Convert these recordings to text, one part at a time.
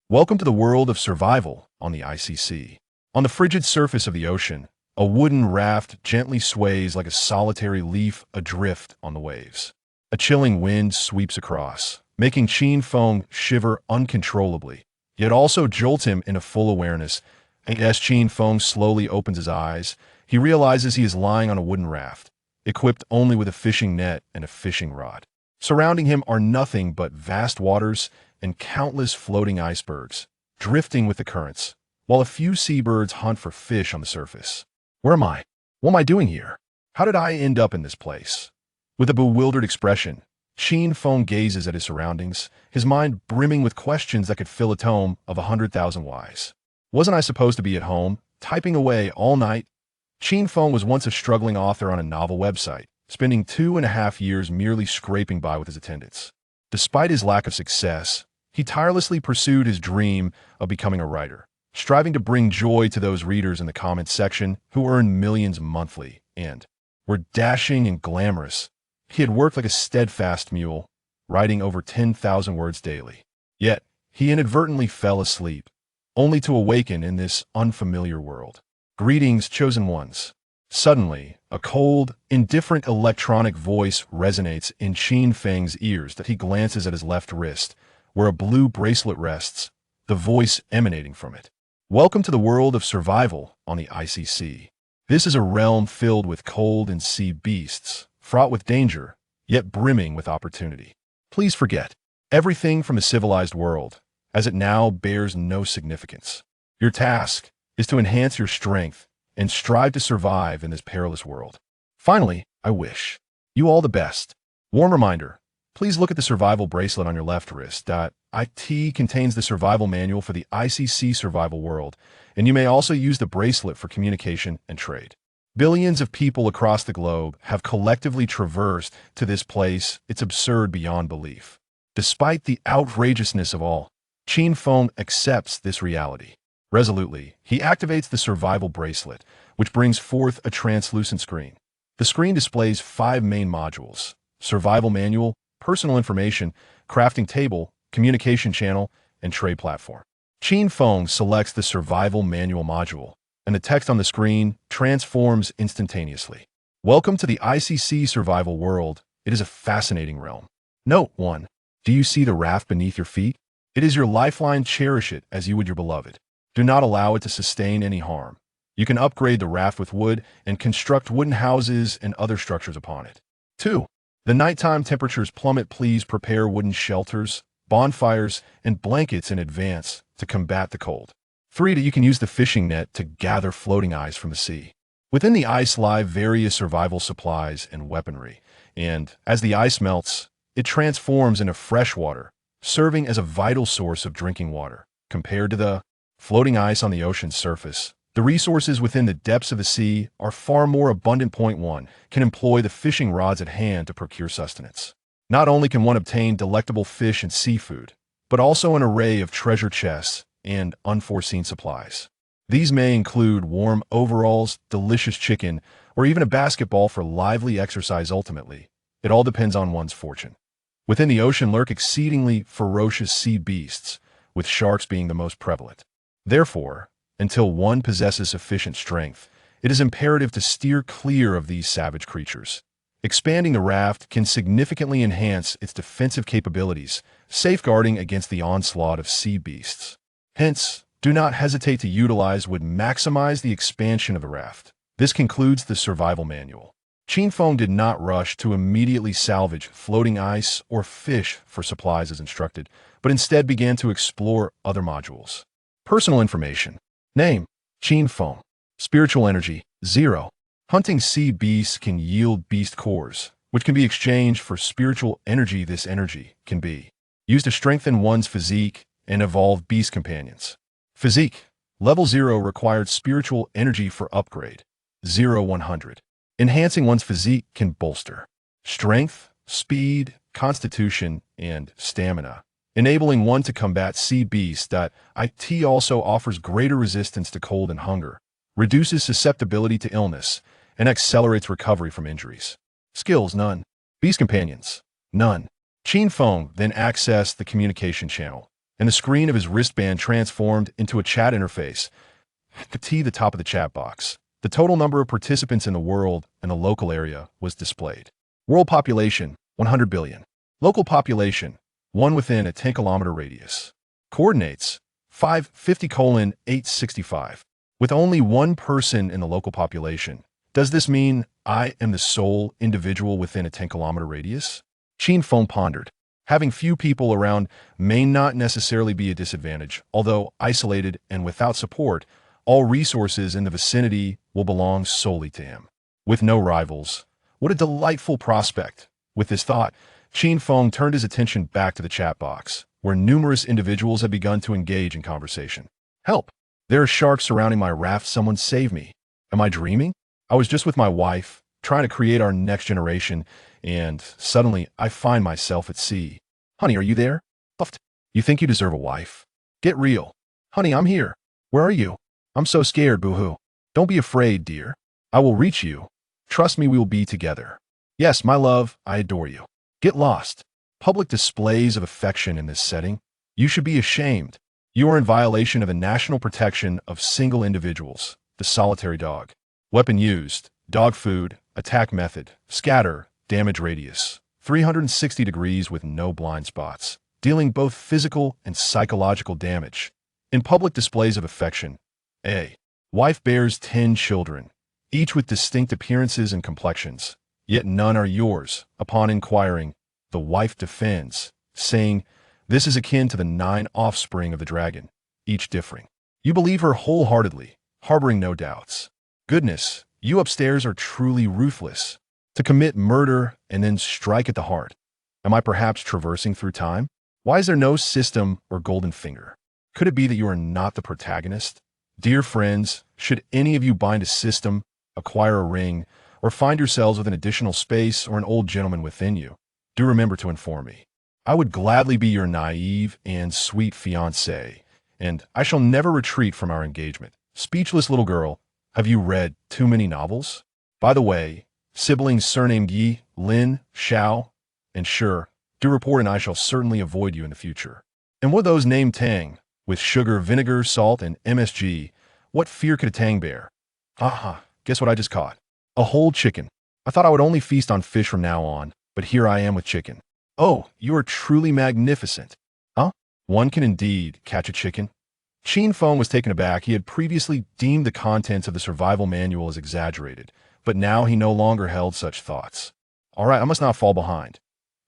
Welcome to the world of survival on the ICC. On the frigid surface of the ocean, a wooden raft gently sways like a solitary leaf adrift on the waves. A chilling wind sweeps across, making Chin Feng shiver uncontrollably, yet also jolts him into full awareness. And as Chin Feng slowly opens his eyes, he realizes he is lying on a wooden raft, equipped only with a fishing net and a fishing rod. Surrounding him are nothing but vast waters and countless floating icebergs, drifting with the currents, while a few seabirds hunt for fish on the surface. Where am I? What am I doing here? How did I end up in this place? With a bewildered expression, Chin Feng gazes at his surroundings, his mind brimming with questions that could fill a tome of 100,000 whys. Wasn't I supposed to be at home, typing away all night? Chin Feng was once a struggling author on a novel website, spending 2.5 years merely scraping by with his attendance. Despite his lack of success, he tirelessly pursued his dream of becoming a writer, striving to bring joy to those readers in the comments section who earned millions monthly and were dashing and glamorous. He had worked like a steadfast mule, writing over 10,000 words daily. Yet, he inadvertently fell asleep, only to awaken in this unfamiliar world. Greetings, chosen ones. Suddenly, a cold, indifferent electronic voice resonates in Chin Feng's ears that he glances at his left wrist, where a blue bracelet rests, the voice emanating from it. Welcome to the world of survival on the ICC. This is a realm filled with cold and sea beasts, fraught with danger, yet brimming with opportunity. Please forget everything from the civilized world, as it now bears no significance. Your task is to enhance your strength and strive to survive in this perilous world. Finally, I wish you all the best. Warm reminder, please look at the survival bracelet on your left wrist. IT contains the survival manual for the ICC survival world, and you may also use the bracelet for communication and trade. Billions of people across the globe have collectively traversed to this place. It's absurd beyond belief. Despite the outrageousness of all, Chin Feng accepts this reality. Resolutely, he activates the survival bracelet, which brings forth a translucent screen. The screen displays 5 main modules: survival manual, personal information, crafting table, communication channel, and trade platform. Chin Feng selects the survival manual module, and the text on the screen transforms instantaneously. Welcome to the ICC survival world. It is a fascinating realm. Note 1. Do you see the raft beneath your feet? It is your lifeline. Cherish it as you would your beloved. Do not allow it to sustain any harm. You can upgrade the raft with wood and construct wooden houses and other structures upon it. 2. The nighttime temperatures plummet. Please prepare wooden shelters, bonfires, and blankets in advance to combat the cold. 3. You can use the fishing net to gather floating ice from the sea. Within the ice lie various survival supplies and weaponry, and as the ice melts, it transforms into fresh water, serving as a vital source of drinking water. Compared to the floating ice on the ocean's surface, the resources within the depths of the sea are far more abundant. Point 1. Can employ the fishing rods at hand to procure sustenance. Not only can one obtain delectable fish and seafood, but also an array of treasure chests and unforeseen supplies. These may include warm overalls, delicious chicken, or even a basketball for lively exercise. Ultimately, it all depends on one's fortune. Within the ocean lurk exceedingly ferocious sea beasts, with sharks being the most prevalent. Therefore, until one possesses sufficient strength, it is imperative to steer clear of these savage creatures. Expanding the raft can significantly enhance its defensive capabilities, safeguarding against the onslaught of sea beasts. Hence, do not hesitate to utilize would maximize the expansion of the raft. This concludes the survival manual. Chin Feng did not rush to immediately salvage floating ice or fish for supplies as instructed, but instead began to explore other modules. Personal information. Name: Chin Feng. Spiritual energy: 0. Hunting sea beasts can yield beast cores, which can be exchanged for spiritual energy. This energy can be used to strengthen one's physique and evolve beast companions. Physique: level 0 required spiritual energy for upgrade. 0-100. Enhancing one's physique can bolster strength, speed, constitution, and stamina, enabling one to combat sea beasts. IT also offers greater resistance to cold and hunger, reduces susceptibility to illness, and accelerates recovery from injuries. Skills: none. Beast companions: none. Chin Feng then accessed the communication channel, and the screen of his wristband transformed into a chat interface. The top of the chat box. The total number of participants in the world and the local area was displayed. World population, 100 billion. Local population, 1 within a 10-kilometer radius. Coordinates, 550:865. With only 1 person in the local population, does this mean I am the sole individual within a 10-kilometer radius? Qin Feng pondered. Having few people around may not necessarily be a disadvantage, although isolated and without support, all resources in the vicinity will belong solely to him. With no rivals, what a delightful prospect. With this thought, Qin Feng turned his attention back to the chat box, where numerous individuals had begun to engage in conversation. Help! There are sharks surrounding my raft. Someone save me. Am I dreaming? I was just with my wife, trying to create our next generation, and suddenly I find myself at sea. Honey, are you there? Puffed. You think you deserve a wife? Get real. Honey, I'm here. Where are you? I'm so scared, boo-hoo. Don't be afraid, dear. I will reach you. Trust me, we will be together. Yes, my love, I adore you. Get lost. Public displays of affection in this setting. You should be ashamed. You are in violation of the national protection of single individuals, the solitary dog. Weapon used, dog food, attack method, scatter, damage radius, 360 degrees with no blind spots, dealing both physical and psychological damage. In public displays of affection, A. Wife bears 10 children, each with distinct appearances and complexions, yet none are yours. Upon inquiring, the wife defends, saying, this is akin to the 9 offspring of the dragon, each differing. You believe her wholeheartedly, harboring no doubts. Goodness, you upstairs are truly ruthless. To commit murder and then strike at the heart. Am I perhaps traversing through time? Why is there no system or golden finger? Could it be that you are not the protagonist? Dear friends, should any of you bind a system, acquire a ring, or find yourselves with an additional space or an old gentleman within you, do remember to inform me. I would gladly be your naive and sweet fiancé, and I shall never retreat from our engagement. Speechless little girl, have you read too many novels? By the way, siblings surnamed Yi, Lin, Xiao, and sure, do report and I shall certainly avoid you in the future. And what those named Tang, with sugar, vinegar, salt, and MSG, what fear could a Tang bear? Aha, guess what I just caught? A whole chicken. I thought I would only feast on fish from now on, but here I am with chicken. Oh, you are truly magnificent. Huh? One can indeed catch a chicken. Qin Feng was taken aback. He had previously deemed the contents of the survival manual as exaggerated, but now he no longer held such thoughts. All right, I must not fall behind.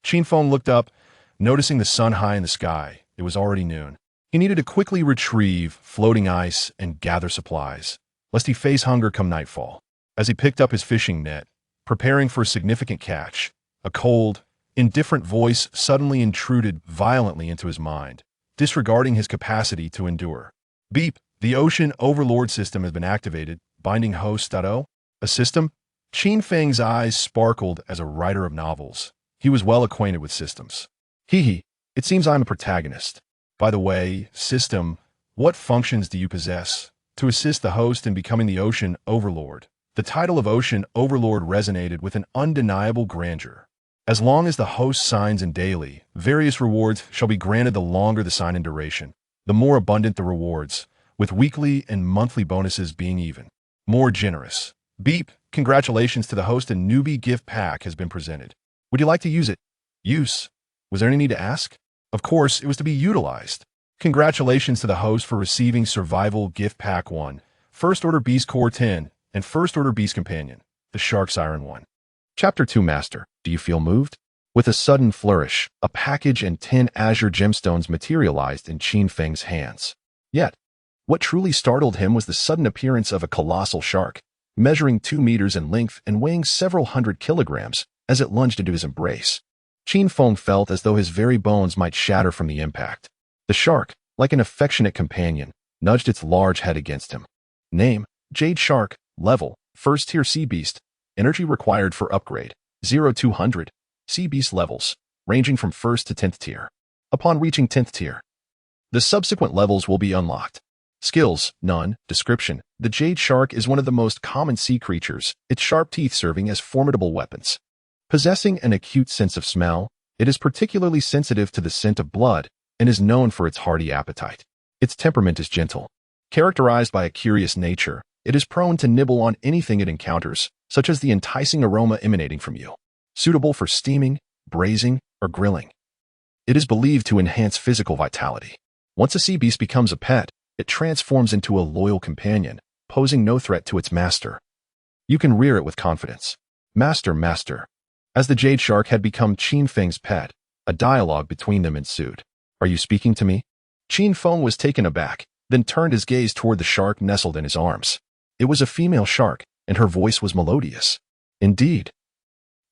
Qin Feng looked up, noticing the sun high in the sky. It was already noon. He needed to quickly retrieve floating ice and gather supplies, lest he face hunger come nightfall. As he picked up his fishing net, preparing for a significant catch, a cold, indifferent voice suddenly intruded violently into his mind, disregarding his capacity to endure. Beep, the Ocean Overlord system has been activated, binding host.o. A system? Qin Feng's eyes sparkled as a writer of novels. He was well acquainted with systems. Hee, it seems I'm a protagonist. By the way, system, what functions do you possess? To assist the host in becoming the Ocean Overlord. The title of Ocean Overlord resonated with an undeniable grandeur. As long as the host signs in daily, various rewards shall be granted. The longer the sign-in duration, the more abundant the rewards, with weekly and monthly bonuses being even more generous. Beep, congratulations to the host. A newbie gift pack has been presented. Would you like to use it? Use. Was there any need to ask? Of course, it was to be utilized. Congratulations to the host for receiving Survival Gift Pack 1, First Order Beast Core 10, and First Order Beast Companion, the Shark Siren 1. Chapter 2 Master, do you feel moved? With a sudden flourish, a package and 10 azure gemstones materialized in Qin Feng's hands. Yet, what truly startled him was the sudden appearance of a colossal shark, measuring 2 meters in length and weighing several hundred kilograms, as it lunged into his embrace. Qin Feng felt as though his very bones might shatter from the impact. The shark, like an affectionate companion, nudged its large head against him. Name, Jade Shark. Level, First Tier Sea Beast. Energy required for upgrade, 0-200. Sea Beast levels, ranging from 1st to 10th tier. Upon reaching 10th tier, the subsequent levels will be unlocked. Skills, none. Description, the Jade Shark is one of the most common sea creatures, its sharp teeth serving as formidable weapons. Possessing an acute sense of smell, it is particularly sensitive to the scent of blood, and is known for its hearty appetite. Its temperament is gentle. Characterized by a curious nature, it is prone to nibble on anything it encounters, such as the enticing aroma emanating from you. Suitable for steaming, braising, or grilling. It is believed to enhance physical vitality. Once a sea beast becomes a pet, it transforms into a loyal companion, posing no threat to its master. You can rear it with confidence. Master, master. As the jade shark had become Qin Feng's pet, a dialogue between them ensued. Are you speaking to me? Qin Feng was taken aback, then turned his gaze toward the shark nestled in his arms. It was a female shark, and her voice was melodious. Indeed.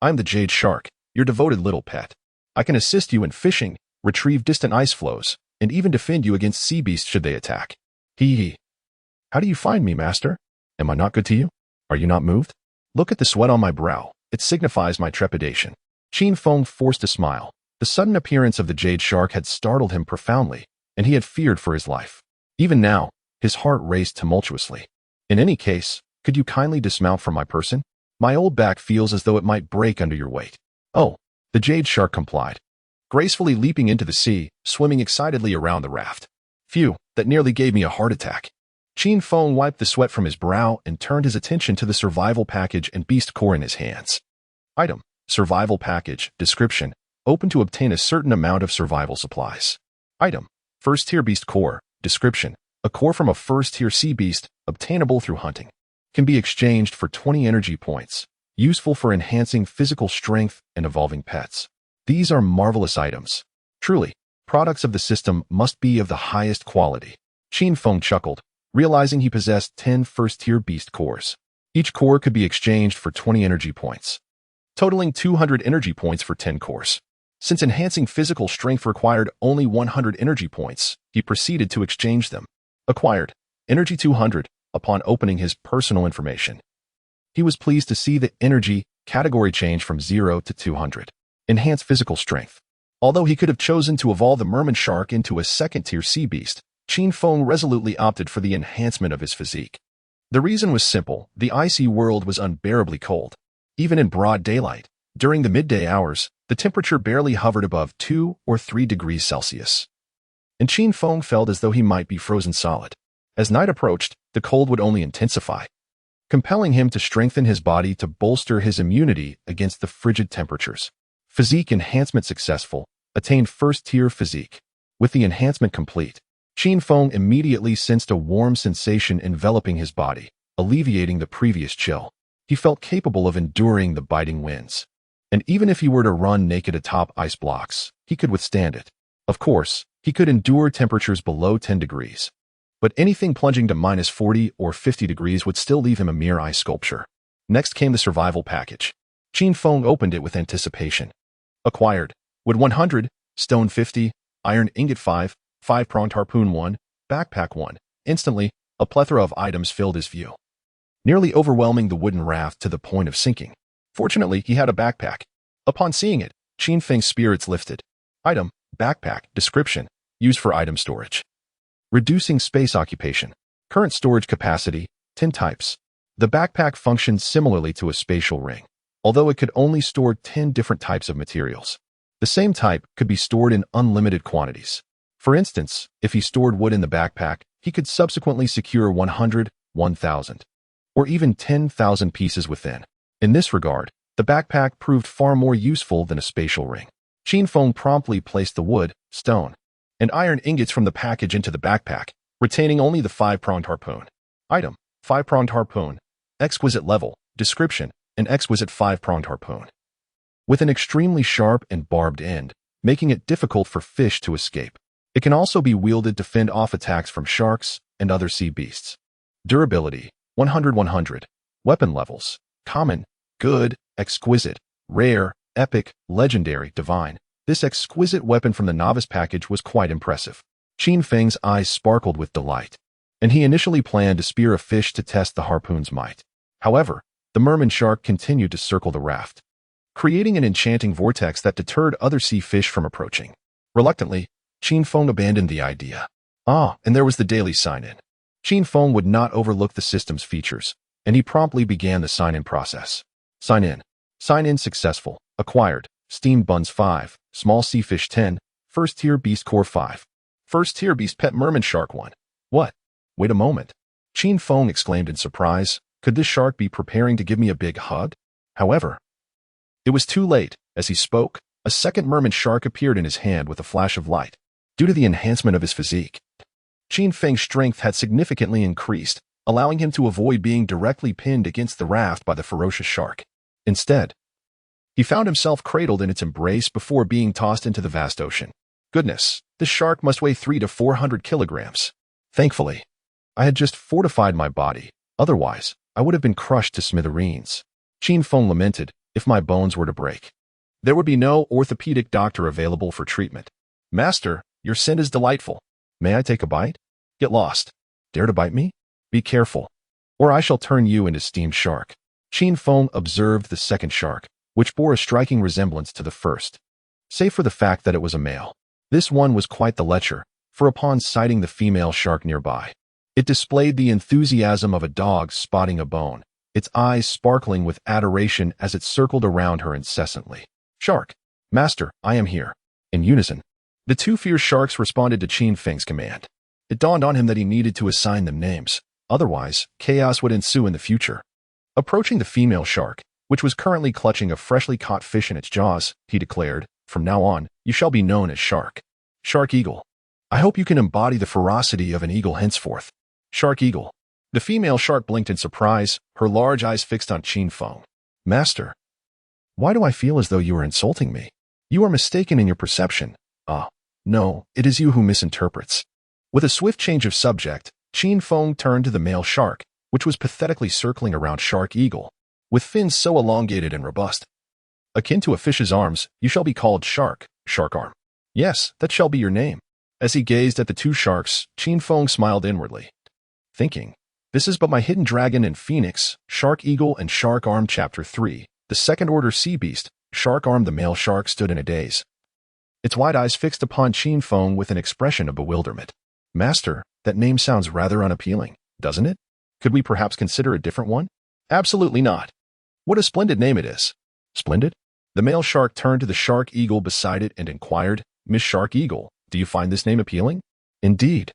I'm the jade shark, your devoted little pet. I can assist you in fishing, retrieve distant ice floes, and even defend you against sea beasts should they attack. Hee hee. How do you find me, master? Am I not good to you? Are you not moved? Look at the sweat on my brow. It signifies my trepidation. Qin Feng forced a smile. The sudden appearance of the jade shark had startled him profoundly, and he had feared for his life. Even now, his heart raced tumultuously. In any case, could you kindly dismount from my person? My old back feels as though it might break under your weight. Oh, the jade shark complied, gracefully leaping into the sea, swimming excitedly around the raft. Phew, that nearly gave me a heart attack. Qin Feng wiped the sweat from his brow and turned his attention to the survival package and beast core in his hands. Item: survival package. Description: open to obtain a certain amount of survival supplies. Item: first-tier beast core. Description: a core from a first-tier sea beast, obtainable through hunting. Can be exchanged for 20 energy points, useful for enhancing physical strength and evolving pets. These are marvelous items. Truly, products of the system must be of the highest quality. Qin Feng chuckled, realizing he possessed 10 first-tier beast cores. Each core could be exchanged for 20 energy points, totaling 200 energy points for 10 cores. Since enhancing physical strength required only 100 energy points, he proceeded to exchange them. Acquired energy 200 upon opening his personal information. He was pleased to see the energy category change from 0 to 200. Enhance physical strength. Although he could have chosen to evolve the merman shark into a second-tier sea beast, Qin Feng resolutely opted for the enhancement of his physique. The reason was simple: the icy world was unbearably cold. Even in broad daylight, during the midday hours, the temperature barely hovered above 2 or 3 degrees Celsius. And Qin Feng felt as though he might be frozen solid. As night approached, the cold would only intensify, compelling him to strengthen his body to bolster his immunity against the frigid temperatures. Physique enhancement successful. Attained first-tier physique. With the enhancement complete, Qin Feng immediately sensed a warm sensation enveloping his body, alleviating the previous chill. He felt capable of enduring the biting winds. And even if he were to run naked atop ice blocks, he could withstand it. Of course, he could endure temperatures below 10 degrees. But anything plunging to minus 40 or 50 degrees would still leave him a mere ice sculpture. Next came the survival package. Qin Feng opened it with anticipation. Acquired: wood 100, stone 50, iron ingot 5, 5-pronged harpoon 1, backpack 1. Instantly, a plethora of items filled his view, nearly overwhelming the wooden raft to the point of sinking. Fortunately, he had a backpack. Upon seeing it, Qin Feng's spirits lifted. Item: backpack. Description: used for item storage. Reducing space occupation. Current storage capacity: 10 types. The backpack functions similarly to a spatial ring, although it could only store 10 different types of materials. The same type could be stored in unlimited quantities. For instance, if he stored wood in the backpack, he could subsequently secure 100, 1,000, or even 10,000 pieces within. In this regard, the backpack proved far more useful than a spatial ring. Qin Feng promptly placed the wood, stone, and iron ingots from the package into the backpack, retaining only the 5-pronged harpoon. Item: 5-pronged harpoon. Exquisite level. Description: an exquisite 5-pronged harpoon, with an extremely sharp and barbed end, making it difficult for fish to escape. It can also be wielded to fend off attacks from sharks and other sea beasts. Durability: 100-100. Weapon levels: common, good, exquisite, rare, epic, legendary, divine. This exquisite weapon from the novice package was quite impressive. Qin Feng's eyes sparkled with delight, and he initially planned to spear a fish to test the harpoon's might. However, the merman shark continued to circle the raft, creating an enchanting vortex that deterred other sea fish from approaching. Reluctantly, Qin Feng abandoned the idea. And there was the daily sign-in. Qin Feng would not overlook the system's features, and he promptly began the sign-in process. Sign-in. Sign-in successful. Acquired: steamed buns 5, small sea fish 10, First Tier Beast Core 5. First Tier Beast Pet Merman Shark 1. What? Wait a moment. Qin Feng exclaimed in surprise. Could this shark be preparing to give me a big hug? However, it was too late. As he spoke, a second merman shark appeared in his hand with a flash of light. Due to the enhancement of his physique, Qin Feng's strength had significantly increased, allowing him to avoid being directly pinned against the raft by the ferocious shark. Instead, he found himself cradled in its embrace before being tossed into the vast ocean. Goodness, this shark must weigh 300 to 400 kilograms. Thankfully, I had just fortified my body. Otherwise, I would have been crushed to smithereens. Qin Feng lamented, if my bones were to break. There would be no orthopedic doctor available for treatment. Master, your scent is delightful. May I take a bite? Get lost. Dare to bite me? Be careful, or I shall turn you into steamed shark. Qin Feng observed the second shark, which bore a striking resemblance to the first, save for the fact that it was a male. This one was quite the lecher, for upon sighting the female shark nearby, it displayed the enthusiasm of a dog spotting a bone, its eyes sparkling with adoration as it circled around her incessantly. Shark, master, I am here. In unison, the two fierce sharks responded to Qin Feng's command. It dawned on him that he needed to assign them names, otherwise, chaos would ensue in the future. Approaching the female shark, which was currently clutching a freshly caught fish in its jaws, he declared, from now on, you shall be known as Shark. Shark Eagle. I hope you can embody the ferocity of an eagle henceforth. Shark Eagle. The female shark blinked in surprise, her large eyes fixed on Qin Feng. Master, why do I feel as though you are insulting me? You are mistaken in your perception. Ah, no, it is you who misinterprets. With a swift change of subject, Qin Feng turned to the male shark, which was pathetically circling around Shark Eagle, with fins so elongated and robust. Akin to a fish's arms, you shall be called Shark, Shark Arm. Yes, that shall be your name. As he gazed at the two sharks, Qin Feng smiled inwardly, thinking, this is but my hidden dragon and phoenix, Shark Eagle and Shark Arm. Chapter 3. The second order sea beast, Shark Arm. The male shark stood in a daze, its wide eyes fixed upon Qin Feng with an expression of bewilderment. Master, that name sounds rather unappealing, doesn't it? Could we perhaps consider a different one? Absolutely not. What a splendid name it is. Splendid? The male shark turned to the Shark Eagle beside it and inquired, Miss Shark Eagle, do you find this name appealing? Indeed.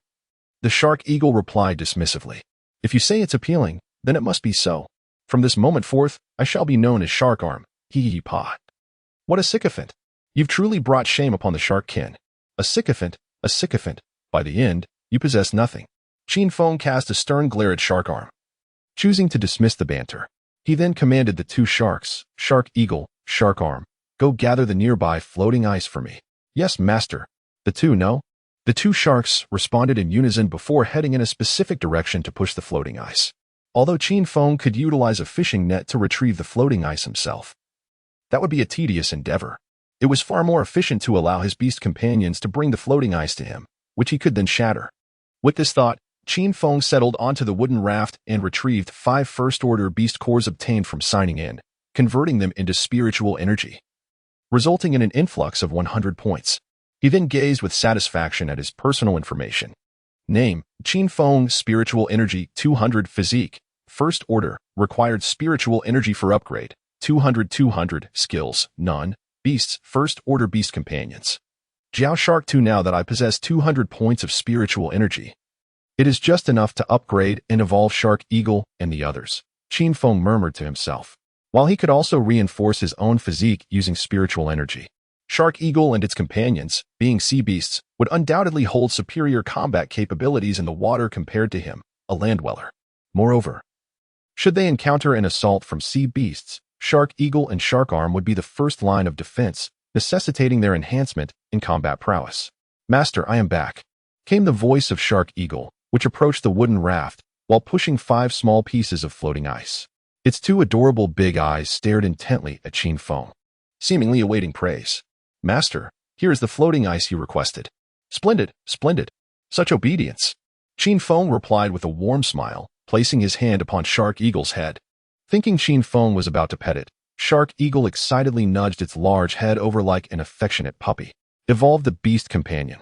The Shark Eagle replied dismissively. If you say it's appealing, then it must be so. From this moment forth, I shall be known as Shark Arm. Hee-hee-paw. What a sycophant. You've truly brought shame upon the shark kin. A sycophant, a sycophant. By the end, you possess nothing. Qin Feng cast a stern glare at Shark Arm, choosing to dismiss the banter. He then commanded the two sharks, Shark Eagle, Shark Arm, go gather the nearby floating ice for me. Yes, master. The two sharks responded in unison before heading in a specific direction to push the floating ice. Although Qin Feng could utilize a fishing net to retrieve the floating ice himself, that would be a tedious endeavor. It was far more efficient to allow his beast companions to bring the floating ice to him, which he could then shatter. With this thought, Qin Feng settled onto the wooden raft and retrieved 5 first-order beast cores obtained from signing in, converting them into spiritual energy, resulting in an influx of 100 points. He then gazed with satisfaction at his personal information. Name, Qin Feng, Spiritual Energy, 200 Physique, First Order, Required Spiritual Energy for Upgrade, 200 Skills, None, Beasts, First Order Beast Companions. Jiao Shark 2. Now that I possess 200 points of spiritual energy, it is just enough to upgrade and evolve Shark Eagle and the others, Qin Feng murmured to himself, while he could also reinforce his own physique using spiritual energy. Shark Eagle and its companions, being sea beasts, would undoubtedly hold superior combat capabilities in the water compared to him, a land dweller. Moreover, should they encounter an assault from sea beasts, Shark Eagle and Shark Arm would be the first line of defense, necessitating their enhancement in combat prowess. Master, I am back, came the voice of Shark Eagle, which approached the wooden raft while pushing 5 small pieces of floating ice. Its 2 adorable big eyes stared intently at Qin Feng, seemingly awaiting praise. Master, here is the floating ice you requested. Splendid, splendid. Such obedience. Qin Feng replied with a warm smile, placing his hand upon Shark Eagle's head. Thinking Qin Feng was about to pet it, Shark Eagle excitedly nudged its large head over like an affectionate puppy. Evolved the beast companion.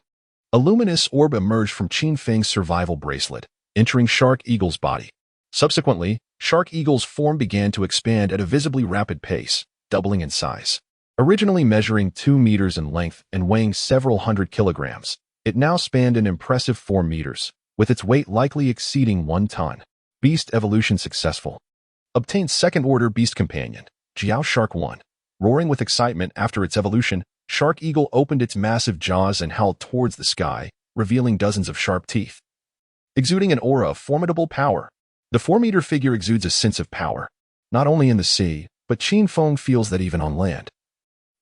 A luminous orb emerged from Qin Feng's survival bracelet, entering Shark Eagle's body. Subsequently, Shark Eagle's form began to expand at a visibly rapid pace, doubling in size. Originally measuring 2 meters in length and weighing several hundred kilograms, it now spanned an impressive 4 meters, with its weight likely exceeding 1 ton. Beast evolution successful. Obtained second-order beast companion, Jiao Shark 1. Roaring with excitement after its evolution, Shark Eagle opened its massive jaws and howled towards the sky, revealing dozens of sharp teeth. Exuding an aura of formidable power, the 4-meter figure exudes a sense of power, not only in the sea, but Qin Feng feels that even on land.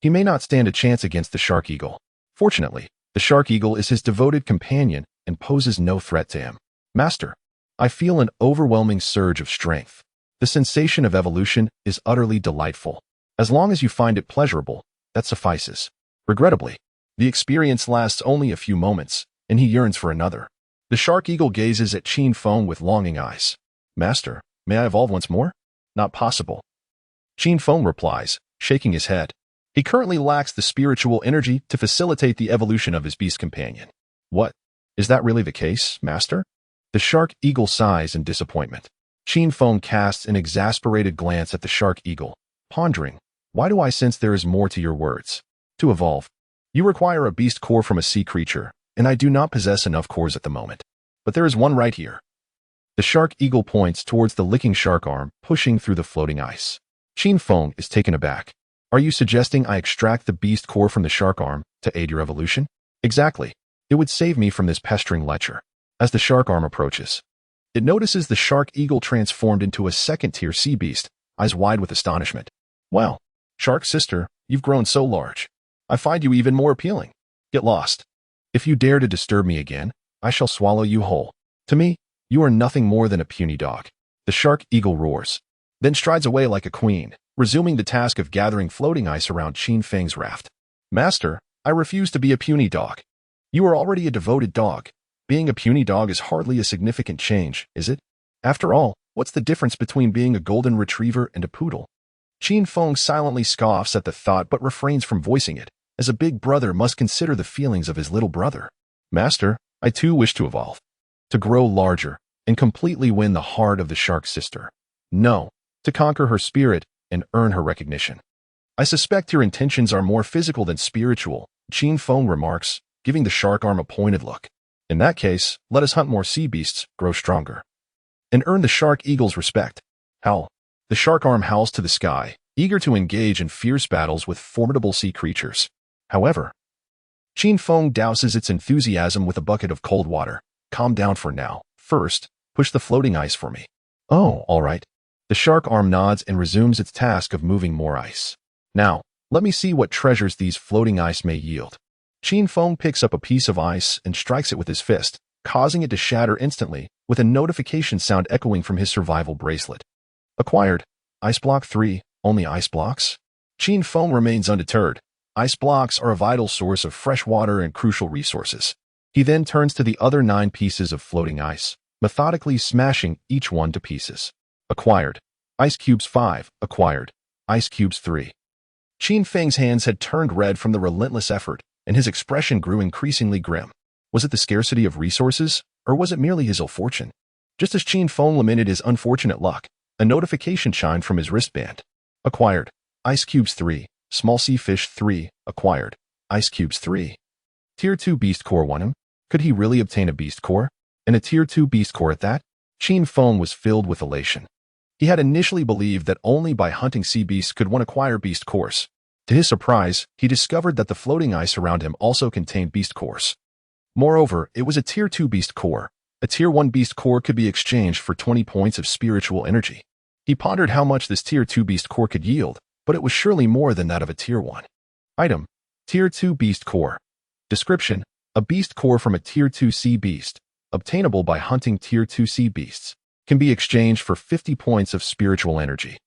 He may not stand a chance against the Shark Eagle. Fortunately, the Shark Eagle is his devoted companion and poses no threat to him. Master, I feel an overwhelming surge of strength. The sensation of evolution is utterly delightful. As long as you find it pleasurable, that suffices. Regrettably, the experience lasts only a few moments, and he yearns for another. The Shark Eagle gazes at Qin Feng with longing eyes. Master, may I evolve once more? Not possible. Qin Feng replies, shaking his head. He currently lacks the spiritual energy to facilitate the evolution of his beast companion. What? Is that really the case, Master? The Shark Eagle sighs in disappointment. Qin Feng casts an exasperated glance at the Shark Eagle, pondering, why do I sense there is more to your words? To evolve, you require a beast core from a sea creature, and I do not possess enough cores at the moment. But there is one right here. The Shark Eagle points towards the licking shark arm pushing through the floating ice. Qin Feng is taken aback. Are you suggesting I extract the beast core from the shark arm to aid your evolution? Exactly. It would save me from this pestering lecher. As the shark arm approaches, it notices the Shark Eagle transformed into a second-tier sea beast, eyes wide with astonishment. Wow, Shark sister, you've grown so large. I find you even more appealing. Get lost. If you dare to disturb me again, I shall swallow you whole. To me, you are nothing more than a puny dog. The Shark Eagle roars, then strides away like a queen, resuming the task of gathering floating ice around Qin Feng's raft. Master, I refuse to be a puny dog. You are already a devoted dog. Being a puny dog is hardly a significant change, is it? After all, what's the difference between being a golden retriever and a poodle? Qin Feng silently scoffs at the thought but refrains from voicing it, as a big brother must consider the feelings of his little brother. Master, I too wish to evolve. To grow larger and completely win the heart of the shark sister. No, to conquer her spirit and earn her recognition. I suspect your intentions are more physical than spiritual, Qin Feng remarks, giving the shark arm a pointed look. In that case, let us hunt more sea beasts, grow stronger, and earn the Shark Eagle's respect. Howl. The shark arm howls to the sky, eager to engage in fierce battles with formidable sea creatures. However, Qin Feng douses its enthusiasm with a bucket of cold water. Calm down for now. First, push the floating ice for me. Oh, all right. The shark arm nods and resumes its task of moving more ice. Now, let me see what treasures these floating ice may yield. Qin Feng picks up a piece of ice and strikes it with his fist, causing it to shatter instantly, with a notification sound echoing from his survival bracelet. Acquired. Ice block 3, only ice blocks? Qin Feng remains undeterred. Ice blocks are a vital source of fresh water and crucial resources. He then turns to the other 9 pieces of floating ice, methodically smashing each one to pieces. Acquired. Ice cubes 5, acquired. Ice cubes 3. Qin Feng's hands had turned red from the relentless effort, and his expression grew increasingly grim. Was it the scarcity of resources, or was it merely his ill fortune? Just as Qin Feng lamented his unfortunate luck, a notification chimed from his wristband. Acquired. Ice cubes 3, small sea fish 3, acquired. Ice cubes 3. Tier 2 beast core won him. Could he really obtain a beast core? And a tier 2 beast core at that? Qin Feng was filled with elation. He had initially believed that only by hunting sea beasts could one acquire beast cores. To his surprise, he discovered that the floating ice around him also contained beast cores. Moreover, it was a Tier 2 beast core. A Tier 1 beast core could be exchanged for 20 points of spiritual energy. He pondered how much this Tier 2 beast core could yield, but it was surely more than that of a Tier 1. Item: Tier 2 beast core. Description: a beast core from a Tier 2 sea beast, obtainable by hunting Tier 2 sea beasts, can be exchanged for 50 points of spiritual energy.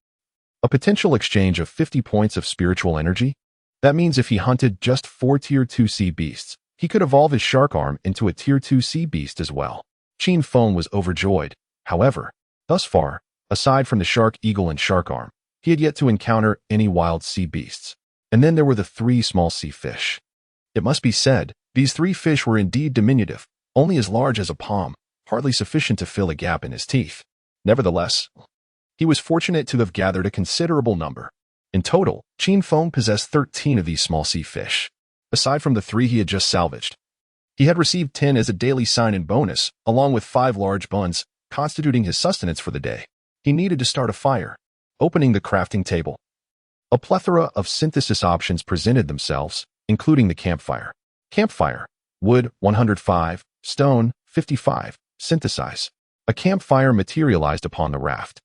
A potential exchange of 50 points of spiritual energy? That means if he hunted just 4 Tier 2 sea beasts, he could evolve his shark arm into a Tier 2 sea beast as well. Qin Feng was overjoyed. However, thus far, aside from the Shark Eagle and shark arm, he had yet to encounter any wild sea beasts. And then there were the 3 small sea fish. It must be said, these 3 fish were indeed diminutive, only as large as a palm, hardly sufficient to fill a gap in his teeth. Nevertheless, he was fortunate to have gathered a considerable number. In total, Qin Feng possessed 13 of these small sea fish, aside from the 3 he had just salvaged. He had received 10 as a daily sign-in bonus, along with 5 large buns, constituting his sustenance for the day. He needed to start a fire. Opening the crafting table. A plethora of synthesis options presented themselves, including the campfire. Campfire. Wood, 105. Stone, 55. Synthesize. A campfire materialized upon the raft.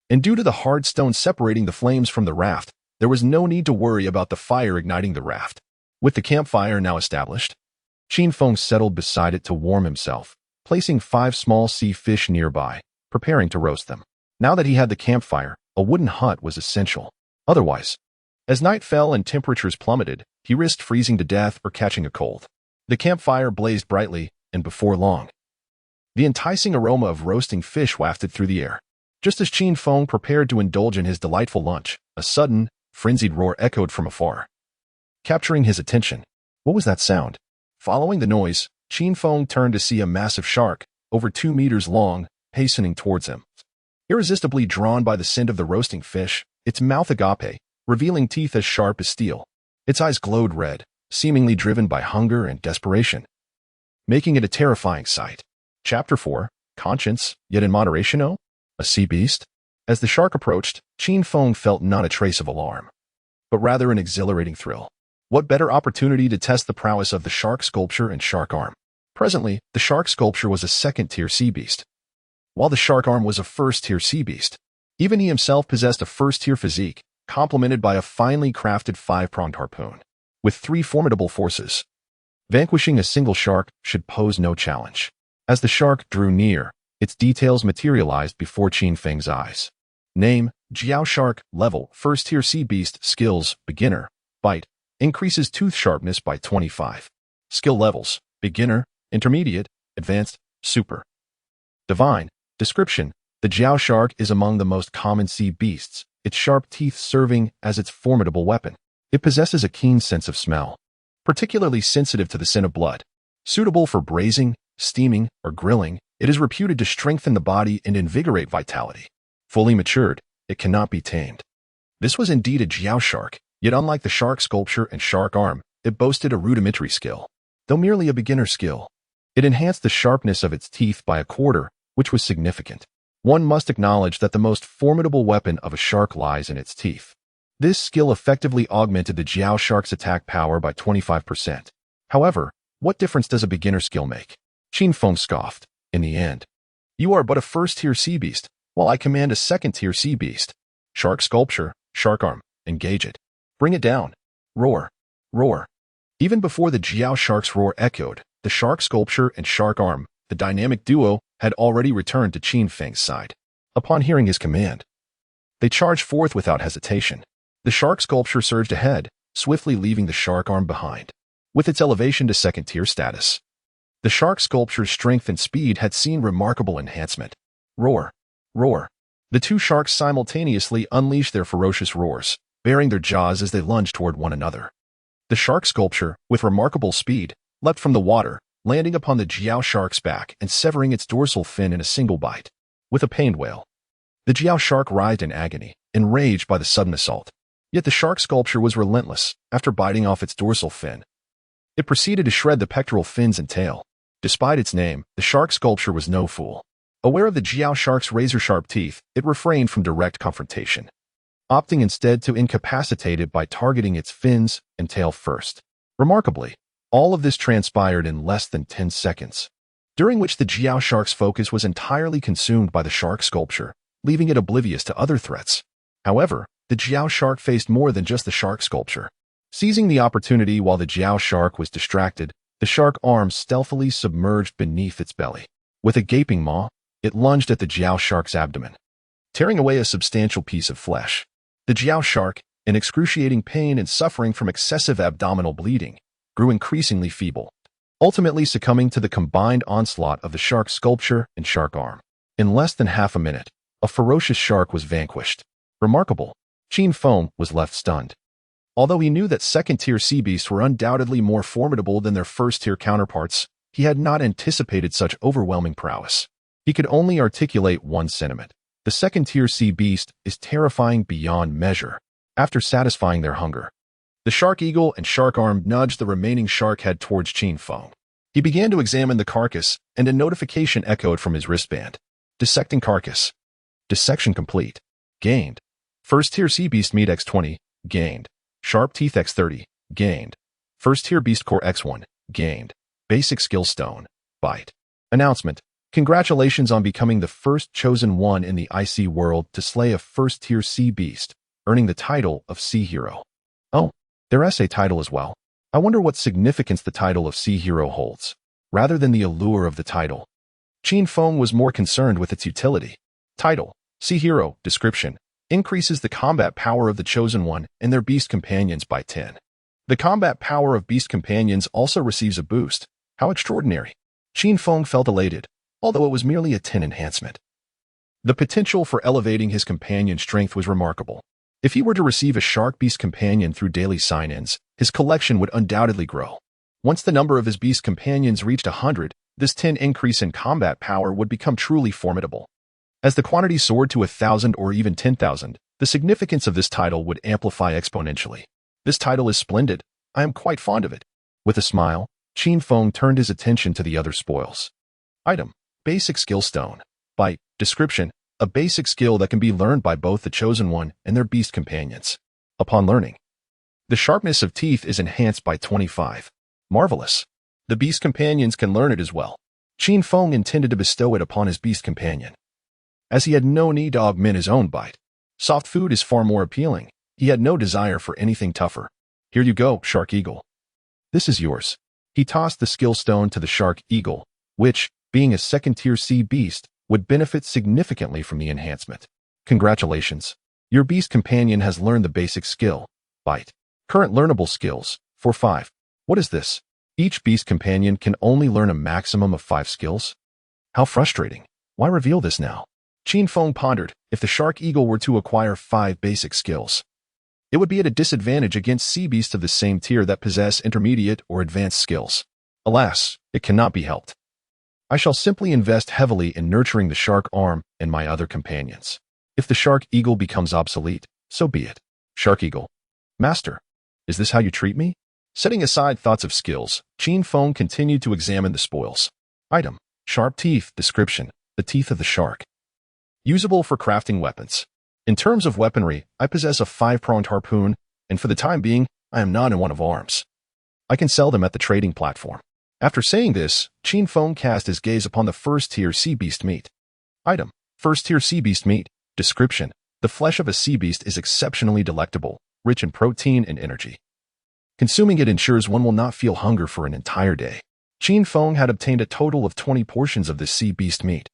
And due to the hard stone separating the flames from the raft, there was no need to worry about the fire igniting the raft. With the campfire now established, Qin Feng settled beside it to warm himself, placing 5 small sea fish nearby, preparing to roast them. Now that he had the campfire, a wooden hut was essential. Otherwise, as night fell and temperatures plummeted, he risked freezing to death or catching a cold. The campfire blazed brightly, and before long, the enticing aroma of roasting fish wafted through the air. Just as Qin Feng prepared to indulge in his delightful lunch, a sudden, frenzied roar echoed from afar, capturing his attention. What was that sound? Following the noise, Qin Feng turned to see a massive shark, over 2 meters long, hastening towards him. Irresistibly drawn by the scent of the roasting fish, its mouth agape, revealing teeth as sharp as steel. Its eyes glowed red, seemingly driven by hunger and desperation, making it a terrifying sight. Chapter 4, Conscience, yet in moderation. Oh, a sea beast? As the shark approached, Qin Feng felt not a trace of alarm, but rather an exhilarating thrill. What better opportunity to test the prowess of the shark sculpture and shark arm? Presently, the shark sculpture was a second-tier sea beast, while the shark arm was a first-tier sea beast. Even he himself possessed a first-tier physique, complemented by a finely crafted 5-pronged harpoon. With 3 formidable forces, vanquishing a single shark should pose no challenge. As the shark drew near, its details materialized before Qin Feng's eyes. Name, Jiao Shark. Level, first-tier sea beast. Skills, beginner. Bite, increases tooth sharpness by 25. Skill levels, beginner, intermediate, advanced, super. Divine. Description, the Jiao Shark is among the most common sea beasts, its sharp teeth serving as its formidable weapon. It possesses a keen sense of smell, particularly sensitive to the scent of blood. Suitable for braising, steaming, or grilling, it is reputed to strengthen the body and invigorate vitality. Fully matured, it cannot be tamed. This was indeed a Jiao Shark, yet unlike the shark sculpture and shark arm, it boasted a rudimentary skill. Though merely a beginner skill, it enhanced the sharpness of its teeth by a quarter, which was significant. One must acknowledge that the most formidable weapon of a shark lies in its teeth. This skill effectively augmented the Jiao Shark's attack power by 25%. However, what difference does a beginner skill make? Qin Feng scoffed. In the end, you are but a first-tier sea beast, while I command a second-tier sea beast. Shark sculpture, shark arm, engage it. Bring it down. Roar. Roar. Even before the Jiao Shark's roar echoed, the shark sculpture and shark arm, the dynamic duo, had already returned to Qin Feng's side. Upon hearing his command, they charged forth without hesitation. The shark sculpture surged ahead, swiftly leaving the shark arm behind. With its elevation to second-tier status, the shark sculpture's strength and speed had seen remarkable enhancement. Roar. Roar. The 2 sharks simultaneously unleashed their ferocious roars, baring their jaws as they lunged toward one another. The shark sculpture, with remarkable speed, leapt from the water, landing upon the Jiao Shark's back and severing its dorsal fin in a single bite. With a pained wail, the Jiao Shark writhed in agony, enraged by the sudden assault. Yet the shark sculpture was relentless. After biting off its dorsal fin, it proceeded to shred the pectoral fins and tail. Despite its name, the shark sculpture was no fool. Aware of the Jiao Shark's razor-sharp teeth, it refrained from direct confrontation, opting instead to incapacitate it by targeting its fins and tail first. Remarkably, all of this transpired in less than 10 seconds, during which the Jiao Shark's focus was entirely consumed by the shark sculpture, leaving it oblivious to other threats. However, the Jiao Shark faced more than just the shark sculpture. Seizing the opportunity while the Jiao Shark was distracted, the shark arm stealthily submerged beneath its belly. With a gaping maw, it lunged at the Jiao Shark's abdomen, tearing away a substantial piece of flesh. The Jiao Shark, in excruciating pain and suffering from excessive abdominal bleeding, grew increasingly feeble, ultimately succumbing to the combined onslaught of the shark sculpture and shark arm. In less than half a minute, a ferocious shark was vanquished. Remarkable. Qin Feng was left stunned. Although he knew that second-tier sea beasts were undoubtedly more formidable than their first-tier counterparts, he had not anticipated such overwhelming prowess. He could only articulate one sentiment. The second-tier sea beast is terrifying beyond measure. After satisfying their hunger, the Shark Eagle and Shark Arm nudged the remaining shark head towards Qin Feng. He began to examine the carcass, and a notification echoed from his wristband. Dissecting carcass. Dissection complete. Gained. First tier sea beast meat X20. Gained. Sharp teeth X30. Gained. First tier beast core X1. Gained. Basic skill stone. Bite. Announcement. Congratulations on becoming the first chosen one in the IC world to slay a first tier sea beast, earning the title of Sea Hero. Oh, their essay title as well. I wonder what significance the title of Sea Hero holds, rather than the allure of the title. Qin Feng was more concerned with its utility. Title, Sea Hero, description, increases the combat power of the Chosen One and their beast companions by 10. The combat power of beast companions also receives a boost. How extraordinary. Qin Feng felt elated, although it was merely a 10 enhancement. The potential for elevating his companion's strength was remarkable. If he were to receive a shark beast companion through daily sign-ins, his collection would undoubtedly grow. Once the number of his beast companions reached 100, this 10 increase in combat power would become truly formidable. As the quantity soared to 1,000 or even 10,000, the significance of this title would amplify exponentially. This title is splendid. I am quite fond of it. With a smile, Qin Feng turned his attention to the other spoils. Item, Basic Skill Stone. Bite, description, a basic skill that can be learned by both the Chosen One and their beast companions. Upon learning, the sharpness of teeth is enhanced by 25. Marvelous. The beast companions can learn it as well. Qin Feng intended to bestow it upon his beast companion, as he had no need to augment his own bite. Soft food is far more appealing. He had no desire for anything tougher. Here you go, Shark Eagle. This is yours. He tossed the skill stone to the Shark Eagle, which, being a second-tier sea beast, would benefit significantly from the enhancement. Congratulations. Your beast companion has learned the basic skill, Bite. Current learnable skills, for 5. What is this? Each beast companion can only learn a maximum of 5 skills? How frustrating. Why reveal this now? Qin Feng pondered, if the Shark Eagle were to acquire 5 basic skills, it would be at a disadvantage against sea beasts of the same tier that possess intermediate or advanced skills. Alas, it cannot be helped. I shall simply invest heavily in nurturing the Shark Arm and my other companions. If the Shark Eagle becomes obsolete, so be it. Shark Eagle. Master, is this how you treat me? Setting aside thoughts of skills, Qin Feng continued to examine the spoils. Item, Sharp Teeth, description, the teeth of the shark. Usable for crafting weapons. In terms of weaponry, I possess a 5-pronged harpoon, and for the time being, I am not in one of arms. I can sell them at the trading platform. After saying this, Qin Feng cast his gaze upon the first-tier sea beast meat. Item, First-tier sea beast meat. Description, the flesh of a sea beast is exceptionally delectable, rich in protein and energy. Consuming it ensures one will not feel hunger for an entire day. Qin Feng had obtained a total of 20 portions of this sea beast meat,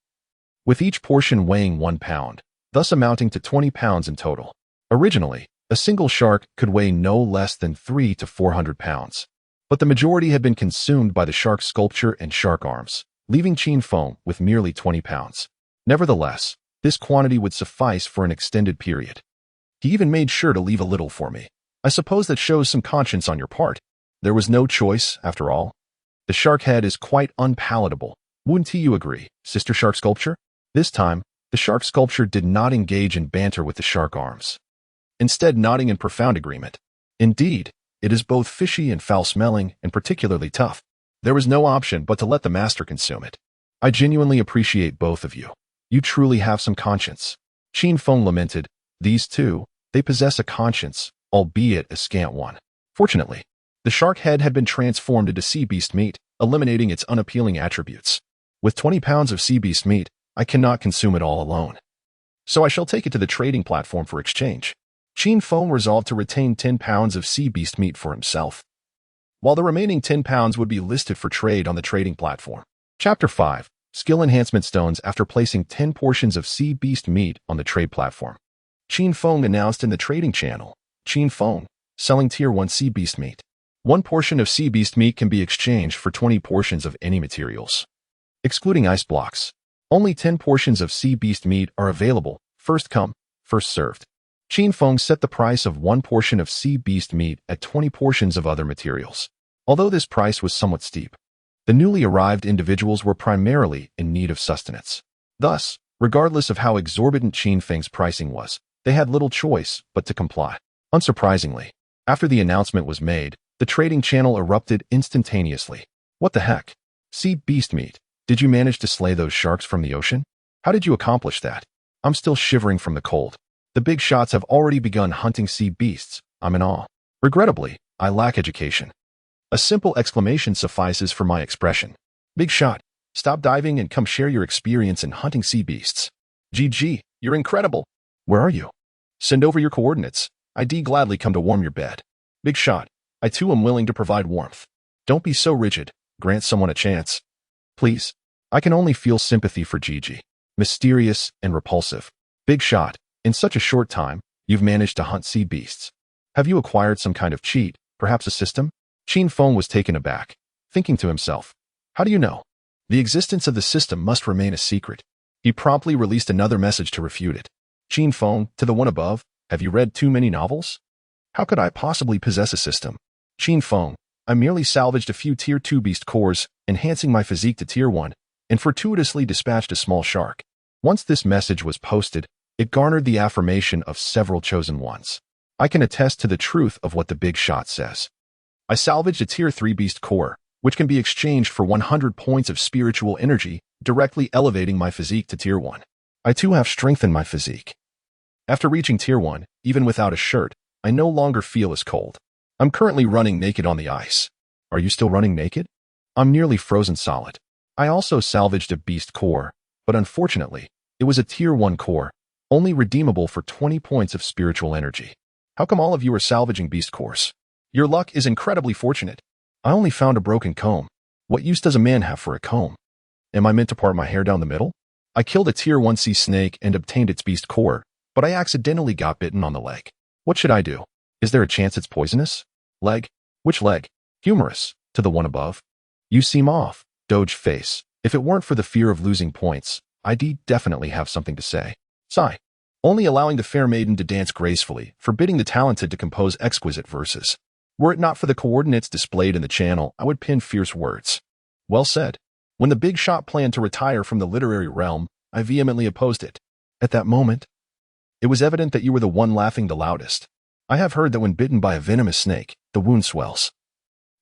with each portion weighing 1 pound, thus amounting to 20 pounds in total. Originally, a single shark could weigh no less than 300 to 400 pounds. But the majority had been consumed by the shark sculpture and shark arms, leaving Qin Feng with merely 20 pounds. Nevertheless, this quantity would suffice for an extended period. He even made sure to leave a little for me. I suppose that shows some conscience on your part. There was no choice, after all. The shark head is quite unpalatable. Wouldn't you agree, Sister Shark Sculpture? This time, the shark sculpture did not engage in banter with the shark arms, instead nodding in profound agreement. Indeed, it is both fishy and foul-smelling and particularly tough. There was no option but to let the master consume it. I genuinely appreciate both of you. You truly have some conscience. Qin Feng lamented. These two, they possess a conscience, albeit a scant one. Fortunately, the shark head had been transformed into sea beast meat, eliminating its unappealing attributes. With 20 pounds of sea beast meat, I cannot consume it all alone. So I shall take it to the trading platform for exchange. Qin Feng resolved to retain 10 pounds of sea beast meat for himself, while the remaining 10 pounds would be listed for trade on the trading platform. Chapter 5. Skill Enhancement Stones. After placing 10 portions of sea beast meat on the trade platform, Qin Feng announced in the trading channel, Qin Feng, selling Tier 1 sea beast meat. 1 portion of sea beast meat can be exchanged for 20 portions of any materials, excluding ice blocks. Only 10 portions of sea beast meat are available, first come, first served. Qin Feng set the price of 1 portion of sea beast meat at 20 portions of other materials. Although this price was somewhat steep, the newly arrived individuals were primarily in need of sustenance. Thus, regardless of how exorbitant Qin Feng's pricing was, they had little choice but to comply. Unsurprisingly, after the announcement was made, the trading channel erupted instantaneously. What the heck? Sea beast meat. Did you manage to slay those sharks from the ocean? How did you accomplish that? I'm still shivering from the cold. The big shots have already begun hunting sea beasts. I'm in awe. Regrettably, I lack education. A simple exclamation suffices for my expression. Big shot, stop diving and come share your experience in hunting sea beasts. GG, you're incredible. Where are you? Send over your coordinates. I'd gladly come to warm your bed. Big shot, I too am willing to provide warmth. Don't be so rigid. Grant someone a chance. Please. I can only feel sympathy for Gigi. Mysterious and repulsive. Big shot, in such a short time, you've managed to hunt sea beasts. Have you acquired some kind of cheat, perhaps a system? Qin Feng was taken aback, thinking to himself, how do you know? The existence of the system must remain a secret. He promptly released another message to refute it. Qin Feng, to the one above, have you read too many novels? How could I possibly possess a system? Qin Feng, I merely salvaged a few Tier 2 beast cores, enhancing my physique to Tier 1, and fortuitously dispatched a small shark. Once this message was posted, it garnered the affirmation of several chosen ones. I can attest to the truth of what the big shot says. I salvaged a Tier 3 beast core, which can be exchanged for 100 points of spiritual energy, directly elevating my physique to Tier 1. I too have strengthened my physique. After reaching Tier 1, even without a shirt, I no longer feel as cold. I'm currently running naked on the ice. Are you still running naked? I'm nearly frozen solid. I also salvaged a beast core, but unfortunately, it was a Tier 1 core, only redeemable for 20 points of spiritual energy. How come all of you are salvaging beast cores? Your luck is incredibly fortunate. I only found a broken comb. What use does a man have for a comb? Am I meant to part my hair down the middle? I killed a Tier 1 sea snake and obtained its beast core, but I accidentally got bitten on the leg. What should I do? Is there a chance it's poisonous? Leg? Which leg? Humorous, to the one above. You seem off, Doge face. If it weren't for the fear of losing points, I'd definitely have something to say. Sigh. Only allowing the fair maiden to dance gracefully, forbidding the talented to compose exquisite verses. Were it not for the coordinates displayed in the channel, I would pen fierce words. Well said. When the big shot planned to retire from the literary realm, I vehemently opposed it. At that moment, it was evident that you were the one laughing the loudest. I have heard that when bitten by a venomous snake, the wound swells.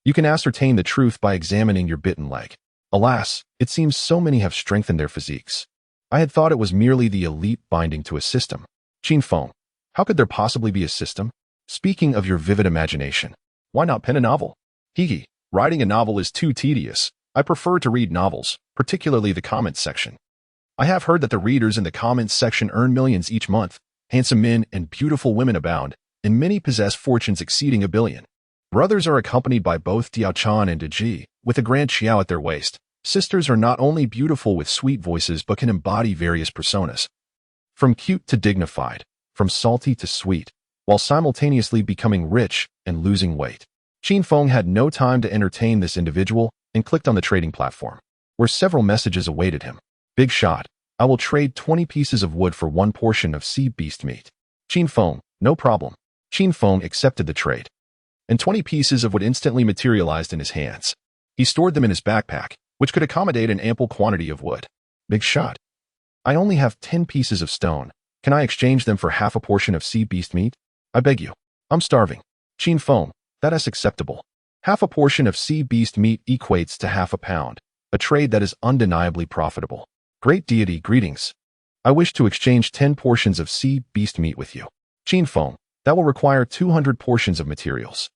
You can ascertain the truth by examining your bitten leg. Alas, it seems so many have strengthened their physiques. I had thought it was merely the elite binding to a system. Qin Feng, how could there possibly be a system? Speaking of your vivid imagination, why not pen a novel? Hee, writing a novel is too tedious. I prefer to read novels, particularly the comments section. I have heard that the readers in the comments section earn millions each month. Handsome men and beautiful women abound, and many possess fortunes exceeding $1 billion. Brothers are accompanied by both Diao Chan and Deji, with a grand Xiao at their waist. Sisters are not only beautiful with sweet voices but can embody various personas. From cute to dignified, from salty to sweet, while simultaneously becoming rich and losing weight. Qin Feng had no time to entertain this individual and clicked on the trading platform, where several messages awaited him. Big shot. I will trade 20 pieces of wood for 1 portion of sea beast meat. Qin Feng, no problem. Qin Feng accepted the trade, and 20 pieces of wood instantly materialized in his hands. He stored them in his backpack, which could accommodate an ample quantity of wood. Big shot. I only have 10 pieces of stone. Can I exchange them for half a portion of sea beast meat? I beg you. I'm starving. Qin Feng, that is acceptable. Half a portion of sea beast meat equates to half a pound, a trade that is undeniably profitable. Great deity, greetings. I wish to exchange 10 portions of sea beast meat with you. Qin Feng, that will require 200 portions of materials.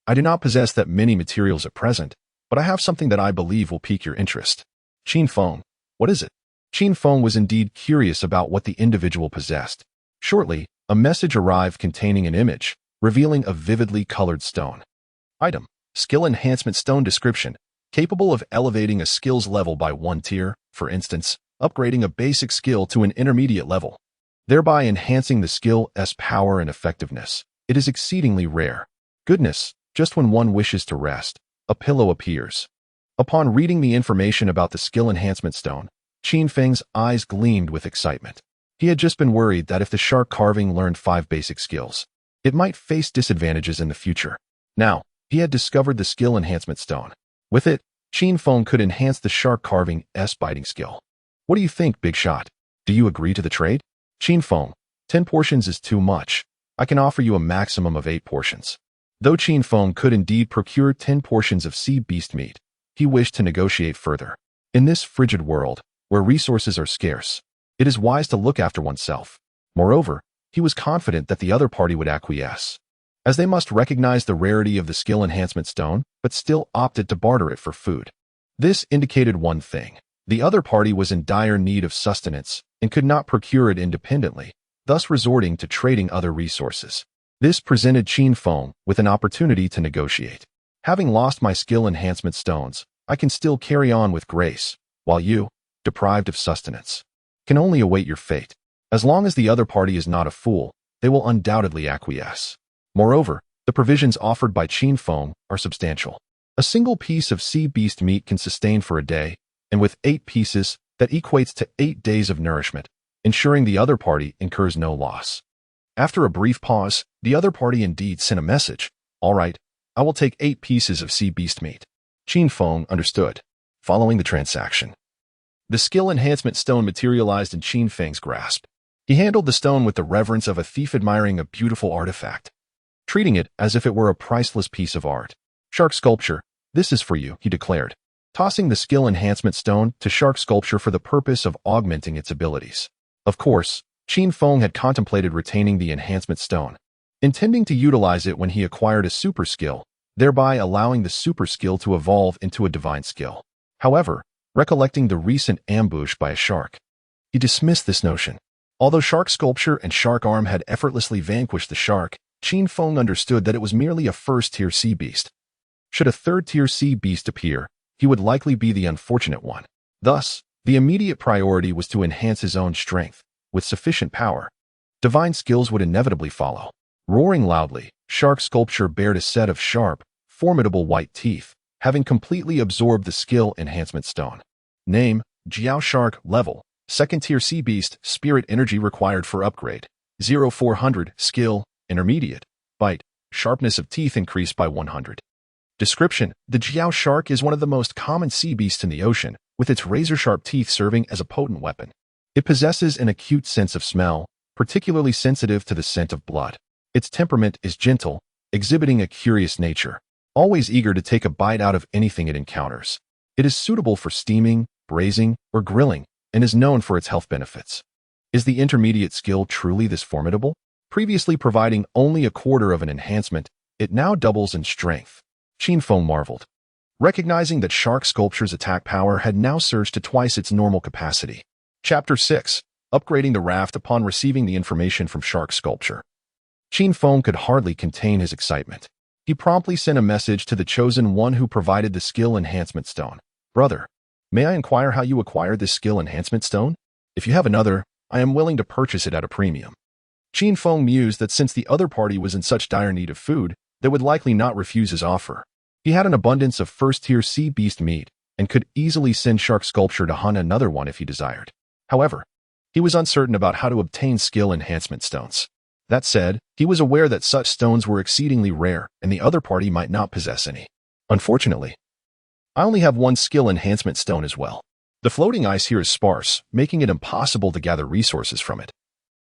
I do not possess that many materials at present, but I have something that I believe will pique your interest. Qin Feng, what is it? Qin Feng was indeed curious about what the individual possessed. Shortly, a message arrived containing an image, revealing a vividly colored stone. Item, skill enhancement stone description, capable of elevating a skill's level by 1 tier, for instance, upgrading a basic skill to an intermediate level, thereby enhancing the skill's power and effectiveness. It is exceedingly rare. Goodness, just when one wishes to rest, a pillow appears. Upon reading the information about the skill enhancement stone, Qin Feng's eyes gleamed with excitement. He had just been worried that if the shark carving learned 5 basic skills, it might face disadvantages in the future. Now, he had discovered the skill enhancement stone. With it, Qin Feng could enhance the shark carving's biting skill. What do you think, Big Shot? Do you agree to the trade? Qin Feng, 10 portions is too much. I can offer you a maximum of 8 portions. Though Qin Feng could indeed procure 10 portions of sea beast meat, he wished to negotiate further. In this frigid world, where resources are scarce, it is wise to look after oneself. Moreover, he was confident that the other party would acquiesce, as they must recognize the rarity of the skill enhancement stone, but still opted to barter it for food. This indicated one thing. The other party was in dire need of sustenance and could not procure it independently, thus resorting to trading other resources. This presented Qin Feng with an opportunity to negotiate. Having lost my skill enhancement stones, I can still carry on with grace, while you, deprived of sustenance, can only await your fate. As long as the other party is not a fool, they will undoubtedly acquiesce. Moreover, the provisions offered by Qin Feng are substantial. A single piece of sea beast meat can sustain for a day, and with 8 pieces, that equates to 8 days of nourishment, ensuring the other party incurs no loss. After a brief pause, the other party indeed sent a message. All right, I will take 8 pieces of sea beast meat. Qin Feng understood. Following the transaction, the skill enhancement stone materialized in Qin Feng's grasp. He handled the stone with the reverence of a thief admiring a beautiful artifact, treating it as if it were a priceless piece of art. Shark sculpture, this is for you, he declared, tossing the skill enhancement stone to shark sculpture for the purpose of augmenting its abilities. Of course, Qin Feng had contemplated retaining the enhancement stone, intending to utilize it when he acquired a super skill, thereby allowing the super skill to evolve into a divine skill. However, recollecting the recent ambush by a shark, he dismissed this notion. Although shark sculpture and shark arm had effortlessly vanquished the shark, Qin Feng understood that it was merely a first-tier sea beast. Should a third-tier sea beast appear, he would likely be the unfortunate one. Thus, the immediate priority was to enhance his own strength. With sufficient power, divine skills would inevitably follow. Roaring loudly, shark sculpture bared a set of sharp, formidable white teeth, having completely absorbed the skill enhancement stone. Name, Jiao Shark. Level, second-tier sea beast. Spirit energy required for upgrade, 0400. Skill, intermediate. Bite, sharpness of teeth increased by 100. Description: the Jiao shark is one of the most common sea beasts in the ocean, with its razor-sharp teeth serving as a potent weapon. It possesses an acute sense of smell, particularly sensitive to the scent of blood. Its temperament is gentle, exhibiting a curious nature, always eager to take a bite out of anything it encounters. It is suitable for steaming, braising, or grilling, and is known for its health benefits. Is the intermediate skill truly this formidable? Previously providing only a quarter of an enhancement, it now doubles in strength. Qin Feng marveled, recognizing that shark sculpture's attack power had now surged to twice its normal capacity. Chapter 6. Upgrading the raft. Upon receiving the information from shark sculpture, Qin Feng could hardly contain his excitement. He promptly sent a message to the chosen one who provided the skill enhancement stone. Brother, may I inquire how you acquired this skill enhancement stone? If you have another, I am willing to purchase it at a premium. Qin Feng mused that since the other party was in such dire need of food, they would likely not refuse his offer. He had an abundance of first-tier sea beast meat and could easily send shark sculpture to hunt another one if he desired. However, he was uncertain about how to obtain skill enhancement stones. That said, he was aware that such stones were exceedingly rare and the other party might not possess any. Unfortunately, I only have one skill enhancement stone as well. The floating ice here is sparse, making it impossible to gather resources from it.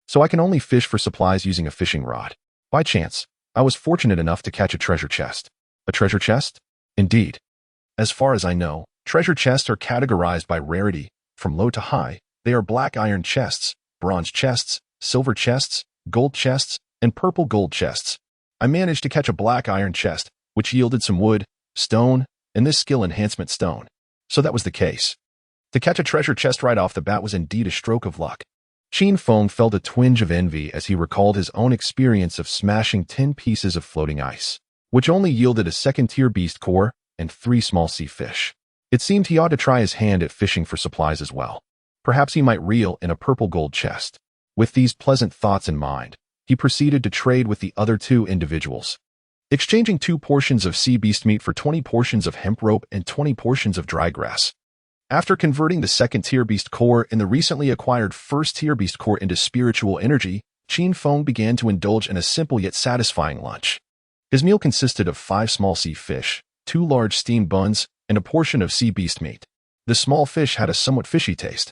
So I can only fish for supplies using a fishing rod. By chance, I was fortunate enough to catch a treasure chest. A treasure chest? Indeed. As far as I know, treasure chests are categorized by rarity, from low to high. They are black iron chests, bronze chests, silver chests, gold chests, and purple gold chests. I managed to catch a black iron chest, which yielded some wood, stone, and this skill enhancement stone. So that was the case. To catch a treasure chest right off the bat was indeed a stroke of luck. Qin Feng felt a twinge of envy as he recalled his own experience of smashing 10 pieces of floating ice, which only yielded a second-tier beast core and 3 small sea fish. It seemed he ought to try his hand at fishing for supplies as well. Perhaps he might reel in a purple gold chest. With these pleasant thoughts in mind, he proceeded to trade with the other 2 individuals, exchanging 2 portions of sea beast meat for 20 portions of hemp rope and 20 portions of dry grass. After converting the second-tier beast core and the recently acquired first-tier beast core into spiritual energy, Qin Feng began to indulge in a simple yet satisfying lunch. His meal consisted of 5 small sea fish, 2 large steamed buns, and a portion of sea beast meat. The small fish had a somewhat fishy taste,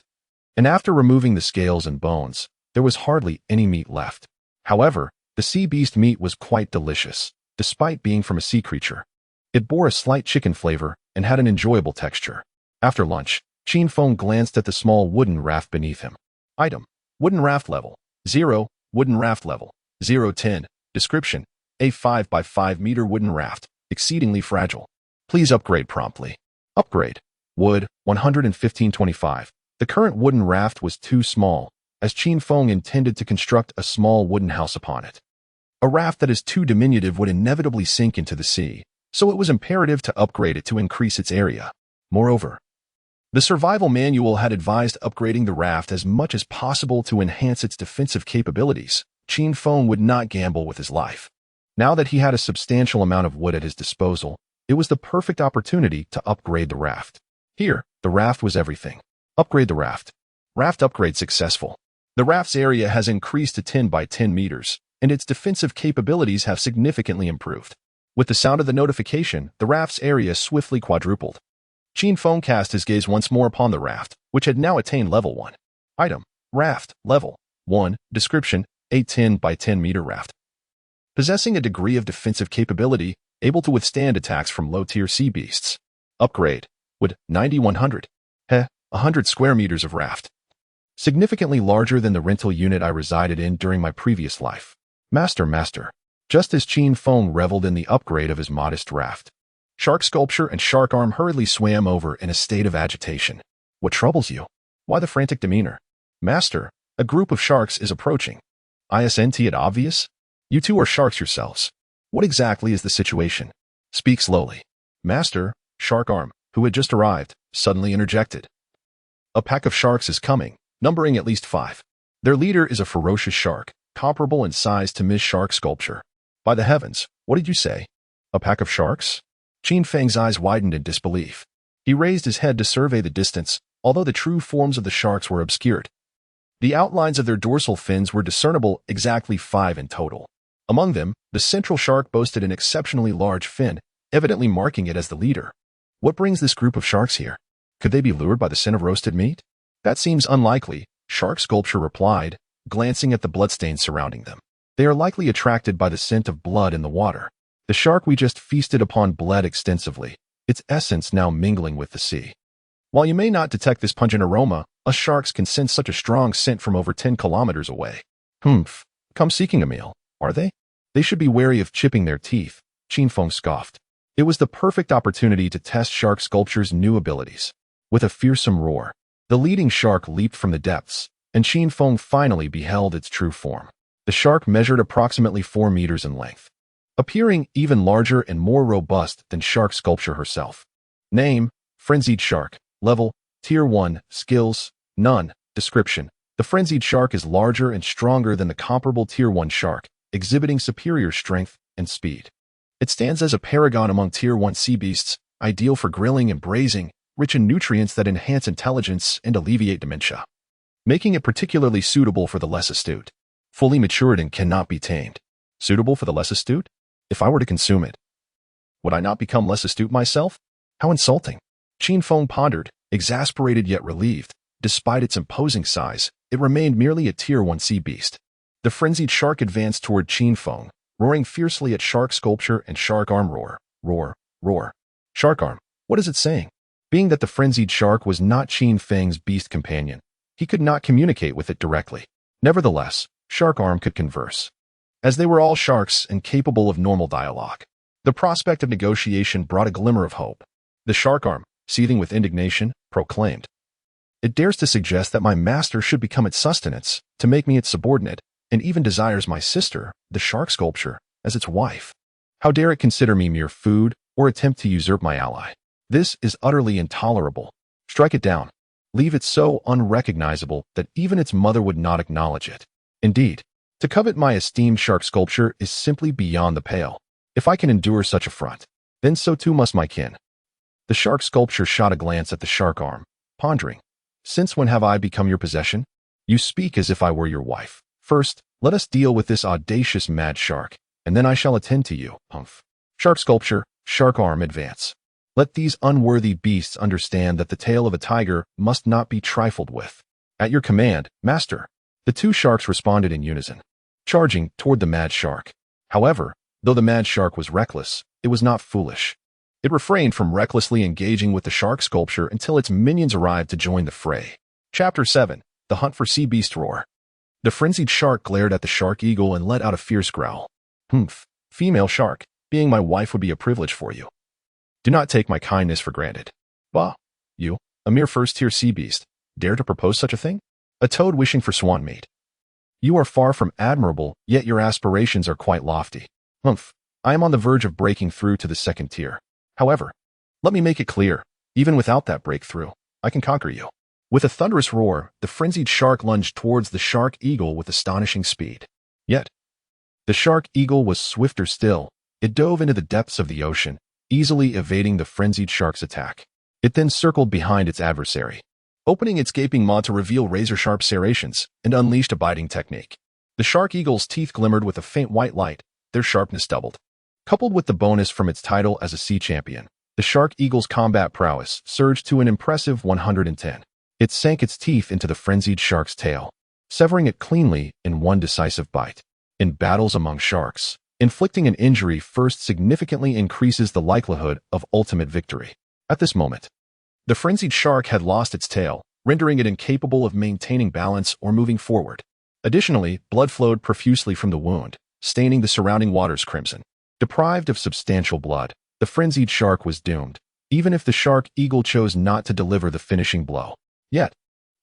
and after removing the scales and bones, there was hardly any meat left. However, The sea beast meat was quite delicious, despite being from a sea creature. It bore a slight chicken flavor and had an enjoyable texture. After lunch, Qin Feng glanced at the small wooden raft beneath him. Item: Wooden raft level 0, wooden raft level 010. Description: A 5 by 5 meter wooden raft, exceedingly fragile. Please upgrade promptly. Upgrade: Wood, 115.25. The current wooden raft was too small, as Qin Feng intended to construct a small wooden house upon it. A raft that is too diminutive would inevitably sink into the sea, so it was imperative to upgrade it to increase its area. Moreover, the survival manual had advised upgrading the raft as much as possible to enhance its defensive capabilities. Qin Feng would not gamble with his life. Now that he had a substantial amount of wood at his disposal, it was the perfect opportunity to upgrade the raft. Here, the raft was everything. Upgrade the raft. Raft upgrade successful. The raft's area has increased to 10 by 10 meters, and its defensive capabilities have significantly improved. With the sound of the notification, the raft's area swiftly quadrupled. Qin Feng cast his gaze once more upon the raft, which had now attained level 1. Item: Raft, level 1. Description: A 10 by 10 meter raft. Possessing a degree of defensive capability, able to withstand attacks from low-tier sea beasts. Upgrade: Wood, 90-100. 100 square meters of raft. Significantly larger than the rental unit I resided in during my previous life. Master. Just as Qin Feng reveled in the upgrade of his modest raft, Shark Sculpture and Shark Arm hurriedly swam over in a state of agitation. What troubles you? Why the frantic demeanor? Master, a group of sharks is approaching. Isn't it obvious? You two are sharks yourselves. What exactly is the situation? Speak slowly. Master, Shark Arm, who had just arrived, suddenly interjected. A pack of sharks is coming, numbering at least 5. Their leader is a ferocious shark, comparable in size to Ms. Shark Sculpture. By the heavens, what did you say? A pack of sharks? Qin Feng's eyes widened in disbelief. He raised his head to survey the distance, although the true forms of the sharks were obscured. The outlines of their dorsal fins were discernible, exactly 5 in total. Among them, the central shark boasted an exceptionally large fin, evidently marking it as the leader. What brings this group of sharks here? Could they be lured by the scent of roasted meat? That seems unlikely, Shark Sculpture replied, glancing at the bloodstains surrounding them. They are likely attracted by the scent of blood in the water. The shark we just feasted upon bled extensively, its essence now mingling with the sea. While you may not detect this pungent aroma, us sharks can sense such a strong scent from over 10 kilometers away. Humph, come seeking a meal, are they? They should be wary of chipping their teeth, Qin Feng scoffed. It was the perfect opportunity to test Shark Sculpture's new abilities. With a fearsome roar, the leading shark leaped from the depths, and Qin Feng finally beheld its true form. The shark measured approximately 4 meters in length, appearing even larger and more robust than Shark Sculpture herself. Name: Frenzied Shark. Level: Tier 1. Skills: None. Description: The frenzied shark is larger and stronger than the comparable Tier 1 shark, exhibiting superior strength and speed. It stands as a paragon among Tier 1 sea beasts, ideal for grilling and braising, rich in nutrients that enhance intelligence and alleviate dementia, making it particularly suitable for the less astute. Fully matured and cannot be tamed. Suitable for the less astute? If I were to consume it, would I not become less astute myself? How insulting. Qin Feng pondered, exasperated yet relieved. Despite its imposing size, it remained merely a Tier 1 sea beast. The frenzied shark advanced toward Qin Feng, roaring fiercely at Shark Sculpture and Shark Arm. Roar. Shark Arm, what is it saying? Being that the frenzied shark was not Qin Feng's beast companion, he could not communicate with it directly. Nevertheless, Shark Arm could converse, as they were all sharks and capable of normal dialogue. The prospect of negotiation brought a glimmer of hope. The Shark Arm, seething with indignation, proclaimed, "It dares to suggest that my master should become its sustenance, to make me its subordinate, and even desires my sister, the Shark Sculpture, as its wife. How dare it consider me mere food, or attempt to usurp my ally? This is utterly intolerable. Strike it down. Leave it so unrecognizable that even its mother would not acknowledge it. Indeed, to covet my esteemed Shark Sculpture is simply beyond the pale. If I can endure such affront, then so too must my kin." The Shark Sculpture shot a glance at the Shark Arm, pondering. "Since when have I become your possession? You speak as if I were your wife. First, let us deal with this audacious mad shark, and then I shall attend to you." Humph. Shark Sculpture, Shark Arm, advance. Let these unworthy beasts understand that the tail of a tiger must not be trifled with. At your command, master. The two sharks responded in unison. charging toward the mad shark. However, though the mad shark was reckless, it was not foolish. It refrained from recklessly engaging with the shark sculpture until its minions arrived to join the fray. Chapter 7. The Hunt for Sea Beast Roar. The frenzied shark glared at the shark eagle and let out a fierce growl. Humph, female shark, being my wife would be a privilege for you. Do not take my kindness for granted. Bah, you, a mere first-tier sea beast, dare to propose such a thing? A toad wishing for swan mate. You are far from admirable, yet your aspirations are quite lofty. Humph, I am on the verge of breaking through to the second tier. However, let me make it clear, even without that breakthrough, I can conquer you. With a thunderous roar, the frenzied shark lunged towards the shark eagle with astonishing speed. Yet, the shark eagle was swifter still. It dove into the depths of the ocean, easily evading the frenzied shark's attack. It then circled behind its adversary, opening its gaping maw to reveal razor-sharp serrations, and unleashed a biting technique. The shark eagle's teeth glimmered with a faint white light, their sharpness doubled. Coupled with the bonus from its title as a sea champion, the shark eagle's combat prowess surged to an impressive 110. It sank its teeth into the frenzied shark's tail, severing it cleanly in one decisive bite. In battles among sharks, inflicting an injury first significantly increases the likelihood of ultimate victory. At this moment, the frenzied shark had lost its tail, rendering it incapable of maintaining balance or moving forward. Additionally, blood flowed profusely from the wound, staining the surrounding waters crimson. Deprived of substantial blood, the frenzied shark was doomed, even if the shark eagle chose not to deliver the finishing blow. Yet,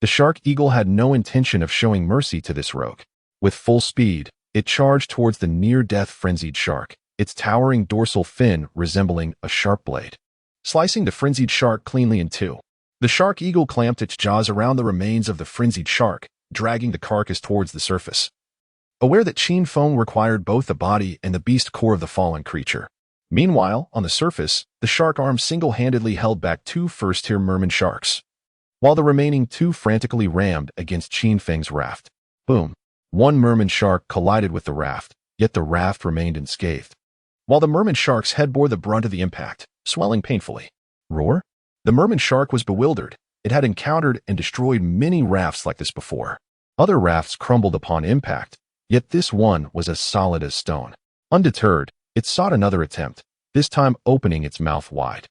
the shark eagle had no intention of showing mercy to this rogue. With full speed, it charged towards the near-death frenzied shark, its towering dorsal fin resembling a sharp blade, slicing the frenzied shark cleanly in two. The shark eagle clamped its jaws around the remains of the frenzied shark, dragging the carcass towards the surface. Aware that Qin Feng required both the body and the beast core of the fallen creature. Meanwhile, on the surface, the shark arm single-handedly held back two first-tier merman sharks, while the remaining two frantically rammed against Qin Feng's raft. Boom. One merman shark collided with the raft, yet the raft remained unscathed, while the merman shark's head bore the brunt of the impact, swelling painfully. Roar? The merman shark was bewildered. It had encountered and destroyed many rafts like this before. Other rafts crumbled upon impact, yet this one was as solid as stone. Undeterred, it sought another attempt, this time opening its mouth wide.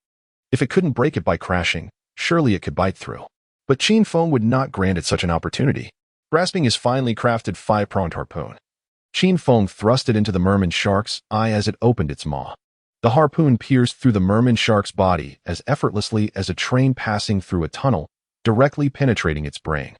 If it couldn't break it by crashing, surely it could bite through. But Qin Feng would not grant it such an opportunity. Grasping his finely crafted 5-pronged harpoon, Qin Feng thrust it into the merman shark's eye as it opened its maw. The harpoon pierced through the merman shark's body as effortlessly as a train passing through a tunnel, directly penetrating its brain.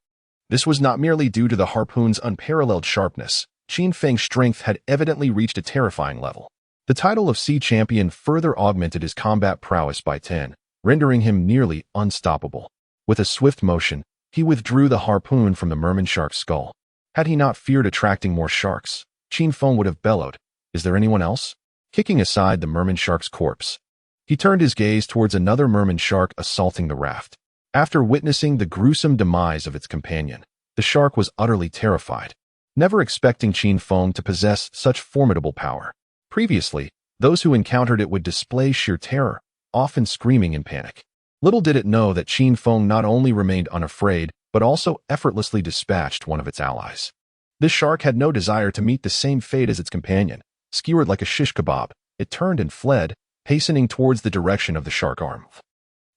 This was not merely due to the harpoon's unparalleled sharpness. Qin Feng's strength had evidently reached a terrifying level. The title of Sea Champion further augmented his combat prowess by 10, rendering him nearly unstoppable. With a swift motion, he withdrew the harpoon from the merman shark's skull. Had he not feared attracting more sharks, Qin Feng would have bellowed, "Is there anyone else?" Kicking aside the merman shark's corpse, he turned his gaze towards another merman shark assaulting the raft. After witnessing the gruesome demise of its companion, the shark was utterly terrified, never expecting Qin Feng to possess such formidable power. Previously, those who encountered it would display sheer terror, often screaming in panic. Little did it know that Qin Feng not only remained unafraid, but also effortlessly dispatched one of its allies. This shark had no desire to meet the same fate as its companion. Skewered like a shish kebab, it turned and fled, hastening towards the direction of the shark arm,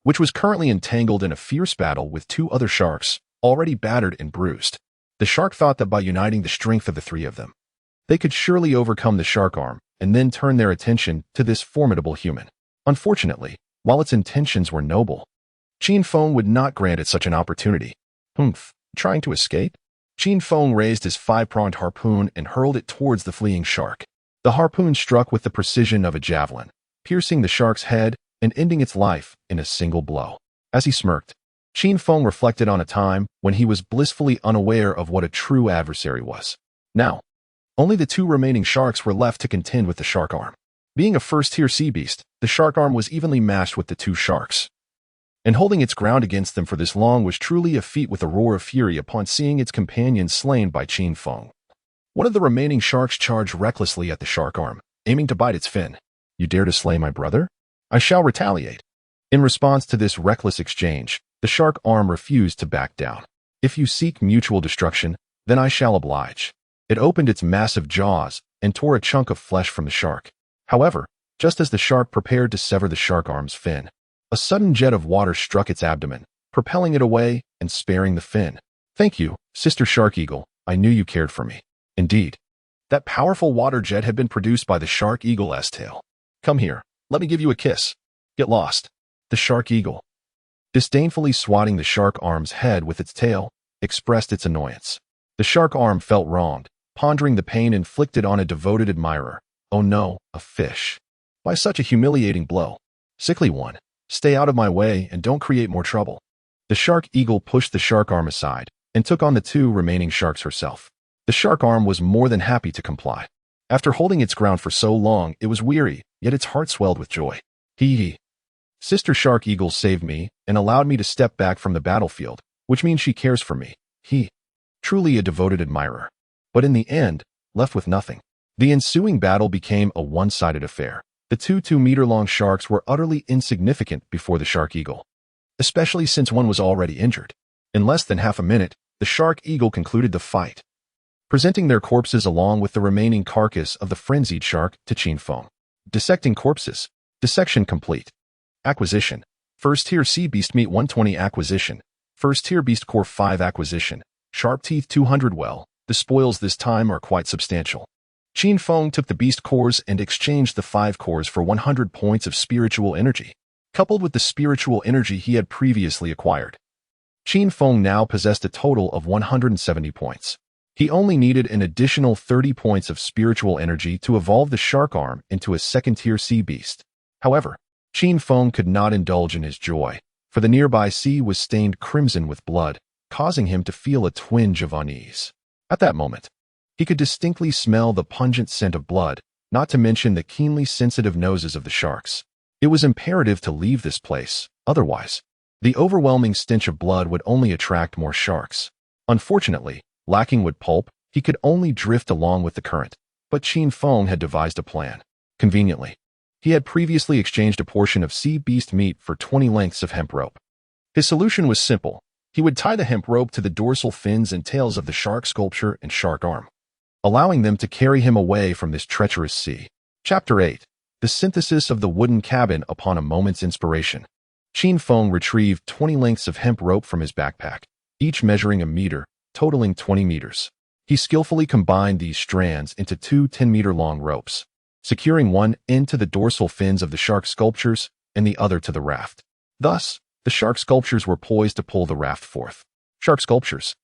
which was currently entangled in a fierce battle with two other sharks, already battered and bruised. The shark thought that by uniting the strength of the three of them, they could surely overcome the shark arm and then turn their attention to this formidable human. Unfortunately, while its intentions were noble, Qin Feng would not grant it such an opportunity. Humph, trying to escape? Qin Feng raised his 5-pronged harpoon and hurled it towards the fleeing shark. The harpoon struck with the precision of a javelin, piercing the shark's head and ending its life in a single blow. As he smirked, Qin Feng reflected on a time when he was blissfully unaware of what a true adversary was. Now, only the two remaining sharks were left to contend with the shark arm. Being a first-tier sea beast, the shark arm was evenly matched with the two sharks, and holding its ground against them for this long was truly a feat. With a roar of fury upon seeing its companion slain by Qin Feng, one of the remaining sharks charged recklessly at the shark arm, aiming to bite its fin. "You dare to slay my brother? I shall retaliate." In response to this reckless exchange, the shark arm refused to back down. "If you seek mutual destruction, then I shall oblige." It opened its massive jaws and tore a chunk of flesh from the shark. However, just as the shark prepared to sever the shark arm's fin, a sudden jet of water struck its abdomen, propelling it away and sparing the fin. "Thank you, Sister Shark Eagle. I knew you cared for me." Indeed, that powerful water jet had been produced by the shark eagle's tail. "Come here, let me give you a kiss." "Get lost." The shark eagle, disdainfully swatting the shark arm's head with its tail, expressed its annoyance. The shark arm felt wronged, pondering the pain inflicted on a devoted admirer. Oh no, a fish. By such a humiliating blow. "Sickly one, stay out of my way and don't create more trouble." The shark eagle pushed the shark arm aside and took on the two remaining sharks herself. The shark arm was more than happy to comply. After holding its ground for so long, it was weary, yet its heart swelled with joy. Hee. Sister Shark Eagle saved me and allowed me to step back from the battlefield, which means she cares for me. Truly a devoted admirer. But in the end, left with nothing. The ensuing battle became a one-sided affair. The two 2-meter-long sharks were utterly insignificant before the shark eagle, especially since one was already injured. In less than half a minute, the shark eagle concluded the fight, presenting their corpses along with the remaining carcass of the frenzied shark to Qin Feng. Dissecting corpses. Dissection complete. Acquisition. First Tier Sea Beast Meat 120 Acquisition. First Tier Beast Core 5 Acquisition. Sharp Teeth 200. Well, the spoils this time are quite substantial. Qin Feng took the beast cores and exchanged the 5 cores for 100 points of spiritual energy, coupled with the spiritual energy he had previously acquired. Qin Feng now possessed a total of 170 points. He only needed an additional 30 points of spiritual energy to evolve the shark arm into a second-tier sea beast. However, Qin Feng could not indulge in his joy, for the nearby sea was stained crimson with blood, causing him to feel a twinge of unease. At that moment, he could distinctly smell the pungent scent of blood, not to mention the keenly sensitive noses of the sharks. It was imperative to leave this place, otherwise, the overwhelming stench of blood would only attract more sharks. Unfortunately, lacking wood pulp, he could only drift along with the current, but Qin Feng had devised a plan. Conveniently, he had previously exchanged a portion of sea beast meat for 20 lengths of hemp rope. His solution was simple. He would tie the hemp rope to the dorsal fins and tails of the shark sculpture and shark arm, allowing them to carry him away from this treacherous sea. Chapter 8. The Synthesis of the Wooden Cabin upon a moment's inspiration. Qin Feng retrieved 20 lengths of hemp rope from his backpack, each measuring a meter, totaling 20 meters. He skillfully combined these strands into 2 10-meter-long ropes, securing one end to the dorsal fins of the shark sculptures and the other to the raft. Thus, the shark sculptures were poised to pull the raft forth. Shark sculptures.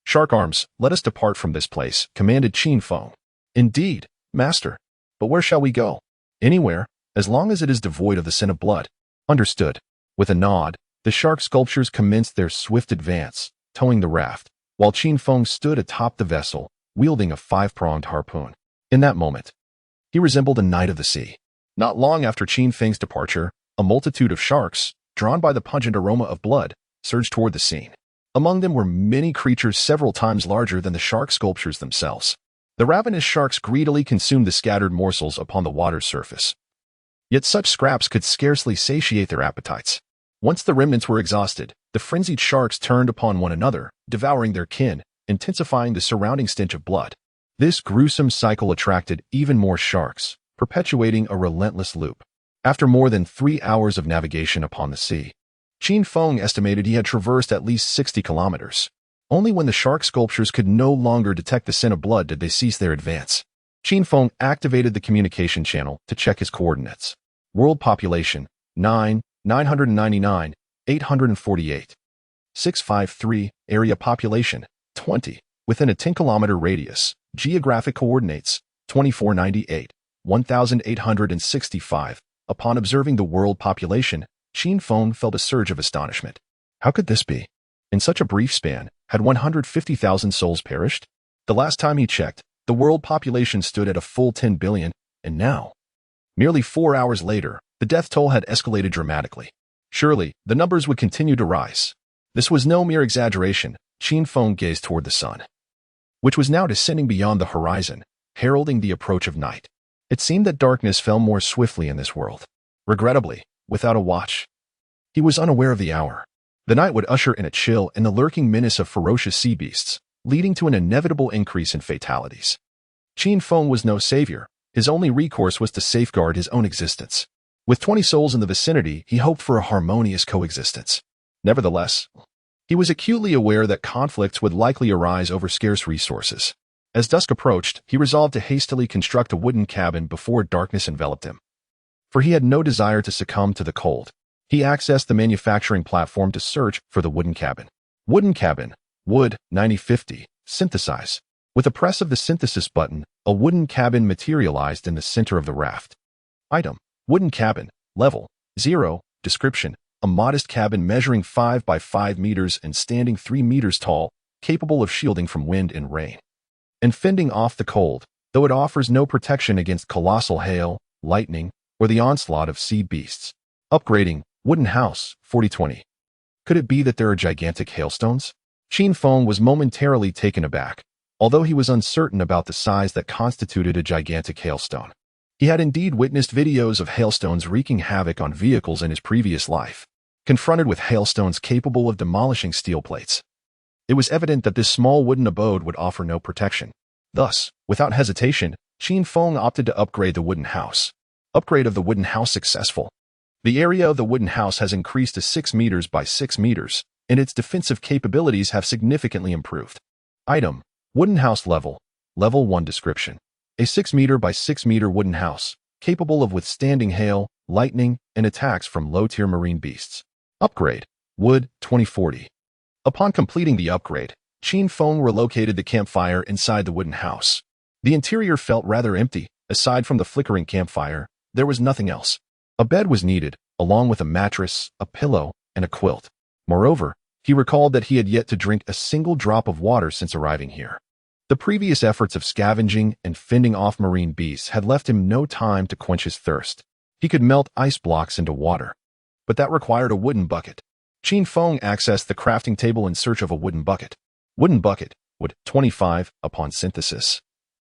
"Shark arms, let us depart from this place," commanded Qin Feng. "Indeed, master. But where shall we go?" "Anywhere, as long as it is devoid of the scent of blood." "Understood." With a nod, the shark sculptures commenced their swift advance, towing the raft, while Qin Feng stood atop the vessel, wielding a 5-pronged harpoon. In that moment, he resembled a knight of the sea. Not long after Qin Feng's departure, a multitude of sharks, drawn by the pungent aroma of blood, surged toward the scene. Among them were many creatures several times larger than the shark sculptures themselves. The ravenous sharks greedily consumed the scattered morsels upon the water's surface. Yet such scraps could scarcely satiate their appetites. Once the remnants were exhausted, the frenzied sharks turned upon one another, devouring their kin, intensifying the surrounding stench of blood. This gruesome cycle attracted even more sharks, perpetuating a relentless loop. After more than 3 hours of navigation upon the sea, Qin Feng estimated he had traversed at least 60 kilometers. Only when the shark sculptures could no longer detect the scent of blood did they cease their advance. Qin Feng activated the communication channel to check his coordinates. World population, 999,848. 653, area population, 20, within a 10-kilometer radius. Geographic coordinates, 2498, 1865. Upon observing the world population, Qin Feng felt a surge of astonishment. How could this be? In such a brief span, had 150,000 souls perished? The last time he checked, the world population stood at a full 10 billion, and now, merely 4 hours later, the death toll had escalated dramatically. Surely, the numbers would continue to rise. This was no mere exaggeration. Qin Feng gazed toward the sun, which was now descending beyond the horizon, heralding the approach of night. It seemed that darkness fell more swiftly in this world. Regrettably, without a watch, he was unaware of the hour. The night would usher in a chill and the lurking menace of ferocious sea beasts. leading to an inevitable increase in fatalities. Qin Feng was no savior. His only recourse was to safeguard his own existence. With 20 souls in the vicinity, he hoped for a harmonious coexistence. Nevertheless, he was acutely aware that conflicts would likely arise over scarce resources. As dusk approached, he resolved to hastily construct a wooden cabin before darkness enveloped him. For he had no desire to succumb to the cold. He accessed the manufacturing platform to search for the wooden cabin. Wooden cabin, wood, 9050, synthesize. With a press of the synthesis button, a wooden cabin materialized in the center of the raft. Item: wooden cabin, level 0, description: a modest cabin measuring 5 by 5 meters and standing 3 meters tall, capable of shielding from wind and rain, and fending off the cold, though it offers no protection against colossal hail, lightning, or the onslaught of sea beasts. Upgrading: wooden house, 4020. Could it be that there are gigantic hailstones? Qin Feng was momentarily taken aback, although he was uncertain about the size that constituted a gigantic hailstone. He had indeed witnessed videos of hailstones wreaking havoc on vehicles in his previous life. Confronted with hailstones capable of demolishing steel plates, it was evident that this small wooden abode would offer no protection. Thus, without hesitation, Qin Feng opted to upgrade the wooden house. Upgrade of the wooden house successful. The area of the wooden house has increased to 6 meters by 6 meters, and its defensive capabilities have significantly improved. Item: wooden house level 1 description. A 6 meter by 6 meter wooden house, capable of withstanding hail, lightning, and attacks from low-tier marine beasts. Upgrade: wood, 2040. Upon completing the upgrade, Qin Feng relocated the campfire inside the wooden house. The interior felt rather empty. Aside from the flickering campfire, there was nothing else. A bed was needed, along with a mattress, a pillow, and a quilt. Moreover, he recalled that he had yet to drink a single drop of water since arriving here. The previous efforts of scavenging and fending off marine beasts had left him no time to quench his thirst. He could melt ice blocks into water, but that required a wooden bucket. Qin Feng accessed the crafting table in search of a wooden bucket. Wooden bucket, wood, 25, upon synthesis.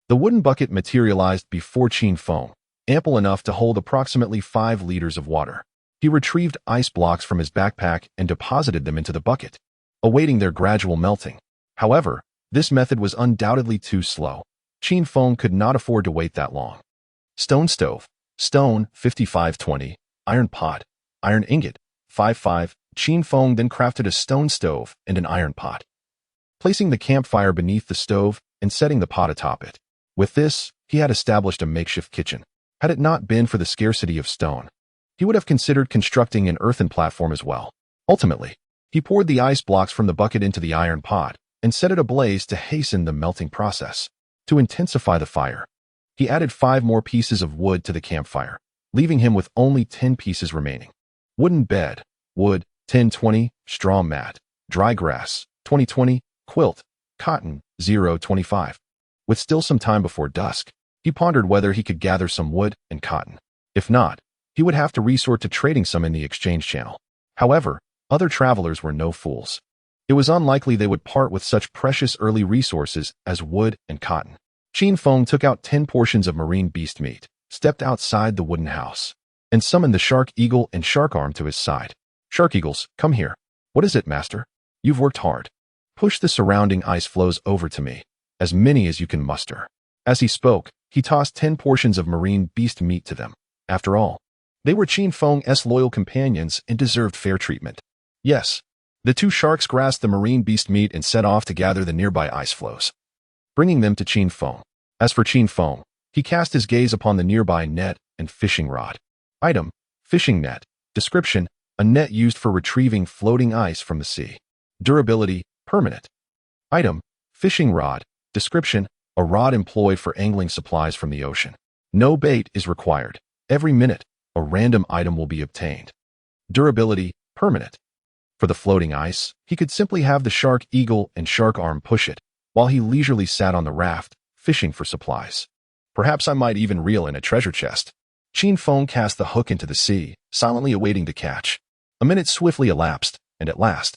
The wooden bucket materialized before Qin Feng, ample enough to hold approximately 5 liters of water. He retrieved ice blocks from his backpack and deposited them into the bucket, awaiting their gradual melting. However, this method was undoubtedly too slow. Qin Feng could not afford to wait that long. Stone stove, stone, 5520, iron pot, iron ingot, 55. Qin Feng then crafted a stone stove and an iron pot, placing the campfire beneath the stove and setting the pot atop it. With this, he had established a makeshift kitchen. Had it not been for the scarcity of stone, he would have considered constructing an earthen platform as well. Ultimately, he poured the ice blocks from the bucket into the iron pot and set it ablaze to hasten the melting process. To intensify the fire, he added 5 more pieces of wood to the campfire, leaving him with only 10 pieces remaining. Wooden bed, wood, 1020, straw mat, dry grass, 2020, quilt, cotton, 025. With still some time before dusk, he pondered whether he could gather some wood and cotton. If not, he would have to resort to trading some in the exchange channel. However, other travelers were no fools. It was unlikely they would part with such precious early resources as wood and cotton. Qin Feng took out 10 portions of marine beast meat, stepped outside the wooden house, and summoned the shark eagle and shark arm to his side. Shark eagles, come here. What is it, master? You've worked hard. Push the surrounding ice floes over to me, as many as you can muster. As he spoke, he tossed 10 portions of marine beast meat to them. After all, they were Qin Feng's loyal companions and deserved fair treatment. Yes, the 2 sharks grasped the marine beast meat and set off to gather the nearby ice floes, bringing them to Qin Feng. As for Qin Feng, he cast his gaze upon the nearby net and fishing rod. Item: fishing net. Description: a net used for retrieving floating ice from the sea. Durability: permanent. Item: fishing rod. Description: a rod employed for angling supplies from the ocean. No bait is required. Every minute, a random item will be obtained. Durability: permanent. For the floating ice, he could simply have the shark eagle and shark arm push it, while he leisurely sat on the raft, fishing for supplies. Perhaps I might even reel in a treasure chest. Qin Feng cast the hook into the sea, silently awaiting the catch. A minute swiftly elapsed, and at last,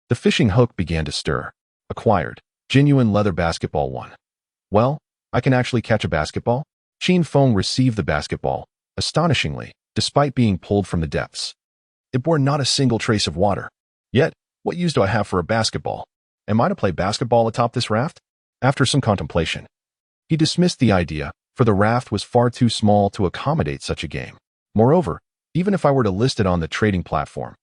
the fishing hook began to stir. Acquired. Genuine leather basketball 1. Well, I can actually catch a basketball? Qin Feng received the basketball, astonishingly, despite being pulled from the depths. It bore not a single trace of water. Yet, what use do I have for a basketball? Am I to play basketball atop this raft? After some contemplation, he dismissed the idea, for the raft was far too small to accommodate such a game. Moreover, even if I were to list it on the trading platform,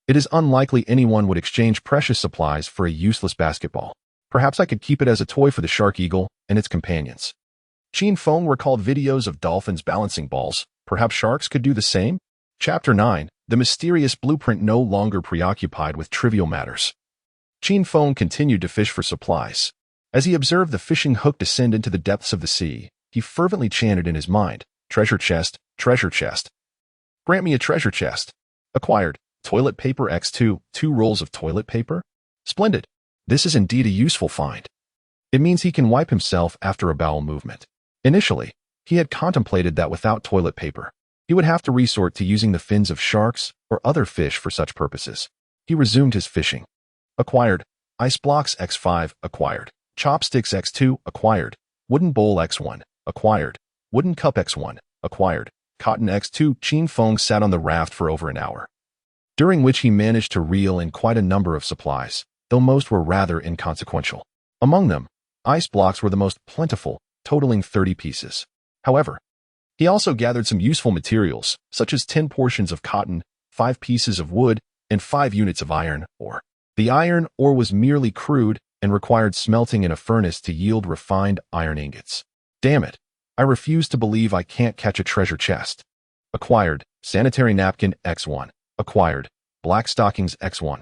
it is unlikely anyone would exchange precious supplies for a useless basketball. Perhaps I could keep it as a toy for the shark eagle and its companions. Chin Feng recalled videos of dolphins balancing balls. Perhaps sharks could do the same? Chapter 9. The mysterious blueprint no longer preoccupied with trivial matters. Chin Feng continued to fish for supplies. As he observed the fishing hook descend into the depths of the sea, he fervently chanted in his mind, "Treasure chest, treasure chest. Grant me a treasure chest." Acquired. Toilet paper X2, 2 rolls of toilet paper? Splendid. This is indeed a useful find. It means he can wipe himself after a bowel movement. Initially, he had contemplated that without toilet paper, he would have to resort to using the fins of sharks or other fish for such purposes. He resumed his fishing. Acquired. Ice blocks X5, acquired. Chopsticks X2, acquired. Wooden bowl X1, acquired. Wooden cup X1, acquired. Cotton X2. Chin Feng sat on the raft for over an hour, during which he managed to reel in quite a number of supplies, though most were rather inconsequential. Among them, ice blocks were the most plentiful, totaling 30 pieces. However, he also gathered some useful materials, such as 10 portions of cotton, 5 pieces of wood, and 5 units of iron ore. The iron ore was merely crude and required smelting in a furnace to yield refined iron ingots. Damn it, I refuse to believe I can't catch a treasure chest. Acquired. Sanitary napkin X1. Acquired. Black stockings X1.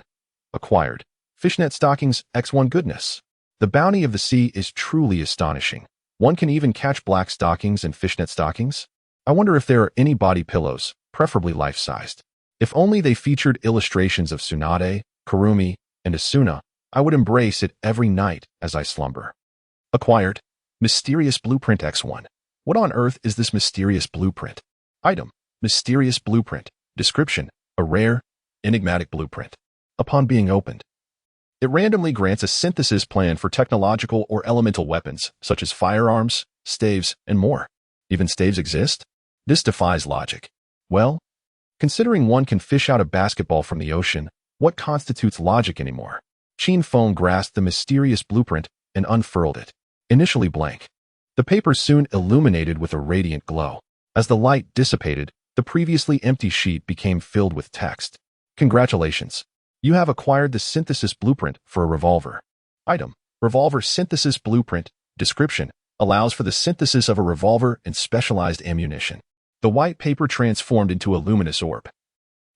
Acquired. Fishnet stockings X1. Goodness. The bounty of the sea is truly astonishing. One can even catch black stockings and fishnet stockings. I wonder if there are any body pillows, preferably life-sized. If only they featured illustrations of Tsunade, Kurumi, and Asuna, I would embrace it every night as I slumber. Acquired. Mysterious blueprint X1. What on earth is this mysterious blueprint? Item. Mysterious blueprint. Description. A rare, enigmatic blueprint. Upon being opened, it randomly grants a synthesis plan for technological or elemental weapons, such as firearms, staves, and more. Even staves exist? This defies logic. Well, considering one can fish out a basketball from the ocean, what constitutes logic anymore? Chin Feng grasped the mysterious blueprint and unfurled it. Initially blank, the paper soon illuminated with a radiant glow. As the light dissipated, the previously empty sheet became filled with text. Congratulations. You have acquired the synthesis blueprint for a revolver. Item. Revolver synthesis blueprint. Description. Allows for the synthesis of a revolver and specialized ammunition. The white paper transformed into a luminous orb,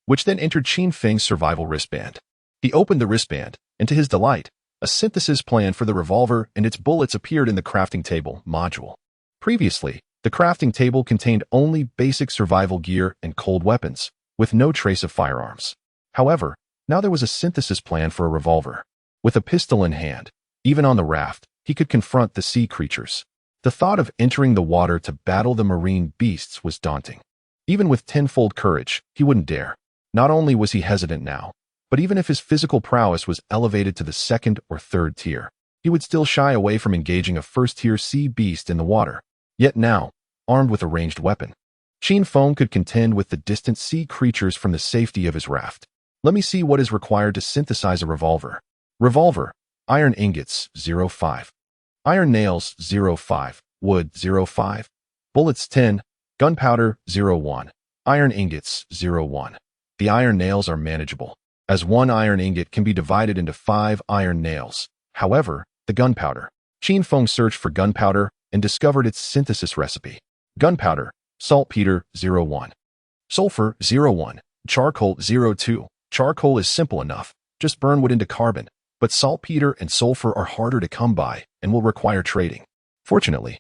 which then entered Chin Feng's survival wristband. He opened the wristband, and to his delight, a synthesis plan for the revolver and its bullets appeared in the crafting table module. Previously, the crafting table contained only basic survival gear and cold weapons, with no trace of firearms. However, now there was a synthesis plan for a revolver. With a pistol in hand, even on the raft, he could confront the sea creatures. The thought of entering the water to battle the marine beasts was daunting. Even with tenfold courage, he wouldn't dare. Not only was he hesitant now, but even if his physical prowess was elevated to the 2nd or 3rd tier, he would still shy away from engaging a first-tier sea beast in the water. Yet now, armed with a ranged weapon, Chin Feng could contend with the distant sea creatures from the safety of his raft. Let me see what is required to synthesize a revolver. Revolver. Iron ingots, 0.5. Iron nails, 0.5. Wood, 0.5. Bullets, 10. Gunpowder, 0.1. Iron ingots, 0.1. The iron nails are manageable, as 1 iron ingot can be divided into 5 iron nails. However, the gunpowder. Chin Feng searched for gunpowder and discovered its synthesis recipe. Gunpowder. Saltpeter, 0.1. Sulfur, 0.1. Charcoal, 0.2. Charcoal is simple enough, just burn wood into carbon, but saltpeter and sulfur are harder to come by and will require trading. Fortunately,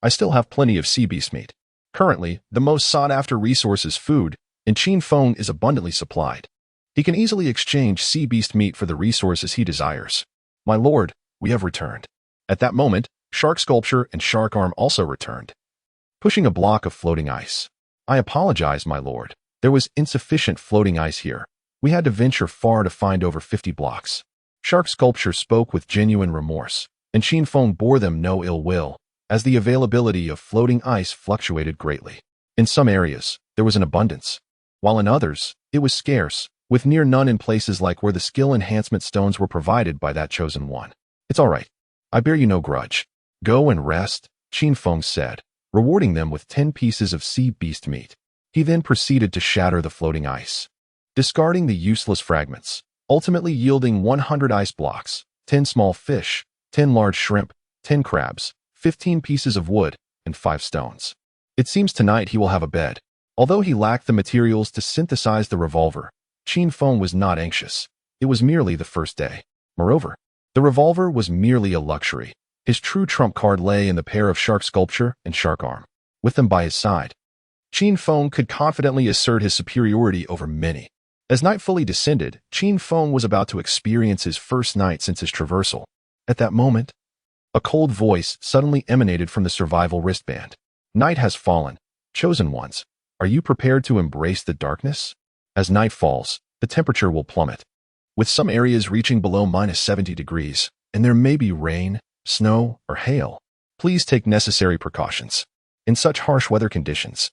I still have plenty of sea beast meat. Currently, the most sought-after resource is food, and Chin Feng is abundantly supplied. He can easily exchange sea beast meat for the resources he desires. My lord, we have returned. At that moment, Shark Sculpture and Shark Arm also returned, pushing a block of floating ice. I apologize, my lord. There was insufficient floating ice here. We had to venture far to find over 50 blocks. Shark Sculpture spoke with genuine remorse, and Chin Feng bore them no ill will, as the availability of floating ice fluctuated greatly. In some areas, there was an abundance, while in others, it was scarce, with near none in places like where the skill enhancement stones were provided by that chosen one. It's all right. I bear you no grudge. Go and rest, Qin Feng said, rewarding them with 10 pieces of sea beast meat. He then proceeded to shatter the floating ice, discarding the useless fragments, ultimately yielding 100 ice blocks, 10 small fish, 10 large shrimp, 10 crabs, 15 pieces of wood, and 5 stones. It seems tonight he will have a bed. Although he lacked the materials to synthesize the revolver, Qin Feng was not anxious. It was merely the first day. Moreover, the revolver was merely a luxury. His true trump card lay in the pair of shark sculpture and shark arm. With them by his side, Qin Feng could confidently assert his superiority over many. As night fully descended, Qin Feng was about to experience his first night since his traversal. At that moment, a cold voice suddenly emanated from the survival wristband. Night has fallen. Chosen ones, are you prepared to embrace the darkness? As night falls, the temperature will plummet, with some areas reaching below -70 degrees, and there may be rain, snow, or hail. Please take necessary precautions. In such harsh weather conditions,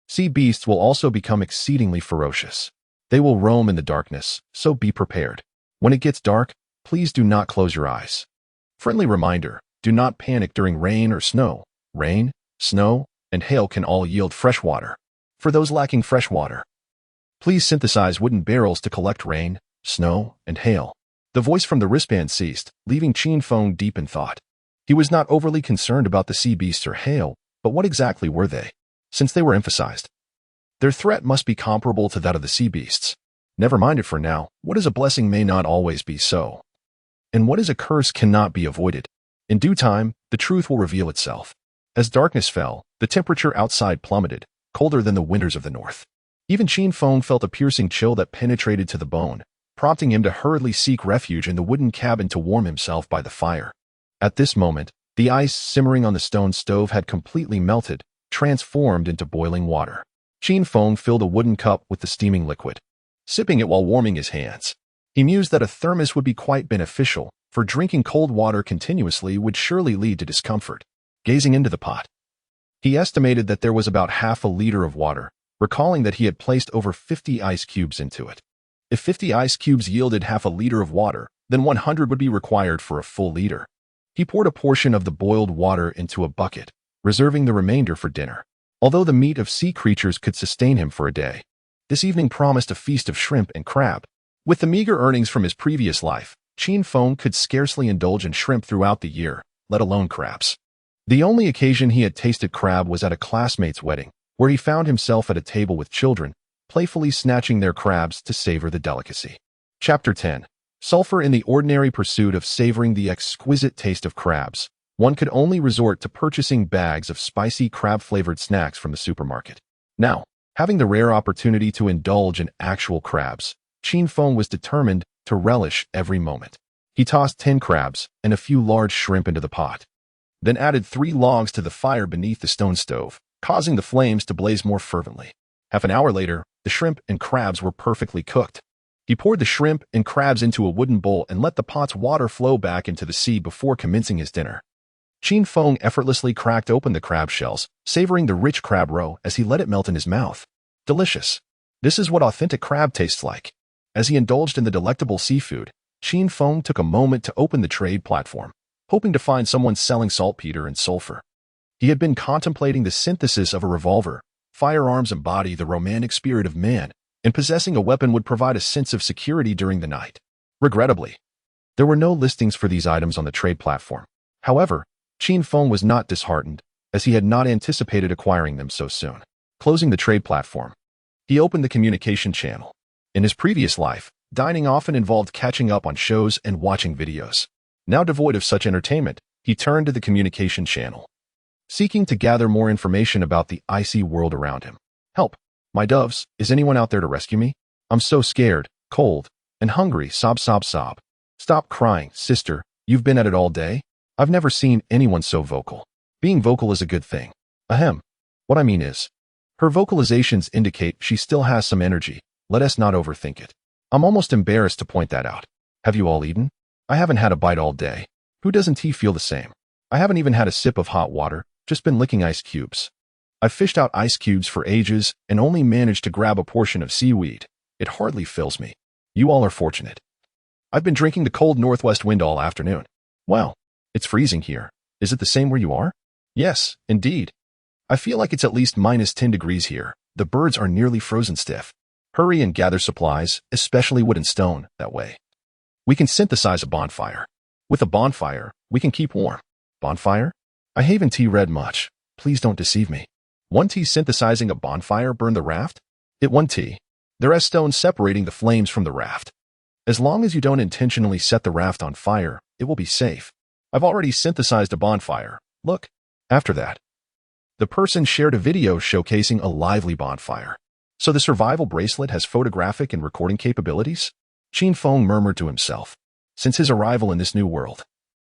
sea beasts will also become exceedingly ferocious. They will roam in the darkness, so be prepared. When it gets dark, please do not close your eyes. Friendly reminder, do not panic during rain or snow. Rain, snow, and hail can all yield fresh water. For those lacking fresh water, please synthesize wooden barrels to collect rain, snow, and hail. The voice from the wristband ceased, leaving Qin Feng deep in thought. He was not overly concerned about the sea beasts or hail, but what exactly were they? Since they were emphasized, their threat must be comparable to that of the sea beasts. Never mind it for now. What is a blessing may not always be so, and what is a curse cannot be avoided. In due time, the truth will reveal itself. As darkness fell, the temperature outside plummeted, colder than the winters of the north. Even Qin Feng felt a piercing chill that penetrated to the bone, prompting him to hurriedly seek refuge in the wooden cabin to warm himself by the fire. At this moment, the ice simmering on the stone stove had completely melted, transformed into boiling water. Qin Feng filled a wooden cup with the steaming liquid, sipping it while warming his hands. He mused that a thermos would be quite beneficial, for drinking cold water continuously would surely lead to discomfort. Gazing into the pot, he estimated that there was about half a liter of water, recalling that he had placed over 50 ice cubes into it. If 50 ice cubes yielded half a liter of water, then 100 would be required for a full liter. He poured a portion of the boiled water into a bucket, reserving the remainder for dinner. Although the meat of sea creatures could sustain him for a day, this evening promised a feast of shrimp and crab. With the meager earnings from his previous life, Qin Feng could scarcely indulge in shrimp throughout the year, let alone crabs. The only occasion he had tasted crab was at a classmate's wedding, where he found himself at a table with children, playfully snatching their crabs to savor the delicacy. Chapter 10. Sulfur. In the ordinary pursuit of savoring the exquisite taste of crabs, one could only resort to purchasing bags of spicy crab-flavored snacks from the supermarket. Now, having the rare opportunity to indulge in actual crabs, Qin Feng was determined to relish every moment. He tossed 10 crabs and a few large shrimp into the pot, then added 3 logs to the fire beneath the stone stove, causing the flames to blaze more fervently. Half an hour later, the shrimp and crabs were perfectly cooked. He poured the shrimp and crabs into a wooden bowl and let the pot's water flow back into the sea before commencing his dinner. Qin Feng effortlessly cracked open the crab shells, savoring the rich crab roe as he let it melt in his mouth. Delicious. This is what authentic crab tastes like. As he indulged in the delectable seafood, Qin Feng took a moment to open the trade platform, hoping to find someone selling saltpeter and sulfur. He had been contemplating the synthesis of a revolver. Firearms embody the romantic spirit of man, and possessing a weapon would provide a sense of security during the night. Regrettably, there were no listings for these items on the trade platform. However, Qin Feng was not disheartened, as he had not anticipated acquiring them so soon. Closing the trade platform, he opened the communication channel. In his previous life, dining often involved catching up on shows and watching videos. Now devoid of such entertainment, he turned to the communication channel, seeking to gather more information about the icy world around him. Help! My doves, is anyone out there to rescue me? I'm so scared, cold, and hungry. Sob, sob, sob. Stop crying, sister. You've been at it all day? I've never seen anyone so vocal. Being vocal is a good thing. Ahem. What I mean is, her vocalizations indicate she still has some energy. Let us not overthink it. I'm almost embarrassed to point that out. Have you all eaten? I haven't had a bite all day. Who doesn't feel the same? I haven't even had a sip of hot water, just been licking ice cubes. I've fished out ice cubes for ages and only managed to grab a portion of seaweed. It hardly fills me. You all are fortunate. I've been drinking the cold northwest wind all afternoon. Wow, it's freezing here. Is it the same where you are? Yes, indeed. I feel like it's at least minus 10 degrees here. The birds are nearly frozen stiff. Hurry and gather supplies, especially wood and stone, that way. We can synthesize a bonfire. With a bonfire, we can keep warm. Bonfire? I haven't read much. Please don't deceive me. 1T synthesizing a bonfire burn the raft? It 1T. There are stones separating the flames from the raft. As long as you don't intentionally set the raft on fire, it will be safe. I've already synthesized a bonfire. Look. After that, the person shared a video showcasing a lively bonfire. So the survival bracelet has photographic and recording capabilities? Qin Feng murmured to himself. Since his arrival in this new world,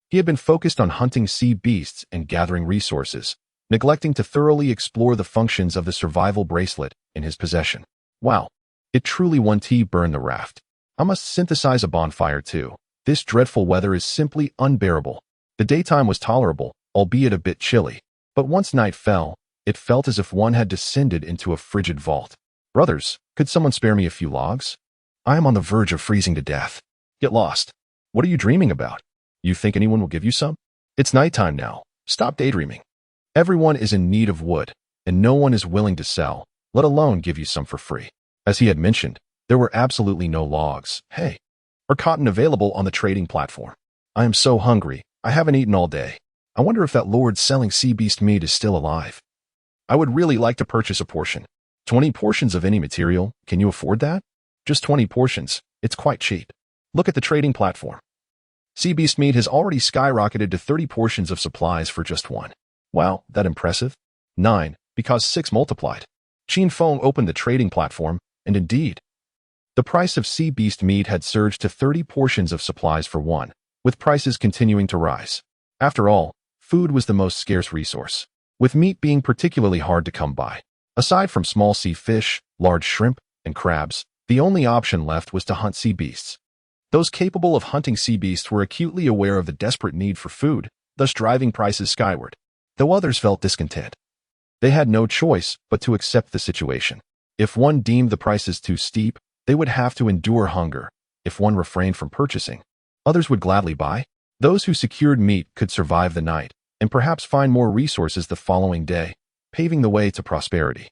he had been focused on hunting sea beasts and gathering resources, neglecting to thoroughly explore the functions of the survival bracelet in his possession. Wow, it truly 1T burned the raft. I must synthesize a bonfire too. This dreadful weather is simply unbearable. The daytime was tolerable, albeit a bit chilly, but once night fell, it felt as if one had descended into a frigid vault. Brothers, could someone spare me a few logs? I am on the verge of freezing to death. Get lost. What are you dreaming about? You think anyone will give you some? It's nighttime now. Stop daydreaming. Everyone is in need of wood, and no one is willing to sell, let alone give you some for free. As he had mentioned, there were absolutely no logs, hay, or cotton available on the trading platform. I am so hungry. I haven't eaten all day. I wonder if that lord selling sea beast meat is still alive. I would really like to purchase a portion. 20 portions of any material. Can you afford that? Just 20 portions. It's quite cheap. Look at the trading platform. Sea beast meat has already skyrocketed to 30 portions of supplies for just one. Wow, that impressive? 9, because 6 multiplied. Qin Feng opened the trading platform, and indeed, the price of sea beast meat had surged to 30 portions of supplies for one, with prices continuing to rise. After all, food was the most scarce resource, with meat being particularly hard to come by. Aside from small sea fish, large shrimp, and crabs, the only option left was to hunt sea beasts. Those capable of hunting sea beasts were acutely aware of the desperate need for food, thus driving prices skyward, though others felt discontent. They had no choice but to accept the situation. If one deemed the prices too steep, they would have to endure hunger. If one refrained from purchasing, others would gladly buy. Those who secured meat could survive the night, and perhaps find more resources the following day, paving the way to prosperity.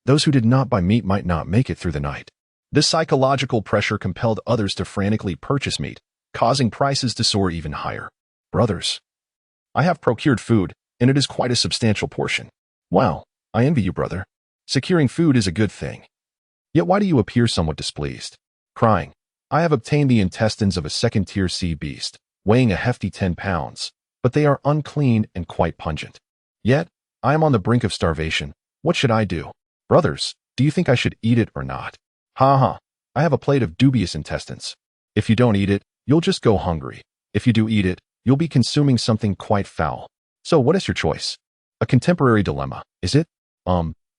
Those who did not buy meat might not make it through the night. This psychological pressure compelled others to frantically purchase meat, causing prices to soar even higher. Brothers, I have procured food, and it is quite a substantial portion. Wow, I envy you, brother. Securing food is a good thing. Yet why do you appear somewhat displeased? Crying, I have obtained the intestines of a second-tier sea beast, weighing a hefty 10 pounds, but they are unclean and quite pungent. Yet, I am on the brink of starvation. What should I do? Brothers, do you think I should eat it or not? Ha ha, I have a plate of dubious intestines. If you don't eat it, you'll just go hungry. If you do eat it, you'll be consuming something quite foul. So what is your choice? A contemporary dilemma, is it?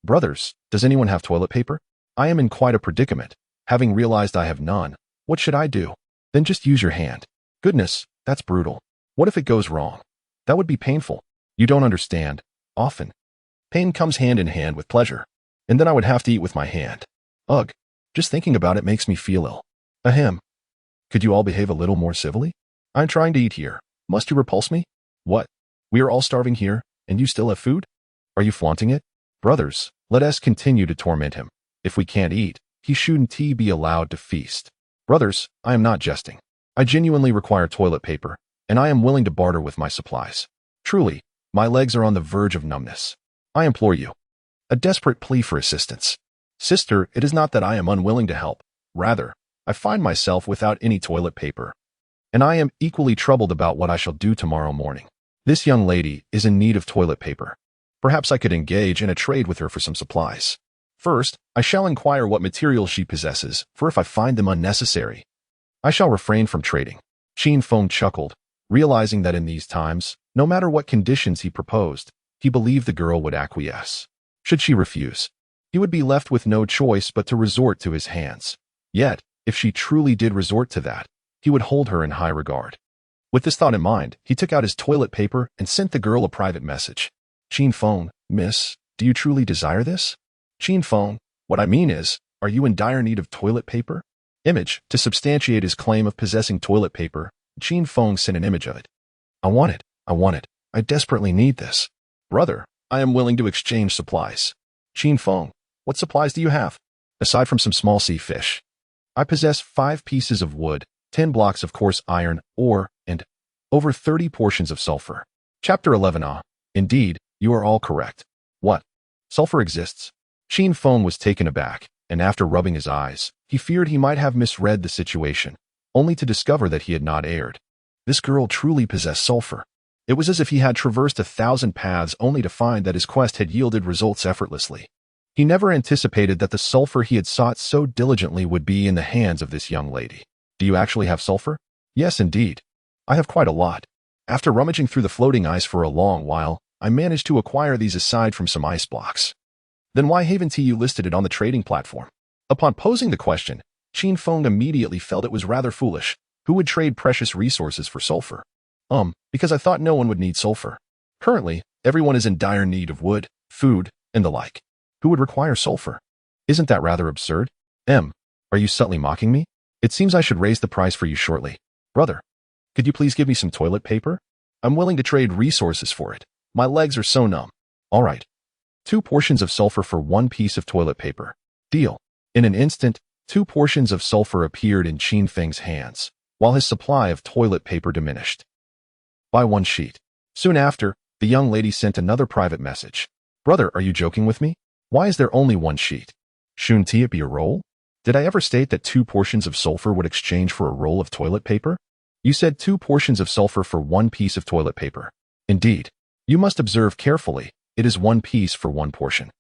Brothers, does anyone have toilet paper? I am in quite a predicament. Having realized I have none, what should I do? Then just use your hand. Goodness, that's brutal. What if it goes wrong? That would be painful. You don't understand. Often, pain comes hand in hand with pleasure. And then I would have to eat with my hand. Ugh. Just thinking about it makes me feel ill. Ahem. Could you all behave a little more civilly? I'm trying to eat here. Must you repulse me? What? We are all starving here, and you still have food? Are you flaunting it? Brothers, let us continue to torment him. If we can't eat, he shouldn't be allowed to feast. Brothers, I am not jesting. I genuinely require toilet paper, and I am willing to barter with my supplies. Truly, my legs are on the verge of numbness. I implore you. A desperate plea for assistance. Sister, it is not that I am unwilling to help. Rather, I find myself without any toilet paper. And I am equally troubled about what I shall do tomorrow morning. This young lady is in need of toilet paper. Perhaps I could engage in a trade with her for some supplies. First, I shall inquire what materials she possesses, for if I find them unnecessary, I shall refrain from trading. Qin Feng chuckled, realizing that in these times, no matter what conditions he proposed, he believed the girl would acquiesce. Should she refuse, he would be left with no choice but to resort to his hands. Yet, if she truly did resort to that, he would hold her in high regard. With this thought in mind, he took out his toilet paper and sent the girl a private message. Qin Feng, Miss, do you truly desire this? Qin Feng, what I mean is, are you in dire need of toilet paper? Image. To substantiate his claim of possessing toilet paper, Qin Feng sent an image of it. I want it. I want it. I desperately need this. Brother, I am willing to exchange supplies. Qin Feng, what supplies do you have? Aside from some small sea fish, I possess 5 pieces of wood, 10 blocks of coarse iron ore, and over 30 portions of sulfur. Chapter 11. Indeed, you are all correct. What? Sulfur exists? Qin Feng was taken aback, and after rubbing his eyes, he feared he might have misread the situation, only to discover that he had not erred. This girl truly possessed sulfur. It was as if he had traversed 1,000 paths only to find that his quest had yielded results effortlessly. He never anticipated that the sulfur he had sought so diligently would be in the hands of this young lady. Do you actually have sulfur? Yes, indeed. I have quite a lot. After rummaging through the floating ice for a long while, I managed to acquire these aside from some ice blocks. Then why haven't you listed it on the trading platform? Upon posing the question, Qin Feng immediately felt it was rather foolish. Who would trade precious resources for sulfur? Because I thought no one would need sulfur. Currently, everyone is in dire need of wood, food, and the like. Who would require sulfur? Isn't that rather absurd? Are you subtly mocking me? It seems I should raise the price for you shortly. Brother, could you please give me some toilet paper? I'm willing to trade resources for it. My legs are so numb. All right. 2 portions of sulfur for 1 piece of toilet paper. Deal. In an instant, 2 portions of sulfur appeared in Qin Feng's hands, while his supply of toilet paper diminished. Buy 1 sheet. Soon after, the young lady sent another private message. Brother, are you joking with me? Why is there only 1 sheet? Shouldn't it be a roll? Did I ever state that 2 portions of sulfur would exchange for a roll of toilet paper? You said 2 portions of sulfur for 1 piece of toilet paper. Indeed. You must observe carefully. It is 1 piece for 1 portion.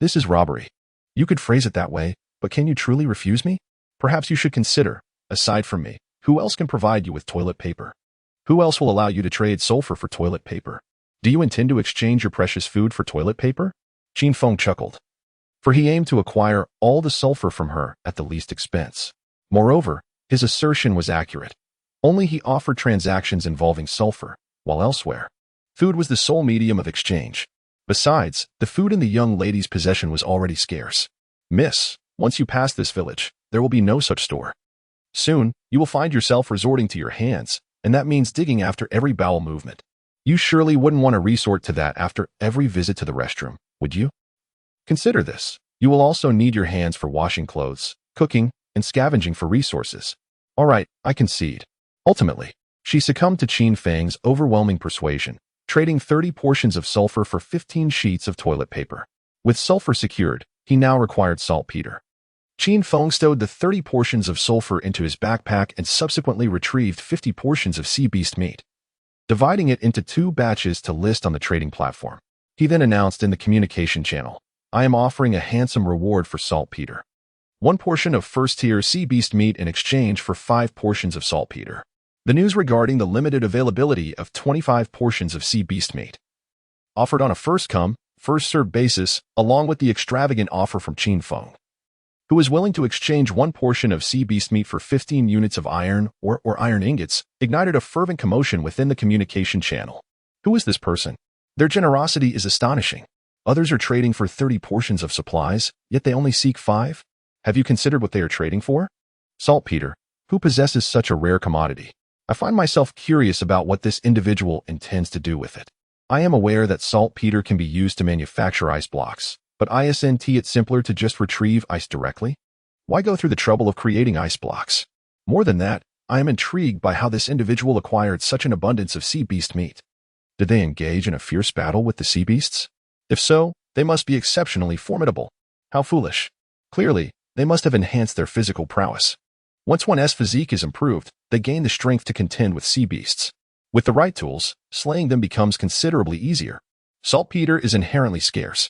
This is robbery. You could phrase it that way, but can you truly refuse me? Perhaps you should consider, aside from me, who else can provide you with toilet paper? Who else will allow you to trade sulfur for toilet paper? Do you intend to exchange your precious food for toilet paper? Qin Feng chuckled, for he aimed to acquire all the sulfur from her at the least expense. Moreover, his assertion was accurate. Only he offered transactions involving sulfur, while elsewhere, food was the sole medium of exchange. Besides, the food in the young lady's possession was already scarce. Miss, once you pass this village, there will be no such store. Soon, you will find yourself resorting to your hands, and that means digging after every bowel movement. You surely wouldn't want to resort to that after every visit to the restroom, would you? Consider this. You will also need your hands for washing clothes, cooking, and scavenging for resources. All right, I concede. Ultimately, she succumbed to Qin Feng's overwhelming persuasion, trading 30 portions of sulfur for 15 sheets of toilet paper. With sulfur secured, he now required saltpeter. Qin Feng stowed the 30 portions of sulfur into his backpack and subsequently retrieved 50 portions of sea beast meat, dividing it into 2 batches to list on the trading platform. He then announced in the communication channel, I am offering a handsome reward for saltpeter. 1 portion of first-tier sea beast meat in exchange for 5 portions of saltpeter. The news regarding the limited availability of 25 portions of sea beast meat, offered on a first-come, first-served basis, along with the extravagant offer from Qin Feng, who was willing to exchange 1 portion of sea beast meat for 15 units of iron or iron ingots, ignited a fervent commotion within the communication channel. Who is this person? Their generosity is astonishing. Others are trading for 30 portions of supplies, yet they only seek 5? Have you considered what they are trading for? Saltpeter. Who possesses such a rare commodity? I find myself curious about what this individual intends to do with it. I am aware that saltpeter can be used to manufacture ice blocks, but isn't it simpler to just retrieve ice directly? Why go through the trouble of creating ice blocks? More than that, I am intrigued by how this individual acquired such an abundance of sea beast meat. Did they engage in a fierce battle with the sea beasts? If so, they must be exceptionally formidable. How foolish. Clearly, they must have enhanced their physical prowess. Once one's physique is improved, they gain the strength to contend with sea beasts. With the right tools, slaying them becomes considerably easier. Saltpeter is inherently scarce.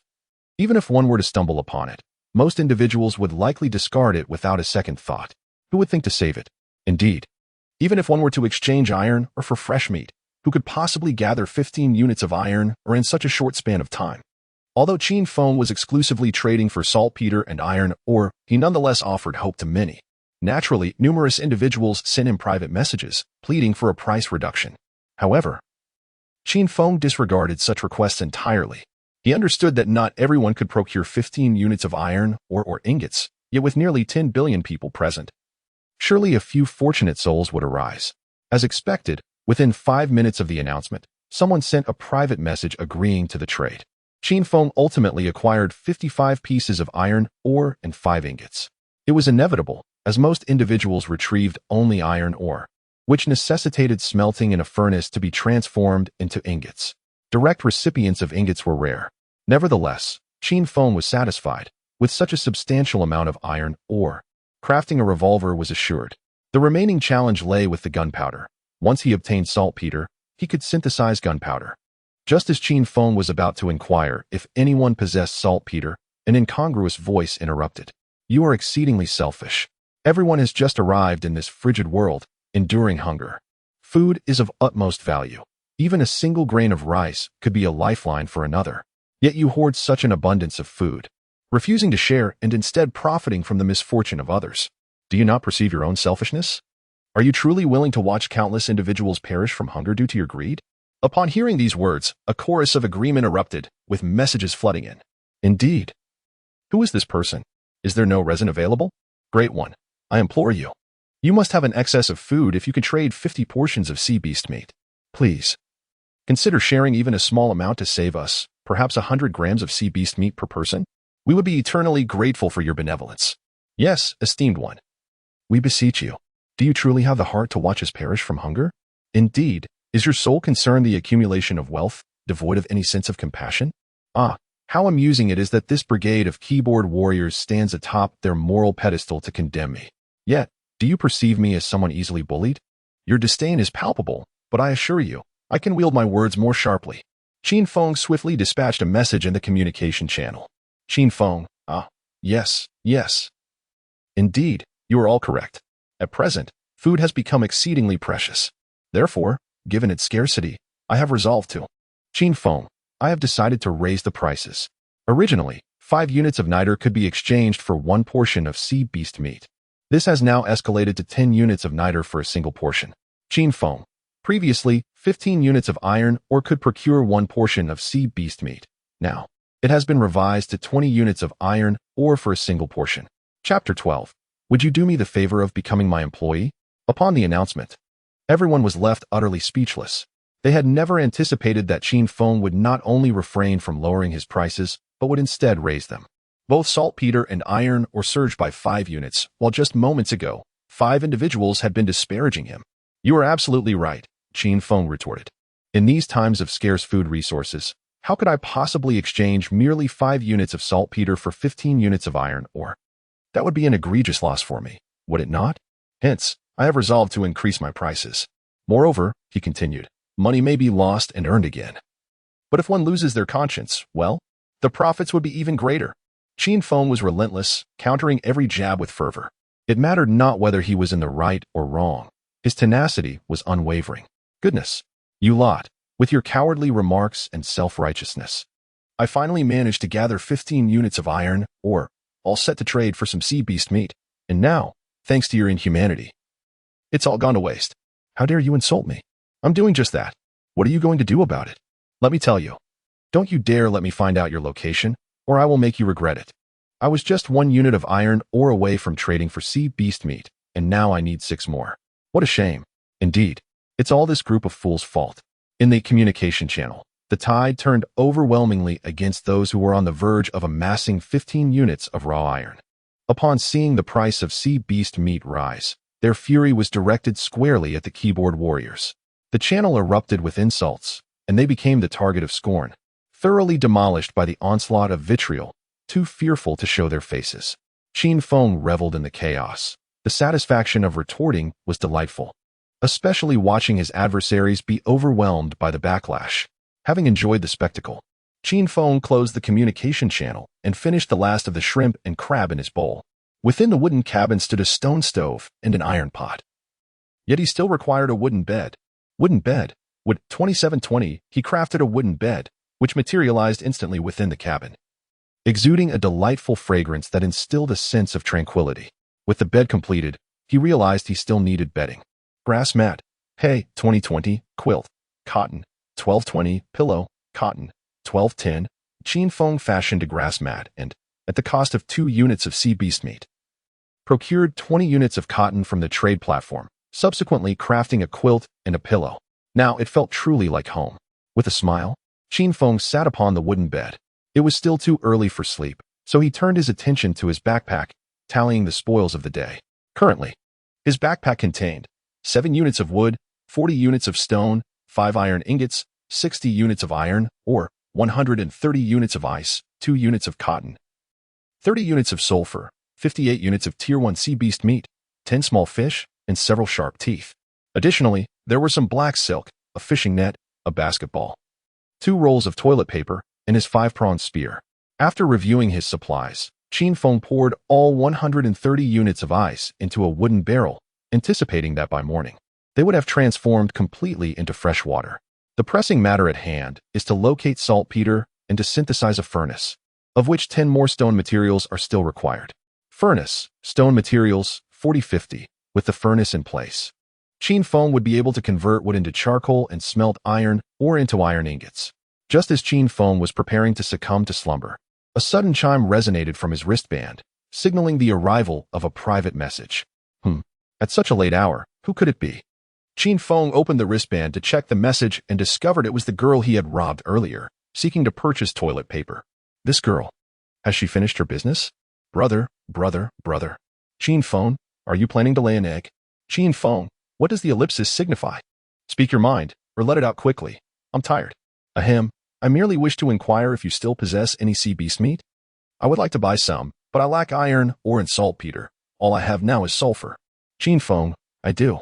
Even if one were to stumble upon it, most individuals would likely discard it without a second thought. Who would think to save it? Indeed, even if one were to exchange iron or for fresh meat, who could possibly gather 15 units of iron or in such a short span of time? Although Qin Feng was exclusively trading for saltpeter and iron ore, he nonetheless offered hope to many. Naturally, numerous individuals sent him private messages, pleading for a price reduction. However, Qin Feng disregarded such requests entirely. He understood that not everyone could procure 15 units of iron or ingots, yet with nearly 10 billion people present, surely a few fortunate souls would arise. As expected, within 5 minutes of the announcement, someone sent a private message agreeing to the trade. Qin Feng ultimately acquired 55 pieces of iron ore and 5 ingots. It was inevitable, as most individuals retrieved only iron ore, which necessitated smelting in a furnace to be transformed into ingots. Direct recipients of ingots were rare. Nevertheless, Qin Feng was satisfied. With such a substantial amount of iron ore, crafting a revolver was assured. The remaining challenge lay with the gunpowder. Once he obtained saltpeter, he could synthesize gunpowder. Just as Qin Feng was about to inquire if anyone possessed saltpeter, an incongruous voice interrupted. You are exceedingly selfish. Everyone has just arrived in this frigid world, enduring hunger. Food is of utmost value. Even a single grain of rice could be a lifeline for another. Yet you hoard such an abundance of food, refusing to share and instead profiting from the misfortune of others. Do you not perceive your own selfishness? Are you truly willing to watch countless individuals perish from hunger due to your greed? Upon hearing these words, a chorus of agreement erupted, with messages flooding in. Indeed. Who is this person? Is there no resin available? Great one. I implore you. You must have an excess of food if you can trade 50 portions of sea beast meat. Please. Consider sharing even a small amount to save us, perhaps 100 grams of sea beast meat per person. We would be eternally grateful for your benevolence. Yes, esteemed one. We beseech you. Do you truly have the heart to watch us perish from hunger? Indeed, is your sole concern the accumulation of wealth, devoid of any sense of compassion? Ah, how amusing it is that this brigade of keyboard warriors stands atop their moral pedestal to condemn me. Yet, do you perceive me as someone easily bullied? Your disdain is palpable, but I assure you, I can wield my words more sharply. Qin Feng swiftly dispatched a message in the communication channel. Qin Feng, yes. Indeed, you are all correct. At present, food has become exceedingly precious. Therefore, given its scarcity, I have resolved to. Qin Feng, I have decided to raise the prices. Originally, 5 units of niter could be exchanged for 1 portion of sea beast meat. This has now escalated to 10 units of niter for a single portion. Qin Feng, previously, 15 units of iron ore could procure 1 portion of sea beast meat. Now, it has been revised to 20 units of iron ore for a single portion. Chapter 12. Would you do me the favor of becoming my employee? Upon the announcement, everyone was left utterly speechless. They had never anticipated that Qin Feng would not only refrain from lowering his prices, but would instead raise them. Both saltpeter and iron ore surged by 5 units, while just moments ago, 5 individuals had been disparaging him. You are absolutely right, Qin Feng retorted. In these times of scarce food resources, how could I possibly exchange merely 5 units of saltpeter for 15 units of iron ore? That would be an egregious loss for me, would it not? Hence, I have resolved to increase my prices. Moreover, he continued, money may be lost and earned again. But if one loses their conscience, well, the profits would be even greater. Qin Feng was relentless, countering every jab with fervor. It mattered not whether he was in the right or wrong. His tenacity was unwavering. Goodness, you lot, with your cowardly remarks and self-righteousness. I finally managed to gather 15 units of iron ore, all set to trade for some sea beast meat. And now, thanks to your inhumanity, it's all gone to waste. How dare you insult me? I'm doing just that. What are you going to do about it? Let me tell you. Don't you dare let me find out your location, or I will make you regret it. I was just 1 unit of iron ore away from trading for sea beast meat, and now I need 6 more. What a shame. Indeed, it's all this group of fools' fault. In the communication channel, the tide turned overwhelmingly against those who were on the verge of amassing 15 units of raw iron. Upon seeing the price of sea beast meat rise, their fury was directed squarely at the keyboard warriors. The channel erupted with insults, and they became the target of scorn, thoroughly demolished by the onslaught of vitriol, too fearful to show their faces. Qin Feng reveled in the chaos. The satisfaction of retorting was delightful, especially watching his adversaries be overwhelmed by the backlash. Having enjoyed the spectacle, Qin Feng closed the communication channel and finished the last of the shrimp and crab in his bowl. Within the wooden cabin stood a stone stove and an iron pot. Yet he still required a wooden bed. With 2720, he crafted a wooden bed, which materialized instantly within the cabin, exuding a delightful fragrance that instilled a sense of tranquility. With the bed completed, he realized he still needed bedding. Grass mat, hay, 2020, quilt, cotton, 1220, pillow, cotton, 1210. Qin Feng fashioned a grass mat and, at the cost of 2 units of sea beast meat, procured 20 units of cotton from the trade platform, subsequently crafting a quilt and a pillow. Now it felt truly like home. With a smile, Qin Feng sat upon the wooden bed. It was still too early for sleep, so he turned his attention to his backpack, tallying the spoils of the day. Currently, his backpack contained 7 units of wood, 40 units of stone, 5 iron ingots, 60 units of iron ore, 130 units of ice, 2 units of cotton, 30 units of sulfur, 58 units of Tier 1 sea beast meat, 10 small fish, and several sharp teeth. Additionally, there were some black silk, a fishing net, a basketball, 2 rolls of toilet paper, and his 5-pronged spear. After reviewing his supplies, Qin Feng poured all 130 units of ice into a wooden barrel, anticipating that by morning, they would have transformed completely into fresh water. The pressing matter at hand is to locate saltpeter and to synthesize a furnace, of which 10 more stone materials are still required. Furnace, stone materials, 40-50, with the furnace in place. Qin Feng would be able to convert wood into charcoal and smelt iron or into iron ingots. Just as Qin Feng was preparing to succumb to slumber, a sudden chime resonated from his wristband, signaling the arrival of a private message. At such a late hour, who could it be? Qin Feng opened the wristband to check the message and discovered it was the girl he had robbed earlier, seeking to purchase toilet paper. This girl. Has she finished her business? Brother. Qin Feng, are you planning to lay an egg? Qin Feng, what does the ellipsis signify? Speak your mind, or let it out quickly. I'm tired. Ahem, I merely wish to inquire if you still possess any sea beast meat. I would like to buy some, but I lack iron, ore, and saltpeter. All I have now is sulfur. Qin Feng, I do.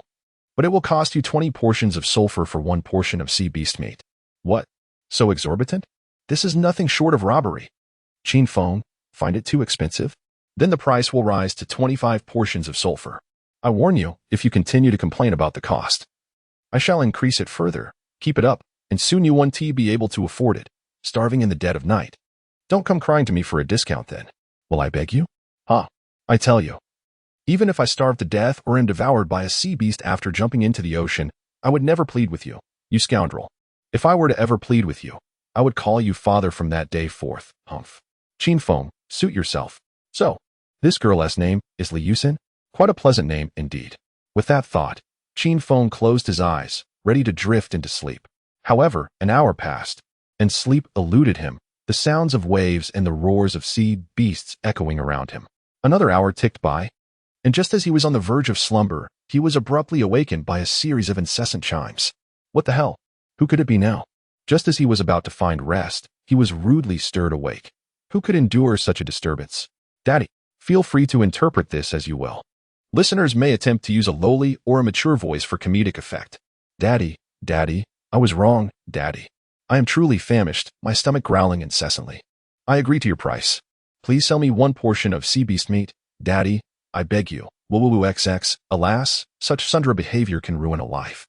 But it will cost you 20 portions of sulfur for 1 portion of sea beast meat. What? So exorbitant? This is nothing short of robbery. Qin Feng, find it too expensive? Then the price will rise to 25 portions of sulfur. I warn you, if you continue to complain about the cost, I shall increase it further. Keep it up, and soon you won't be able to afford it, starving in the dead of night. Don't come crying to me for a discount then. Will I beg you? I tell you. Even if I starve to death or am devoured by a sea beast after jumping into the ocean, I would never plead with you, you scoundrel. If I were to ever plead with you, I would call you father from that day forth. Qin Feng, suit yourself. So, this girl's name is Li Yusin? Quite a pleasant name indeed. With that thought, Qin Feng closed his eyes, ready to drift into sleep. However, an hour passed, and sleep eluded him, the sounds of waves and the roars of sea beasts echoing around him. Another hour ticked by, and just as he was on the verge of slumber, he was abruptly awakened by a series of incessant chimes. What the hell? Who could it be now? Just as he was about to find rest, he was rudely stirred awake. Who could endure such a disturbance? Daddy, feel free to interpret this as you will. Listeners may attempt to use a lowly or a mature voice for comedic effect. Daddy, I was wrong, Daddy. I am truly famished, my stomach growling incessantly. I agree to your price. Please sell me 1 portion of sea beast meat, Daddy, I beg you. XX, alas, such sundry behavior can ruin a life.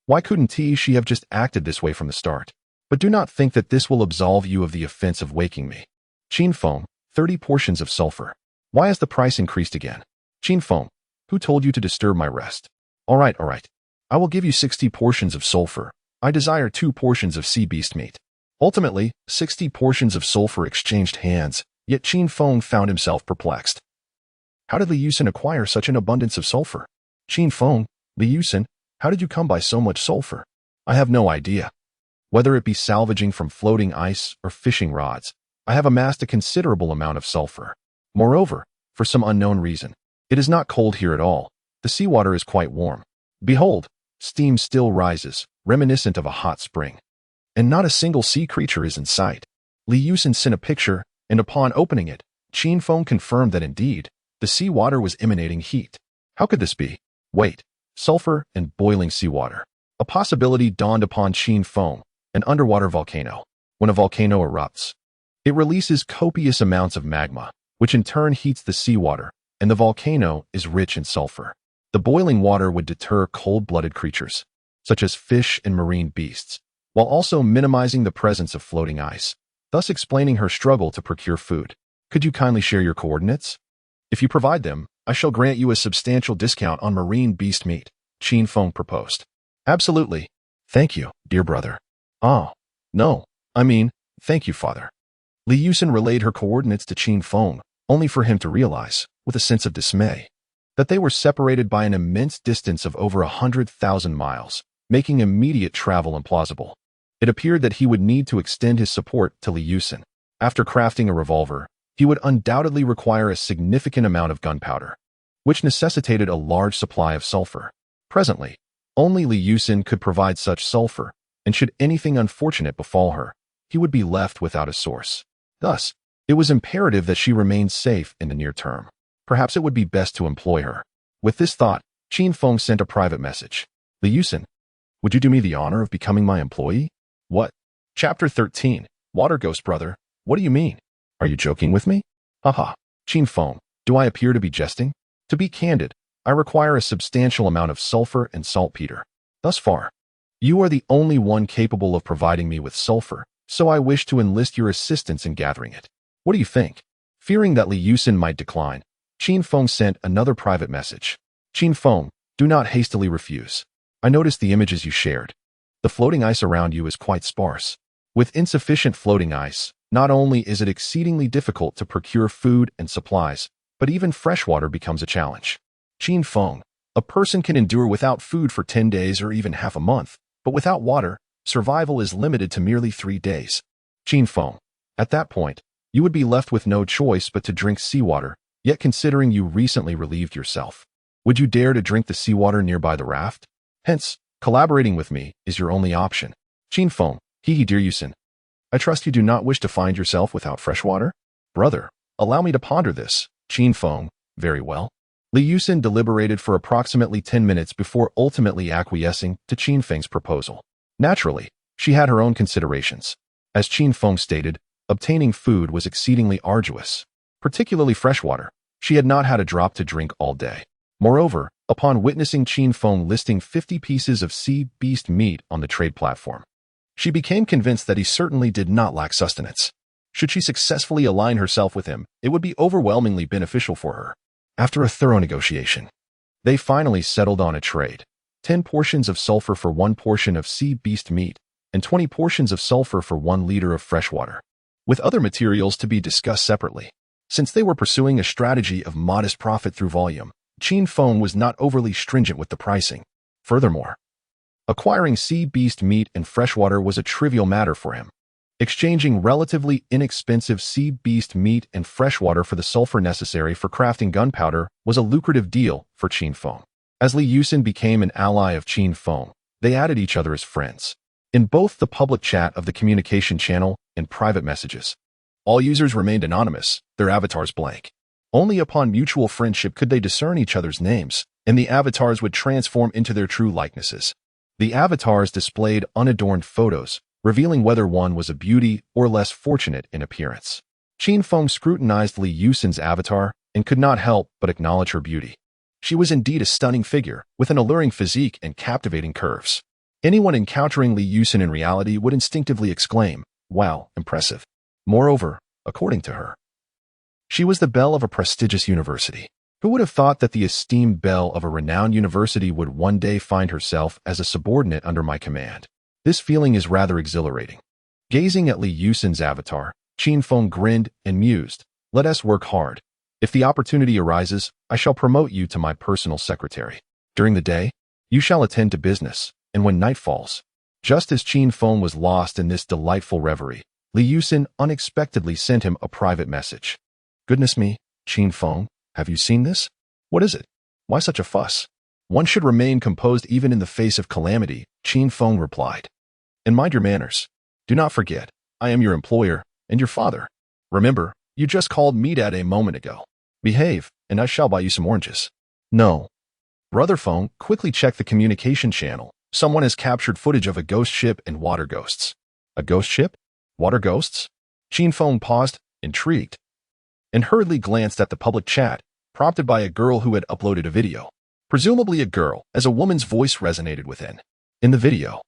Why couldn't she have just acted this way from the start? But do not think that this will absolve you of the offense of waking me. Qin Feng, 30 portions of sulfur. Why has the price increased again? Qin Feng, who told you to disturb my rest? All right. I will give you 60 portions of sulfur. I desire 2 portions of sea beast meat. Ultimately, 60 portions of sulfur exchanged hands, yet Qin Feng found himself perplexed. How did Li Yusin acquire such an abundance of sulfur? Qin Feng, Li Yusin, how did you come by so much sulfur? I have no idea. Whether it be salvaging from floating ice or fishing rods, I have amassed a considerable amount of sulfur. Moreover, for some unknown reason, it is not cold here at all. The seawater is quite warm. Behold, steam still rises, reminiscent of a hot spring. And not a single sea creature is in sight. Li Yusin sent a picture, and upon opening it, Qin Feng confirmed that indeed, the seawater was emanating heat. How could this be? Wait, sulfur and boiling seawater. A possibility dawned upon Qin Feng, an underwater volcano. When a volcano erupts, it releases copious amounts of magma, which in turn heats the seawater, and the volcano is rich in sulfur. The boiling water would deter cold-blooded creatures, such as fish and marine beasts, while also minimizing the presence of floating ice, thus explaining her struggle to procure food. Could you kindly share your coordinates? If you provide them, I shall grant you a substantial discount on marine beast meat, Qin Feng proposed. Absolutely. Thank you, dear brother. No, thank you, father. Li Yusin relayed her coordinates to Qin Feng, only for him to realize, with a sense of dismay, that they were separated by an immense distance of over 100,000 miles, making immediate travel implausible. It appeared that he would need to extend his support to Li Yusin. After crafting a revolver, he would undoubtedly require a significant amount of gunpowder, which necessitated a large supply of sulfur. Presently, only Li Yusin could provide such sulfur, and should anything unfortunate befall her, he would be left without a source. Thus, it was imperative that she remain safe in the near term. Perhaps it would be best to employ her. With this thought, Qin Feng sent a private message. Li Yusin, would you do me the honor of becoming my employee? What? Chapter 13. Water Ghost Brother, what do you mean? Are you joking with me? Haha. Qin Feng, do I appear to be jesting? To be candid, I require a substantial amount of sulfur and saltpeter. Thus far, you are the only one capable of providing me with sulfur, so I wish to enlist your assistance in gathering it. What do you think? Fearing that Li Yusin might decline, Qin Feng sent another private message. Qin Feng, do not hastily refuse. I noticed the images you shared. The floating ice around you is quite sparse. With insufficient floating ice, not only is it exceedingly difficult to procure food and supplies, but even fresh water becomes a challenge. Qin Feng, a person can endure without food for 10 days or even half a month, but without water, survival is limited to merely 3 days. Qin Feng, at that point, you would be left with no choice but to drink seawater, yet considering you recently relieved yourself, would you dare to drink the seawater nearby the raft? Hence, collaborating with me is your only option. Qin Feng, dear Yusin, I trust you do not wish to find yourself without fresh water? Brother, allow me to ponder this. Qin Feng, very well. Li Yusin deliberated for approximately 10 minutes before ultimately acquiescing to Qin Feng's proposal. Naturally, she had her own considerations. As Qin Feng stated, obtaining food was exceedingly arduous, particularly fresh water. She had not had a drop to drink all day. Moreover, upon witnessing Qin Feng listing 50 pieces of sea beast meat on the trade platform, she became convinced that he certainly did not lack sustenance. Should she successfully align herself with him, it would be overwhelmingly beneficial for her. After a thorough negotiation, they finally settled on a trade. 10 portions of sulfur for 1 portion of sea beast meat, and 20 portions of sulfur for 1 liter of fresh water, with other materials to be discussed separately. Since they were pursuing a strategy of modest profit through volume, Qin Feng was not overly stringent with the pricing. Furthermore, acquiring sea beast meat and fresh water was a trivial matter for him. Exchanging relatively inexpensive sea beast meat and fresh water for the sulfur necessary for crafting gunpowder was a lucrative deal for Qin Feng. As Li Yusin became an ally of Qin Feng, they added each other as friends. In both the public chat of the communication channel and private messages, all users remained anonymous, their avatars blank. Only upon mutual friendship could they discern each other's names, and the avatars would transform into their true likenesses. The avatars displayed unadorned photos, revealing whether one was a beauty or less fortunate in appearance. Qin Feng scrutinized Li Yusin's avatar and could not help but acknowledge her beauty. She was indeed a stunning figure, with an alluring physique and captivating curves. Anyone encountering Li Yusin in reality would instinctively exclaim, "Wow, impressive." Moreover, according to her, she was the belle of a prestigious university. Who would have thought that the esteemed belle of a renowned university would one day find herself as a subordinate under my command? This feeling is rather exhilarating. Gazing at Li Yusin's avatar, Qin Feng grinned and mused, "Let us work hard. If the opportunity arises, I shall promote you to my personal secretary. During the day, you shall attend to business, and when night falls." Just as Qin Feng was lost in this delightful reverie, Li Yusin unexpectedly sent him a private message. "Goodness me, Qin Feng, have you seen this? What is it? Why such a fuss?" "One should remain composed even in the face of calamity," Qin Feng replied. "And mind your manners. Do not forget, I am your employer and your father. Remember, you just called me dad a moment ago. Behave, and I shall buy you some oranges." "No." Brother Feng, quickly check the communication channel. Someone has captured footage of a ghost ship and water ghosts. A ghost ship? Water ghosts? Qin Feng paused, intrigued, and hurriedly glanced at the public chat, prompted by a girl who had uploaded a video. Presumably a girl, as a woman's voice resonated within. In the video,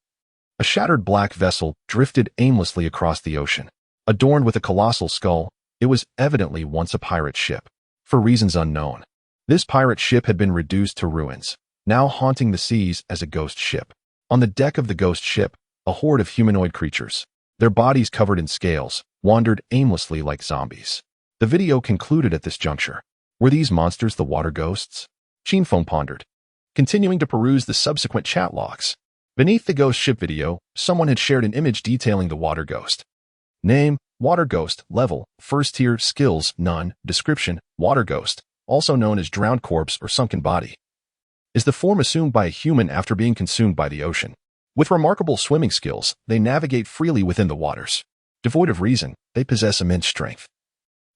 a shattered black vessel drifted aimlessly across the ocean. Adorned with a colossal skull, it was evidently once a pirate ship. For reasons unknown, this pirate ship had been reduced to ruins, now haunting the seas as a ghost ship. On the deck of the ghost ship, a horde of humanoid creatures, their bodies covered in scales, wandered aimlessly like zombies. The video concluded at this juncture. Were these monsters the water ghosts? Qinfeng pondered, continuing to peruse the subsequent chat logs. Beneath the ghost ship video, someone had shared an image detailing the water ghost. Name, water ghost, level, first tier, skills, none, description, water ghost, also known as drowned corpse or sunken body, is the form assumed by a human after being consumed by the ocean. With remarkable swimming skills, they navigate freely within the waters. Devoid of reason, they possess immense strength.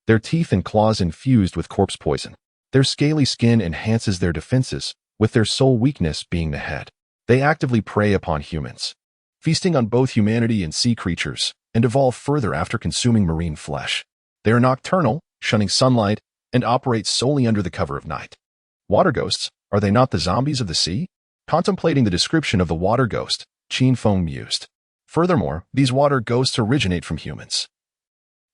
Their teeth and claws infused with corpse poison. Their scaly skin enhances their defenses, with their sole weakness being the head. They actively prey upon humans, feasting on both humanity and sea creatures, and evolve further after consuming marine flesh. They are nocturnal, shunning sunlight, and operate solely under the cover of night. Water ghosts, are they not the zombies of the sea? Contemplating the description of the water ghost, Qinfeng mused. Furthermore, these water ghosts originate from humans.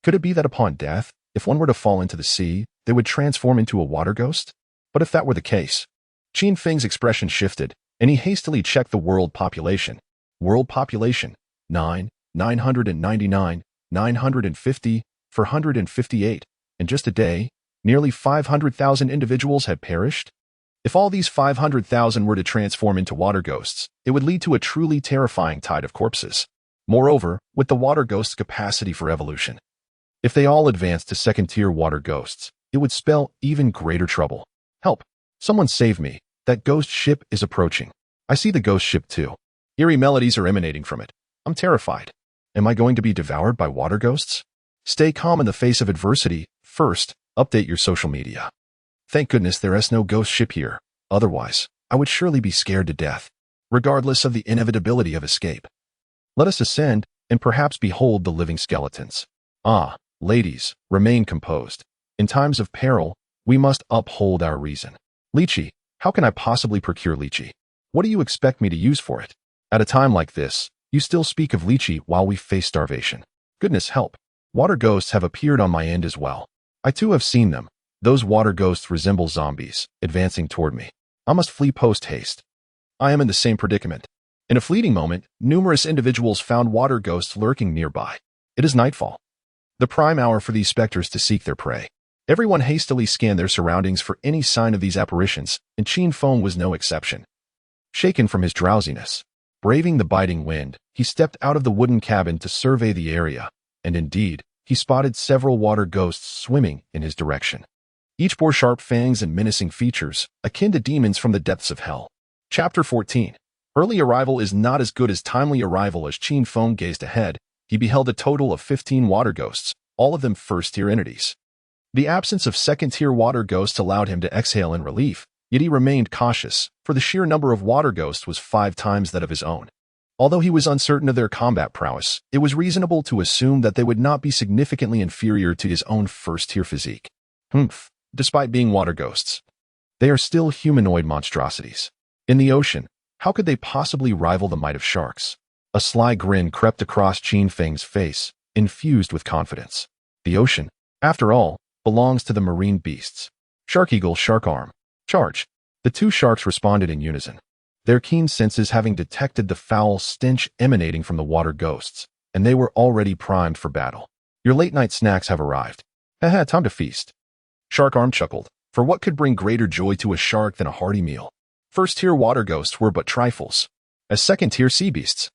Could it be that upon death, if one were to fall into the sea, they would transform into a water ghost? But if that were the case, Qinfeng's expression shifted, and he hastily checked the world population. World population, 999, 950, 458. In just a day, nearly 500,000 individuals had perished. If all these 500,000 were to transform into water ghosts, it would lead to a truly terrifying tide of corpses. Moreover, with the water ghost's capacity for evolution, if they all advanced to second-tier water ghosts, it would spell even greater trouble. Help! Someone save me. That ghost ship is approaching. I see the ghost ship too. Eerie melodies are emanating from it. I'm terrified. Am I going to be devoured by water ghosts? Stay calm in the face of adversity. First, update your social media. Thank goodness there is no ghost ship here. Otherwise, I would surely be scared to death, regardless of the inevitability of escape. Let us ascend and perhaps behold the living skeletons. Ah, ladies, remain composed. In times of peril, we must uphold our reason. Lychee, how can I possibly procure lychee? What do you expect me to use for it? At a time like this, you still speak of lychee while we face starvation. Goodness help. Water ghosts have appeared on my end as well. I too have seen them. Those water ghosts resemble zombies, advancing toward me. I must flee post-haste. I am in the same predicament. In a fleeting moment, numerous individuals found water ghosts lurking nearby. It is nightfall, the prime hour for these specters to seek their prey. Everyone hastily scanned their surroundings for any sign of these apparitions, and Qinfeng was no exception. Shaken from his drowsiness, braving the biting wind, he stepped out of the wooden cabin to survey the area, and indeed, he spotted several water ghosts swimming in his direction. Each bore sharp fangs and menacing features, akin to demons from the depths of hell. Chapter 14. Early arrival is not as good as timely arrival. As Qinfeng gazed ahead, he beheld a total of 15 water ghosts, all of them first-tier entities. The absence of second-tier water ghosts allowed him to exhale in relief, yet he remained cautious, for the sheer number of water ghosts was 5 times that of his own. Although he was uncertain of their combat prowess, it was reasonable to assume that they would not be significantly inferior to his own first-tier physique. Despite being water ghosts, they are still humanoid monstrosities. In the ocean, how could they possibly rival the might of sharks? A sly grin crept across Qinfeng's face, infused with confidence. The ocean, after all, belongs to the marine beasts. Shark Eagle, Shark Arm, charge. The two sharks responded in unison, their keen senses having detected the foul stench emanating from the water ghosts, and they were already primed for battle. Your late-night snacks have arrived. Haha, time to feast. Shark Arm chuckled, for what could bring greater joy to a shark than a hearty meal? First-tier water ghosts were but trifles. As second-tier sea beasts,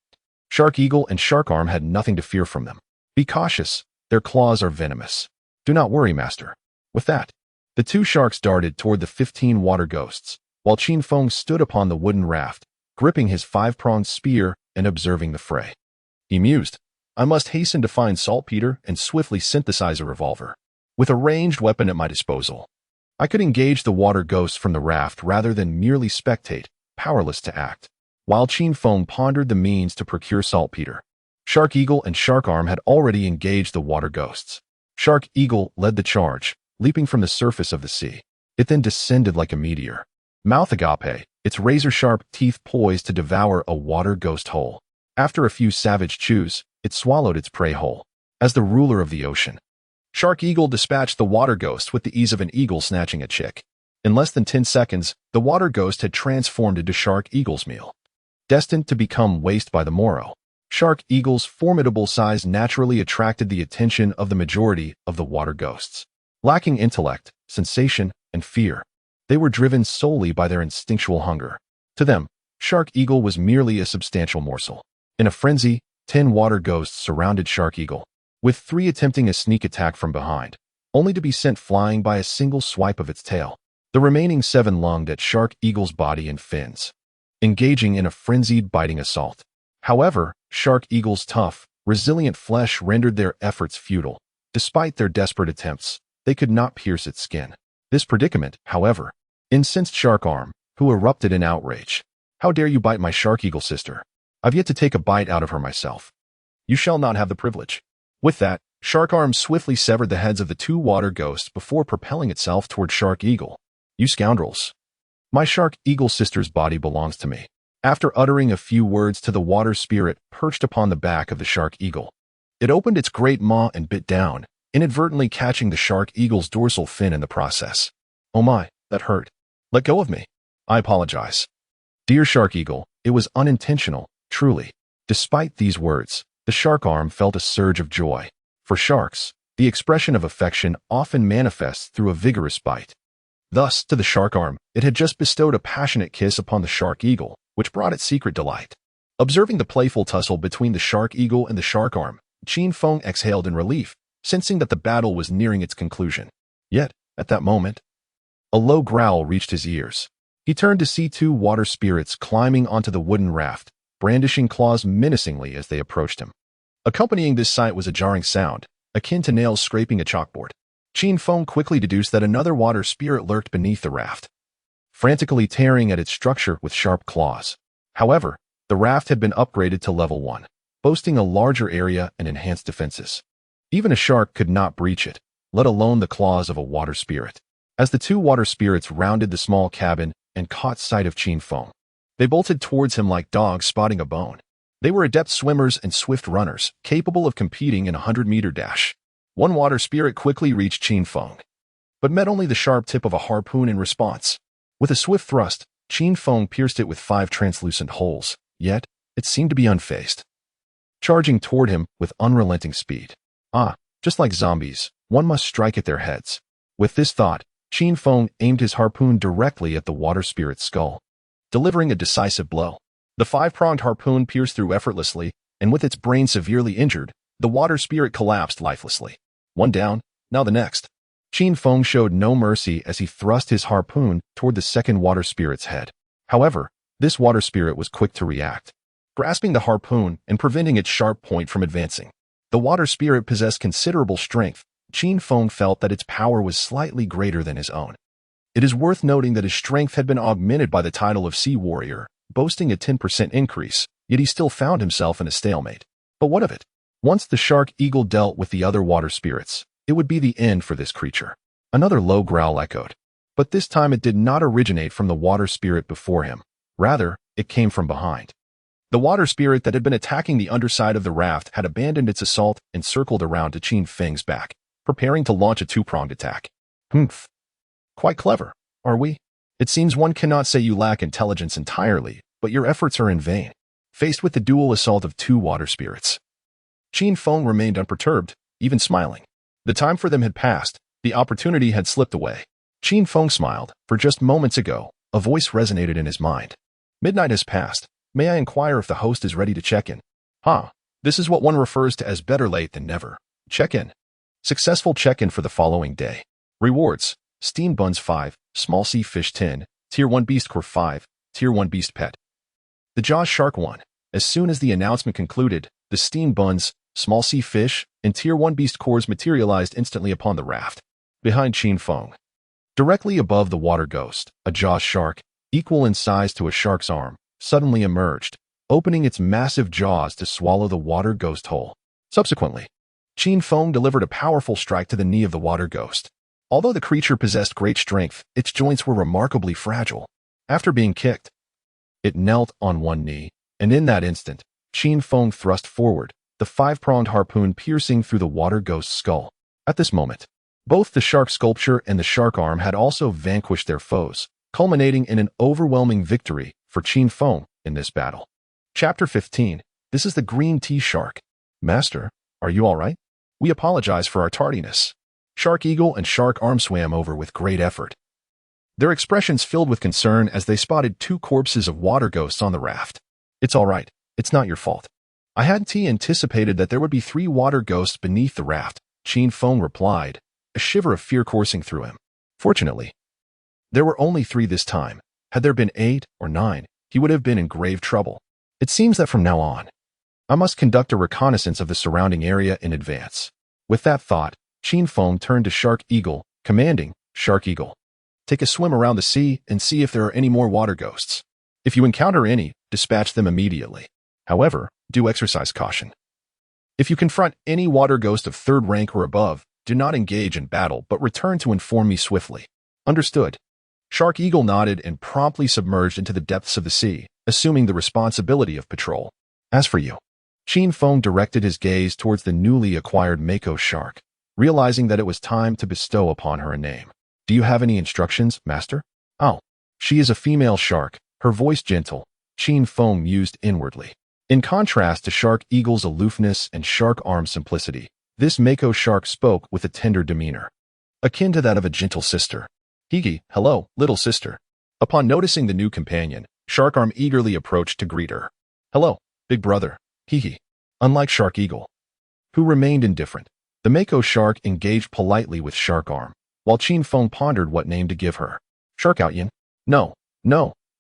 Shark Eagle and Shark Arm had nothing to fear from them. Be cautious, their claws are venomous. Do not worry, master. With that, the two sharks darted toward the 15 water ghosts, while Qinfeng stood upon the wooden raft, gripping his 5-pronged spear and observing the fray. He mused, I must hasten to find saltpeter and swiftly synthesize a revolver. With a ranged weapon at my disposal, I could engage the water ghosts from the raft rather than merely spectate, powerless to act. While Qinfeng pondered the means to procure saltpeter, Shark Eagle and Shark Arm had already engaged the water ghosts. Shark Eagle led the charge, leaping from the surface of the sea. It then descended like a meteor. Mouth agape, its razor-sharp teeth poised to devour a water ghost whole. After a few savage chews, it swallowed its prey whole. As the ruler of the ocean, Shark Eagle dispatched the water ghost with the ease of an eagle snatching a chick. In less than 10 seconds, the water ghost had transformed into Shark Eagle's meal. Destined to become waste by the morrow, Shark Eagle's formidable size naturally attracted the attention of the majority of the water ghosts. Lacking intellect, sensation, and fear. They were driven solely by their instinctual hunger. To them, Shark Eagle was merely a substantial morsel. In a frenzy, 10 water ghosts surrounded Shark Eagle, with 3 attempting a sneak attack from behind, only to be sent flying by a single swipe of its tail. The remaining 7 lunged at Shark Eagle's body and fins, engaging in a frenzied biting assault. However, Shark Eagle's tough, resilient flesh rendered their efforts futile. Despite their desperate attempts, they could not pierce its skin. This predicament, however, incensed Shark Arm, who erupted in outrage. "How dare you bite my Shark Eagle sister? I've yet to take a bite out of her myself. You shall not have the privilege." With that, Shark Arm swiftly severed the heads of the 2 water ghosts before propelling itself toward Shark Eagle. "You scoundrels! My Shark Eagle sister's body belongs to me." After uttering a few words to the water spirit perched upon the back of the Shark Eagle, it opened its great maw and bit down, inadvertently catching the Shark Eagle's dorsal fin in the process. "Oh my, that hurt. Let go of me. I apologize. Dear Shark Eagle, it was unintentional, truly." Despite these words, the Shark Arm felt a surge of joy. For sharks, the expression of affection often manifests through a vigorous bite. Thus, to the Shark Arm, it had just bestowed a passionate kiss upon the Shark Eagle, which brought it secret delight. Observing the playful tussle between the Shark Eagle and the Shark Arm, Qin Feng exhaled in relief, sensing that the battle was nearing its conclusion. Yet, at that moment, a low growl reached his ears. He turned to see 2 water spirits climbing onto the wooden raft, brandishing claws menacingly as they approached him. Accompanying this sight was a jarring sound, akin to nails scraping a chalkboard. Qin Feng quickly deduced that another water spirit lurked beneath the raft, frantically tearing at its structure with sharp claws. However, the raft had been upgraded to level 1, boasting a larger area and enhanced defenses. Even a shark could not breach it, let alone the claws of a water spirit. As the 2 water spirits rounded the small cabin and caught sight of Qin Feng, they bolted towards him like dogs spotting a bone. They were adept swimmers and swift runners, capable of competing in a 100-meter dash. One water spirit quickly reached Qin Feng, but met only the sharp tip of a harpoon in response. With a swift thrust, Qin Feng pierced it with 5 translucent holes, yet it seemed to be unfazed, charging toward him with unrelenting speed. Just like zombies, one must strike at their heads. With this thought, Qin Feng aimed his harpoon directly at the water spirit's skull, delivering a decisive blow. The 5-pronged harpoon pierced through effortlessly, and with its brain severely injured, the water spirit collapsed lifelessly. One down, now the next. Qin Feng showed no mercy as he thrust his harpoon toward the second water spirit's head. However, this water spirit was quick to react, grasping the harpoon and preventing its sharp point from advancing. The water spirit possessed considerable strength. Qin Feng felt that its power was slightly greater than his own. It is worth noting that his strength had been augmented by the title of Sea Warrior, boasting a 10% increase, yet he still found himself in a stalemate. But what of it? Once the Shark Eagle dealt with the other water spirits, it would be the end for this creature. Another low growl echoed, but this time it did not originate from the water spirit before him. Rather, it came from behind. The water spirit that had been attacking the underside of the raft had abandoned its assault and circled around to Qin Feng's back, preparing to launch a 2-pronged attack. Humph. Quite clever, are we? It seems one cannot say you lack intelligence entirely, but your efforts are in vain. Faced with the dual assault of 2 water spirits, Qin Feng remained unperturbed, even smiling. The time for them had passed, the opportunity had slipped away. Qin Feng smiled, for just moments ago, a voice resonated in his mind. "Midnight has passed. May I inquire if the host is ready to check in?" This is what one refers to as better late than never. Check-in. Successful check-in for the following day. Rewards: Steamed Buns 5, Small Sea Fish 10, Tier 1 Beast Core 5, Tier 1 Beast Pet. The Jaws Shark 1. As soon as the announcement concluded, the Steamed Buns, Small Sea Fish, and Tier 1 Beast Cores materialized instantly upon the raft, behind Qin Feng. Directly above the water ghost, a Jaws Shark, equal in size to a shark's arm, suddenly emerged, opening its massive jaws to swallow the water ghost whole. Subsequently, Qin Feng delivered a powerful strike to the knee of the water ghost. Although the creature possessed great strength, its joints were remarkably fragile. After being kicked, it knelt on one knee, and in that instant, Qin Feng thrust forward, the 5-pronged harpoon piercing through the water ghost's skull. At this moment, both the shark sculpture and the shark arm had also vanquished their foes, culminating in an overwhelming victory for Qin Feng in this battle. Chapter 15. This is the green tea shark. Master, are you all right? We apologize for our tardiness. Shark Eagle and Shark Arm swam over with great effort, their expressions filled with concern as they spotted 2 corpses of water ghosts on the raft. "It's all right. It's not your fault. I hadn't anticipated that there would be 3 water ghosts beneath the raft," Qin Feng replied, a shiver of fear coursing through him. Fortunately, there were only 3 this time. Had there been 8 or 9, he would have been in grave trouble. "It seems that from now on, I must conduct a reconnaissance of the surrounding area in advance." With that thought, Qin Feng turned to Shark Eagle, commanding, "Shark Eagle, take a swim around the sea and see if there are any more water ghosts. If you encounter any, dispatch them immediately. However, do exercise caution. If you confront any water ghost of 3rd rank or above, do not engage in battle but return to inform me swiftly." "Understood." Shark Eagle nodded and promptly submerged into the depths of the sea, assuming the responsibility of patrol. "As for you," Qin Feng directed his gaze towards the newly acquired Mako shark, realizing that it was time to bestow upon her a name. "Do you have any instructions, master?" "Oh, she is a female shark, her voice gentle," Qin Feng mused inwardly. In contrast to Shark Eagle's aloofness and Shark Arm's simplicity, this Mako shark spoke with a tender demeanor, akin to that of a gentle sister. "Higi, hello, little sister." Upon noticing the new companion, Shark Arm eagerly approached to greet her. "Hello, big brother, Higi." Unlike Shark Eagle, who remained indifferent, the Mako shark engaged politely with Shark Arm, while Qin Feng pondered what name to give her. "Shark Outyin? No,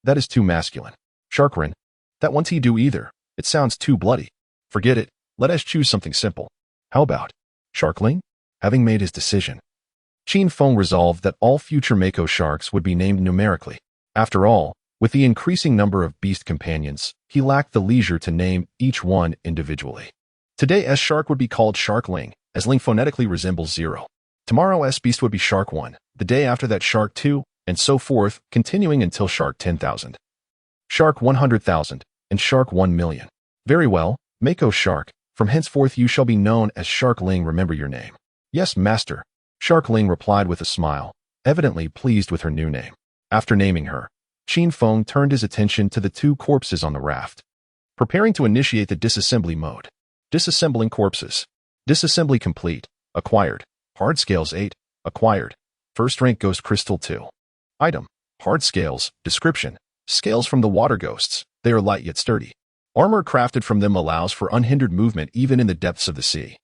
that is too masculine. Sharkrin? That won't do either. It sounds too bloody. Forget it, let us choose something simple. How about Sharkling?" Having made his decision, Qin Feng resolved that all future Mako sharks would be named numerically. After all, with the increasing number of beast companions, he lacked the leisure to name each one individually. Today S shark would be called Sharkling, as Ling phonetically resembles 0. Tomorrow S beast would be Shark 1, the day after that Shark 2, and so forth, continuing until Shark 10,000. Shark 100,000, and Shark 1,000,000. "Very well, Mako shark, from henceforth you shall be known as Sharkling. Remember your name." "Yes, master," Sharkling replied with a smile, evidently pleased with her new name. After naming her, Qin Feng turned his attention to the 2 corpses on the raft, preparing to initiate the disassembly mode. Disassembling corpses. Disassembly complete. Acquired. Hard scales 8. Acquired. 1st rank ghost crystal 2. Item. Hard scales. Description. Scales from the water ghosts. They are light yet sturdy. Armor crafted from them allows for unhindered movement even in the depths of the sea,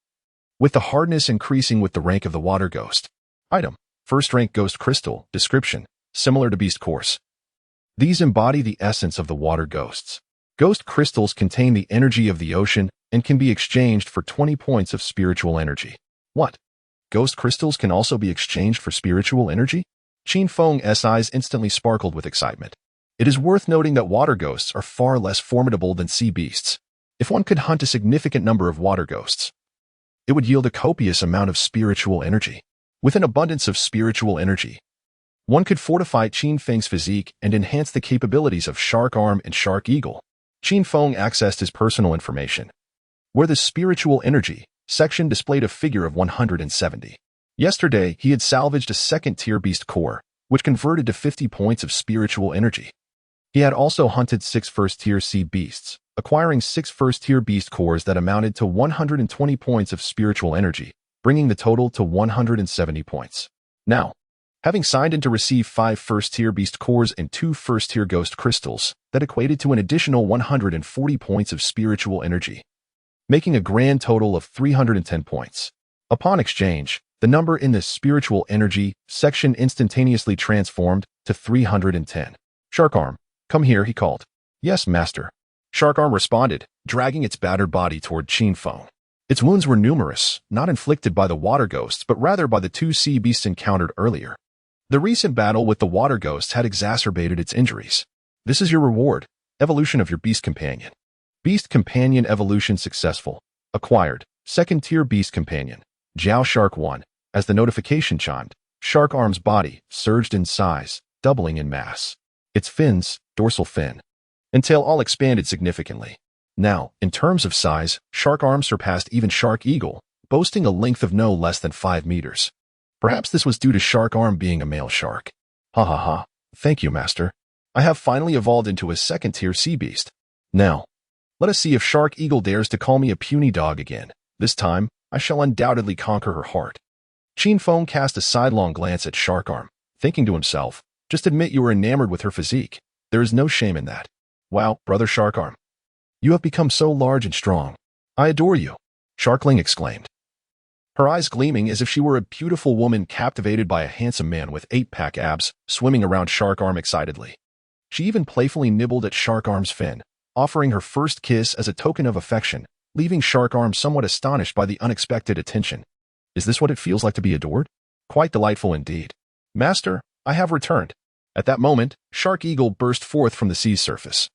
with the hardness increasing with the rank of the water ghost. Item. 1st rank ghost crystal. Description. Similar to beast course. These embody the essence of the water ghosts. Ghost crystals contain the energy of the ocean and can be exchanged for 20 points of spiritual energy. What? Ghost crystals can also be exchanged for spiritual energy? Qin Feng's eyes instantly sparkled with excitement. It is worth noting that water ghosts are far less formidable than sea beasts. If one could hunt a significant number of water ghosts, it would yield a copious amount of spiritual energy. With an abundance of spiritual energy, one could fortify Qin Feng's physique and enhance the capabilities of Shark Arm and Shark Eagle. Qin Feng accessed his personal information, where the spiritual energy section displayed a figure of 170. Yesterday, he had salvaged a 2nd-tier beast core, which converted to 50 points of spiritual energy. He had also hunted 6 1st-tier sea beasts, acquiring 6 1st-tier beast cores that amounted to 120 points of spiritual energy, bringing the total to 170 points. Now, having signed in to receive 5 1st-tier beast cores and 2 1st-tier ghost crystals, that equated to an additional 140 points of spiritual energy, making a grand total of 310 points. Upon exchange, the number in the spiritual energy section instantaneously transformed to 310. Shark Arm, come here, he called. Yes, master. Shark Arm responded, dragging its battered body toward Qin Feng. Its wounds were numerous, not inflicted by the water ghosts, but rather by the 2 sea beasts encountered earlier. The recent battle with the water ghosts had exacerbated its injuries. This is your reward, evolution of your beast companion. Beast companion evolution successful. Acquired, 2nd-tier beast companion, Jiao Shark 1. As the notification chimed, Shark Arm's body surged in size, doubling in mass. Its fins, dorsal fin, and tail all expanded significantly. Now, in terms of size, Shark Arm surpassed even Shark Eagle, boasting a length of no less than 5 meters. Perhaps this was due to Shark Arm being a male shark. Ha ha ha. Thank you, master. I have finally evolved into a 2nd-tier sea beast. Now, let us see if Shark Eagle dares to call me a puny dog again. This time, I shall undoubtedly conquer her heart. Qin Feng cast a sidelong glance at Shark Arm, thinking to himself, Just admit you were enamored with her physique. There is no shame in that. Wow, Brother Sharkarm. You have become so large and strong. I adore you, Sharkling exclaimed, her eyes gleaming as if she were a beautiful woman captivated by a handsome man with 8-pack abs swimming around Sharkarm excitedly. She even playfully nibbled at Sharkarm's fin, offering her first kiss as a token of affection, leaving Sharkarm somewhat astonished by the unexpected attention. Is this what it feels like to be adored? Quite delightful indeed. Master, I have returned. At that moment, Shark Eagle burst forth from the sea's surface,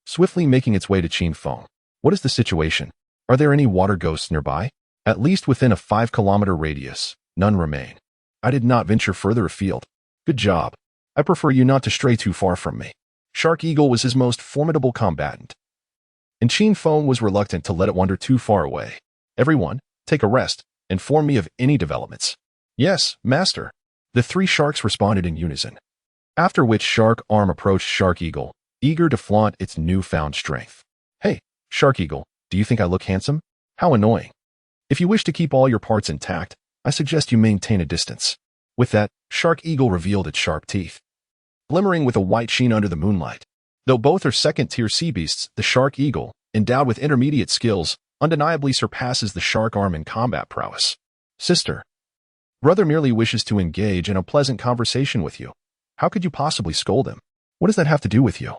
swiftly making its way to Qin Feng. What is the situation? Are there any water ghosts nearby? At least within a 5-kilometer radius, none remain. I did not venture further afield. Good job. I prefer you not to stray too far from me. Shark Eagle was his most formidable combatant, and Qin Feng was reluctant to let it wander too far away. Everyone, take a rest. Inform me of any developments. Yes, Master. The 3 sharks responded in unison. After which Shark Arm approached Shark Eagle, eager to flaunt its newfound strength. Hey, Shark Eagle, do you think I look handsome? How annoying. If you wish to keep all your parts intact, I suggest you maintain a distance. With that, Shark Eagle revealed its sharp teeth, glimmering with a white sheen under the moonlight. Though both are second-tier sea beasts, the Shark Eagle, endowed with intermediate skills, undeniably surpasses the Shark Arm in combat prowess. Sister, Brother merely wishes to engage in a pleasant conversation with you. How could you possibly scold him? What does that have to do with you?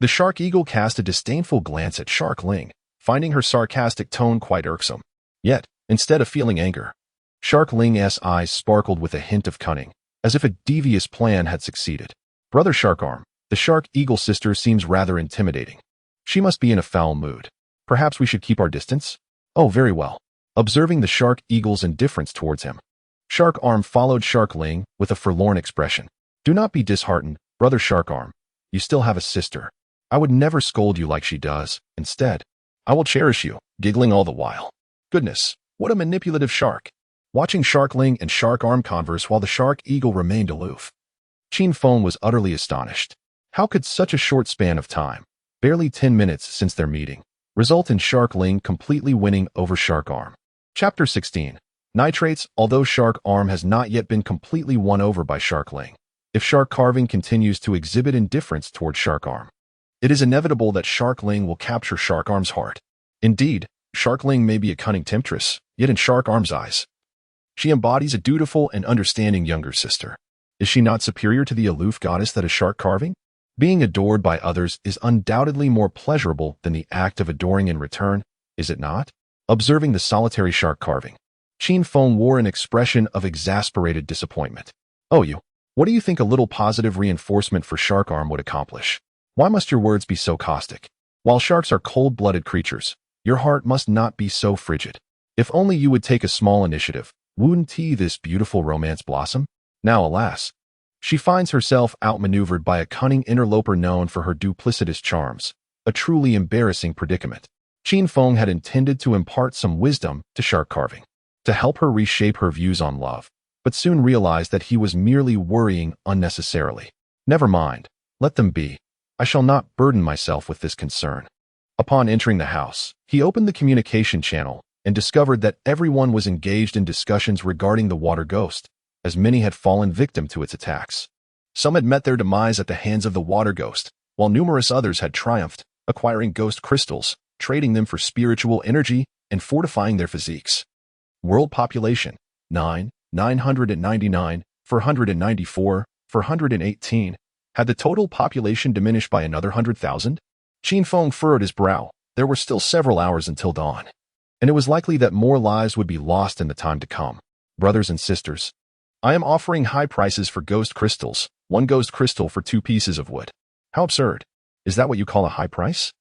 The Shark Eagle cast a disdainful glance at Shark Ling, finding her sarcastic tone quite irksome. Yet, instead of feeling anger, Shark Ling's eyes sparkled with a hint of cunning, as if a devious plan had succeeded. Brother Sharkarm, the Shark Eagle sister seems rather intimidating. She must be in a foul mood. Perhaps we should keep our distance? Oh, very well. Observing the Shark Eagle's indifference towards him, Shark Arm followed Shark Ling with a forlorn expression. Do not be disheartened, Brother Shark Arm. You still have a sister. I would never scold you like she does. Instead, I will cherish you, giggling all the while. Goodness, what a manipulative shark. Watching Shark Ling and Shark Arm converse while the Shark Eagle remained aloof, Qin Feng was utterly astonished. How could such a short span of time, barely 10 minutes since their meeting, result in Shark Ling completely winning over Shark Arm? Chapter 16. Nitrates. Although Shark Arm has not yet been completely won over by Shark Ling, if Shark Carving continues to exhibit indifference toward Shark Arm, it is inevitable that Shark Ling will capture Shark Arm's heart. Indeed, Shark Ling may be a cunning temptress, yet in Shark Arm's eyes, she embodies a dutiful and understanding younger sister. Is she not superior to the aloof goddess that is Shark Carving? Being adored by others is undoubtedly more pleasurable than the act of adoring in return, is it not? Observing the solitary Shark Carving, Qin Feng wore an expression of exasperated disappointment. Oh, what do you think a little positive reinforcement for Shark Arm would accomplish? Why must your words be so caustic? While sharks are cold-blooded creatures, your heart must not be so frigid. If only you would take a small initiative, wouldn't this beautiful romance blossom? Now, alas, she finds herself outmaneuvered by a cunning interloper known for her duplicitous charms, a truly embarrassing predicament. Qin Feng had intended to impart some wisdom to Shark Carving, to help her reshape her views on love, but soon realized that he was merely worrying unnecessarily. Never mind, let them be. I shall not burden myself with this concern. Upon entering the house, he opened the communication channel and discovered that everyone was engaged in discussions regarding the water ghost, as many had fallen victim to its attacks. Some had met their demise at the hands of the water ghost, while numerous others had triumphed, acquiring ghost crystals, trading them for spiritual energy, and fortifying their physiques. World population, 999, 494, 418. Had the total population diminished by another 100,000? Qin Feng furrowed his brow. There were still several hours until dawn, and it was likely that more lives would be lost in the time to come. Brothers and sisters, I am offering high prices for ghost crystals, 1 ghost crystal for 2 pieces of wood. How absurd. Is that what you call a high price?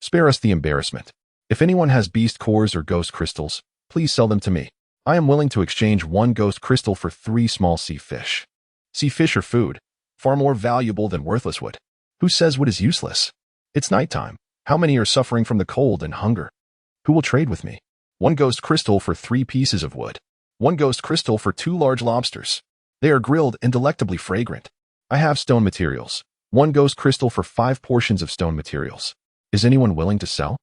Spare us the embarrassment. If anyone has beast cores or ghost crystals, please sell them to me. I am willing to exchange 1 ghost crystal for 3 small sea fish. Sea fish are food, far more valuable than worthless wood. Who says wood is useless? It's nighttime. How many are suffering from the cold and hunger? Who will trade with me? 1 ghost crystal for 3 pieces of wood. 1 ghost crystal for 2 large lobsters. They are grilled and delectably fragrant. I have stone materials. 1 ghost crystal for 5 portions of stone materials. Is anyone willing to sell?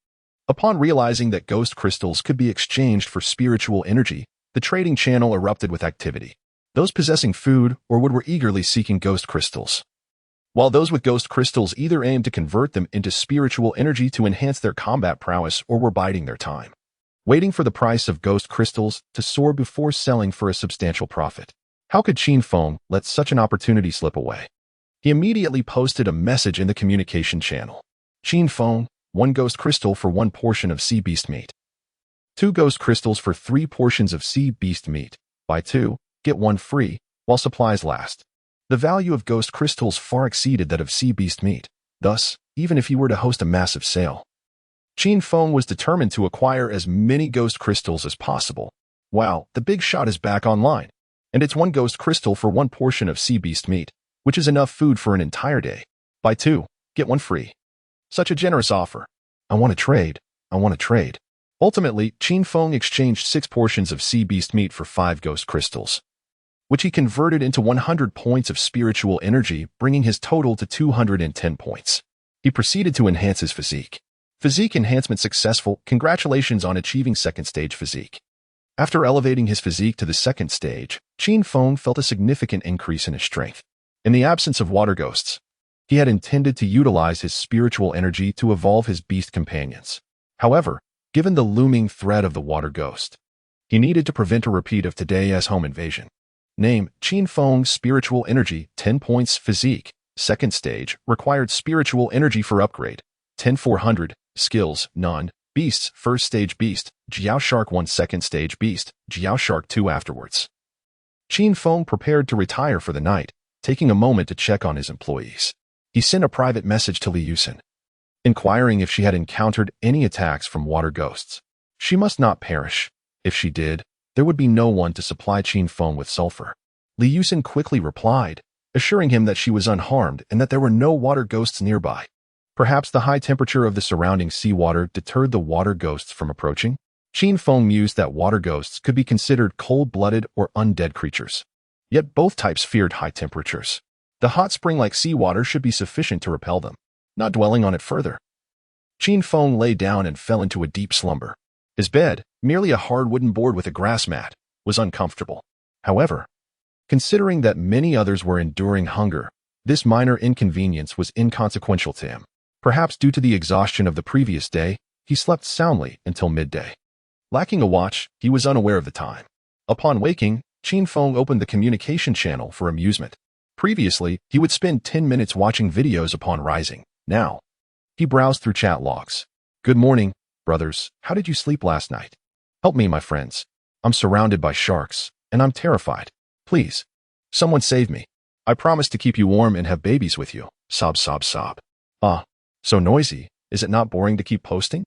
Upon realizing that ghost crystals could be exchanged for spiritual energy, the trading channel erupted with activity. Those possessing food or wood were eagerly seeking ghost crystals, while those with ghost crystals either aimed to convert them into spiritual energy to enhance their combat prowess or were biding their time, waiting for the price of ghost crystals to soar before selling for a substantial profit. How could Qin Feng let such an opportunity slip away? He immediately posted a message in the communication channel. Qin Feng, 1 ghost crystal for 1 portion of sea beast meat. 2 ghost crystals for 3 portions of sea beast meat. Buy 2, get 1 free, while supplies last. The value of ghost crystals far exceeded that of sea beast meat. Thus, even if he were to host a massive sale, Qin Feng was determined to acquire as many ghost crystals as possible. Wow, the big shot is back online. And it's 1 ghost crystal for 1 portion of sea beast meat, which is enough food for an entire day. Buy 2, get 1 free. Such a generous offer. I want to trade. I want to trade. Ultimately, Qin Feng exchanged 6 portions of sea beast meat for 5 ghost crystals, which he converted into 100 points of spiritual energy, bringing his total to 210 points. He proceeded to enhance his physique. Physique enhancement successful. Congratulations on achieving 2nd stage physique. After elevating his physique to the 2nd stage, Qin Feng felt a significant increase in his strength. In the absence of water ghosts, he had intended to utilize his spiritual energy to evolve his beast companions. However, given the looming threat of the water ghost, he needed to prevent a repeat of today's home invasion. Name, Qin Feng, spiritual energy, 10 points, physique, 2nd stage, required spiritual energy for upgrade, 10,400, skills, none, beasts, 1st stage beast, Jiao Shark 1 2nd stage beast, Jiao Shark 2 afterwards. Qin Feng prepared to retire for the night, taking a moment to check on his employees. He sent a private message to Li Yusen, inquiring if she had encountered any attacks from water ghosts. She must not perish. If she did, there would be no one to supply Qin Feng with sulfur. Li Yusen quickly replied, assuring him that she was unharmed and that there were no water ghosts nearby. Perhaps the high temperature of the surrounding seawater deterred the water ghosts from approaching? Qin Feng mused that water ghosts could be considered cold-blooded or undead creatures. Yet both types feared high temperatures. The hot spring-like seawater should be sufficient to repel them. Not dwelling on it further, Qin Feng lay down and fell into a deep slumber. His bed, merely a hard wooden board with a grass mat, was uncomfortable. However, considering that many others were enduring hunger, this minor inconvenience was inconsequential to him. Perhaps due to the exhaustion of the previous day, he slept soundly until midday. Lacking a watch, he was unaware of the time. Upon waking, Qin Feng opened the communication channel for amusement. Previously, he would spend 10 minutes watching videos upon rising. Now, he browsed through chat logs. Good morning, brothers. How did you sleep last night? Help me, my friends. I'm surrounded by sharks, and I'm terrified. Please, someone save me. I promise to keep you warm and have babies with you. Sob, sob, sob. Ah, so noisy. Is it not boring to keep posting?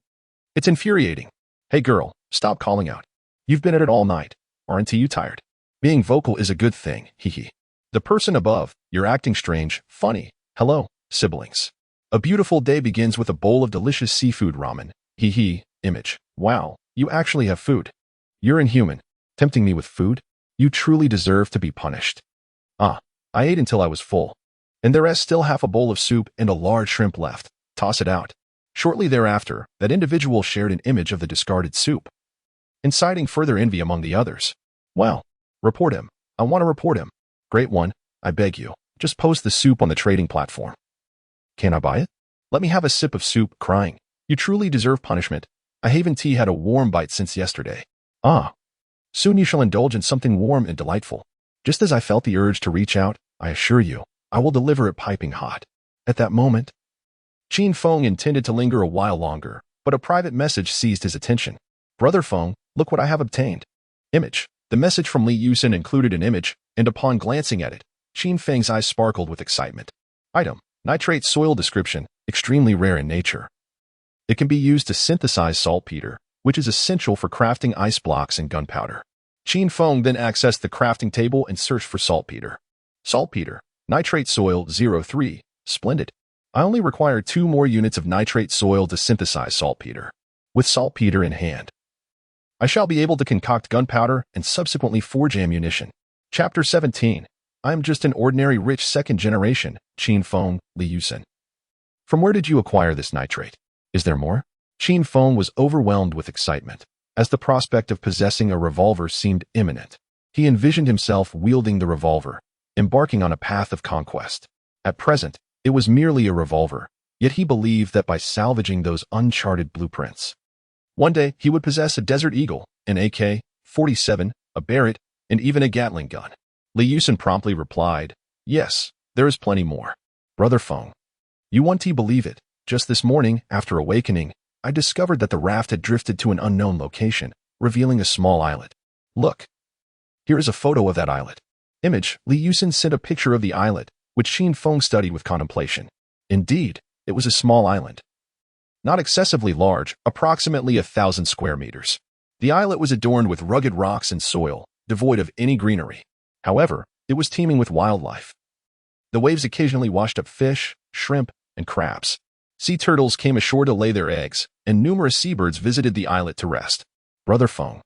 It's infuriating. Hey girl, stop calling out. You've been at it all night. Aren't you tired? Being vocal is a good thing, hee. The person above, you're acting strange, funny. Hello, siblings. A beautiful day begins with a bowl of delicious seafood ramen. Hee. Image. Wow, you actually have food. You're inhuman. Tempting me with food? You truly deserve to be punished. Ah, I ate until I was full. And there is still half a bowl of soup and a large shrimp left. Toss it out. Shortly thereafter, that individual shared an image of the discarded soup, inciting further envy among the others. Well, report him. I want to report him. Great one, I beg you. Just post the soup on the trading platform. Can I buy it? Let me have a sip of soup, crying. You truly deserve punishment. I haven't had a warm bite since yesterday. Ah. Soon you shall indulge in something warm and delightful. Just as I felt the urge to reach out, I assure you, I will deliver it piping hot. At that moment, Qin Feng intended to linger a while longer, but a private message seized his attention. Brother Feng, look what I have obtained. Image. The message from Li Yusen included an image, and upon glancing at it, Qin Feng's eyes sparkled with excitement. Item. Nitrate soil description, extremely rare in nature. It can be used to synthesize saltpeter, which is essential for crafting ice blocks and gunpowder. Qin Feng then accessed the crafting table and searched for saltpeter. Saltpeter. Nitrate soil 03. Splendid. I only require 2 more units of nitrate soil to synthesize saltpeter. With saltpeter in hand, I shall be able to concoct gunpowder and subsequently forge ammunition. Chapter 17. I am just an ordinary rich 2nd generation, Qin Feng, Li Yusen. From where did you acquire this nitrate? Is there more? Qin Feng was overwhelmed with excitement, as the prospect of possessing a revolver seemed imminent. He envisioned himself wielding the revolver, embarking on a path of conquest. At present, It was merely a revolver, yet he believed that by salvaging those uncharted blueprints, one day he would possess a Desert Eagle, an AK-47, a Barrett, and even a Gatling gun. Li Yusin promptly replied, "Yes, there is plenty more. Brother Feng, you won't believe it. Just this morning, after awakening, I discovered that the raft had drifted to an unknown location, revealing a small islet. Look. Here is a photo of that islet." Image, Li Yusin sent a picture of the islet, which Qin Feng studied with contemplation. Indeed, it was a small island. Not excessively large, approximately 1,000 square meters. The islet was adorned with rugged rocks and soil, devoid of any greenery. However, it was teeming with wildlife. The waves occasionally washed up fish, shrimp, and crabs. Sea turtles came ashore to lay their eggs, and numerous seabirds visited the islet to rest. Brother Feng,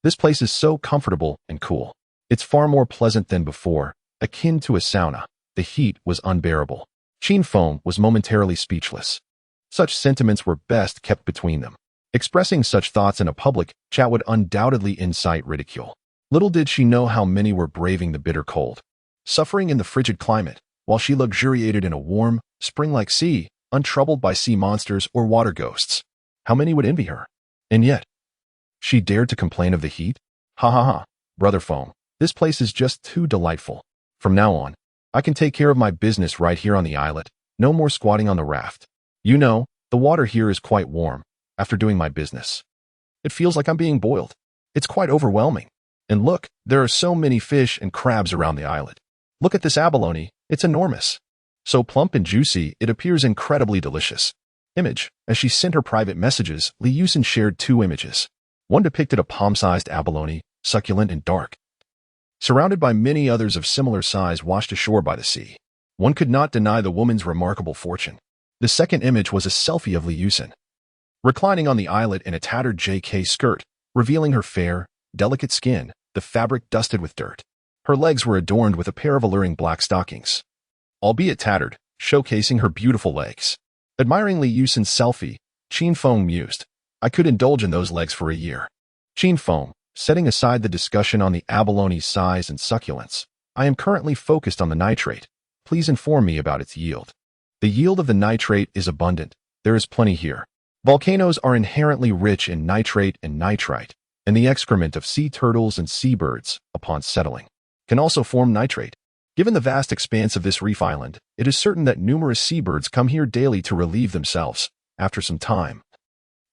this place is so comfortable and cool. It's far more pleasant than before, akin to a sauna. The heat was unbearable. Qin Feng was momentarily speechless. Such sentiments were best kept between them. Expressing such thoughts in a public chat would undoubtedly incite ridicule. Little did she know how many were braving the bitter cold, suffering in the frigid climate, while she luxuriated in a warm, spring-like sea, untroubled by sea monsters or water ghosts. How many would envy her? And yet, she dared to complain of the heat? Ha ha ha, Brother Feng, this place is just too delightful. From now on, I can take care of my business right here on the islet. No more squatting on the raft. You know, the water here is quite warm. After doing my business, it feels like I'm being boiled. It's quite overwhelming. And look, there are so many fish and crabs around the islet. Look at this abalone, it's enormous. So plump and juicy, it appears incredibly delicious. Image, as she sent her private messages, Li Yusin shared 2 images. One depicted a palm-sized abalone, succulent and dark, surrounded by many others of similar size washed ashore by the sea. One could not deny the woman's remarkable fortune. The second image was a selfie of Li Yusin, reclining on the islet in a tattered JK skirt, revealing her fair, delicate skin, the fabric dusted with dirt. Her legs were adorned with a pair of alluring black stockings, albeit tattered, showcasing her beautiful legs. Admiring Li Yusin's selfie, Qin Feng mused, I could indulge in those legs for a year. Qin Feng, setting aside the discussion on the abalone's size and succulence, I am currently focused on the nitrate. Please inform me about its yield. The yield of the nitrate is abundant. There is plenty here. Volcanoes are inherently rich in nitrate and nitrite, and the excrement of sea turtles and seabirds, upon settling, can also form nitrate. Given the vast expanse of this reef island, it is certain that numerous seabirds come here daily to relieve themselves. After some time,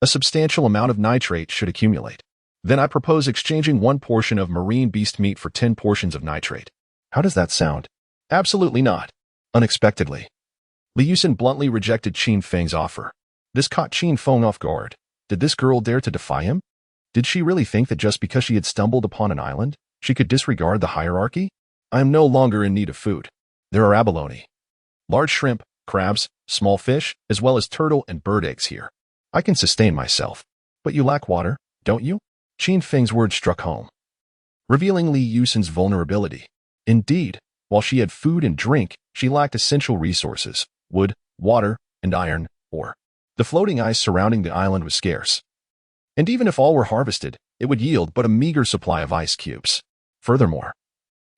a substantial amount of nitrate should accumulate. Then I propose exchanging 1 portion of marine beast meat for 10 portions of nitrate. How does that sound? Absolutely not. Unexpectedly, Li Yusin bluntly rejected Qin Feng's offer. This caught Qin Feng off guard. Did this girl dare to defy him? Did she really think that just because she had stumbled upon an island, she could disregard the hierarchy? I am no longer in need of food. There are abalone, large shrimp, crabs, small fish, as well as turtle and bird eggs here. I can sustain myself. But you lack water, don't you? Qin Feng's words struck home, revealing Li Yusin's vulnerability. Indeed, while she had food and drink, she lacked essential resources, wood, water, and iron ore. The floating ice surrounding the island was scarce. And even if all were harvested, it would yield but a meager supply of ice cubes. Furthermore,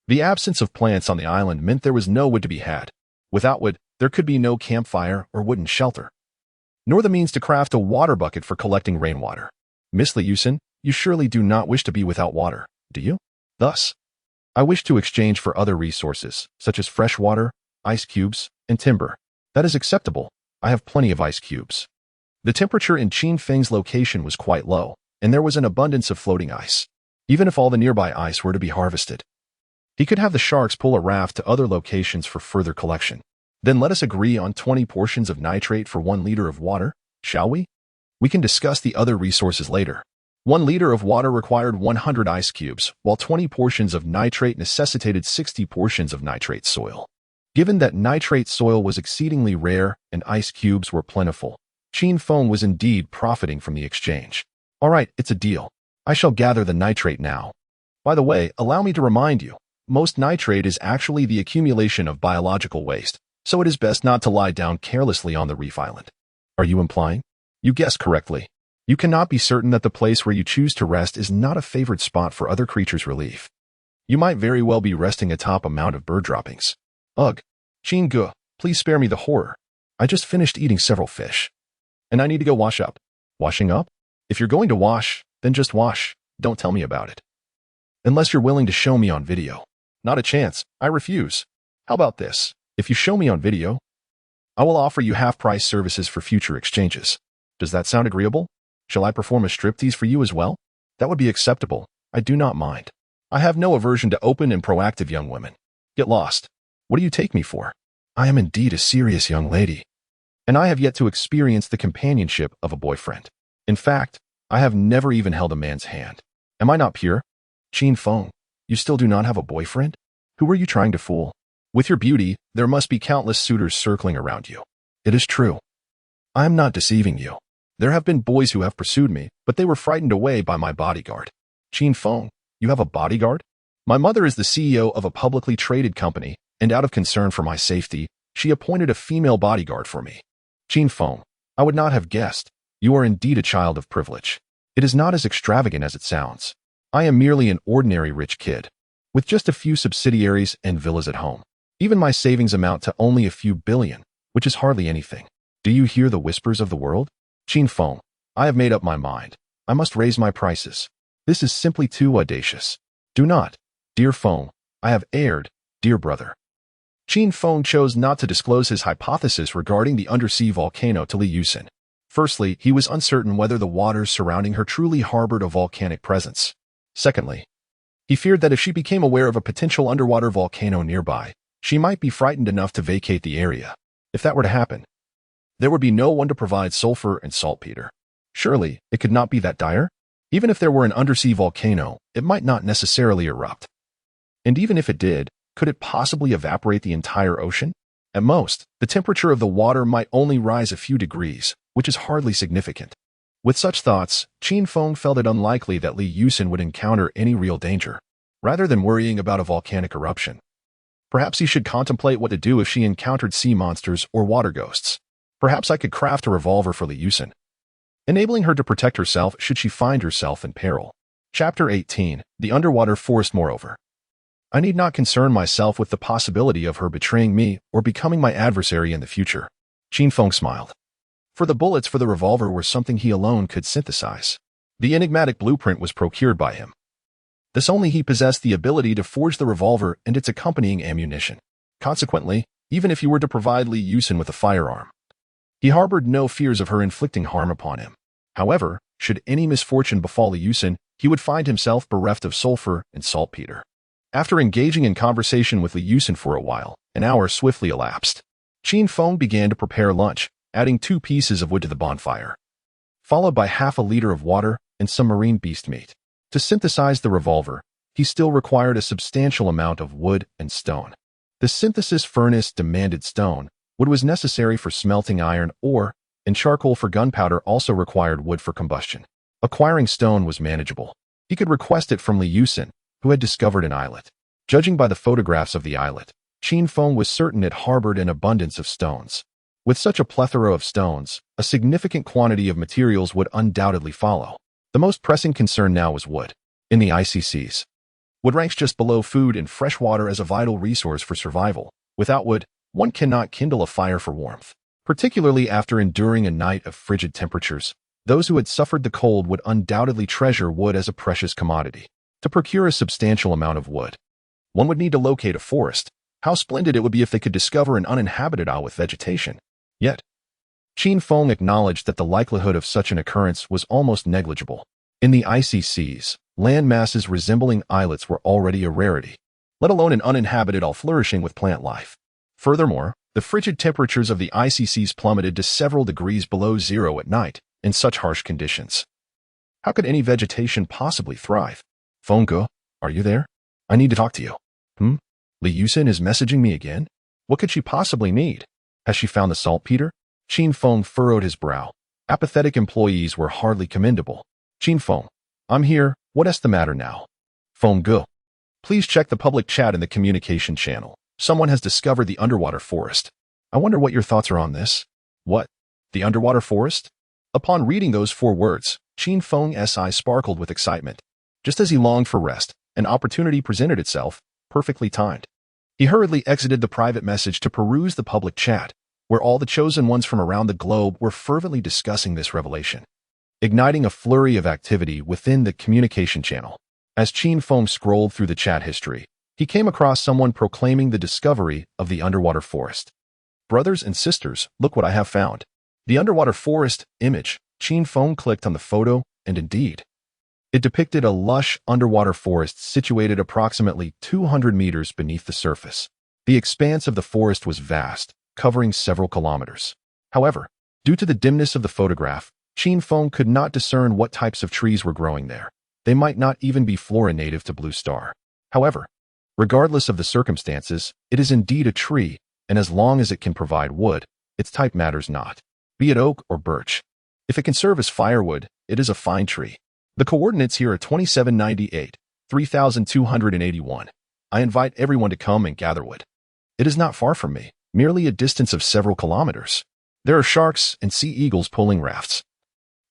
the absence of plants on the island meant there was no wood to be had. Without wood, there could be no campfire or wooden shelter, nor the means to craft a water bucket for collecting rainwater. Miss Li Yusin, you surely do not wish to be without water, do you? Thus, I wish to exchange for other resources, such as fresh water, ice cubes, and timber. That is acceptable. I have plenty of ice cubes. The temperature in Qin Feng's location was quite low, and there was an abundance of floating ice. Even if all the nearby ice were to be harvested, he could have the sharks pull a raft to other locations for further collection. Then let us agree on 20 portions of nitrate for 1 liter of water, shall we? We can discuss the other resources later. 1 liter of water required 100 ice cubes, while 20 portions of nitrate necessitated 60 portions of nitrate soil. Given that nitrate soil was exceedingly rare and ice cubes were plentiful, Qin Feng was indeed profiting from the exchange. All right, it's a deal. I shall gather the nitrate now. By the way, allow me to remind you, most nitrate is actually the accumulation of biological waste, so it is best not to lie down carelessly on the reef island. Are you implying? You guessed correctly. You cannot be certain that the place where you choose to rest is not a favored spot for other creatures' relief. You might very well be resting atop a mound of bird droppings. Ugh. Qin Ge, Please spare me the horror. I just finished eating several fish. And I need to go wash up. Washing up? If you're going to wash, then just wash. Don't tell me about it. Unless you're willing to show me on video. Not a chance. I refuse. How about this? If you show me on video, I will offer you half-price services for future exchanges. Does that sound agreeable? Shall I perform a striptease for you as well? That would be acceptable. I do not mind. I have no aversion to open and proactive young women. Get lost. What do you take me for? I am indeed a serious young lady, and I have yet to experience the companionship of a boyfriend. In fact, I have never even held a man's hand. Am I not pure? Qin Feng, you still do not have a boyfriend? Who are you trying to fool? With your beauty, there must be countless suitors circling around you. It is true. I am not deceiving you. There have been boys who have pursued me, but they were frightened away by my bodyguard. Qin Feng, you have a bodyguard? My mother is the CEO of a publicly traded company, and out of concern for my safety, she appointed a female bodyguard for me. Qin Feng, I would not have guessed. You are indeed a child of privilege. It is not as extravagant as it sounds. I am merely an ordinary rich kid, with just a few subsidiaries and villas at home. Even my savings amount to only a few billion, which is hardly anything. Do you hear the whispers of the world? Qin Feng, I have made up my mind. I must raise my prices. This is simply too audacious. Do not. Dear Feng, I have erred, dear brother. Qin Feng chose not to disclose his hypothesis regarding the undersea volcano to Li Yusin. Firstly, he was uncertain whether the waters surrounding her truly harbored a volcanic presence. Secondly, he feared that if she became aware of a potential underwater volcano nearby, she might be frightened enough to vacate the area. If that were to happen, there would be no one to provide sulfur and saltpeter. Surely, it could not be that dire? Even if there were an undersea volcano, it might not necessarily erupt. And even if it did, could it possibly evaporate the entire ocean? At most, the temperature of the water might only rise a few degrees, which is hardly significant. With such thoughts, Qin Feng felt it unlikely that Li Yusin would encounter any real danger, rather than worrying about a volcanic eruption. Perhaps he should contemplate what to do if she encountered sea monsters or water ghosts. Perhaps I could craft a revolver for Li Yusin, enabling her to protect herself should she find herself in peril. Chapter 18, The Underwater Forest. Moreover, I need not concern myself with the possibility of her betraying me or becoming my adversary in the future. Qin Feng smiled. For the bullets for the revolver were something he alone could synthesize. The enigmatic blueprint was procured by him. Thus only he possessed the ability to forge the revolver and its accompanying ammunition. Consequently, even if he were to provide Li Yusin with a firearm, he harbored no fears of her inflicting harm upon him. However, should any misfortune befall Li Yusin, he would find himself bereft of sulfur and saltpeter. After engaging in conversation with Li Yusin for a while, an hour swiftly elapsed. Qin Feng began to prepare lunch, adding 2 pieces of wood to the bonfire, followed by half a liter of water and some marine beast meat. To synthesize the revolver, he still required a substantial amount of wood and stone. The synthesis furnace demanded stone. Wood was necessary for smelting iron ore, and charcoal for gunpowder also required wood for combustion. Acquiring stone was manageable. He could request it from Li Yusin, who had discovered an islet. Judging by the photographs of the islet, Qin Feng was certain it harbored an abundance of stones. With such a plethora of stones, a significant quantity of materials would undoubtedly follow. The most pressing concern now was wood. In the ICCs, wood ranks just below food and fresh water as a vital resource for survival. Without wood, one cannot kindle a fire for warmth. Particularly after enduring a night of frigid temperatures, those who had suffered the cold would undoubtedly treasure wood as a precious commodity. To procure a substantial amount of wood, one would need to locate a forest. How splendid it would be if they could discover an uninhabited isle with vegetation. Yet, Qin Feng acknowledged that the likelihood of such an occurrence was almost negligible. In the icy seas, land masses resembling islets were already a rarity, let alone an uninhabited isle flourishing with plant life. Furthermore, the frigid temperatures of the icy seas plummeted to several degrees below zero at night in such harsh conditions. How could any vegetation possibly thrive? Fengge, are you there? I need to talk to you. Li Yusin is messaging me again? What could she possibly need? Has she found the saltpeter? Qin Feng furrowed his brow. Apathetic employees were hardly commendable. Qin Feng, I'm here. What's the matter now? Fengge, please check the public chat in the communication channel. Someone has discovered the underwater forest. I wonder what your thoughts are on this. What? The underwater forest? Upon reading those 4 words, Qin Feng's eyes sparkled with excitement. Just as he longed for rest, an opportunity presented itself, perfectly timed. He hurriedly exited the private message to peruse the public chat, where all the chosen ones from around the globe were fervently discussing this revelation, igniting a flurry of activity within the communication channel. As Qin Feng scrolled through the chat history, he came across someone proclaiming the discovery of the underwater forest. Brothers and sisters, look what I have found. The underwater forest image. Qin Feng clicked on the photo, and indeed, it depicted a lush underwater forest situated approximately 200 meters beneath the surface. The expanse of the forest was vast, covering several kilometers. However, due to the dimness of the photograph, Qin Feng could not discern what types of trees were growing there. They might not even be flora native to Blue Star. However, regardless of the circumstances, it is indeed a tree, and as long as it can provide wood, its type matters not, be it oak or birch. If it can serve as firewood, it is a fine tree. The coordinates here are 2798, 3281. I invite everyone to come and gather wood. It is not far from me, merely a distance of several kilometers. There are sharks and sea eagles pulling rafts,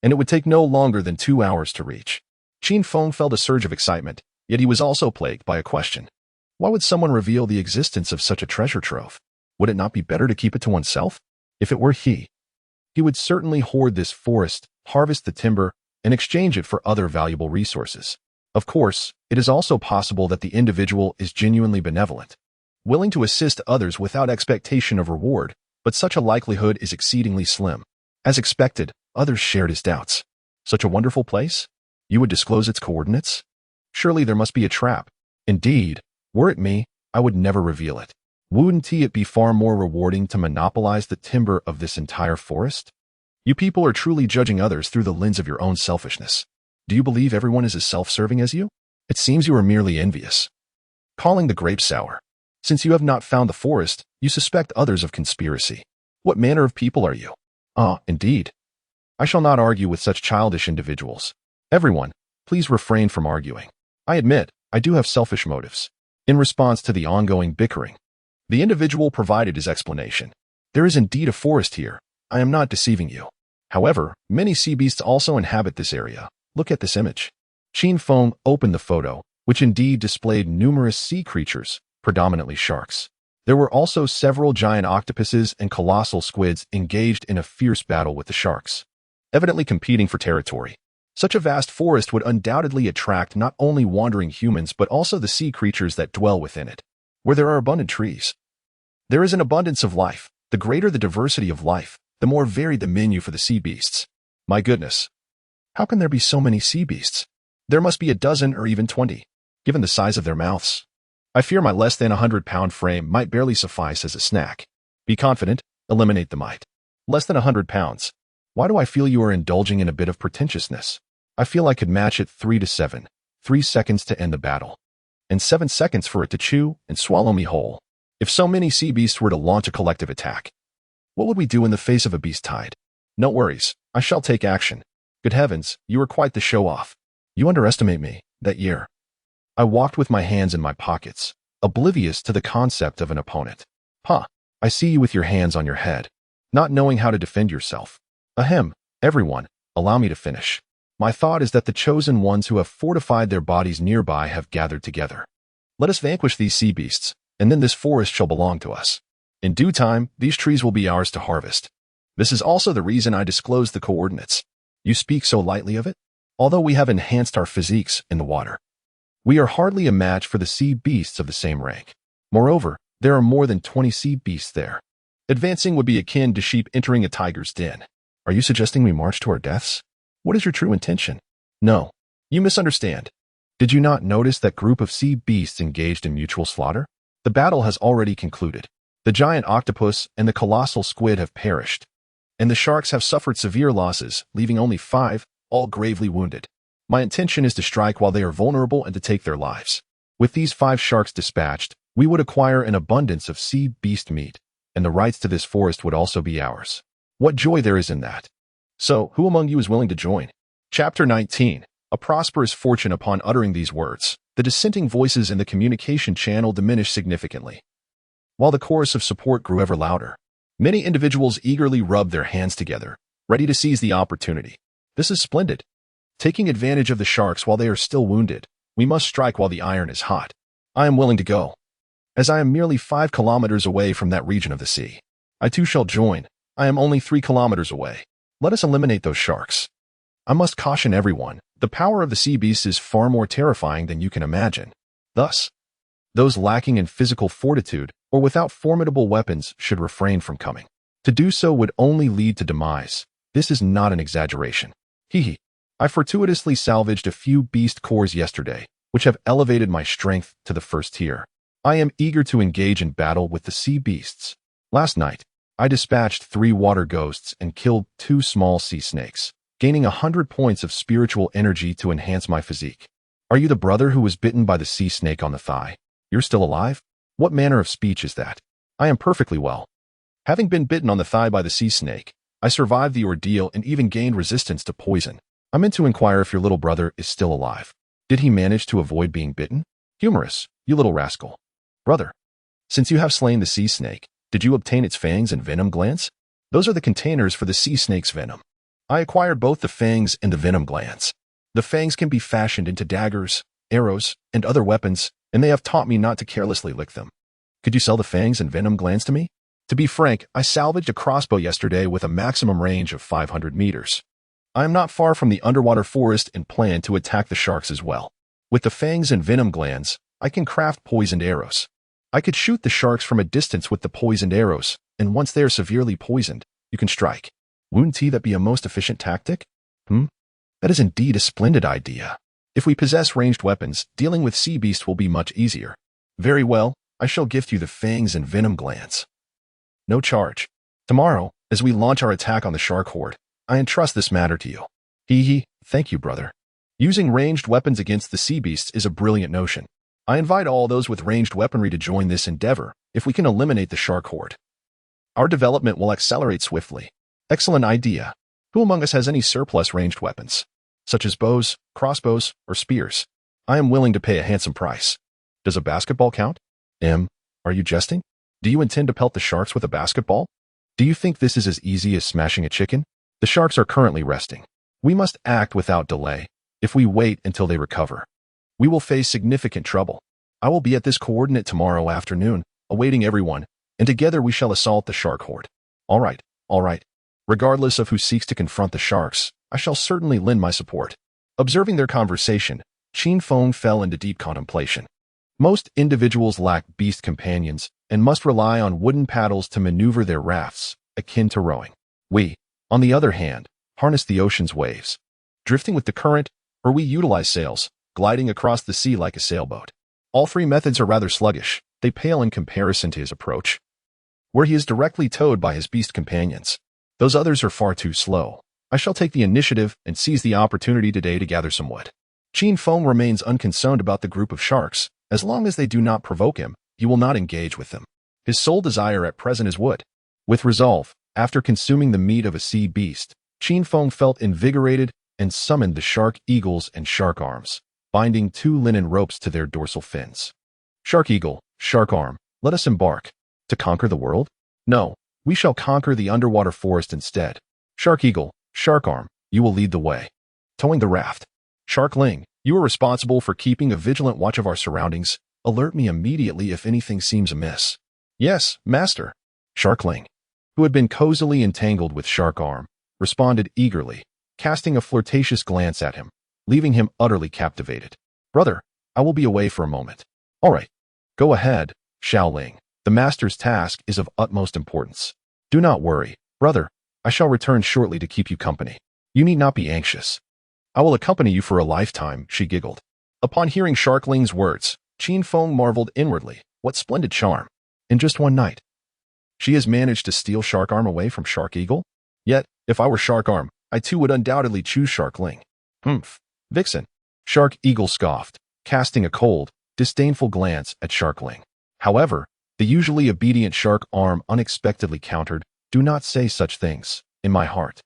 and it would take no longer than 2 hours to reach. Qin Feng felt a surge of excitement, yet he was also plagued by a question. Why would someone reveal the existence of such a treasure trove? Would it not be better to keep it to oneself? If it were he would certainly hoard this forest, harvest the timber, and exchange it for other valuable resources. Of course, it is also possible that the individual is genuinely benevolent, willing to assist others without expectation of reward, but such a likelihood is exceedingly slim. As expected, others shared his doubts. Such a wonderful place? You would disclose its coordinates? Surely there must be a trap. Indeed, were it me, I would never reveal it. Wouldn't it be far more rewarding to monopolize the timber of this entire forest? You people are truly judging others through the lens of your own selfishness. Do you believe everyone is as self-serving as you? It seems you are merely envious, calling the grapes sour. Since you have not found the forest, you suspect others of conspiracy. What manner of people are you? Ah, indeed. I shall not argue with such childish individuals. Everyone, please refrain from arguing. I admit, I do have selfish motives. In response to the ongoing bickering, the individual provided his explanation. There is indeed a forest here. I am not deceiving you. However, many sea beasts also inhabit this area. Look at this image. Qin Feng opened the photo, which indeed displayed numerous sea creatures, predominantly sharks. There were also several giant octopuses and colossal squids engaged in a fierce battle with the sharks, evidently competing for territory. Such a vast forest would undoubtedly attract not only wandering humans but also the sea creatures that dwell within it. Where there are abundant trees, there is an abundance of life. The greater the diversity of life, the more varied the menu for the sea beasts. My goodness, how can there be so many sea beasts? There must be a dozen or even 20, given the size of their mouths. I fear my less than 100-pound frame might barely suffice as a snack. Be confident, eliminate the might. Less than 100 pounds. Why do I feel you are indulging in a bit of pretentiousness? I feel I could match it 3 to 7, 3 seconds to end the battle, and 7 seconds for it to chew and swallow me whole. If so many sea beasts were to launch a collective attack, what would we do in the face of a beast tide? No worries, I shall take action. Good heavens, you are quite the show-off. You underestimate me, that year. I walked with my hands in my pockets, oblivious to the concept of an opponent. I see you with your hands on your head, not knowing how to defend yourself. Ahem, everyone, allow me to finish. My thought is that the chosen ones who have fortified their bodies nearby have gathered together. Let us vanquish these sea beasts, and then this forest shall belong to us. In due time, these trees will be ours to harvest. This is also the reason I disclosed the coordinates. You speak so lightly of it? Although we have enhanced our physiques in the water, we are hardly a match for the sea beasts of the same rank. Moreover, there are more than 20 sea beasts there. Advancing would be akin to sheep entering a tiger's den. Are you suggesting we march to our deaths? What is your true intention? No, you misunderstand. Did you not notice that group of sea beasts engaged in mutual slaughter? The battle has already concluded. The giant octopus and the colossal squid have perished, and the sharks have suffered severe losses, leaving only 5, all gravely wounded. My intention is to strike while they are vulnerable and to take their lives. With these 5 sharks dispatched, we would acquire an abundance of sea beast meat, and the rights to this forest would also be ours. What joy there is in that! So, who among you is willing to join? Chapter 19. A prosperous fortune. Upon uttering these words, the dissenting voices in the communication channel diminished significantly, while the chorus of support grew ever louder. Many individuals eagerly rubbed their hands together, ready to seize the opportunity. This is splendid. Taking advantage of the sharks while they are still wounded, we must strike while the iron is hot. I am willing to go. as I am merely 5 kilometers away from that region of the sea. I too shall join. I am only 3 kilometers away. Let us eliminate those sharks. I must caution everyone, the power of the sea beast is far more terrifying than you can imagine. Thus, those lacking in physical fortitude or without formidable weapons should refrain from coming. To do so would only lead to demise. This is not an exaggeration. Hee. I fortuitously salvaged a few beast cores yesterday, which have elevated my strength to the first tier. I am eager to engage in battle with the sea beasts. Last night, I dispatched 3 water ghosts and killed 2 small sea snakes, gaining 100 points of spiritual energy to enhance my physique. Are you the brother who was bitten by the sea snake on the thigh? You're still alive? What manner of speech is that? I am perfectly well. Having been bitten on the thigh by the sea snake, I survived the ordeal and even gained resistance to poison. I meant to inquire if your little brother is still alive. Did he manage to avoid being bitten? Humorous, you little rascal. Brother, since you have slain the sea snake, did you obtain its fangs and venom glands? Those are the containers for the sea snake's venom. I acquired both the fangs and the venom glands. The fangs can be fashioned into daggers, arrows, and other weapons, and they have taught me not to carelessly lick them. Could you sell the fangs and venom glands to me? To be frank, I salvaged a crossbow yesterday with a maximum range of 500 meters. I am not far from the underwater forest and plan to attack the sharks as well. With the fangs and venom glands, I can craft poisoned arrows. I could shoot the sharks from a distance with the poisoned arrows, and once they are severely poisoned, you can strike. Wouldn't that be a most efficient tactic? That is indeed a splendid idea. If we possess ranged weapons, dealing with sea beasts will be much easier. Very well, I shall gift you the fangs and venom glands. No charge. Tomorrow, as we launch our attack on the shark horde, I entrust this matter to you. Thank you, brother. Using ranged weapons against the sea beasts is a brilliant notion. I invite all those with ranged weaponry to join this endeavor if we can eliminate the shark horde. Our development will accelerate swiftly. Excellent idea. Who among us has any surplus ranged weapons, such as bows, crossbows, or spears? I am willing to pay a handsome price. Does a basketball count? Are you jesting? Do you intend to pelt the sharks with a basketball? Do you think this is as easy as smashing a chicken? The sharks are currently resting. We must act without delay. If we wait until they recover, we will face significant trouble. I will be at this coordinate tomorrow afternoon, awaiting everyone, and together we shall assault the shark horde. All right. Regardless of who seeks to confront the sharks, I shall certainly lend my support. Observing their conversation, Qin Feng fell into deep contemplation. Most individuals lack beast companions and must rely on wooden paddles to maneuver their rafts, akin to rowing. We, on the other hand, harness the ocean's waves, drifting with the current, or we utilize sails, gliding across the sea like a sailboat. All 3 methods are rather sluggish. They pale in comparison to his approach, where he is directly towed by his beast companions. Those others are far too slow. I shall take the initiative and seize the opportunity today to gather some wood. Qin Feng remains unconcerned about the group of sharks. As long as they do not provoke him, he will not engage with them. His sole desire at present is wood. With resolve, after consuming the meat of a sea beast, Qin Feng felt invigorated and summoned the shark eagles and shark arms, binding 2 linen ropes to their dorsal fins. Shark eagle, shark arm, let us embark. To conquer the world? No, we shall conquer the underwater forest instead. Shark eagle, shark arm, you will lead the way. Towing the raft. Shark Ling, you are responsible for keeping a vigilant watch of our surroundings. Alert me immediately if anything seems amiss. Yes, master. Shark Ling, who had been cozily entangled with Shark Arm, responded eagerly, casting a flirtatious glance at him, leaving him utterly captivated. Brother, I will be away for a moment. All right. Go ahead, Xiaoling. The master's task is of utmost importance. Do not worry, brother. I shall return shortly to keep you company. You need not be anxious. I will accompany you for a lifetime, she giggled. Upon hearing Shark Ling's words, Qin Feng marveled inwardly. What splendid charm. In just one night, she has managed to steal Shark Arm away from Shark Eagle? Yet, if I were Shark Arm, I too would undoubtedly choose Shark Ling. Vixen. Shark Eagle scoffed, casting a cold, disdainful glance at Shark Ling. However, the usually obedient Shark Arm unexpectedly countered, do not say such things, in my heart.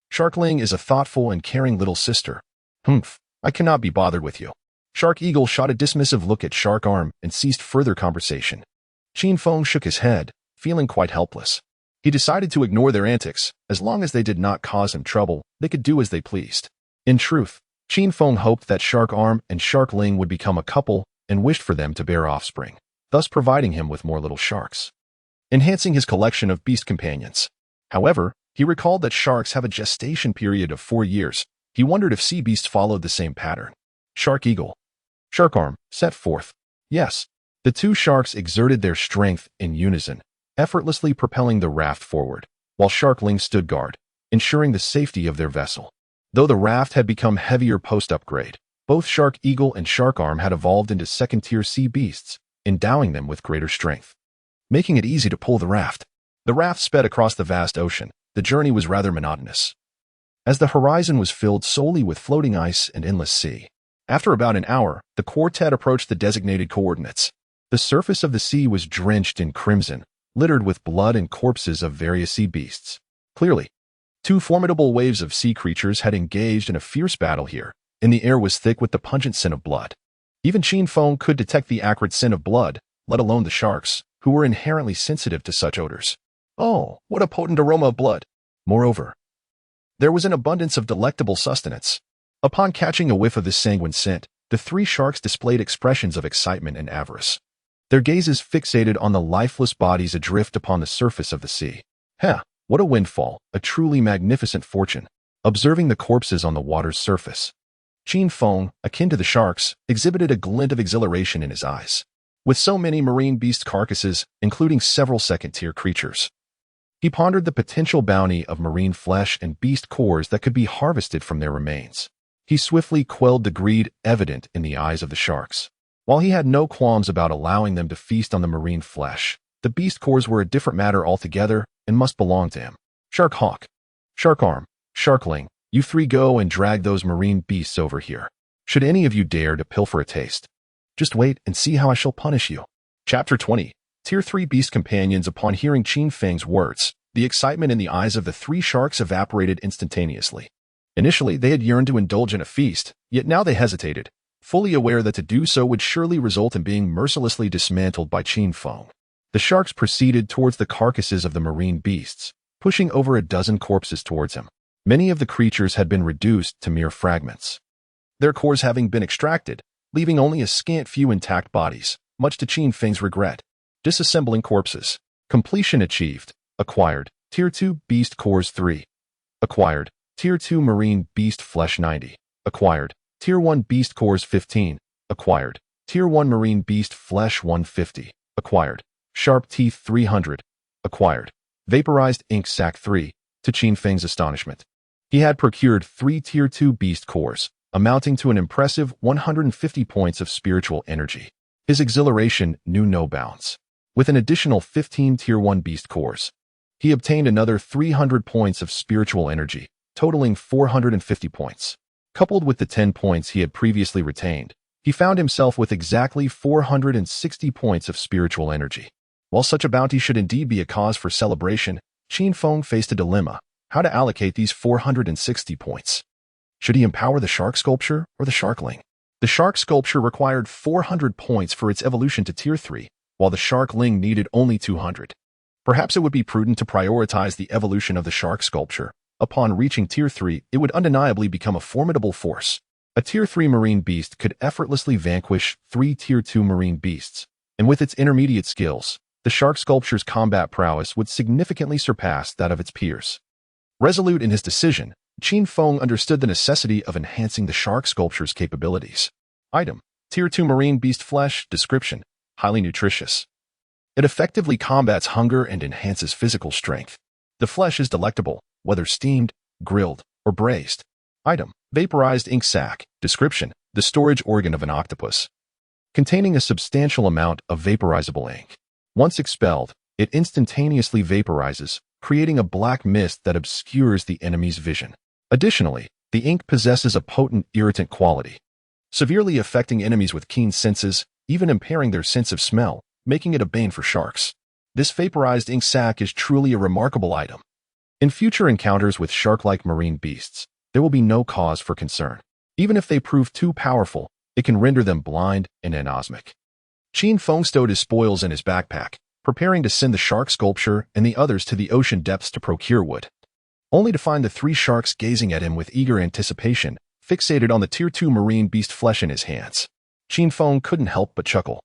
Shark Ling is a thoughtful and caring little sister. I cannot be bothered with you. Shark Eagle shot a dismissive look at Shark Arm and ceased further conversation. Qin Feng shook his head, feeling quite helpless. He decided to ignore their antics. As long as they did not cause him trouble, they could do as they pleased. In truth, Qin Feng hoped that Shark Arm and Shark Ling would become a couple and wished for them to bear offspring. thus providing him with more little sharks, enhancing his collection of beast companions. However, he recalled that sharks have a gestation period of 4 years. He wondered if sea beasts followed the same pattern. Shark Eagle. Shark Arm, set forth. Yes. The two sharks exerted their strength in unison, effortlessly propelling the raft forward, while Sharkling stood guard, ensuring the safety of their vessel. Though the raft had become heavier post-upgrade, both Shark Eagle and Shark Arm had evolved into second-tier sea beasts, endowing them with greater strength, making it easy to pull the raft. The raft sped across the vast ocean. The journey was rather monotonous, as the horizon was filled solely with floating ice and endless sea. After about an hour, the quartet approached the designated coordinates. The surface of the sea was drenched in crimson, littered with blood and corpses of various sea beasts. Clearly, two formidable waves of sea creatures had engaged in a fierce battle here, and the air was thick with the pungent scent of blood. Even Qin Feng could detect the acrid scent of blood, let alone the sharks, who were inherently sensitive to such odors. Oh, what a potent aroma of blood! Moreover, there was an abundance of delectable sustenance. Upon catching a whiff of this sanguine scent, the three sharks displayed expressions of excitement and avarice, their gazes fixated on the lifeless bodies adrift upon the surface of the sea. What a windfall, a truly magnificent fortune. Observing the corpses on the water's surface, Qin Feng, akin to the sharks, exhibited a glint of exhilaration in his eyes. With so many marine beast carcasses, including several second-tier creatures, he pondered the potential bounty of marine flesh and beast cores that could be harvested from their remains. He swiftly quelled the greed evident in the eyes of the sharks. While he had no qualms about allowing them to feast on the marine flesh, the beast cores were a different matter altogether and must belong to him. Shark Hawk, Shark Arm, Sharkling, you three go and drag those marine beasts over here. Should any of you dare to pilfer a taste, just wait and see how I shall punish you. Chapter 20. Tier 3 Beast Companions. Upon hearing Qin Feng's words, the excitement in the eyes of the three sharks evaporated instantaneously. Initially, they had yearned to indulge in a feast, yet now they hesitated, fully aware that to do so would surely result in being mercilessly dismantled by Qin Feng. The sharks proceeded towards the carcasses of the marine beasts, pushing over a dozen corpses towards him. Many of the creatures had been reduced to mere fragments, their cores having been extracted, leaving only a scant few intact bodies, much to Qin Feng's regret. Disassembling corpses. Completion achieved. Acquired. Tier 2 Beast Cores 3. Acquired. Tier 2 Marine Beast Flesh 90. Acquired. Tier 1 Beast Cores 15. Acquired. Tier 1 Marine Beast Flesh 150. Acquired. Sharp Teeth 300. Acquired. Vaporized Ink Sac 3. To Qin Feng's astonishment, he had procured 3 Tier 2 Beast Cores, amounting to an impressive 150 points of spiritual energy. His exhilaration knew no bounds. With an additional 15 Tier 1 Beast Cores, he obtained another 300 points of spiritual energy, totaling 450 points. Coupled with the 10 points he had previously retained, he found himself with exactly 460 points of spiritual energy. While such a bounty should indeed be a cause for celebration, Qin Feng faced a dilemma: how to allocate these 460 points. Should he empower the shark sculpture or the sharkling? The shark sculpture required 400 points for its evolution to Tier 3, while the sharkling needed only 200. Perhaps it would be prudent to prioritize the evolution of the shark sculpture. Upon reaching Tier 3, it would undeniably become a formidable force. A Tier 3 marine beast could effortlessly vanquish 3 Tier 2 marine beasts, and with its intermediate skills, the shark sculpture's combat prowess would significantly surpass that of its peers. Resolute in his decision, Qin Feng understood the necessity of enhancing the shark sculpture's capabilities. Item: Tier 2 Marine Beast Flesh. Description: highly nutritious. It effectively combats hunger and enhances physical strength. The flesh is delectable, whether steamed, grilled, or braised. Item: Vaporized Ink Sac. Description: the storage organ of an octopus, containing a substantial amount of vaporizable ink. Once expelled, it instantaneously vaporizes, creating a black mist that obscures the enemy's vision. Additionally, the ink possesses a potent irritant quality, severely affecting enemies with keen senses, even impairing their sense of smell, making it a bane for sharks. This vaporized ink sac is truly a remarkable item. In future encounters with shark-like marine beasts, there will be no cause for concern. Even if they prove too powerful, it can render them blind and anosmic. Qin Feng stowed his spoils in his backpack, preparing to send the shark sculpture and the others to the ocean depths to procure wood, only to find the 3 sharks gazing at him with eager anticipation, fixated on the Tier 2 marine beast flesh in his hands. Qin Feng couldn't help but chuckle.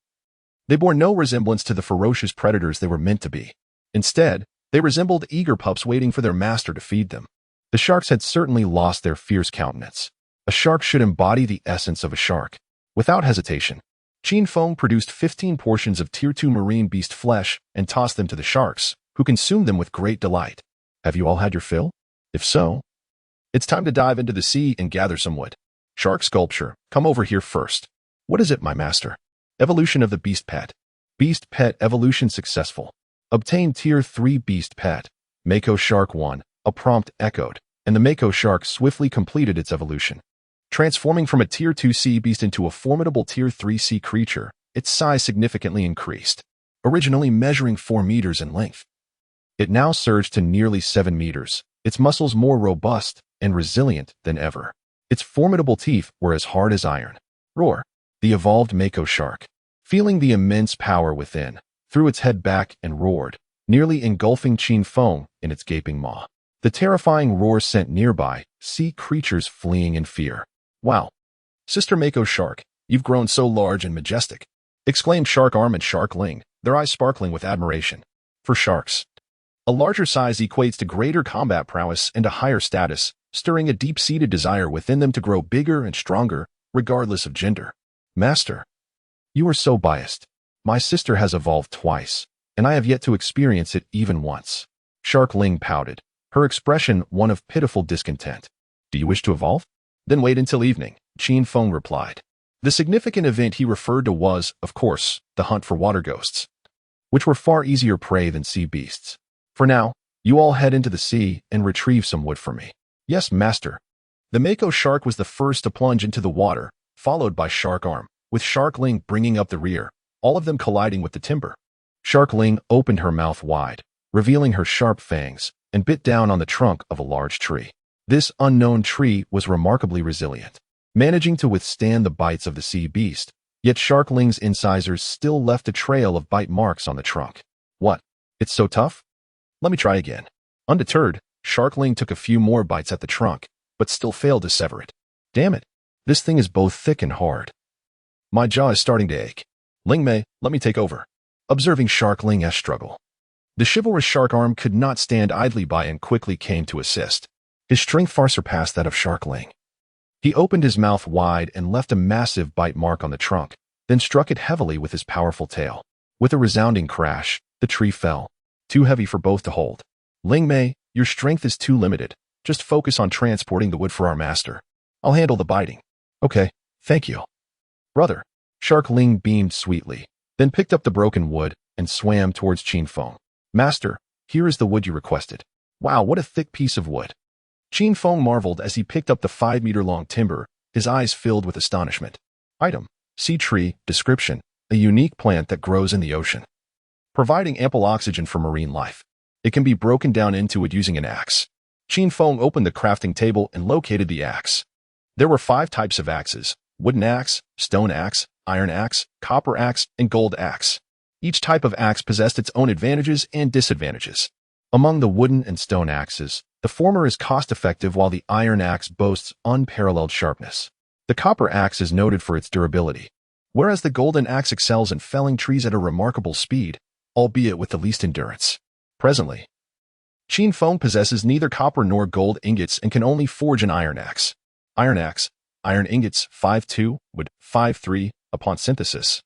They bore no resemblance to the ferocious predators they were meant to be. Instead, they resembled eager pups waiting for their master to feed them. The sharks had certainly lost their fierce countenance. A shark should embody the essence of a shark. Without hesitation, Qin Feng produced 15 portions of Tier 2 marine beast flesh and tossed them to the sharks, who consumed them with great delight. Have you all had your fill? If so, it's time to dive into the sea and gather some wood. Shark sculpture, come over here first. What is it, my master? Evolution of the beast pet. Beast pet evolution successful. Obtain Tier 3 beast pet. Mako Shark 1, a prompt echoed, and the Mako Shark swiftly completed its evolution. Transforming from a Tier 2 sea beast into a formidable Tier 3 sea creature, its size significantly increased. Originally measuring 4 meters in length, it now surged to nearly 7 meters, its muscles more robust and resilient than ever. Its formidable teeth were as hard as iron. Roar! The evolved Mako Shark, feeling the immense power within, threw its head back and roared, nearly engulfing Qin Feng in its gaping maw. The terrifying roar sent nearby sea creatures fleeing in fear. Wow! Sister Mako Shark, you've grown so large and majestic, exclaimed Shark Arm and Shark Ling, their eyes sparkling with admiration. For sharks, a larger size equates to greater combat prowess and a higher status, stirring a deep-seated desire within them to grow bigger and stronger, regardless of gender. Master, you are so biased. My sister has evolved twice, and I have yet to experience it even once. Shark Ling pouted, her expression one of pitiful discontent. Do you wish to evolve? Then wait until evening, Qin Feng replied. The significant event he referred to was, of course, the hunt for water ghosts, which were far easier prey than sea beasts. For now, you all head into the sea and retrieve some wood for me. Yes, master. The Mako Shark was the first to plunge into the water, followed by Shark Arm, with Shark Ling bringing up the rear, all of them colliding with the timber. Shark Ling opened her mouth wide, revealing her sharp fangs, and bit down on the trunk of a large tree. This unknown tree was remarkably resilient, managing to withstand the bites of the sea beast, yet Shark Ling's incisors still left a trail of bite marks on the trunk. What? It's so tough? Let me try again. Undeterred, Shark Ling took a few more bites at the trunk, but still failed to sever it. Damn it. This thing is both thick and hard. My jaw is starting to ache. Ling Mei, let me take over. Observing Shark Ling's struggle, the chivalrous Shark Arm could not stand idly by and quickly came to assist. His strength far surpassed that of Shark Ling. He opened his mouth wide and left a massive bite mark on the trunk, then struck it heavily with his powerful tail. With a resounding crash, the tree fell, too heavy for both to hold. Ling Mei, your strength is too limited. Just focus on transporting the wood for our master. I'll handle the biting. Okay, thank you. Brother, Shark Ling beamed sweetly, then picked up the broken wood and swam towards Qin Feng. Master, here is the wood you requested. Wow, what a thick piece of wood. Qin Feng marveled as he picked up the 5-meter-long timber, his eyes filled with astonishment. Item, sea tree, description, a unique plant that grows in the ocean, providing ample oxygen for marine life. It can be broken down into it using an axe. Qin Feng opened the crafting table and located the axe. There were 5 types of axes: wooden axe, stone axe, iron axe, copper axe, and gold axe. Each type of axe possessed its own advantages and disadvantages. Among the wooden and stone axes, the former is cost-effective while the iron axe boasts unparalleled sharpness. The copper axe is noted for its durability, whereas the golden axe excels in felling trees at a remarkable speed, albeit with the least endurance. Presently, Qin Feng possesses neither copper nor gold ingots and can only forge an iron axe. Iron axe, iron ingots 5-2, wood 5-3, upon synthesis.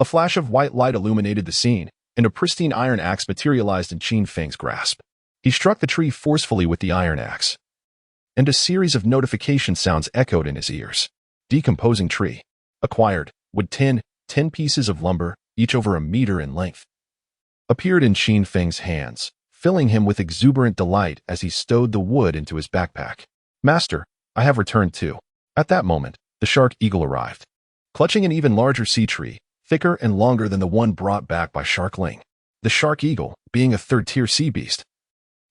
A flash of white light illuminated the scene, and a pristine iron axe materialized in Qin Feng's grasp. He struck the tree forcefully with the iron axe, and a series of notification sounds echoed in his ears. Decomposing tree. Acquired. Wood 10 pieces of lumber, each over a meter in length, appeared in Qin Feng's hands, filling him with exuberant delight as he stowed the wood into his backpack. Master, I have returned too. At that moment, the shark eagle arrived, clutching an even larger sea tree, thicker and longer than the one brought back by Shark Ling. The shark eagle, being a third-tier sea beast,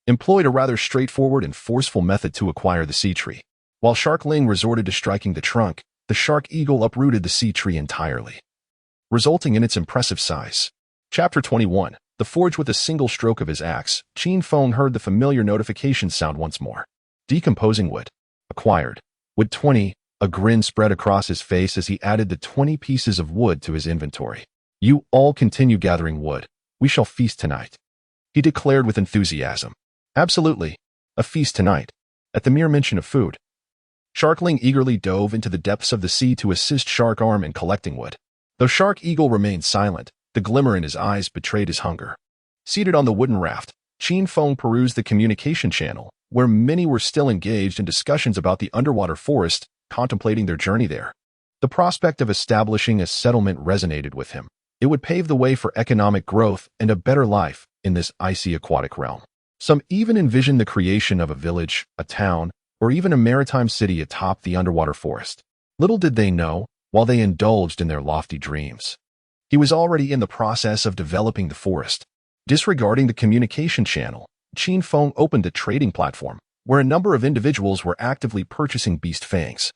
employed a rather straightforward and forceful method to acquire the sea tree. While Shark Ling resorted to striking the trunk, the shark eagle uprooted the sea tree entirely, resulting in its impressive size. Chapter 21. The forge with a single stroke of his axe, Qin Feng heard the familiar notification sound once more. Decomposing wood. Acquired. Wood 20. A grin spread across his face as he added the 20 pieces of wood to his inventory. You all continue gathering wood. We shall feast tonight, he declared with enthusiasm. Absolutely. A feast tonight. At the mere mention of food, Sharkling eagerly dove into the depths of the sea to assist Shark Arm in collecting wood. Though Shark Eagle remained silent, the glimmer in his eyes betrayed his hunger. Seated on the wooden raft, Qin Feng perused the communication channel, where many were still engaged in discussions about the underwater forest, contemplating their journey there. The prospect of establishing a settlement resonated with him. It would pave the way for economic growth and a better life in this icy aquatic realm. Some even envisioned the creation of a village, a town, or even a maritime city atop the underwater forest. Little did they know, while they indulged in their lofty dreams, he was already in the process of developing the forest. Disregarding the communication channel, Qin Feng opened a trading platform, where a number of individuals were actively purchasing beast fangs,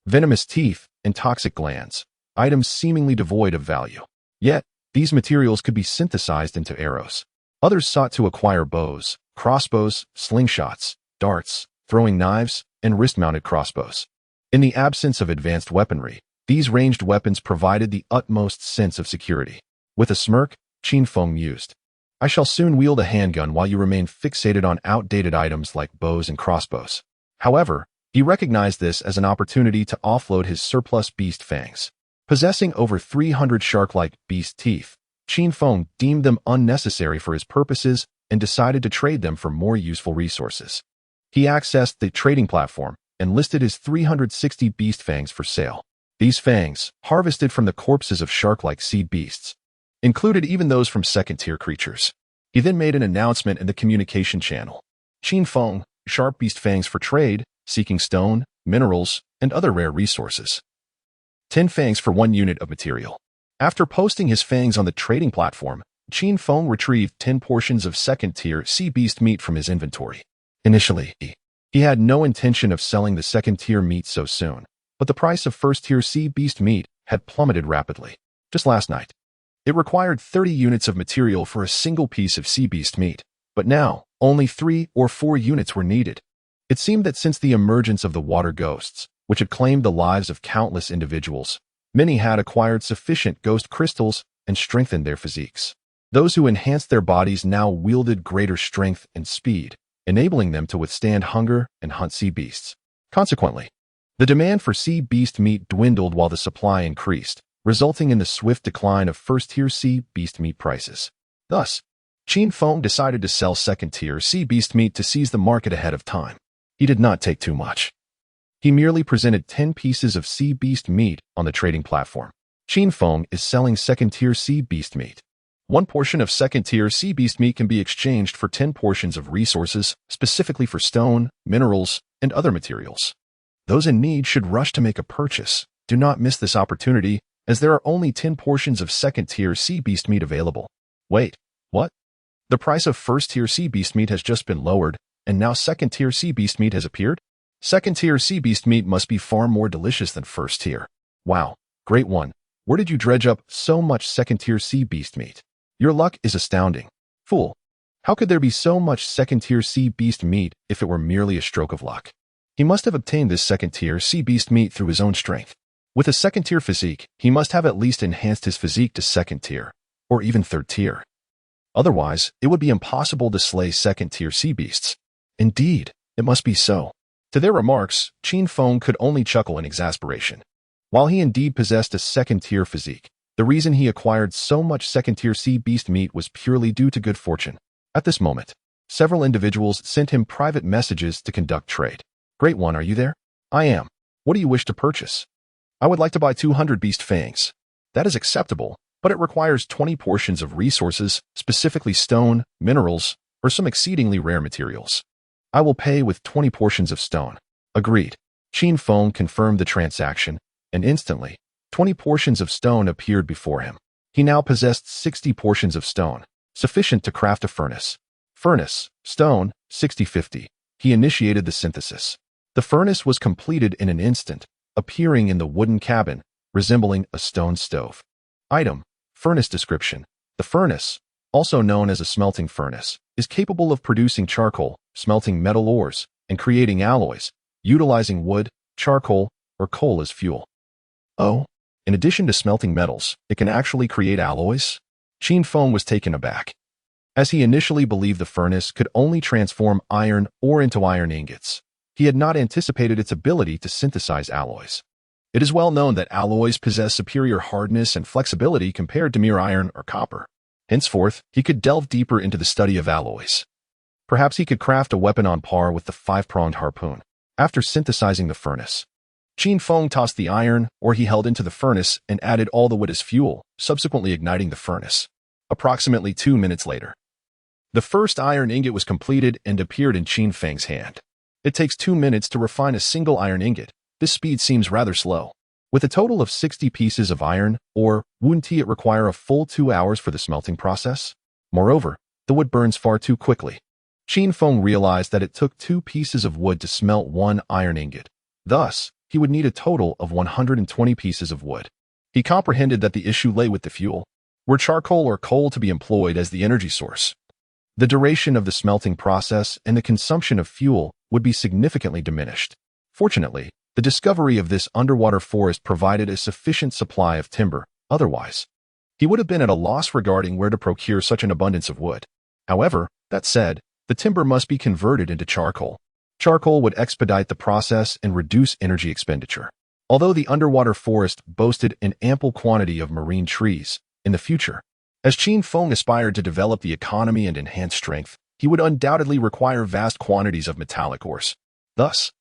venomous teeth, and toxic glands, items seemingly devoid of value. Yet, these materials could be synthesized into arrows. Others sought to acquire bows, crossbows, slingshots, darts, throwing knives, and wrist-mounted crossbows. In the absence of advanced weaponry, these ranged weapons provided the utmost sense of security. With a smirk, Qin Feng mused, I shall soon wield a handgun while you remain fixated on outdated items like bows and crossbows. However, he recognized this as an opportunity to offload his surplus beast fangs. Possessing over 300 shark-like beast teeth, Qin Feng deemed them unnecessary for his purposes and decided to trade them for more useful resources. He accessed the trading platform and listed his 360 beast fangs for sale. These fangs, harvested from the corpses of shark-like seed beasts, included even those from second-tier creatures. He then made an announcement in the communication channel. Qin Feng, sharp beast fangs for trade, seeking stone, minerals, and other rare resources. 10 fangs for 1 unit of material. After posting his fangs on the trading platform, Qin Feng retrieved 10 portions of second-tier sea beast meat from his inventory. Initially, he had no intention of selling the second-tier meat so soon, but the price of first-tier sea beast meat had plummeted rapidly. Just last night, it required 30 units of material for a single piece of sea beast meat, but now only 3 or 4 units were needed. It seemed that since the emergence of the water ghosts, which had claimed the lives of countless individuals, many had acquired sufficient ghost crystals and strengthened their physiques. Those who enhanced their bodies now wielded greater strength and speed, enabling them to withstand hunger and hunt sea beasts. Consequently, the demand for sea beast meat dwindled while the supply increased, resulting in the swift decline of first-tier sea beast meat prices. Thus, Qin Feng decided to sell second-tier sea beast meat to seize the market ahead of time. He did not take too much. He merely presented 10 pieces of sea beast meat on the trading platform. Qin Feng is selling second-tier sea beast meat. 1 portion of second-tier sea beast meat can be exchanged for 10 portions of resources, specifically for stone, minerals, and other materials. Those in need should rush to make a purchase. Do not miss this opportunity, as there are only 10 portions of second-tier sea beast meat available. Wait, what? The price of first-tier sea beast meat has just been lowered, and now second-tier sea beast meat has appeared? Second-tier sea beast meat must be far more delicious than first-tier. Wow, great one. Where did you dredge up so much second-tier sea beast meat? Your luck is astounding. Fool, how could there be so much second-tier sea beast meat if it were merely a stroke of luck? He must have obtained this second-tier sea beast meat through his own strength. With a second-tier physique, he must have at least enhanced his physique to second-tier, or even third-tier. Otherwise, it would be impossible to slay second-tier sea beasts. Indeed, it must be so. To their remarks, Qin Feng could only chuckle in exasperation. While he indeed possessed a second-tier physique, the reason he acquired so much second-tier sea beast meat was purely due to good fortune. At this moment, several individuals sent him private messages to conduct trade. Great one, are you there? I am. What do you wish to purchase? I would like to buy 200 beast fangs. That is acceptable, but it requires 20 portions of resources, specifically stone, minerals, or some exceedingly rare materials. I will pay with 20 portions of stone. Agreed. Qin Feng confirmed the transaction, and instantly, 20 portions of stone appeared before him. He now possessed 60 portions of stone, sufficient to craft a furnace. Furnace, stone, 60-50. He initiated the synthesis. The furnace was completed in an instant, appearing in the wooden cabin, resembling a stone stove. Item, furnace description. The furnace, also known as a smelting furnace, is capable of producing charcoal, smelting metal ores, and creating alloys, utilizing wood, charcoal, or coal as fuel. Oh, In addition to smelting metals, it can actually create alloys? Qin Feng was taken aback, as he initially believed the furnace could only transform iron ore into iron ingots. He had not anticipated its ability to synthesize alloys. It is well known that alloys possess superior hardness and flexibility compared to mere iron or copper. Henceforth, he could delve deeper into the study of alloys. Perhaps he could craft a weapon on par with the five-pronged harpoon. After synthesizing the furnace, Qin Feng tossed the iron ore he held into the furnace and added all the wood as fuel, subsequently igniting the furnace. Approximately 2 minutes later, the first iron ingot was completed and appeared in Qin Feng's hand. It takes 2 minutes to refine a single iron ingot. This speed seems rather slow. With a total of 60 pieces of iron ore, wouldn't it require a full 2 hours for the smelting process? Moreover, the wood burns far too quickly. Qin Feng realized that it took 2 pieces of wood to smelt 1 iron ingot. Thus, he would need a total of 120 pieces of wood. He comprehended that the issue lay with the fuel. Were charcoal or coal to be employed as the energy source, the duration of the smelting process and the consumption of fuel would be significantly diminished. Fortunately, the discovery of this underwater forest provided a sufficient supply of timber. Otherwise, he would have been at a loss regarding where to procure such an abundance of wood. However, that said, the timber must be converted into charcoal. Charcoal would expedite the process and reduce energy expenditure. Although the underwater forest boasted an ample quantity of marine trees, in the future, as Qin Feng aspired to develop the economy and enhance strength, he would undoubtedly require vast quantities of metallic ores. Thus,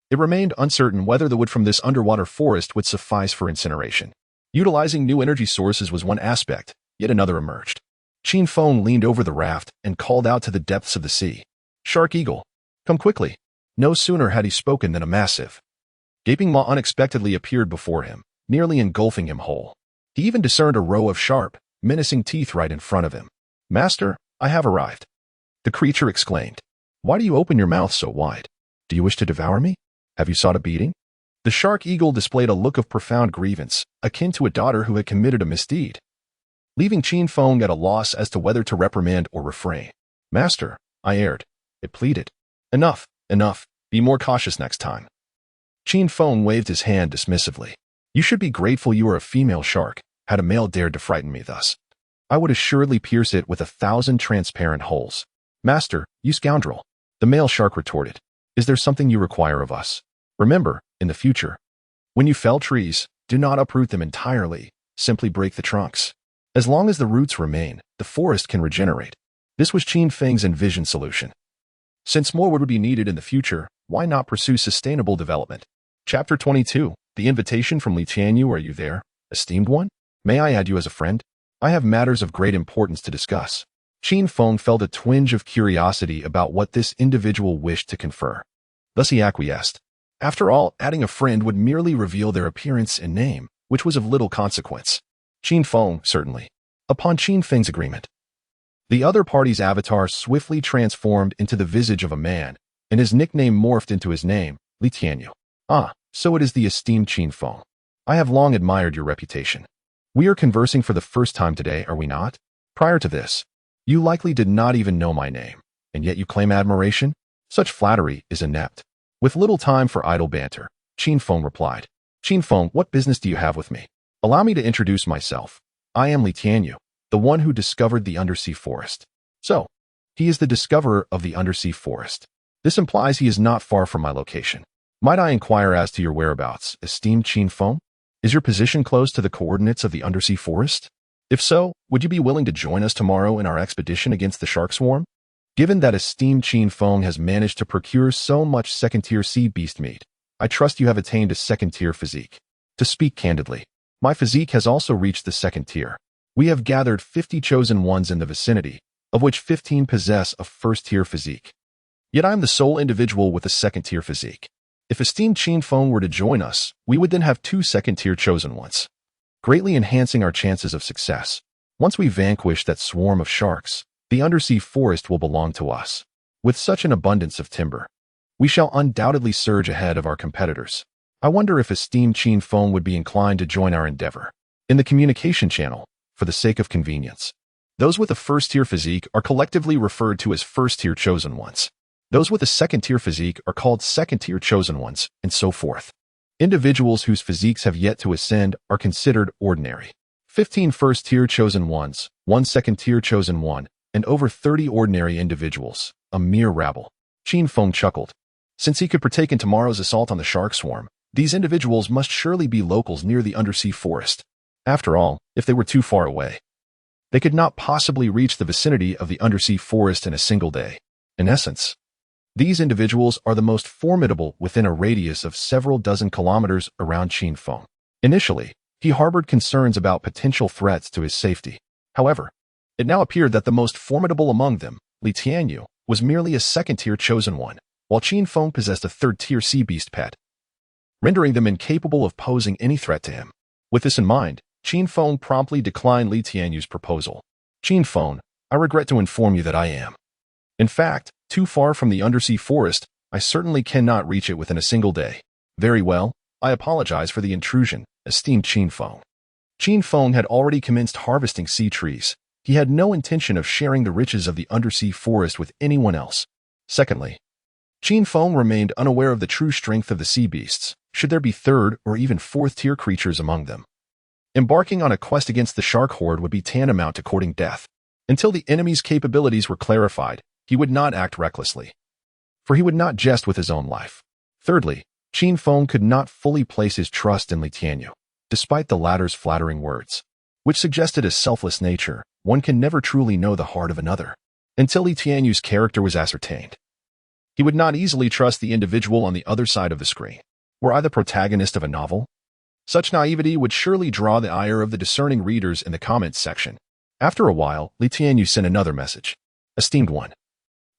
it remained uncertain whether the wood from this underwater forest would suffice for incineration. Utilizing new energy sources was one aspect, yet another emerged. Qin Feng leaned over the raft and called out to the depths of the sea. "Shark Eagle, come quickly." No sooner had he spoken than a massive, gaping maw unexpectedly appeared before him, nearly engulfing him whole. He even discerned a row of sharp, menacing teeth right in front of him. "Master, I have arrived," the creature exclaimed. "Why do you open your mouth so wide? Do you wish to devour me? Have you sought a beating?" The shark eagle displayed a look of profound grievance, akin to a daughter who had committed a misdeed, leaving Qin Feng at a loss as to whether to reprimand or refrain. "Master, I erred," it pleaded. Enough, enough. Be more cautious next time." Qin Feng waved his hand dismissively. "You should be grateful you are a female shark. Had a male dared to frighten me thus, I would assuredly pierce it with 1,000 transparent holes." "Master, you scoundrel," the male shark retorted. "Is there something you require of us? Remember, in the future, when you fell trees, do not uproot them entirely, simply break the trunks. As long as the roots remain, the forest can regenerate." This was Qin Feng's envisioned solution. Since more wood would be needed in the future, why not pursue sustainable development? Chapter 22. The invitation from Li Tianyu. Are you there, esteemed one? May I add you as a friend? I have matters of great importance to discuss. Qin Feng felt a twinge of curiosity about what this individual wished to confer. Thus he acquiesced. After all, adding a friend would merely reveal their appearance and name, which was of little consequence. Qin Feng, certainly. Upon Qin Feng's agreement, the other party's avatar swiftly transformed into the visage of a man, and his nickname morphed into his name, Li Tianyu. "Ah, so it is the esteemed Qin Feng. I have long admired your reputation. We are conversing for the first time today, are we not? Prior to this, you likely did not even know my name, and yet you claim admiration? Such flattery is inept." With little time for idle banter, Qin Feng replied. "Qin Feng, what business do you have with me? Allow me to introduce myself. I am Li Tianyu, the one who discovered the undersea forest." "So, he is the discoverer of the undersea forest. This implies he is not far from my location. Might I inquire as to your whereabouts, esteemed Qin Feng? Is your position close to the coordinates of the undersea forest? If so, would you be willing to join us tomorrow in our expedition against the shark swarm? Given that esteemed Qin Feng has managed to procure so much second-tier sea beast meat, I trust you have attained a second-tier physique. To speak candidly, my physique has also reached the second tier. We have gathered 50 chosen ones in the vicinity, of which 15 possess a first-tier physique. Yet I am the sole individual with a second-tier physique. If esteemed Qin Feng were to join us, we would then have 2 second-tier chosen ones, greatly enhancing our chances of success. Once we vanquish that swarm of sharks, the undersea forest will belong to us. With such an abundance of timber, we shall undoubtedly surge ahead of our competitors. I wonder if esteemed Qin Feng would be inclined to join our endeavor. In the communication channel, for the sake of convenience, those with a first-tier physique are collectively referred to as first-tier chosen ones. Those with a second-tier physique are called second-tier chosen ones, and so forth. Individuals whose physiques have yet to ascend are considered ordinary. 15 first-tier chosen ones, 1 second-tier chosen one, and over 30 ordinary individuals, a mere rabble. Qin Feng chuckled. Since he could partake in tomorrow's assault on the shark swarm, these individuals must surely be locals near the undersea forest. After all, if they were too far away, they could not possibly reach the vicinity of the undersea forest in a single day. In essence, these individuals are the most formidable within a radius of several dozen kilometers around Qin Feng. Initially, he harbored concerns about potential threats to his safety. However, it now appeared that the most formidable among them, Li Tianyu, was merely a second-tier chosen one, while Qin Feng possessed a third-tier sea beast pet, rendering them incapable of posing any threat to him. With this in mind, Qin Feng promptly declined Li Tianyu's proposal. Qin Feng, I regret to inform you that I am, in fact, too far from the undersea forest. I certainly cannot reach it within a single day. Very well, I apologize for the intrusion, esteemed Qin Feng. Qin Feng had already commenced harvesting sea trees. He had no intention of sharing the riches of the undersea forest with anyone else. Secondly, Qin Feng remained unaware of the true strength of the sea beasts, should there be third or even fourth-tier creatures among them. Embarking on a quest against the shark horde would be tantamount to courting death. Until the enemy's capabilities were clarified, he would not act recklessly, for he would not jest with his own life. Thirdly, Qin Feng could not fully place his trust in Li Tianyu, despite the latter's flattering words, which suggested a selfless nature. One can never truly know the heart of another until Li Tianyu's character was ascertained. He would not easily trust the individual on the other side of the screen. Were I the protagonist of a novel? Such naivety would surely draw the ire of the discerning readers in the comments section. After a while, Li Tianyu sent another message. Esteemed one,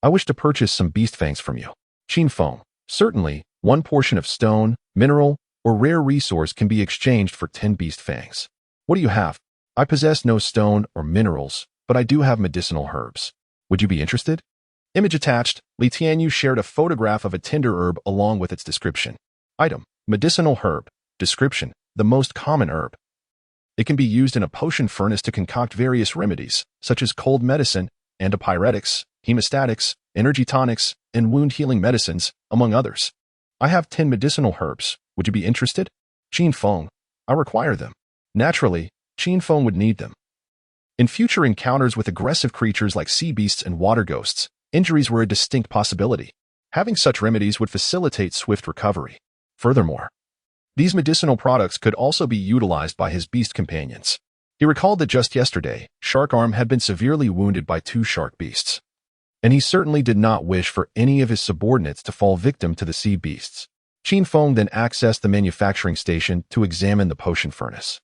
I wish to purchase some beast fangs from you. Qin Feng, certainly, one portion of stone, mineral, or rare resource can be exchanged for 10 beast fangs. What do you have? I possess no stone or minerals, but I do have medicinal herbs. Would you be interested? Image attached, Li Tianyu shared a photograph of a tender herb along with its description. Item, medicinal herb. Description, the most common herb. It can be used in a potion furnace to concoct various remedies, such as cold medicine, antipyretics, hemostatics, energy tonics, and wound-healing medicines, among others. I have 10 medicinal herbs. Would you be interested? Qin Feng, I require them. Naturally, Qin Feng would need them. In future encounters with aggressive creatures like sea beasts and water ghosts, injuries were a distinct possibility. Having such remedies would facilitate swift recovery. Furthermore, these medicinal products could also be utilized by his beast companions. He recalled that just yesterday, Shark Arm had been severely wounded by 2 shark beasts, and he certainly did not wish for any of his subordinates to fall victim to the sea beasts. Qin Feng then accessed the manufacturing station to examine the potion furnace.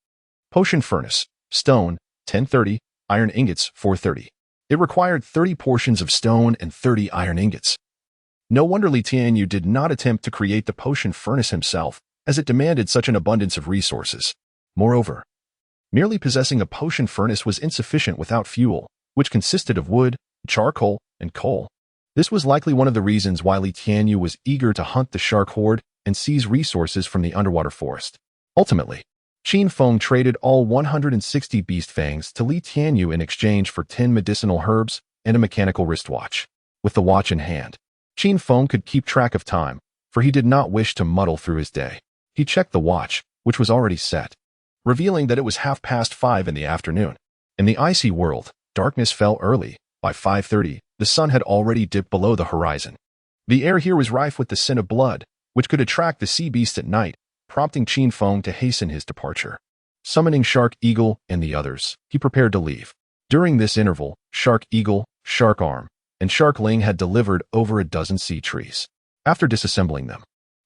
Potion furnace, stone, 1030, iron ingots, 430. It required 30 portions of stone and 30 iron ingots. No wonder Li Tianyu did not attempt to create the potion furnace himself, as it demanded such an abundance of resources. Moreover, merely possessing a potion furnace was insufficient without fuel, which consisted of wood, charcoal, and coal. This was likely one of the reasons why Li Tianyu was eager to hunt the shark horde and seize resources from the underwater forest. Ultimately, Qin Feng traded all 160 beast fangs to Li Tianyu in exchange for 10 medicinal herbs and a mechanical wristwatch. With the watch in hand, Qin Feng could keep track of time, for he did not wish to muddle through his day. He checked the watch, which was already set, revealing that it was 5:30 in the afternoon. In the icy world, darkness fell early. By 5:30, the sun had already dipped below the horizon. The air here was rife with the scent of blood, which could attract the sea beasts at night, prompting Qin Feng to hasten his departure. Summoning Shark Eagle and the others, he prepared to leave. During this interval, Shark Eagle, Shark Arm, and Shark Ling had delivered over a dozen sea trees. After disassembling them,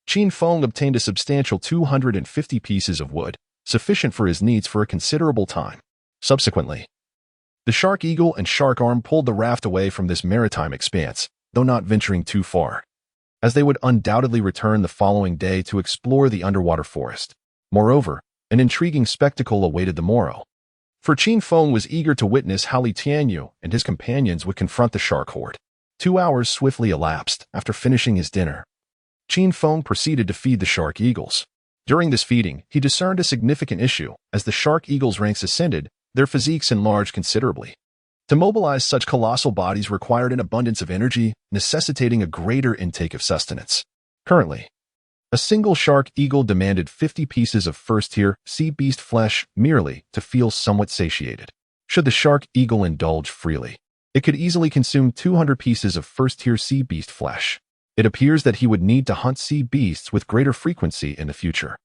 Qin Feng obtained a substantial 250 pieces of wood, sufficient for his needs for a considerable time. Subsequently, the Shark Eagle and Shark Arm pulled the raft away from this maritime expanse, though not venturing too far, as they would undoubtedly return the following day to explore the underwater forest. Moreover, an intriguing spectacle awaited the morrow, for Qin Feng was eager to witness how Li Tianyu and his companions would confront the shark horde. 2 hours swiftly elapsed after finishing his dinner. Qin Feng proceeded to feed the shark eagles. During this feeding, he discerned a significant issue. As the shark eagles' ranks ascended, their physiques enlarged considerably. To mobilize such colossal bodies required an abundance of energy, necessitating a greater intake of sustenance. Currently, A single shark eagle demanded 50 pieces of first-tier sea beast flesh merely to feel somewhat satiated. Should the shark eagle indulge freely, it could easily consume 200 pieces of first-tier sea beast flesh. It appears that he would need to hunt sea beasts with greater frequency in the future.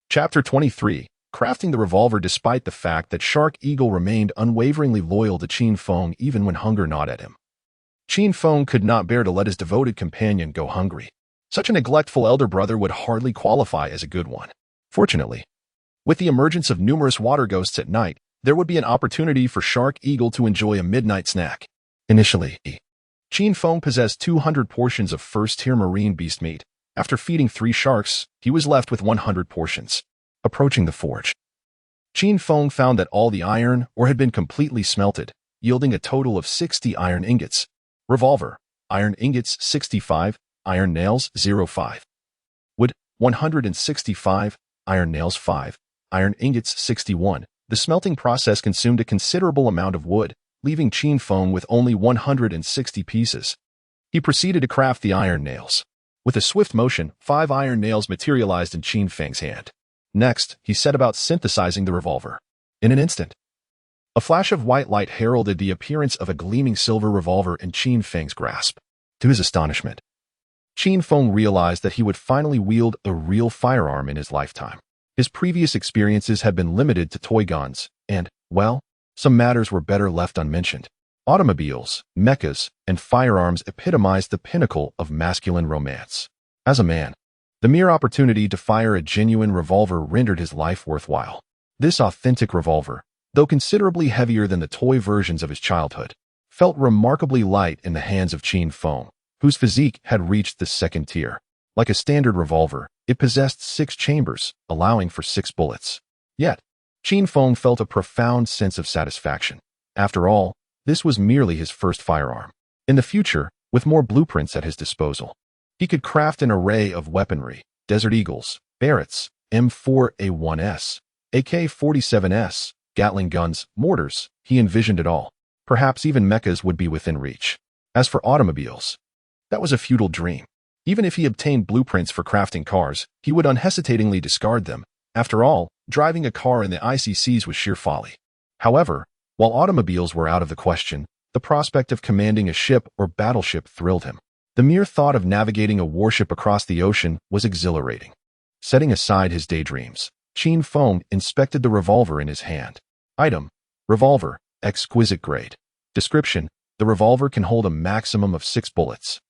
Chapter 23. Crafting the revolver. Despite the fact that Shark Eagle remained unwaveringly loyal to Qin Feng even when hunger gnawed at him, Qin Feng could not bear to let his devoted companion go hungry. Such a neglectful elder brother would hardly qualify as a good one. Fortunately, with the emergence of numerous water ghosts at night, there would be an opportunity for Shark Eagle to enjoy a midnight snack. Initially, Qin Feng possessed 200 portions of first-tier marine beast meat. After feeding 3 sharks, he was left with 100 portions. Approaching the forge, Qin Feng found that all the iron ore had been completely smelted, yielding a total of 60 iron ingots. Revolver, iron ingots 65, iron nails 05. Wood 165, iron nails 5, iron ingots 61. The smelting process consumed a considerable amount of wood, leaving Qin Feng with only 160 pieces. He proceeded to craft the iron nails. With a swift motion, 5 iron nails materialized in Qin Feng's hand. Next, he set about synthesizing the revolver. In an instant, a flash of white light heralded the appearance of a gleaming silver revolver in Qin Feng's grasp. To his astonishment, Qin Feng realized that he would finally wield a real firearm in his lifetime. His previous experiences had been limited to toy guns, and, well, some matters were better left unmentioned. Automobiles, mechas, and firearms epitomized the pinnacle of masculine romance. As a man, the mere opportunity to fire a genuine revolver rendered his life worthwhile. This authentic revolver, though considerably heavier than the toy versions of his childhood, felt remarkably light in the hands of Qin Feng, whose physique had reached the second tier. Like a standard revolver, it possessed 6 chambers, allowing for 6 bullets. Yet, Qin Feng felt a profound sense of satisfaction. After all, this was merely his first firearm. In the future, with more blueprints at his disposal, he could craft an array of weaponry: Desert Eagles, Barretts, M4A1S, AK-47S, Gatling guns, mortars. He envisioned it all. Perhaps even mechas would be within reach. As for automobiles, that was a futile dream. Even if he obtained blueprints for crafting cars, he would unhesitatingly discard them. After all, driving a car in the ICCs was sheer folly. However, while automobiles were out of the question, the prospect of commanding a ship or battleship thrilled him. The mere thought of navigating a warship across the ocean was exhilarating. Setting aside his daydreams, Qin Feng inspected the revolver in his hand. Item: revolver, exquisite grade. Description: the revolver can hold a maximum of 6 bullets,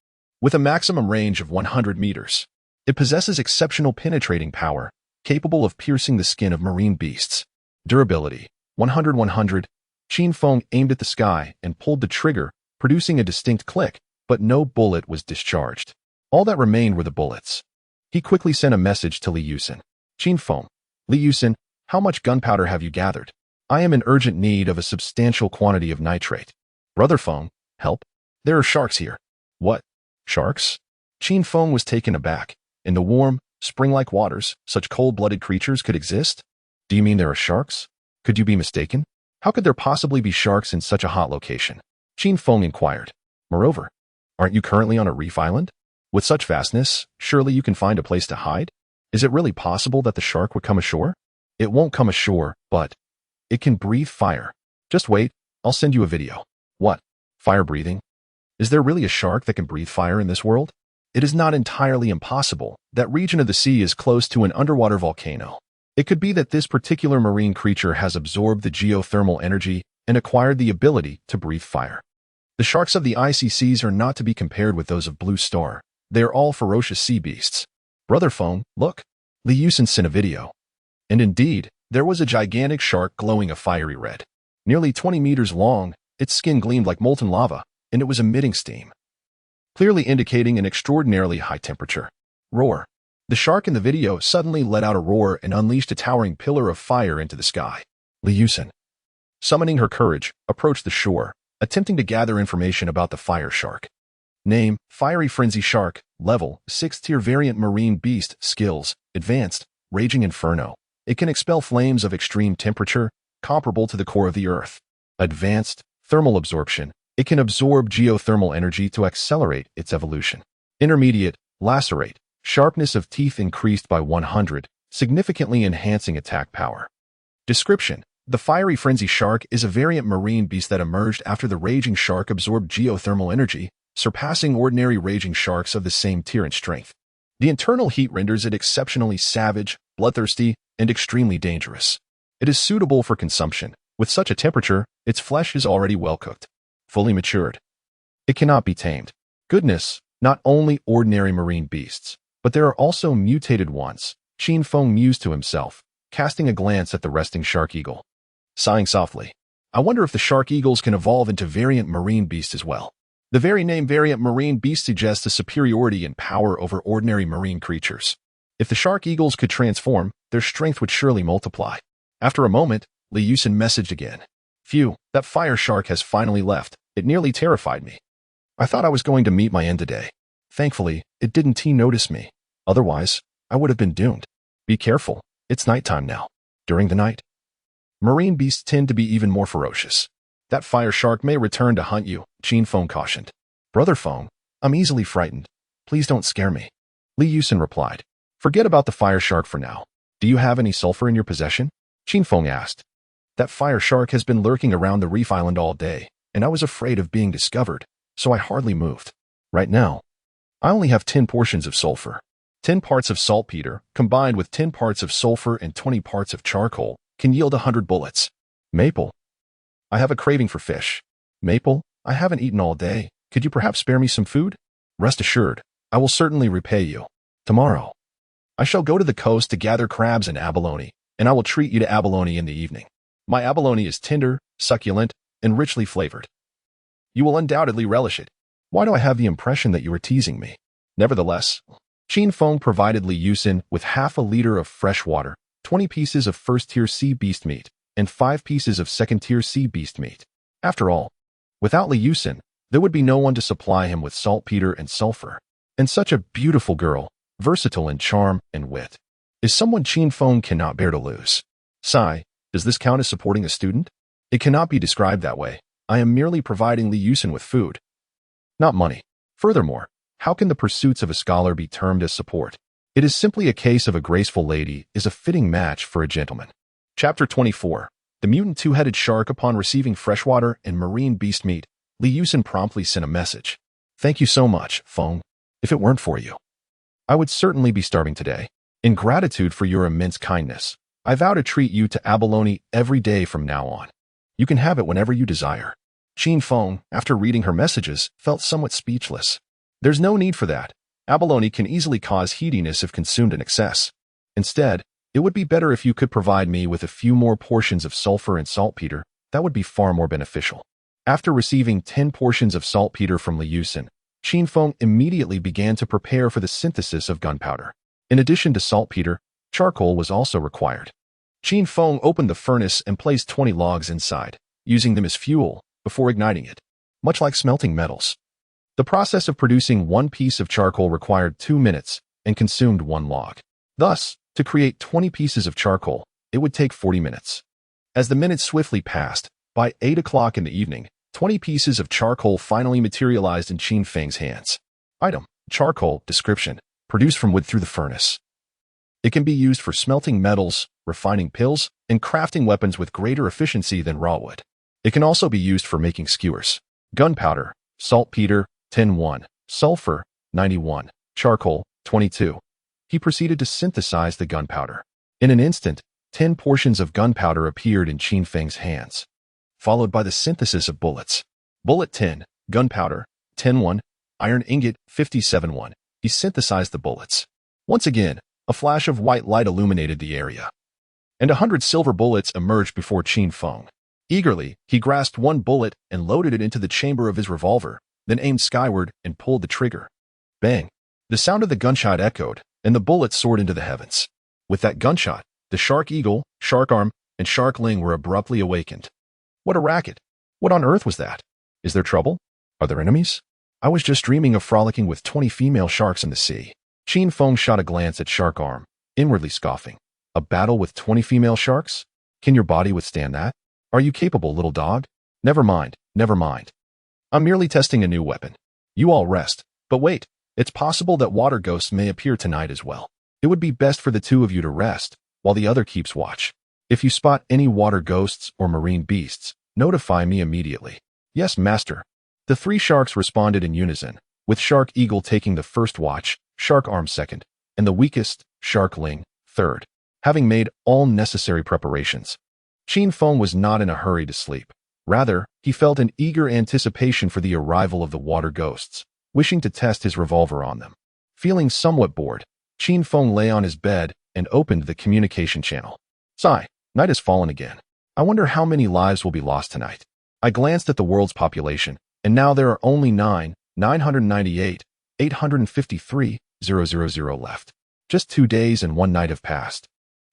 with a maximum range of 100 meters. It possesses exceptional penetrating power, capable of piercing the skin of marine beasts. Durability: 100. Qin Feng aimed at the sky and pulled the trigger, producing a distinct click, but no bullet was discharged. All that remained were the bullets. He quickly sent a message to Li Yusen. Qin Feng: Li Yusen, how much gunpowder have you gathered? I am in urgent need of a substantial quantity of nitrate. Brother Feng, help. There are sharks here. What? Sharks? Qin Feng was taken aback. In the warm, spring-like waters, such cold-blooded creatures could exist? Do you mean there are sharks? Could you be mistaken? How could there possibly be sharks in such a hot location? Qin Feng inquired. Moreover, aren't you currently on a reef island? With such vastness, surely you can find a place to hide? Is it really possible that the shark would come ashore? It won't come ashore, but it can breathe fire. Just wait, I'll send you a video. What? Fire breathing? Is there really a shark that can breathe fire in this world? It is not entirely impossible. That region of the sea is close to an underwater volcano. It could be that this particular marine creature has absorbed the geothermal energy and acquired the ability to breathe fire. The sharks of the ICCs are not to be compared with those of Blue Star. They are all ferocious sea beasts. Brother Feng, look. Li Yusen sent a video. And indeed, there was a gigantic shark glowing a fiery red. Nearly 20 meters long, its skin gleamed like molten lava, and it was emitting steam, clearly indicating an extraordinarily high temperature. Roar. The shark in the video suddenly let out a roar and unleashed a towering pillar of fire into the sky. Li Yusen, summoning her courage, approached the shore, attempting to gather information about the fire shark. Name: Fiery Frenzy Shark. Level: 6th-tier variant marine beast. Skills: Advanced, Raging Inferno. It can expel flames of extreme temperature, comparable to the core of the Earth. Advanced, Thermal Absorption. It can absorb geothermal energy to accelerate its evolution. Intermediate, Lacerate. Sharpness of teeth increased by 100, significantly enhancing attack power. Description: the fiery frenzy shark is a variant marine beast that emerged after the raging shark absorbed geothermal energy, surpassing ordinary raging sharks of the same tier in strength. The internal heat renders it exceptionally savage, bloodthirsty, and extremely dangerous. It is suitable for consumption. With such a temperature, its flesh is already well cooked, fully matured. It cannot be tamed. Goodness, not only ordinary marine beasts, but there are also mutated ones, Qin Feng mused to himself, casting a glance at the resting shark eagle. Sighing softly, I wonder if the shark eagles can evolve into variant marine beasts as well. The very name variant marine beast suggests a superiority in power over ordinary marine creatures. If the shark eagles could transform, their strength would surely multiply. After a moment, Li Yusin messaged again. Phew, that fire shark has finally left. It nearly terrified me. I thought I was going to meet my end today. Thankfully, it didn't notice me. Otherwise, I would have been doomed. Be careful. It's nighttime now. During the night, marine beasts tend to be even more ferocious. That fire shark may return to hunt you, Qin Feng cautioned. Brother Feng, I'm easily frightened. Please don't scare me. Li Yusin replied. Forget about the fire shark for now. Do you have any sulfur in your possession? Qin Feng asked. That fire shark has been lurking around the reef island all day, and I was afraid of being discovered, so I hardly moved. Right now, I only have 10 portions of sulfur. 10 parts of saltpeter, combined with 10 parts of sulfur and 20 parts of charcoal, can yield 100 bullets. Maple. I have a craving for fish. Maple, I haven't eaten all day. Could you perhaps spare me some food? Rest assured, I will certainly repay you. Tomorrow, I shall go to the coast to gather crabs and abalone, and I will treat you to abalone in the evening. My abalone is tender, succulent, and richly flavored. You will undoubtedly relish it. Why do I have the impression that you are teasing me? Nevertheless, Qin Feng provided Li Yusin with half a liter of fresh water, 20 pieces of first-tier sea beast meat, and 5 pieces of second-tier sea beast meat. After all, without Li Yusin, there would be no one to supply him with saltpeter and sulfur. And such a beautiful girl, versatile in charm and wit, is someone Qin Feng cannot bear to lose. Sigh. Does this count as supporting a student? It cannot be described that way. I am merely providing Li Yusin with food, not money. Furthermore, how can the pursuits of a scholar be termed as support? It is simply a case of a graceful lady is a fitting match for a gentleman. Chapter 24. The mutant two-headed shark. Upon receiving freshwater and marine beast meat, Li Yusin promptly sent a message. Thank you so much, Feng. If it weren't for you, I would certainly be starving today. In gratitude for your immense kindness, I vow to treat you to abalone every day from now on. You can have it whenever you desire. Qin Feng, after reading her messages, felt somewhat speechless. There's no need for that. Abalone can easily cause heatiness if consumed in excess. Instead, it would be better if you could provide me with a few more portions of sulfur and saltpeter. That would be far more beneficial. After receiving 10 portions of saltpeter from Li Yusin, Qin Feng immediately began to prepare for the synthesis of gunpowder. In addition to saltpeter, charcoal was also required. Qin Feng opened the furnace and placed 20 logs inside, using them as fuel before igniting it. Much like smelting metals, the process of producing one piece of charcoal required 2 minutes and consumed 1 log. Thus, to create 20 pieces of charcoal, it would take 40 minutes. As the minutes swiftly passed, by 8 o'clock in the evening, 20 pieces of charcoal finally materialized in Qin Feng's hands. Item: charcoal. Description: produced from wood through the furnace. It can be used for smelting metals, refining pills, and crafting weapons with greater efficiency than raw wood. It can also be used for making skewers. Gunpowder, saltpeter, 10-1, sulfur, 91, charcoal, 22. He proceeded to synthesize the gunpowder. In an instant, 10 portions of gunpowder appeared in Qin Feng's hands, followed by the synthesis of bullets. Bullet 10, gunpowder, 10-1, iron ingot, 57-1. He synthesized the bullets. Once again, a flash of white light illuminated the area, and 100 silver bullets emerged before Qin Feng. Eagerly, he grasped one bullet and loaded it into the chamber of his revolver, then aimed skyward and pulled the trigger. Bang! The sound of the gunshot echoed, and the bullet soared into the heavens. With that gunshot, the Shark Eagle, Shark Arm, and Shark Ling were abruptly awakened. What a racket! What on earth was that? Is there trouble? Are there enemies? I was just dreaming of frolicking with 20 female sharks in the sea. Qin Feng shot a glance at Shark Arm, inwardly scoffing. A battle with 20 female sharks? Can your body withstand that? Are you capable, little dog? Never mind, never mind. I'm merely testing a new weapon. You all rest, but wait, It's possible that water ghosts may appear tonight as well. It would be best for the two of you to rest, while the other keeps watch. If you spot any water ghosts or marine beasts, notify me immediately. Yes, master. The three sharks responded in unison, with Shark Eagle taking the first watch, Shark Arm second, and the weakest, Shark Ling, third. Having made all necessary preparations, Qin Feng was not in a hurry to sleep. Rather, he felt an eager anticipation for the arrival of the water ghosts, wishing to test his revolver on them. Feeling somewhat bored, Qin Feng lay on his bed and opened the communication channel. Sigh, night has fallen again. I wonder how many lives will be lost tonight. I glanced at the world's population, and now there are only 9,998,853,000 left. Just 2 days and 1 night have passed,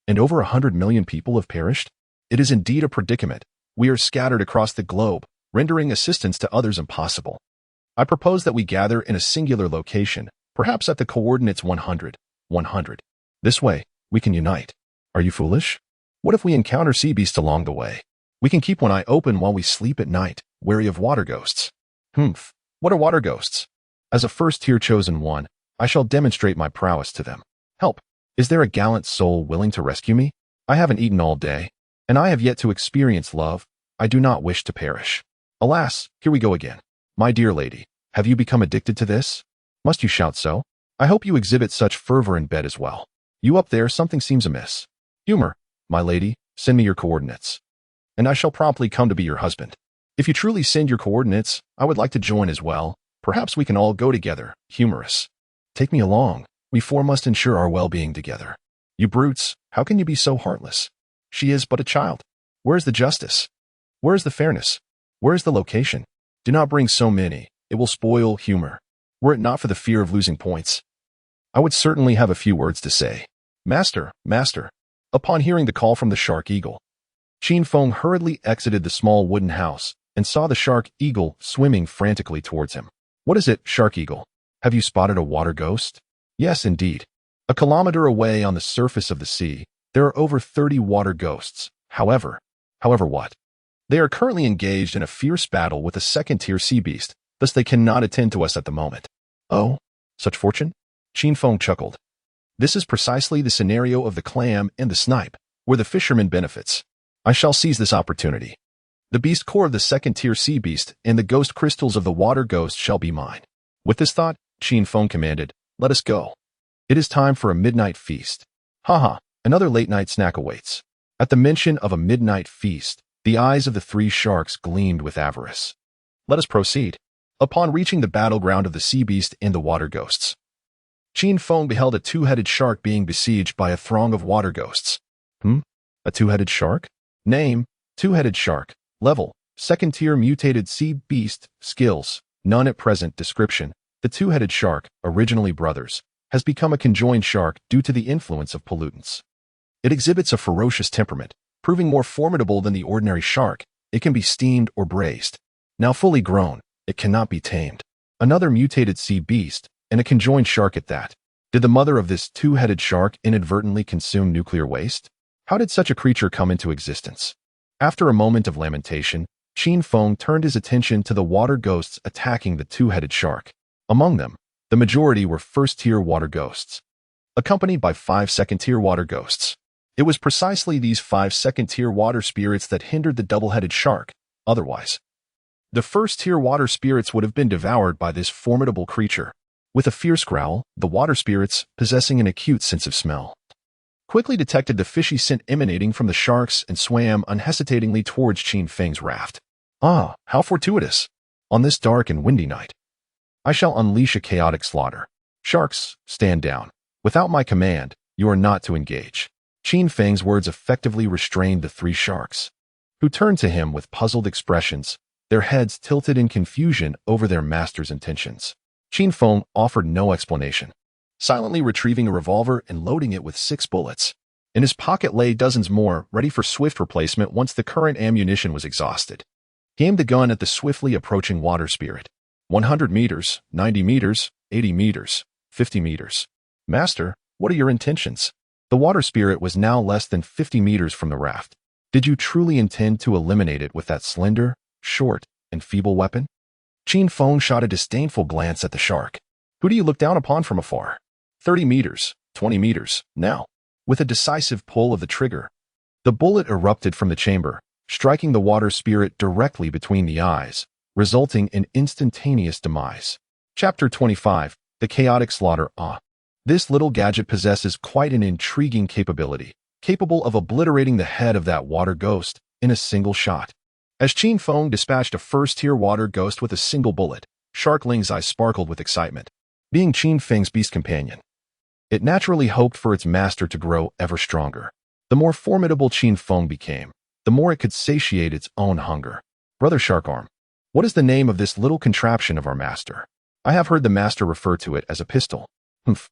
and over 100 million people have perished. It is indeed a predicament. We are scattered across the globe, rendering assistance to others impossible. I propose that we gather in a singular location, perhaps at the coordinates 100, 100. This way, we can unite. Are you foolish? What if we encounter sea beasts along the way? We can keep one eye open while we sleep at night, wary of water ghosts. Humph. What are water ghosts? As a first-tier chosen one, I shall demonstrate my prowess to them. Help! Is there a gallant soul willing to rescue me? I haven't eaten all day, and I have yet to experience love. I do not wish to perish. Alas, here we go again. My dear lady, have you become addicted to this? Must you shout so? I hope you exhibit such fervor in bed as well. You up there, something seems amiss. Humor, my lady, send me your coordinates, and I shall promptly come to be your husband. If you truly send your coordinates, I would like to join as well. Perhaps we can all go together. Humorous. Take me along. We four must ensure our well-being together. You brutes, how can you be so heartless? She is but a child. Where is the justice? Where is the fairness? Where is the location? Do not bring so many. It will spoil humor. Were it not for the fear of losing points, I would certainly have a few words to say. Master, master. Upon hearing the call from the Shark Eagle, Qin Feng hurriedly exited the small wooden house and saw the Shark Eagle swimming frantically towards him. What is it, Shark Eagle? Have you spotted a water ghost? Yes, indeed. A kilometer away on the surface of the sea, there are over 30 water ghosts. However what? They are currently engaged in a fierce battle with a second-tier sea beast, thus they cannot attend to us at the moment. Oh, such fortune? Qin Feng chuckled. This is precisely the scenario of the clam and the snipe, where the fisherman benefits. I shall seize this opportunity. The beast core of the second-tier sea beast and the ghost crystals of the water ghost shall be mine. With this thought, Qin Feng commanded, let us go. It is time for a midnight feast. Haha, another late-night snack awaits. At the mention of a midnight feast, the eyes of the three sharks gleamed with avarice. Let us proceed. Upon reaching the battleground of the sea beast and the water ghosts, Qin Feng beheld a two-headed shark being besieged by a throng of water ghosts. A two-headed shark? Name, two-headed shark. Level, second-tier mutated sea beast. Skills, none at present. Description, the two-headed shark, originally brothers, has become a conjoined shark due to the influence of pollutants. It exhibits a ferocious temperament, proving more formidable than the ordinary shark. It can be steamed or braised. Now fully grown, it cannot be tamed. Another mutated sea beast, and a conjoined shark at that. Did the mother of this two-headed shark inadvertently consume nuclear waste? How did such a creature come into existence? After a moment of lamentation, Qin Feng turned his attention to the water ghosts attacking the two-headed shark. Among them, the majority were first-tier water ghosts, accompanied by 5 second-tier water ghosts. It was precisely these 5 second-tier water spirits that hindered the double-headed shark. Otherwise, the first-tier water spirits would have been devoured by this formidable creature. With a fierce growl, the water spirits, possessing an acute sense of smell, quickly detected the fishy scent emanating from the sharks and swam unhesitatingly towards Qin Feng's raft. Ah, how fortuitous! On this dark and windy night, I shall unleash a chaotic slaughter. Sharks, stand down. Without my command, you are not to engage. Qin Feng's words effectively restrained the 3 sharks, who turned to him with puzzled expressions, their heads tilted in confusion over their master's intentions. Qin Feng offered no explanation, silently retrieving a revolver and loading it with 6 bullets. In his pocket lay dozens more, ready for swift replacement once the current ammunition was exhausted. He aimed the gun at the swiftly approaching water spirit. 100 meters, 90 meters, 80 meters, 50 meters. Master, what are your intentions? The water spirit was now less than 50 meters from the raft. Did you truly intend to eliminate it with that slender, short, and feeble weapon? Qin Feng shot a disdainful glance at the shark. Who do you look down upon from afar? 30 meters, 20 meters, now. With a decisive pull of the trigger, the bullet erupted from the chamber, striking the water spirit directly between the eyes, resulting in instantaneous demise. Chapter 25, The Chaotic Slaughter. This little gadget possesses quite an intriguing capability, capable of obliterating the head of that water ghost in a single shot. As Qin Feng dispatched a first-tier water ghost with a single bullet, Shark Ling's eyes sparkled with excitement. Being Qin Feng's beast companion, it naturally hoped for its master to grow ever stronger. The more formidable Qin Feng became, the more it could satiate its own hunger. Brother Sharkarm, what is the name of this little contraption of our master? I have heard the master refer to it as a pistol. Humph.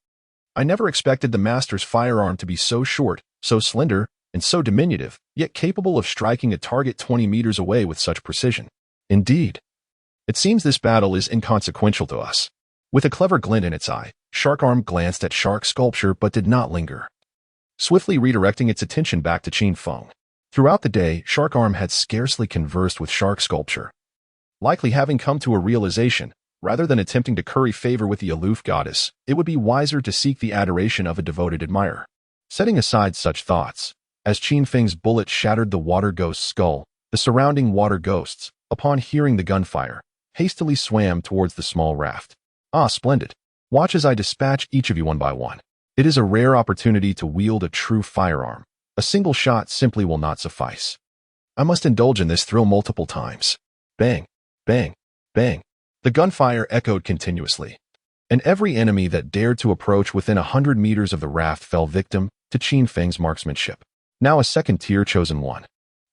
I never expected the master's firearm to be so short, so slender, and so diminutive, yet capable of striking a target 20 meters away with such precision. Indeed. It seems this battle is inconsequential to us. With a clever glint in its eye, Sharkarm glanced at Shark Sculpture but did not linger, swiftly redirecting its attention back to Qin Feng. Throughout the day, Sharkarm had scarcely conversed with Shark Sculpture, likely having come to a realization, rather than attempting to curry favor with the aloof goddess, it would be wiser to seek the adoration of a devoted admirer. Setting aside such thoughts, as Qin Feng's bullet shattered the water ghost's skull, the surrounding water ghosts, upon hearing the gunfire, hastily swam towards the small raft. Ah, splendid. Watch as I dispatch each of you one by one. It is a rare opportunity to wield a true firearm. A single shot simply will not suffice. I must indulge in this thrill multiple times. Bang, bang, bang. The gunfire echoed continuously, and every enemy that dared to approach within 100 meters of the raft fell victim to Qin Feng's marksmanship. Now a second-tier chosen one.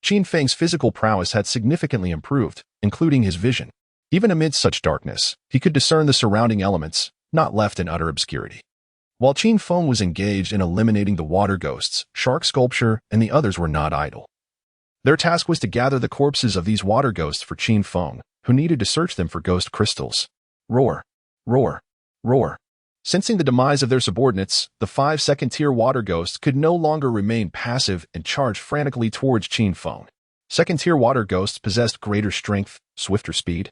Qin Feng's physical prowess had significantly improved, including his vision. Even amid such darkness, he could discern the surrounding elements, not left in utter obscurity. While Qin Feng was engaged in eliminating the water ghosts, Shark Sculpture and the others were not idle. Their task was to gather the corpses of these water ghosts for Qin Feng, who needed to search them for ghost crystals. Roar, roar, roar. Sensing the demise of their subordinates, the 5 second-tier water ghosts could no longer remain passive and charged frantically towards Qin Feng. Second-tier water ghosts possessed greater strength, swifter speed,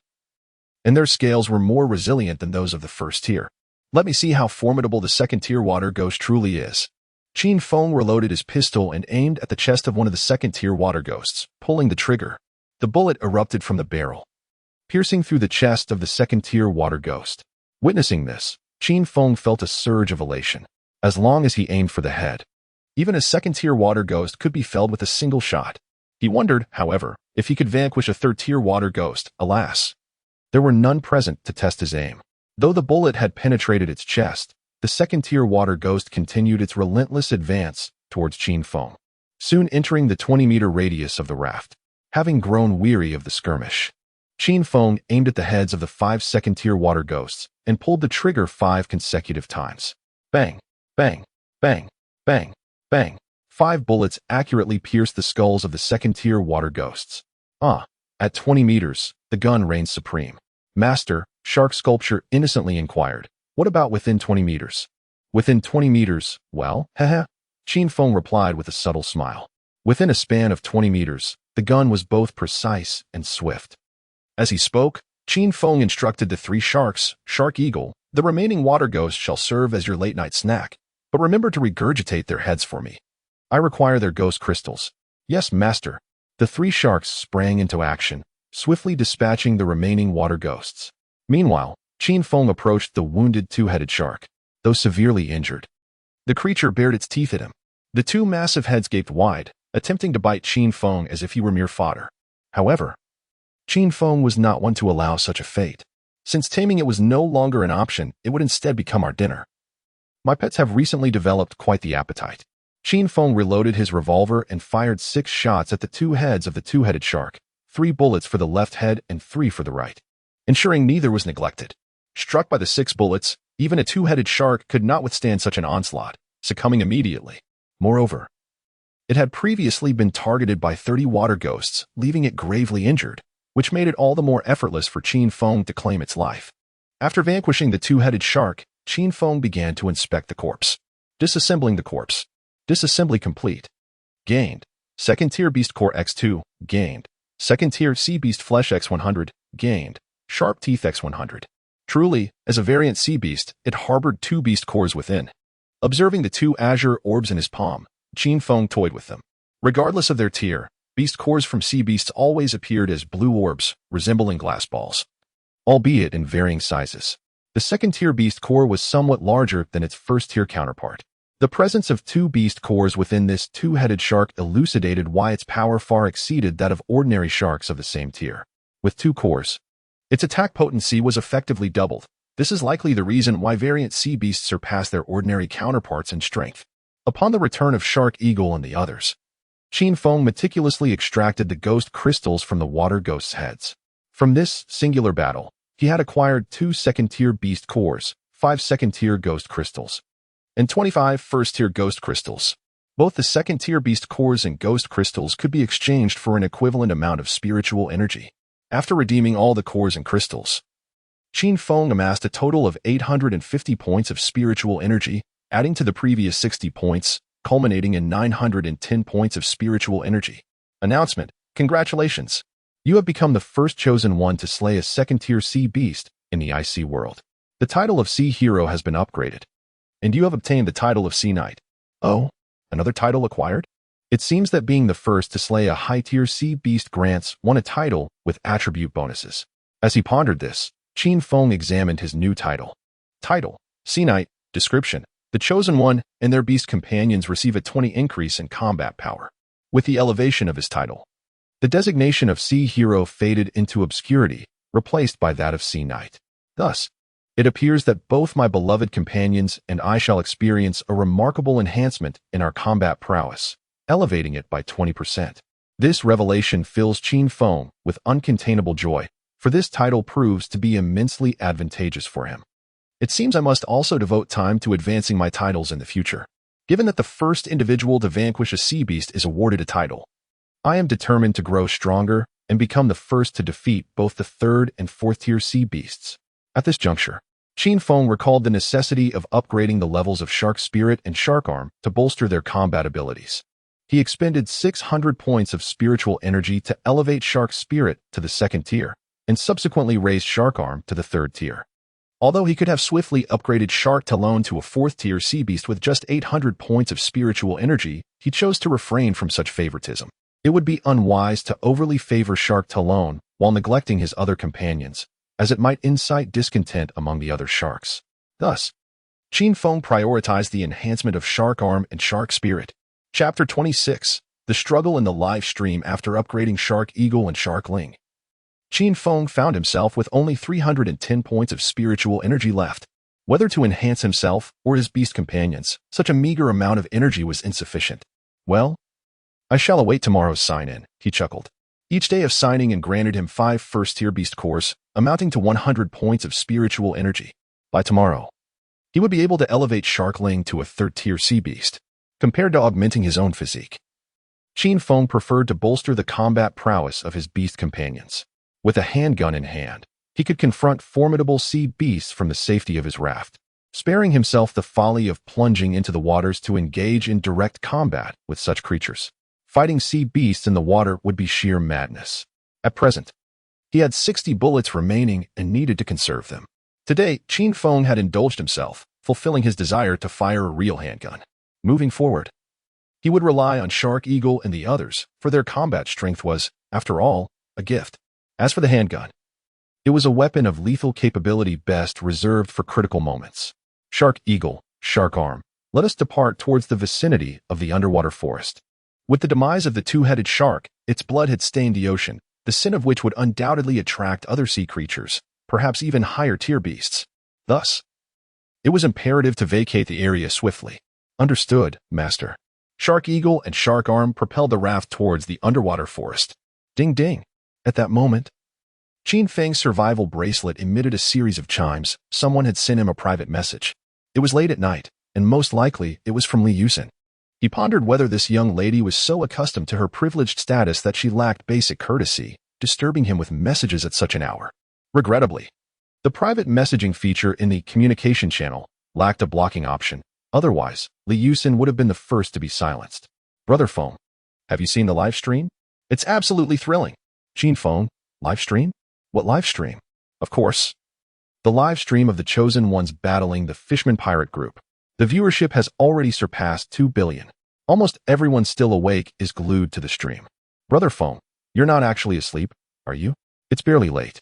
and their scales were more resilient than those of the first tier. Let me see how formidable the second-tier water ghost truly is. Qin Feng reloaded his pistol and aimed at the chest of one of the second-tier water ghosts, pulling the trigger. The bullet erupted from the barrel, piercing through the chest of the second-tier water ghost. Witnessing this, Qin Feng felt a surge of elation. As long as he aimed for the head, even a second-tier water ghost could be felled with a single shot. He wondered, however, if he could vanquish a third-tier water ghost. Alas, there were none present to test his aim. Though the bullet had penetrated its chest, the second-tier water ghost continued its relentless advance towards Qin Feng, soon entering the 20-meter radius of the raft. Having grown weary of the skirmish, Qin Feng aimed at the heads of the 5 second-tier water ghosts and pulled the trigger 5 consecutive times. Bang, bang, bang, bang, bang. 5 bullets accurately pierced the skulls of the second-tier water ghosts. At 20 meters, the gun reigned supreme. Master, Shark Sculpture innocently inquired, what about within 20 meters? Within 20 meters, well, haha. Qin Feng replied with a subtle smile. Within a span of 20 meters, the gun was both precise and swift. As he spoke, Qin Feng instructed the 3 sharks, Shark Eagle, the remaining water ghosts shall serve as your late-night snack, but remember to regurgitate their heads for me. I require their ghost crystals. Yes, master. The 3 sharks sprang into action, swiftly dispatching the remaining water ghosts. Meanwhile, Qin Feng approached the wounded 2-headed shark, though severely injured. The creature bared its teeth at him. The 2 massive heads gaped wide, attempting to bite Qin Feng as if he were mere fodder. However, Qin Feng was not one to allow such a fate. Since taming it was no longer an option, it would instead become our dinner. My pets have recently developed quite the appetite. Qin Feng reloaded his revolver and fired 6 shots at the 2 heads of the 2-headed shark, 3 bullets for the left head and 3 for the right, ensuring neither was neglected. Struck by the 6 bullets, even a 2-headed shark could not withstand such an onslaught, succumbing immediately. Moreover, it had previously been targeted by 30 water ghosts, leaving it gravely injured, which made it all the more effortless for Qin Feng to claim its life. After vanquishing the 2-headed shark, Qin Feng began to inspect the corpse. Disassembling the corpse. Disassembly complete. Gained. Second-tier Beast Core X2. Gained. Second-tier Sea Beast Flesh X100. Gained. Sharp Teeth X100. Truly, as a variant sea beast, it harbored two beast cores within. Observing the two azure orbs in his palm, Qin Feng toyed with them. Regardless of their tier, beast cores from sea beasts always appeared as blue orbs, resembling glass balls, albeit in varying sizes. The second-tier beast core was somewhat larger than its first-tier counterpart. The presence of two beast cores within this two-headed shark elucidated why its power far exceeded that of ordinary sharks of the same tier. With two cores, its attack potency was effectively doubled. This is likely the reason why variant sea beasts surpass their ordinary counterparts in strength. Upon the return of Shark Eagle and the others, Qin Feng meticulously extracted the ghost crystals from the water ghosts' heads. From this singular battle, he had acquired 2 second-tier beast cores, 5 second-tier ghost crystals, and 25 first-tier ghost crystals. Both the second-tier beast cores and ghost crystals could be exchanged for an equivalent amount of spiritual energy. After redeeming all the cores and crystals, Qin Feng amassed a total of 850 points of spiritual energy, adding to the previous 60 points, culminating in 910 points of spiritual energy. Announcement: congratulations! You have become the first chosen one to slay a second-tier sea beast in the IC world. The title of Sea Hero has been upgraded, and you have obtained the title of Sea Knight. Oh, another title acquired? It seems that being the first to slay a high-tier sea beast grants one a title with attribute bonuses. As he pondered this, Qin Feng examined his new title. Title: Sea Knight. Description: the chosen one and their beast companions receive a 20 increase in combat power. With the elevation of his title, the designation of Sea Hero faded into obscurity, replaced by that of Sea Knight. Thus, it appears that both my beloved companions and I shall experience a remarkable enhancement in our combat prowess, elevating it by 20%. This revelation fills Qin Feng with uncontainable joy, for this title proves to be immensely advantageous for him. It seems I must also devote time to advancing my titles in the future. Given that the first individual to vanquish a sea beast is awarded a title, I am determined to grow stronger and become the first to defeat both the third and fourth-tier sea beasts. At this juncture, Qin Feng recalled the necessity of upgrading the levels of Shark Spirit and Shark Arm to bolster their combat abilities. He expended 600 points of spiritual energy to elevate Shark Spirit to the second tier, and subsequently raised Shark Arm to the third tier. Although he could have swiftly upgraded Shark Talon to a fourth-tier sea beast with just 800 points of spiritual energy, he chose to refrain from such favoritism. It would be unwise to overly favor Shark Talon while neglecting his other companions, as it might incite discontent among the other sharks. Thus, Qin Feng prioritized the enhancement of Shark Arm and Shark Spirit. Chapter 26: The Struggle in the Live Stream After Upgrading Shark Eagle and Shark Ling. Qin Feng found himself with only 310 points of spiritual energy left. Whether to enhance himself or his beast companions, such a meager amount of energy was insufficient. Well, I shall await tomorrow's sign-in, he chuckled. Each day of signing-in granted him 5 first-tier beast cores, amounting to 100 points of spiritual energy. By tomorrow, he would be able to elevate Sharkling to a third-tier sea beast. Compared to augmenting his own physique, Qin Feng preferred to bolster the combat prowess of his beast companions. With a handgun in hand, he could confront formidable sea beasts from the safety of his raft, sparing himself the folly of plunging into the waters to engage in direct combat with such creatures. Fighting sea beasts in the water would be sheer madness. At present, he had 60 bullets remaining and needed to conserve them. Today, Qin Feng had indulged himself, fulfilling his desire to fire a real handgun. Moving forward, he would rely on Shark Eagle and the others, for their combat strength was, after all, a gift. As for the handgun, it was a weapon of lethal capability best reserved for critical moments. Shark Eagle, Shark Arm, let us depart towards the vicinity of the underwater forest. With the demise of the two-headed shark, its blood had stained the ocean, the sin of which would undoubtedly attract other sea creatures, perhaps even higher-tier beasts. Thus, it was imperative to vacate the area swiftly. Understood, Master. Shark Eagle and Shark Arm propelled the raft towards the underwater forest. Ding ding. At that moment, Qin Feng's survival bracelet emitted a series of chimes. Someone had sent him a private message. It was late at night, and most likely it was from Li Yusen. He pondered whether this young lady was so accustomed to her privileged status that she lacked basic courtesy, disturbing him with messages at such an hour. Regrettably, the private messaging feature in the communication channel lacked a blocking option. Otherwise, Li Yusen would have been the first to be silenced. Brother Feng, have you seen the live stream? It's absolutely thrilling. Qin Feng, live stream? What live stream? Of course. The live stream of the Chosen Ones battling the Fishman pirate group. The viewership has already surpassed 2 billion. Almost everyone still awake is glued to the stream. Brother Foam, you're not actually asleep, are you? It's barely late.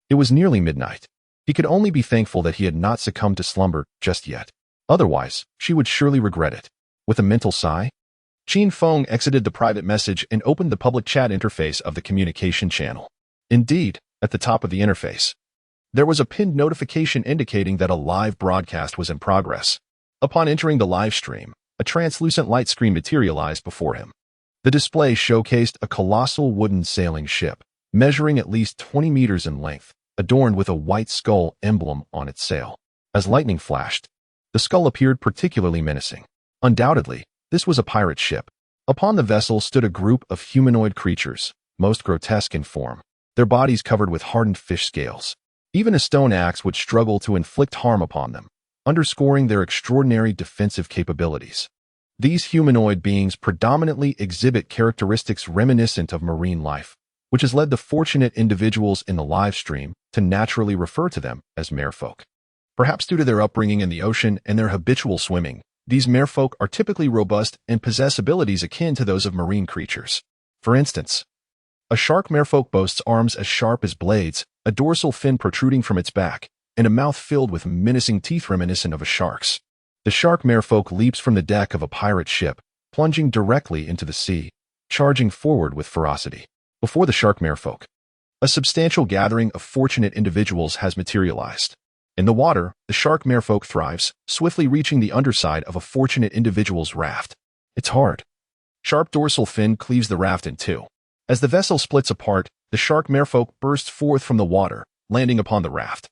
It was nearly midnight. He could only be thankful that he had not succumbed to slumber just yet. Otherwise, she would surely regret it. With a mental sigh, Qin Feng exited the private message and opened the public chat interface of the communication channel. Indeed, at the top of the interface, there was a pinned notification indicating that a live broadcast was in progress. Upon entering the live stream, a translucent light screen materialized before him. The display showcased a colossal wooden sailing ship, measuring at least 20 meters in length, adorned with a white skull emblem on its sail. As lightning flashed, the skull appeared particularly menacing. Undoubtedly, this was a pirate ship. Upon the vessel stood a group of humanoid creatures, most grotesque in form, their bodies covered with hardened fish scales. Even a stone axe would struggle to inflict harm upon them, underscoring their extraordinary defensive capabilities. These humanoid beings predominantly exhibit characteristics reminiscent of marine life, which has led the fortunate individuals in the live stream to naturally refer to them as merfolk. Perhaps due to their upbringing in the ocean and their habitual swimming, these merfolk are typically robust and possess abilities akin to those of marine creatures. For instance, a shark merfolk boasts arms as sharp as blades, a dorsal fin protruding from its back, and a mouth filled with menacing teeth reminiscent of a shark's. The shark merfolk leaps from the deck of a pirate ship, plunging directly into the sea, charging forward with ferocity. Before the shark merfolk, a substantial gathering of fortunate individuals has materialized. In the water, the shark merfolk thrives, swiftly reaching the underside of a fortunate individual's raft. It's hard. Sharp dorsal fin cleaves the raft in two. As the vessel splits apart, the shark merfolk bursts forth from the water, landing upon the raft,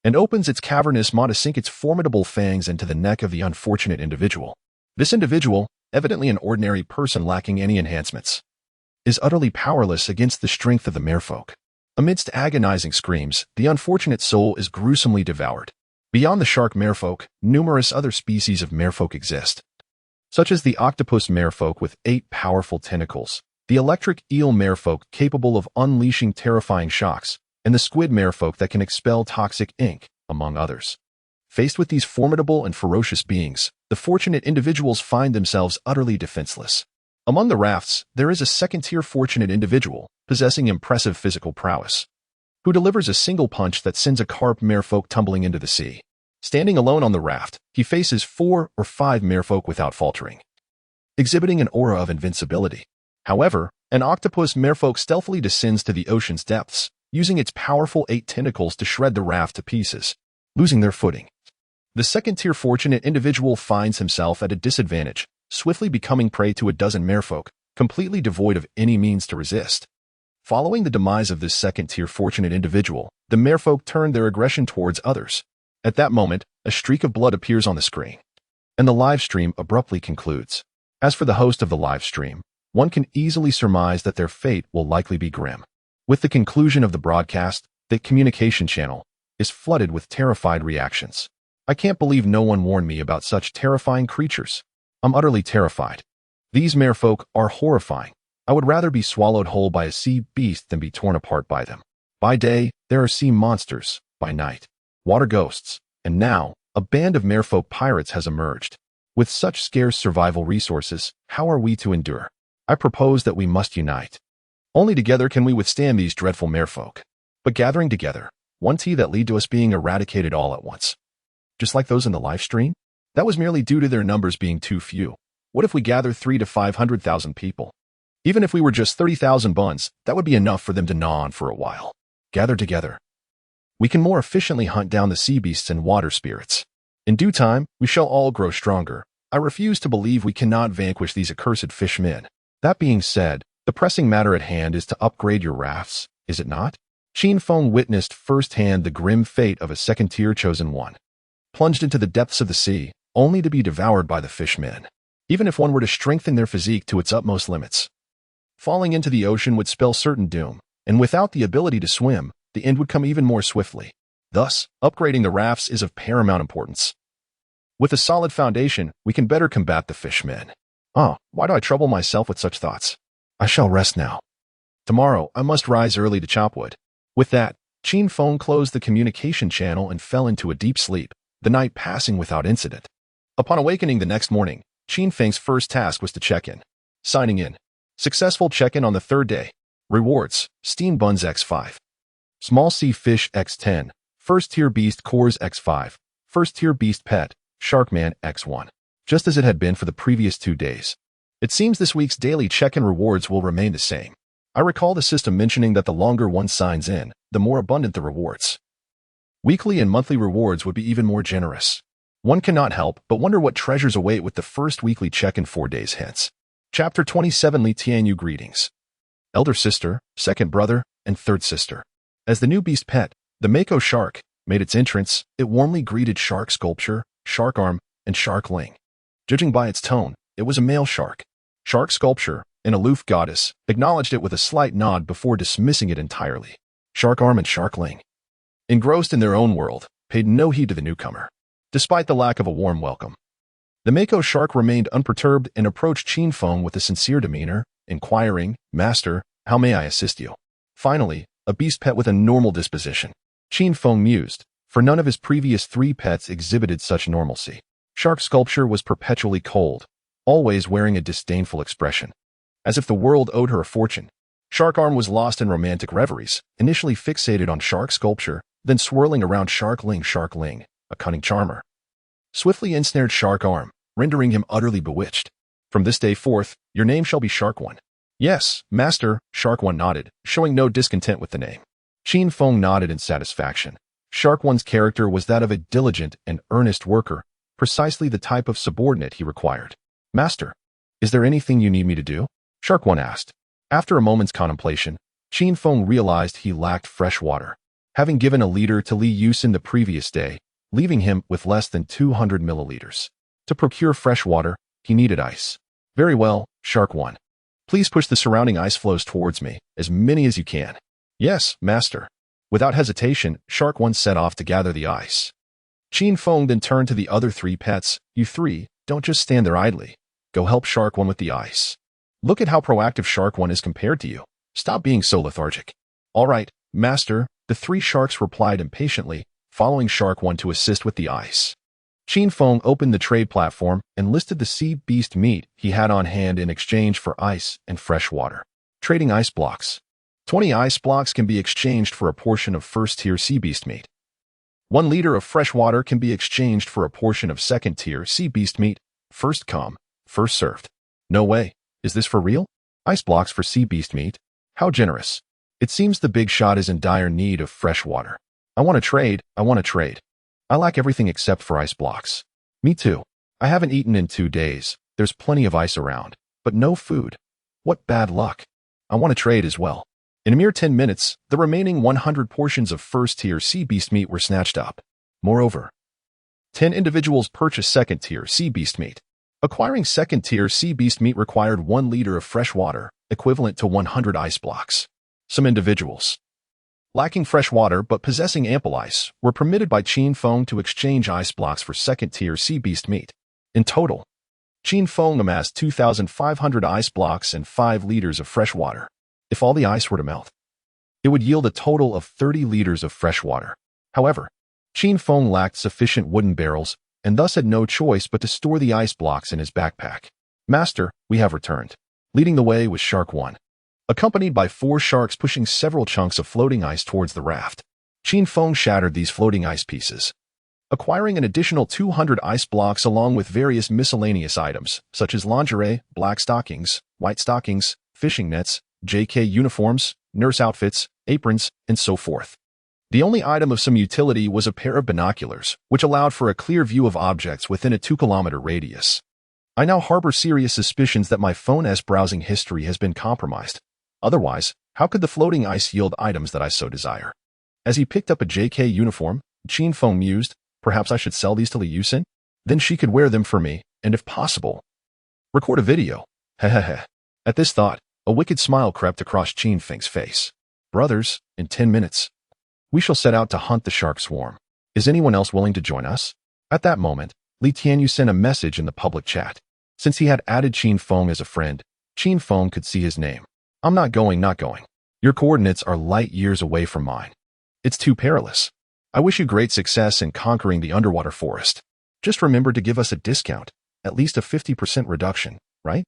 and opens its cavernous maw to sink its formidable fangs into the neck of the unfortunate individual. This individual, evidently an ordinary person lacking any enhancements, is utterly powerless against the strength of the merfolk. Amidst agonizing screams, the unfortunate soul is gruesomely devoured. Beyond the shark merfolk, numerous other species of merfolk exist, such as the octopus merfolk with 8 powerful tentacles, the electric eel merfolk capable of unleashing terrifying shocks, and the squid merfolk that can expel toxic ink, among others. Faced with these formidable and ferocious beings, the fortunate individuals find themselves utterly defenseless. Among the rafts, there is a second-tier fortunate individual, possessing impressive physical prowess, who delivers a single punch that sends a carp merfolk tumbling into the sea. Standing alone on the raft, he faces 4 or 5 merfolk without faltering, exhibiting an aura of invincibility. However, an octopus merfolk stealthily descends to the ocean's depths, using its powerful 8 tentacles to shred the raft to pieces, losing their footing. The second-tier fortunate individual finds himself at a disadvantage, swiftly becoming prey to a dozen merfolk, completely devoid of any means to resist. Following the demise of this second-tier fortunate individual, the merfolk turn their aggression towards others. At that moment, a streak of blood appears on the screen, and the live stream abruptly concludes. As for the host of the live stream, one can easily surmise that their fate will likely be grim. With the conclusion of the broadcast, the communication channel is flooded with terrified reactions. I can't believe no one warned me about such terrifying creatures. I'm utterly terrified. These merfolk are horrifying. I would rather be swallowed whole by a sea beast than be torn apart by them. By day, there are sea monsters. By night, water ghosts. And now, a band of merfolk pirates has emerged. With such scarce survival resources, how are we to endure? I propose that we must unite. Only together can we withstand these dreadful merfolk. But gathering together, won't that lead to us being eradicated all at once? Just like those in the live stream? That was merely due to their numbers being too few. What if we gather 300,000 to 500,000 people? Even if we were just 30,000 buns, that would be enough for them to gnaw on for a while. Gather together, we can more efficiently hunt down the sea beasts and water spirits. In due time, we shall all grow stronger. I refuse to believe we cannot vanquish these accursed fishmen. That being said, the pressing matter at hand is to upgrade your rafts, is it not? Qin Feng witnessed firsthand the grim fate of a second-tier chosen one, plunged into the depths of the sea, only to be devoured by the fishmen. Even if one were to strengthen their physique to its utmost limits, falling into the ocean would spell certain doom, and without the ability to swim, the end would come even more swiftly. Thus, upgrading the rafts is of paramount importance. With a solid foundation, we can better combat the fishmen. Why do I trouble myself with such thoughts? I shall rest now. Tomorrow, I must rise early to chop wood. With that, Qin Feng closed the communication channel and fell into a deep sleep, the night passing without incident. Upon awakening the next morning, Qin Feng's first task was to check in. Signing in. Successful check-in on the third day. Rewards: Steam Buns X5. Small Sea Fish X10. First Tier Beast Cores X5. First Tier Beast Pet, Sharkman X1. Just as it had been for the previous 2 days. It seems this week's daily check-in rewards will remain the same. I recall the system mentioning that the longer one signs in, the more abundant the rewards. Weekly and monthly rewards would be even more generous. One cannot help but wonder what treasures await with the first weekly check-in 4 days hence. Chapter 27 Li Tianyu Greetings. Elder sister, second brother, and third sister. As the new beast pet, the Mako shark, made its entrance, it warmly greeted Shark Sculpture, Shark Arm, and Shark Ling. Judging by its tone, it was a male shark. Shark Sculpture, an aloof goddess, acknowledged it with a slight nod before dismissing it entirely. Shark Arm and Shark Ling, engrossed in their own world, paid no heed to the newcomer. Despite the lack of a warm welcome, the Mako shark remained unperturbed and approached Qin Feng with a sincere demeanor, inquiring, "Master, how may I assist you?" Finally, a beast pet with a normal disposition. Qin Feng mused, for none of his previous 3 pets exhibited such normalcy. Shark Sculpture was perpetually cold, always wearing a disdainful expression, as if the world owed her a fortune. Shark Arm was lost in romantic reveries, initially fixated on Shark Sculpture, then swirling around Shark Ling, a cunning charmer. Swiftly ensnared Shark Arm, rendering him utterly bewitched. "From this day forth, your name shall be Shark One." "Yes, Master," Shark One nodded, showing no discontent with the name. Qin Feng nodded in satisfaction. Shark One's character was that of a diligent and earnest worker, precisely the type of subordinate he required. "Master, is there anything you need me to do?" Shark One asked. After a moment's contemplation, Qin Feng realized he lacked fresh water, having given a liter to Li Yusin the previous day, leaving him with less than 200 milliliters. To procure fresh water, he needed ice. "Very well, Shark One. Please push the surrounding ice flows towards me, as many as you can." "Yes, Master." Without hesitation, Shark One set off to gather the ice. Qin Feng then turned to the other 3 pets. "You 3, don't just stand there idly. Go help Shark One with the ice. Look at how proactive Shark One is compared to you. Stop being so lethargic." "All right, Master," the 3 sharks replied impatiently, following Shark One to assist with the ice. Qin Feng opened the trade platform and listed the sea beast meat he had on hand in exchange for ice and fresh water. Trading ice blocks. 20 ice blocks can be exchanged for a portion of first-tier sea beast meat. 1 liter of fresh water can be exchanged for a portion of second-tier sea beast meat. First come, first served. No way. Is this for real? Ice blocks for sea beast meat? How generous. It seems the big shot is in dire need of fresh water. I want to trade. I lack everything except for ice blocks. Me too. I haven't eaten in 2 days. There's plenty of ice around, but no food. What bad luck. I want to trade as well. In a mere 10 minutes, the remaining 100 portions of first-tier sea beast meat were snatched up. Moreover, 10 individuals purchased second-tier sea beast meat. Acquiring second-tier sea beast meat required 1 liter of fresh water, equivalent to 100 ice blocks. Some individuals, lacking fresh water but possessing ample ice, were permitted by Qin Feng to exchange ice blocks for second-tier sea beast meat. In total, Qin Feng amassed 2,500 ice blocks and 5 liters of fresh water. If all the ice were to melt, it would yield a total of 30 liters of fresh water. However, Qin Feng lacked sufficient wooden barrels and thus had no choice but to store the ice blocks in his backpack. "Master, we have returned." Leading the way was Shark One, accompanied by 4 sharks pushing several chunks of floating ice towards the raft. Qin Feng shattered these floating ice pieces, acquiring an additional 200 ice blocks along with various miscellaneous items, such as lingerie, black stockings, white stockings, fishing nets, JK uniforms, nurse outfits, aprons, and so forth. The only item of some utility was a pair of binoculars, which allowed for a clear view of objects within a 2-kilometer radius. I now harbor serious suspicions that my phone's browsing history has been compromised. Otherwise, how could the floating ice yield items that I so desire? As he picked up a JK uniform, Qin Feng mused, perhaps I should sell these to Li Yusin? Then she could wear them for me, and if possible, record a video. Hehehe. At this thought, a wicked smile crept across Qin Feng's face. "Brothers, in 10 minutes, we shall set out to hunt the shark swarm. Is anyone else willing to join us?" At that moment, Li Tianyu sent a message in the public chat. Since he had added Qin Feng as a friend, Qin Feng could see his name. "I'm not going. Your coordinates are light years away from mine. It's too perilous. I wish you great success in conquering the underwater forest. Just remember to give us a discount, at least a 50% reduction, right?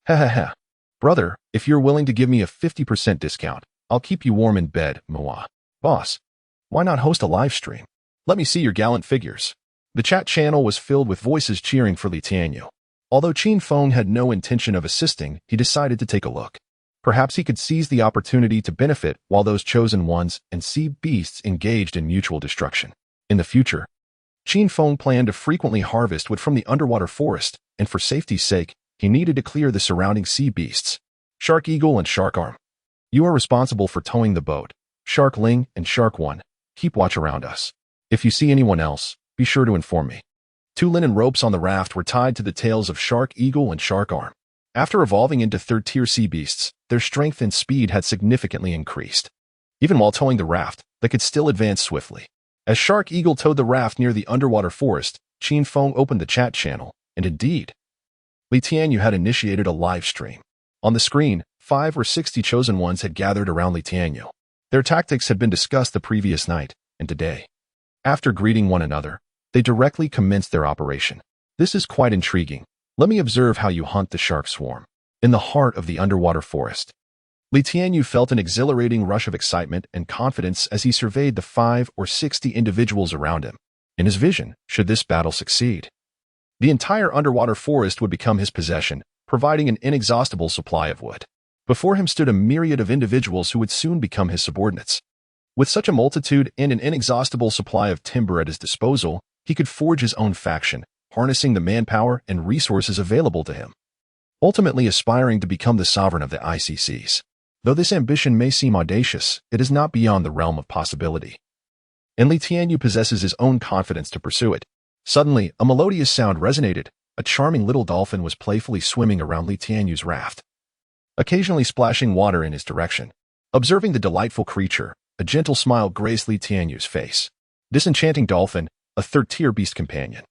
Ha ha ha. Brother, if you're willing to give me a 50% discount, I'll keep you warm in bed, Moa. Boss, why not host a live stream? Let me see your gallant figures. The chat channel was filled with voices cheering for Li Tianyu. Although Qin Feng had no intention of assisting, he decided to take a look. Perhaps he could seize the opportunity to benefit while those chosen ones and sea beasts engaged in mutual destruction. In the future, Qin Feng planned to frequently harvest wood from the underwater forest, and for safety's sake, he needed to clear the surrounding sea beasts. Shark Eagle and Shark Arm. You are responsible for towing the boat. Shark Ling and Shark One, keep watch around us. If you see anyone else, be sure to inform me. 2 linen ropes on the raft were tied to the tails of Shark Eagle and Shark Arm. After evolving into third-tier sea beasts, their strength and speed had significantly increased. Even while towing the raft, they could still advance swiftly. As Shark Eagle towed the raft near the underwater forest, Qin Feng opened the chat channel, and indeed, Li Tianyu had initiated a live stream. On the screen, 5 or 60 chosen ones had gathered around Li Tianyu. Their tactics had been discussed the previous night, and today, after greeting one another, they directly commenced their operation. This is quite intriguing. Let me observe how you hunt the shark swarm. In the heart of the underwater forest, Li Tianyu felt an exhilarating rush of excitement and confidence as he surveyed the 5 or 60 individuals around him. In his vision, should this battle succeed, the entire underwater forest would become his possession, providing an inexhaustible supply of wood. Before him stood a myriad of individuals who would soon become his subordinates. With such a multitude and an inexhaustible supply of timber at his disposal, he could forge his own faction, harnessing the manpower and resources available to him, ultimately aspiring to become the sovereign of the ICCs. Though this ambition may seem audacious, it is not beyond the realm of possibility. And Li Tianyu possesses his own confidence to pursue it. Suddenly, a melodious sound resonated. A charming little dolphin was playfully swimming around Li Tianyu's raft, occasionally splashing water in his direction. Observing the delightful creature, a gentle smile graced Li Tianyu's face. This enchanting dolphin, a third-tier beast companion,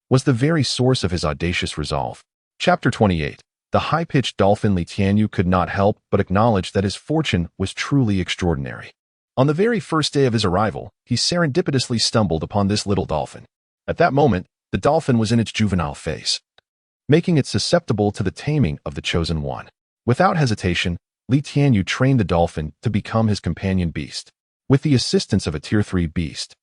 was the very source of his audacious resolve. Chapter 28. The high-pitched dolphin. Li Tianyu could not help but acknowledge that his fortune was truly extraordinary. On the very first day of his arrival, he serendipitously stumbled upon this little dolphin. At that moment, the dolphin was in its juvenile phase, making it susceptible to the taming of the chosen one. Without hesitation, Li Tianyu trained the dolphin to become his companion beast. With the assistance of a Tier 3 beast,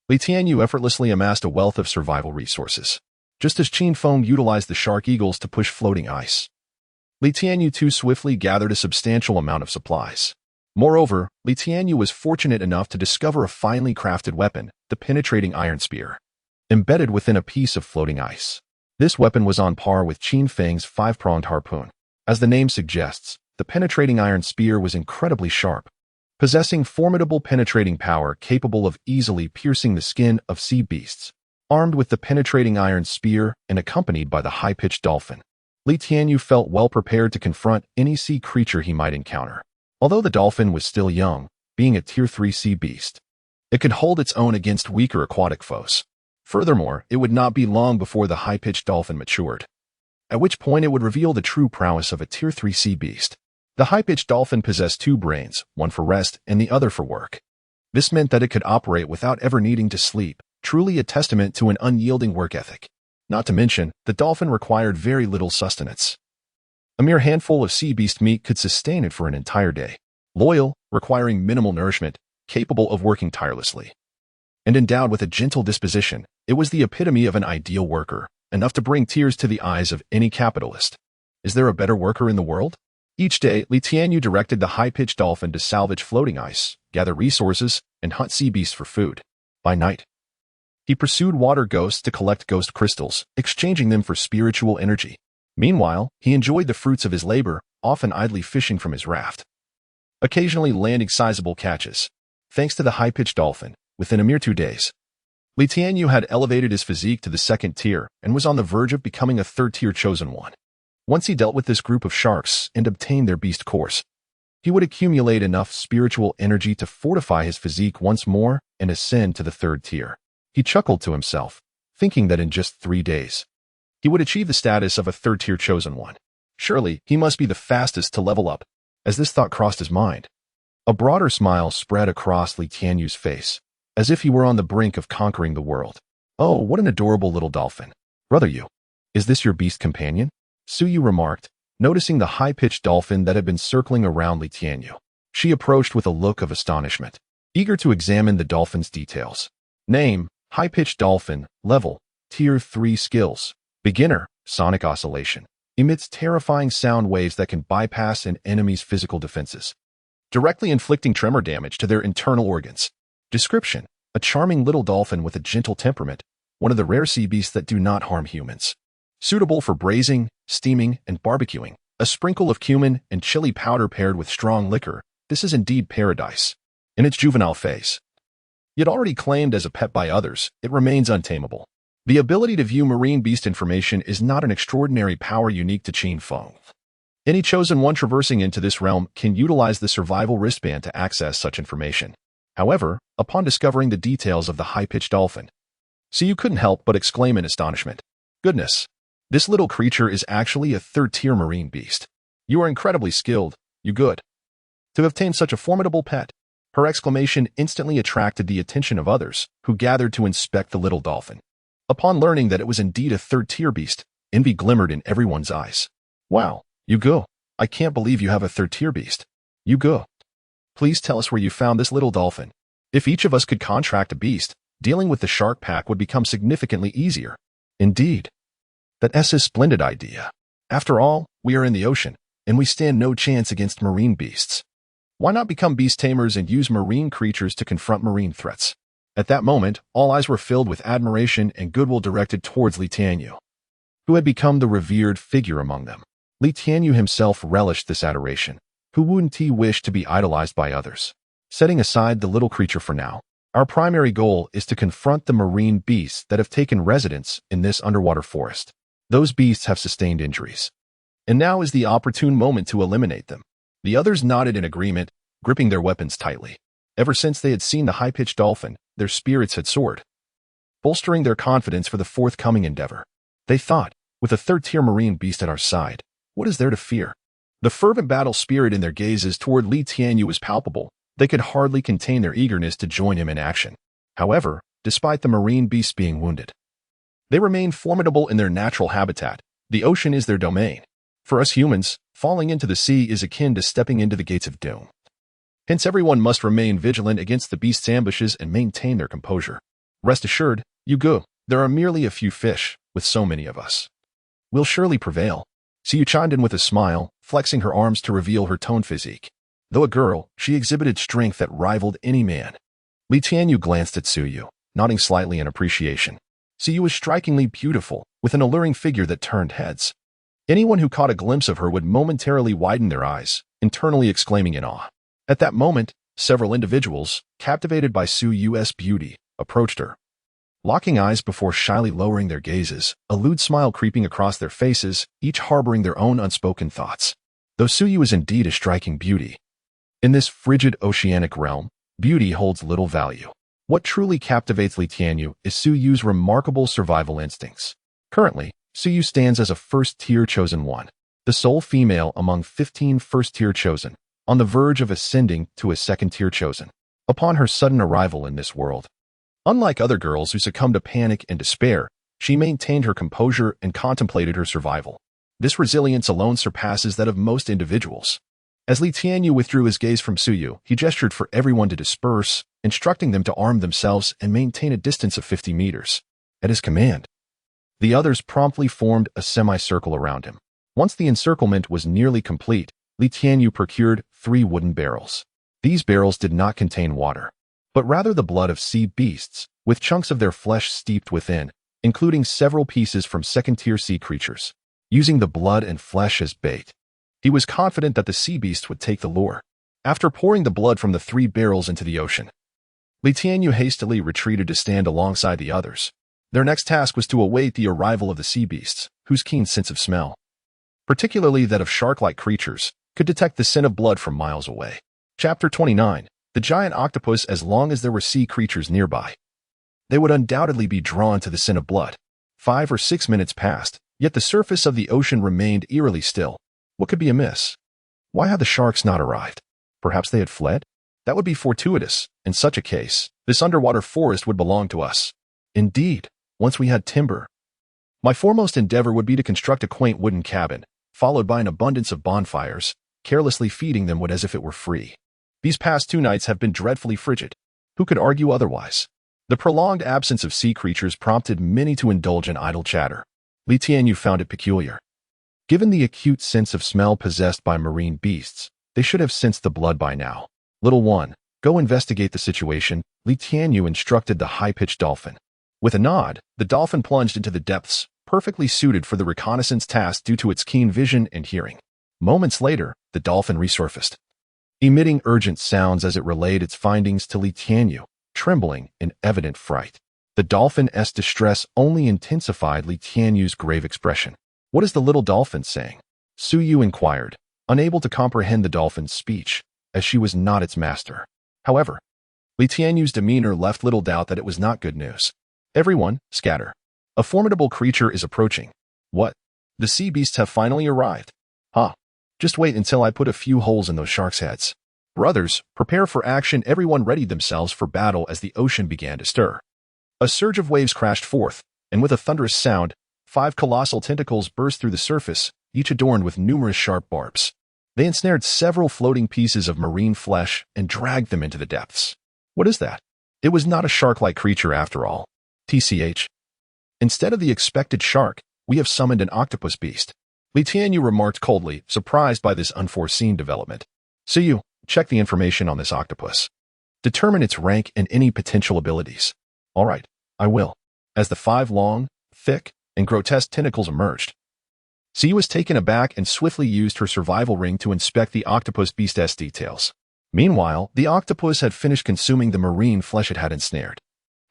Li Tianyu effortlessly amassed a wealth of survival resources. Just as Qin Feng utilized the shark eagles to push floating ice, Li Tianyu too swiftly gathered a substantial amount of supplies. Moreover, Li Tianyu was fortunate enough to discover a finely crafted weapon, the penetrating iron spear, embedded within a piece of floating ice. This weapon was on par with Qin Feng's 5-pronged harpoon. As the name suggests, the penetrating iron spear was incredibly sharp, possessing formidable penetrating power capable of easily piercing the skin of sea beasts. Armed with the penetrating iron spear and accompanied by the high-pitched dolphin, Li Tianyu felt well prepared to confront any sea creature he might encounter. Although the dolphin was still young, being a Tier 3 sea beast, it could hold its own against weaker aquatic foes. Furthermore, it would not be long before the high-pitched dolphin matured, at which point it would reveal the true prowess of a Tier 3 sea beast. The high-pitched dolphin possessed 2 brains, one for rest and the other for work. This meant that it could operate without ever needing to sleep, truly a testament to an unyielding work ethic. Not to mention, the dolphin required very little sustenance. A mere handful of sea beast meat could sustain it for an entire day. Loyal, requiring minimal nourishment, capable of working tirelessly, and endowed with a gentle disposition, it was the epitome of an ideal worker, enough to bring tears to the eyes of any capitalist. Is there a better worker in the world? Each day, Li Tianyu directed the high-pitched dolphin to salvage floating ice, gather resources, and hunt sea beasts for food. By night, he pursued water ghosts to collect ghost crystals, exchanging them for spiritual energy. Meanwhile, he enjoyed the fruits of his labor, often idly fishing from his raft, occasionally landing sizable catches. Thanks to the high-pitched dolphin, within a mere 2 days, Li Tianyu had elevated his physique to the 2nd tier and was on the verge of becoming a 3rd-tier chosen one. Once he dealt with this group of sharks and obtained their beast cores, he would accumulate enough spiritual energy to fortify his physique once more and ascend to the 3rd tier. He chuckled to himself, thinking that in just 3 days, he would achieve the status of a 3rd-tier chosen one. Surely, he must be the fastest to level up. As this thought crossed his mind, A broader smile spread across Li Tianyu's face, as if he were on the brink of conquering the world. "Oh, what an adorable little dolphin. Brother Yu, is this your beast companion?" Suyu remarked, noticing the high-pitched dolphin that had been circling around Li Tianyu. She approached with a look of astonishment, eager to examine the dolphin's details. Name, high-pitched dolphin, level, tier 3 skills, beginner, sonic oscillation, emits terrifying sound waves that can bypass an enemy's physical defenses, directly inflicting tremor damage to their internal organs. Description, a charming little dolphin with a gentle temperament, one of the rare sea beasts that do not harm humans. Suitable for braising, steaming, and barbecuing. A sprinkle of cumin and chili powder paired with strong liquor, this is indeed paradise. In its juvenile phase, yet already claimed as a pet by others, it remains untamable. The ability to view marine beast information is not an extraordinary power unique to Qin Feng. Any chosen one traversing into this realm can utilize the survival wristband to access such information. However, upon discovering the details of the high-pitched dolphin, Suyu couldn't help but exclaim in astonishment. "Goodness! This little creature is actually a third-tier marine beast. You are incredibly skilled, you good. To have tamed such a formidable pet." Her exclamation instantly attracted the attention of others, who gathered to inspect the little dolphin. Upon learning that it was indeed a third-tier beast, envy glimmered in everyone's eyes. "Wow, you go. I can't believe you have a third-tier beast. You go. Please tell us where you found this little dolphin. If each of us could contract a beast, dealing with the shark pack would become significantly easier." "Indeed. That's a splendid idea. After all, we are in the ocean, and we stand no chance against marine beasts. Why not become beast tamers and use marine creatures to confront marine threats?" At that moment, all eyes were filled with admiration and goodwill directed towards Li Tianyu, who had become the revered figure among them. Li Tianyu himself relished this adoration. Who wouldn't he wish to be idolized by others? Setting aside the little creature for now, our primary goal is to confront the marine beasts that have taken residence in this underwater forest. Those beasts have sustained injuries, and now is the opportune moment to eliminate them. The others nodded in agreement, gripping their weapons tightly. Ever since they had seen the high-pitched dolphin, their spirits had soared, bolstering their confidence for the forthcoming endeavor. They thought, with a third-tier marine beast at our side, what is there to fear? The fervent battle spirit in their gazes toward Li Tianyu was palpable. They could hardly contain their eagerness to join him in action. However, despite the marine beasts being wounded, they remain formidable in their natural habitat. The ocean is their domain. For us humans, falling into the sea is akin to stepping into the gates of doom. Hence everyone must remain vigilant against the beast's ambushes and maintain their composure. Rest assured, Yugu, there are merely a few fish, with so many of us. We'll surely prevail. Suyu chimed in with a smile, flexing her arms to reveal her toned physique. Though a girl, she exhibited strength that rivaled any man. Li Tianyu glanced at Suyu, nodding slightly in appreciation. Suyu was strikingly beautiful, with an alluring figure that turned heads. Anyone who caught a glimpse of her would momentarily widen their eyes, internally exclaiming in awe. At that moment, several individuals, captivated by Suyu's beauty, approached her. Locking eyes before shyly lowering their gazes, a lewd smile creeping across their faces, each harboring their own unspoken thoughts. Though Suyu is indeed a striking beauty, in this frigid oceanic realm, beauty holds little value. What truly captivates Li Tianyu is Suyu's remarkable survival instincts. Currently, Suyu stands as a first-tier chosen one, the sole female among 15 first-tier chosen, on the verge of ascending to a second-tier chosen. Upon her sudden arrival in this world, unlike other girls who succumbed to panic and despair, she maintained her composure and contemplated her survival. This resilience alone surpasses that of most individuals. As Li Tianyu withdrew his gaze from Suyu, he gestured for everyone to disperse, instructing them to arm themselves and maintain a distance of 50 meters. At his command, the others promptly formed a semicircle around him. Once the encirclement was nearly complete, Li Tianyu procured 3 wooden barrels. These barrels did not contain water, but rather the blood of sea beasts, with chunks of their flesh steeped within, including several pieces from second-tier sea creatures. Using the blood and flesh as bait, he was confident that the sea beasts would take the lure. After pouring the blood from the 3 barrels into the ocean, Li Tianyu hastily retreated to stand alongside the others. Their next task was to await the arrival of the sea beasts, whose keen sense of smell, particularly that of shark-like creatures, could detect the scent of blood from miles away. Chapter 29. The giant octopus. As long as there were sea creatures nearby, they would undoubtedly be drawn to the scent of blood. 5 or 6 minutes passed, yet the surface of the ocean remained eerily still. What could be amiss? Why had the sharks not arrived? Perhaps they had fled? That would be fortuitous. In such a case, this underwater forest would belong to us. Indeed, once we had timber. My foremost endeavor would be to construct a quaint wooden cabin, followed by an abundance of bonfires, carelessly feeding them as if it were free. These past 2 nights have been dreadfully frigid. Who could argue otherwise? The prolonged absence of sea creatures prompted many to indulge in idle chatter. Li Tianyu found it peculiar. Given the acute sense of smell possessed by marine beasts, they should have sensed the blood by now. Little one, go investigate the situation, Li Tianyu instructed the high-pitched dolphin. With a nod, the dolphin plunged into the depths, perfectly suited for the reconnaissance task due to its keen vision and hearing. Moments later, the dolphin resurfaced, emitting urgent sounds as it relayed its findings to Li Tianyu, trembling in evident fright. The dolphin's distress only intensified Li Tianyu's grave expression. "What is the little dolphin saying?" Su Yu inquired, unable to comprehend the dolphin's speech, as she was not its master. However, Li Tianyu's demeanor left little doubt that it was not good news. "Everyone, scatter. A formidable creature is approaching." "What? The sea beasts have finally arrived?" "Huh. Just wait until I put a few holes in those sharks' heads." Brothers, prepare for action. Everyone readied themselves for battle as the ocean began to stir. A surge of waves crashed forth, and with a thunderous sound, 5 colossal tentacles burst through the surface, each adorned with numerous sharp barbs. They ensnared several floating pieces of marine flesh and dragged them into the depths. What is that? It was not a shark-like creature after all. TCH. Instead of the expected shark, we have summoned an octopus beast. Li Tianyu remarked coldly, surprised by this unforeseen development. "See you. Check the information on this octopus. Determine its rank and any potential abilities." "All right, I will." As the 5 long, thick, and grotesque tentacles emerged, Siyu was taken aback and swiftly used her survival ring to inspect the octopus beast's details. Meanwhile, the octopus had finished consuming the marine flesh it had ensnared.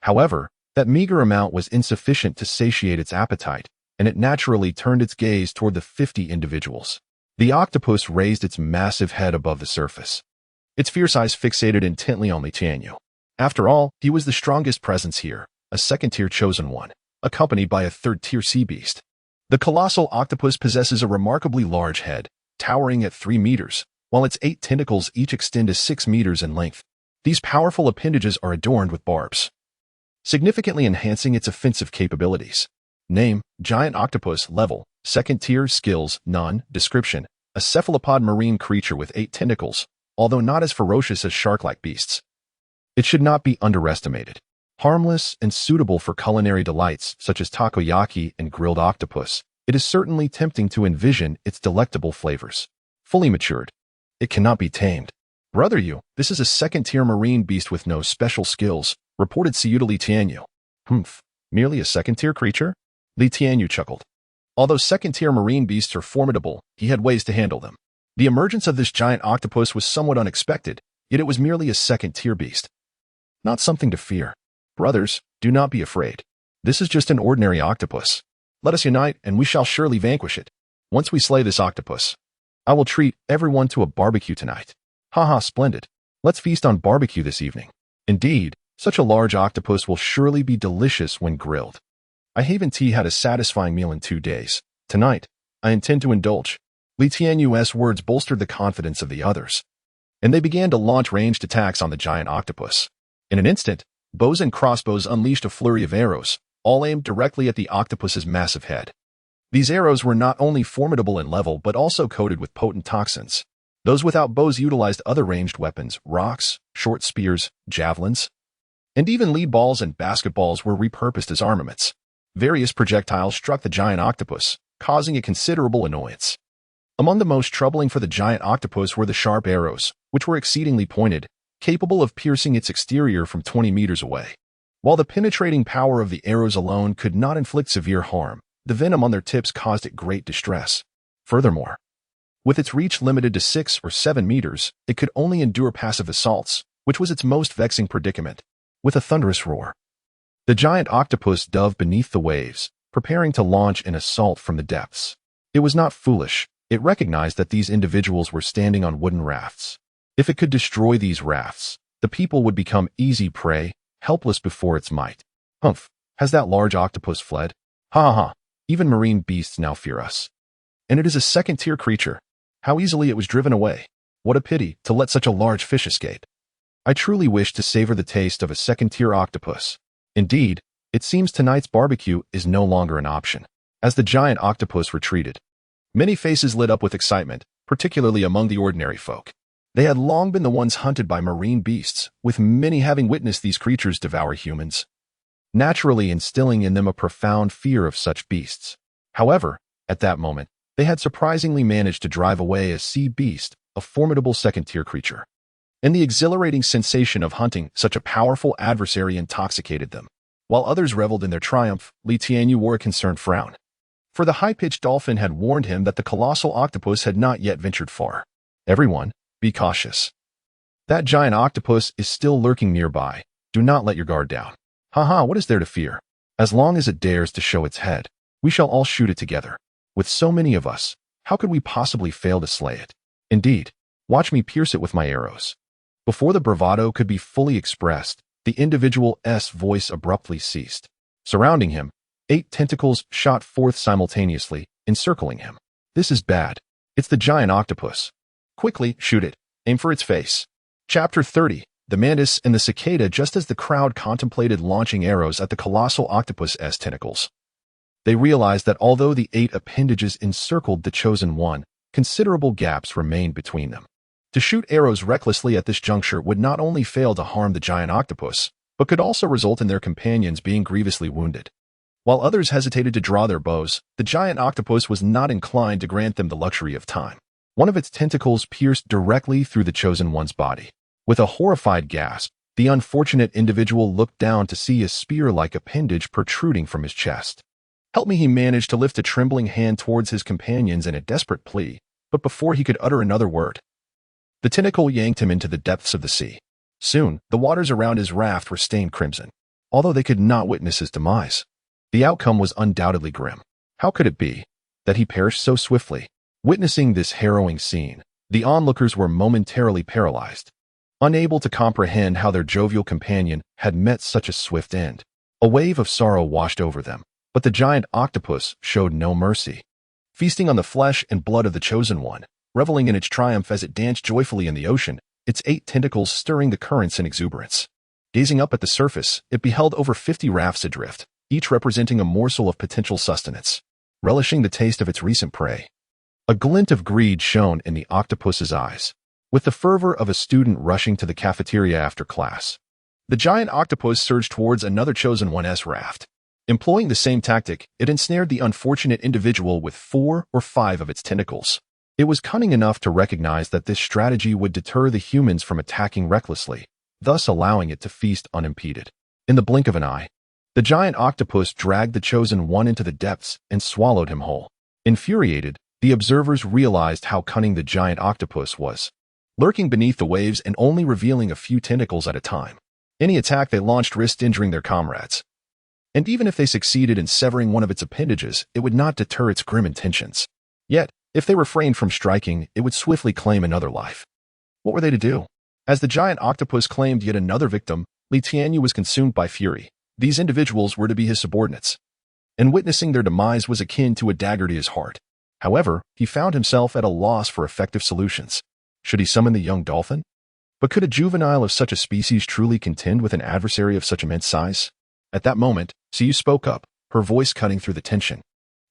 However, that meager amount was insufficient to satiate its appetite, and it naturally turned its gaze toward the 50 individuals. The octopus raised its massive head above the surface, its fierce eyes fixated intently on Li Tianyu. After all, he was the strongest presence here, a second-tier chosen one, accompanied by a third-tier sea beast. The colossal octopus possesses a remarkably large head, towering at 3 meters, while its 8 tentacles each extend to 6 meters in length. These powerful appendages are adorned with barbs, significantly enhancing its offensive capabilities. Name: Giant Octopus. Level: Second Tier. Skills: None. Description: a cephalopod marine creature with 8 tentacles, although not as ferocious as shark-like beasts. It should not be underestimated. Harmless and suitable for culinary delights such as takoyaki and grilled octopus, it is certainly tempting to envision its delectable flavors. Fully matured, it cannot be tamed. "Brother Yu, this is a second-tier marine beast with no special skills," reported Siyu to Li Tianyu. "Humph, merely a second-tier creature?" Li Tianyu chuckled. Although second-tier marine beasts are formidable, he had ways to handle them. The emergence of this giant octopus was somewhat unexpected, yet it was merely a second-tier beast. Not something to fear. Brothers, do not be afraid. This is just an ordinary octopus. Let us unite, and we shall surely vanquish it. Once we slay this octopus, I will treat everyone to a barbecue tonight. Haha, splendid. Let's feast on barbecue this evening. Indeed, such a large octopus will surely be delicious when grilled. I haven't had a satisfying meal in 2 days. Tonight, I intend to indulge. Li Tianyu's words bolstered the confidence of the others, and they began to launch ranged attacks on the giant octopus. In an instant, bows and crossbows unleashed a flurry of arrows, all aimed directly at the octopus's massive head. These arrows were not only formidable in level but also coated with potent toxins. Those without bows utilized other ranged weapons: rocks, short spears, javelins, and even lead balls and basketballs were repurposed as armaments. Various projectiles struck the giant octopus, causing it considerable annoyance. Among the most troubling for the giant octopus were the sharp arrows, which were exceedingly pointed, capable of piercing its exterior from 20 meters away. While the penetrating power of the arrows alone could not inflict severe harm, the venom on their tips caused it great distress. Furthermore, with its reach limited to 6 or 7 meters, it could only endure passive assaults, which was its most vexing predicament. With a thunderous roar, the giant octopus dove beneath the waves, preparing to launch an assault from the depths. It was not foolish. It recognized that these individuals were standing on wooden rafts. If it could destroy these rafts, the people would become easy prey, helpless before its might. Humph, has that large octopus fled? Ha ha ha, even marine beasts now fear us. And it is a second-tier creature. How easily it was driven away. What a pity to let such a large fish escape. I truly wish to savor the taste of a second-tier octopus. Indeed, it seems tonight's barbecue is no longer an option. As the giant octopus retreated, many faces lit up with excitement, particularly among the ordinary folk. They had long been the ones hunted by marine beasts, with many having witnessed these creatures devour humans, naturally instilling in them a profound fear of such beasts. However, at that moment, they had surprisingly managed to drive away a sea beast, a formidable second-tier creature. And the exhilarating sensation of hunting such a powerful adversary intoxicated them. While others reveled in their triumph, Li Tianyu wore a concerned frown. For the high-pitched dolphin had warned him that the colossal octopus had not yet ventured far. Everyone, be cautious. That giant octopus is still lurking nearby. Do not let your guard down. Haha, what is there to fear? As long as it dares to show its head, we shall all shoot it together. With so many of us, how could we possibly fail to slay it? Indeed, watch me pierce it with my arrows. Before the bravado could be fully expressed, the individual's voice abruptly ceased. Surrounding him, 8 tentacles shot forth simultaneously, encircling him. This is bad. It's the giant octopus. Quickly, shoot it. Aim for its face. Chapter 30. The Mantis and the Cicada. Just as the crowd contemplated launching arrows at the colossal octopus's tentacles, they realized that although the 8 appendages encircled the chosen one, considerable gaps remained between them. To shoot arrows recklessly at this juncture would not only fail to harm the giant octopus, but could also result in their companions being grievously wounded. While others hesitated to draw their bows, the giant octopus was not inclined to grant them the luxury of time. One of its tentacles pierced directly through the chosen one's body. With a horrified gasp, the unfortunate individual looked down to see a spear-like appendage protruding from his chest. Help me, he managed to lift a trembling hand towards his companions in a desperate plea, but before he could utter another word, the tentacle yanked him into the depths of the sea. Soon, the waters around his raft were stained crimson. Although they could not witness his demise, the outcome was undoubtedly grim. How could it be that he perished so swiftly? Witnessing this harrowing scene, the onlookers were momentarily paralyzed, unable to comprehend how their jovial companion had met such a swift end. A wave of sorrow washed over them, but the giant octopus showed no mercy. Feasting on the flesh and blood of the chosen one, reveling in its triumph as it danced joyfully in the ocean, its 8 tentacles stirring the currents in exuberance. Gazing up at the surface, it beheld over 50 rafts adrift, each representing a morsel of potential sustenance. Relishing the taste of its recent prey, a glint of greed shone in the octopus's eyes. With the fervor of a student rushing to the cafeteria after class, the giant octopus surged towards another chosen one's raft. Employing the same tactic, it ensnared the unfortunate individual with 4 or 5 of its tentacles. It was cunning enough to recognize that this strategy would deter the humans from attacking recklessly, thus allowing it to feast unimpeded. In the blink of an eye, the giant octopus dragged the chosen one into the depths and swallowed him whole. Infuriated, the observers realized how cunning the giant octopus was, lurking beneath the waves and only revealing a few tentacles at a time. Any attack they launched risked injuring their comrades. And even if they succeeded in severing one of its appendages, it would not deter its grim intentions. Yet, if they refrained from striking, it would swiftly claim another life. What were they to do? As the giant octopus claimed yet another victim, Li Tianyu was consumed by fury. These individuals were to be his subordinates, and witnessing their demise was akin to a dagger to his heart. However, he found himself at a loss for effective solutions. Should he summon the young dolphin? But could a juvenile of such a species truly contend with an adversary of such immense size? At that moment, Siyu spoke up, her voice cutting through the tension.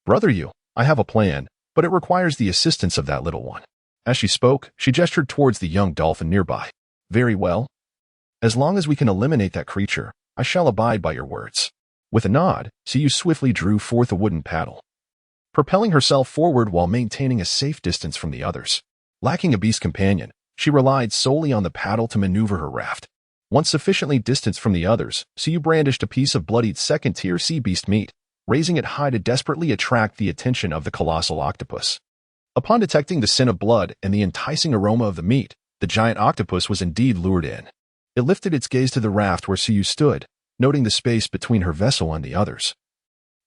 Brother Yu, I have a plan, but it requires the assistance of that little one. As she spoke, she gestured towards the young dolphin nearby. Very well. As long as we can eliminate that creature, I shall abide by your words. With a nod, Siyu swiftly drew forth a wooden paddle, propelling herself forward while maintaining a safe distance from the others. Lacking a beast companion, she relied solely on the paddle to maneuver her raft. Once sufficiently distanced from the others, Siyu brandished a piece of bloodied second-tier sea beast meat, raising it high to desperately attract the attention of the colossal octopus. Upon detecting the scent of blood and the enticing aroma of the meat, the giant octopus was indeed lured in. It lifted its gaze to the raft where Siyu stood, noting the space between her vessel and the others,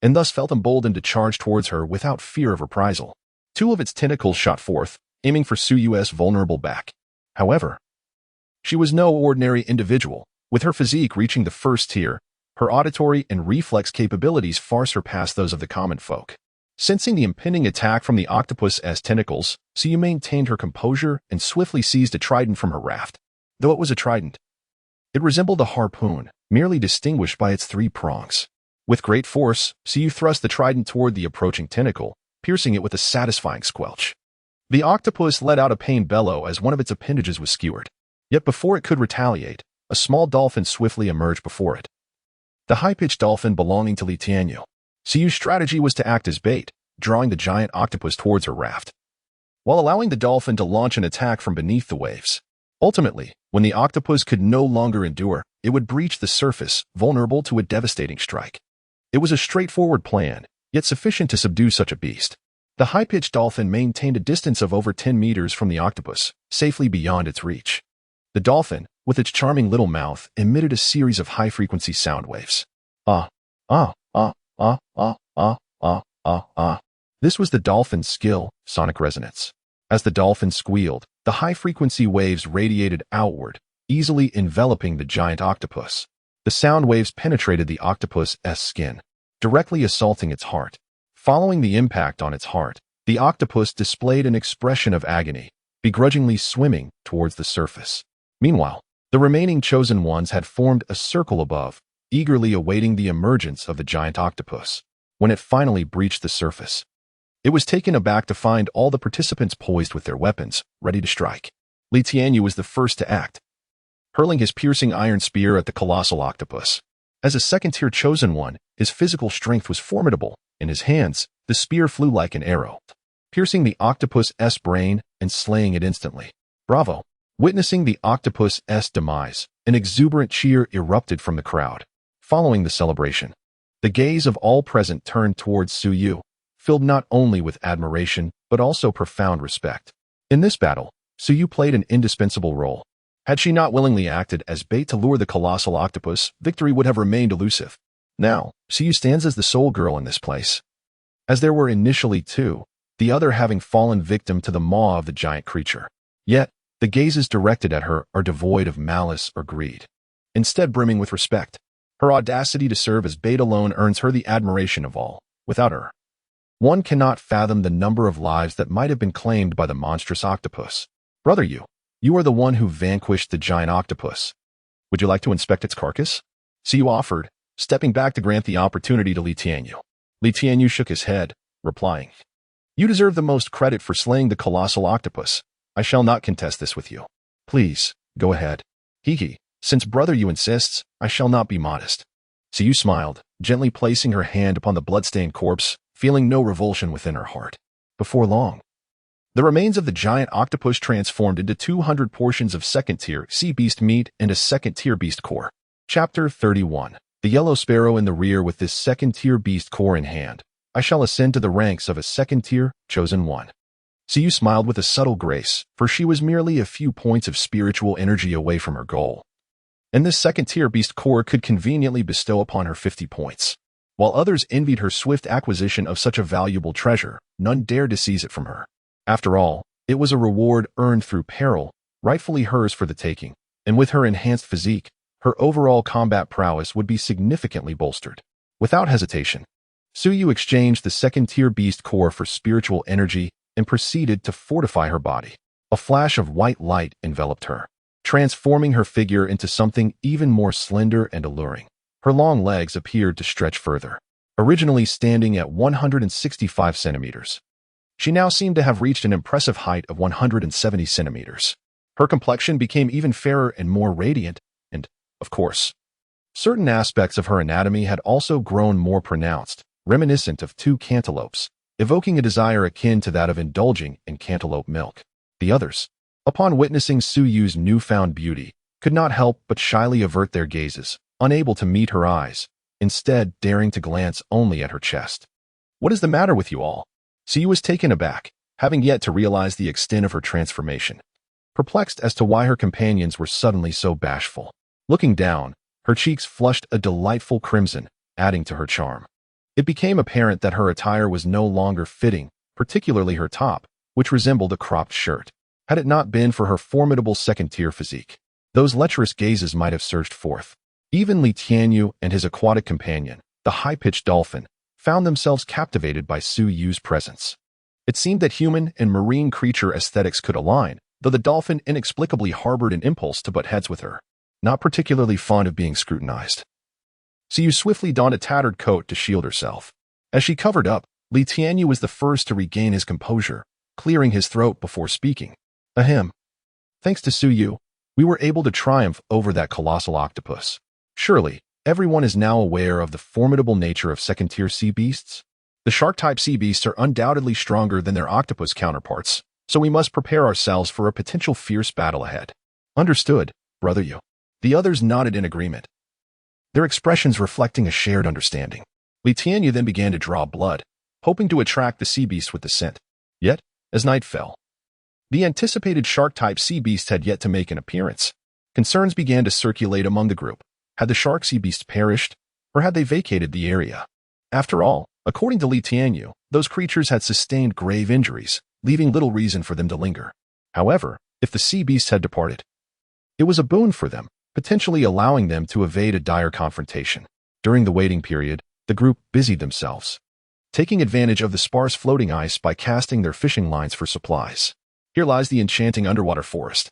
and thus felt emboldened to charge towards her without fear of reprisal. 2 of its tentacles shot forth, aiming for Suyu's vulnerable back. However, she was no ordinary individual. With her physique reaching the first tier, her auditory and reflex capabilities far surpassed those of the common folk. Sensing the impending attack from the octopus's tentacles, Siyu maintained her composure and swiftly seized a trident from her raft. Though it was a trident, It resembled a harpoon, merely distinguished by its 3 prongs. With great force, Suyu thrust the trident toward the approaching tentacle, piercing it with a satisfying squelch. The octopus let out a pained bellow as one of its appendages was skewered. Yet before it could retaliate, a small dolphin swiftly emerged before it. The high-pitched dolphin belonging to Li Tianyu. Suyu's strategy was to act as bait, drawing the giant octopus towards her raft, while allowing the dolphin to launch an attack from beneath the waves. Ultimately, when the octopus could no longer endure, it would breach the surface, vulnerable to a devastating strike. It was a straightforward plan, yet sufficient to subdue such a beast. The high-pitched dolphin maintained a distance of over 10 meters from the octopus, safely beyond its reach. The dolphin, with its charming little mouth, emitted a series of high-frequency sound waves. Ah, ah, ah, ah, ah, ah, ah, ah, ah. This was the dolphin's skill, sonic resonance. As the dolphin squealed, the high-frequency waves radiated outward, easily enveloping the giant octopus. The sound waves penetrated the octopus's skin, directly assaulting its heart. Following the impact on its heart, the octopus displayed an expression of agony, begrudgingly swimming towards the surface. Meanwhile, the remaining chosen ones had formed a circle above, eagerly awaiting the emergence of the giant octopus. When it finally breached the surface, it was taken aback to find all the participants poised with their weapons, ready to strike. Li Tianyu was the first to act, hurling his piercing iron spear at the colossal octopus. As a second-tier chosen one, his physical strength was formidable. In his hands, the spear flew like an arrow, piercing the octopus's brain and slaying it instantly. Bravo! Witnessing the octopus's demise, an exuberant cheer erupted from the crowd. Following the celebration, the gaze of all present turned towards Suyu, filled not only with admiration but also profound respect. In this battle, Suyu played an indispensable role. Had she not willingly acted as bait to lure the colossal octopus, victory would have remained elusive. Now, Suyu stands as the sole girl in this place. As there were initially 2, the other having fallen victim to the maw of the giant creature. Yet, the gazes directed at her are devoid of malice or greed, instead brimming with respect. Her audacity to serve as bait alone earns her the admiration of all. Without her, one cannot fathom the number of lives that might have been claimed by the monstrous octopus. Brother Yu, you are the one who vanquished the giant octopus. Would you like to inspect its carcass? Suyu offered, stepping back to grant the opportunity to Li Tianyu. Li Tianyu shook his head, replying, "You deserve the most credit for slaying the colossal octopus. I shall not contest this with you. Please, go ahead. Hee. Since Brother Yu insists, I shall not be modest." Suyu smiled, gently placing her hand upon the bloodstained corpse, feeling no revulsion within her heart. Before long, the remains of the giant octopus transformed into 200 portions of second-tier sea beast meat and a second-tier beast core. Chapter 31. The yellow sparrow in the rear. With this second-tier beast core in hand, I shall ascend to the ranks of a second-tier chosen one. Suyu smiled with a subtle grace, for she was merely a few points of spiritual energy away from her goal. And this second-tier beast core could conveniently bestow upon her 50 points. While others envied her swift acquisition of such a valuable treasure, none dared to seize it from her. After all, it was a reward earned through peril, rightfully hers for the taking, and with her enhanced physique, her overall combat prowess would be significantly bolstered. Without hesitation, Suyu exchanged the second-tier beast core for spiritual energy and proceeded to fortify her body. A flash of white light enveloped her, transforming her figure into something even more slender and alluring. Her long legs appeared to stretch further. Originally standing at 165 centimeters, she now seemed to have reached an impressive height of 170 centimeters. Her complexion became even fairer and more radiant, and, of course, certain aspects of her anatomy had also grown more pronounced, reminiscent of 2 cantaloupes, evoking a desire akin to that of indulging in cantaloupe milk. The others, upon witnessing Suyu's newfound beauty, could not help but shyly avert their gazes, unable to meet her eyes, instead daring to glance only at her chest. "What is the matter with you all?" Suyu was taken aback, having yet to realize the extent of her transformation, perplexed as to why her companions were suddenly so bashful. Looking down, her cheeks flushed a delightful crimson, adding to her charm. It became apparent that her attire was no longer fitting, particularly her top, which resembled a cropped shirt. Had it not been for her formidable second-tier physique, those lecherous gazes might have surged forth. Even Li Tianyu and his aquatic companion, the high-pitched dolphin, found themselves captivated by Suyu's presence. It seemed that human and marine creature aesthetics could align, though the dolphin inexplicably harbored an impulse to butt heads with her. not particularly fond of being scrutinized. Siyu swiftly donned a tattered coat to shield herself. As she covered up, Li Tianyu was the first to regain his composure, clearing his throat before speaking. Ahem. Thanks to Siyu, we were able to triumph over that colossal octopus. Surely, everyone is now aware of the formidable nature of second-tier sea beasts. The shark-type sea beasts are undoubtedly stronger than their octopus counterparts, so we must prepare ourselves for a potential fierce battle ahead. Understood, brother Yu. The others nodded in agreement, their expressions reflecting a shared understanding. Li Tianyu then began to draw blood, hoping to attract the sea beast with the scent. Yet, as night fell, the anticipated shark-type sea beast had yet to make an appearance. Concerns began to circulate among the group. Had the shark sea beast perished, or had they vacated the area? After all, according to Li Tianyu, those creatures had sustained grave injuries, leaving little reason for them to linger. However, if the sea beasts had departed, it was a boon for them, potentially allowing them to evade a dire confrontation. During the waiting period, the group busied themselves, taking advantage of the sparse floating ice by casting their fishing lines for supplies. Here lies the enchanting underwater forest,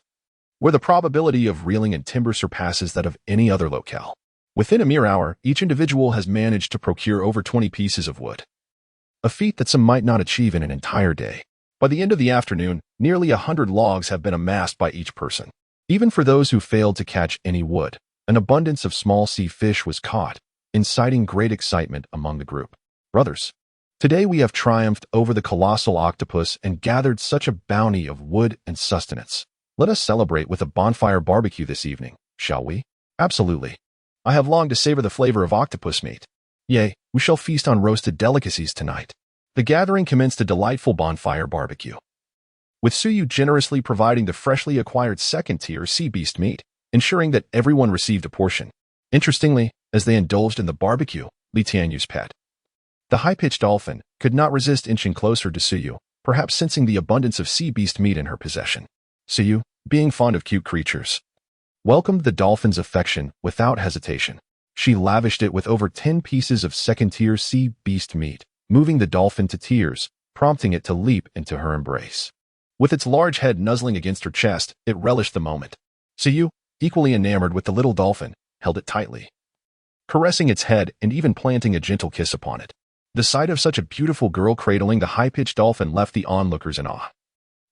where the probability of reeling in timber surpasses that of any other locale. Within a mere hour, each individual has managed to procure over 20 pieces of wood, a feat that some might not achieve in an entire day. By the end of the afternoon, nearly 100 logs have been amassed by each person. Even for those who failed to catch any wood, an abundance of small sea fish was caught, inciting great excitement among the group. Brothers, today we have triumphed over the colossal octopus and gathered such a bounty of wood and sustenance. Let us celebrate with a bonfire barbecue this evening, shall we? Absolutely. I have longed to savor the flavor of octopus meat. Yea, we shall feast on roasted delicacies tonight. The gathering commenced a delightful bonfire barbecue, with Siyu generously providing the freshly acquired second-tier sea beast meat, ensuring that everyone received a portion. Interestingly, as they indulged in the barbecue, Li Tianyu's pet, the high-pitched dolphin, could not resist inching closer to Siyu, perhaps sensing the abundance of sea beast meat in her possession. Siyu, being fond of cute creatures, welcomed the dolphin's affection without hesitation. She lavished it with over 10 pieces of second-tier sea beast meat, moving the dolphin to tears, prompting it to leap into her embrace. With its large head nuzzling against her chest, it relished the moment. Siyu, equally enamored with the little dolphin, held it tightly, caressing its head and even planting a gentle kiss upon it. The sight of such a beautiful girl cradling the high-pitched dolphin left the onlookers in awe,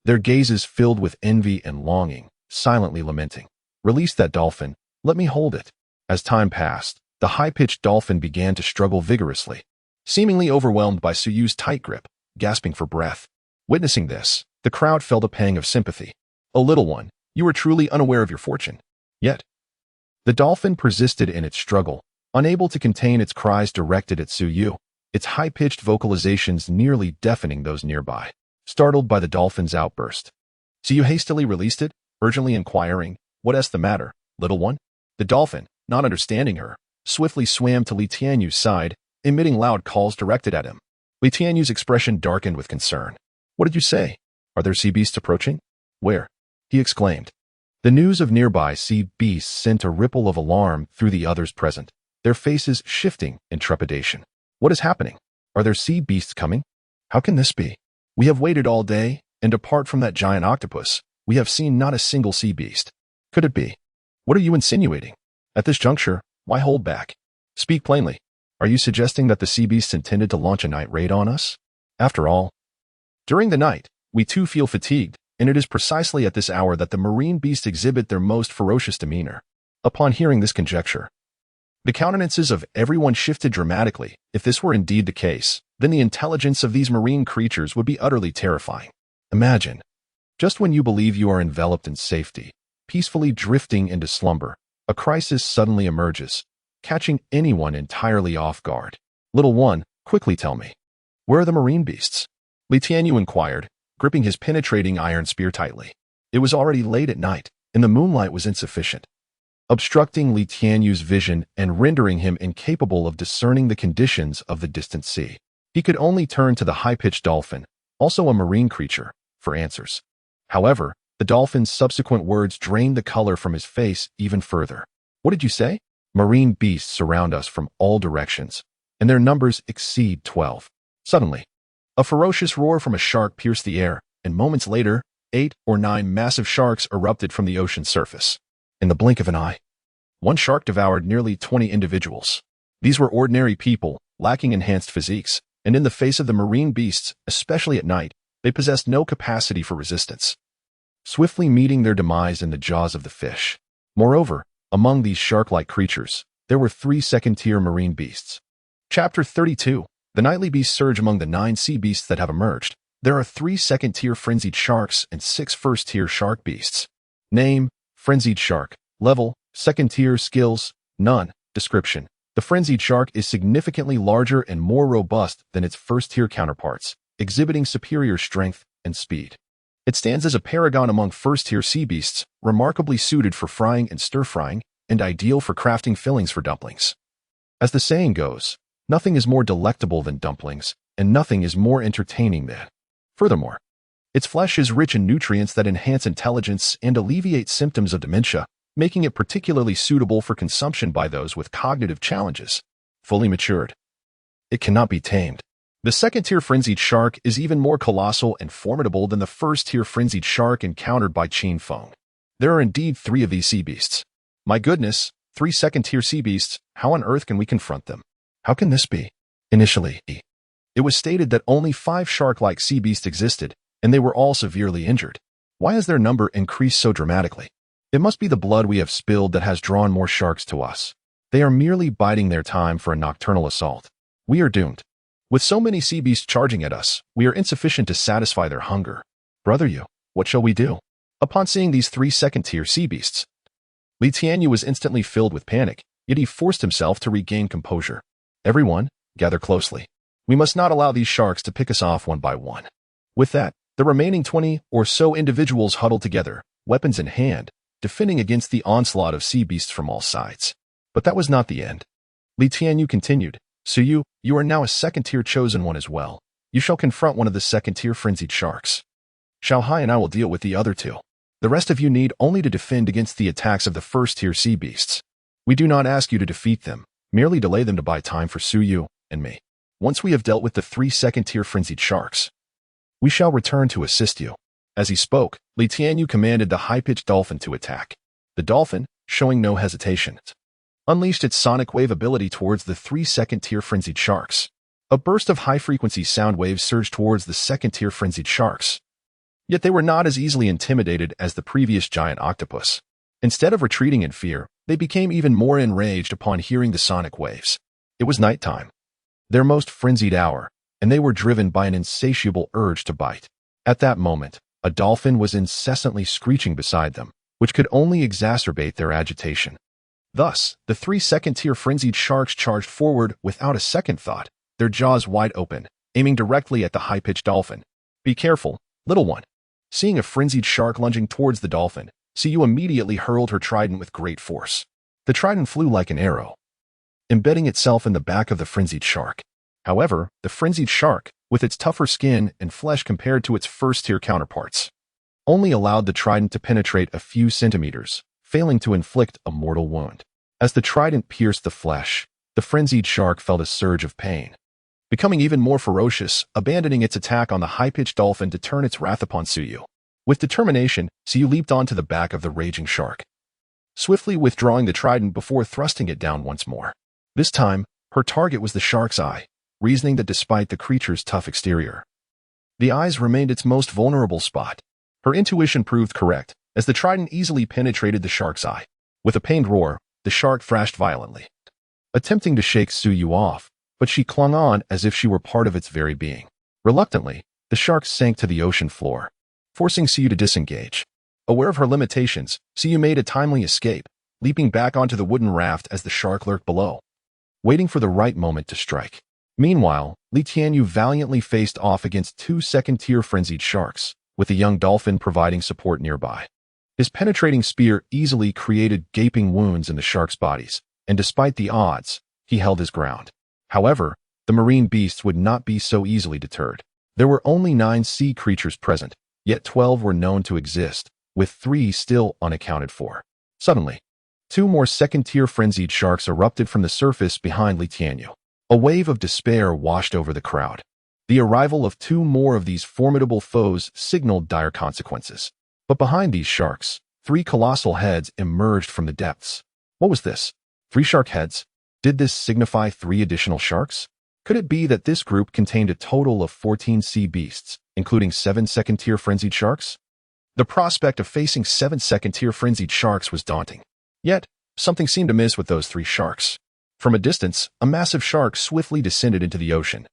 their gazes filled with envy and longing, silently lamenting. Release that dolphin, let me hold it. As time passed, the high-pitched dolphin began to struggle vigorously, seemingly overwhelmed by Suyu's tight grip, gasping for breath. Witnessing this, the crowd felt a pang of sympathy. "O little one, you are truly unaware of your fortune." Yet, the dolphin persisted in its struggle, unable to contain its cries directed at Siyu, its high-pitched vocalizations nearly deafening those nearby. Startled by the dolphin's outburst, Siyu hastily released it, urgently inquiring, "What's the matter, little one?" The dolphin, not understanding her, swiftly swam to Li Tianyu's side, emitting loud calls directed at him. Li Tianyu's expression darkened with concern. "What did you say? Are there sea beasts approaching?" "Where?" he exclaimed. The news of nearby sea beasts sent a ripple of alarm through the others present, their faces shifting in trepidation. "What is happening? Are there sea beasts coming? How can this be? We have waited all day, and apart from that giant octopus, we have seen not a single sea beast. Could it be? What are you insinuating? At this juncture, why hold back? Speak plainly. Are you suggesting that the sea beasts intended to launch a night raid on us? After all, during the night, we too feel fatigued, and it is precisely at this hour that the marine beasts exhibit their most ferocious demeanor." Upon hearing this conjecture, the countenances of everyone shifted dramatically. If this were indeed the case, then the intelligence of these marine creatures would be utterly terrifying. Imagine, just when you believe you are enveloped in safety, peacefully drifting into slumber, a crisis suddenly emerges, catching anyone entirely off guard. "Little one, quickly tell me, where are the marine beasts?" Li Tianyu inquired, gripping his penetrating iron spear tightly. It was already late at night, and the moonlight was insufficient, obstructing Li Tianyu's vision and rendering him incapable of discerning the conditions of the distant sea. He could only turn to the high-pitched dolphin, also a marine creature, for answers. However, the dolphin's subsequent words drained the color from his face even further. "What did you say?" "Marine beasts surround us from all directions, and their numbers exceed 12. Suddenly, a ferocious roar from a shark pierced the air, and moments later, 8 or 9 massive sharks erupted from the ocean's surface. In the blink of an eye, one shark devoured nearly 20 individuals. These were ordinary people, lacking enhanced physiques, and in the face of the marine beasts, especially at night, they possessed no capacity for resistance, swiftly meeting their demise in the jaws of the fish. Moreover, among these shark-like creatures, there were 3 second-tier marine beasts. Chapter 32. The nightly beasts surge among the 9 sea beasts that have emerged. There are 3 second-tier frenzied sharks and 6 first-tier shark beasts. Name: Frenzied Shark. Level: Second-tier. Skills: None. Description: the frenzied shark is significantly larger and more robust than its first-tier counterparts, exhibiting superior strength and speed. It stands as a paragon among first-tier sea beasts, remarkably suited for frying and stir-frying, and ideal for crafting fillings for dumplings. As the saying goes, nothing is more delectable than dumplings, and nothing is more entertaining than. Furthermore, its flesh is rich in nutrients that enhance intelligence and alleviate symptoms of dementia, making it particularly suitable for consumption by those with cognitive challenges. Fully matured. It cannot be tamed. The second-tier frenzied shark is even more colossal and formidable than the first-tier frenzied shark encountered by Qin Feng. There are indeed 3 of these sea beasts. My goodness, 3 second-tier sea beasts, how on earth can we confront them? How can this be? Initially, it was stated that only 5 shark-like sea beasts existed, and they were all severely injured. Why has their number increased so dramatically? It must be the blood we have spilled that has drawn more sharks to us. They are merely biding their time for a nocturnal assault. We are doomed. With so many sea beasts charging at us, we are insufficient to satisfy their hunger. Brother Yu, what shall we do? Upon seeing these 3 second-tier sea beasts, Li Tianyu was instantly filled with panic, yet he forced himself to regain composure. Everyone, gather closely. We must not allow these sharks to pick us off one by one. With that, the remaining 20 or so individuals huddled together, weapons in hand, defending against the onslaught of sea beasts from all sides. But that was not the end. Li Tianyu continued, Suyu, you are now a second-tier chosen one as well. You shall confront one of the second-tier frenzied sharks. Xiao Hai and I will deal with the other 2. The rest of you need only to defend against the attacks of the first-tier sea beasts. We do not ask you to defeat them, merely delay them to buy time for Suyu and me. Once we have dealt with the 3 second-tier frenzied sharks, we shall return to assist you. As he spoke, Li Tianyu commanded the high-pitched dolphin to attack. The dolphin, showing no hesitation, unleashed its sonic wave ability towards the 3 second-tier frenzied sharks. A burst of high-frequency sound waves surged towards the second-tier frenzied sharks. Yet they were not as easily intimidated as the previous giant octopus. Instead of retreating in fear, they became even more enraged upon hearing the sonic waves. It was nighttime, their most frenzied hour, and they were driven by an insatiable urge to bite. At that moment, a dolphin was incessantly screeching beside them, which could only exacerbate their agitation. Thus, the 3 second-tier frenzied sharks charged forward without a second thought, their jaws wide open, aiming directly at the high-pitched dolphin. Be careful, little one. Seeing a frenzied shark lunging towards the dolphin, Suyu immediately hurled her trident with great force. The trident flew like an arrow, embedding itself in the back of the frenzied shark. However, the frenzied shark, with its tougher skin and flesh compared to its first-tier counterparts, only allowed the trident to penetrate a few centimeters, failing to inflict a mortal wound. As the trident pierced the flesh, the frenzied shark felt a surge of pain, becoming even more ferocious, abandoning its attack on the high-pitched dolphin to turn its wrath upon Suyu. With determination, Suyu leaped onto the back of the raging shark, swiftly withdrawing the trident before thrusting it down once more. This time, her target was the shark's eye, reasoning that despite the creature's tough exterior, the eyes remained its most vulnerable spot. Her intuition proved correct, as the trident easily penetrated the shark's eye. With a pained roar, the shark thrashed violently, attempting to shake Suyu off, but she clung on as if she were part of its very being. Reluctantly, the shark sank to the ocean floor, forcing Suyu to disengage. Aware of her limitations, Suyu made a timely escape, leaping back onto the wooden raft as the shark lurked below, waiting for the right moment to strike. Meanwhile, Li Tianyu valiantly faced off against 2 second-tier frenzied sharks, with a young dolphin providing support nearby. His penetrating spear easily created gaping wounds in the sharks' bodies, and despite the odds, he held his ground. However, the marine beasts would not be so easily deterred. There were only 9 sea creatures present, yet 12 were known to exist, with 3 still unaccounted for. Suddenly, 2 more second-tier frenzied sharks erupted from the surface behind Li Tianyu. A wave of despair washed over the crowd. The arrival of 2 more of these formidable foes signaled dire consequences. But behind these sharks, 3 colossal heads emerged from the depths. What was this? 3 shark heads? Did this signify 3 additional sharks? Could it be that this group contained a total of 14 sea beasts, including 7 second-tier frenzied sharks? The prospect of facing 7 second-tier frenzied sharks was daunting. Yet, something seemed amiss with those 3 sharks. From a distance, a massive shark swiftly descended into the ocean,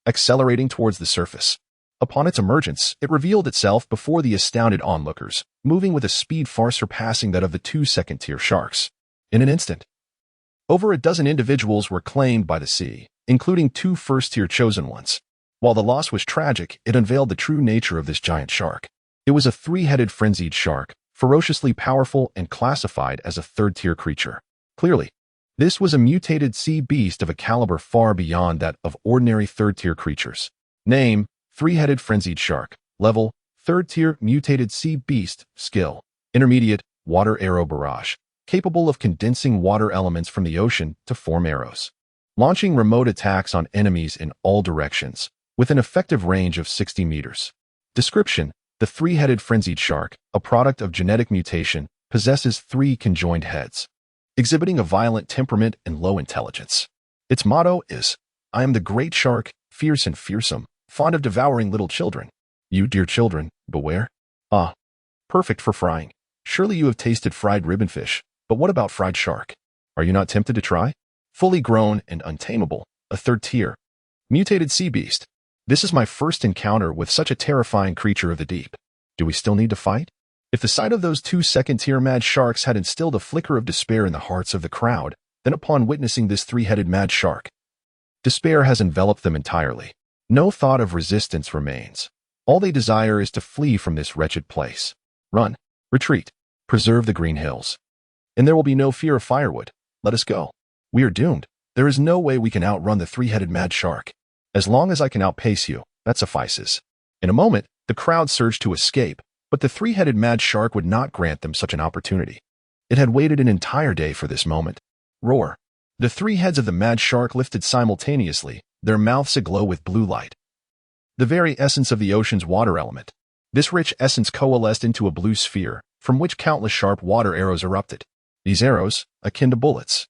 accelerating towards the surface. Upon its emergence, it revealed itself before the astounded onlookers, moving with a speed far surpassing that of the 2 second-tier sharks. In an instant, over a dozen individuals were claimed by the sea, including 2 first-tier chosen ones. While the loss was tragic, it unveiled the true nature of this giant shark. It was a 3-headed frenzied shark, ferociously powerful and classified as a 3rd-tier creature. Clearly, this was a mutated sea beast of a caliber far beyond that of ordinary 3rd-tier creatures. Name: 3-headed frenzied shark. Level: 3rd-tier mutated sea beast. Skill: intermediate, water arrow barrage, capable of condensing water elements from the ocean to form arrows, launching remote attacks on enemies in all directions, with an effective range of 60 meters. Description: the 3-headed frenzied shark, a product of genetic mutation, possesses 3 conjoined heads, exhibiting a violent temperament and low intelligence. Its motto is, "I am the great shark, fierce and fearsome, fond of devouring little children. You, dear children, beware." Ah, perfect for frying. Surely you have tasted fried ribbonfish, but what about fried shark? Are you not tempted to try? Fully grown and untamable, a 3rd-tier mutated sea beast. This is my first encounter with such a terrifying creature of the deep. Do we still need to fight? If the sight of those 2 second-tier mad sharks had instilled a flicker of despair in the hearts of the crowd, then upon witnessing this 3-headed mad shark, despair has enveloped them entirely. No thought of resistance remains. All they desire is to flee from this wretched place. Run, retreat, preserve the green hills. And there will be no fear of firewood. Let us go. We are doomed. There is no way we can outrun the 3-headed mad shark. As long as I can outpace you, that suffices. In a moment, the crowd surged to escape, but the 3-headed mad shark would not grant them such an opportunity. It had waited an entire day for this moment. Roar. The 3 heads of the mad shark lifted simultaneously, their mouths aglow with blue light, the very essence of the ocean's water element. This rich essence coalesced into a blue sphere, from which countless sharp water arrows erupted. These arrows, akin to bullets,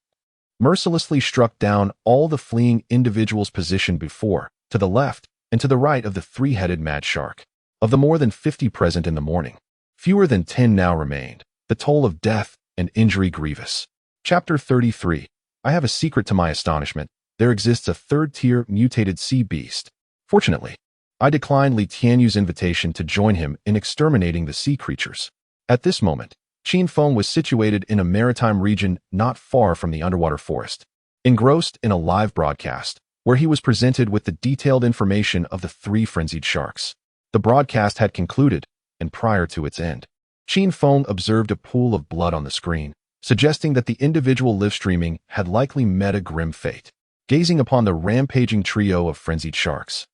mercilessly struck down all the fleeing individuals positioned before, to the left, and to the right of the 3-headed mad shark. Of the more than 50 present in the morning, fewer than 10 now remained, the toll of death and injury grievous. Chapter 33. I have a secret to my astonishment. There exists a 3rd-tier mutated sea beast. Fortunately, I declined Li Tianyu's invitation to join him in exterminating the sea creatures. At this moment, Qin Feng was situated in a maritime region not far from the underwater forest, engrossed in a live broadcast, where he was presented with the detailed information of the 3 frenzied sharks. The broadcast had concluded, and prior to its end, Qin Feng observed a pool of blood on the screen, suggesting that the individual live-streaming had likely met a grim fate. Gazing upon the rampaging trio of frenzied sharks,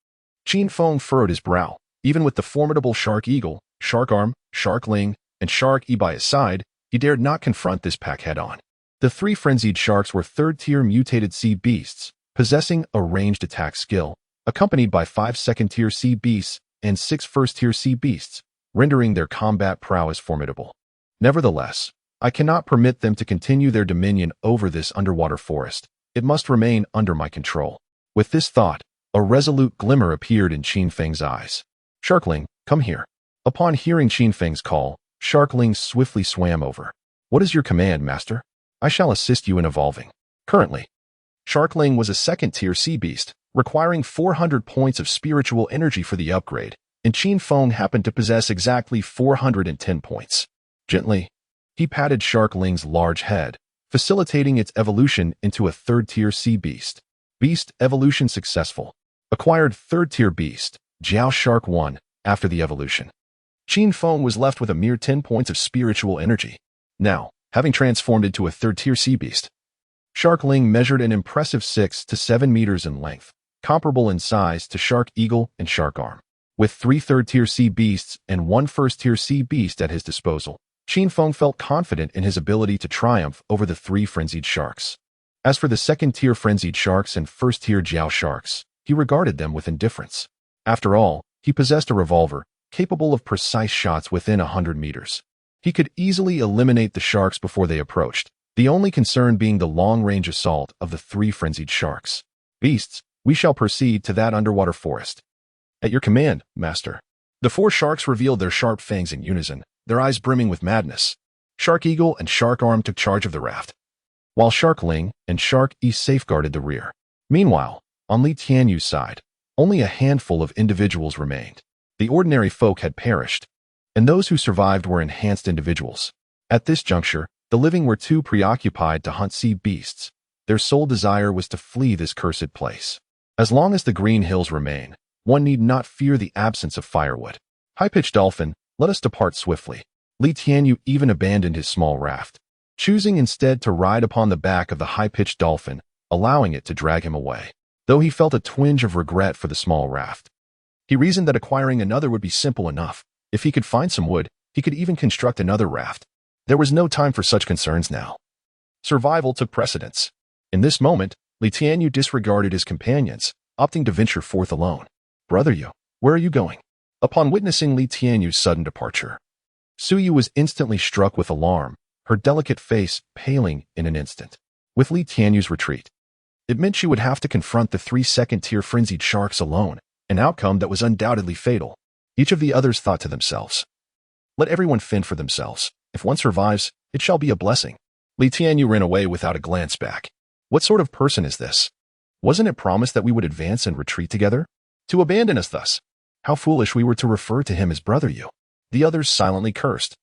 Qin Feng furrowed his brow. Even with the formidable Shark Eagle, Shark Arm, Shark Ling, and Shark E by his side, he dared not confront this pack head-on. The 3 frenzied sharks were 3rd-tier mutated sea beasts, possessing a ranged attack skill, accompanied by 5 second-tier sea beasts and 6 first-tier sea beasts, rendering their combat prowess formidable. Nevertheless, I cannot permit them to continue their dominion over this underwater forest. It must remain under my control. With this thought, a resolute glimmer appeared in Qin Feng's eyes. "Sharkling, come here." Upon hearing Qin Feng's call, Sharkling swiftly swam over. "What is your command, master?" "I shall assist you in evolving." Currently, Sharkling was a 2nd-tier sea beast, requiring 400 points of spiritual energy for the upgrade, and Qin Feng happened to possess exactly 410 points. Gently, he patted Sharkling's large head, facilitating its evolution into a 3rd-tier sea beast. Beast evolution successful. Acquired 3rd-tier beast, Jiao Shark 1, after the evolution. Qin Feng was left with a mere 10 points of spiritual energy. Now, having transformed into a 3rd-tier sea beast, Sharkling measured an impressive 6 to 7 meters in length, comparable in size to Shark Eagle and Shark Arm. With 3 3rd-tier sea beasts and 1 1st-tier sea beast at his disposal, Qin Feng felt confident in his ability to triumph over the 3 frenzied sharks. As for the 2nd-tier frenzied sharks and 1st-tier Jiao sharks, he regarded them with indifference. After all, he possessed a revolver, capable of precise shots within 100 meters. He could easily eliminate the sharks before they approached, the only concern being the long-range assault of the three frenzied sharks. Beasts, we shall proceed to that underwater forest. At your command, master. The four sharks revealed their sharp fangs in unison, their eyes brimming with madness. Shark Eagle and Shark Arm took charge of the raft, while Shark Ling and Shark E safeguarded the rear. Meanwhile, on Li Tianyu's side, only a handful of individuals remained. The ordinary folk had perished, and those who survived were enhanced individuals. At this juncture, the living were too preoccupied to hunt sea beasts. Their sole desire was to flee this cursed place. As long as the green hills remain, one need not fear the absence of firewood. High-pitched dolphin, let us depart swiftly. Li Tianyu even abandoned his small raft, choosing instead to ride upon the back of the high-pitched dolphin, allowing it to drag him away. Though he felt a twinge of regret for the small raft, he reasoned that acquiring another would be simple enough. If he could find some wood, he could even construct another raft. There was no time for such concerns now. Survival took precedence. In this moment, Li Tianyu disregarded his companions, opting to venture forth alone. Brother Yu, where are you going? Upon witnessing Li Tianyu's sudden departure, Su Yu was instantly struck with alarm, her delicate face paling in an instant. With Li Tianyu's retreat, it meant she would have to confront the three second-tier frenzied sharks alone, an outcome that was undoubtedly fatal. Each of the others thought to themselves, let everyone fend for themselves. If one survives, it shall be a blessing. Li Tianyu ran away without a glance back. What sort of person is this? Wasn't it promised that we would advance and retreat together? To abandon us thus? How foolish we were to refer to him as Brother Yu. The others silently cursed,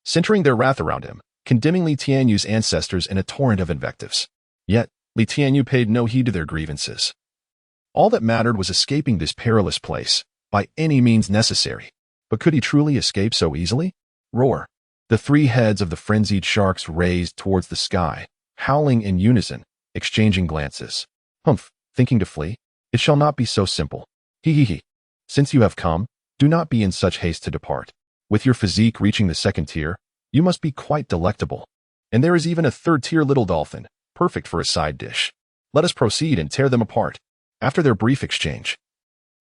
centering their wrath around him, condemning Li Tianyu's ancestors in a torrent of invectives. Yet, Li Tianyu paid no heed to their grievances. All that mattered was escaping this perilous place, by any means necessary. But could he truly escape so easily? Roar. The three heads of the frenzied sharks raised towards the sky, howling in unison, exchanging glances. Humph, thinking to flee? It shall not be so simple. He. Since you have come, do not be in such haste to depart. With your physique reaching the second tier, you must be quite delectable. And there is even a third-tier little dolphin, perfect for a side dish. Let us proceed and tear them apart. After their brief exchange,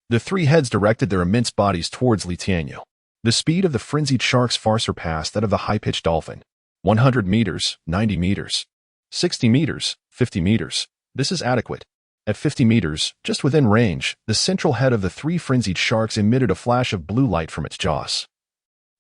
the three heads directed their immense bodies towards Li Tianyu. The speed of the frenzied sharks far surpassed that of the high-pitched dolphin. 100 meters, 90 meters, 60 meters, 50 meters. This is adequate. At 50 meters, just within range, the central head of the three frenzied sharks emitted a flash of blue light from its jaws,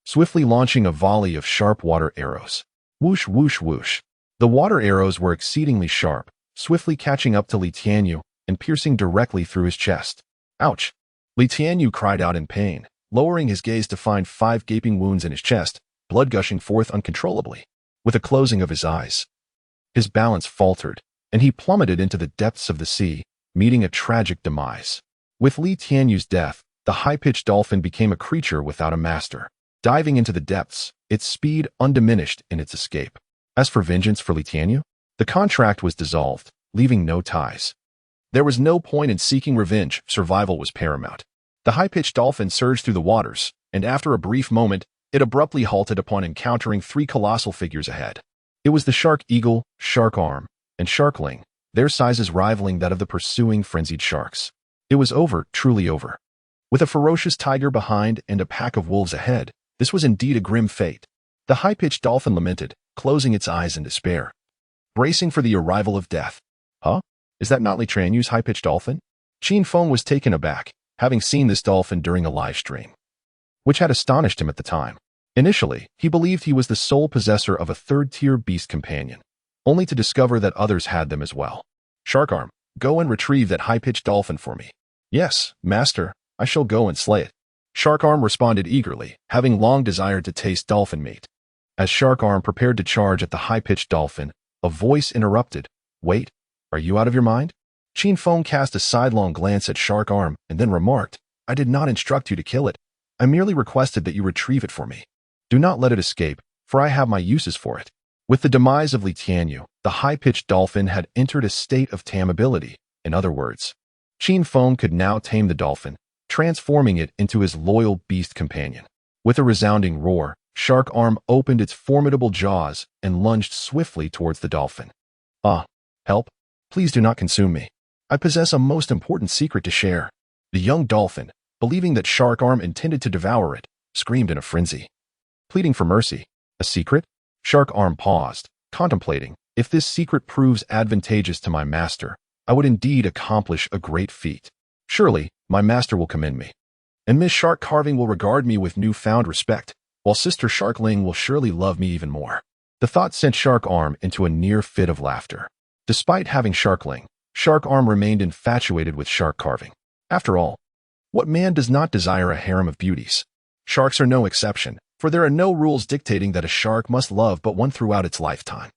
swiftly launching a volley of sharp water arrows. Whoosh, whoosh, whoosh. The water arrows were exceedingly sharp, swiftly catching up to Li Tianyu and piercing directly through his chest. Ouch! Li Tianyu cried out in pain, lowering his gaze to find 5 gaping wounds in his chest, blood gushing forth uncontrollably. With a closing of his eyes, his balance faltered, and he plummeted into the depths of the sea, meeting a tragic demise. With Li Tianyu's death, the high-pitched dolphin became a creature without a master, diving into the depths, its speed undiminished in its escape. As for vengeance for Li Tianyu, the contract was dissolved, leaving no ties. There was no point in seeking revenge, survival was paramount. The high-pitched dolphin surged through the waters, and after a brief moment, it abruptly halted upon encountering 3 colossal figures ahead. It was the Shark Eagle, Shark Arm, and Shark Ling, their sizes rivaling that of the pursuing frenzied sharks. It was over, truly over. With a ferocious tiger behind and a pack of wolves ahead, this was indeed a grim fate. The high-pitched dolphin lamented, closing its eyes in despair, bracing for the arrival of death. Huh? Is that not Li Tianyu's high-pitched dolphin? Qin Feng was taken aback, having seen this dolphin during a live stream, which had astonished him at the time. Initially, he believed he was the sole possessor of a third-tier beast companion, only to discover that others had them as well. Shark Arm, go and retrieve that high-pitched dolphin for me. Yes, master, I shall go and slay it. Shark Arm responded eagerly, having long desired to taste dolphin meat. As Shark Arm prepared to charge at the high-pitched dolphin, a voice interrupted. Wait, are you out of your mind? Qin Feng cast a sidelong glance at Shark Arm and then remarked, I did not instruct you to kill it. I merely requested that you retrieve it for me. Do not let it escape, for I have my uses for it. With the demise of Li Tianyu, the high-pitched dolphin had entered a state of tameability. In other words, Qin Feng could now tame the dolphin, transforming it into his loyal beast companion. With a resounding roar, Shark Arm opened its formidable jaws and lunged swiftly towards the dolphin. Ah, help! Please do not consume me. I possess a most important secret to share. The young dolphin, believing that Shark Arm intended to devour it, screamed in a frenzy, pleading for mercy. A secret? Shark Arm paused, contemplating, If this secret proves advantageous to my master, I would indeed accomplish a great feat. Surely, my master will commend me. And Miss Shark Carving will regard me with newfound respect, while Sister Sharkling will surely love me even more. The thought sent Shark Arm into a near fit of laughter. Despite having Sharkling, Shark Arm remained infatuated with Shark Carving. After all, what man does not desire a harem of beauties? Sharks are no exception, for there are no rules dictating that a shark must love but one throughout its lifetime.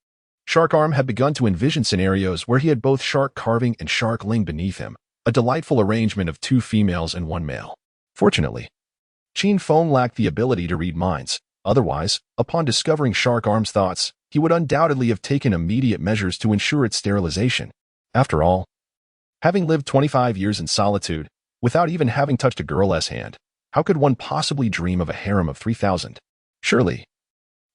Shark Arm had begun to envision scenarios where he had both Shark Carving and Sharkling beneath him, a delightful arrangement of 2 females and 1 male. Fortunately, Qin Feng lacked the ability to read minds. Otherwise, upon discovering Shark Arm's thoughts, he would undoubtedly have taken immediate measures to ensure its sterilization. After all, having lived 25 years in solitude, without even having touched a girl's hand, how could one possibly dream of a harem of 3,000? Surely,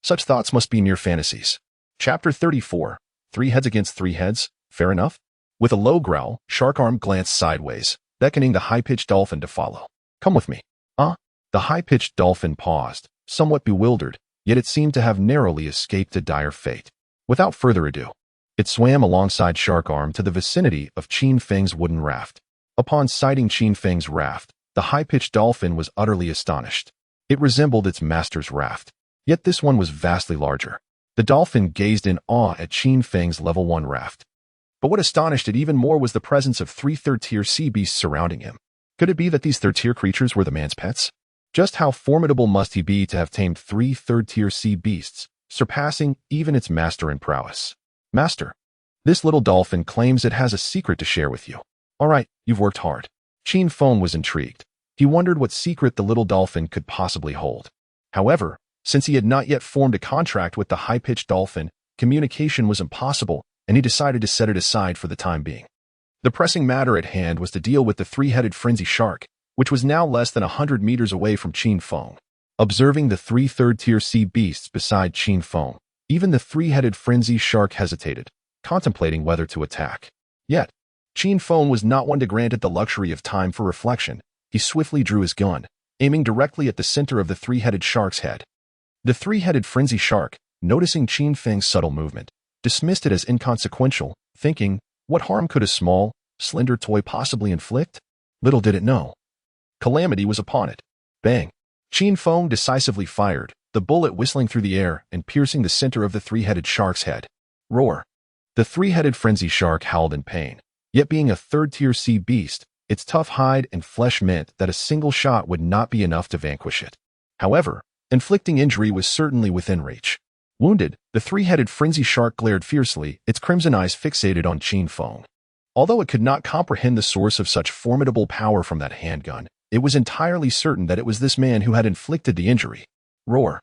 such thoughts must be mere fantasies. Chapter 34. 3 heads against 3 heads, fair enough? With a low growl, Shark Arm glanced sideways, beckoning the high-pitched dolphin to follow. Come with me. The high-pitched dolphin paused, somewhat bewildered, yet it seemed to have narrowly escaped a dire fate. Without further ado, it swam alongside Shark Arm to the vicinity of Qin Feng's wooden raft. Upon sighting Qin Feng's raft, the high-pitched dolphin was utterly astonished. It resembled its master's raft, yet this one was vastly larger. The dolphin gazed in awe at Qin Feng's level 1 raft. But what astonished it even more was the presence of 3 third-tier sea beasts surrounding him. Could it be that these third-tier creatures were the man's pets? Just how formidable must he be to have tamed 3 third-tier sea beasts, surpassing even its master in prowess? Master, this little dolphin claims it has a secret to share with you. All right, you've worked hard. Qin Feng was intrigued. He wondered what secret the little dolphin could possibly hold. However, since he had not yet formed a contract with the high-pitched dolphin, communication was impossible, and he decided to set it aside for the time being. The pressing matter at hand was to deal with the 3-headed frenzy shark, which was now less than 100 meters away from Qin Feng. Observing the 3 third-tier sea beasts beside Qin Feng, even the 3-headed frenzy shark hesitated, contemplating whether to attack. Yet, Qin Feng was not one to grant it the luxury of time for reflection. He swiftly drew his gun, aiming directly at the center of the 3-headed shark's head. The 3-headed frenzy shark, noticing Qin Feng's subtle movement, dismissed it as inconsequential, thinking, what harm could a small, slender toy possibly inflict? Little did it know. Calamity was upon it. Bang! Qin Feng decisively fired, the bullet whistling through the air and piercing the center of the 3-headed shark's head. Roar! The 3-headed frenzy shark howled in pain. Yet being a third-tier sea beast, its tough hide and flesh meant that a single shot would not be enough to vanquish it. However, inflicting injury was certainly within reach. Wounded, the 3-headed frenzy shark glared fiercely, its crimson eyes fixated on Qin Feng. Although it could not comprehend the source of such formidable power from that handgun, it was entirely certain that it was this man who had inflicted the injury. Roar!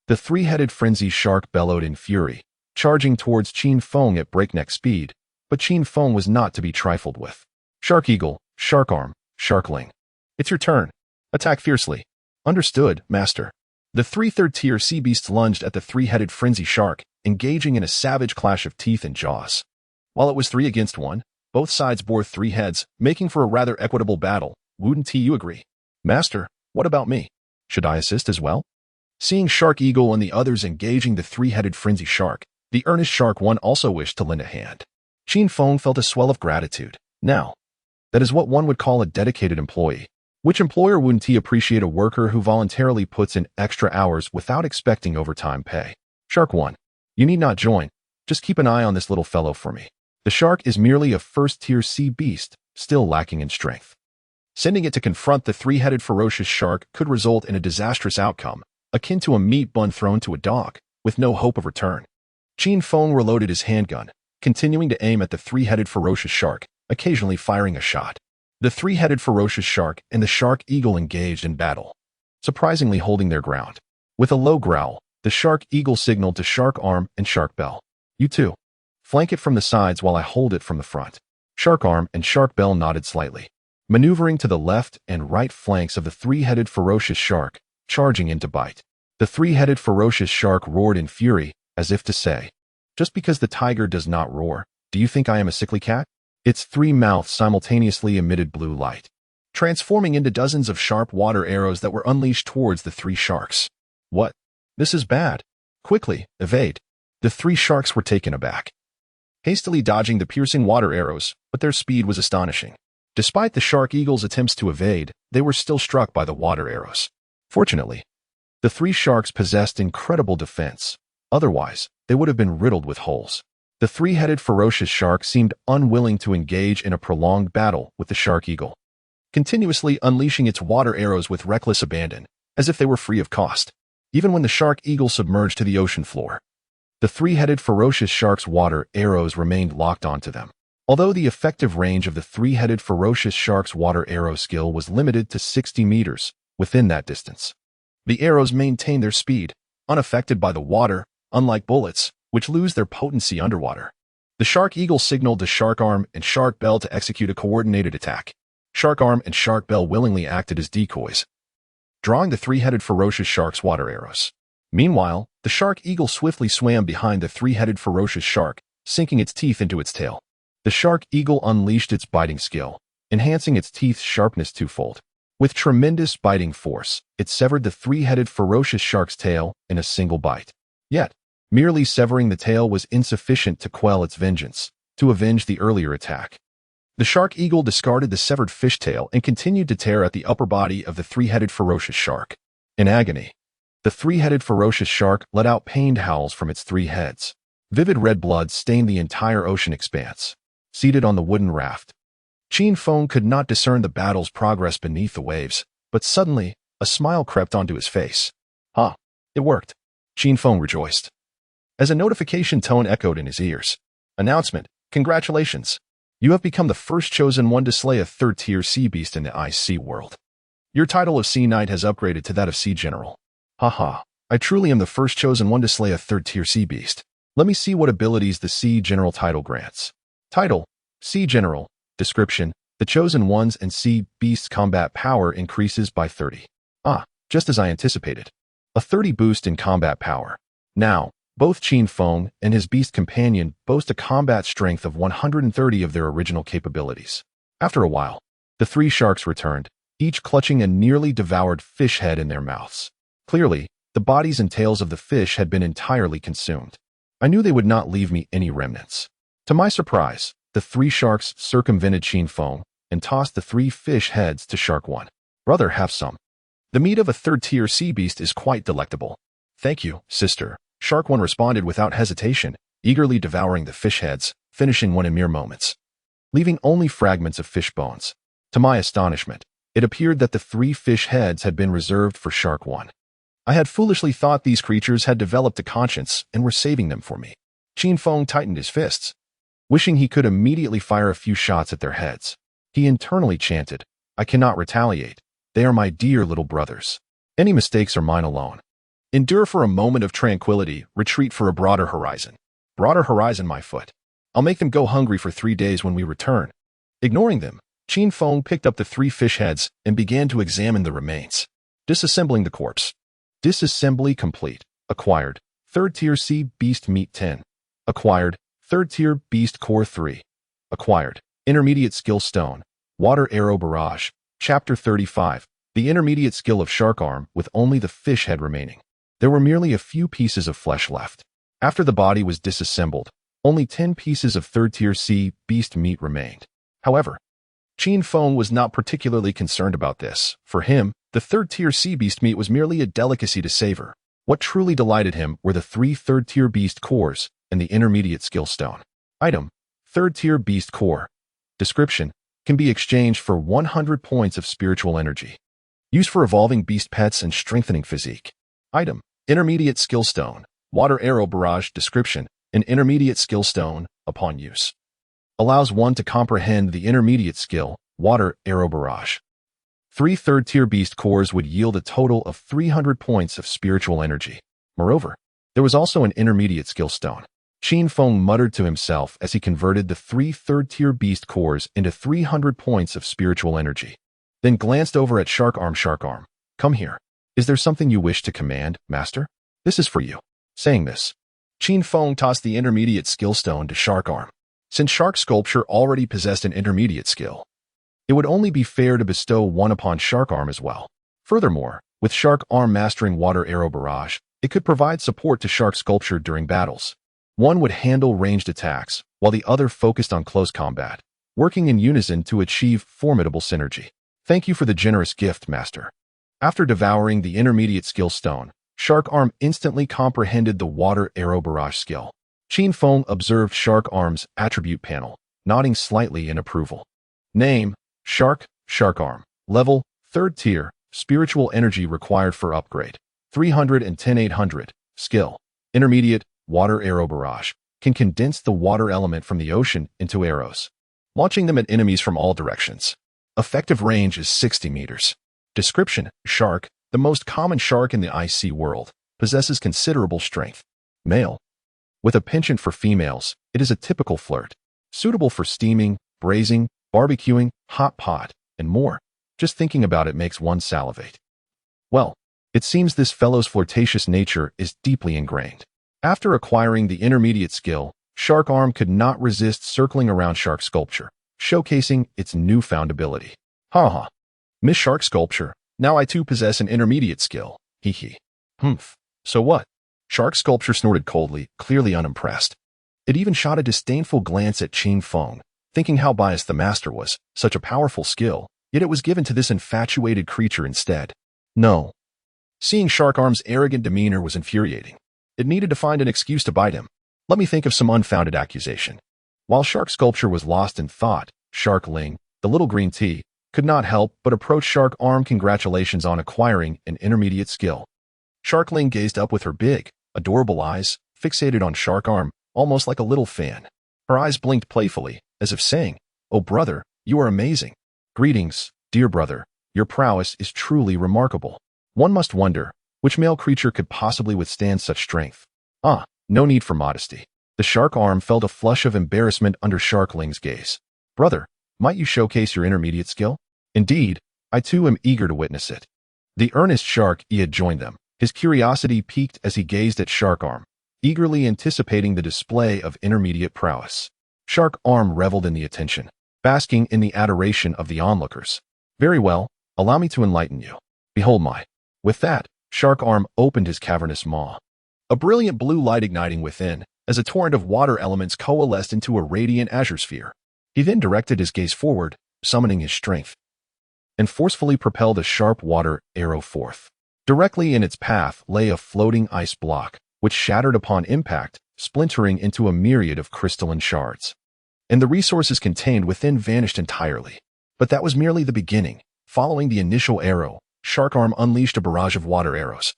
The 3-headed frenzy shark bellowed in fury, charging towards Qin Feng at breakneck speed, but Qin Feng was not to be trifled with. Shark Eagle, Shark Arm, Sharkling. It's your turn. Attack fiercely. Understood, Master. The 3 third-tier sea beasts lunged at the 3-headed frenzy shark, engaging in a savage clash of teeth and jaws. While it was 3 against 1, both sides bore 3 heads, making for a rather equitable battle. Wouldn't you agree? Master, what about me? Should I assist as well? Seeing Shark Eagle and the others engaging the 3-headed frenzy shark, the earnest Shark One also wished to lend a hand. Qin Feng felt a swell of gratitude. Now, that is what one would call a dedicated employee. Which employer wouldn't he appreciate a worker who voluntarily puts in extra hours without expecting overtime pay? Shark One, you need not join. Just keep an eye on this little fellow for me. The shark is merely a first-tier sea beast, still lacking in strength. Sending it to confront the 3-headed ferocious shark could result in a disastrous outcome, akin to a meat bun thrown to a dog, with no hope of return. Qin Feng reloaded his handgun, continuing to aim at the 3-headed ferocious shark, occasionally firing a shot. The 3-headed ferocious shark and the Shark Eagle engaged in battle, surprisingly holding their ground. With a low growl, the Shark Eagle signaled to Shark Arm and Shark Bell. You two, flank it from the sides while I hold it from the front. Shark Arm and Shark Bell nodded slightly, maneuvering to the left and right flanks of the 3-headed ferocious shark, charging in to bite. The 3-headed ferocious shark roared in fury, as if to say, just because the tiger does not roar, do you think I am a sickly cat? Its 3 mouths simultaneously emitted blue light, transforming into dozens of sharp water arrows that were unleashed towards the 3 sharks. What? This is bad. Quickly, evade. The 3 sharks were taken aback. hastily dodging the piercing water arrows, but their speed was astonishing. Despite the Shark Eagle's attempts to evade, they were still struck by the water arrows. Fortunately, the three sharks possessed incredible defense. Otherwise, they would have been riddled with holes. The three-headed ferocious shark seemed unwilling to engage in a prolonged battle with the Shark Eagle, continuously unleashing its water arrows with reckless abandon, as if they were free of cost. Even when the Shark Eagle submerged to the ocean floor, the three-headed ferocious shark's water arrows remained locked onto them. Although the effective range of the three-headed ferocious shark's water arrow skill was limited to 60 meters, within that distance, the arrows maintained their speed, unaffected by the water, unlike bullets, which lose their potency underwater. The Shark Eagle signaled to Shark Arm and Shark Bell to execute a coordinated attack. Shark Arm and Shark Bell willingly acted as decoys, drawing the three-headed ferocious shark's water arrows. Meanwhile, the Shark Eagle swiftly swam behind the three-headed ferocious shark, sinking its teeth into its tail. The Shark Eagle unleashed its biting skill, enhancing its teeth's sharpness twofold. With tremendous biting force, it severed the three-headed ferocious shark's tail in a single bite. Yet, merely severing the tail was insufficient to quell its vengeance, to avenge the earlier attack. The Shark Eagle discarded the severed fishtail and continued to tear at the upper body of the three-headed ferocious shark. In agony, the three-headed ferocious shark let out pained howls from its three heads. Vivid red blood stained the entire ocean expanse. Seated on the wooden raft, Qin Feng could not discern the battle's progress beneath the waves, but suddenly, a smile crept onto his face. "Ah, it worked," Qin Feng rejoiced, as a notification tone echoed in his ears. "Announcement, congratulations. You have become the first chosen one to slay a third-tier sea beast in the IC world. Your title of Sea Knight has upgraded to that of Sea General. Haha, I truly am the first chosen one to slay a third-tier sea beast. Let me see what abilities the Sea General title grants." Title: Sea General. Description: the chosen one's and sea beast's combat power increases by 30. Ah, just as I anticipated. A 30 boost in combat power. Now, both Qin Feng and his beast companion boast a combat strength of 130 of their original capabilities. After a while, the three sharks returned, each clutching a nearly devoured fish head in their mouths. Clearly, the bodies and tails of the fish had been entirely consumed. I knew they would not leave me any remnants. To my surprise, the three sharks circumvented Qin Feng and tossed the three fish heads to Shark 1. "Brother, have some. The meat of a third-tier sea beast is quite delectable." "Thank you, sister," Shark 1 responded without hesitation, eagerly devouring the fish heads, finishing one in mere moments, leaving only fragments of fish bones. To my astonishment, it appeared that the three fish heads had been reserved for Shark 1. I had foolishly thought these creatures had developed a conscience and were saving them for me. Qin Feng tightened his fists, wishing he could immediately fire a few shots at their heads. He internally chanted, "I cannot retaliate. They are my dear little brothers. Any mistakes are mine alone. Endure for a moment of tranquility, retreat for a broader horizon. Broader horizon, my foot. I'll make them go hungry for 3 days when we return." Ignoring them, Qin Feng picked up the three fish heads and began to examine the remains, disassembling the corpse. Disassembly complete. Acquired. Third-tier sea beast meat 10. Acquired. Third-tier beast core 3. Acquired. Intermediate skill stone. Water arrow barrage. Chapter 35. The intermediate skill of Shark Arm with only the fish head remaining. There were merely a few pieces of flesh left. After the body was disassembled, only 10 pieces of third-tier sea beast meat remained. However, Qin Feng was not particularly concerned about this. For him, the third-tier sea beast meat was merely a delicacy to savor. What truly delighted him were the 3 third-tier beast cores and the intermediate skill stone. Item: third-tier beast core. Description: can be exchanged for 100 points of spiritual energy. Used for evolving beast pets and strengthening physique. Item: intermediate skill stone. Water arrow barrage. Description: an intermediate skill stone, upon use, allows one to comprehend the intermediate skill, water arrow barrage. 3 third-tier beast cores would yield a total of 300 points of spiritual energy. Moreover, there was also an intermediate skill stone. Qin Feng muttered to himself as he converted the 3 third-tier beast cores into 300 points of spiritual energy, then glanced over at Shark Arm. "Shark Arm, come here. Is there something you wish to command, master? This is for you." Saying this, Qin Feng tossed the intermediate skill stone to Shark Arm. Since Shark Sculpture already possessed an intermediate skill, it would only be fair to bestow one upon Shark Arm as well. Furthermore, with Shark Arm mastering Water Arrow Barrage, it could provide support to Shark Sculpture during battles. One would handle ranged attacks, while the other focused on close combat, working in unison to achieve formidable synergy. Thank you for the generous gift, Master. After devouring the intermediate skill stone, Shark Arm instantly comprehended the water arrow barrage skill. Qin Feng observed Shark Arm's attribute panel, nodding slightly in approval. Name, Shark Arm. Level, 3rd tier, spiritual energy required for upgrade. 310-800. Skill, intermediate, water arrow barrage. Can condense the water element from the ocean into arrows, launching them at enemies from all directions. Effective range is 60 meters. Description, Shark, the most common shark in the IC world, possesses considerable strength. Male. With a penchant for females, it is a typical flirt, suitable for steaming, braising, barbecuing, hot pot, and more. Just thinking about it makes one salivate. Well, it seems this fellow's flirtatious nature is deeply ingrained. After acquiring the intermediate skill, Shark Arm could not resist circling around Shark Sculpture, showcasing its newfound ability. Ha. Miss Shark Sculpture, now I too possess an intermediate skill. Hee. Humph. So what? Shark Sculpture snorted coldly, clearly unimpressed. It even shot a disdainful glance at Qin Feng, thinking how biased the master was. Such a powerful skill, yet it was given to this infatuated creature instead. No. Seeing Shark Arm's arrogant demeanor was infuriating. It needed to find an excuse to bite him. Let me think of some unfounded accusation. While Shark Sculpture was lost in thought, Shark Ling, the little green tea, could not help but approach Shark Arm. Congratulations on acquiring an intermediate skill. Shark Ling gazed up with her big, adorable eyes, fixated on Shark Arm, almost like a little fan. Her eyes blinked playfully, as if saying, "Oh brother, you are amazing. Greetings, dear brother, your prowess is truly remarkable." One must wonder, which male creature could possibly withstand such strength? No need for modesty. The Shark Arm felt a flush of embarrassment under Shark Ling's gaze. Brother, might you showcase your intermediate skill? Indeed, I too am eager to witness it. The earnest Shark had joined them. His curiosity piqued as he gazed at Shark Arm, eagerly anticipating the display of intermediate prowess. Shark Arm reveled in the attention, basking in the adoration of the onlookers. Very well, allow me to enlighten you. Behold my. With that, Shark Arm opened his cavernous maw. A brilliant blue light igniting within, as a torrent of water elements coalesced into a radiant azure sphere. He then directed his gaze forward, summoning his strength, and forcefully propelled a sharp water arrow forth. Directly in its path lay a floating ice block, which shattered upon impact, splintering into a myriad of crystalline shards. And the resources contained within vanished entirely. But that was merely the beginning. Following the initial arrow, Shark Arm unleashed a barrage of water arrows,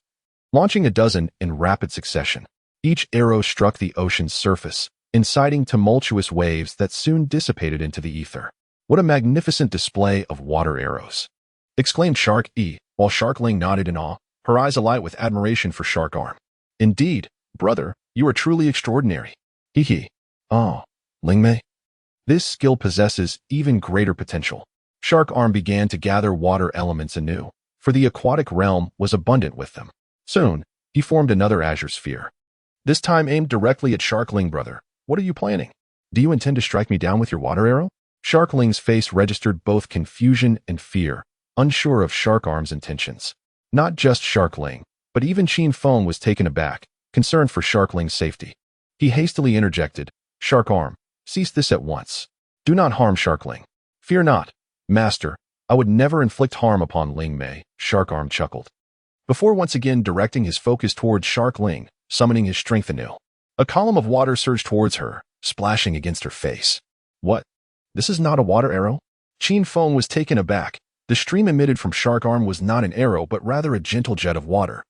launching a dozen in rapid succession. Each arrow struck the ocean's surface, inciting tumultuous waves that soon dissipated into the ether. What a magnificent display of water arrows! Exclaimed Shark E, while Shark Ling nodded in awe, her eyes alight with admiration for Shark Arm. Indeed, brother, you are truly extraordinary. Hee. Oh, Ling Mei. This skill possesses even greater potential. Shark Arm began to gather water elements anew, for the aquatic realm was abundant with them. Soon, he formed another azure sphere, this time aimed directly at Shark Ling. Brother, what are you planning? Do you intend to strike me down with your water arrow? Shark Ling's face registered both confusion and fear, unsure of Shark Arm's intentions. Not just Shark Ling, but even Qin Feng was taken aback, concerned for Shark Ling's safety. He hastily interjected, Shark Arm, cease this at once. Do not harm Shark Ling. Fear not, Master, I would never inflict harm upon Ling Mei, Shark Arm chuckled, before once again directing his focus towards Shark Ling, summoning his strength anew. A column of water surged towards her, splashing against her face. What? This is not a water arrow? Qin Feng was taken aback. The stream emitted from Shark Arm was not an arrow but rather a gentle jet of water,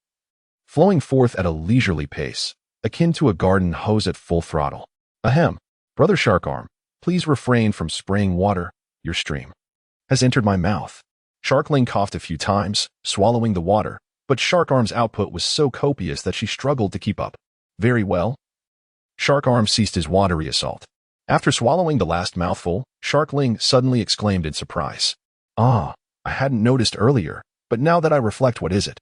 flowing forth at a leisurely pace, akin to a garden hose at full throttle. Ahem, brother Shark Arm, please refrain from spraying water. Your stream has entered my mouth. Shark Ling coughed a few times, swallowing the water, but Shark Arm's output was so copious that she struggled to keep up. Very well. Shark Arm ceased his watery assault. After swallowing the last mouthful, Shark Ling suddenly exclaimed in surprise. I hadn't noticed earlier, but now that I reflect, what is it?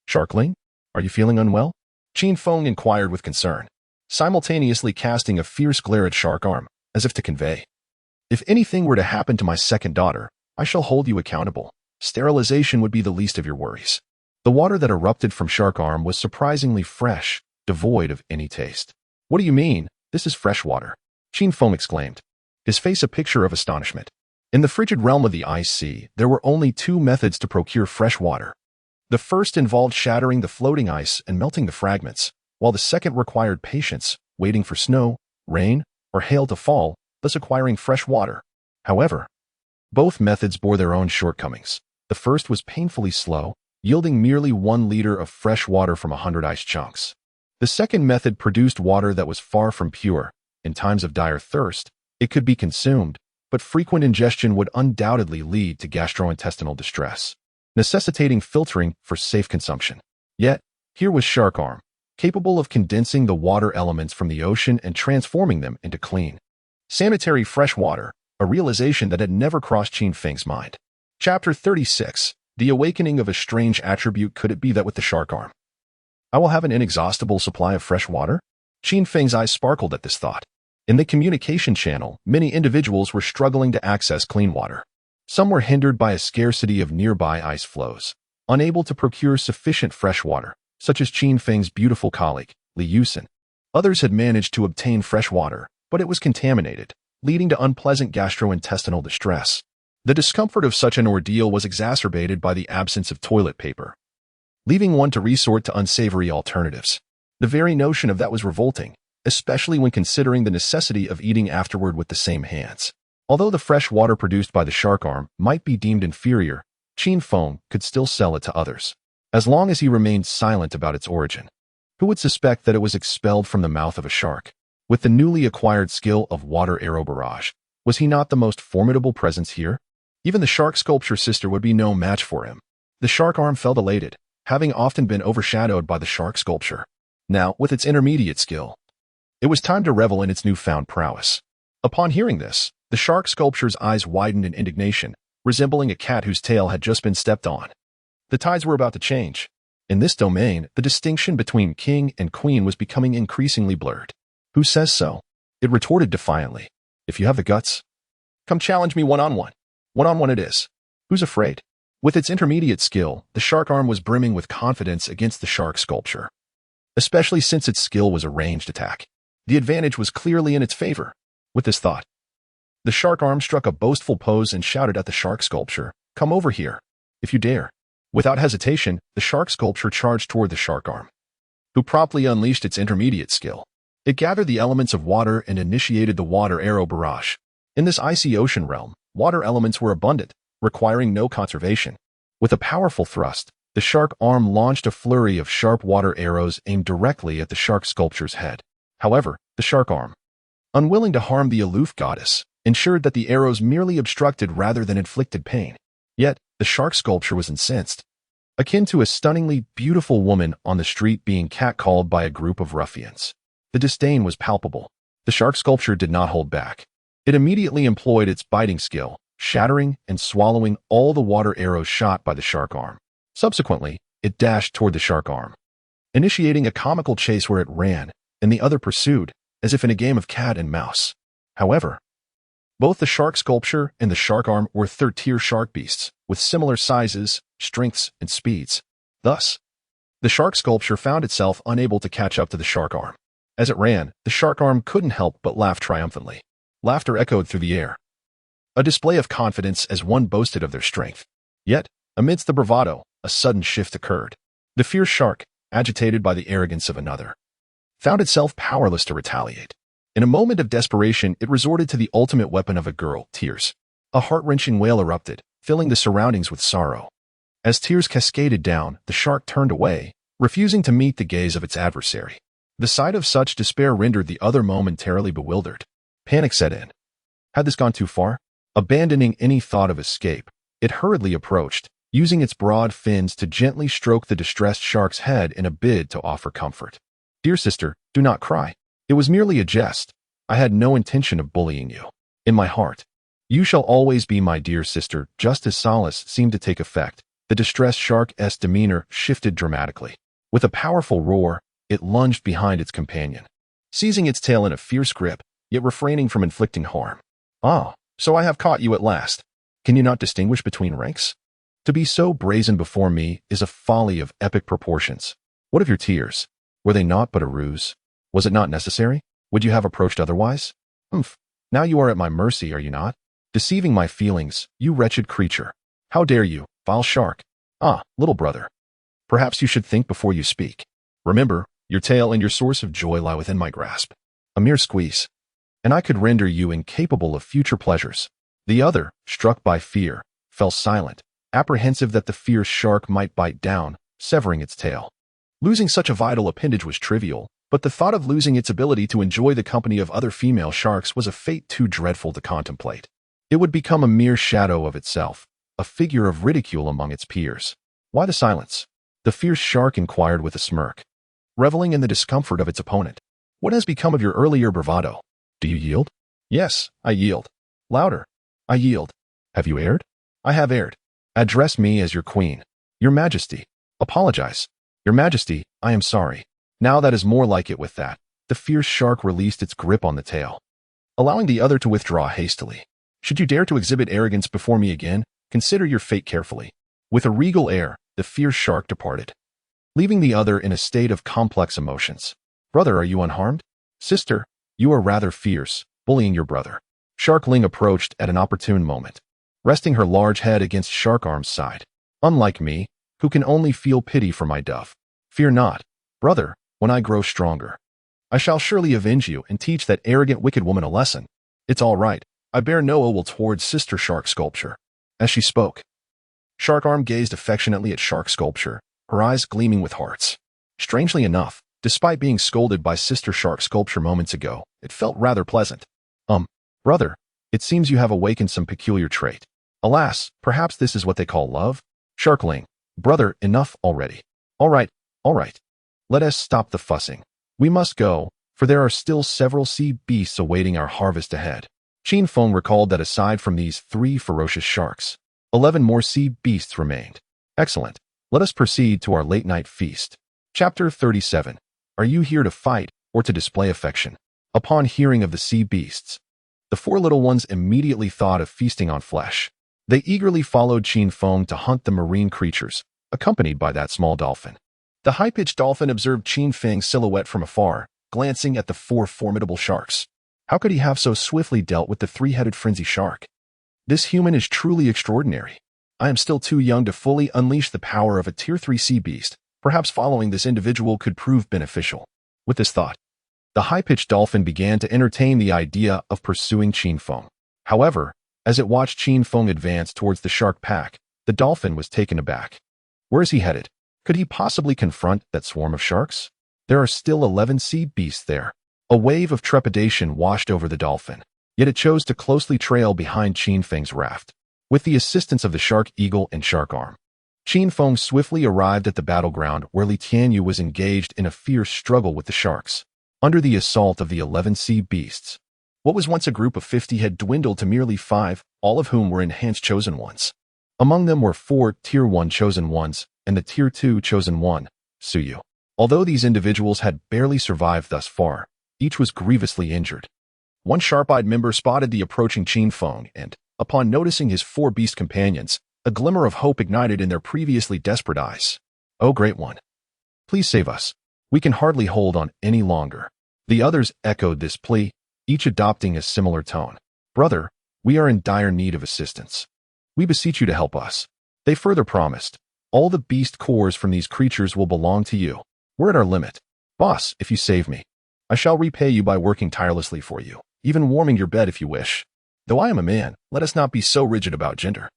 Shark Ling, are you feeling unwell? Qin Feng inquired with concern, simultaneously casting a fierce glare at Shark Arm, as if to convey, if anything were to happen to my second daughter, I shall hold you accountable. Sterilization would be the least of your worries. The water that erupted from Shark Arm was surprisingly fresh, devoid of any taste. What do you mean? This is fresh water. Qin Feng exclaimed, his face a picture of astonishment. In the frigid realm of the ice sea, there were only two methods to procure fresh water. The first involved shattering the floating ice and melting the fragments, while the second required patience, waiting for snow, rain, or hail to fall, thus acquiring fresh water. However, both methods bore their own shortcomings. The first was painfully slow, yielding merely 1 liter of fresh water from 100 ice chunks. The second method produced water that was far from pure. In times of dire thirst, it could be consumed, but frequent ingestion would undoubtedly lead to gastrointestinal distress, necessitating filtering for safe consumption. Yet, here was Shark Arm, capable of condensing the water elements from the ocean and transforming them into clean, sanitary fresh water, a realization that had never crossed Qin Feng's mind. Chapter 36. The awakening of a strange attribute. Could it be that with the Shark Arm, I will have an inexhaustible supply of fresh water? Qin Feng's eyes sparkled at this thought. In the communication channel, many individuals were struggling to access clean water. Some were hindered by a scarcity of nearby ice flows, unable to procure sufficient fresh water, such as Qin Feng's beautiful colleague, Li Yusen. Others had managed to obtain fresh water, but it was contaminated, leading to unpleasant gastrointestinal distress. The discomfort of such an ordeal was exacerbated by the absence of toilet paper, leaving one to resort to unsavory alternatives. The very notion of that was revolting, especially when considering the necessity of eating afterward with the same hands. Although the fresh water produced by the Shark Arm might be deemed inferior, Qin Feng could still sell it to others, as long as he remained silent about its origin. Who would suspect that it was expelled from the mouth of a shark? With the newly acquired skill of water arrow barrage, was he not the most formidable presence here? Even the shark sculpture sister would be no match for him. The Shark Arm felt elated, having often been overshadowed by the shark sculpture. Now, with its intermediate skill, it was time to revel in its newfound prowess. Upon hearing this, the shark sculpture's eyes widened in indignation, resembling a cat whose tail had just been stepped on. The tides were about to change. In this domain, the distinction between king and queen was becoming increasingly blurred. Who says so? It retorted defiantly. If you have the guts, come challenge me one-on-one. One-on-one it is. Who's afraid? With its intermediate skill, the Shark Arm was brimming with confidence against the shark sculpture, especially since its skill was a ranged attack. The advantage was clearly in its favor. With this thought, the Shark Arm struck a boastful pose and shouted at the shark sculpture, "Come over here, if you dare." Without hesitation, the shark sculpture charged toward the Shark Arm, who promptly unleashed its intermediate skill. It gathered the elements of water and initiated the water arrow barrage. In this icy ocean realm, water elements were abundant, requiring no conservation. With a powerful thrust, the Shark Arm launched a flurry of sharp water arrows aimed directly at the shark sculpture's head. However, the Shark Arm, unwilling to harm the aloof goddess, ensured that the arrows merely obstructed rather than inflicted pain. Yet, the shark sculpture was incensed, akin to a stunningly beautiful woman on the street being catcalled by a group of ruffians. The disdain was palpable. The shark sculpture did not hold back. It immediately employed its biting skill, shattering and swallowing all the water arrows shot by the Shark Arm. Subsequently, it dashed toward the Shark Arm, initiating a comical chase where it ran, and the other pursued, as if in a game of cat and mouse. However, both the shark sculpture and the Shark Arm were third-tier shark beasts, with similar sizes, strengths, and speeds. Thus, the shark sculpture found itself unable to catch up to the Shark Arm. As it ran, the Shark Arm couldn't help but laugh triumphantly. Laughter echoed through the air, a display of confidence as one boasted of their strength. Yet, amidst the bravado, a sudden shift occurred. The fierce shark, agitated by the arrogance of another, found itself powerless to retaliate. In a moment of desperation, it resorted to the ultimate weapon of a girl, tears. A heart-wrenching wail erupted, filling the surroundings with sorrow. As tears cascaded down, the shark turned away, refusing to meet the gaze of its adversary. The sight of such despair rendered the other momentarily bewildered. Panic set in. Had this gone too far? Abandoning any thought of escape, it hurriedly approached, using its broad fins to gently stroke the distressed shark's head in a bid to offer comfort. "Dear sister, do not cry. It was merely a jest. I had no intention of bullying you. In my heart, you shall always be my dear sister." Just as solace seemed to take effect, the distressed shark's demeanor shifted dramatically. With a powerful roar, it lunged behind its companion, seizing its tail in a fierce grip, yet refraining from inflicting harm. "Ah, so I have caught you at last. Can you not distinguish between ranks? To be so brazen before me is a folly of epic proportions. What of your tears? Were they not but a ruse? Was it not necessary? Would you have approached otherwise? Umph. Now you are at my mercy, are you not? Deceiving my feelings, you wretched creature. How dare you, vile shark? Ah, little brother. Perhaps you should think before you speak. Remember, your tail and your source of joy lie within my grasp. A mere squeeze, and I could render you incapable of future pleasures. The other, struck by fear, fell silent, apprehensive that the fierce shark might bite down, severing its tail. Losing such a vital appendage was trivial, but the thought of losing its ability to enjoy the company of other female sharks was a fate too dreadful to contemplate. It would become a mere shadow of itself, a figure of ridicule among its peers. Why the silence? The fierce shark inquired with a smirk, reveling in the discomfort of its opponent. What has become of your earlier bravado? Do you yield? Yes, I yield. Louder. I yield. Have you erred? I have erred. Address me as your queen. Your Majesty. Apologize. Your Majesty, I am sorry. Now that is more like it with that. The fierce shark released its grip on the tail, allowing the other to withdraw hastily. Should you dare to exhibit arrogance before me again, consider your fate carefully. With a regal air, the fierce shark departed, leaving the other in a state of complex emotions. Brother, are you unharmed? Sister, you are rather fierce, bullying your brother. Sharkling approached at an opportune moment, resting her large head against Sharkarm's side. Unlike me, who can only feel pity for my dove. Fear not, brother, when I grow stronger, I shall surely avenge you and teach that arrogant wicked woman a lesson. It's all right. I bear no ill will towards Sister Shark Sculpture. As she spoke, Sharkarm gazed affectionately at Shark Sculpture, her eyes gleaming with hearts. Strangely enough, despite being scolded by Sister Shark Sculpture moments ago, it felt rather pleasant. Brother, it seems you have awakened some peculiar trait. Alas, perhaps this is what they call love? Sharkling, brother, enough already. All right. Let us stop the fussing. We must go, for there are still several sea beasts awaiting our harvest ahead. Qin Feng recalled that aside from these 3 ferocious sharks, 11 more sea beasts remained. Excellent. Let us proceed to our late-night feast. Chapter 37. Are you here to fight or to display affection? Upon hearing of the sea beasts, the 4 little ones immediately thought of feasting on flesh. They eagerly followed Qin Feng to hunt the marine creatures, accompanied by that small dolphin. The high-pitched dolphin observed Qin Feng's silhouette from afar, glancing at the 4 formidable sharks. How could he have so swiftly dealt with the 3-headed frenzy shark? This human is truly extraordinary. I am still too young to fully unleash the power of a Tier 3 sea beast. Perhaps following this individual could prove beneficial. With this thought, the high-pitched dolphin began to entertain the idea of pursuing Qin Feng. However, as it watched Qin Feng advance towards the shark pack, the dolphin was taken aback. Where is he headed? Could he possibly confront that swarm of sharks? There are still 11 sea beasts there. A wave of trepidation washed over the dolphin, yet it chose to closely trail behind Qin Feng's raft. With the assistance of the Shark Eagle and Sharkarm, Qin Feng swiftly arrived at the battleground where Li Tianyu was engaged in a fierce struggle with the sharks. Under the assault of the 11 sea beasts, what was once a group of 50 had dwindled to merely 5, all of whom were enhanced chosen ones. Among them were 4 Tier 1 chosen ones and the Tier 2 chosen one, Suyu. Although these individuals had barely survived thus far, each was grievously injured. One sharp-eyed member spotted the approaching Qin Feng and, upon noticing his 4 beast companions, a glimmer of hope ignited in their previously desperate eyes. "Oh, Great One, please save us. We can hardly hold on any longer." The others echoed this plea, each adopting a similar tone. "Brother, we are in dire need of assistance. We beseech you to help us." They further promised, "All the beast cores from these creatures will belong to you. We're at our limit. Boss, if you save me, I shall repay you by working tirelessly for you, even warming your bed if you wish. Though I am a man, let us not be so rigid about gender."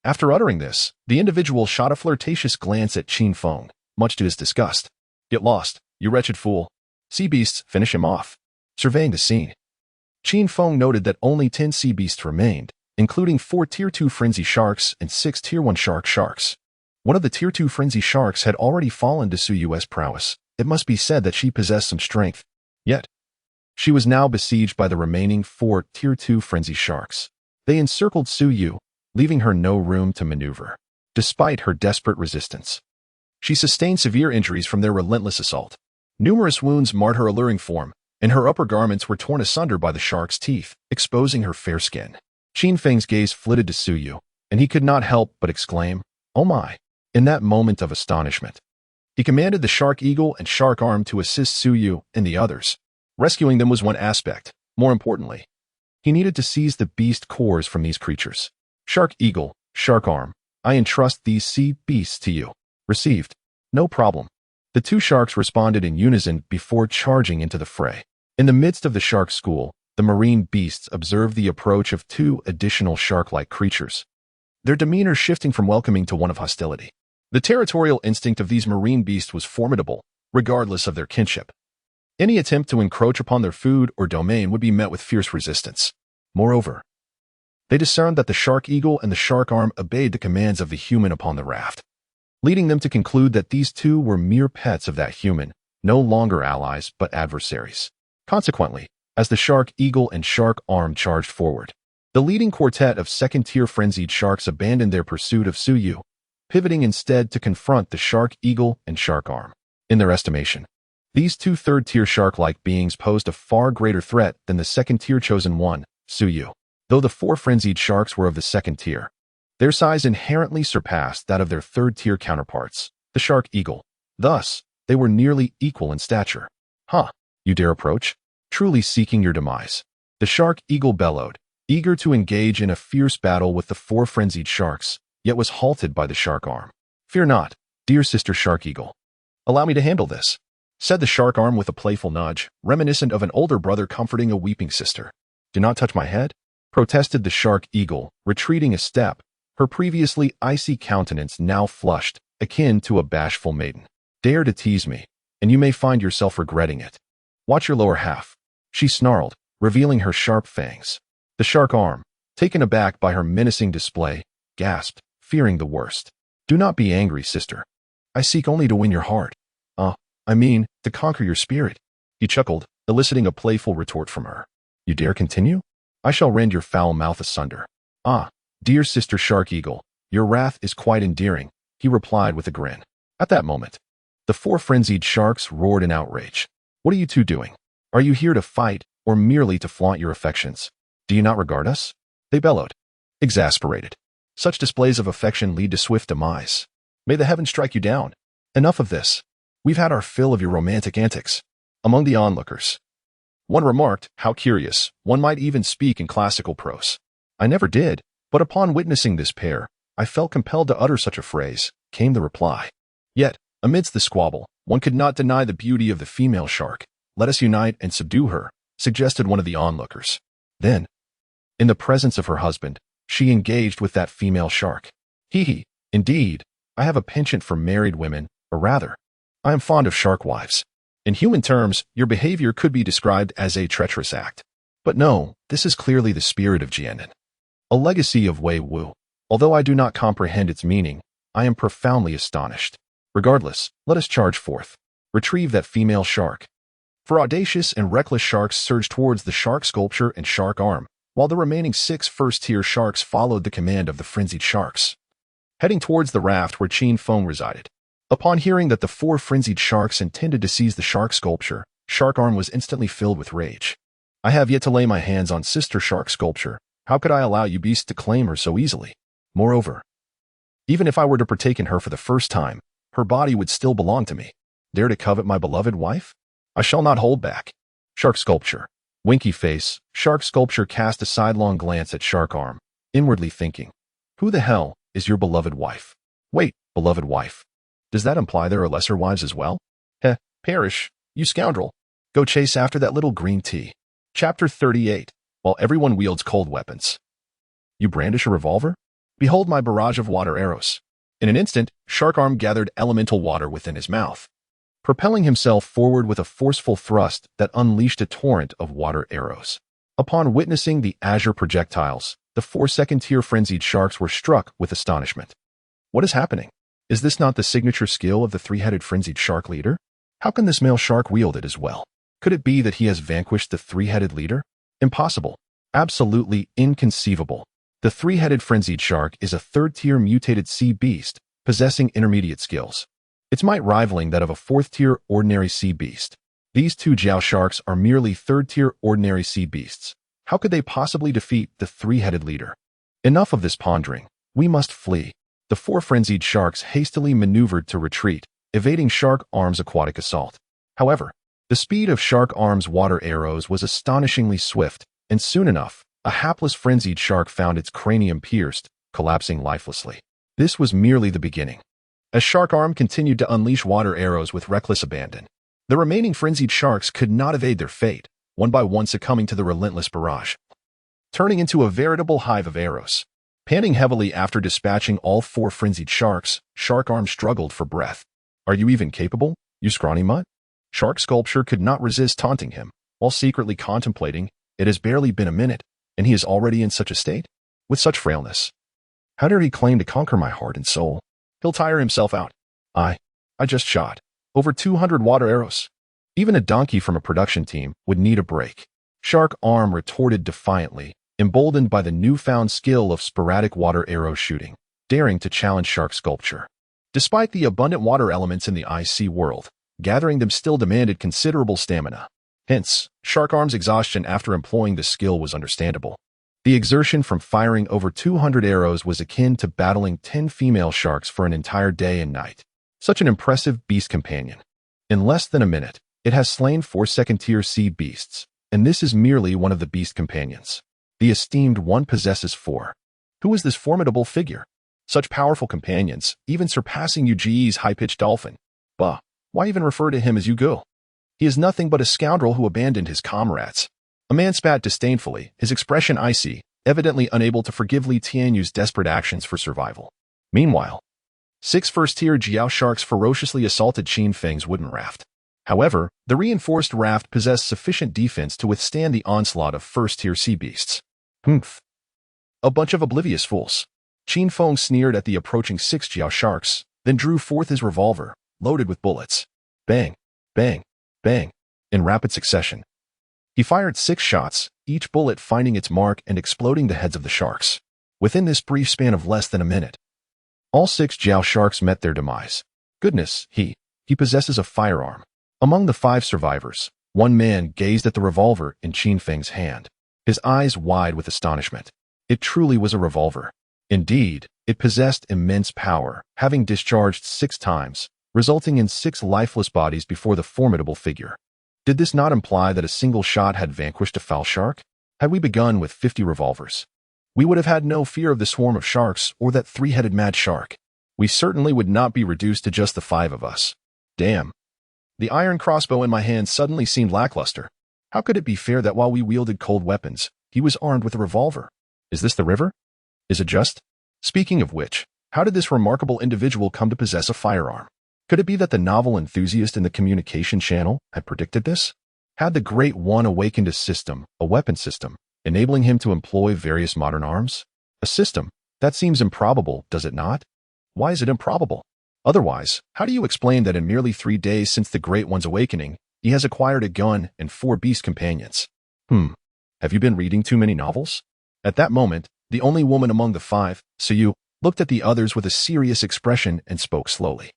After uttering this, the individual shot a flirtatious glance at Qin Feng, much to his disgust. "Get lost, you wretched fool. Sea beasts, finish him off." Surveying the scene, Qin Feng noted that only 10 sea beasts remained, including 4 Tier 2 frenzy sharks and 6 Tier 1 sharks. One of the Tier 2 frenzy sharks had already fallen to Suyu's prowess. It must be said that she possessed some strength. Yet, she was now besieged by the remaining 4 Tier 2 frenzy sharks. They encircled Suyu, leaving her no room to maneuver. Despite her desperate resistance, she sustained severe injuries from their relentless assault. Numerous wounds marred her alluring form, and her upper garments were torn asunder by the shark's teeth, exposing her fair skin. Qin Feng's gaze flitted to Suyu, and he could not help but exclaim, "Oh my!" In that moment of astonishment, he commanded the Shark Eagle and Sharkarm to assist Suyu and the others. Rescuing them was one aspect. More importantly, He needed to seize the beast cores from these creatures. Shark Eagle, Shark Arm, I entrust these sea beasts to you. Received. No problem. The two sharks responded in unison before charging into the fray. In the midst of the shark school, the marine beasts observed the approach of two additional shark-like creatures, their demeanor shifting from welcoming to one of hostility. The territorial instinct of these marine beasts was formidable, regardless of their kinship. Any attempt to encroach upon their food or domain would be met with fierce resistance. Moreover, they discerned that the Shark Eagle and the Shark Arm obeyed the commands of the human upon the raft, leading them to conclude that these two were mere pets of that human, no longer allies but adversaries. Consequently, as the Shark Eagle and Shark Arm charged forward, the leading quartet of second-tier frenzied sharks abandoned their pursuit of Suyu, pivoting instead to confront the Shark Eagle and Shark Arm. In their estimation, these two third-tier shark-like beings posed a far greater threat than the second-tier chosen one, Suyu. Though the four frenzied sharks were of the second tier, their size inherently surpassed that of their third-tier counterparts, the Shark Eagle. Thus, they were nearly equal in stature. Huh, you dare approach? Truly seeking your demise. The Shark Eagle bellowed, eager to engage in a fierce battle with the four frenzied sharks, yet was halted by the Shark Arm. Fear not, dear sister Shark Eagle. Allow me to handle this, said the Shark Arm with a playful nudge, reminiscent of an older brother comforting a weeping sister. Do not touch my head, protested the Shark Eagle, retreating a step, her previously icy countenance now flushed, akin to a bashful maiden. Dare to tease me, and you may find yourself regretting it. Watch your lower half, she snarled, revealing her sharp fangs. The Shark Arm, taken aback by her menacing display, gasped, fearing the worst. Do not be angry, sister. I seek only to win your heart. To conquer your spirit. He chuckled, eliciting a playful retort from her. You dare continue? I shall rend your foul mouth asunder. Ah, dear sister Shark Eagle, your wrath is quite endearing, he replied with a grin. At that moment, the four frenzied sharks roared in outrage. What are you two doing? Are you here to fight, or merely to flaunt your affections? Do you not regard us? They bellowed, exasperated. Such displays of affection lead to swift demise. May the heavens strike you down. Enough of this. We've had our fill of your romantic antics. Among the onlookers, one remarked, how curious, one might even speak in classical prose. I never did, but upon witnessing this pair, I felt compelled to utter such a phrase, came the reply. Yet, amidst the squabble, one could not deny the beauty of the female shark. Let us unite and subdue her, suggested one of the onlookers. Then, in the presence of her husband, she engaged with that female shark. Indeed, I have a penchant for married women, or rather, I am fond of shark wives. In human terms, your behavior could be described as a treacherous act. But no, this is clearly the spirit of Jianan, a legacy of Wei Wu. Although I do not comprehend its meaning, I am profoundly astonished. Regardless, let us charge forth. Retrieve that female shark. For audacious and reckless sharks surged towards the Shark Sculpture and Shark Arm, while the remaining 6 first-tier sharks followed the command of the frenzied sharks, heading towards the raft where Qin Feng resided. Upon hearing that the 4 frenzied sharks intended to seize the Shark Sculpture, Shark Arm was instantly filled with rage. I have yet to lay my hands on Sister Shark Sculpture. How could I allow you beasts to claim her so easily? Moreover, even if I were to partake in her for the first time, her body would still belong to me. Dare to covet my beloved wife? I shall not hold back. Shark Sculpture. Winky face, Shark Sculpture cast a sidelong glance at Shark Arm, inwardly thinking, who the hell is your beloved wife? Wait, beloved wife. Does that imply there are lesser wives as well? Perish, you scoundrel. Go chase after that little green tea. Chapter 38. While everyone wields cold weapons. You brandish a revolver? Behold my barrage of water arrows. In an instant, Shark Arm gathered elemental water within his mouth, propelling himself forward with a forceful thrust that unleashed a torrent of water arrows. Upon witnessing the azure projectiles, the 4 second-tier frenzied sharks were struck with astonishment. What is happening? Is this not the signature skill of the 3-headed frenzied shark leader? How can this male shark wield it as well? Could it be that he has vanquished the 3-headed leader? Impossible. Absolutely inconceivable. The 3-headed frenzied shark is a 3rd-tier mutated sea beast, possessing intermediate skills, its might rivaling that of a 4th-tier ordinary sea beast. These 2 Jiao sharks are merely 3rd-tier ordinary sea beasts. How could they possibly defeat the 3-headed leader? Enough of this pondering. We must flee. The 4 frenzied sharks hastily maneuvered to retreat, evading Shark Arm's aquatic assault. However, the speed of Shark Arm's water arrows was astonishingly swift, and soon enough, A hapless frenzied shark found its cranium pierced, collapsing lifelessly. This was merely the beginning. As Shark Arm continued to unleash water arrows with reckless abandon, the remaining frenzied sharks could not evade their fate, one by one succumbing to the relentless barrage, turning into a veritable hive of arrows. Panting heavily after dispatching all 4 frenzied sharks, Shark Arm struggled for breath. "Are you even capable, you scrawny mutt?" Shark Sculpture could not resist taunting him, while secretly contemplating, it has barely been a minute, and he is already in such a state? With such frailness. How dare he claim to conquer my heart and soul? He'll tire himself out. I just shot over 200 water arrows. Even a donkey from a production team would need a break. Shark Arm retorted defiantly, emboldened by the newfound skill of sporadic water arrow shooting, daring to challenge Shark Sculpture. Despite the abundant water elements in the IC world, gathering them still demanded considerable stamina. Hence, Shark Arm's exhaustion after employing the skill was understandable. The exertion from firing over 200 arrows was akin to battling 10 female sharks for an entire day and night. Such an impressive beast companion. In less than a minute, it has slain 4 second-tier sea beasts, and this is merely one of the beast companions. The esteemed one possesses 4. Who is this formidable figure? Such powerful companions, even surpassing UGE's high-pitched dolphin. Bah, why even refer to him as Yu-Gul? He is nothing but a scoundrel who abandoned his comrades. A man spat disdainfully, his expression icy, evidently unable to forgive Li Tianyu's desperate actions for survival. Meanwhile, 6 first-tier Jiao sharks ferociously assaulted Qin Feng's wooden raft. However, the reinforced raft possessed sufficient defense to withstand the onslaught of first-tier sea beasts. Humph. A bunch of oblivious fools. Qin Feng sneered at the approaching 6 Jiao sharks, then drew forth his revolver, loaded with bullets. Bang, bang, bang, in rapid succession. He fired 6 shots, each bullet finding its mark and exploding the heads of the sharks. Within this brief span of less than a minute, all 6 Jiao sharks met their demise. Goodness, he possesses a firearm. Among the 5 survivors, one man gazed at the revolver in Qin Feng's hand, his eyes wide with astonishment. It truly was a revolver. Indeed, it possessed immense power, having discharged 6 times, resulting in 6 lifeless bodies before the formidable figure. Did this not imply that a single shot had vanquished a foul shark? Had we begun with 50 revolvers, we would have had no fear of the swarm of sharks or that 3-headed mad shark. We certainly would not be reduced to just the 5 of us. Damn. The iron crossbow in my hand suddenly seemed lackluster. How could it be fair that while we wielded cold weapons, he was armed with a revolver? Is this the river? Is it just? Speaking of which, how did this remarkable individual come to possess a firearm? Could it be that the novel enthusiast in the communication channel had predicted this? Had the Great One awakened a system, a weapon system, enabling him to employ various modern arms? A system? That seems improbable, does it not? Why is it improbable? Otherwise, how do you explain that in merely 3 days since the Great One's awakening, he has acquired a gun and 4 beast companions? Have you been reading too many novels? At that moment, the only woman among the 5, Suyu, looked at the others with a serious expression and spoke slowly.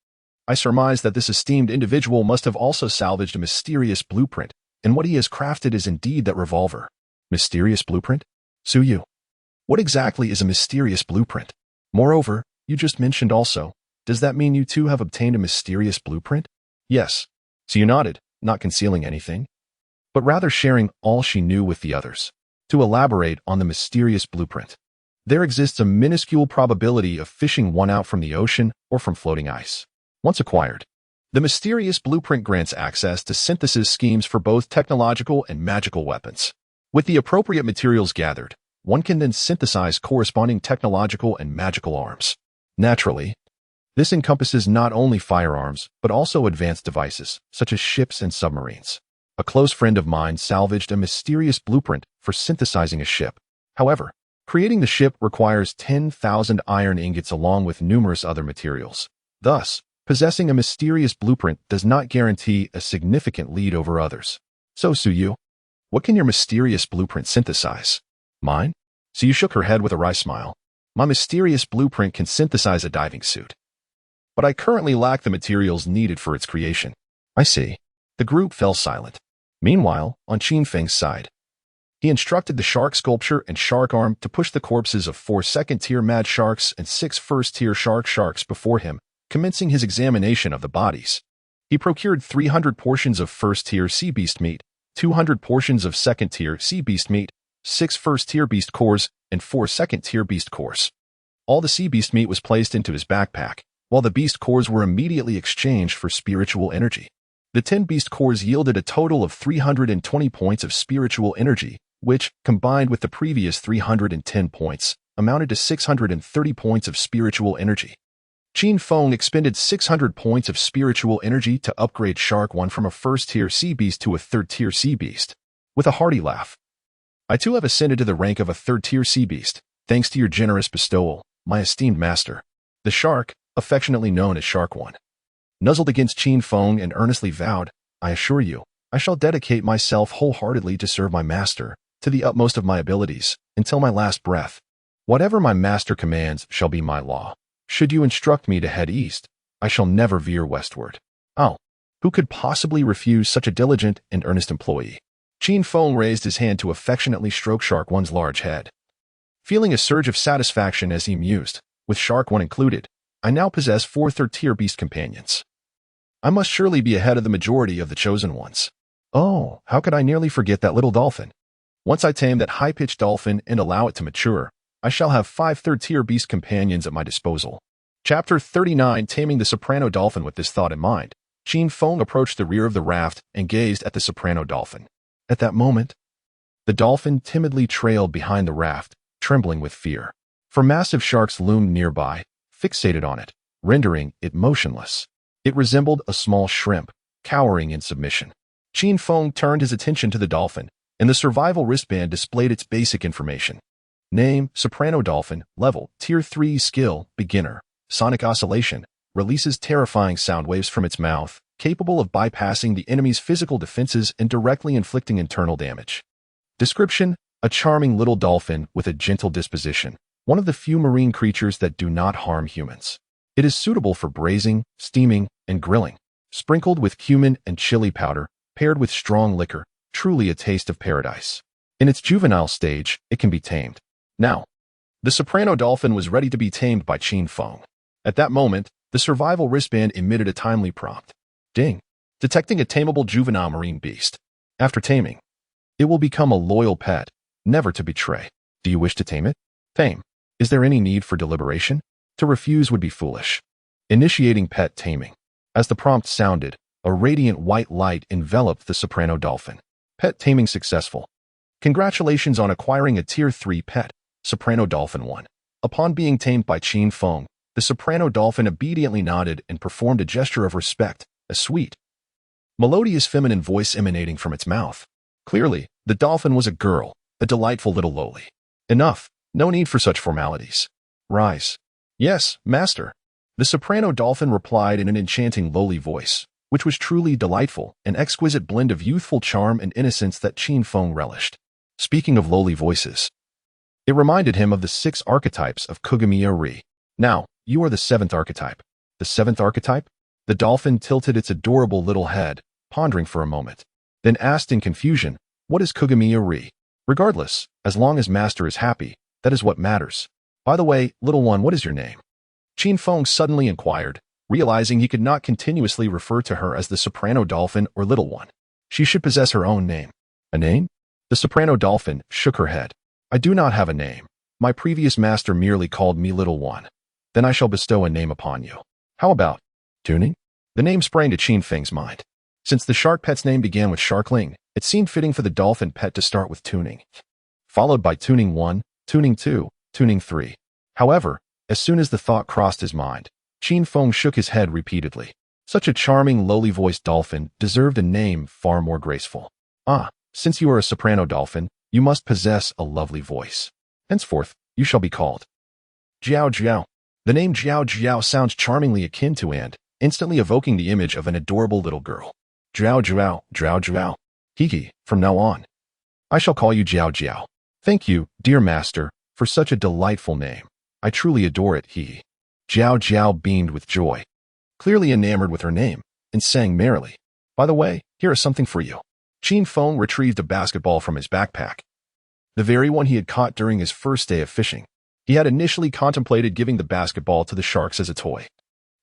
I surmise that this esteemed individual must have also salvaged a mysterious blueprint, and what he has crafted is indeed that revolver. Mysterious blueprint? Suyu, what exactly is a mysterious blueprint? Moreover, you just mentioned also, does that mean you too have obtained a mysterious blueprint? Yes. Suyu nodded, not concealing anything, but rather sharing all she knew with the others. To elaborate on the mysterious blueprint, there exists a minuscule probability of fishing one out from the ocean or from floating ice. Once acquired, the mysterious blueprint grants access to synthesis schemes for both technological and magical weapons. With the appropriate materials gathered, one can then synthesize corresponding technological and magical arms. Naturally, this encompasses not only firearms, but also advanced devices, such as ships and submarines. A close friend of mine salvaged a mysterious blueprint for synthesizing a ship. However, creating the ship requires 10,000 iron ingots along with numerous other materials. Thus, possessing a mysterious blueprint does not guarantee a significant lead over others. So, Suyu, what can your mysterious blueprint synthesize? Mine? Suyu shook her head with a wry smile. My mysterious blueprint can synthesize a diving suit, but I currently lack the materials needed for its creation. I see. The group fell silent. Meanwhile, on Qin Feng's side, he instructed the Shark Sculpture and Shark Arm to push the corpses of 4 second-tier mad sharks and 6 first-tier sharks before him, commencing his examination of the bodies. He procured 300 portions of first-tier sea beast meat, 200 portions of second-tier sea beast meat, 6 first-tier beast cores, and 4 second-tier beast cores. All the sea beast meat was placed into his backpack, while the beast cores were immediately exchanged for spiritual energy. The 10 beast cores yielded a total of 320 points of spiritual energy, which, combined with the previous 310 points, amounted to 630 points of spiritual energy. Qin Feng expended 600 points of spiritual energy to upgrade Shark 1 from a first-tier sea beast to a third-tier sea beast. With a hearty laugh, I too have ascended to the rank of a third-tier sea beast, thanks to your generous bestowal, my esteemed master. The shark, affectionately known as Shark 1, nuzzled against Qin Feng and earnestly vowed, I assure you, I shall dedicate myself wholeheartedly to serve my master, to the utmost of my abilities, until my last breath. Whatever my master commands shall be my law. Should you instruct me to head east, I shall never veer westward. Oh, who could possibly refuse such a diligent and earnest employee? Qin Feng raised his hand to affectionately stroke Shark 1's large head, feeling a surge of satisfaction as he mused, with Shark 1 included, I now possess 4 third-tier beast companions. I must surely be ahead of the majority of the chosen ones. Oh, how could I nearly forget that little dolphin? Once I tame that high-pitched dolphin and allow it to mature, I shall have 5 third-tier beast companions at my disposal. Chapter 39, Taming the Soprano Dolphin. With this thought in mind, Qin Feng approached the rear of the raft and gazed at the soprano dolphin. At that moment, the dolphin timidly trailed behind the raft, trembling with fear. For massive sharks loomed nearby, fixated on it, rendering it motionless. It resembled a small shrimp, cowering in submission. Qin Feng turned his attention to the dolphin, and the survival wristband displayed its basic information. Name, Soprano Dolphin, Level, Tier 3 Skill, Beginner. Sonic Oscillation, releases terrifying sound waves from its mouth, capable of bypassing the enemy's physical defenses and directly inflicting internal damage. Description, a charming little dolphin with a gentle disposition, one of the few marine creatures that do not harm humans. It is suitable for braising, steaming, and grilling, sprinkled with cumin and chili powder, paired with strong liquor, truly a taste of paradise. In its juvenile stage, it can be tamed. Now, the soprano dolphin was ready to be tamed by Qin Feng. At that moment, the survival wristband emitted a timely prompt. Ding! Detecting a tameable juvenile marine beast. After taming, it will become a loyal pet, never to betray. Do you wish to tame it? Tame. Is there any need for deliberation? To refuse would be foolish. Initiating pet taming. As the prompt sounded, a radiant white light enveloped the soprano dolphin. Pet taming successful. Congratulations on acquiring a Tier 3 pet, Soprano Dolphin 1. Upon being tamed by Qin Feng, the soprano dolphin obediently nodded and performed a gesture of respect, a sweet, melodious feminine voice emanating from its mouth. Clearly, the dolphin was a girl, a delightful little loli. Enough, no need for such formalities. Rise. Yes, master. The soprano dolphin replied in an enchanting lowly voice, which was truly delightful, an exquisite blend of youthful charm and innocence that Qin Feng relished. Speaking of lowly voices, it reminded him of the 6 archetypes of Kugamiya-ri. Now, you are the 7th archetype. The 7th archetype? The dolphin tilted its adorable little head, pondering for a moment, then asked in confusion, what is Kugamiya-ri? Regardless, as long as master is happy, that is what matters. By the way, little one, what is your name? Qin Feng suddenly inquired, realizing he could not continuously refer to her as the soprano dolphin or little one. She should possess her own name. A name? The soprano dolphin shook her head. I do not have a name. My previous master merely called me little one. Then I shall bestow a name upon you. How about Tuning? The name sprang to Qin Feng's mind. Since the shark pet's name began with Sharkling, it seemed fitting for the dolphin pet to start with Tuning, followed by Tuning 1, Tuning 2, Tuning 3. However, as soon as the thought crossed his mind, Qin Feng shook his head repeatedly. Such a charming, lowly-voiced dolphin deserved a name far more graceful. Ah, since you are a soprano dolphin, you must possess a lovely voice. Henceforth, you shall be called Jiao Jiao. The name Jiao Jiao sounds charmingly akin to and, instantly evoking the image of an adorable little girl. Jiao Jiao, Jiao Jiao. Hiki, from now on, I shall call you Jiao Jiao. Thank you, dear master, for such a delightful name. I truly adore it, Hiki. Jiao Jiao beamed with joy, clearly enamored with her name, and sang merrily. By the way, here is something for you. Qin Feng retrieved a basketball from his backpack, the very one he had caught during his first day of fishing. He had initially contemplated giving the basketball to the sharks as a toy,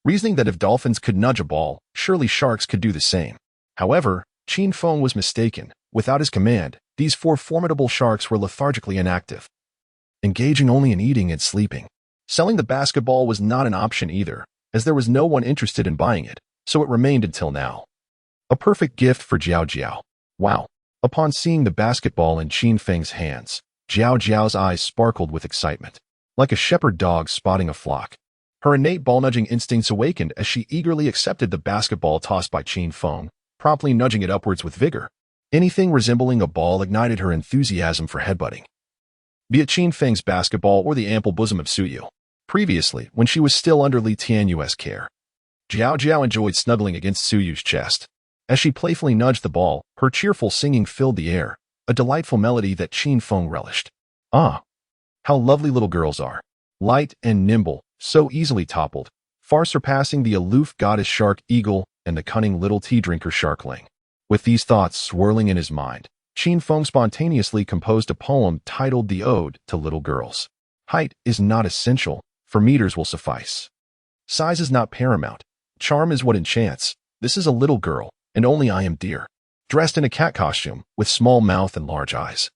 reasoning that if dolphins could nudge a ball, surely sharks could do the same. However, Qin Feng was mistaken. Without his command, These four formidable sharks were lethargically inactive, engaging only in eating and sleeping. Selling the basketball was not an option either, as there was no one interested in buying it, so it remained until now. A perfect gift for Jiao Jiao. Wow. Upon seeing the basketball in Qin Feng's hands, Jiao Jiao's eyes sparkled with excitement, like a shepherd dog spotting a flock. Her innate ball-nudging instincts awakened as she eagerly accepted the basketball tossed by Qin Feng, promptly nudging it upwards with vigor. Anything resembling a ball ignited her enthusiasm for headbutting, be it Qin Feng's basketball or the ample bosom of Suyu. Previously, when she was still under Li Tianyu's care, Jiao Jiao enjoyed snuggling against Suyu's chest. As she playfully nudged the ball, her cheerful singing filled the air, a delightful melody that Qin Feng relished. Ah, how lovely little girls are. Light and nimble, so easily toppled, far surpassing the aloof goddess shark eagle and the cunning little tea-drinker sharkling. With these thoughts swirling in his mind, Qin Feng spontaneously composed a poem titled The Ode to Little Girls. Height is not essential, for meters will suffice. Size is not paramount. Charm is what enchants. This is a little girl, and only I am dear. Dressed in a cat costume, with small mouth and large eyes.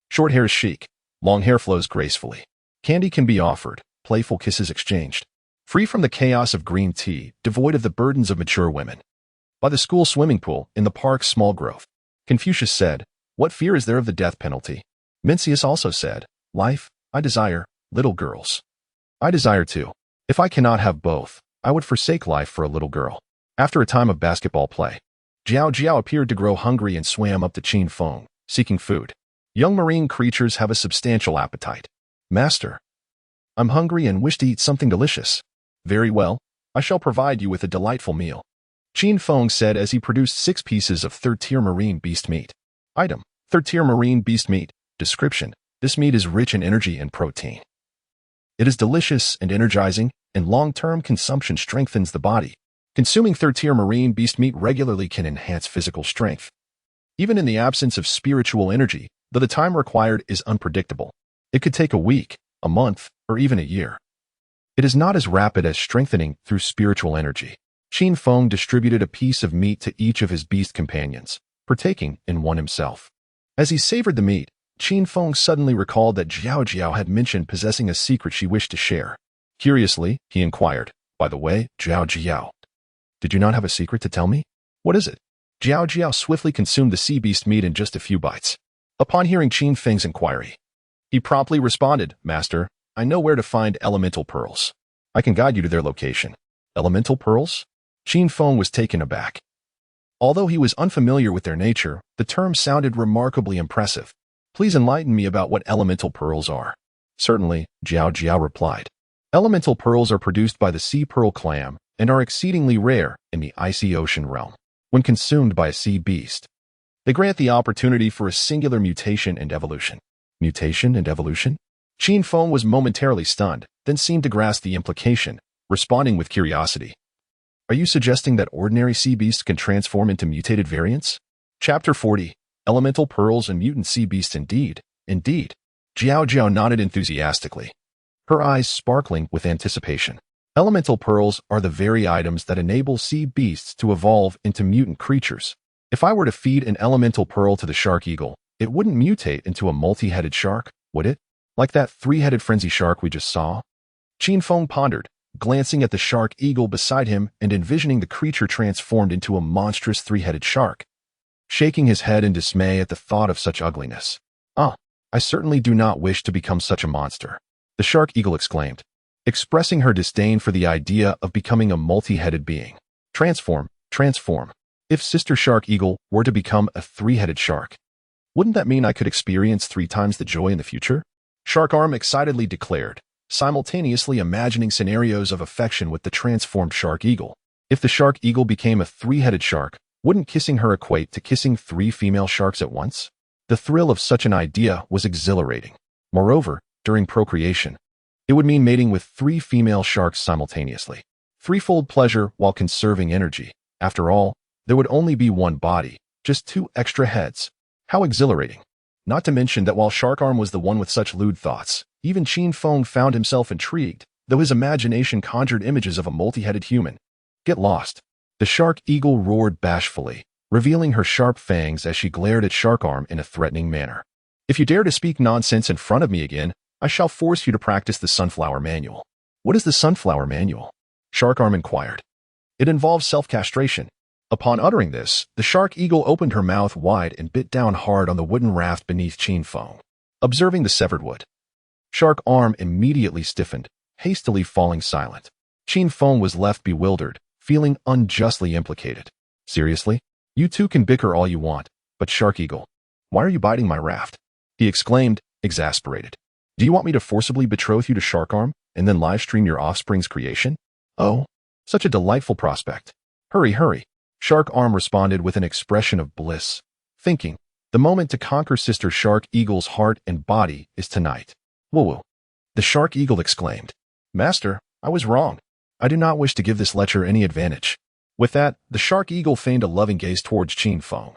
Short hair is chic, long hair flows gracefully. Candy can be offered, playful kisses exchanged. Free from the chaos of green tea, devoid of the burdens of mature women. By the school swimming pool, in the park's small grove. Confucius said, "What fear is there of the death penalty?" Mencius also said, "Life, I desire, little girls. I desire too. If I cannot have both, I would forsake life for a little girl." After a time of basketball play, Jiao Jiao appeared to grow hungry and swam up to Qin Feng, seeking food. Young marine creatures have a substantial appetite. "Master, I'm hungry and wish to eat something delicious." "Very well, I shall provide you with a delightful meal," Qin Feng said as he produced 6 pieces of third-tier marine beast meat. Item: third-tier marine beast meat. Description: this meat is rich in energy and protein. It is delicious and energizing, and long-term consumption strengthens the body. Consuming third-tier marine beast meat regularly can enhance physical strength. Even in the absence of spiritual energy, though the time required is unpredictable. It could take a week, a month, or even a year. It is not as rapid as strengthening through spiritual energy. Qin Feng distributed a piece of meat to each of his beast companions, partaking in one himself. As he savored the meat, Qin Feng suddenly recalled that Jiao Jiao had mentioned possessing a secret she wished to share. Curiously, he inquired, "By the way, Jiao Jiao, did you not have a secret to tell me? What is it?" Jiao Jiao swiftly consumed the sea beast meat in just a few bites. Upon hearing Qin Feng's inquiry, he promptly responded, "Master, I know where to find elemental pearls. I can guide you to their location." Elemental pearls? Qin Feng was taken aback. Although he was unfamiliar with their nature, the term sounded remarkably impressive. "Please enlighten me about what elemental pearls are." "Certainly," Jiao Jiao replied. Elemental pearls are produced by the sea pearl clam and are exceedingly rare in the icy ocean realm. When consumed by a sea beast, they grant the opportunity for a singular mutation and evolution. Mutation and evolution? Qin Feng was momentarily stunned, then seemed to grasp the implication, responding with curiosity. "Are you suggesting that ordinary sea beasts can transform into mutated variants?" Chapter 40. Elemental Pearls and Mutant Sea Beasts. Indeed. Jiao Jiao nodded enthusiastically, her eyes sparkling with anticipation. Elemental pearls are the very items that enable sea beasts to evolve into mutant creatures. If I were to feed an elemental pearl to the shark eagle, it wouldn't mutate into a multi-headed shark, would it? Like that 3-headed frenzy shark we just saw? Qin Feng pondered, glancing at the shark eagle beside him and envisioning the creature transformed into a monstrous 3-headed shark, shaking his head in dismay at the thought of such ugliness. "Ah, I certainly do not wish to become such a monster," the shark eagle exclaimed, expressing her disdain for the idea of becoming a multi-headed being. Transform. If Sister Shark Eagle were to become a 3-headed shark, wouldn't that mean I could experience 3 times the joy in the future? Shark Arm excitedly declared, simultaneously imagining scenarios of affection with the transformed Shark Eagle. If the Shark Eagle became a 3-headed shark, wouldn't kissing her equate to kissing 3 female sharks at once? The thrill of such an idea was exhilarating. Moreover, during procreation, it would mean mating with 3 female sharks simultaneously. Threefold pleasure while conserving energy. After all, there would only be one body, just 2 extra heads. How exhilarating. Not to mention that while Shark Arm was the one with such lewd thoughts, even Qin Feng found himself intrigued, though his imagination conjured images of a multi-headed human. Get lost. The Shark Eagle roared bashfully, revealing her sharp fangs as she glared at Shark Arm in a threatening manner. If you dare to speak nonsense in front of me again, I shall force you to practice the Sunflower Manual. What is the Sunflower Manual? Shark Arm inquired. It involves self-castration. Upon uttering this, the Shark Eagle opened her mouth wide and bit down hard on the wooden raft beneath Qin Feng. Observing the severed wood, Shark Arm immediately stiffened, hastily falling silent. Qin Feng was left bewildered, feeling unjustly implicated. Seriously? You two can bicker all you want, but Shark Eagle, why are you biting my raft? He exclaimed, exasperated. Do you want me to forcibly betroth you to Shark Arm and then livestream your offspring's creation? Oh, such a delightful prospect. Hurry, hurry. Shark Arm responded with an expression of bliss, thinking, the moment to conquer Sister Shark Eagle's heart and body is tonight. Woo-woo. The Shark Eagle exclaimed, Master, I was wrong. I do not wish to give this lecher any advantage. With that, the Shark Eagle feigned a loving gaze towards Qin Feng.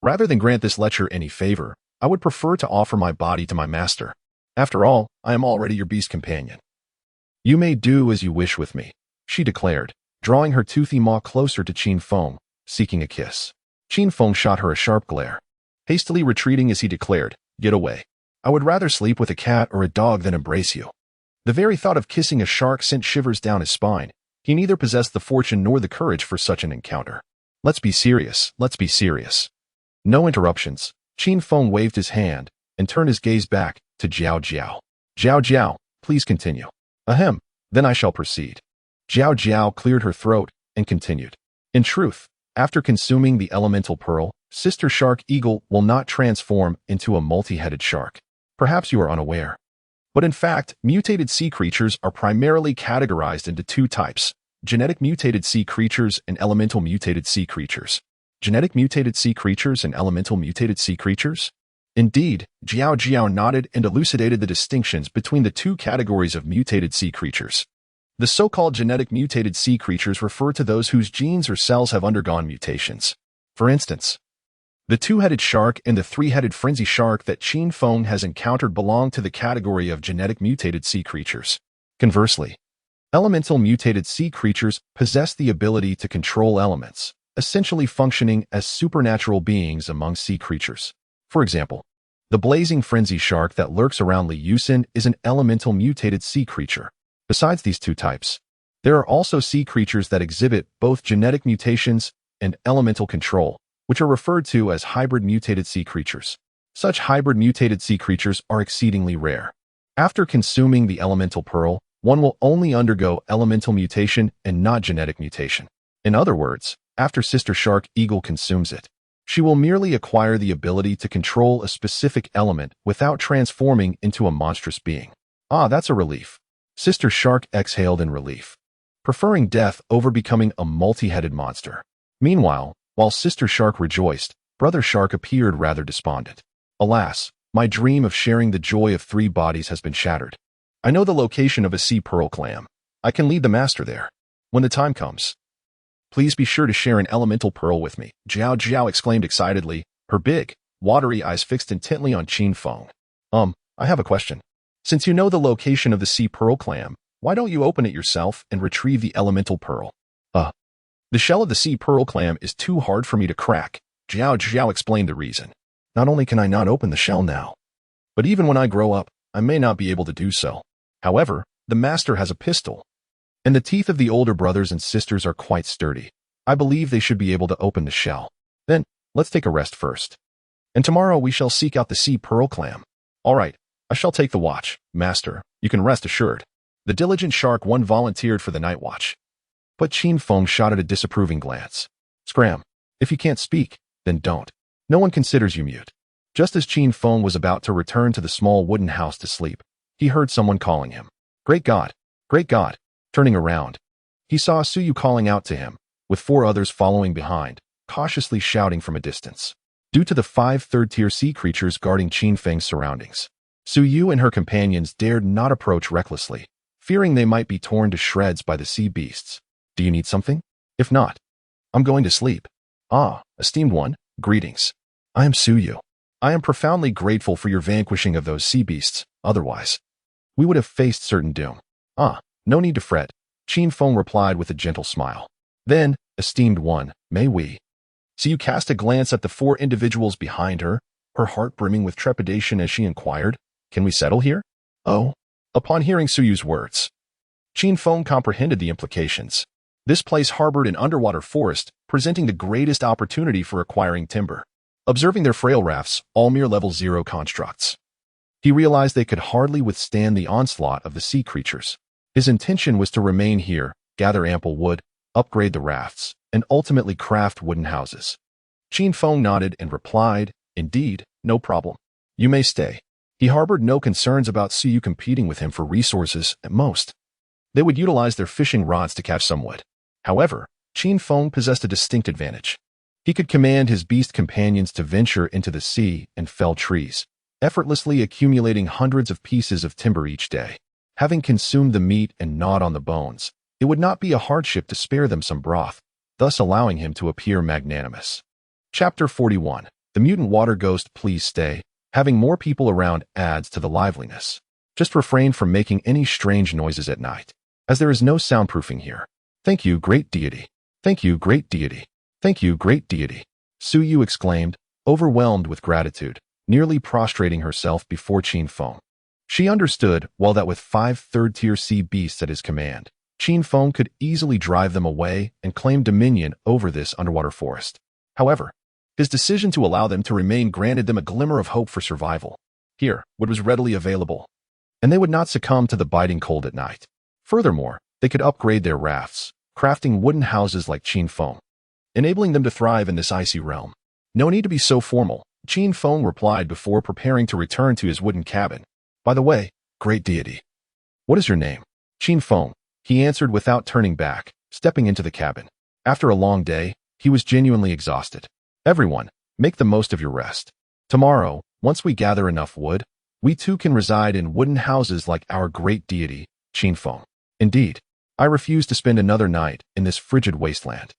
Rather than grant this lecher any favor, I would prefer to offer my body to my master. After all, I am already your beast companion. You may do as you wish with me, she declared, drawing her toothy maw closer to Qin Feng, seeking a kiss. Qin Feng shot her a sharp glare, hastily retreating as he declared, Get away. I would rather sleep with a cat or a dog than embrace you. The very thought of kissing a shark sent shivers down his spine. He neither possessed the fortune nor the courage for such an encounter. Let's be serious, let's be serious. No interruptions. Qin Feng waved his hand and turned his gaze back to Jiao Jiao. Jiao Jiao, please continue. Ahem, then I shall proceed. Jiao Jiao cleared her throat and continued. In truth, after consuming the elemental pearl, Sister Shark Eagle will not transform into a multi-headed shark. Perhaps you are unaware. But in fact, mutated sea creatures are primarily categorized into two types: genetic mutated sea creatures and elemental mutated sea creatures. Genetic mutated sea creatures and elemental mutated sea creatures? Indeed, Jiao Jiao nodded and elucidated the distinctions between the two categories of mutated sea creatures. The so-called genetic mutated sea creatures refer to those whose genes or cells have undergone mutations. For instance, the two-headed shark and the three-headed frenzy shark that Qin Feng has encountered belong to the category of genetic mutated sea creatures. Conversely, elemental mutated sea creatures possess the ability to control elements, essentially functioning as supernatural beings among sea creatures. For example, the blazing frenzy shark that lurks around Li Yusin is an elemental mutated sea creature. Besides these two types, there are also sea creatures that exhibit both genetic mutations and elemental control, which are referred to as hybrid mutated sea creatures. Such hybrid mutated sea creatures are exceedingly rare. After consuming the elemental pearl, one will only undergo elemental mutation and not genetic mutation. In other words, after Sister Shark Eagle consumes it, she will merely acquire the ability to control a specific element without transforming into a monstrous being. Ah, that's a relief. Sister Shark exhaled in relief, preferring death over becoming a multi-headed monster. Meanwhile, while Sister Shark rejoiced, Brother Shark appeared rather despondent. Alas, my dream of sharing the joy of three bodies has been shattered. I know the location of a sea pearl clam. I can lead the master there. When the time comes, please be sure to share an elemental pearl with me, Jiao Jiao exclaimed excitedly, her big, watery eyes fixed intently on Qin Feng. I have a question. Since you know the location of the sea pearl clam, why don't you open it yourself and retrieve the elemental pearl? The shell of the sea pearl clam is too hard for me to crack, Jiao Jiao explained the reason. Not only can I not open the shell now, but even when I grow up, I may not be able to do so. However, the master has a pistol, and the teeth of the older brothers and sisters are quite sturdy. I believe they should be able to open the shell. Then, let's take a rest first. And tomorrow we shall seek out the sea pearl clam. All right, I shall take the watch, master. You can rest assured. The diligent shark one volunteered for the night watch. But Qin Feng shot at a disapproving glance. Scram. If you can't speak, then don't. No one considers you mute. Just as Qin Feng was about to return to the small wooden house to sleep, he heard someone calling him. Great God! Great God! Turning around, he saw Suyu calling out to him, with 4 others following behind, cautiously shouting from a distance. Due to the 5 third-tier sea creatures guarding Qin Feng's surroundings, Suyu and her companions dared not approach recklessly, fearing they might be torn to shreds by the sea beasts. Do you need something? If not, I'm going to sleep. Ah, esteemed one, greetings. I am Suyu. I am profoundly grateful for your vanquishing of those sea beasts, otherwise we would have faced certain doom. Ah, no need to fret, Qin Feng replied with a gentle smile. Then, esteemed one, may we Siyu cast a glance at the four individuals behind her, her heart brimming with trepidation as she inquired, "Can we settle here?" "Oh." Upon hearing Suyu's words, Qin Feng comprehended the implications. This place harbored an underwater forest, presenting the greatest opportunity for acquiring timber. Observing their frail rafts, all mere level 0 constructs, he realized they could hardly withstand the onslaught of the sea creatures. His intention was to remain here, gather ample wood, upgrade the rafts, and ultimately craft wooden houses. Qin Feng nodded and replied, "Indeed, no problem. You may stay." He harbored no concerns about Siyu competing with him for resources. At most, they would utilize their fishing rods to catch some wood. However, Qin Feng possessed a distinct advantage. He could command his beast companions to venture into the sea and fell trees, effortlessly accumulating hundreds of pieces of timber each day. Having consumed the meat and gnawed on the bones, it would not be a hardship to spare them some broth, thus allowing him to appear magnanimous. Chapter 41. The Mutant Water Ghost. Please stay. Having more people around adds to the liveliness. Just refrain from making any strange noises at night, as there is no soundproofing here. Thank you, great deity. Thank you, great deity. Thank you, great deity. Suyu exclaimed, overwhelmed with gratitude, nearly prostrating herself before Qin Feng. She understood, well, that with 5 third-tier sea beasts at his command, Qin Feng could easily drive them away and claim dominion over this underwater forest. However, his decision to allow them to remain granted them a glimmer of hope for survival. Here, wood was readily available, and they would not succumb to the biting cold at night. Furthermore, they could upgrade their rafts, crafting wooden houses like Qin Feng, enabling them to thrive in this icy realm. No need to be so formal, Qin Feng replied before preparing to return to his wooden cabin. By the way, great deity, what is your name? Qin Feng, he answered without turning back, stepping into the cabin. After a long day, he was genuinely exhausted. Everyone, make the most of your rest. Tomorrow, once we gather enough wood, we too can reside in wooden houses like our great deity, Qin Feng. Indeed, I refuse to spend another night in this frigid wasteland.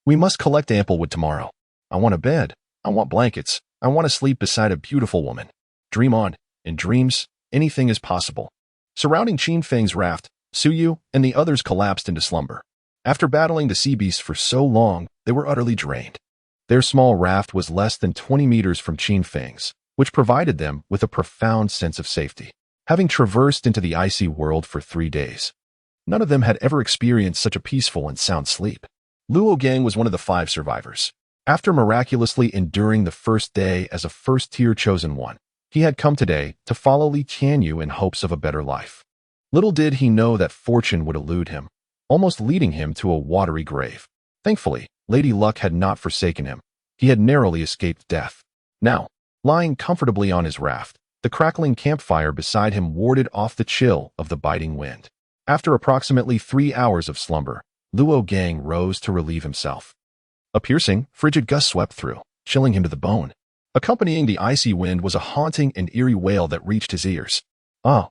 We must collect ample wood tomorrow. I want a bed. I want blankets. I want to sleep beside a beautiful woman. Dream on. In dreams, anything is possible. Surrounding Qin Feng's raft, Suyu and the others collapsed into slumber. After battling the sea beasts for so long, they were utterly drained. Their small raft was less than 20 meters from Qin Feng's, which provided them with a profound sense of safety. Having traversed into the icy world for 3 days, none of them had ever experienced such a peaceful and sound sleep. Luo Gang was one of the 5 survivors. After miraculously enduring the first day as a first-tier chosen one, he had come today to follow Li Qianyu in hopes of a better life. Little did he know that fortune would elude him, almost leading him to a watery grave. Thankfully, Lady Luck had not forsaken him. He had narrowly escaped death. Now, lying comfortably on his raft, the crackling campfire beside him warded off the chill of the biting wind. After approximately 3 hours of slumber, Luo Gang rose to relieve himself. A piercing, frigid gust swept through, chilling him to the bone. Accompanying the icy wind was a haunting and eerie wail that reached his ears. Whoa,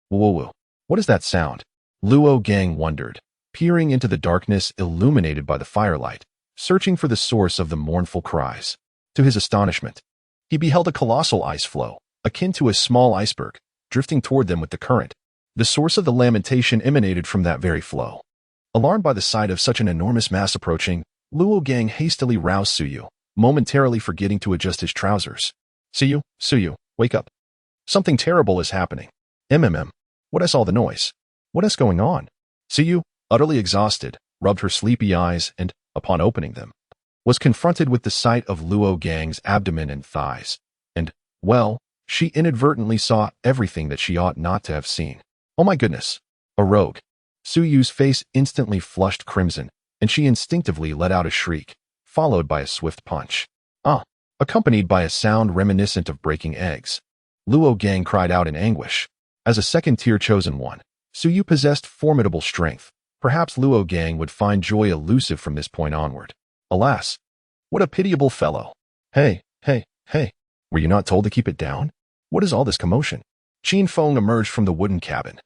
whoa. What is that sound? Luo Gang wondered, peering into the darkness illuminated by the firelight, searching for the source of the mournful cries. To his astonishment, he beheld a colossal ice floe, akin to a small iceberg, drifting toward them with the current. The source of the lamentation emanated from that very floe. Alarmed by the sight of such an enormous mass approaching, Luo Gang hastily roused Suyu, momentarily forgetting to adjust his trousers. Suyu, wake up. Something terrible is happening. What is all the noise? What is going on? Suyu, utterly exhausted, rubbed her sleepy eyes and, upon opening them, was confronted with the sight of Luo Gang's abdomen and thighs. And, well, she inadvertently saw everything that she ought not to have seen. Oh my goodness. A rogue. Suyu's face instantly flushed crimson, and she instinctively let out a shriek, followed by a swift punch. Accompanied by a sound reminiscent of breaking eggs. Luo Gang cried out in anguish. As a second-tier chosen one, Suyu possessed formidable strength. Perhaps Luo Gang would find joy elusive from this point onward. Alas, what a pitiable fellow. Hey, were you not told to keep it down? What is all this commotion? Qin Feng emerged from the wooden cabin,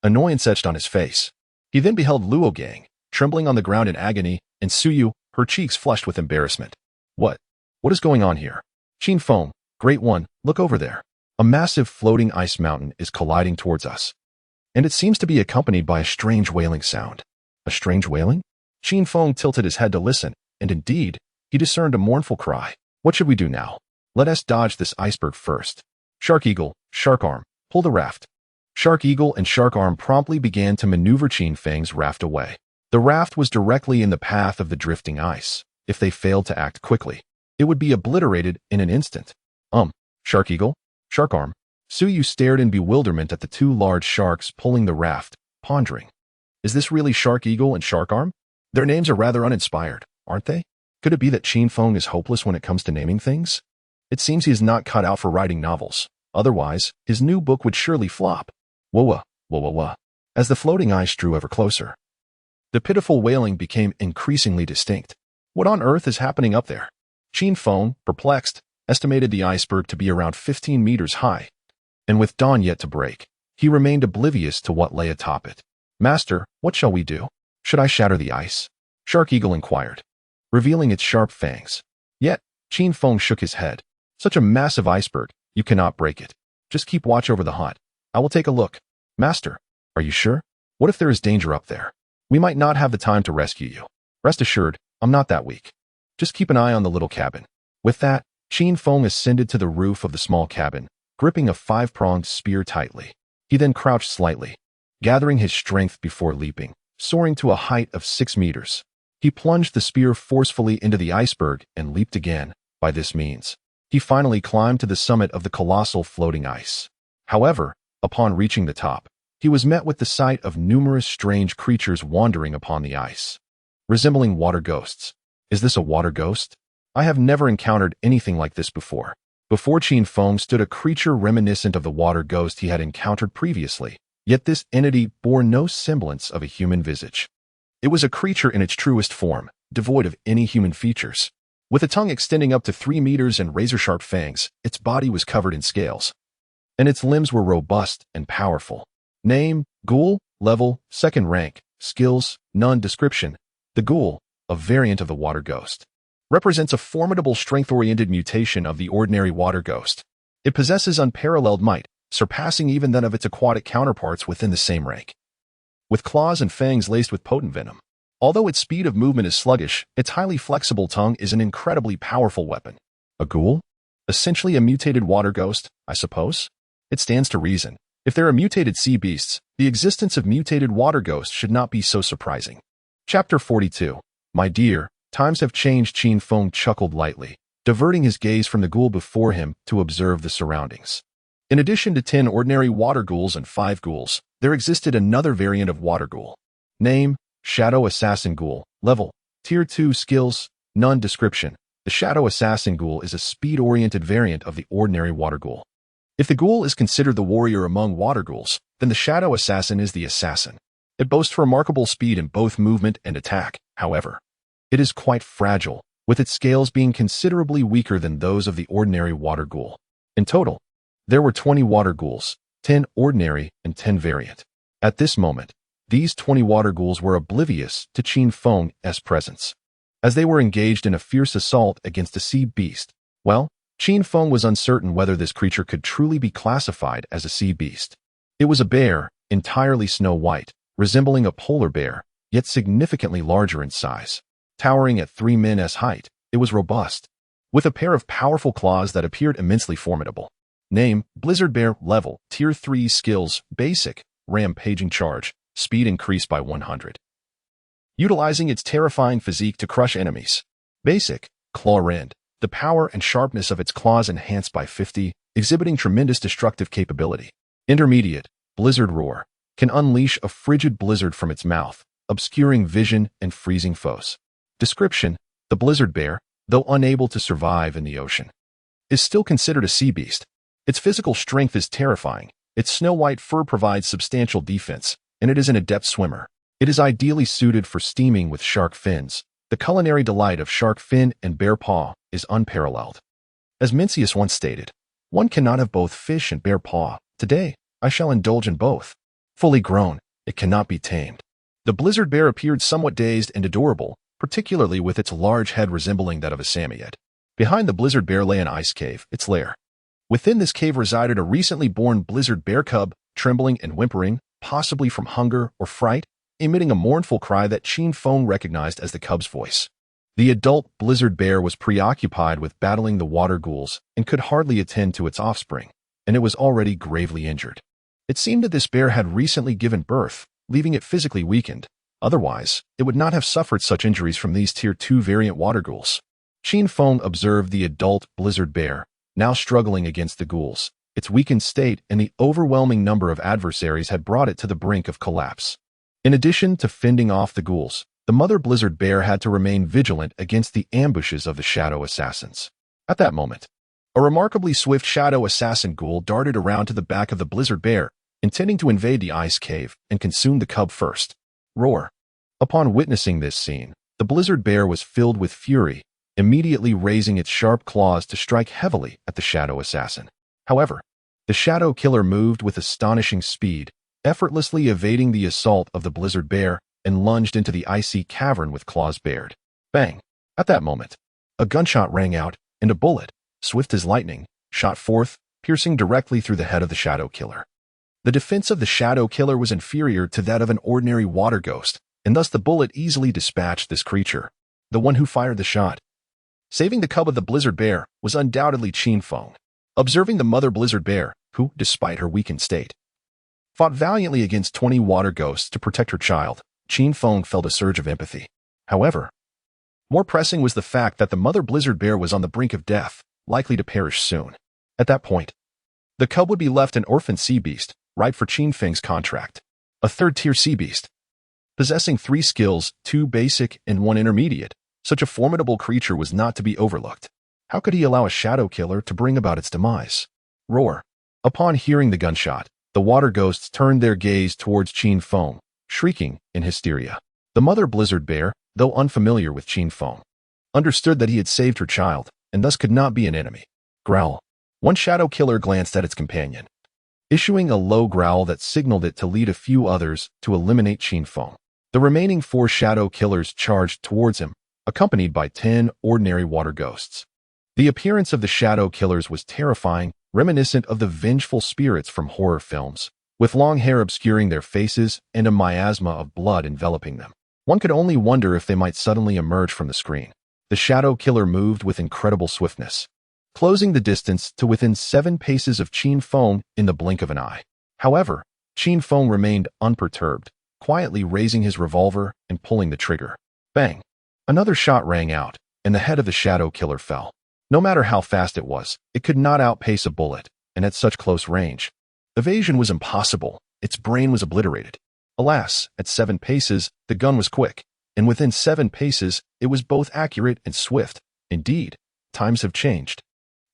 annoyance etched on his face. He then beheld Luo Gang, trembling on the ground in agony, and Suyu, her cheeks flushed with embarrassment. What is going on here? Qin Feng, Great One, look over there. A massive floating ice mountain is colliding towards us, and it seems to be accompanied by a strange wailing sound. A strange wailing? Qin Feng tilted his head to listen, and indeed, He discerned a mournful cry. What should we do now? Let us dodge this iceberg first. Shark Eagle, Shark Arm, pull the raft. Shark Eagle and Shark Arm promptly began to maneuver Qin Feng's raft away. The raft was directly in the path of the drifting ice. If they failed to act quickly, it would be obliterated in an instant. Shark Eagle, Shark Arm. Su Yu stared in bewilderment at the two large sharks pulling the raft, pondering. Is this really Shark Eagle and Shark Arm? Their names are rather uninspired, aren't they? Could it be that Qin Feng is hopeless when it comes to naming things? It seems he is not cut out for writing novels. Otherwise, his new book would surely flop. Whoa, whoa, whoa, whoa. As the floating ice drew ever closer, the pitiful wailing became increasingly distinct. What on earth is happening up there? Qin Feng, perplexed, estimated the iceberg to be around 15 meters high. And with dawn yet to break, he remained oblivious to what lay atop it. Master, what shall we do? Should I shatter the ice? Shark Eagle inquired, revealing its sharp fangs. Yet, Qin Feng shook his head. Such a massive iceberg, you cannot break it. Just keep watch over the hut. I will take a look. Master, are you sure? What if there is danger up there? We might not have the time to rescue you. Rest assured, I'm not that weak. Just keep an eye on the little cabin. With that, Qin Feng ascended to the roof of the small cabin, gripping a 5-pronged spear tightly. He then crouched slightly, gathering his strength before leaping, soaring to a height of 6 meters. He plunged the spear forcefully into the iceberg and leaped again. By this means, he finally climbed to the summit of the colossal floating ice. However, upon reaching the top, he was met with the sight of numerous strange creatures wandering upon the ice, resembling water ghosts. Is this a water ghost? I have never encountered anything like this before. Before Qin Feng stood a creature reminiscent of the water ghost he had encountered previously, yet this entity bore no semblance of a human visage. It was a creature in its truest form, devoid of any human features. With a tongue extending up to 3 meters and razor-sharp fangs, its body was covered in scales, and its limbs were robust and powerful. Name, Ghoul, level, 2nd rank, skills, none. Description. The Ghoul, a variant of the water ghost, represents a formidable strength-oriented mutation of the ordinary water ghost. It possesses unparalleled might, surpassing even that of its aquatic counterparts within the same rank. With claws and fangs laced with potent venom. Although its speed of movement is sluggish, its highly flexible tongue is an incredibly powerful weapon. A ghoul? Essentially a mutated water ghost, I suppose? It stands to reason. If there are mutated sea beasts, the existence of mutated water ghosts should not be so surprising. Chapter 42. My dear, times have changed. Qin Feng chuckled lightly, diverting his gaze from the ghoul before him to observe the surroundings. In addition to 10 ordinary water ghouls and 5 ghouls, there existed another variant of water ghoul. Name, Shadow Assassin Ghoul. Level, Tier 2. Skills, none. Description. The Shadow Assassin Ghoul is a speed-oriented variant of the ordinary water ghoul. If the ghoul is considered the warrior among water ghouls, then the Shadow Assassin is the assassin. It boasts remarkable speed in both movement and attack. However, it is quite fragile, with its scales being considerably weaker than those of the ordinary water ghoul. In total, there were 20 water ghouls, 10 ordinary and 10 variant. At this moment, these 20 water ghouls were oblivious to Qin Feng's presence, as they were engaged in a fierce assault against a sea beast. Well, Qin Feng was uncertain whether this creature could truly be classified as a sea beast. It was a bear, entirely snow white, resembling a polar bear, yet significantly larger in size. Towering at 3 men's height, it was robust, with a pair of powerful claws that appeared immensely formidable. Name, Blizzard Bear. Level, Tier 3. Skills, Basic, Rampaging Charge, speed increased by 100. Utilizing its terrifying physique to crush enemies. Basic, Claw Rend, the power and sharpness of its claws enhanced by 50, exhibiting tremendous destructive capability. Intermediate, Blizzard Roar, can unleash a frigid blizzard from its mouth, obscuring vision and freezing foes. Description. The Blizzard Bear, though unable to survive in the ocean, is still considered a sea beast. Its physical strength is terrifying, its snow-white fur provides substantial defense, and it is an adept swimmer. It is ideally suited for steaming with shark fins. The culinary delight of shark fin and bear paw is unparalleled. As Mencius once stated, one cannot have both fish and bear paw. Today, I shall indulge in both. Fully grown, it cannot be tamed. The Blizzard Bear appeared somewhat dazed and adorable, particularly with its large head resembling that of a Samoyed. Behind the Blizzard Bear lay an ice cave, its lair. Within this cave resided a recently born Blizzard Bear cub, trembling and whimpering, possibly from hunger or fright, emitting a mournful cry that Qin Feng recognized as the cub's voice. The adult blizzard bear was preoccupied with battling the water ghouls and could hardly attend to its offspring, and it was already gravely injured. It seemed that this bear had recently given birth, leaving it physically weakened. Otherwise, it would not have suffered such injuries from these Tier 2 variant water ghouls. Qin Feng observed the adult blizzard bear, now struggling against the ghouls. Its weakened state and the overwhelming number of adversaries had brought it to the brink of collapse. In addition to fending off the ghouls, the mother blizzard bear had to remain vigilant against the ambushes of the shadow assassins. At that moment, a remarkably swift shadow assassin ghoul darted around to the back of the blizzard bear, intending to invade the ice cave and consume the cub first. Roar. Upon witnessing this scene, the blizzard bear was filled with fury, immediately raising its sharp claws to strike heavily at the shadow assassin. However, the shadow killer moved with astonishing speed, effortlessly evading the assault of the blizzard bear and lunged into the icy cavern with claws bared. Bang! At that moment, a gunshot rang out, and a bullet, swift as lightning, shot forth, piercing directly through the head of the shadow killer. The defense of the shadow killer was inferior to that of an ordinary water ghost, and thus the bullet easily dispatched this creature. The one who fired the shot, saving the cub of the blizzard bear, was undoubtedly Qin Feng. Observing the mother blizzard bear, who, despite her weakened state, fought valiantly against 20 water ghosts to protect her child, Qin Feng felt a surge of empathy. However, more pressing was the fact that the mother blizzard bear was on the brink of death, likely to perish soon. At that point, the cub would be left an orphan sea beast, ripe for Qin Feng's contract. A third-tier sea beast, possessing 3 skills, 2 basic and 1 intermediate. Such a formidable creature was not to be overlooked. How could he allow a shadow killer to bring about its demise? Roar. Upon hearing the gunshot, the water ghosts turned their gaze towards Qin Feng, shrieking in hysteria. The mother blizzard bear, though unfamiliar with Qin Feng, understood that he had saved her child, and thus could not be an enemy. Growl. One shadow killer glanced at its companion, issuing a low growl that signaled it to lead a few others to eliminate Qin Feng. The remaining 4 shadow killers charged towards him, accompanied by 10 ordinary water ghosts. The appearance of the shadow killers was terrifying, reminiscent of the vengeful spirits from horror films, with long hair obscuring their faces and a miasma of blood enveloping them. One could only wonder if they might suddenly emerge from the screen. The shadow killer moved with incredible swiftness, closing the distance to within 7 paces of Qin Feng in the blink of an eye. However, Qin Feng remained unperturbed, quietly raising his revolver and pulling the trigger. Bang! Another shot rang out, and the head of the shadow killer fell. No matter how fast it was, it could not outpace a bullet, and at such close range. Evasion was impossible. Its brain was obliterated. Alas, at 7 paces, the gun was quick, and within 7 paces, it was both accurate and swift. Indeed, times have changed.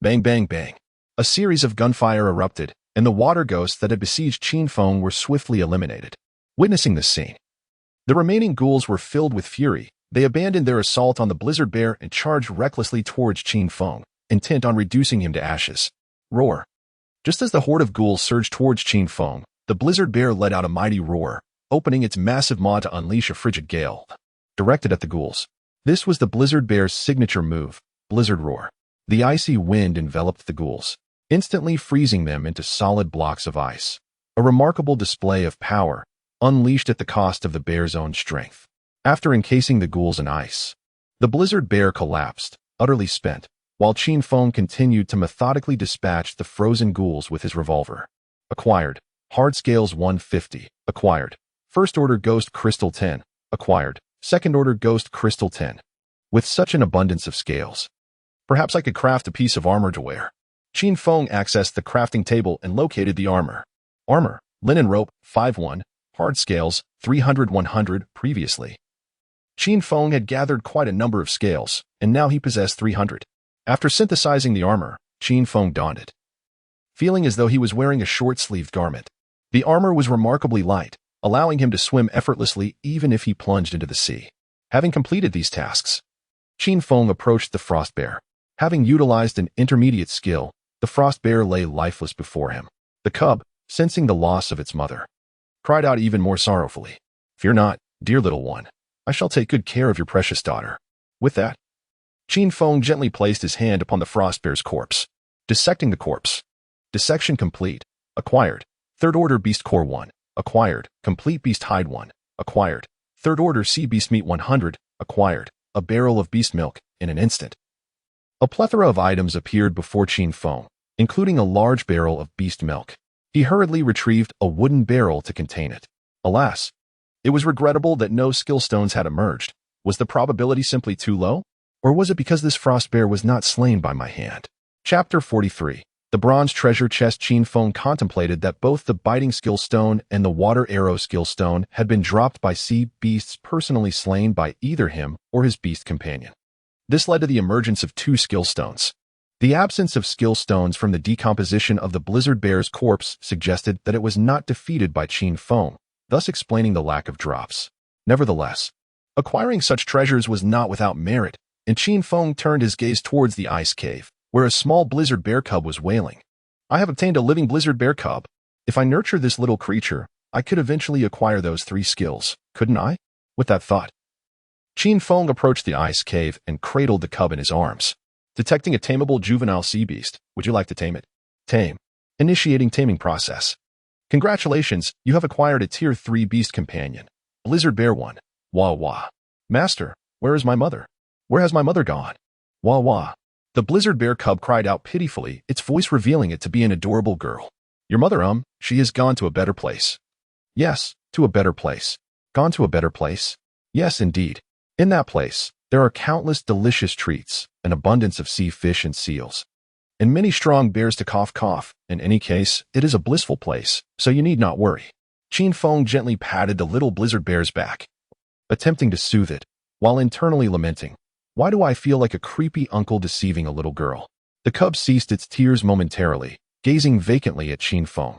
Bang, bang, bang. A series of gunfire erupted, and the water ghosts that had besieged Qin Feng were swiftly eliminated. Witnessing this scene, the remaining ghouls were filled with fury. They abandoned their assault on the blizzard bear and charged recklessly towards Qin Feng, intent on reducing him to ashes. Roar. Just as the horde of ghouls surged towards Qin Feng, the blizzard bear let out a mighty roar, opening its massive maw to unleash a frigid gale, directed at the ghouls. This was the blizzard bear's signature move, Blizzard Roar. The icy wind enveloped the ghouls, instantly freezing them into solid blocks of ice. A remarkable display of power, unleashed at the cost of the bear's own strength. After encasing the ghouls in ice, the blizzard bear collapsed, utterly spent, while Qin Feng continued to methodically dispatch the frozen ghouls with his revolver. Acquired. Hard Scales 150. Acquired. First Order Ghost Crystal 10. Acquired. Second Order Ghost Crystal 10. With such an abundance of scales, perhaps I could craft a piece of armor to wear. Qin Feng accessed the crafting table and located the armor. Armor. Linen rope, 5-1. Hard scales, 300-100 previously. Qin Feng had gathered quite a number of scales, and now he possessed 300. After synthesizing the armor, Qin Feng donned it, feeling as though he was wearing a short-sleeved garment. The armor was remarkably light, allowing him to swim effortlessly even if he plunged into the sea. Having completed these tasks, Qin Feng approached the frost bear. Having utilized an intermediate skill, the frost bear lay lifeless before him. The cub, sensing the loss of its mother, cried out even more sorrowfully, "Fear not, dear little one. I shall take good care of your precious daughter." With that, Qin Feng gently placed his hand upon the frost bear's corpse, dissecting the corpse. Dissection complete. Acquired. Third Order Beast Core 1. Acquired. Complete Beast Hide 1. Acquired. Third Order Sea Beast Meat 100. Acquired. a barrel of beast milk, in an instant. A plethora of items appeared before Qin Feng, including a large barrel of beast milk. He hurriedly retrieved a wooden barrel to contain it. Alas, it was regrettable that no skill stones had emerged. Was the probability simply too low? Or was it because this frost bear was not slain by my hand? Chapter 43. The bronze treasure chest. Qin Feng contemplated that both the biting skill stone and the water arrow skill stone had been dropped by sea beasts personally slain by either him or his beast companion. This led to the emergence of two skill stones. The absence of skill stones from the decomposition of the blizzard bear's corpse suggested that it was not defeated by Qin Feng, thus explaining the lack of drops. Nevertheless, acquiring such treasures was not without merit, and Qin Feng turned his gaze towards the ice cave, where a small blizzard bear cub was wailing. I have obtained a living blizzard bear cub. If I nurture this little creature, I could eventually acquire those 3 skills, couldn't I? With that thought, Qin Feng approached the ice cave and cradled the cub in his arms. Detecting a tameable juvenile sea beast, would you like to tame it? Tame. Initiating taming process. Congratulations, you have acquired a Tier 3 beast companion. Blizzard Bear 1. Wah wah. Master, where is my mother? Where has my mother gone? Wah wah. The blizzard bear cub cried out pitifully, its voice revealing it to be an adorable girl. Your mother, she has gone to a better place. Yes, to a better place. Gone to a better place? Yes, indeed. In that place, there are countless delicious treats, an abundance of sea fish and seals, and many strong bears to cough. In any case, it is a blissful place, so you need not worry. Qin Feng gently patted the little blizzard bear's back, attempting to soothe it, while internally lamenting, why do I feel like a creepy uncle deceiving a little girl? The cub ceased its tears momentarily, gazing vacantly at Qin Feng,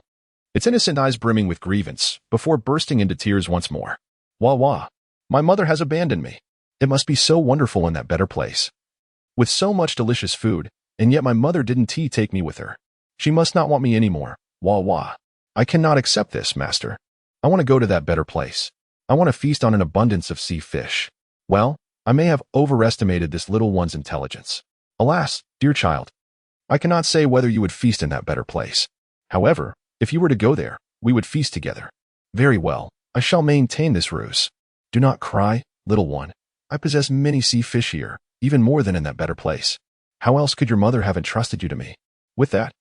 its innocent eyes brimming with grievance, before bursting into tears once more. Wah wah. My mother has abandoned me. It must be so wonderful in that better place, with so much delicious food, and yet my mother didn't take me with her. She must not want me anymore. Wah wah. I cannot accept this, master. I want to go to that better place. I want to feast on an abundance of sea fish. Well, I may have overestimated this little one's intelligence. Alas, dear child, I cannot say whether you would feast in that better place. However, if you were to go there, we would feast together. Very well, I shall maintain this ruse. Do not cry, little one. I possess many sea fish here, even more than in that better place. How else could your mother have entrusted you to me? With that,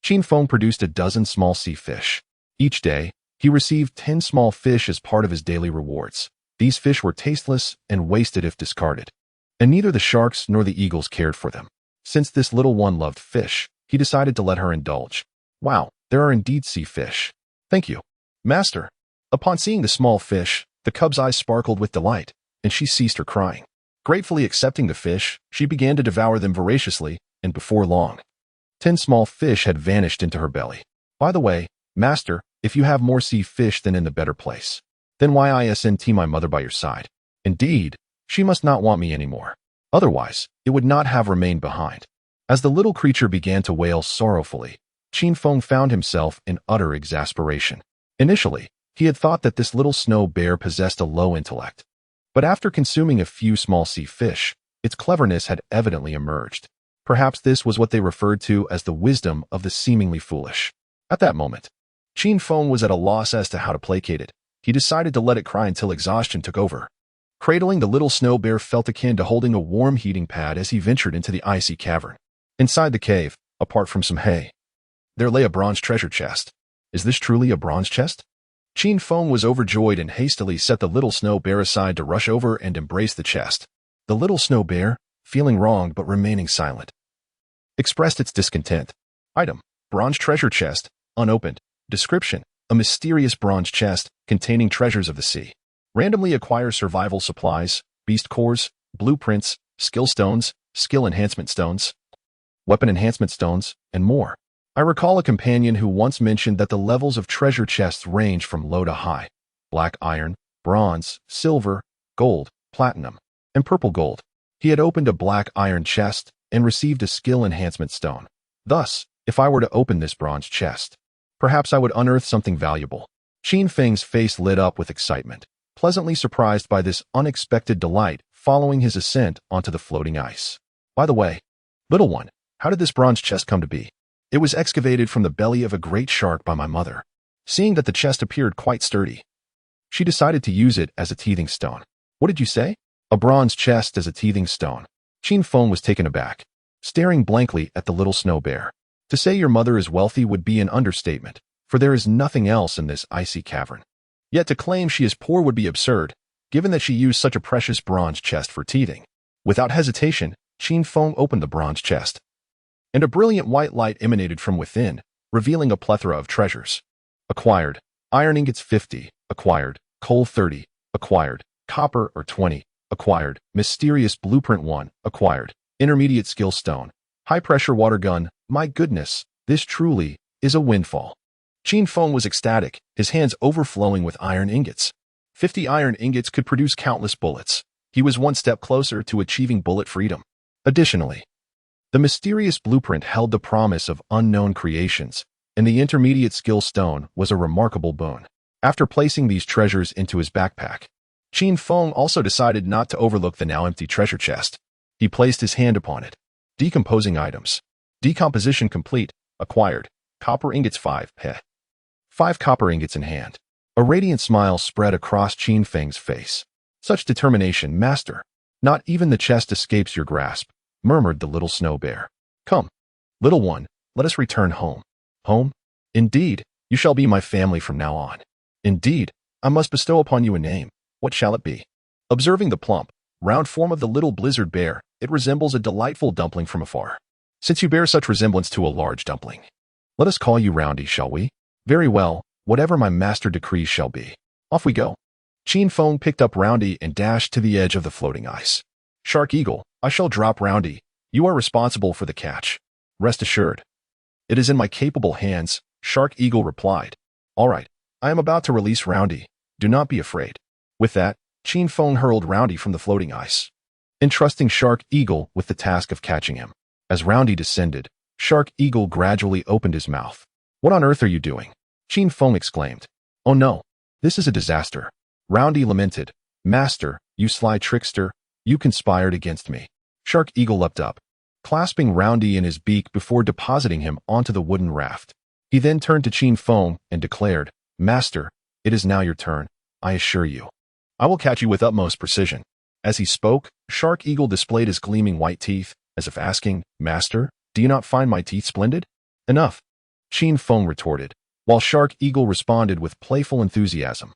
Qin Feng produced a dozen small sea fish. Each day, he received 10 small fish as part of his daily rewards. These fish were tasteless and wasted if discarded, and neither the sharks nor the eagles cared for them. Since this little one loved fish, he decided to let her indulge. Wow, there are indeed sea fish. Thank you, master. Upon seeing the small fish, the cub's eyes sparkled with delight, and she ceased her crying. Gratefully accepting the fish, she began to devour them voraciously, and before long, 10 small fish had vanished into her belly. By the way, master, if you have more sea fish than in the better place, then why isn't my mother by your side? Indeed, she must not want me anymore. Otherwise, it would not have remained behind. As the little creature began to wail sorrowfully, Qin Feng found himself in utter exasperation. Initially, he had thought that this little snow bear possessed a low intellect. But after consuming a few small sea fish, its cleverness had evidently emerged. Perhaps this was what they referred to as the wisdom of the seemingly foolish. At that moment, Qin Feng was at a loss as to how to placate it. He decided to let it cry until exhaustion took over. Cradling the little snow bear felt akin to holding a warm heating pad as he ventured into the icy cavern. Inside the cave, apart from some hay, there lay a bronze treasure chest. Is this truly a bronze chest? Qin Feng was overjoyed and hastily set the little snow bear aside to rush over and embrace the chest. The little snow bear, feeling wronged but remaining silent, expressed its discontent. Item: bronze treasure chest, unopened. Description: a mysterious bronze chest containing treasures of the sea. Randomly acquire survival supplies, beast cores, blueprints, skill stones, skill enhancement stones, weapon enhancement stones, and more. I recall a companion who once mentioned that the levels of treasure chests range from low to high: black iron, bronze, silver, gold, platinum, and purple gold. He had opened a black iron chest and received a skill enhancement stone. Thus, if I were to open this bronze chest, perhaps I would unearth something valuable. Qin Feng's face lit up with excitement, pleasantly surprised by this unexpected delight following his ascent onto the floating ice. By the way, little one, how did this bronze chest come to be? It was excavated from the belly of a great shark by my mother. Seeing that the chest appeared quite sturdy, she decided to use it as a teething stone. What did you say? a bronze chest as a teething stone. Qin Feng was taken aback, staring blankly at the little snow bear. To say your mother is wealthy would be an understatement, for there is nothing else in this icy cavern. Yet to claim she is poor would be absurd, given that she used such a precious bronze chest for teething. Without hesitation, Qin Feng opened the bronze chest, and a brilliant white light emanated from within, revealing a plethora of treasures. Acquired. Iron ingots 50. Acquired. Coal 30. Acquired. Copper or 20. Acquired. Mysterious blueprint 1. Acquired. Intermediate skill stone. High-pressure water gun. My goodness, this truly is a windfall. Qin Feng was ecstatic, his hands overflowing with iron ingots. 50 iron ingots could produce countless bullets. He was one step closer to achieving bullet freedom. Additionally, the mysterious blueprint held the promise of unknown creations, and the intermediate skill stone was a remarkable boon. After placing these treasures into his backpack, Qin Feng also decided not to overlook the now empty treasure chest. He placed his hand upon it. Decomposing items. Decomposition complete. Acquired. Copper ingots 5. 5 copper ingots in hand. A radiant smile spread across Qin Feng's face. Such determination, master. Not even the chest escapes your grasp, murmured the little snow bear. Come, little one, let us return home. Home? Indeed, you shall be my family from now on. Indeed, I must bestow upon you a name. What shall it be? Observing the plump, round form of the little blizzard bear, it resembles a delightful dumpling from afar. Since you bear such resemblance to a large dumpling, let us call you Roundy, shall we? Very well, whatever my master decrees shall be. Off we go. Qin Feng picked up Roundy and dashed to the edge of the floating ice. Shark Eagle, I shall drop Roundy. You are responsible for the catch. Rest assured. It is in my capable hands, Shark Eagle replied. All right, I am about to release Roundy. Do not be afraid. With that, Qin Feng hurled Roundy from the floating ice, entrusting Shark Eagle with the task of catching him. As Roundy descended, Shark Eagle gradually opened his mouth. What on earth are you doing? Qin Feng exclaimed. Oh no, this is a disaster. Roundy lamented. Master, you sly trickster, you conspired against me. Shark Eagle leapt up, clasping Roundy in his beak before depositing him onto the wooden raft. He then turned to Qin Feng and declared, Master, it is now your turn, I assure you. I will catch you with utmost precision. As he spoke, Shark Eagle displayed his gleaming white teeth, as if asking, Master, do you not find my teeth splendid? Enough, Qin Feng retorted, while Shark Eagle responded with playful enthusiasm.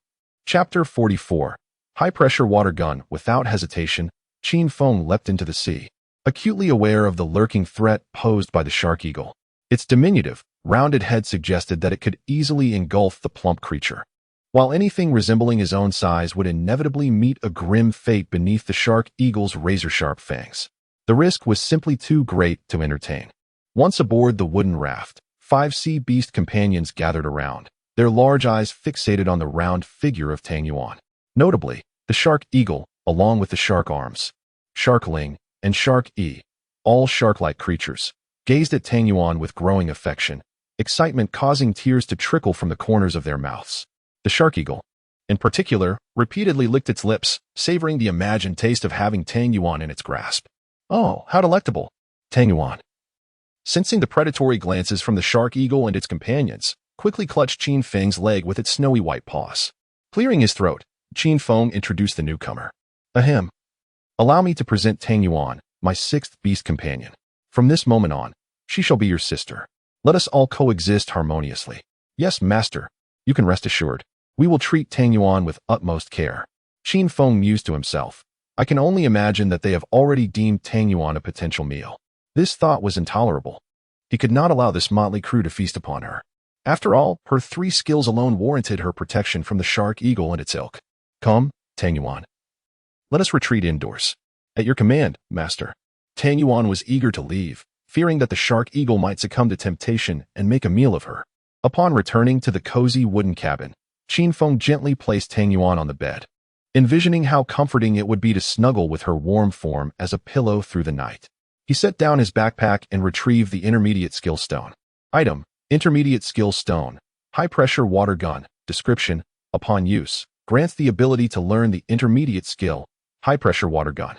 Chapter 44. High-pressure water gun. Without hesitation, Qin Feng leapt into the sea, acutely aware of the lurking threat posed by the Shark Eagle. Its diminutive, rounded head suggested that it could easily engulf the plump creature. While anything resembling his own size would inevitably meet a grim fate beneath the Shark Eagle's razor-sharp fangs, the risk was simply too great to entertain. Once aboard the wooden raft, 5 sea beast companions gathered around, their large eyes fixated on the round figure of Tang Yuan. Notably, the Shark Eagle, along with the Shark Arms, Shark Ling, and Shark E, all shark-like creatures, gazed at Tang Yuan with growing affection, excitement causing tears to trickle from the corners of their mouths. The Shark Eagle, in particular, repeatedly licked its lips, savoring the imagined taste of having Tang Yuan in its grasp. Oh, how delectable! Tang Yuan, sensing the predatory glances from the Shark Eagle and its companions, quickly clutched Qin Feng's leg with its snowy white paws. Clearing his throat, Qin Feng introduced the newcomer. Ahem. Allow me to present Tang Yuan, my 6th beast companion. From this moment on, she shall be your sister. Let us all coexist harmoniously. Yes, master, you can rest assured. We will treat Tang Yuan with utmost care. Qin Feng mused to himself. I can only imagine that they have already deemed Tang Yuan a potential meal. This thought was intolerable. He could not allow this motley crew to feast upon her. After all, her 3 skills alone warranted her protection from the Shark Eagle and its ilk. Come, Tang Yuan. Let us retreat indoors. At your command, master. Tang Yuan was eager to leave, fearing that the Shark Eagle might succumb to temptation and make a meal of her. Upon returning to the cozy wooden cabin, Qin Feng gently placed Tang Yuan on the bed, envisioning how comforting it would be to snuggle with her warm form as a pillow through the night. He set down his backpack and retrieved the intermediate skill stone. Item: Intermediate skill stone. High-pressure water gun. Description: upon use, grants the ability to learn the intermediate skill, high-pressure water gun.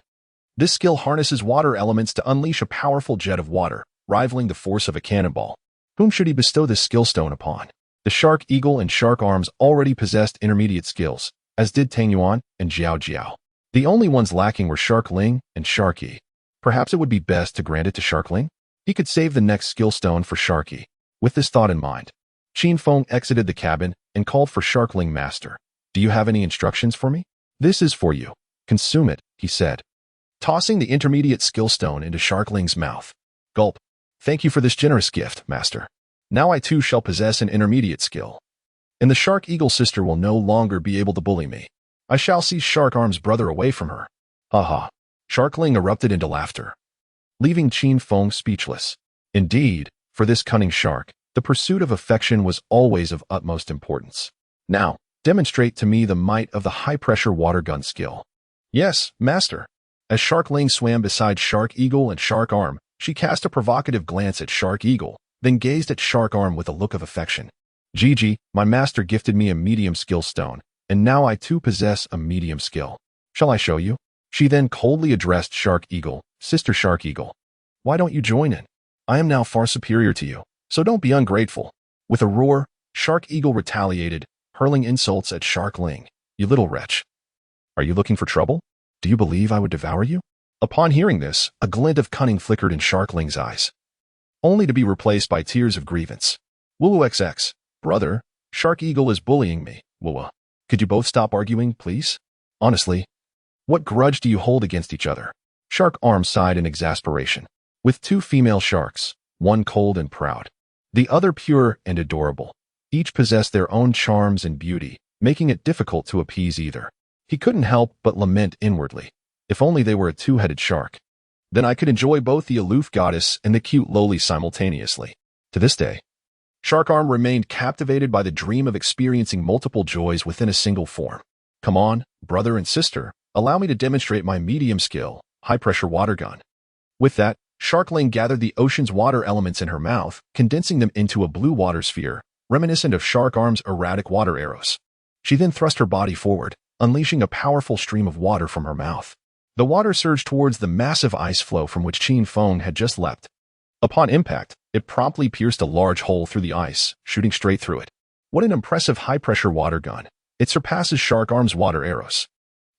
This skill harnesses water elements to unleash a powerful jet of water, rivaling the force of a cannonball. Whom should he bestow this skill stone upon? The Shark Eagle and Shark Arms already possessed intermediate skills, as did Tang Yuan and Jiao Jiao. The only ones lacking were Shark Ling and Sharky. Perhaps it would be best to grant it to Shark Ling? He could save the next skill stone for Sharky. With this thought in mind, Qin Feng exited the cabin and called for Shark Ling Master. Do you have any instructions for me? This is for you. Consume it, he said, tossing the intermediate skill stone into Shark Ling's mouth. Gulp. Thank you for this generous gift, Master. Now I too shall possess an intermediate skill. And the Shark Eagle sister will no longer be able to bully me. I shall see Shark Arm's brother away from her. Ha ha. Shark Ling erupted into laughter, leaving Qin Feng speechless. Indeed, for this cunning shark, the pursuit of affection was always of utmost importance. Now, demonstrate to me the might of the high-pressure water gun skill. Yes, Master. As Shark Ling swam beside Shark Eagle and Shark Arm, she cast a provocative glance at Shark Eagle, then gazed at Shark Arm with a look of affection. Gigi, my master gifted me a medium skill stone, and now I too possess a medium skill. Shall I show you? She then coldly addressed Shark Eagle, Sister Shark Eagle. Why don't you join in? I am now far superior to you, so don't be ungrateful. With a roar, Shark Eagle retaliated, hurling insults at Shark Ling. You little wretch. Are you looking for trouble? Do you believe I would devour you? Upon hearing this, a glint of cunning flickered in Shark Ling's eyes, only to be replaced by tears of grievance. Woo XX, brother, Shark Eagle is bullying me. Woo. Could you both stop arguing, please? Honestly, what grudge do you hold against each other? Shark Arm sighed in exasperation. With two female sharks, one cold and proud, the other pure and adorable, each possessed their own charms and beauty, making it difficult to appease either. He couldn't help but lament inwardly. If only they were a two-headed shark. Then I could enjoy both the aloof goddess and the cute lowly simultaneously. To this day, Shark Arm remained captivated by the dream of experiencing multiple joys within a single form. Come on, brother and sister, allow me to demonstrate my medium skill, high-pressure water gun. With that, Shark Ling gathered the ocean's water elements in her mouth, condensing them into a blue water sphere, reminiscent of Shark Arm's erratic water arrows. She then thrust her body forward, unleashing a powerful stream of water from her mouth. The water surged towards the massive ice floe from which Qin Feng had just leapt. Upon impact, it promptly pierced a large hole through the ice, shooting straight through it. What an impressive high-pressure water gun. It surpasses Shark Arm's water arrows.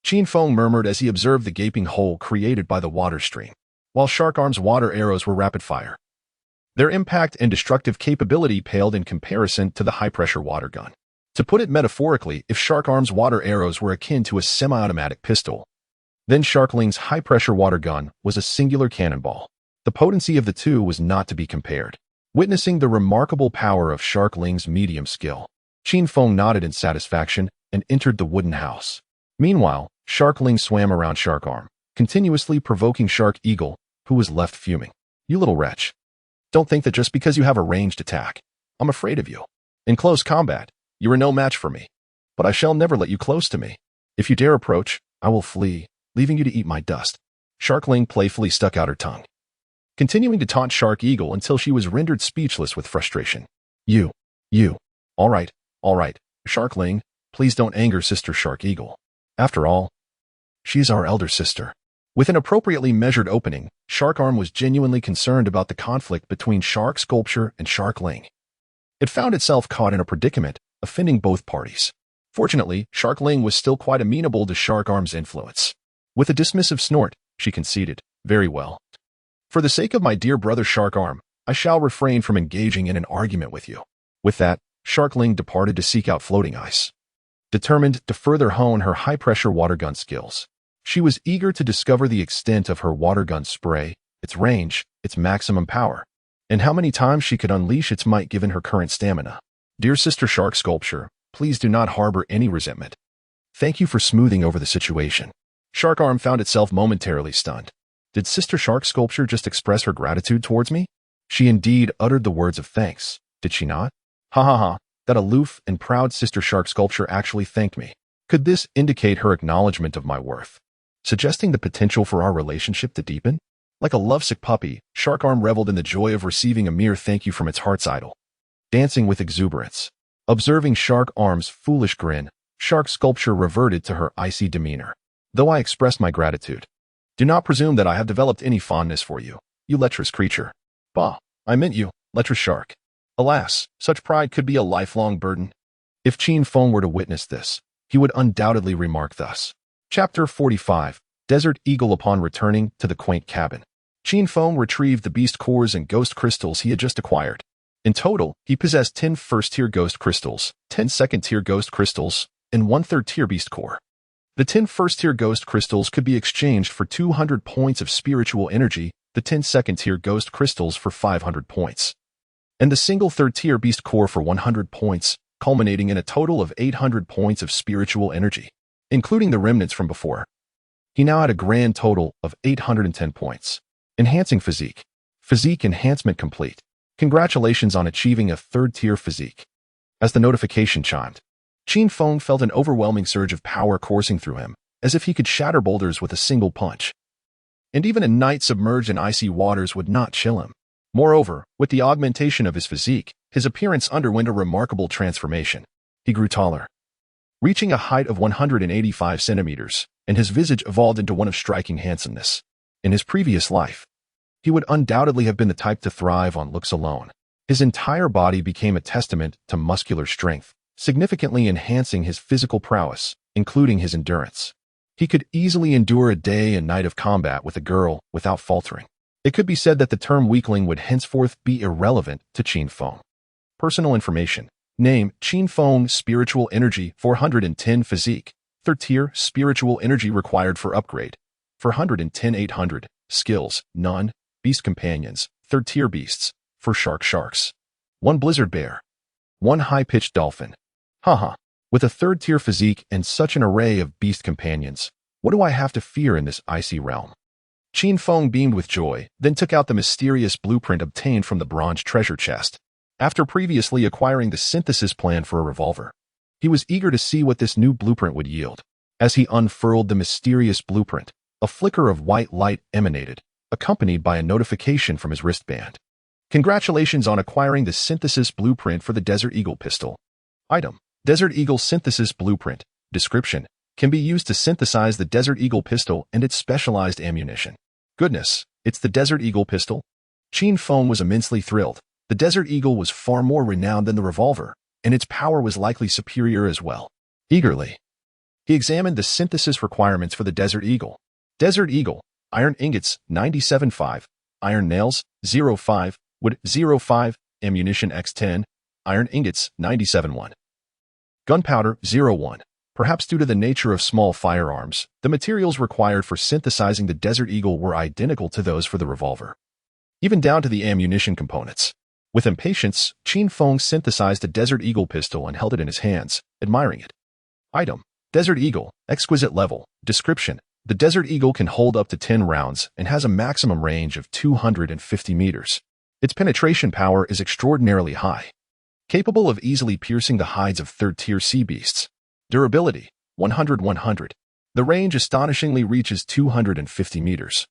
Qin Feng murmured as he observed the gaping hole created by the water stream, while Shark Arm's water arrows were rapid-fire. Their impact and destructive capability paled in comparison to the high-pressure water gun. To put it metaphorically, if Shark Arm's water arrows were akin to a semi-automatic pistol, then Shark Ling's high-pressure water gun was a singular cannonball. The potency of the two was not to be compared. Witnessing the remarkable power of Shark Ling's medium skill, Qin Feng nodded in satisfaction and entered the wooden house. Meanwhile, Shark Ling swam around Shark Arm, continuously provoking Shark Eagle, who was left fuming. You little wretch. Don't think that just because you have a ranged attack, I'm afraid of you. In close combat, you are no match for me. But I shall never let you close to me. If you dare approach, I will flee, leaving you to eat my dust. Shark Ling playfully stuck out her tongue, continuing to taunt Shark Eagle until she was rendered speechless with frustration. You. All right. Shark Ling, please don't anger Sister Shark Eagle. After all, she is our elder sister. With an appropriately measured opening, Shark Arm was genuinely concerned about the conflict between Shark Sculpture and Shark Ling. It found itself caught in a predicament, offending both parties. Fortunately, Shark Ling was still quite amenable to Shark Arm's influence. With a dismissive snort, she conceded, very well. For the sake of my dear brother Shark Arm, I shall refrain from engaging in an argument with you. With that, Shark Ling departed to seek out floating ice, determined to further hone her high-pressure water gun skills. She was eager to discover the extent of her water gun spray, its range, its maximum power, and how many times she could unleash its might given her current stamina. Dear Sister Shark Sculpture, please do not harbor any resentment. Thank you for smoothing over the situation. Shark Arm found itself momentarily stunned. Did Sister Shark Sculpture just express her gratitude towards me? She indeed uttered the words of thanks, did she not? Ha, that aloof and proud Sister Shark Sculpture actually thanked me. Could this indicate her acknowledgement of my worth, suggesting the potential for our relationship to deepen? Like a lovesick puppy, Shark Arm reveled in the joy of receiving a mere thank you from its heart's idol, dancing with exuberance. Observing Shark Arm's foolish grin, Shark Sculpture reverted to her icy demeanor. Though I expressed my gratitude, do not presume that I have developed any fondness for you, you lecherous creature. Bah, I meant you, lecherous shark. Alas, such pride could be a lifelong burden. If Qin Feng were to witness this, he would undoubtedly remark thus. Chapter 45. Desert Eagle. Upon returning to the quaint cabin, Qin Feng retrieved the beast cores and ghost crystals he had just acquired. In total, he possessed 10 first-tier ghost crystals, 10 second-tier ghost crystals, and 1 third-tier beast core. The 10 first-tier ghost crystals could be exchanged for 200 points of spiritual energy, the 10 second-tier ghost crystals for 500 points, and the single third-tier beast core for 100 points, culminating in a total of 800 points of spiritual energy, including the remnants from before. He now had a grand total of 810 points. Enhancing physique. Physique enhancement complete. Congratulations on achieving a third-tier physique. As the notification chimed, Qin Feng felt an overwhelming surge of power coursing through him, as if he could shatter boulders with a single punch. And even a night submerged in icy waters would not chill him. Moreover, with the augmentation of his physique, his appearance underwent a remarkable transformation. He grew taller, reaching a height of 185 centimeters, and his visage evolved into one of striking handsomeness. In his previous life, he would undoubtedly have been the type to thrive on looks alone. His entire body became a testament to muscular strength, significantly enhancing his physical prowess, including his endurance. He could easily endure a day and night of combat with a girl without faltering. It could be said that the term weakling would henceforth be irrelevant to Qin Feng. Personal information. Name, Qin Feng. Spiritual energy, 410. Physique, third tier. Spiritual energy required for upgrade, 410. 800. Skills, none. Beast companions, third tier beasts, for sharks. 1 blizzard bear. 1 high-pitched dolphin. Haha. With a third tier physique and such an array of beast companions, what do I have to fear in this icy realm? Qin Feng beamed with joy, then took out the mysterious blueprint obtained from the bronze treasure chest. After previously acquiring the synthesis plan for a revolver, he was eager to see what this new blueprint would yield. As he unfurled the mysterious blueprint, a flicker of white light emanated, accompanied by a notification from his wristband. Congratulations on acquiring the synthesis blueprint for the Desert Eagle pistol. Item: Desert Eagle synthesis blueprint. Description: can be used to synthesize the Desert Eagle pistol and its specialized ammunition. Goodness, it's the Desert Eagle pistol? Qin Feng was immensely thrilled. The Desert Eagle was far more renowned than the revolver, and its power was likely superior as well. Eagerly, he examined the synthesis requirements for the Desert Eagle. Desert Eagle: iron ingots 97.5, iron nails 0.5, wood 0.5, ammunition X10, iron ingots 97.1, gunpowder 0.1. Perhaps due to the nature of small firearms, the materials required for synthesizing the Desert Eagle were identical to those for the revolver, even down to the ammunition components. With impatience, Qin Feng synthesized the Desert Eagle pistol and held it in his hands, admiring it. Item: Desert Eagle, exquisite level. Description: the Desert Eagle can hold up to 10 rounds and has a maximum range of 250 meters. Its penetration power is extraordinarily high, capable of easily piercing the hides of third-tier sea beasts. Durability, 100-100. The range astonishingly reaches 250 meters,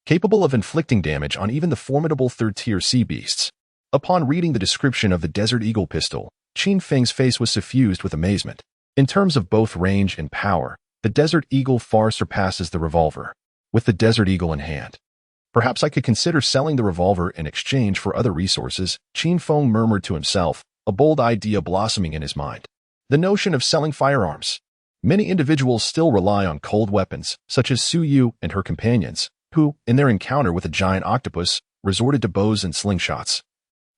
capable of inflicting damage on even the formidable third-tier sea beasts. Upon reading the description of the Desert Eagle pistol, Qin Feng's face was suffused with amazement. In terms of both range and power, the Desert Eagle far surpasses the revolver. With the Desert Eagle in hand, perhaps I could consider selling the revolver in exchange for other resources, Qin Feng murmured to himself, a bold idea blossoming in his mind. The notion of selling firearms. Many individuals still rely on cold weapons, such as Su Yu and her companions, who, in their encounter with a giant octopus, resorted to bows and slingshots,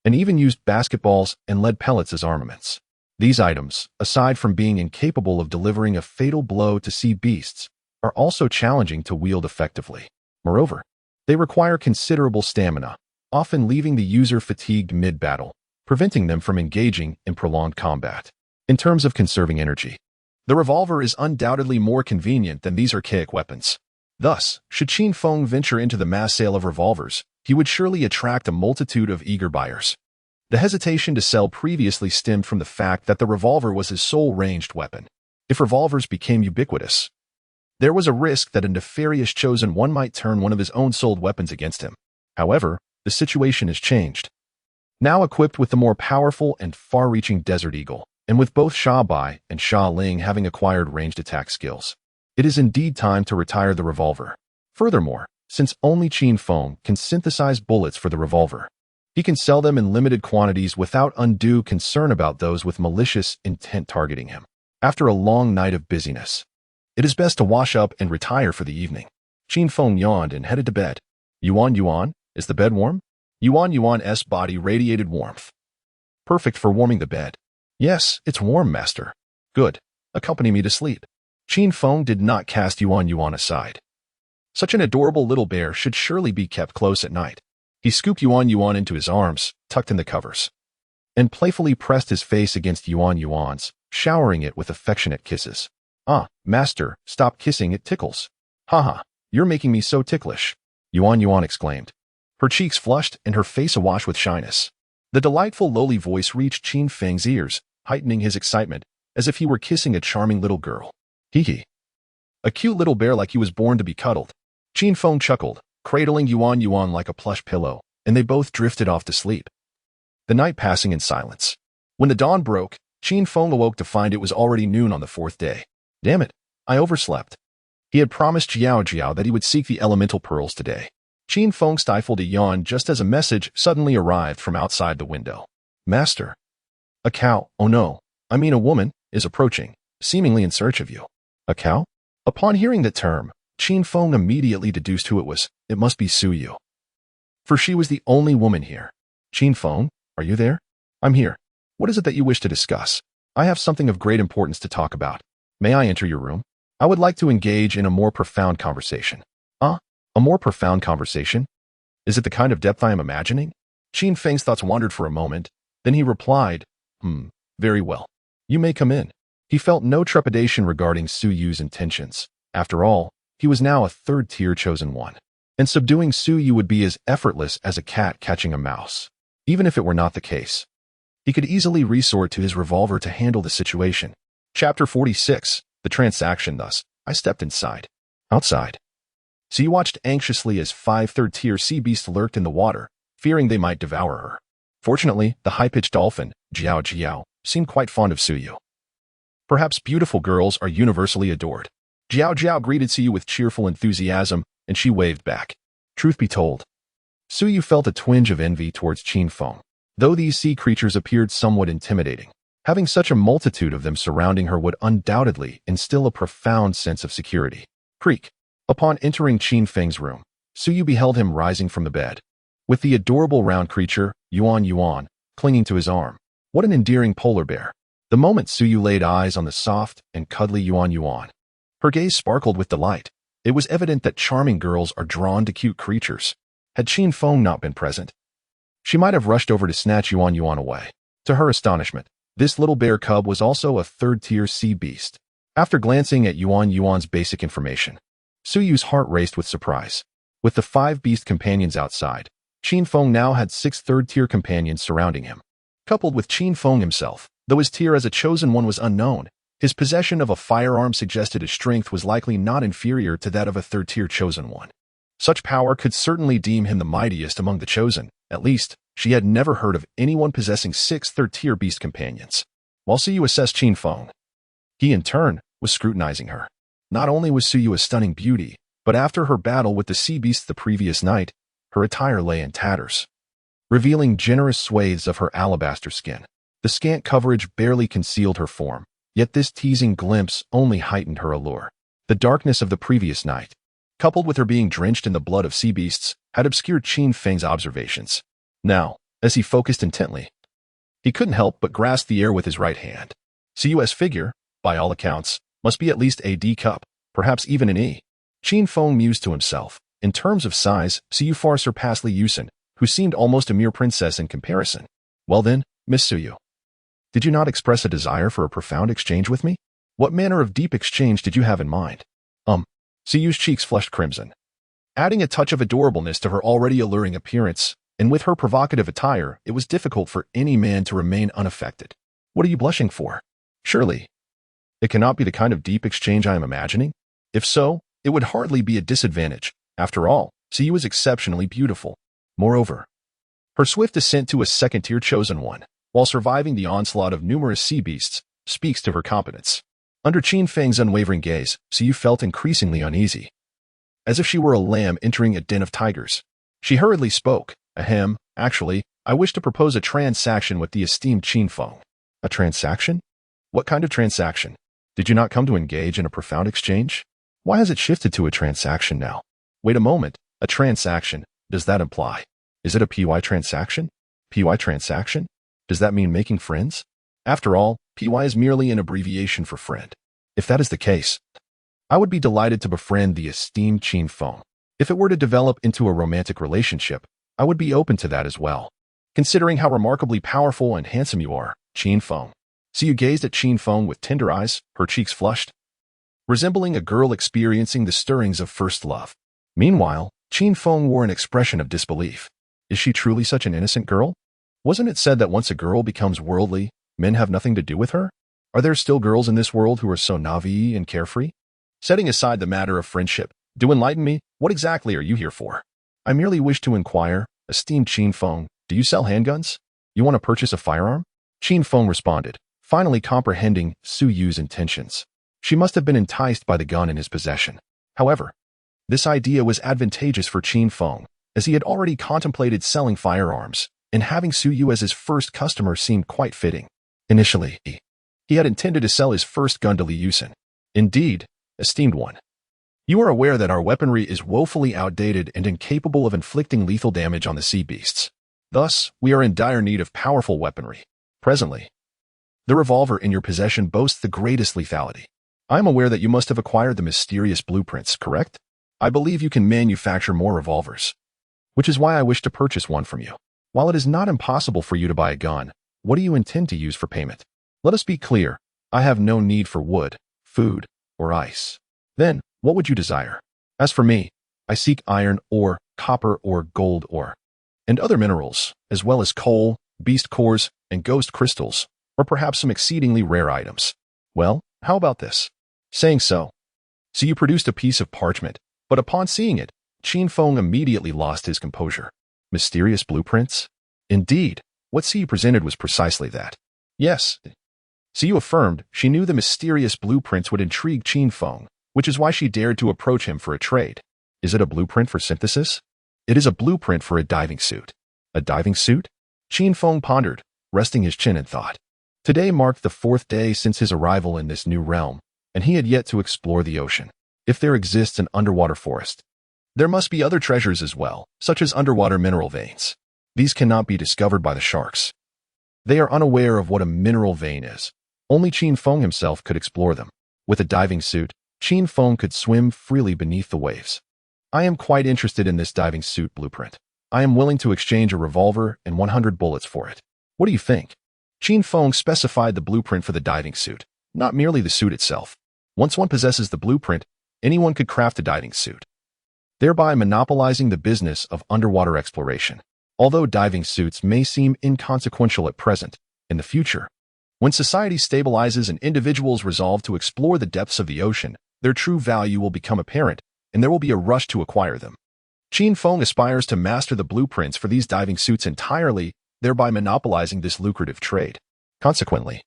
and even used basketballs and lead pellets as armaments. These items, aside from being incapable of delivering a fatal blow to sea beasts, are also challenging to wield effectively. Moreover, they require considerable stamina, often leaving the user fatigued mid-battle, preventing them from engaging in prolonged combat. In terms of conserving energy, the revolver is undoubtedly more convenient than these archaic weapons. Thus, should Qin Feng venture into the mass sale of revolvers, he would surely attract a multitude of eager buyers. The hesitation to sell previously stemmed from the fact that the revolver was his sole ranged weapon. If revolvers became ubiquitous, there was a risk that a nefarious chosen one might turn one of his own sold weapons against him. However, the situation has changed. Now equipped with the more powerful and far-reaching Desert Eagle, and with both Sha Bai and Sha Ling having acquired ranged attack skills, it is indeed time to retire the revolver. Furthermore, since only Qin Feng can synthesize bullets for the revolver, he can sell them in limited quantities without undue concern about those with malicious intent targeting him. After a long night of busyness, It is best to wash up and retire for the evening. Qin Feng yawned and headed to bed. Yuan Yuan, is the bed warm? Yuan Yuan's body radiated warmth. Perfect for warming the bed. Yes, it's warm, master. Good. Accompany me to sleep. Qin Feng did not cast Yuan Yuan aside. Such an adorable little bear should surely be kept close at night. He scooped Yuan Yuan into his arms, tucked in the covers, and playfully pressed his face against Yuan Yuan's, showering it with affectionate kisses. Ah, master, stop kissing, it tickles. Haha, you're making me so ticklish, Yuan Yuan exclaimed. Her cheeks flushed and her face awash with shyness. The delightful lowly voice reached Qin Feng's ears, heightening his excitement, as if he were kissing a charming little girl. Hee. A cute little bear like he was born to be cuddled. Qin Feng chuckled, cradling Yuan Yuan like a plush pillow, and they both drifted off to sleep. The night passing in silence. When the dawn broke, Qin Feng awoke to find it was already noon on the fourth day. Damn it, I overslept. He had promised Jiao Jiao that he would seek the elemental pearls today. Qin Feng stifled a yawn just as a message suddenly arrived from outside the window. Master. A cow, oh no, I mean a woman, is approaching, seemingly in search of you. A cow? Upon hearing the term, Qin Feng immediately deduced who it was. It must be Su Yu. For she was the only woman here. Qin Feng, are you there? I'm here. What is it that you wish to discuss? I have something of great importance to talk about. May I enter your room? I would like to engage in a more profound conversation. A more profound conversation? Is it the kind of depth I am imagining? Qin Feng's thoughts wandered for a moment. Then he replied, very well. You may come in. He felt no trepidation regarding Su Yu's intentions. After all, he was now a third-tier chosen one. And subduing Su Yu would be as effortless as a cat catching a mouse. Even if it were not the case, he could easily resort to his revolver to handle the situation. Chapter 46, The Transaction. Thus, I stepped inside. Outside. Su Yu watched anxiously as 5 third-tier sea beasts lurked in the water, fearing they might devour her. Fortunately, the high-pitched dolphin, Jiao Jiao, seemed quite fond of Su Yu. Perhaps beautiful girls are universally adored. Jiao Jiao greeted Su Yu with cheerful enthusiasm, and she waved back. Truth be told, Su Yu felt a twinge of envy towards Qin Feng. Though these sea creatures appeared somewhat intimidating, having such a multitude of them surrounding her would undoubtedly instill a profound sense of security. Creak. Upon entering Qin Feng's room, Su Yu beheld him rising from the bed, with the adorable round creature, Yuan Yuan, clinging to his arm. What an endearing polar bear. The moment Su Yu laid eyes on the soft and cuddly Yuan Yuan, her gaze sparkled with delight. It was evident that charming girls are drawn to cute creatures. Had Qin Feng not been present, she might have rushed over to snatch Yuan Yuan away. To her astonishment, this little bear cub was also a third-tier sea beast. After glancing at Yuan Yuan's basic information, Su Yu's heart raced with surprise. With the 5 beast companions outside, Qin Feng now had 6 third-tier companions surrounding him. Coupled with Qin Feng himself, though his tier as a chosen one was unknown, his possession of a firearm suggested his strength was likely not inferior to that of a third-tier chosen one. Such power could certainly deem him the mightiest among the chosen. At least, she had never heard of anyone possessing 6 third-tier beast companions. While Su Yu assessed Qin Feng, he in turn was scrutinizing her. Not only was Su Yu a stunning beauty, but after her battle with the sea beasts the previous night, her attire lay in tatters, revealing generous swathes of her alabaster skin. The scant coverage barely concealed her form, yet this teasing glimpse only heightened her allure. The darkness of the previous night, coupled with her being drenched in the blood of sea beasts, had obscured Qin Feng's observations. Now, as he focused intently, he couldn't help but grasp the air with his right hand. Su Yu's figure, by all accounts, must be at least a D cup, perhaps even an E. Qin Feng mused to himself. In terms of size, Su Yu far surpassed Li Yusen, who seemed almost a mere princess in comparison. Well then, Miss Su Yu, did you not express a desire for a profound exchange with me? What manner of deep exchange did you have in mind? Su Yu's cheeks flushed crimson, adding a touch of adorableness to her already alluring appearance, and with her provocative attire, it was difficult for any man to remain unaffected. What are you blushing for? Surely, it cannot be the kind of deep exchange I am imagining? If so, it would hardly be a disadvantage. After all, Su Yu is exceptionally beautiful. Moreover, her swift ascent to a second-tier chosen one, while surviving the onslaught of numerous sea beasts, speaks to her competence. Under Qin Feng's unwavering gaze, Su Yu felt increasingly uneasy, as if she were a lamb entering a den of tigers. She hurriedly spoke. Ahem, actually, I wish to propose a transaction with the esteemed Qin Feng. A transaction? What kind of transaction? Did you not come to engage in a profound exchange? Why has it shifted to a transaction now? Wait a moment, a transaction, does that imply? Is it a PY transaction? PY transaction? Does that mean making friends? After all, PY is merely an abbreviation for friend. If that is the case, I would be delighted to befriend the esteemed Qin Feng. If it were to develop into a romantic relationship, I would be open to that as well. Considering how remarkably powerful and handsome you are, Qin Feng. So you gazed at Qin Feng with tender eyes, her cheeks flushed, resembling a girl experiencing the stirrings of first love. Meanwhile, Qin Feng wore an expression of disbelief. Is she truly such an innocent girl? Wasn't it said that once a girl becomes worldly, men have nothing to do with her? Are there still girls in this world who are so naive and carefree? Setting aside the matter of friendship, do enlighten me, what exactly are you here for? I merely wish to inquire, esteemed Qin Feng, do you sell handguns? You want to purchase a firearm? Qin Feng responded, finally comprehending Su Yu's intentions. She must have been enticed by the gun in his possession. However, this idea was advantageous for Qin Feng, as he had already contemplated selling firearms, and having Su Yu as his first customer seemed quite fitting. Initially, he had intended to sell his first gun to Li Yusen. Indeed, esteemed one, you are aware that our weaponry is woefully outdated and incapable of inflicting lethal damage on the sea beasts. Thus, we are in dire need of powerful weaponry. Presently, the revolver in your possession boasts the greatest lethality. I am aware that you must have acquired the mysterious blueprints, correct? I believe you can manufacture more revolvers, which is why I wish to purchase one from you. While it is not impossible for you to buy a gun, what do you intend to use for payment? Let us be clear. I have no need for wood, food, or ice. Then, what would you desire? As for me, I seek iron ore, copper or gold ore, and other minerals, as well as coal, beast cores, and ghost crystals, or perhaps some exceedingly rare items. Well, how about this? Saying so, you produced a piece of parchment, but upon seeing it, Qin Feng immediately lost his composure. Mysterious blueprints? Indeed, what Siyu presented was precisely that. Yes, Siyu affirmed she knew the mysterious blueprints would intrigue Qin Feng, which is why she dared to approach him for a trade. Is it a blueprint for synthesis? It is a blueprint for a diving suit. A diving suit? Qin Feng pondered, resting his chin in thought. Today marked the 4th day since his arrival in this new realm, and he had yet to explore the ocean. If there exists an underwater forest, there must be other treasures as well, such as underwater mineral veins. These cannot be discovered by the sharks. They are unaware of what a mineral vein is. Only Qin Feng himself could explore them. With a diving suit, Qin Feng could swim freely beneath the waves. I am quite interested in this diving suit blueprint. I am willing to exchange a revolver and 100 bullets for it. What do you think? Qin Feng specified the blueprint for the diving suit, not merely the suit itself. Once one possesses the blueprint, anyone could craft a diving suit, thereby monopolizing the business of underwater exploration. Although diving suits may seem inconsequential at present, in the future, when society stabilizes and individuals resolve to explore the depths of the ocean, their true value will become apparent, and there will be a rush to acquire them. Qin Feng aspires to master the blueprints for these diving suits entirely, thereby monopolizing this lucrative trade. Consequently,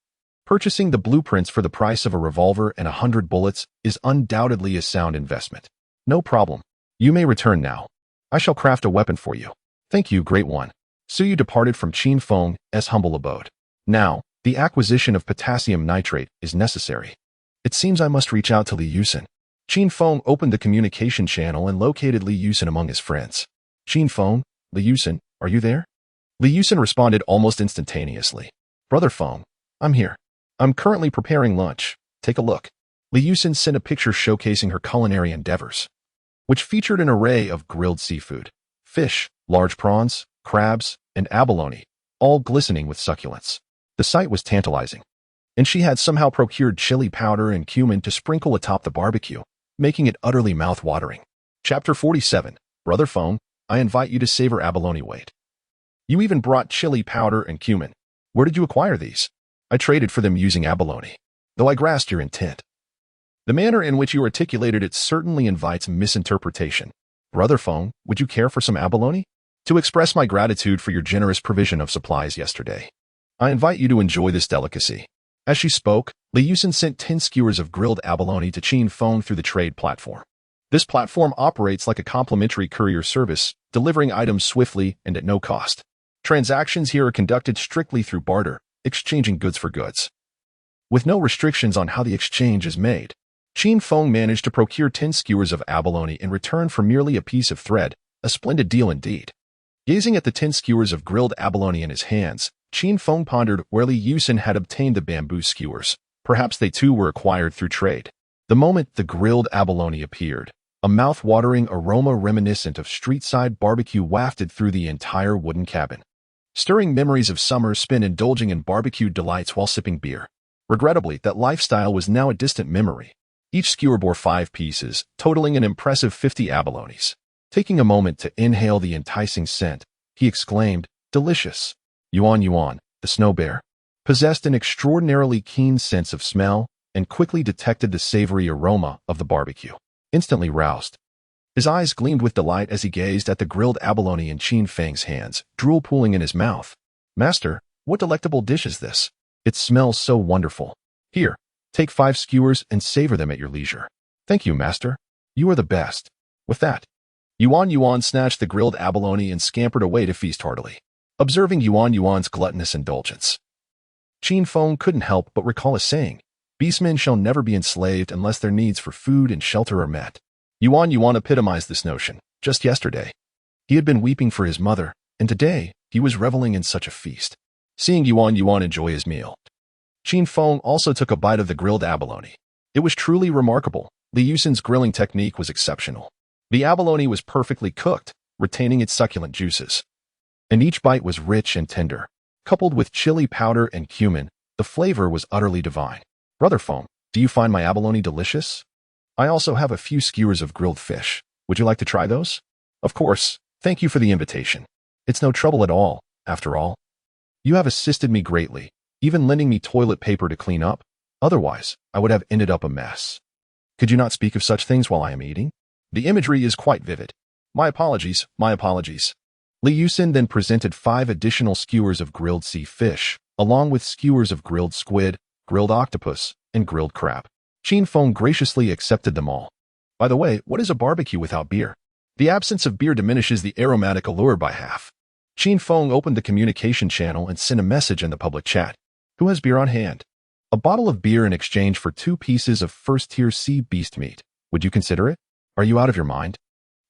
purchasing the blueprints for the price of a revolver and 100 bullets is undoubtedly a sound investment. No problem. You may return now. I shall craft a weapon for you. Thank you, Great One. Su Yu departed from Qin Feng's humble abode. Now, the acquisition of potassium nitrate is necessary. It seems I must reach out to Li Yusen. Qin Feng opened the communication channel and located Li Yusen among his friends. Qin Feng, Li Yusen, are you there? Li Yusen responded almost instantaneously. Brother Feng, I'm here. I'm currently preparing lunch. Take a look. Li Yusen sent a picture showcasing her culinary endeavors, which featured an array of grilled seafood, fish, large prawns, crabs, and abalone, all glistening with succulence. The sight was tantalizing, and she had somehow procured chili powder and cumin to sprinkle atop the barbecue, making it utterly mouth-watering. Chapter 47. Brother Feng, I invite you to savor abalone. Wait. You even brought chili powder and cumin. Where did you acquire these? I traded for them using abalone, though I grasped your intent. The manner in which you articulated it certainly invites misinterpretation. Brother Feng, would you care for some abalone? To express my gratitude for your generous provision of supplies yesterday, I invite you to enjoy this delicacy. As she spoke, Li Yusen sent 10 skewers of grilled abalone to Qin Feng through the trade platform. This platform operates like a complimentary courier service, delivering items swiftly and at no cost. Transactions here are conducted strictly through barter, exchanging goods for goods. with no restrictions on how the exchange is made. Qin Feng managed to procure 10 skewers of abalone in return for merely a piece of thread, a splendid deal indeed. Gazing at the 10 skewers of grilled abalone in his hands, Qin Feng pondered where Li Yusin had obtained the bamboo skewers. Perhaps they too were acquired through trade. The moment the grilled abalone appeared, a mouth-watering aroma reminiscent of street-side barbecue wafted through the entire wooden cabin, stirring memories of summers spent indulging in barbecue delights while sipping beer. Regrettably, that lifestyle was now a distant memory. Each skewer bore 5 pieces, totaling an impressive 50 abalones. Taking a moment to inhale the enticing scent, he exclaimed, "Delicious." Yuan Yuan, the snow bear, possessed an extraordinarily keen sense of smell and quickly detected the savory aroma of the barbecue. Instantly roused, his eyes gleamed with delight as he gazed at the grilled abalone in Qin Feng's hands, drool pooling in his mouth. "Master, what delectable dish is this? It smells so wonderful. Here, take 5 skewers and savor them at your leisure." "Thank you, master. You are the best." With that, Yuan Yuan snatched the grilled abalone and scampered away to feast heartily. Observing Yuan Yuan's gluttonous indulgence, Qin Feng couldn't help but recall a saying, "Beastmen shall never be enslaved unless their needs for food and shelter are met." Yuan Yuan epitomized this notion. Just yesterday, he had been weeping for his mother, and today he was reveling in such a feast. Seeing Yuan Yuan enjoy his meal, Qin Feng also took a bite of the grilled abalone. It was truly remarkable. Li Yusin's grilling technique was exceptional. The abalone was perfectly cooked, retaining its succulent juices, and each bite was rich and tender. Coupled with chili powder and cumin, the flavor was utterly divine. "Brother Feng, do you find my abalone delicious? I also have a few skewers of grilled fish. Would you like to try those?" "Of course. Thank you for the invitation. It's no trouble at all, after all. You have assisted me greatly, even lending me toilet paper to clean up. Otherwise, I would have ended up a mess. Could you not speak of such things while I am eating? The imagery is quite vivid. My apologies, my apologies." Li Yusin then presented 5 additional skewers of grilled sea fish, along with skewers of grilled squid, grilled octopus, and grilled crab. Qin Feng graciously accepted them all. By the way, what is a barbecue without beer? The absence of beer diminishes the aromatic allure by half. Qin Feng opened the communication channel and sent a message in the public chat. "Who has beer on hand? A bottle of beer in exchange for 2 pieces of first-tier sea beast meat. Would you consider it? Are you out of your mind?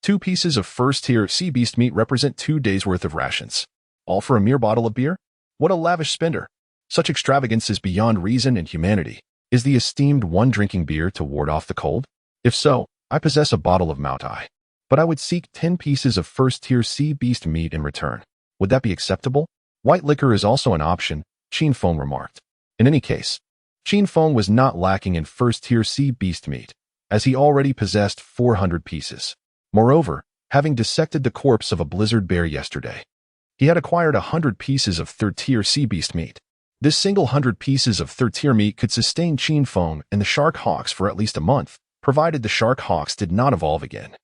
2 pieces of first-tier sea beast meat represent 2 days' worth of rations. All for a mere bottle of beer? What a lavish spender. Such extravagance is beyond reason and humanity. Is the esteemed one drinking beer to ward off the cold? If so, I possess a bottle of Maotai. But I would seek 10 pieces of first-tier sea beast meat in return. Would that be acceptable? White liquor is also an option," Qin Feng remarked. In any case, Qin Feng was not lacking in first-tier sea beast meat, as he already possessed 400 pieces. Moreover, having dissected the corpse of a blizzard bear yesterday, he had acquired 100 pieces of third-tier sea beast meat. This single 100 pieces of third-tier meat could sustain Qin Feng and the Shark Hawks for at least a month, provided the Shark Hawks did not evolve again.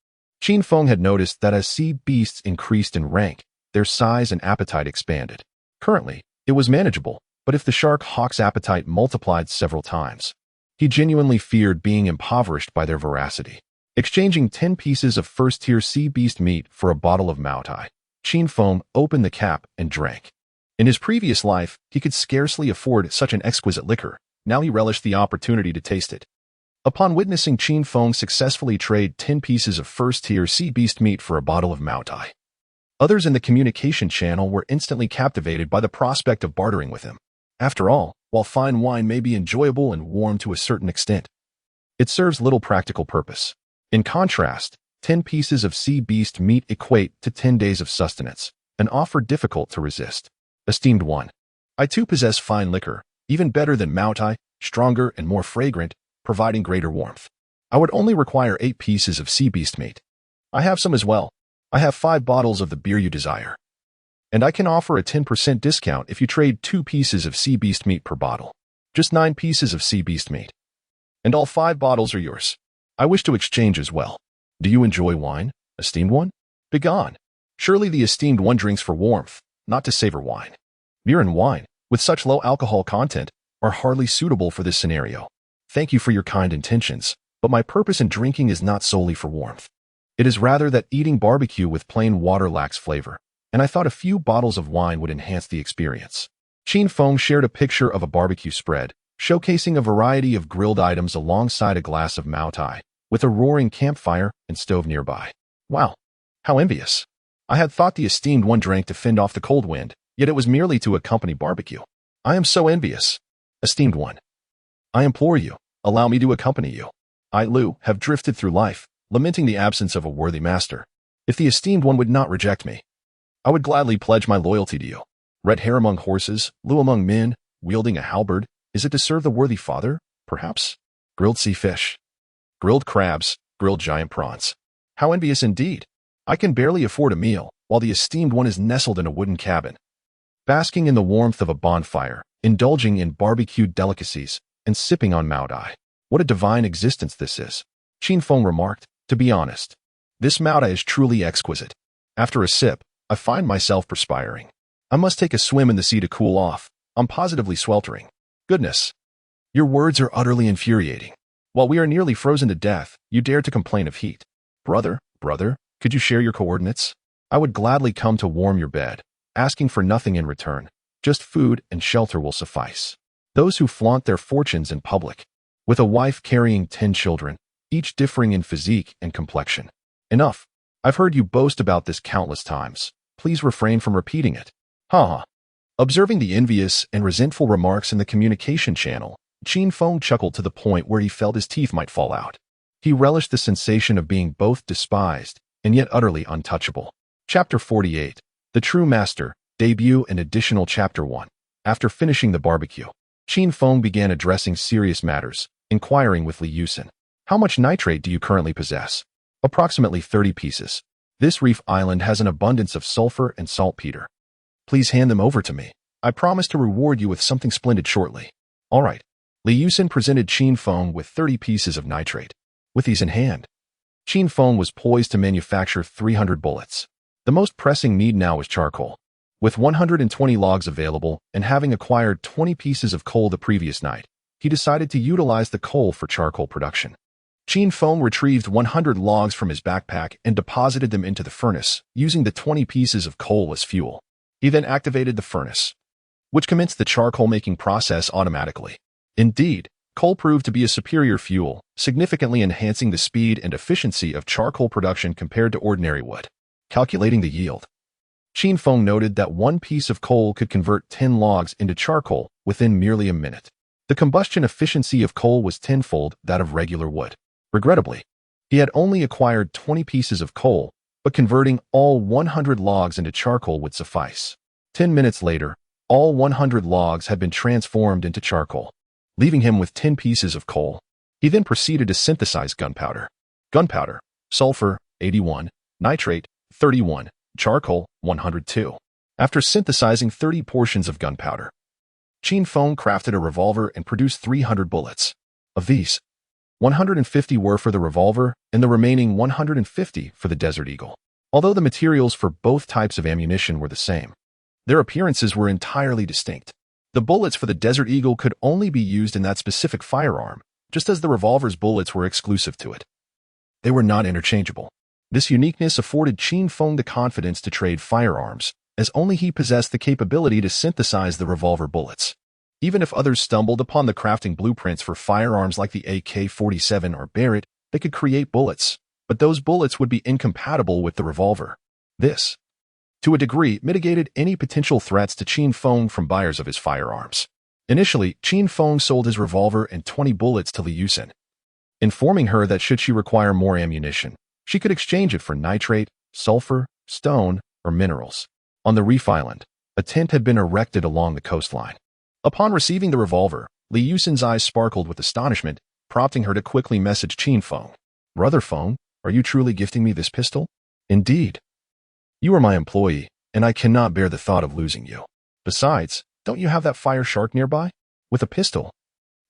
Qin Feng had noticed that as sea beasts increased in rank, their size and appetite expanded. Currently, it was manageable, but if the Shark Hawk's appetite multiplied several times, he genuinely feared being impoverished by their voracity. Exchanging 10 pieces of first-tier sea beast meat for a bottle of Maotai, Qin Feng opened the cap and drank. In his previous life, he could scarcely afford such an exquisite liquor. Now he relished the opportunity to taste it. Upon witnessing Qin Feng successfully trade 10 pieces of first-tier sea beast meat for a bottle of Maotai, others in the communication channel were instantly captivated by the prospect of bartering with him. After all, while fine wine may be enjoyable and warm to a certain extent, it serves little practical purpose. In contrast, 10 pieces of sea beast meat equate to 10 days of sustenance, an offer difficult to resist. Esteemed one, I too possess fine liquor, even better than Maotai, stronger and more fragrant, providing greater warmth. I would only require 8 pieces of sea beast meat. I have some as well. I have 5 bottles of the beer you desire. And I can offer a 10% discount if you trade 2 pieces of sea beast meat per bottle. Just 9 pieces of sea beast meat. And all 5 bottles are yours. I wish to exchange as well. Do you enjoy wine, esteemed one? Begone. Surely the esteemed one drinks for warmth, not to savor wine. Beer and wine, with such low alcohol content, are hardly suitable for this scenario. Thank you for your kind intentions, but my purpose in drinking is not solely for warmth. It is rather that eating barbecue with plain water lacks flavor, and I thought a few bottles of wine would enhance the experience. Qin Feng shared a picture of a barbecue spread, showcasing a variety of grilled items alongside a glass of Mao Tai, with a roaring campfire and stove nearby. Wow, how envious. I had thought the esteemed one drank to fend off the cold wind, yet it was merely to accompany barbecue. I am so envious. Esteemed one, I implore you, allow me to accompany you. I, Lu, have drifted through life, lamenting the absence of a worthy master. If the esteemed one would not reject me, I would gladly pledge my loyalty to you. Red hair among horses, Lu among men, wielding a halberd, is it to serve the worthy father, perhaps? Grilled sea fish, grilled crabs, grilled giant prawns. How envious indeed. I can barely afford a meal, while the esteemed one is nestled in a wooden cabin, basking in the warmth of a bonfire, indulging in barbecued delicacies, and sipping on Mao Tai. What a divine existence this is. Qin Feng remarked. To be honest, this Mao Tai is truly exquisite. After a sip, I find myself perspiring. I must take a swim in the sea to cool off. I'm positively sweltering. Goodness. Your words are utterly infuriating. While we are nearly frozen to death, you dare to complain of heat. Brother, could you share your coordinates? I would gladly come to warm your bed, asking for nothing in return. Just food and shelter will suffice. Those who flaunt their fortunes in public, with a wife carrying 10 children, each differing in physique and complexion. Enough. I've heard you boast about this countless times. Please refrain from repeating it. Ha. Observing the envious and resentful remarks in the communication channel, Qin Feng chuckled to the point where he felt his teeth might fall out. He relished the sensation of being both despised and yet utterly untouchable. Chapter 48. The True Master, Debut and Additional Chapter 1. After finishing the barbecue, Qin Feng began addressing serious matters, inquiring with Li Yusen. How much nitrate do you currently possess? Approximately 30 pieces. This reef island has an abundance of sulfur and saltpeter. Please hand them over to me. I promise to reward you with something splendid shortly. All right. Li Yusen presented Qin Feng with 30 pieces of nitrate. With these in hand, Qin Feng was poised to manufacture 300 bullets. The most pressing need now was charcoal. With 120 logs available and having acquired 20 pieces of coal the previous night, he decided to utilize the coal for charcoal production. Qin Feng retrieved 100 logs from his backpack and deposited them into the furnace, using the 20 pieces of coal as fuel. He then activated the furnace, which commenced the charcoal-making process automatically. Indeed, coal proved to be a superior fuel, significantly enhancing the speed and efficiency of charcoal production compared to ordinary wood. Calculating the yield, Qin Feng noted that one piece of coal could convert 10 logs into charcoal within merely a minute. The combustion efficiency of coal was tenfold that of regular wood. Regrettably, he had only acquired 20 pieces of coal, but converting all 100 logs into charcoal would suffice. 10 minutes later, all 100 logs had been transformed into charcoal, leaving him with 10 pieces of coal. He then proceeded to synthesize gunpowder. Gunpowder, sulfur, 81, nitrate, 31, charcoal, 102. After synthesizing 30 portions of gunpowder, Qin Feng crafted a revolver and produced 300 bullets. Of these, 150 were for the revolver and the remaining 150 for the Desert Eagle. Although the materials for both types of ammunition were the same, their appearances were entirely distinct. The bullets for the Desert Eagle could only be used in that specific firearm, just as the revolver's bullets were exclusive to it. They were not interchangeable. This uniqueness afforded Qin Feng the confidence to trade firearms, as only he possessed the capability to synthesize the revolver bullets. Even if others stumbled upon the crafting blueprints for firearms like the AK-47 or Barrett, they could create bullets, but those bullets would be incompatible with the revolver. This, to a degree, mitigated any potential threats to Qin Feng from buyers of his firearms. Initially, Qin Feng sold his revolver and 20 bullets to Li Yusen, informing her that should she require more ammunition, she could exchange it for nitrate, sulfur, stone, or minerals. On the reef island, a tent had been erected along the coastline. Upon receiving the revolver, Li Yusen's eyes sparkled with astonishment, prompting her to quickly message Qin Feng. Brother Feng, are you truly gifting me this pistol? Indeed. You are my employee, and I cannot bear the thought of losing you. Besides, don't you have that fire shark nearby? With a pistol.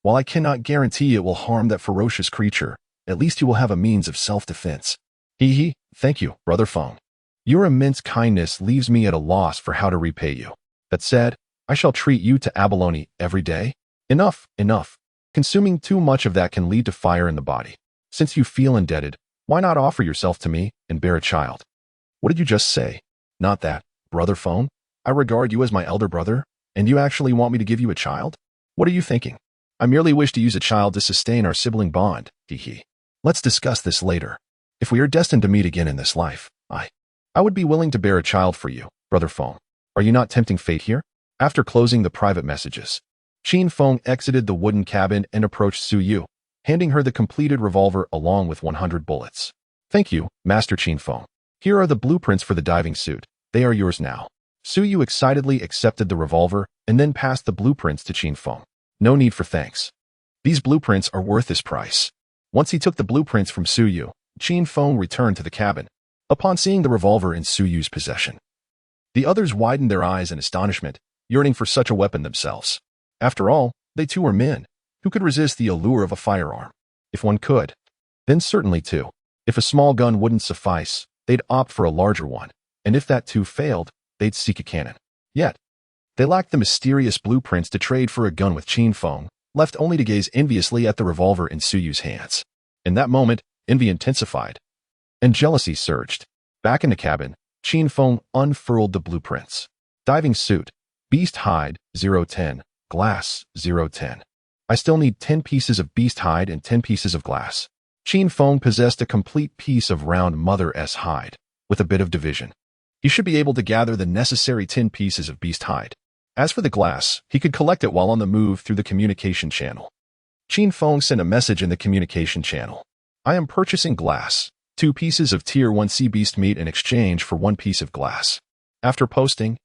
While I cannot guarantee it will harm that ferocious creature, at least you will have a means of self-defense. Thank you, Brother Feng. Your immense kindness leaves me at a loss for how to repay you. That said, I shall treat you to abalone every day. Enough. Consuming too much of that can lead to fire in the body. Since you feel indebted, why not offer yourself to me and bear a child? What did you just say? Not that, Brother Feng. I regard you as my elder brother, and you actually want me to give you a child? What are you thinking? I merely wish to use a child to sustain our sibling bond, he. Let's discuss this later. If we are destined to meet again in this life, I would be willing to bear a child for you, Brother Feng. Are you not tempting fate here? After closing the private messages, Qin Feng exited the wooden cabin and approached Su Yu, handing her the completed revolver along with 100 bullets. Thank you, Master Qin Feng. Here are the blueprints for the diving suit. They are yours now. Su Yu excitedly accepted the revolver and then passed the blueprints to Qin Feng. No need for thanks. These blueprints are worth this price. Once he took the blueprints from Su Yu, Qin Feng returned to the cabin. Upon seeing the revolver in Su Yu's possession, the others widened their eyes in astonishment, yearning for such a weapon themselves. After all, they too were men. Who could resist the allure of a firearm? If one could, then certainly two. If a small gun wouldn't suffice, they'd opt for a larger one, and if that too failed, they'd seek a cannon. Yet, they lacked the mysterious blueprints to trade for a gun with Qin Feng, left only to gaze enviously at the revolver in Su Yu's hands. In that moment, envy intensified, and jealousy surged. Back in the cabin, Qin Feng unfurled the blueprints. Diving suit, beast hide, 010, glass, 010. I still need 10 pieces of beast hide and 10 pieces of glass. Qin Feng possessed a complete piece of round Mother S hide, with a bit of division. He should be able to gather the necessary 10 pieces of beast hide. As for the glass, he could collect it while on the move through the communication channel. Qin Feng sent a message in the communication channel. I am purchasing glass, 2 pieces of Tier 1 sea beast meat in exchange for 1 piece of glass. After posting,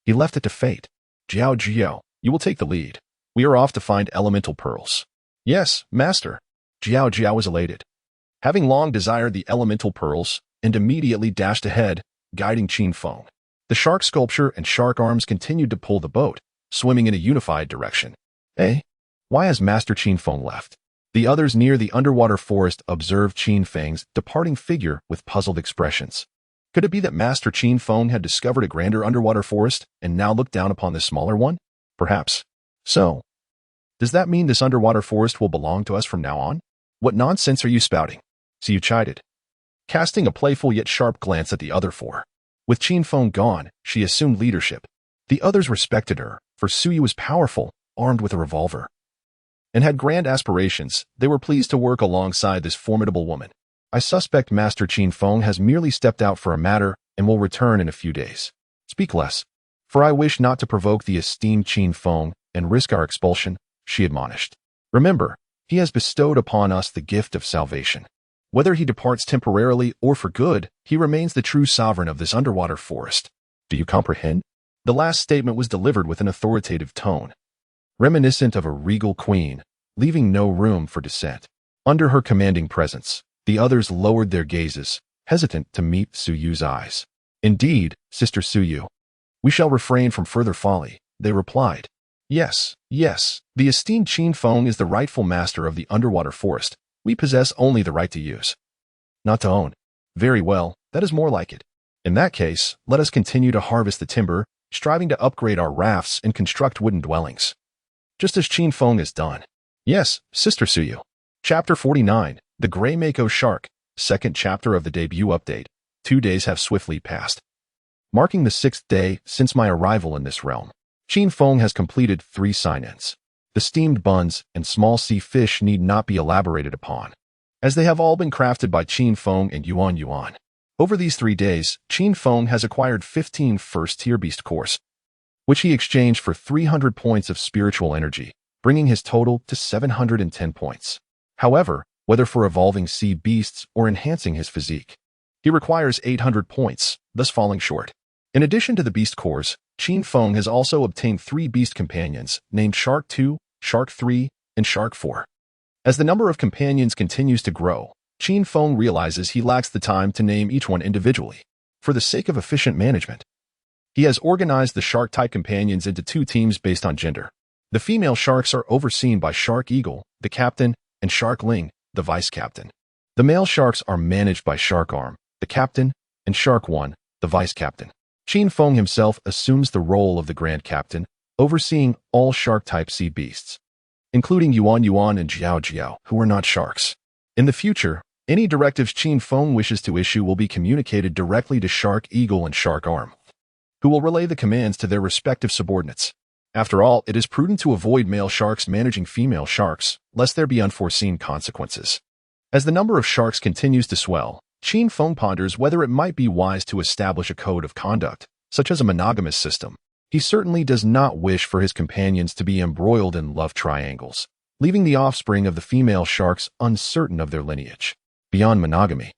he left it to fate. Jiao, you will take the lead. We are off to find elemental pearls. Yes, master. Jiao was elated, having long desired the elemental pearls, and immediately dashed ahead, guiding Qin Feng. The shark sculpture and shark arms continued to pull the boat, swimming in a unified direction. Why has Master Qin Feng left? The others near the underwater forest observed Qin Feng's departing figure with puzzled expressions. Could it be that Master Qin Feng had discovered a grander underwater forest and now looked down upon this smaller one? Perhaps. So, does that mean this underwater forest will belong to us from now on? What nonsense are you spouting? Su Yu chided, casting a playful yet sharp glance at the other four. With Qin Feng gone, she assumed leadership. The others respected her, for Su Yu was powerful, armed with a revolver, and had grand aspirations. They were pleased to work alongside this formidable woman. I suspect Master Qin Feng has merely stepped out for a matter and will return in a few days. Speak less, for I wish not to provoke the esteemed Qin Feng and risk our expulsion, she admonished. Remember, he has bestowed upon us the gift of salvation. Whether he departs temporarily or for good, he remains the true sovereign of this underwater forest. Do you comprehend? The last statement was delivered with an authoritative tone, reminiscent of a regal queen, leaving no room for dissent. Under her commanding presence, the others lowered their gazes, hesitant to meet Su Yu's eyes. Indeed, Sister Su Yu, we shall refrain from further folly, they replied. Yes, the esteemed Qin Feng is the rightful master of the underwater forest. We possess only the right to use, not to own. Very well, that is more like it. In that case, let us continue to harvest the timber, striving to upgrade our rafts and construct wooden dwellings, just as Qin Feng has done. Yes, Sister Su Yu. Chapter 49, The Grey Mako Shark, second chapter of the debut update. 2 days have swiftly passed, marking the 6th day since my arrival in this realm. Qin Feng has completed 3 sign-ins. The steamed buns and small sea fish need not be elaborated upon, as they have all been crafted by Qin Feng and Yuan. Over these 3 days, Qin Feng has acquired 15 first-tier beast cores, which he exchanged for 300 points of spiritual energy, bringing his total to 710 points. However, whether for evolving sea beasts or enhancing his physique, he requires 800 points, thus falling short. In addition to the beast cores, Qin Feng has also obtained 3 beast companions named Shark 2, Shark 3, and Shark 4. As the number of companions continues to grow, Qin Feng realizes he lacks the time to name each one individually. For the sake of efficient management, he has organized the shark-type companions into 2 teams based on gender. The female sharks are overseen by Shark Eagle, the captain, and Shark Ling, the vice-captain. The male sharks are managed by Shark Arm, the captain, and Shark 1, the vice-captain. Qin Feng himself assumes the role of the Grand Captain, overseeing all shark-type sea beasts, including Yuan and Jiao, who are not sharks. In the future, any directives Qin Feng wishes to issue will be communicated directly to Shark Eagle and Shark Arm, who will relay the commands to their respective subordinates. After all, it is prudent to avoid male sharks managing female sharks, lest there be unforeseen consequences. As the number of sharks continues to swell, Qin Feng ponders whether it might be wise to establish a code of conduct, such as a monogamous system. He certainly does not wish for his companions to be embroiled in love triangles, leaving the offspring of the female sharks uncertain of their lineage. Beyond monogamy,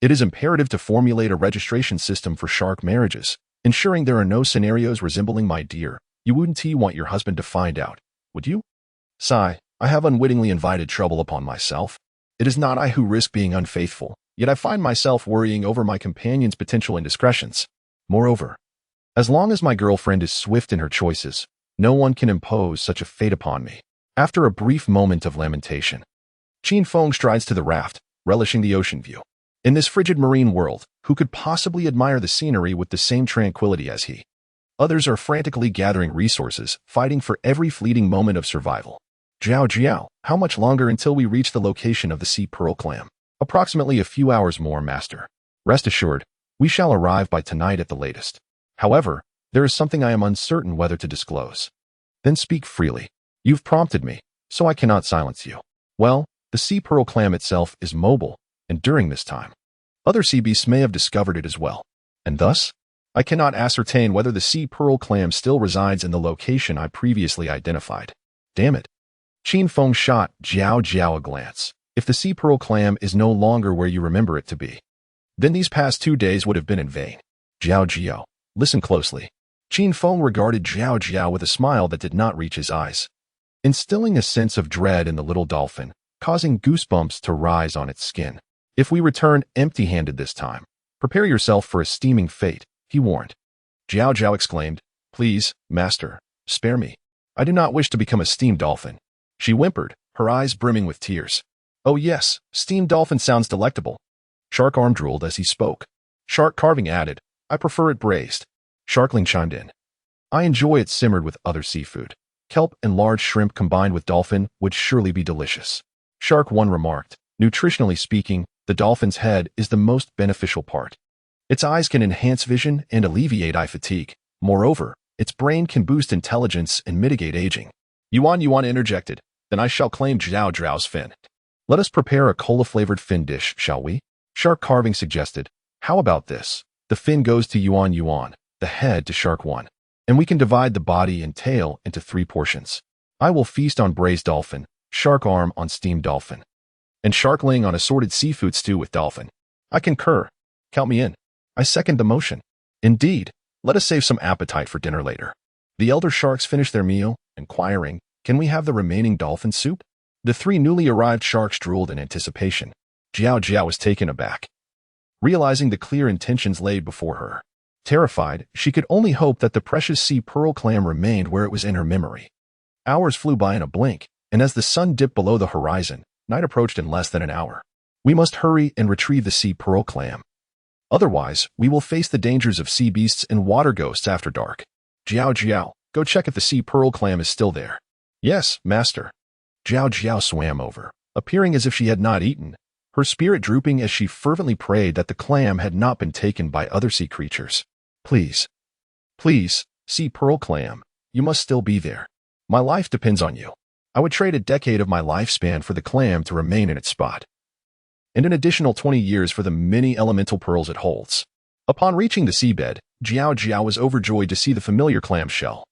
it is imperative to formulate a registration system for shark marriages, ensuring there are no scenarios resembling my dear. You wouldn't want your husband to find out, would you? Sigh, I have unwittingly invited trouble upon myself. It is not I who risk being unfaithful, yet I find myself worrying over my companion's potential indiscretions. Moreover, as long as my girlfriend is swift in her choices, no one can impose such a fate upon me. After a brief moment of lamentation, Qin Feng strides to the raft, relishing the ocean view. In this frigid marine world, who could possibly admire the scenery with the same tranquility as he? Others are frantically gathering resources, fighting for every fleeting moment of survival. Jiao, how much longer until we reach the location of the sea pearl clam? Approximately a few hours more, master. Rest assured, we shall arrive by tonight at the latest. However, there is something I am uncertain whether to disclose. Then speak freely. You've prompted me, so I cannot silence you. Well, the sea pearl clam itself is mobile, and during this time, other sea beasts may have discovered it as well. And thus, I cannot ascertain whether the sea pearl clam still resides in the location I previously identified. Damn it. Qin Feng shot Jiao a glance. If the sea pearl clam is no longer where you remember it to be, then these past 2 days would have been in vain. Jiao, listen closely. Qin Feng regarded Jiao with a smile that did not reach his eyes, instilling a sense of dread in the little dolphin, causing goosebumps to rise on its skin. If we return empty-handed this time, prepare yourself for a steaming fate, he warned. Jiao exclaimed, Please, master, spare me. I do not wish to become a steam dolphin. She whimpered, her eyes brimming with tears. Oh yes, steam dolphin sounds delectable. Shark Arm drooled as he spoke. Shark Carving added, I prefer it braised. Sharkling chimed in. I enjoy it simmered with other seafood. Kelp and large shrimp combined with dolphin would surely be delicious. Shark One remarked, nutritionally speaking, the dolphin's head is the most beneficial part. Its eyes can enhance vision and alleviate eye fatigue. Moreover, its brain can boost intelligence and mitigate aging. Yuan interjected, then I shall claim Jiao's fin. Let us prepare a cola-flavored fin dish, shall we? Shark Carving suggested. How about this? The fin goes to Yuan, the head to Shark One, and we can divide the body and tail into 3 portions. I will feast on braised dolphin, Shark Arm on steamed dolphin, and Sharkling on assorted seafood stew with dolphin. I concur. Count me in. I second the motion. Indeed, let us save some appetite for dinner later. The elder sharks finished their meal, inquiring, Can we have the remaining dolphin soup? The 3 newly arrived sharks drooled in anticipation. Jiao was taken aback, realizing the clear intentions laid before her. Terrified, she could only hope that the precious sea pearl clam remained where it was in her memory. Hours flew by in a blink, and as the sun dipped below the horizon, night approached in less than an hour. We must hurry and retrieve the sea pearl clam. Otherwise, we will face the dangers of sea beasts and water ghosts after dark. Jiao, go check if the sea pearl clam is still there. Yes, master. Jiao swam over, appearing as if she had not eaten, her spirit drooping as she fervently prayed that the clam had not been taken by other sea creatures. Please, sea pearl clam, you must still be there. My life depends on you. I would trade a decade of my lifespan for the clam to remain in its spot, and an additional 20 years for the many elemental pearls it holds. Upon reaching the seabed, Jiao was overjoyed to see the familiar clam shell,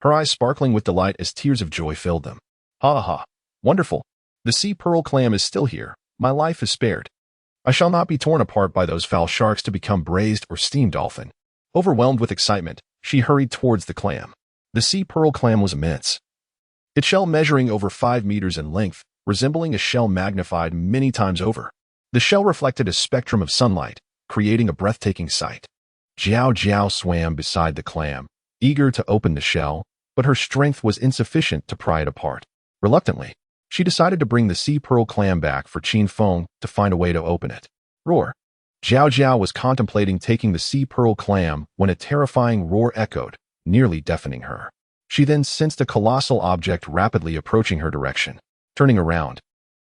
her eyes sparkling with delight as tears of joy filled them. Ha! Wonderful! The sea pearl clam is still here. My life is spared. I shall not be torn apart by those foul sharks to become braised or steamed dolphin. Overwhelmed with excitement, she hurried towards the clam. The sea pearl clam was immense, its shell measuring over 5 meters in length, resembling a shell magnified many times over. The shell reflected a spectrum of sunlight, creating a breathtaking sight. Jiao swam beside the clam, eager to open the shell, but her strength was insufficient to pry it apart. Reluctantly, she decided to bring the sea pearl clam back for Qin Feng to find a way to open it. Roar! Jiao was contemplating taking the sea pearl clam when a terrifying roar echoed, nearly deafening her. She then sensed a colossal object rapidly approaching her direction. Turning around,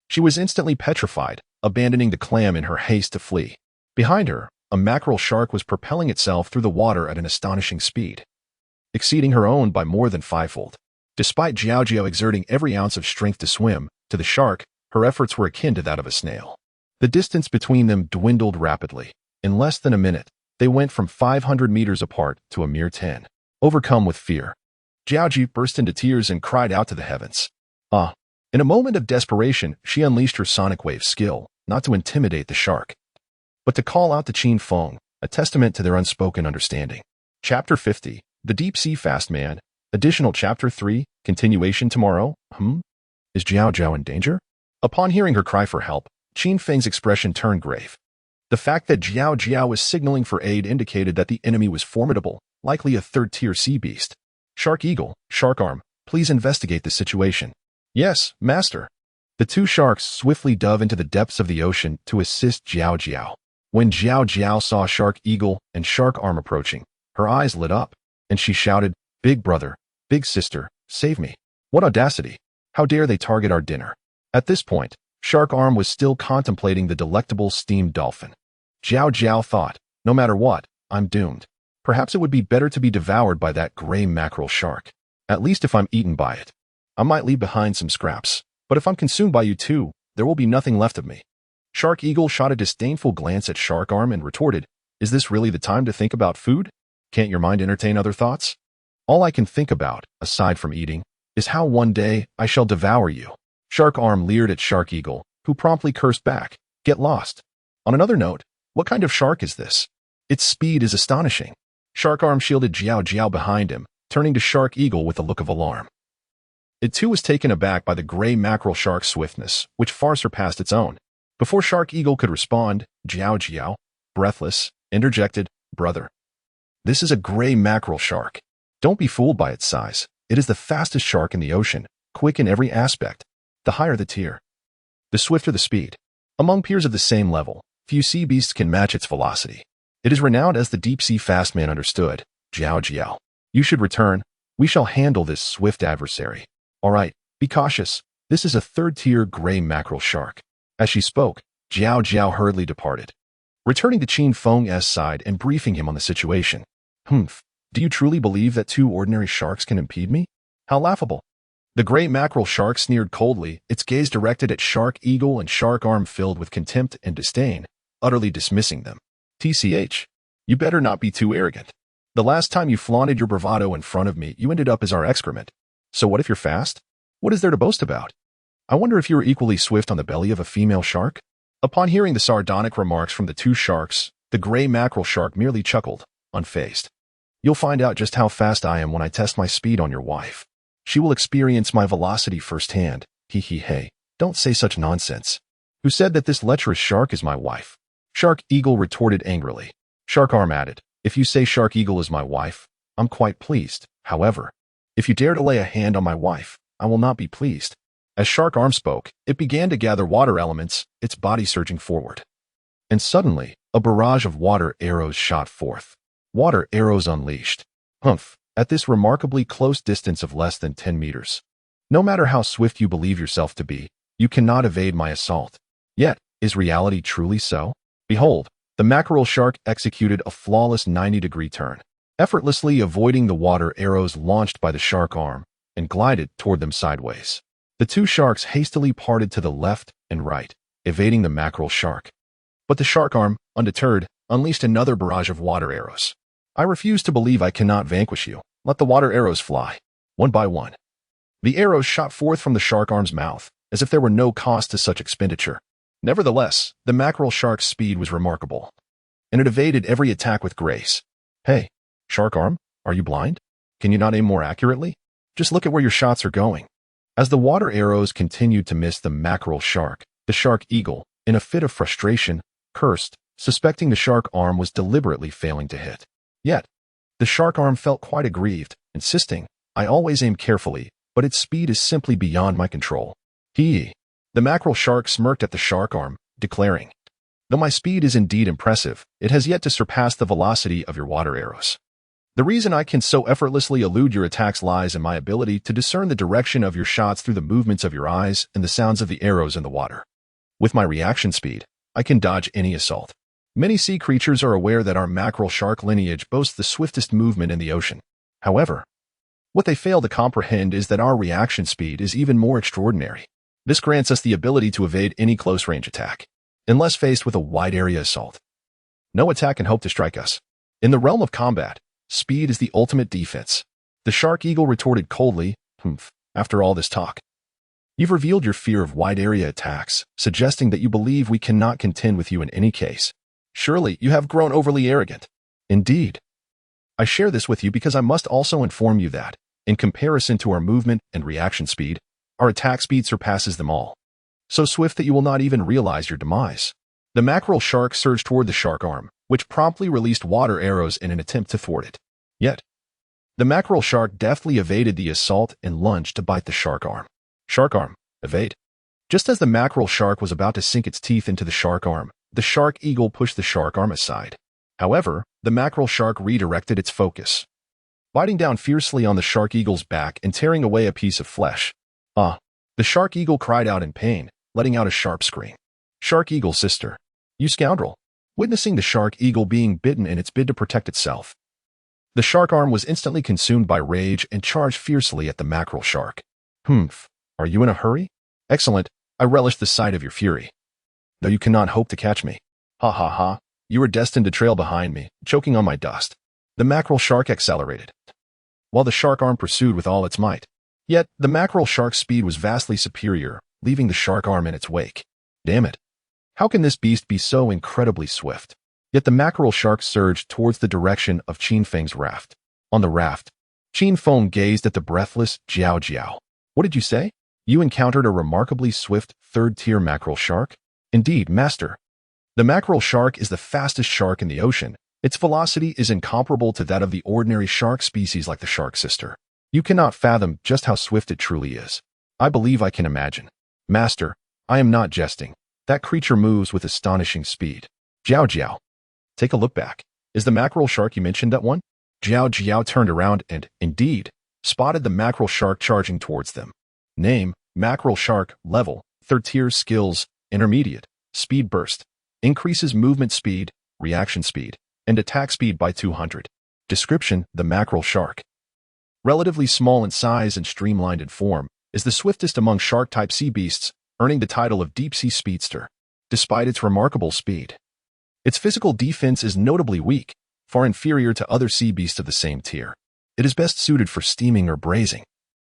she was instantly petrified, abandoning the clam in her haste to flee. Behind her, a mackerel shark was propelling itself through the water at an astonishing speed. exceeding her own by more than fivefold. Despite Jiao Jiao exerting every ounce of strength to swim, to the shark, her efforts were akin to that of a snail. The distance between them dwindled rapidly. In less than a minute, they went from 500 meters apart to a mere 10. Overcome with fear, Jiaoji burst into tears and cried out to the heavens. In a moment of desperation, she unleashed her sonic wave skill, not to intimidate the shark, but to call out to Qin Feng, a testament to their unspoken understanding. Chapter 50, The Deep Sea Fast Man. Additional Chapter 3, continuation tomorrow. Is Jiao Jiao in danger? Upon hearing her cry for help, Qin Feng's expression turned grave. The fact that Jiao Jiao was signaling for aid indicated that the enemy was formidable, likely a third-tier sea beast. Shark Eagle, Shark Arm, please investigate the situation. Yes, Master. The two sharks swiftly dove into the depths of the ocean to assist Jiao Jiao. When Jiao Jiao saw Shark Eagle and Shark Arm approaching, her eyes lit up, and she shouted, "Big brother, big sister, save me." What audacity! How dare they target our dinner? At this point, Shark Arm was still contemplating the delectable steamed dolphin. Jiao Jiao thought, no matter what, I'm doomed. Perhaps it would be better to be devoured by that gray mackerel shark. At least if I'm eaten by it. I might leave behind some scraps, but if I'm consumed by you too, there will be nothing left of me. Shark Eagle shot a disdainful glance at Shark Arm and retorted, "Is this really the time to think about food? Can't your mind entertain other thoughts? All I can think about, aside from eating, is how one day I shall devour you." Shark Arm leered at Shark Eagle, who promptly cursed back, "Get lost." On another note, what kind of shark is this? Its speed is astonishing. Shark Arm shielded Jiao Jiao behind him, turning to Shark Eagle with a look of alarm. It too was taken aback by the gray mackerel shark's swiftness, which far surpassed its own. Before Shark Eagle could respond, Jiao Jiao, breathless, interjected, "Brother, this is a gray mackerel shark. Don't be fooled by its size. It is the fastest shark in the ocean, quick in every aspect. The higher the tier, the swifter the speed. Among peers of the same level, few sea beasts can match its velocity. It is renowned as the deep-sea fast man. Understood, Jiao Jiao. You should return. We shall handle this swift adversary. All right, be cautious. This is a third-tier gray mackerel shark." As she spoke, Jiao Jiao hurriedly departed, returning to Qin Feng's side and briefing him on the situation. Do you truly believe that two ordinary sharks can impede me? How laughable. The gray mackerel shark sneered coldly, its gaze directed at Shark Eagle and Shark Arm filled with contempt and disdain, utterly dismissing them. TCH, you better not be too arrogant. The last time you flaunted your bravado in front of me, you ended up as our excrement. So what if you're fast? What is there to boast about? I wonder if you were equally swift on the belly of a female shark? Upon hearing the sardonic remarks from the two sharks, the gray mackerel shark merely chuckled, unfazed. You'll find out just how fast I am when I test my speed on your wife. She will experience my velocity firsthand. Hey, don't say such nonsense. Who said that this lecherous shark is my wife? Shark Eagle retorted angrily. Shark Arm added, if you say Shark Eagle is my wife, I'm quite pleased. However, if you dare to lay a hand on my wife, I will not be pleased. As Shark Arm spoke, it began to gather water elements, its body surging forward. And suddenly, a barrage of water arrows shot forth. Water arrows unleashed. At this remarkably close distance of less than 10 meters. No matter how swift you believe yourself to be, you cannot evade my assault. Yet, is reality truly so? Behold, the mackerel shark executed a flawless 90-degree turn, effortlessly avoiding the water arrows launched by the Shark Arm, and glided toward them sideways. The two sharks hastily parted to the left and right, evading the mackerel shark. But the Shark Arm, undeterred, unleashed another barrage of water arrows. I refuse to believe I cannot vanquish you. Let the water arrows fly, one by one. The arrows shot forth from the Shark Arm's mouth, as if there were no cost to such expenditure. Nevertheless, the mackerel shark's speed was remarkable, and it evaded every attack with grace. Hey, Shark Arm, are you blind? Can you not aim more accurately? Just look at where your shots are going. As the water arrows continued to miss the mackerel shark, the Shark Eagle, in a fit of frustration, cursed, suspecting the Shark Arm was deliberately failing to hit. Yet, the Shark Arm felt quite aggrieved, insisting, I always aim carefully, but its speed is simply beyond my control. The mackerel shark smirked at the Shark Arm, declaring, though my speed is indeed impressive, it has yet to surpass the velocity of your water arrows. The reason I can so effortlessly elude your attacks lies in my ability to discern the direction of your shots through the movements of your eyes and the sounds of the arrows in the water. With my reaction speed, I can dodge any assault. Many sea creatures are aware that our mackerel shark lineage boasts the swiftest movement in the ocean. However, what they fail to comprehend is that our reaction speed is even more extraordinary. This grants us the ability to evade any close-range attack, unless faced with a wide-area assault. No attack can hope to strike us. In the realm of combat, speed is the ultimate defense. The Shark Eagle retorted coldly, after all this talk. You've revealed your fear of wide-area attacks, suggesting that you believe we cannot contend with you in any case. Surely you have grown overly arrogant. Indeed. I share this with you because I must also inform you that, in comparison to our movement and reaction speed, our attack speed surpasses them all. So swift that you will not even realize your demise. The mackerel shark surged toward the shark arm, which promptly released water arrows in an attempt to thwart it. Yet, the mackerel shark deftly evaded the assault and lunged to bite the shark arm. Shark arm, evade. Just as the mackerel shark was about to sink its teeth into the shark arm, the shark eagle pushed the shark arm aside. However, the mackerel shark redirected its focus, biting down fiercely on the shark eagle's back and tearing away a piece of flesh. The shark eagle cried out in pain, letting out a sharp scream. Shark eagle sister, you scoundrel! Witnessing the shark eagle being bitten in its bid to protect itself, the shark arm was instantly consumed by rage and charged fiercely at the mackerel shark. Are you in a hurry? Excellent, I relish the sight of your fury. Though you cannot hope to catch me. Ha ha ha, you are destined to trail behind me, choking on my dust. The mackerel shark accelerated, while the shark arm pursued with all its might. Yet, the mackerel shark's speed was vastly superior, leaving the shark arm in its wake. Damn it. How can this beast be so incredibly swift? Yet the mackerel shark surged towards the direction of Qin Feng's raft. On the raft, Qin Feng gazed at the breathless Jiao Jiao. What did you say? You encountered a remarkably swift third-tier mackerel shark? Indeed, master. The mackerel shark is the fastest shark in the ocean. Its velocity is incomparable to that of the ordinary shark species like the shark sister. You cannot fathom just how swift it truly is. I believe I can imagine. Master, I am not jesting. That creature moves with astonishing speed. Jiao Jiao. Take a look back. Is the mackerel shark you mentioned that one? Jiao Jiao turned around and, indeed, spotted the mackerel shark charging towards them. Name, mackerel shark, level, third tier, skills, intermediate, speed burst, increases movement speed, reaction speed, and attack speed by 200. Description, the mackerel shark. Relatively small in size and streamlined in form, is the swiftest among shark-type sea beasts, earning the title of deep-sea speedster, despite its remarkable speed. Its physical defense is notably weak, far inferior to other sea beasts of the same tier. It is best suited for steaming or braising,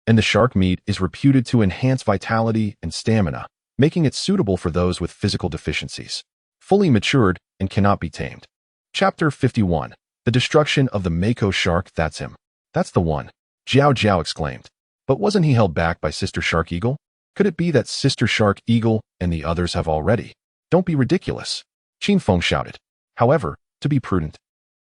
and the shark meat is reputed to enhance vitality and stamina, making it suitable for those with physical deficiencies. Fully matured and cannot be tamed. Chapter 51. The Destruction of the Mako Shark. That's him. That's the one. Jiao Jiao exclaimed. But wasn't he held back by Sister Shark Eagle? Could it be that Sister Shark Eagle and the others have already? Don't be ridiculous. Qin Feng shouted. However, to be prudent,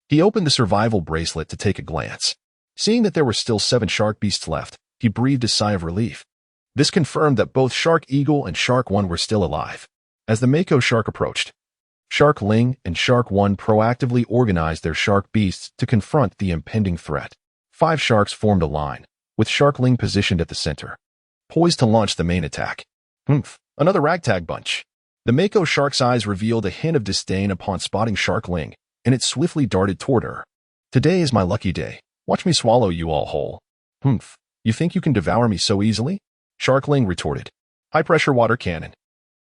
he opened the survival bracelet to take a glance. Seeing that there were still 7 shark beasts left, he breathed a sigh of relief. This confirmed that both Shark Eagle and Shark One were still alive. As the Mako shark approached, Shark Ling and Shark One proactively organized their shark beasts to confront the impending threat. 5 sharks formed a line, with Shark Ling positioned at the center, poised to launch the main attack. Another ragtag bunch. The Mako shark's eyes revealed a hint of disdain upon spotting Shark Ling, and it swiftly darted toward her. Today is my lucky day. Watch me swallow you all whole. You think you can devour me so easily? Shark Ling retorted. High-pressure water cannon.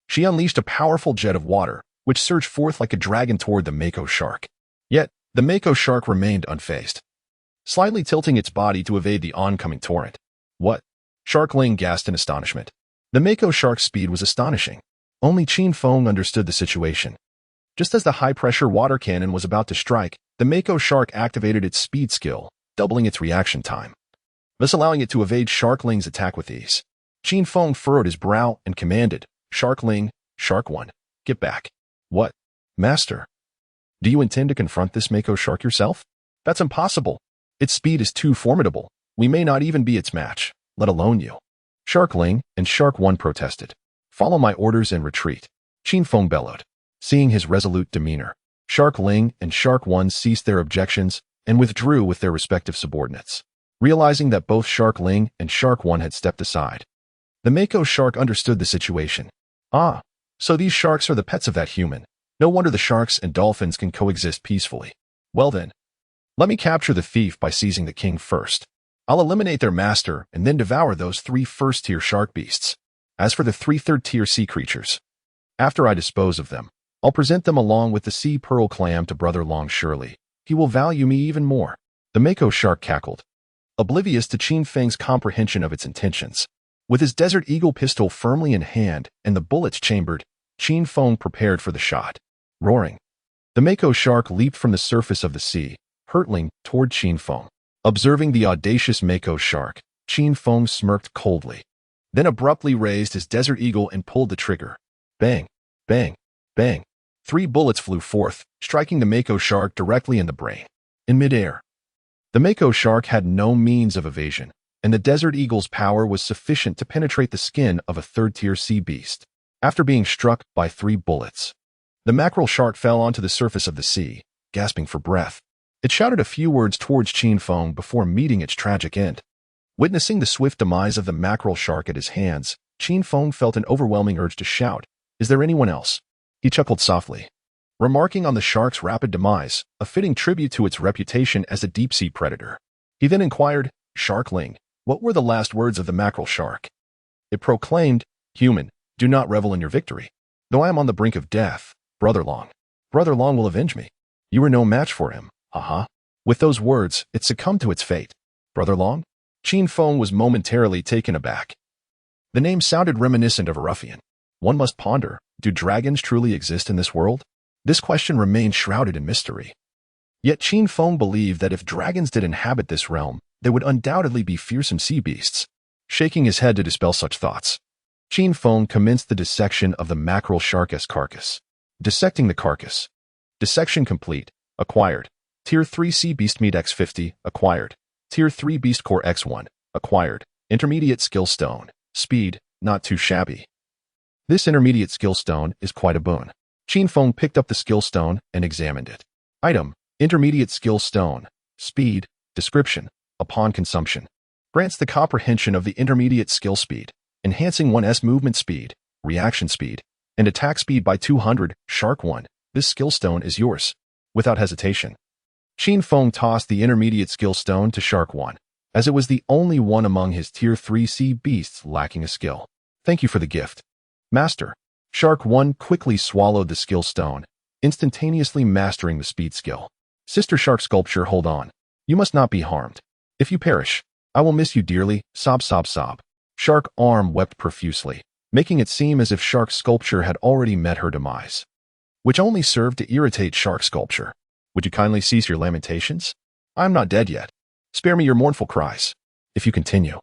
She unleashed a powerful jet of water, which surged forth like a dragon toward the Mako shark. Yet, the Mako shark remained unfazed, slightly tilting its body to evade the oncoming torrent. What? Shark Ling gasped in astonishment. The Mako shark's speed was astonishing. Only Qin Feng understood the situation. Just as the high-pressure water cannon was about to strike, the Mako shark activated its speed skill, doubling its reaction time, thus allowing it to evade Shark Ling's attack with ease. Qin Feng furrowed his brow and commanded, Shark Ling, Shark One, get back. What? Master? Do you intend to confront this Mako shark yourself? That's impossible. Its speed is too formidable. We may not even be its match, let alone you. Shark Ling and Shark One protested. Follow my orders and retreat. Qin Feng bellowed. Seeing his resolute demeanor, Shark Ling and Shark One ceased their objections and withdrew with their respective subordinates. Realizing that both Shark Ling and Shark One had stepped aside, the Mako shark understood the situation. Ah, so these sharks are the pets of that human. No wonder the sharks and dolphins can coexist peacefully. Well then, Let me capture the thief by seizing the king first. I'll eliminate their master and then devour those 3 first-tier shark beasts. As for the 3 third-tier sea creatures, after I dispose of them, I'll present them along with the sea pearl clam to Brother Long surely. He will value me even more. The Mako shark cackled, oblivious to Qin Feng's comprehension of its intentions. With his Desert Eagle pistol firmly in hand and the bullets chambered, Qin Feng prepared for the shot. Roaring, the Mako shark leaped from the surface of the sea, hurtling toward Qin Feng. Observing the audacious Mako shark, Qin Feng smirked coldly, then abruptly raised his Desert Eagle and pulled the trigger. Bang, bang, bang. 3 bullets flew forth, striking the Mako shark directly in the brain. In midair, the Mako shark had no means of evasion, and the Desert Eagle's power was sufficient to penetrate the skin of a third-tier sea beast. After being struck by 3 bullets, the mackerel shark fell onto the surface of the sea, gasping for breath. It shouted a few words towards Qin Feng before meeting its tragic end. Witnessing the swift demise of the mackerel shark at his hands, Qin Feng felt an overwhelming urge to shout, "Is there anyone else?" He chuckled softly, remarking on the shark's rapid demise, a fitting tribute to its reputation as a deep-sea predator. He then inquired, "Sharkling, what were the last words of the mackerel shark?" It proclaimed, "Human, do not revel in your victory. Though I am on the brink of death, Brother Long will avenge me. You are no match for him, haha." With those words, it succumbed to its fate. Brother Long? Qin Feng was momentarily taken aback. The name sounded reminiscent of a ruffian. One must ponder, do dragons truly exist in this world? This question remained shrouded in mystery. Yet Qin Feng believed that if dragons did inhabit this realm, they would undoubtedly be fearsome sea beasts. Shaking his head to dispel such thoughts, Qin Feng commenced the dissection of the mackerel shark's carcass. Dissecting the carcass. Dissection complete. Acquired. Tier 3 Sea Beast Meat X50. Acquired. Tier 3 Beast Core X1. Acquired. Intermediate Skill Stone. Speed. Not too shabby. This intermediate skill stone is quite a boon. Qin Feng picked up the skill stone and examined it. Item: Intermediate Skill Stone. Speed. Description: upon consumption, grants the comprehension of the intermediate skill speed, enhancing one's movement speed, reaction speed, and attack speed by 200. Shark 1. This skill stone is yours. Without hesitation, Qin Feng tossed the intermediate skill stone to Shark 1, as it was the only one among his Tier 3 sea beasts lacking a skill. Thank you for the gift, Master. Shark 1 quickly swallowed the skill stone, instantaneously mastering the speed skill. Sister Shark Sculpture, hold on. You must not be harmed. If you perish, I will miss you dearly. Sob, sob, sob. Shark Arm wept profusely, making it seem as if Shark Sculpture had already met her demise, which only served to irritate Shark Sculpture. Would you kindly cease your lamentations? I am not dead yet. Spare me your mournful cries. If you continue,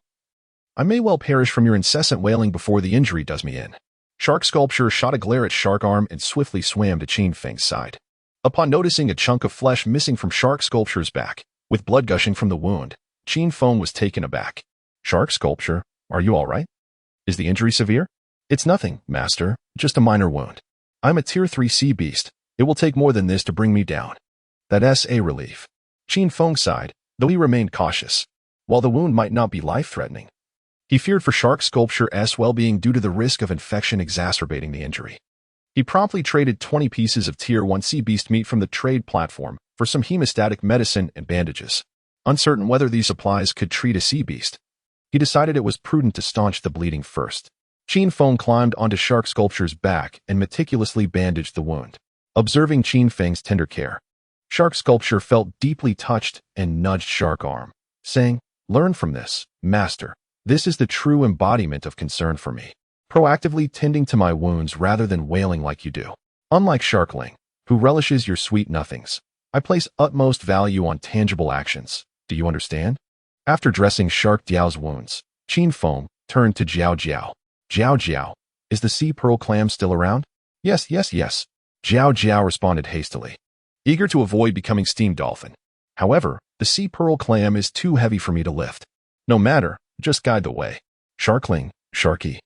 I may well perish from your incessant wailing before the injury does me in. Shark Sculpture shot a glare at Shark Arm and swiftly swam to Qin Feng's side. Upon noticing a chunk of flesh missing from Shark Sculpture's back, with blood gushing from the wound, Qin Feng was taken aback. Shark Sculpture, are you all right? Is the injury severe? It's nothing, Master, just a minor wound. I'm a Tier 3 sea beast. It will take more than this to bring me down. That's a relief. Qin Feng sighed, though he remained cautious. While the wound might not be life-threatening, he feared for Shark Sculpture's well-being due to the risk of infection exacerbating the injury. He promptly traded 20 pieces of Tier 1 sea beast meat from the trade platform for some hemostatic medicine and bandages. Uncertain whether these supplies could treat a sea beast, he decided it was prudent to staunch the bleeding first. Qin Feng climbed onto Shark Sculpture's back and meticulously bandaged the wound. Observing Qin Feng's tender care, Shark Sculpture felt deeply touched and nudged Shark Arm, saying, "Learn from this, Master. This is the true embodiment of concern for me. Proactively tending to my wounds rather than wailing like you do. Unlike Sharkling, who relishes your sweet nothings, I place utmost value on tangible actions. Do you understand?" After dressing Shark Diao's wounds, Qin Feng turned to Jiao Jiao. "Jiao Jiao, is the sea pearl clam still around?" Yes. Jiao Jiao responded hastily, eager to avoid becoming steam dolphin. "However, the sea pearl clam is too heavy for me to lift. No matter, just guide the way. Sharkling, Sharky,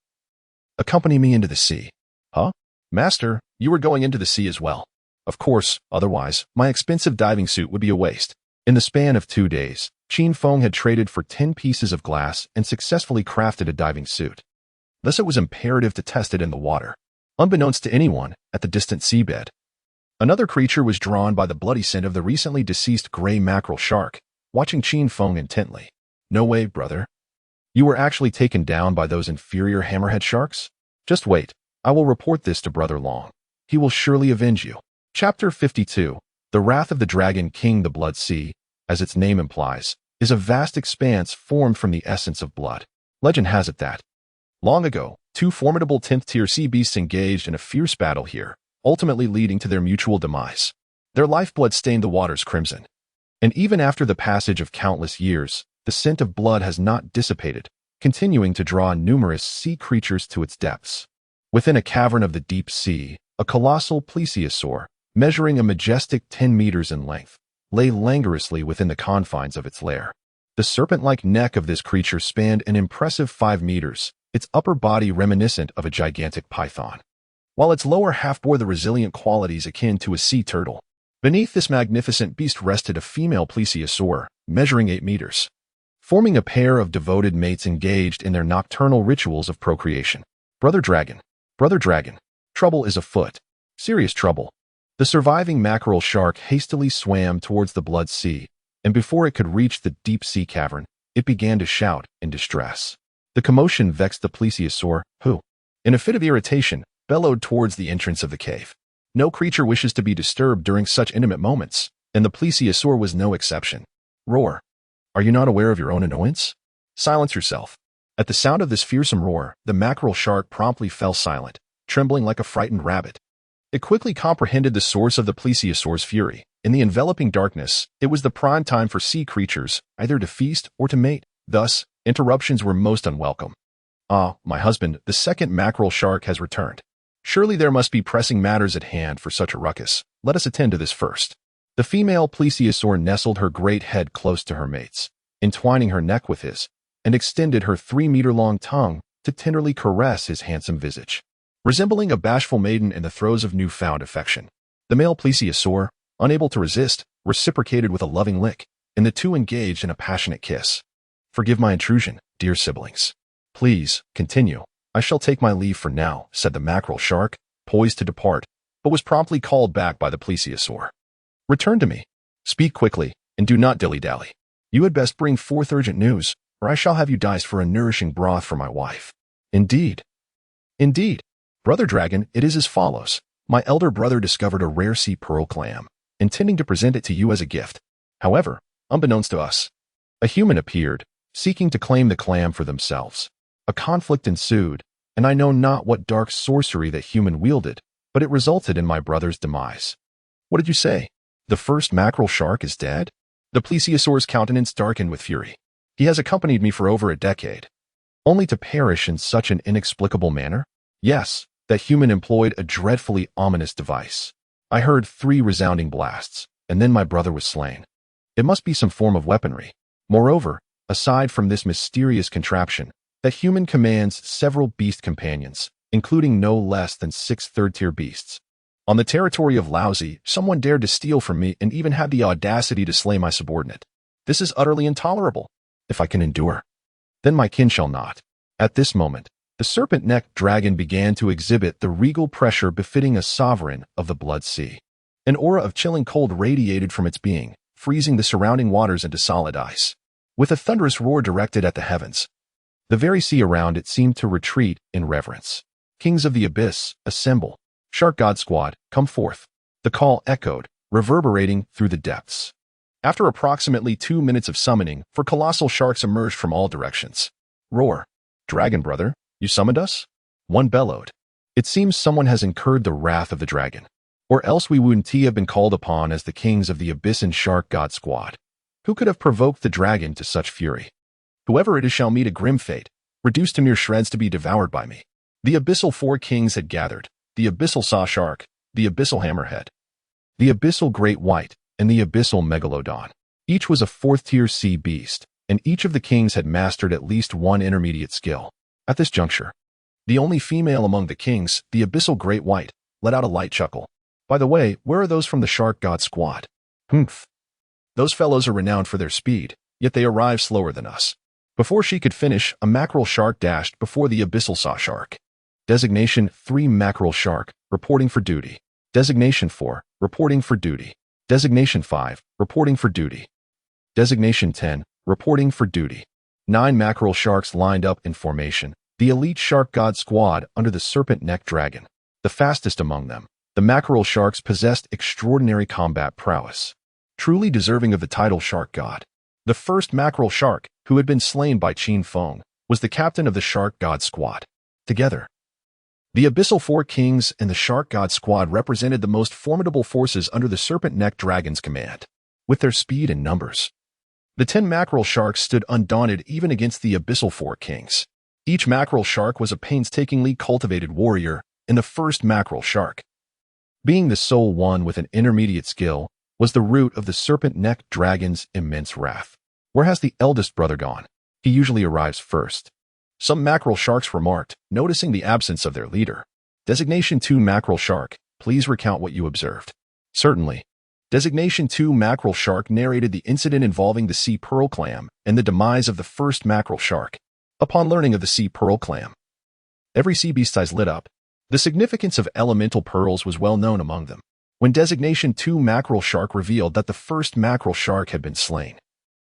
accompany me into the sea." Huh? Master, you were going into the sea as well. Of course, otherwise, my expensive diving suit would be a waste. In the span of 2 days, Qin Feng had traded for 10 pieces of glass and successfully crafted a diving suit. Thus it was imperative to test it in the water, unbeknownst to anyone, at the distant seabed. Another creature was drawn by the bloody scent of the recently deceased gray mackerel shark, watching Qin Feng intently. No way, brother. You were actually taken down by those inferior hammerhead sharks? Just wait. I will report this to Brother Long. He will surely avenge you. Chapter 52. The Wrath of the Dragon King. The Blood Sea, as its name implies, is a vast expanse formed from the essence of blood. Legend has it that, long ago, two formidable 10th-tier sea beasts engaged in a fierce battle here, ultimately leading to their mutual demise. Their lifeblood stained the waters crimson. And even after the passage of countless years, the scent of blood has not dissipated, continuing to draw numerous sea creatures to its depths. Within a cavern of the deep sea, a colossal plesiosaur, measuring a majestic 10 meters in length, lay languorously within the confines of its lair. The serpent-like neck of this creature spanned an impressive 5 meters, its upper body reminiscent of a gigantic python, while its lower half bore the resilient qualities akin to a sea turtle. Beneath this magnificent beast rested a female plesiosaur, measuring 8 meters, forming a pair of devoted mates engaged in their nocturnal rituals of procreation. Brother Dragon, trouble is afoot. Serious trouble. The surviving mackerel shark hastily swam towards the Blood Sea, and before it could reach the deep sea cavern, it began to shout in distress. The commotion vexed the plesiosaur, who, in a fit of irritation, bellowed towards the entrance of the cave. No creature wishes to be disturbed during such intimate moments, and the plesiosaur was no exception. Roar. Are you not aware of your own annoyance? Silence yourself. At the sound of this fearsome roar, the mackerel shark promptly fell silent, trembling like a frightened rabbit. It quickly comprehended the source of the plesiosaur's fury. In the enveloping darkness, it was the prime time for sea creatures, either to feast or to mate. Thus, interruptions were most unwelcome. Ah, my husband, the second mackerel shark has returned. Surely there must be pressing matters at hand for such a ruckus. Let us attend to this first. The female plesiosaur nestled her great head close to her mate's, entwining her neck with his, and extended her 3-meter-long tongue to tenderly caress his handsome visage. Resembling a bashful maiden in the throes of newfound affection, the male plesiosaur, unable to resist, reciprocated with a loving lick, and the two engaged in a passionate kiss. Forgive my intrusion, dear siblings. Please, continue. I shall take my leave for now, said the mackerel shark, poised to depart, but was promptly called back by the plesiosaur. Return to me. Speak quickly, and do not dilly-dally. You had best bring forth urgent news, or I shall have you diced for a nourishing broth for my wife. Indeed. Brother Dragon, it is as follows. My elder brother discovered a rare sea pearl clam, intending to present it to you as a gift. However, unbeknownst to us, a human appeared, seeking to claim the clam for themselves. A conflict ensued, and I know not what dark sorcery that human wielded, but it resulted in my brother's demise. What did you say? The first mackerel shark is dead? The plesiosaur's countenance darkened with fury. He has accompanied me for over a decade, only to perish in such an inexplicable manner? Yes, that human employed a dreadfully ominous device. I heard 3 resounding blasts, and then my brother was slain. It must be some form of weaponry. Moreover, aside from this mysterious contraption, that human commands several beast companions, including no less than 6 third-tier beasts. On the territory of Laozi, someone dared to steal from me and even had the audacity to slay my subordinate. This is utterly intolerable. If I can endure, then my kin shall not. At this moment, the serpent-necked dragon began to exhibit the regal pressure befitting a sovereign of the Blood Sea. An aura of chilling cold radiated from its being, freezing the surrounding waters into solid ice. With a thunderous roar directed at the heavens, the very sea around it seemed to retreat in reverence. Kings of the Abyss, assemble. Shark God Squad, come forth. The call echoed, reverberating through the depths. After approximately 2 minutes of summoning, 4 colossal sharks emerged from all directions. Roar. Dragon brother, you summoned us? One bellowed. It seems someone has incurred the wrath of the dragon. Or else we wouldn't have been called upon as the kings of the Abyss and Shark God Squad. Who could have provoked the dragon to such fury? Whoever it is shall meet a grim fate, reduced to mere shreds to be devoured by me. The Abyssal 4 kings had gathered, the Abyssal Saw Shark, the Abyssal Hammerhead, the Abyssal Great White, and the Abyssal Megalodon. Each was a 4th-tier sea beast, and each of the kings had mastered at least one intermediate skill. At this juncture, the only female among the kings, the Abyssal Great White, let out a light chuckle. By the way, where are those from the Shark God Squad? Humph. Those fellows are renowned for their speed, yet they arrive slower than us. Before she could finish, a mackerel shark dashed before the Abyssal Saw Shark. Designation 3 Mackerel Shark, reporting for duty. Designation 4 reporting for duty. Designation 5, reporting for duty. Designation 10, reporting for duty. 9 mackerel sharks lined up in formation, the elite shark god squad under the serpent-necked dragon. The fastest among them, the mackerel sharks possessed extraordinary combat prowess, truly deserving of the title shark god. The first mackerel shark, who had been slain by Qin Feng, was the captain of the shark god squad. Together, the Abyssal Four Kings and the Shark God Squad represented the most formidable forces under the Serpent-Necked Dragon's command. With their speed and numbers, the 10 mackerel sharks stood undaunted even against the Abyssal Four Kings. Each mackerel shark was a painstakingly cultivated warrior, and the first mackerel shark, being the sole one with an intermediate skill, was the root of the Serpent-Necked Dragon's immense wrath. Where has the eldest brother gone? He usually arrives first. Some mackerel sharks remarked, noticing the absence of their leader. Designation 2 Mackerel Shark, please recount what you observed. Certainly. Designation 2 Mackerel Shark narrated the incident involving the sea pearl clam and the demise of the first mackerel shark. Upon learning of the sea pearl clam, every sea beast's eyes lit up. The significance of elemental pearls was well known among them. When Designation 2 Mackerel Shark revealed that the first mackerel shark had been slain,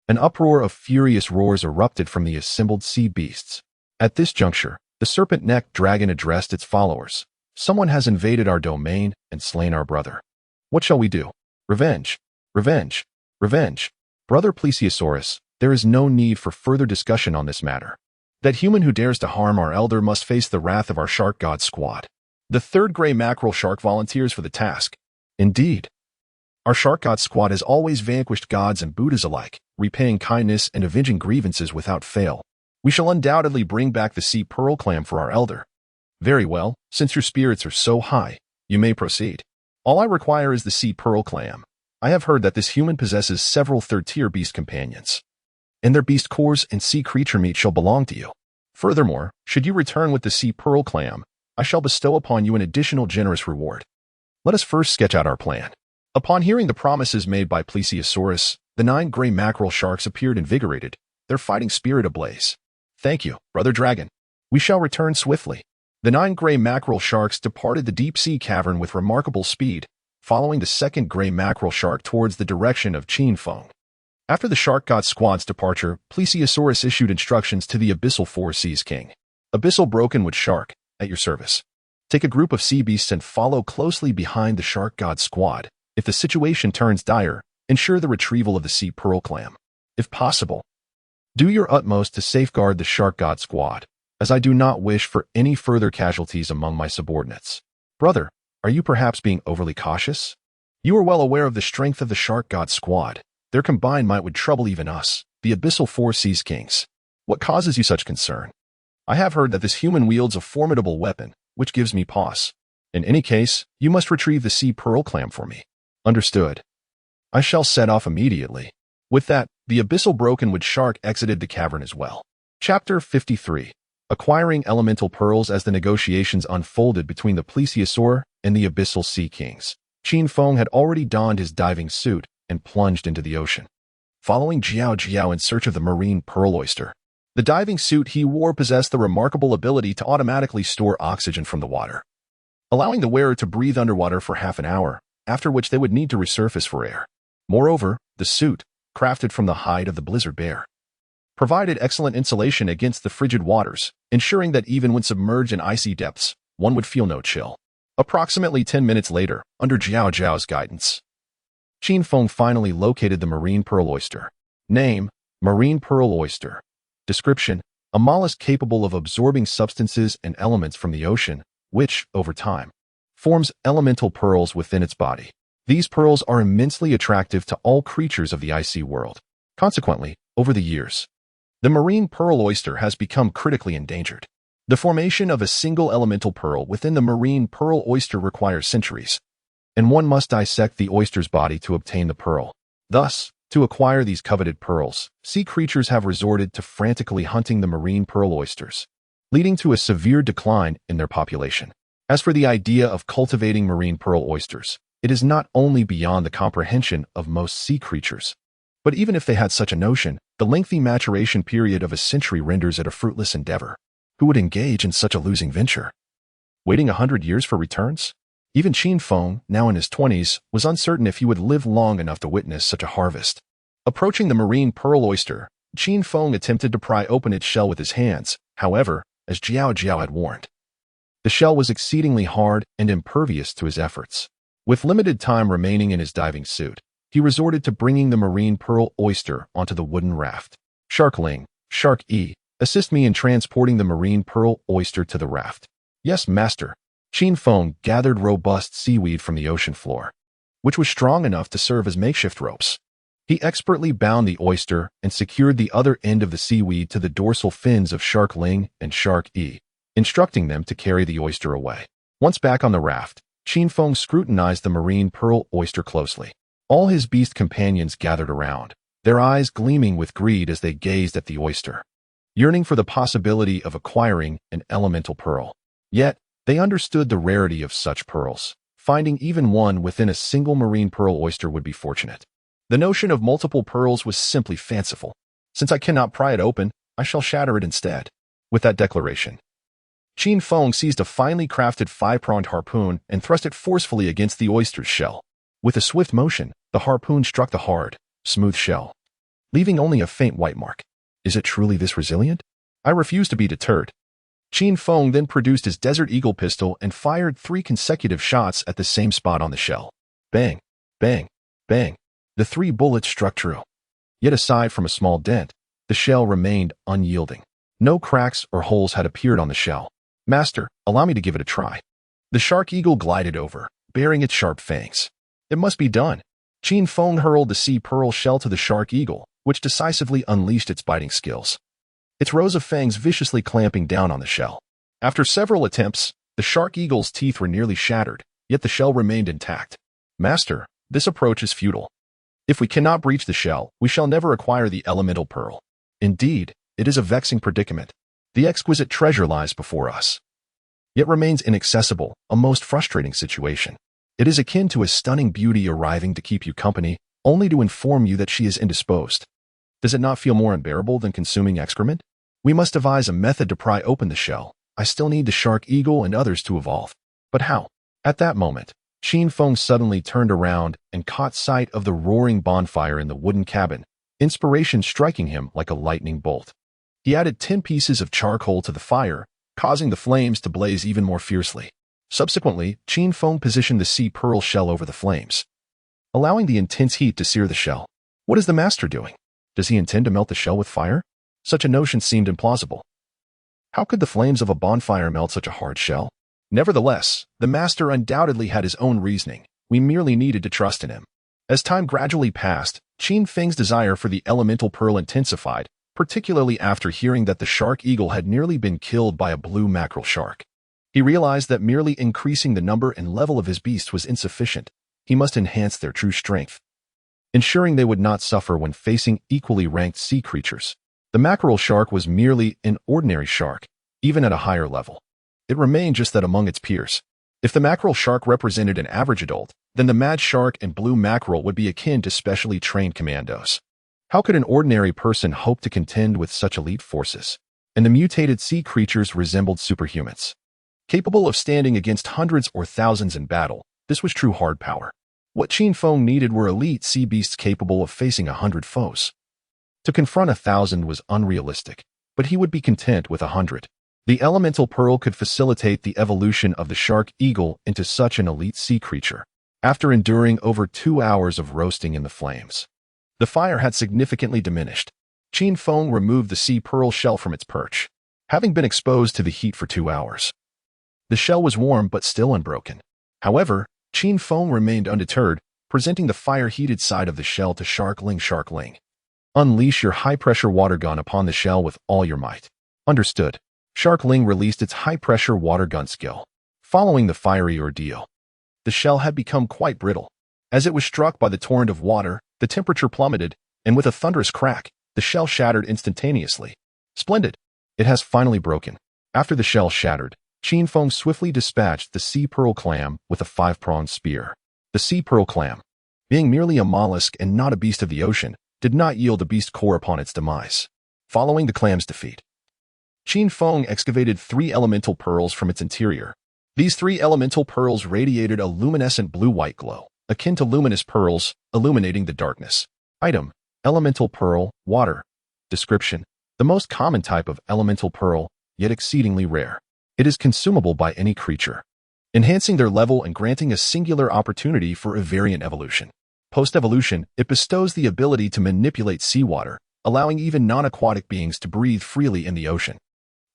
an uproar of furious roars erupted from the assembled sea beasts. At this juncture, the serpent-necked dragon addressed its followers. Someone has invaded our domain and slain our brother. What shall we do? Revenge! Revenge! Revenge! Brother Plesiosaurus, there is no need for further discussion on this matter. That human who dares to harm our elder must face the wrath of our shark god squad. The third gray mackerel shark volunteers for the task. Indeed, our shark god squad has always vanquished gods and Buddhas alike, repaying kindness and avenging grievances without fail. We shall undoubtedly bring back the sea pearl clam for our elder. Very well, since your spirits are so high, you may proceed. All I require is the sea pearl clam. I have heard that this human possesses several third-tier beast companions, and their beast cores and sea creature meat shall belong to you. Furthermore, should you return with the sea pearl clam, I shall bestow upon you an additional generous reward. Let us first sketch out our plan. Upon hearing the promises made by Plesiosaurus, the 9 gray mackerel sharks appeared invigorated, their fighting spirit ablaze. Thank you, Brother Dragon. We shall return swiftly. The 9 gray mackerel sharks departed the deep-sea cavern with remarkable speed, following the second gray mackerel shark towards the direction of Qin Feng. After the shark god squad's departure, Plesiosaurus issued instructions to the Abyssal Four Seas King. Abyssal Brokenwood Shark, at your service. Take a group of sea beasts and follow closely behind the shark god squad. If the situation turns dire, ensure the retrieval of the sea pearl clam. If possible, do your utmost to safeguard the shark god squad, as I do not wish for any further casualties among my subordinates. Brother, are you perhaps being overly cautious? You are well aware of the strength of the shark god squad. Their combined might would trouble even us, the Abyssal Four Seas Kings. What causes you such concern? I have heard that this human wields a formidable weapon, which gives me pause. In any case, you must retrieve the sea pearl clam for me. Understood. I shall set off immediately. With that, the Abyssal Brokenwood Shark exited the cavern as well. Chapter 53. Acquiring Elemental Pearls. As the negotiations unfolded between the Plesiosaur and the Abyssal Sea Kings, Qin Feng had already donned his diving suit and plunged into the ocean, following Jiao Jiao in search of the marine pearl oyster. The diving suit he wore possessed the remarkable ability to automatically store oxygen from the water, allowing the wearer to breathe underwater for half an hour, after which they would need to resurface for air. Moreover, the suit, crafted from the hide of the blizzard bear, provided excellent insulation against the frigid waters, ensuring that even when submerged in icy depths, one would feel no chill. Approximately 10 minutes later, under Jiao Jiao's guidance, Qin Feng finally located the marine pearl oyster. Name: Marine pearl oyster. Description: a mollusk capable of absorbing substances and elements from the ocean, which, over time, forms elemental pearls within its body. These pearls are immensely attractive to all creatures of the icy world. Consequently, over the years, the marine pearl oyster has become critically endangered. The formation of a single elemental pearl within the marine pearl oyster requires centuries, and one must dissect the oyster's body to obtain the pearl. Thus, to acquire these coveted pearls, sea creatures have resorted to frantically hunting the marine pearl oysters, leading to a severe decline in their population. As for the idea of cultivating marine pearl oysters, it is not only beyond the comprehension of most sea creatures, but even if they had such a notion, the lengthy maturation period of a century renders it a fruitless endeavor. Who would engage in such a losing venture? Waiting 100 years for returns? Even Qin Feng, now in his 20s, was uncertain if he would live long enough to witness such a harvest. Approaching the marine pearl oyster, Qin Feng attempted to pry open its shell with his hands. However, as Jiao Jiao had warned, the shell was exceedingly hard and impervious to his efforts. With limited time remaining in his diving suit, he resorted to bringing the marine pearl oyster onto the wooden raft. Shark Ling, Shark E, assist me in transporting the marine pearl oyster to the raft. Yes, master. Qin Feng gathered robust seaweed from the ocean floor, which was strong enough to serve as makeshift ropes. He expertly bound the oyster and secured the other end of the seaweed to the dorsal fins of Shark Ling and Shark E, instructing them to carry the oyster away. Once back on the raft, Qin Feng scrutinized the marine pearl oyster closely. All his beast companions gathered around, their eyes gleaming with greed as they gazed at the oyster, yearning for the possibility of acquiring an elemental pearl. Yet, they understood the rarity of such pearls. Finding even one within a single marine pearl oyster would be fortunate. The notion of multiple pearls was simply fanciful. Since I cannot pry it open, I shall shatter it instead. With that declaration, Qin Feng seized a finely crafted 5-pronged harpoon and thrust it forcefully against the oyster's shell. With a swift motion, the harpoon struck the hard, smooth shell, leaving only a faint white mark. Is it truly this resilient? I refuse to be deterred. Qin Feng then produced his Desert Eagle pistol and fired 3 consecutive shots at the same spot on the shell. Bang, bang, bang. The 3 bullets struck true. Yet aside from a small dent, the shell remained unyielding. No cracks or holes had appeared on the shell. Master, allow me to give it a try. The Shark Eagle glided over, baring its sharp fangs. It must be done. Qin Feng hurled the sea pearl shell to the Shark Eagle, which decisively unleashed its biting skills, its rows of fangs viciously clamping down on the shell. After several attempts, the Shark Eagle's teeth were nearly shattered, yet the shell remained intact. Master, this approach is futile. If we cannot breach the shell, we shall never acquire the elemental pearl. Indeed, it is a vexing predicament. The exquisite treasure lies before us, yet remains inaccessible, a most frustrating situation. It is akin to a stunning beauty arriving to keep you company, only to inform you that she is indisposed. Does it not feel more unbearable than consuming excrement? We must devise a method to pry open the shell. I still need the Shark Eagle and others to evolve. But how? At that moment, Qin Feng suddenly turned around and caught sight of the roaring bonfire in the wooden cabin, inspiration striking him like a lightning bolt. He added 10 pieces of charcoal to the fire, causing the flames to blaze even more fiercely. Subsequently, Qin Feng positioned the sea pearl shell over the flames, allowing the intense heat to sear the shell. What is the master doing? Does he intend to melt the shell with fire? Such a notion seemed implausible. How could the flames of a bonfire melt such a hard shell? Nevertheless, the master undoubtedly had his own reasoning. We merely needed to trust in him. As time gradually passed, Qin Feng's desire for the elemental pearl intensified, particularly after hearing that the Shark Eagle had nearly been killed by a blue mackerel shark. He realized that merely increasing the number and level of his beasts was insufficient. He must enhance their true strength, ensuring they would not suffer when facing equally ranked sea creatures. The mackerel shark was merely an ordinary shark, even at a higher level. It remained just that among its peers. If the mackerel shark represented an average adult, then the mad shark and blue mackerel would be akin to specially trained commandos. How could an ordinary person hope to contend with such elite forces? And the mutated sea creatures resembled superhumans, capable of standing against hundreds or thousands in battle. This was true hard power. What Qin Feng needed were elite sea beasts capable of facing 100 foes. To confront 1,000 was unrealistic, but he would be content with 100. The elemental pearl could facilitate the evolution of the Shark Eagle into such an elite sea creature. After enduring over 2 hours of roasting in the flames, the fire had significantly diminished. Qin Feng removed the sea pearl shell from its perch, having been exposed to the heat for 2 hours. The shell was warm but still unbroken. However, Qin Feng remained undeterred, presenting the fire-heated side of the shell to Shark Ling. Shark Ling, unleash your high-pressure water gun upon the shell with all your might. Understood. Shark Ling released its high-pressure water gun skill. Following the fiery ordeal, the shell had become quite brittle. As it was struck by the torrent of water, the temperature plummeted, and with a thunderous crack, the shell shattered instantaneously. Splendid! It has finally broken. After the shell shattered, Qin Feng swiftly dispatched the sea pearl clam with a 5-pronged spear. The sea pearl clam, being merely a mollusk and not a beast of the ocean, did not yield a beast core upon its demise. Following the clam's defeat, Qin Feng excavated 3 elemental pearls from its interior. These three elemental pearls radiated a luminescent blue-white glow, akin to luminous pearls, illuminating the darkness. Item: Elemental Pearl, Water. Description: the most common type of elemental pearl, yet exceedingly rare. It is consumable by any creature, enhancing their level and granting a singular opportunity for a variant evolution. Post-evolution, it bestows the ability to manipulate seawater, allowing even non-aquatic beings to breathe freely in the ocean.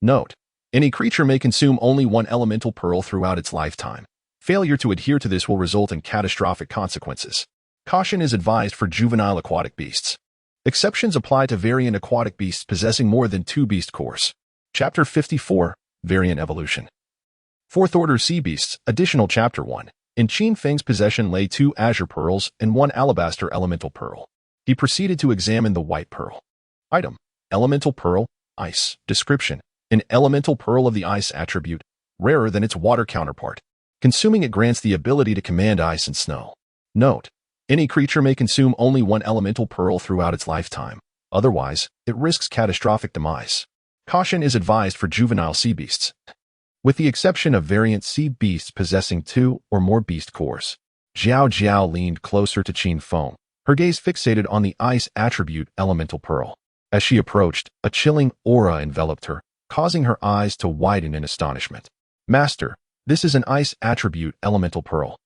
Note: any creature may consume only one elemental pearl throughout its lifetime. Failure to adhere to this will result in catastrophic consequences. Caution is advised for juvenile aquatic beasts. Exceptions apply to variant aquatic beasts possessing more than 2 beast cores. Chapter 54, Variant Evolution. Fourth Order Sea Beasts, Additional Chapter 1. In Qin Feng's possession lay 2 azure pearls and 1 alabaster elemental pearl. He proceeded to examine the white pearl. Item: Elemental Pearl, Ice. Description: an elemental pearl of the ice attribute, rarer than its water counterpart. Consuming it grants the ability to command ice and snow. Note: any creature may consume only 1 elemental pearl throughout its lifetime. Otherwise, it risks catastrophic demise. Caution is advised for juvenile sea beasts. With the exception of variant sea beasts possessing 2 or more beast cores. Jiao Jiao leaned closer to Qin Feng, her gaze fixated on the ice attribute elemental pearl. As she approached, a chilling aura enveloped her, causing her eyes to widen in astonishment. Master, this is an ice attribute elemental pearl.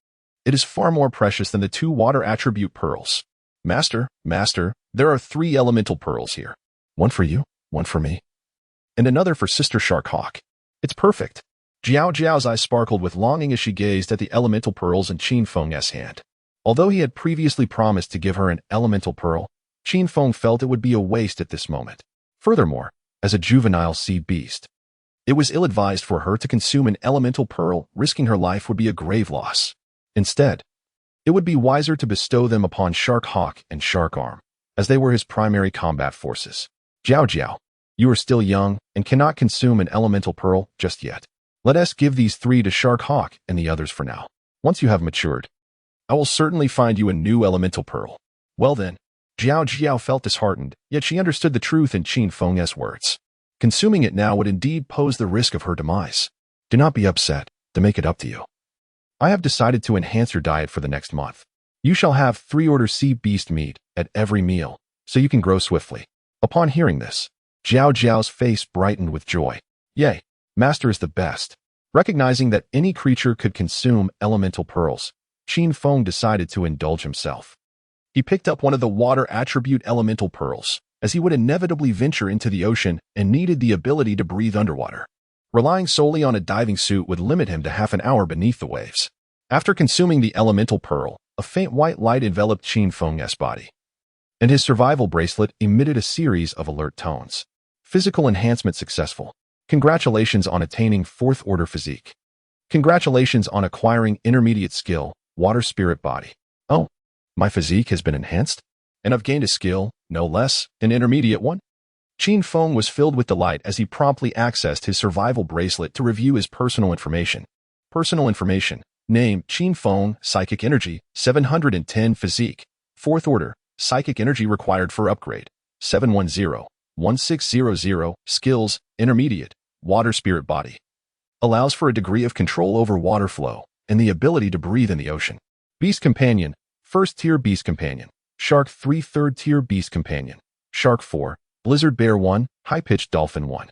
It is far more precious than the 2 water attribute pearls. Master, there are 3 elemental pearls here. One for you, one for me, and another for Sister Shark Hawk. It's perfect. Jiao Jiao's eyes sparkled with longing as she gazed at the elemental pearls in Qin Feng's hand. Although he had previously promised to give her an elemental pearl, Qin Feng felt it would be a waste at this moment. Furthermore, as a juvenile sea beast, it was ill-advised for her to consume an elemental pearl. Risking her life would be a grave loss. Instead, it would be wiser to bestow them upon Shark Hawk and Shark Arm, as they were his primary combat forces. Jiao Jiao, you are still young and cannot consume an elemental pearl just yet. Let us give these 3 to Shark Hawk and the others for now. Once you have matured, I will certainly find you a new elemental pearl. Well then, Jiao Jiao felt disheartened, yet she understood the truth in Qin Feng's words. Consuming it now would indeed pose the risk of her demise. Do not be upset, to make it up to you. I have decided to enhance your diet for the next month. You shall have 3 order sea beast meat at every meal, so you can grow swiftly. Upon hearing this, Jiao Jiao's face brightened with joy. Yay, Master is the best. Recognizing that any creature could consume elemental pearls, Qin Feng decided to indulge himself. He picked up one of the water attribute elemental pearls, as he would inevitably venture into the ocean and needed the ability to breathe underwater. Relying solely on a diving suit would limit him to half an hour beneath the waves. After consuming the elemental pearl, a faint white light enveloped Qin Feng's body, and his survival bracelet emitted a series of alert tones. Physical enhancement successful. Congratulations on attaining 4th order physique. Congratulations on acquiring intermediate skill, water spirit body. Oh, my physique has been enhanced? And I've gained a skill, no less, an intermediate one? Qin Feng was filled with delight as he promptly accessed his survival bracelet to review his personal information. Personal information. Name, Qin Feng, Psychic Energy, 710 Physique. 4th order, Psychic Energy required for upgrade. 710-1600. Skills, Intermediate, Water Spirit Body. Allows for a degree of control over water flow and the ability to breathe in the ocean. Beast Companion, 1st tier Beast Companion. Shark 3 3rd tier Beast Companion. Shark 4, Blizzard Bear 1, High-Pitched Dolphin 1.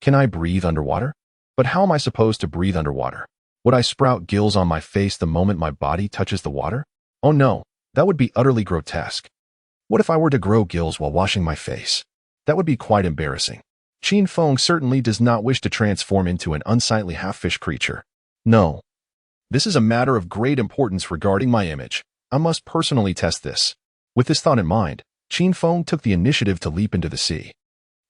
Can I breathe underwater? But how am I supposed to breathe underwater? Would I sprout gills on my face the moment my body touches the water? Oh no, that would be utterly grotesque. What if I were to grow gills while washing my face? That would be quite embarrassing. Qin Feng certainly does not wish to transform into an unsightly half-fish creature. No. This is a matter of great importance regarding my image. I must personally test this. With this thought in mind, Qin Feng took the initiative to leap into the sea.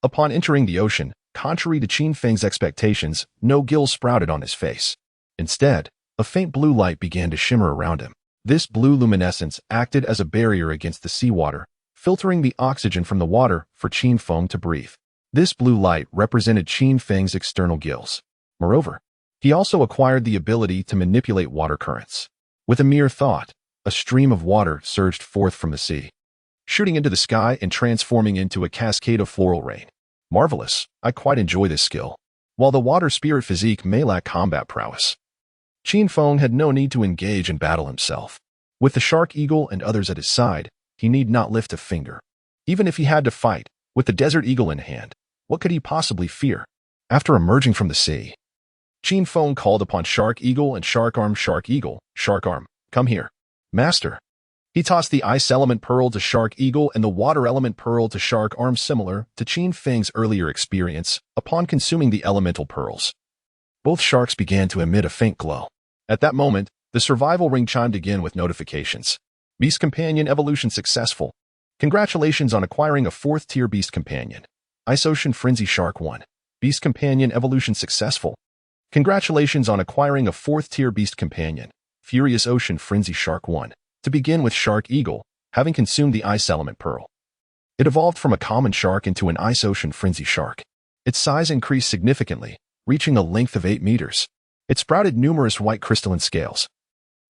Upon entering the ocean, contrary to Qin Feng's expectations, no gills sprouted on his face. Instead, a faint blue light began to shimmer around him. This blue luminescence acted as a barrier against the seawater, filtering the oxygen from the water for Qin Feng to breathe. This blue light represented Qin Feng's external gills. Moreover, he also acquired the ability to manipulate water currents. With a mere thought, a stream of water surged forth from the sea, shooting into the sky and transforming into a cascade of floral rain. Marvelous, I quite enjoy this skill. While the water spirit physique may lack combat prowess, Qin Feng had no need to engage in battle himself. With the Shark Eagle and others at his side, he need not lift a finger. Even if he had to fight, with the Desert Eagle in hand, what could he possibly fear? After emerging from the sea, Qin Feng called upon Shark Eagle and Shark Arm. Shark Eagle, Shark Arm, come here. Master. He tossed the Ice Element Pearl to Shark Eagle and the Water Element Pearl to Shark Arm, similar to Qin Feng's earlier experience upon consuming the Elemental Pearls. Both sharks began to emit a faint glow. At that moment, the survival ring chimed again with notifications. Beast Companion evolution successful. Congratulations on acquiring a 4th tier Beast Companion. Ice Ocean Frenzy Shark 1. Beast Companion evolution successful. Congratulations on acquiring a 4th tier Beast Companion. Furious Ocean Frenzy Shark 1. To begin with Shark Eagle, having consumed the Ice Element Pearl. It evolved from a common shark into an Ice Ocean Frenzy Shark. Its size increased significantly, reaching a length of 8 meters. It sprouted numerous white crystalline scales,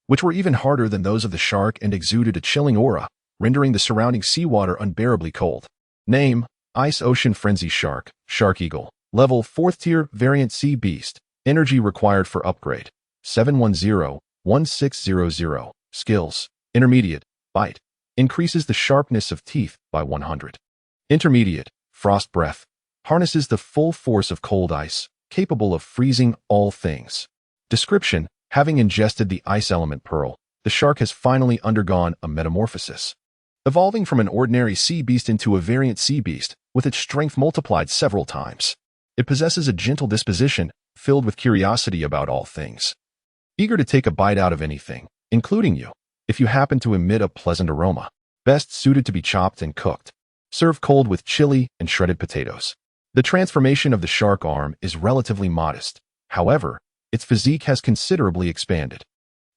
which were even harder than those of the shark and exuded a chilling aura, rendering the surrounding seawater unbearably cold. Name: Ice Ocean Frenzy Shark, Shark Eagle. Level 4th tier, Variant Sea Beast. Energy required for upgrade: 710-1600. Skills: Intermediate, Bite. Increases the sharpness of teeth by 100. Intermediate, Frost Breath. Harnesses the full force of cold ice, capable of freezing all things. Description: Having ingested the Ice Element Pearl, the shark has finally undergone a metamorphosis, evolving from an ordinary sea beast into a variant sea beast, with its strength multiplied several times. It possesses a gentle disposition, filled with curiosity about all things. Eager to take a bite out of anything, including you, if you happen to emit a pleasant aroma. Best suited to be chopped and cooked. Serve cold with chili and shredded potatoes. The transformation of the shark arm is relatively modest. However, its physique has considerably expanded.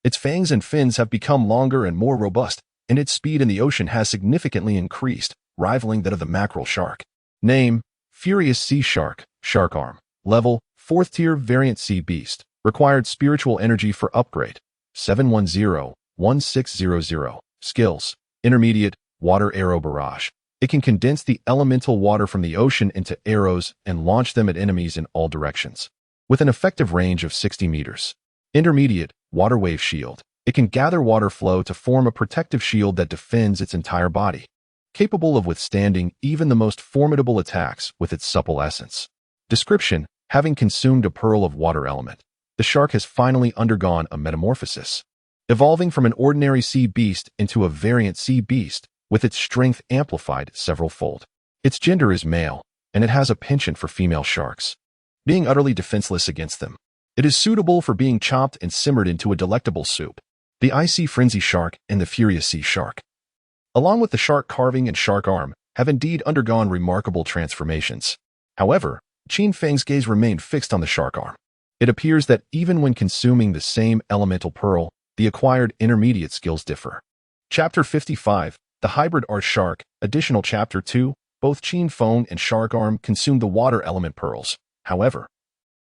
Its fangs and fins have become longer and more robust, and its speed in the ocean has significantly increased, rivaling that of the mackerel shark. Name: Furious Sea Shark, Shark Arm. Level: 4th tier, Variant Sea Beast. Required spiritual energy for upgrade: 710-1600. Skills: Intermediate, Water Arrow Barrage. It can condense the elemental water from the ocean into arrows and launch them at enemies in all directions, with an effective range of 60 meters. Intermediate, Water Wave Shield. It can gather water flow to form a protective shield that defends its entire body, capable of withstanding even the most formidable attacks with its supple essence. Description: Having consumed a pearl of water element, the shark has finally undergone a metamorphosis, evolving from an ordinary sea beast into a variant sea beast, with its strength amplified several-fold. Its gender is male, and it has a penchant for female sharks, being utterly defenseless against them. It is suitable for being chopped and simmered into a delectable soup. The Icy Frenzy Shark and the Furious Sea Shark, along with the shark carving and shark arm, have indeed undergone remarkable transformations. However, Qin Feng's gaze remained fixed on the shark arm. It appears that even when consuming the same elemental pearl, the acquired intermediate skills differ. Chapter 55, The Hybrid Art Shark, Additional Chapter 2, both Qin Feng and Shark Arm consumed the water element pearls. However,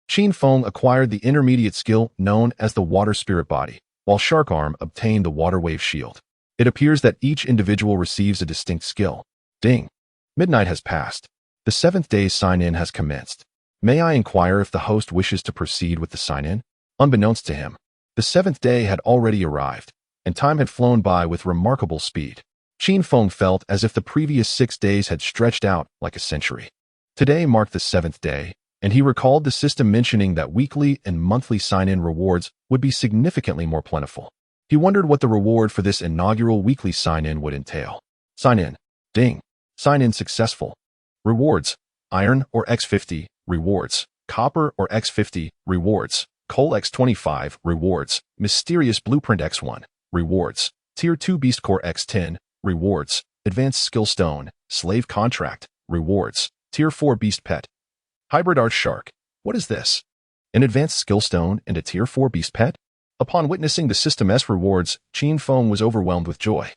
Qin Feng acquired the intermediate skill known as the Water Spirit Body, while Shark Arm obtained the Water Wave Shield. It appears that each individual receives a distinct skill. Ding! Midnight has passed. The 7th day's sign-in has commenced. May I inquire if the host wishes to proceed with the sign-in? Unbeknownst to him, the 7th day had already arrived, and time had flown by with remarkable speed. Qin Feng felt as if the previous 6 days had stretched out like a century. Today marked the 7th day, and he recalled the system mentioning that weekly and monthly sign-in rewards would be significantly more plentiful. He wondered what the reward for this inaugural weekly sign-in would entail. Sign-in. Ding. Sign-in successful. Rewards: Iron or X50, rewards. Copper or X50, rewards. Coal X25, rewards. Mysterious Blueprint X1, rewards. Tier 2 Beast Core X10, rewards. Advanced Skill Stone, Slave Contract, rewards. Tier 4 Beast Pet. Hybrid Art Shark. What is this? An advanced skill stone and a Tier 4 Beast Pet? Upon witnessing the system's rewards, Qin Feng was overwhelmed with joy,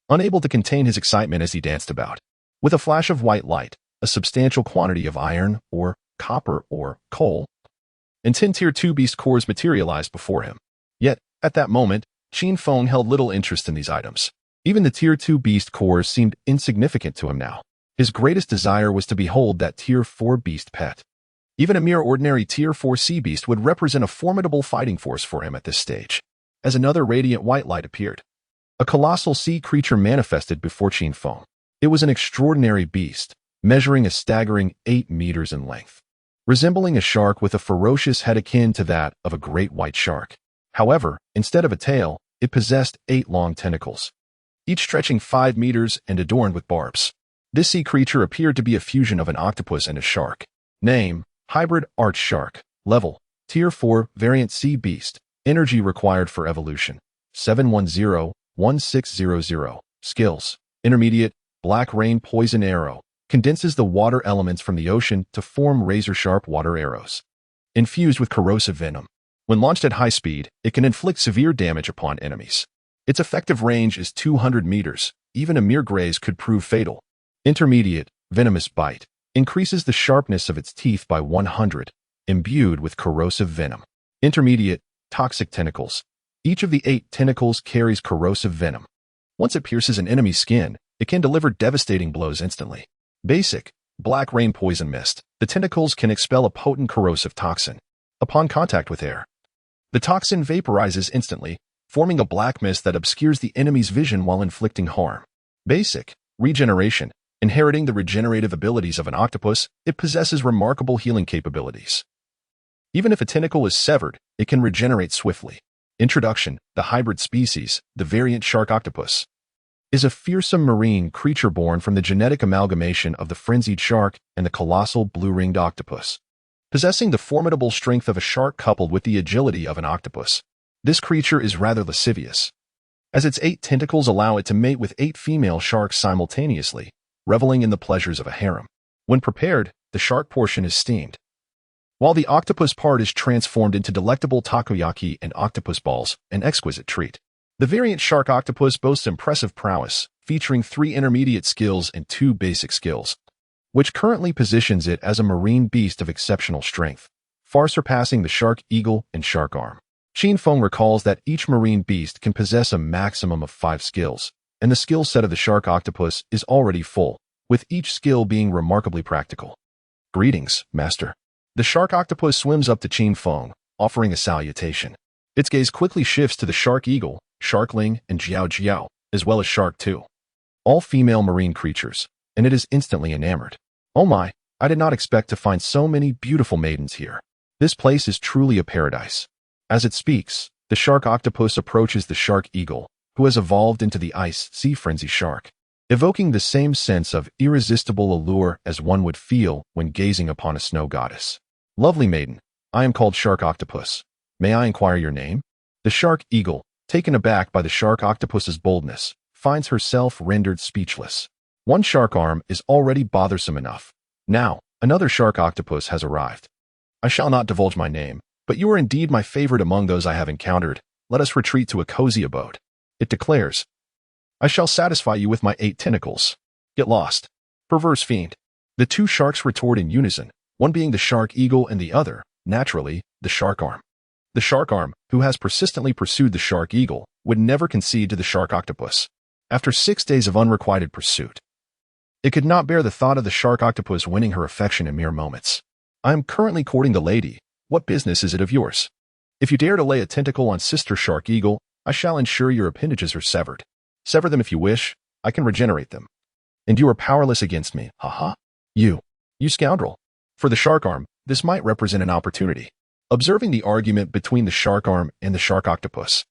unable to contain his excitement as he danced about. With a flash of white light, a substantial quantity of iron, or copper, or coal, and 10 Tier 2 Beast Cores materialized before him. Yet, at that moment, Qin Feng held little interest in these items. Even the Tier 2 Beast Cores seemed insignificant to him now. His greatest desire was to behold that Tier 4 Beast Pet. Even a mere ordinary Tier 4 sea beast would represent a formidable fighting force for him at this stage, as another radiant white light appeared. A colossal sea creature manifested before Qin Feng. It was an extraordinary beast, measuring a staggering 8 meters in length, resembling a shark with a ferocious head akin to that of a great white shark. However, instead of a tail, it possessed 8 long tentacles, each stretching 5 meters and adorned with barbs. This sea creature appeared to be a fusion of an octopus and a shark. Name: Hybrid Arch Shark. Level: Tier 4 Variant Sea Beast. Energy required for evolution: 710-1600. Skills: Intermediate. Black Rain Poison Arrow. Condenses the water elements from the ocean to form razor-sharp water arrows. Infused with corrosive venom. When launched at high speed, it can inflict severe damage upon enemies. Its effective range is 200 meters. Even a mere graze could prove fatal. Intermediate. Venomous Bite. Increases the sharpness of its teeth by 100. Imbued with corrosive venom. Intermediate. Toxic Tentacles. Each of the 8 tentacles carries corrosive venom. Once it pierces an enemy's skin, it can deliver devastating blows instantly. Basic. Black Rain Poison Mist. The tentacles can expel a potent corrosive toxin upon contact with air. The toxin vaporizes instantly, forming a black mist that obscures the enemy's vision while inflicting harm. Basic. Regeneration. Inheriting the regenerative abilities of an octopus, it possesses remarkable healing capabilities. Even if a tentacle is severed, it can regenerate swiftly. Introduction. The hybrid species, the variant shark octopus, is a fearsome marine creature born from the genetic amalgamation of the frenzied shark and the colossal blue-ringed octopus. Possessing the formidable strength of a shark coupled with the agility of an octopus, this creature is rather lascivious, as its 8 tentacles allow it to mate with 8 female sharks simultaneously, reveling in the pleasures of a harem. When prepared, the shark portion is steamed, while the octopus part is transformed into delectable takoyaki and octopus balls, an exquisite treat. The variant shark octopus boasts impressive prowess, featuring 3 intermediate skills and 2 basic skills, which currently positions it as a marine beast of exceptional strength, far surpassing the shark eagle and shark arm. Qin Feng recalls that each marine beast can possess a maximum of 5 skills, and the skill set of the shark octopus is already full, with each skill being remarkably practical. Greetings, Master. The shark octopus swims up to Qin Feng, offering a salutation. Its gaze quickly shifts to the shark eagle, Sharkling, and Jiao Jiao, as well as Shark 2. All female marine creatures, and it is instantly enamored. Oh my, I did not expect to find so many beautiful maidens here. This place is truly a paradise. As it speaks, the shark octopus approaches the shark eagle, who has evolved into the ice sea frenzy shark, evoking the same sense of irresistible allure as one would feel when gazing upon a snow goddess. Lovely maiden, I am called Shark Octopus. May I inquire your name? The shark eagle, taken aback by the shark octopus's boldness, finds herself rendered speechless. One shark arm is already bothersome enough. Now, another shark octopus has arrived. I shall not divulge my name, but you are indeed my favorite among those I have encountered. Let us retreat to a cozy abode. It declares, I shall satisfy you with my 8 tentacles. Get lost, perverse fiend. The 2 sharks retort in unison, one being the shark eagle and the other, naturally, the shark arm. The shark arm, who has persistently pursued the shark eagle, would never concede to the shark octopus. After 6 days of unrequited pursuit, it could not bear the thought of the shark octopus winning her affection in mere moments. I am currently courting the lady. What business is it of yours? If you dare to lay a tentacle on sister shark eagle, I shall ensure your appendages are severed. Sever them if you wish. I can regenerate them. And you are powerless against me, haha. You scoundrel. For the shark arm, this might represent an opportunity. Observing the argument between the shark arm and the shark octopus,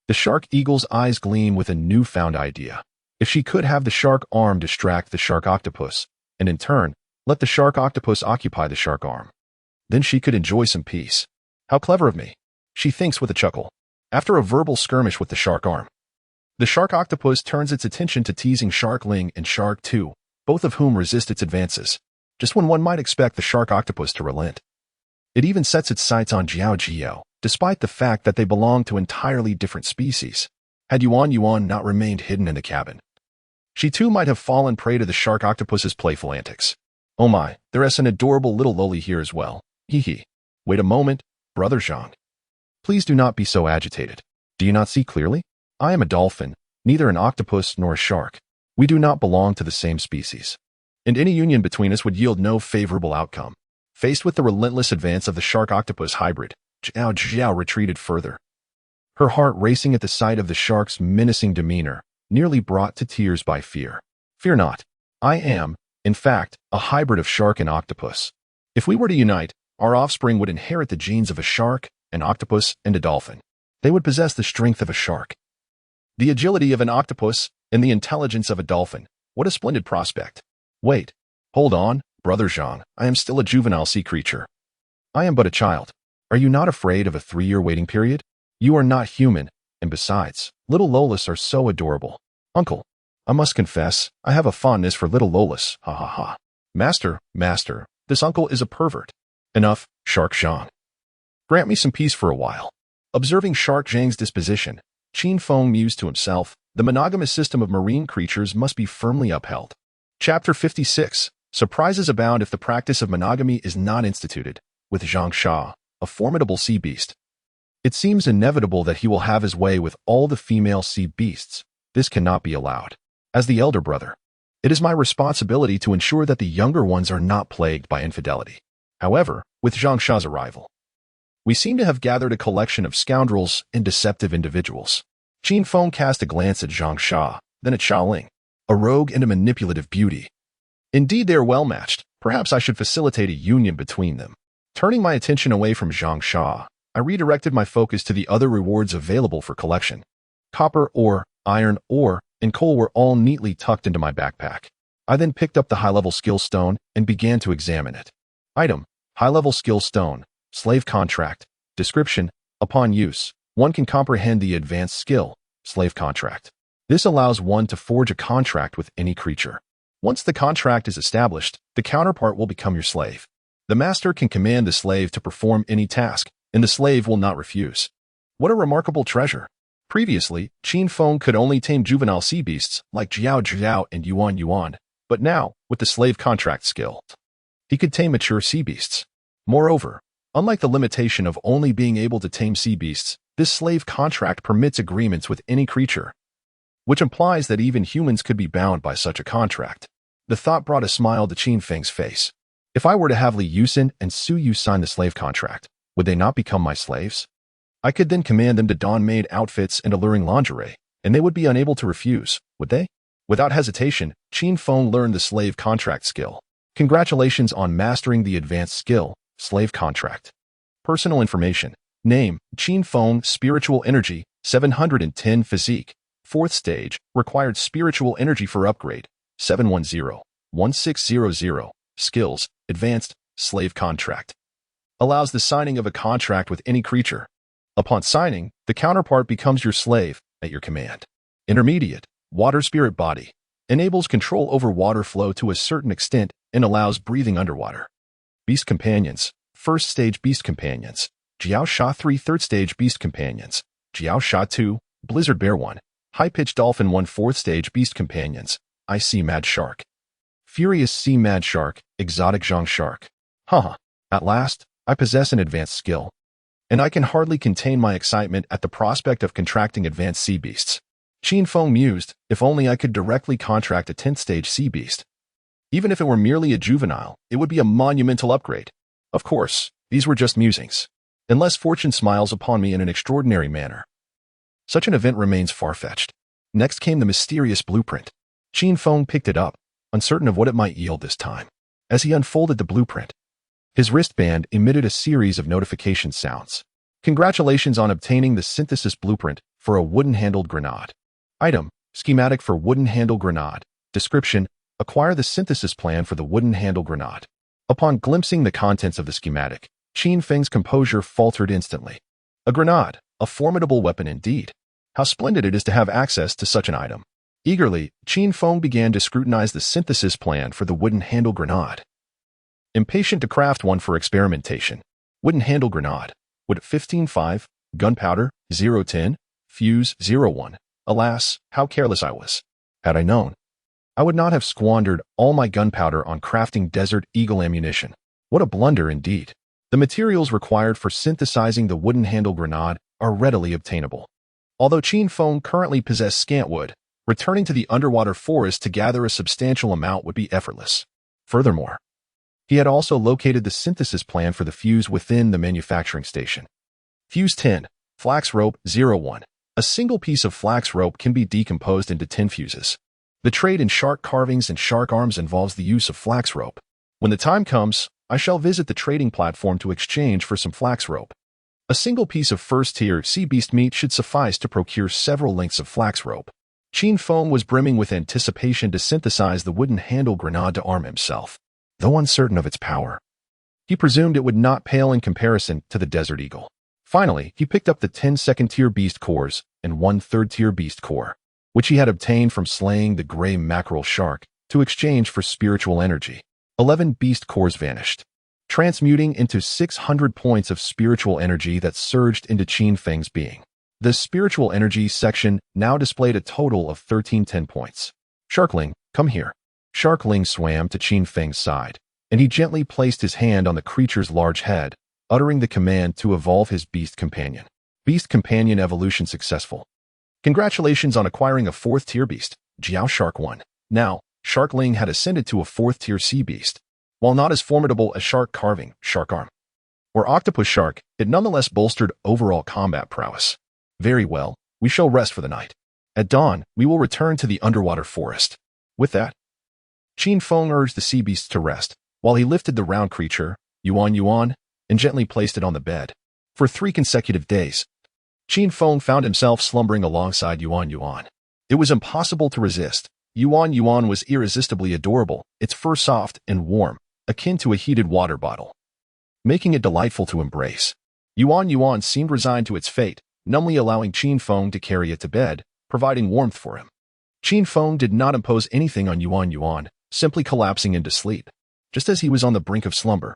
the shark eagle's eyes gleam with a newfound idea. If she could have the shark arm distract the shark octopus, and in turn, let the shark octopus occupy the shark arm, then she could enjoy some peace. How clever of me, she thinks with a chuckle. After a verbal skirmish with the shark arm, the shark octopus turns its attention to teasing Sharkling and Shark 2, both of whom resist its advances, just when one might expect the shark octopus to relent. It even sets its sights on Jiao Jiao, despite the fact that they belong to entirely different species. Had Yuan not remained hidden in the cabin, she too might have fallen prey to the shark octopus's playful antics. Oh my, there is an adorable little loli here as well. Hee hee. Wait a moment, Brother Zhang. Please do not be so agitated. Do you not see clearly? I am a dolphin, neither an octopus nor a shark. We do not belong to the same species, and any union between us would yield no favorable outcome. Faced with the relentless advance of the shark-octopus hybrid, Jiao Jiao retreated further. Her heart racing at the sight of the shark's menacing demeanor, nearly brought to tears by fear. Fear not. I am, in fact, a hybrid of shark and octopus. If we were to unite, our offspring would inherit the genes of a shark, an octopus, and a dolphin. They would possess the strength of a shark, the agility of an octopus, and the intelligence of a dolphin. What a splendid prospect. Wait. Hold on, Brother Zhang. I am still a juvenile sea creature. I am but a child. Are you not afraid of a 3-year waiting period? You are not human, and besides, little Lolas are so adorable. Uncle, I must confess, I have a fondness for little Lolas. Ha ha ha. Master, this uncle is a pervert. Enough, Shark Zhang. Grant me some peace for a while. Observing Shark Zhang's disposition, Qin Feng mused to himself, the monogamous system of marine creatures must be firmly upheld. Chapter 56. Surprises abound if the practice of monogamy is not instituted, with Zhang Sha, a formidable sea beast. It seems inevitable that he will have his way with all the female sea beasts. This cannot be allowed. As the elder brother, it is my responsibility to ensure that the younger ones are not plagued by infidelity. However, with Zhang Sha's arrival, we seem to have gathered a collection of scoundrels and deceptive individuals. Qin Feng cast a glance at Zhang Sha, then at Xiaoling, a rogue and a manipulative beauty. Indeed, they are well matched. Perhaps I should facilitate a union between them. Turning my attention away from Zhang Sha, I redirected my focus to the other rewards available for collection. Copper ore, iron ore, and coal were all neatly tucked into my backpack. I then picked up the high-level skill stone and began to examine it. Item: high-level skill stone, slave contract. Description: upon use, one can comprehend the advanced skill, slave contract. This allows one to forge a contract with any creature. Once the contract is established, the counterpart will become your slave. The master can command the slave to perform any task, and the slave will not refuse. What a remarkable treasure! Previously, Qin Feng could only tame juvenile sea beasts like Jiao Jiao and Yuan Yuan, but now, with the slave contract skill, he could tame mature sea beasts. Moreover, unlike the limitation of only being able to tame sea beasts, this slave contract permits agreements with any creature, which implies that even humans could be bound by such a contract. The thought brought a smile to Qin Feng's face. If I were to have Li Yusin and Su Yu sign the slave contract, would they not become my slaves? I could then command them to don maid outfits and alluring lingerie, and they would be unable to refuse, would they? Without hesitation, Qin Feng learned the slave contract skill. Congratulations on mastering the advanced skill, slave contract. Personal information. Name: Qin Feng, spiritual energy, 710 physique. 4th stage, required spiritual energy for upgrade, 710-1600. Skills: advanced, slave contract. Allows the signing of a contract with any creature. Upon signing, the counterpart becomes your slave, at your command. Intermediate, water spirit body. Enables control over water flow to a certain extent and allows breathing underwater. Beast companions. 1st stage beast companions. Jiao Sha 3 3rd stage beast companions. Jiao Sha 2, Blizzard Bear 1. High-pitched dolphin 1 4th stage beast companions. I Sea Mad Shark. Furious Sea Mad Shark, exotic Zhang Shark. Haha, at last, I possess an advanced skill. And I can hardly contain my excitement at the prospect of contracting advanced sea beasts. Qin Feng mused, if only I could directly contract a 10th stage sea beast. Even if it were merely a juvenile, it would be a monumental upgrade. Of course, these were just musings. Unless fortune smiles upon me in an extraordinary manner. Such an event remains far-fetched. Next came the mysterious blueprint. Qin Feng picked it up, uncertain of what it might yield this time. As he unfolded the blueprint, his wristband emitted a series of notification sounds. Congratulations on obtaining the synthesis blueprint for a wooden-handled grenade. Item: schematic for wooden-handled grenade. Description: acquire the synthesis plan for the wooden-handled grenade. Upon glimpsing the contents of the schematic, Qin Feng's composure faltered instantly. A grenade, a formidable weapon indeed. How splendid it is to have access to such an item. Eagerly, Qin Feng began to scrutinize the synthesis plan for the wooden-handled grenade. Impatient to craft one for experimentation. Wooden-handled grenade. Wood 15.5, gunpowder 0.10, fuse 0.1. Alas, how careless I was. Had I known, I would not have squandered all my gunpowder on crafting Desert Eagle ammunition. What a blunder indeed. The materials required for synthesizing the wooden-handled grenade are readily obtainable. Although Qin Feng currently possessed scant wood, returning to the underwater forest to gather a substantial amount would be effortless. Furthermore, He had also located the synthesis plan for the fuse within the manufacturing station. Fuse 10. Flax rope 01. A single piece of flax rope can be decomposed into 10 fuses. The trade in shark carvings and shark arms involves the use of flax rope. When the time comes, I shall visit the trading platform to exchange for some flax rope. A single piece of first-tier sea beast meat should suffice to procure several lengths of flax rope. Qin Feng was brimming with anticipation to synthesize the wooden handle grenade to arm himself. Though uncertain of its power, he presumed it would not pale in comparison to the Desert Eagle. Finally, he picked up the 10 second-tier beast cores and 1 third-tier beast core, which he had obtained from slaying the gray mackerel shark, to exchange for spiritual energy. 11 beast cores vanished, transmuting into 600 points of spiritual energy that surged into Qin Feng's being. The spiritual energy section now displayed a total of 1310 points. Sharkling, come here. Sharkling swam to Qin Feng's side, and he gently placed his hand on the creature's large head, uttering the command to evolve his beast companion. Beast companion evolution successful. Congratulations on acquiring a 4th-tier beast, Jiao Shark 1. Now, Sharkling had ascended to a 4th-tier sea beast. While not as formidable as shark carving, shark arm, or octopus shark, it nonetheless bolstered overall combat prowess. Very well, we shall rest for the night. At dawn, we will return to the underwater forest. With that, Qin Feng urged the sea beasts to rest, while he lifted the round creature, Yuan, and gently placed it on the bed. For 3 consecutive days, Qin Feng found himself slumbering alongside Yuan. It was impossible to resist. Yuan was irresistibly adorable, its fur soft and warm, akin to a heated water bottle, making it delightful to embrace. Yuan seemed resigned to its fate, numbly allowing Qin Feng to carry it to bed, providing warmth for him. Qin Feng did not impose anything on Yuan, simply collapsing into sleep. Just as he was on the brink of slumber,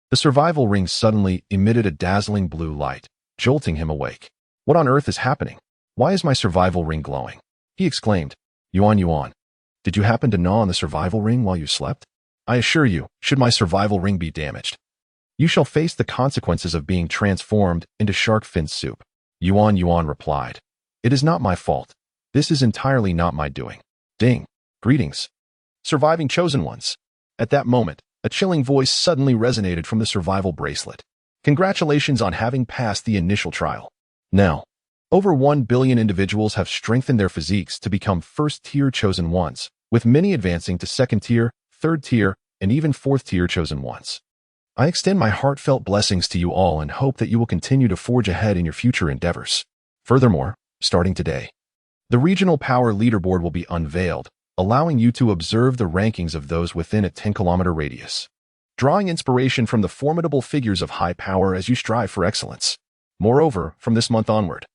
the survival ring suddenly emitted a dazzling blue light, jolting him awake. What on earth is happening? Why is my survival ring glowing? He exclaimed. Yuan, did you happen to gnaw on the survival ring while you slept? I assure you, should my survival ring be damaged, you shall face the consequences of being transformed into shark fin soup. Yuan replied. It is not my fault. This is entirely not my doing. Ding. Greetings, surviving chosen ones. At that moment, a chilling voice suddenly resonated from the survival bracelet. Congratulations on having passed the initial trial. Now, over 1 billion individuals have strengthened their physiques to become 1st-tier chosen ones, with many advancing to 2nd-tier, 3rd-tier, and even 4th-tier chosen ones. I extend my heartfelt blessings to you all and hope that you will continue to forge ahead in your future endeavors. Furthermore, starting today, the regional power leaderboard will be unveiled, allowing you to observe the rankings of those within a 10-kilometer radius, drawing inspiration from the formidable figures of high power as you strive for excellence. Moreover, from this month onward,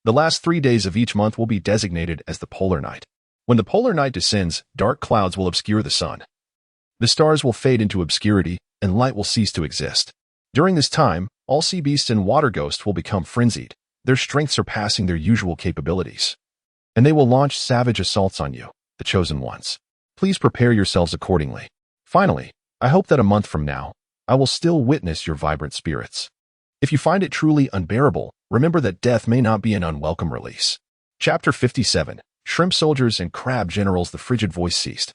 the last 3 days of each month will be designated as the polar night. When the polar night descends, dark clouds will obscure the sun. The stars will fade into obscurity, and light will cease to exist. During this time, all sea beasts and water ghosts will become frenzied, their strength surpassing their usual capabilities, and they will launch savage assaults on you, the chosen ones. Please prepare yourselves accordingly. Finally, I hope that a month from now, I will still witness your vibrant spirits. If you find it truly unbearable, remember that death may not be an unwelcome release. Chapter 57. Shrimp Soldiers and Crab Generals. The frigid voice ceased.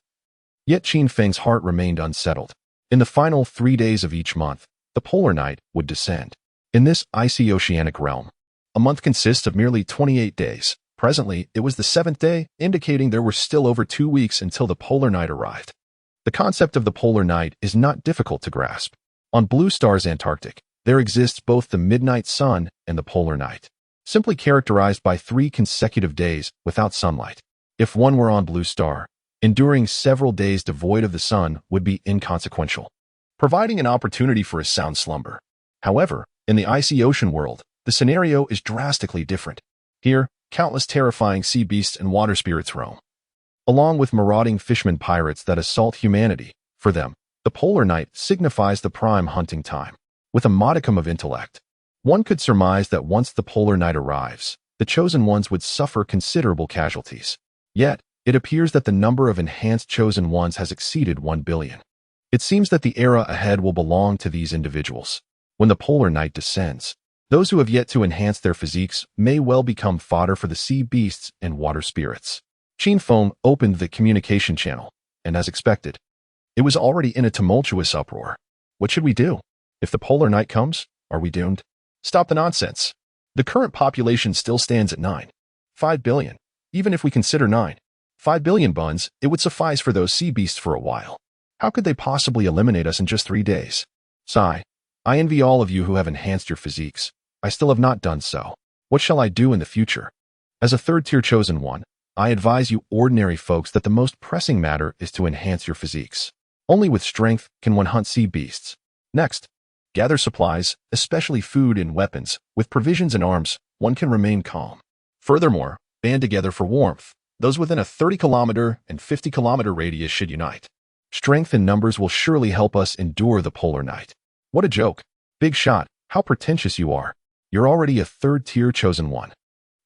Yet Qin Feng's heart remained unsettled. In the final 3 days of each month, the polar night would descend. In this icy oceanic realm, a month consists of merely 28 days. Presently, it was the 7th day, indicating there were still over 2 weeks until the polar night arrived. The concept of the polar night is not difficult to grasp. On Blue Star's Antarctic, there exists both the midnight sun and the polar night, simply characterized by 3 consecutive days without sunlight. If one were on Blue Star, enduring several days devoid of the sun would be inconsequential, providing an opportunity for a sound slumber. However, in the icy ocean world, the scenario is drastically different. Here, countless terrifying sea beasts and water spirits roam, along with marauding fishermen pirates that assault humanity. For them, the polar night signifies the prime hunting time. With a modicum of intellect, one could surmise that once the polar night arrives, the chosen ones would suffer considerable casualties. Yet, it appears that the number of enhanced chosen ones has exceeded 1 billion. It seems that the era ahead will belong to these individuals. When the polar night descends, those who have yet to enhance their physiques may well become fodder for the sea beasts and water spirits. Qin Feng opened the communication channel, and as expected, It was already in a tumultuous uproar. What should we do? If the polar night comes, are we doomed? Stop the nonsense. The current population still stands at 9.5 billion. Even if we consider 9.5 billion buns, it would suffice for those sea beasts for a while. How could they possibly eliminate us in just 3 days? Sigh. I envy all of you who have enhanced your physiques. I still have not done so. What shall I do in the future? As a third-tier chosen one, I advise you ordinary folks that the most pressing matter is to enhance your physiques. Only with strength can one hunt sea beasts. Next, gather supplies, especially food and weapons. With provisions and arms, one can remain calm. Furthermore, band together for warmth. Those within a 30-kilometer and 50-kilometer radius should unite. Strength in numbers will surely help us endure the polar night. What a joke. Big shot, how pretentious you are. You're already a third-tier chosen one.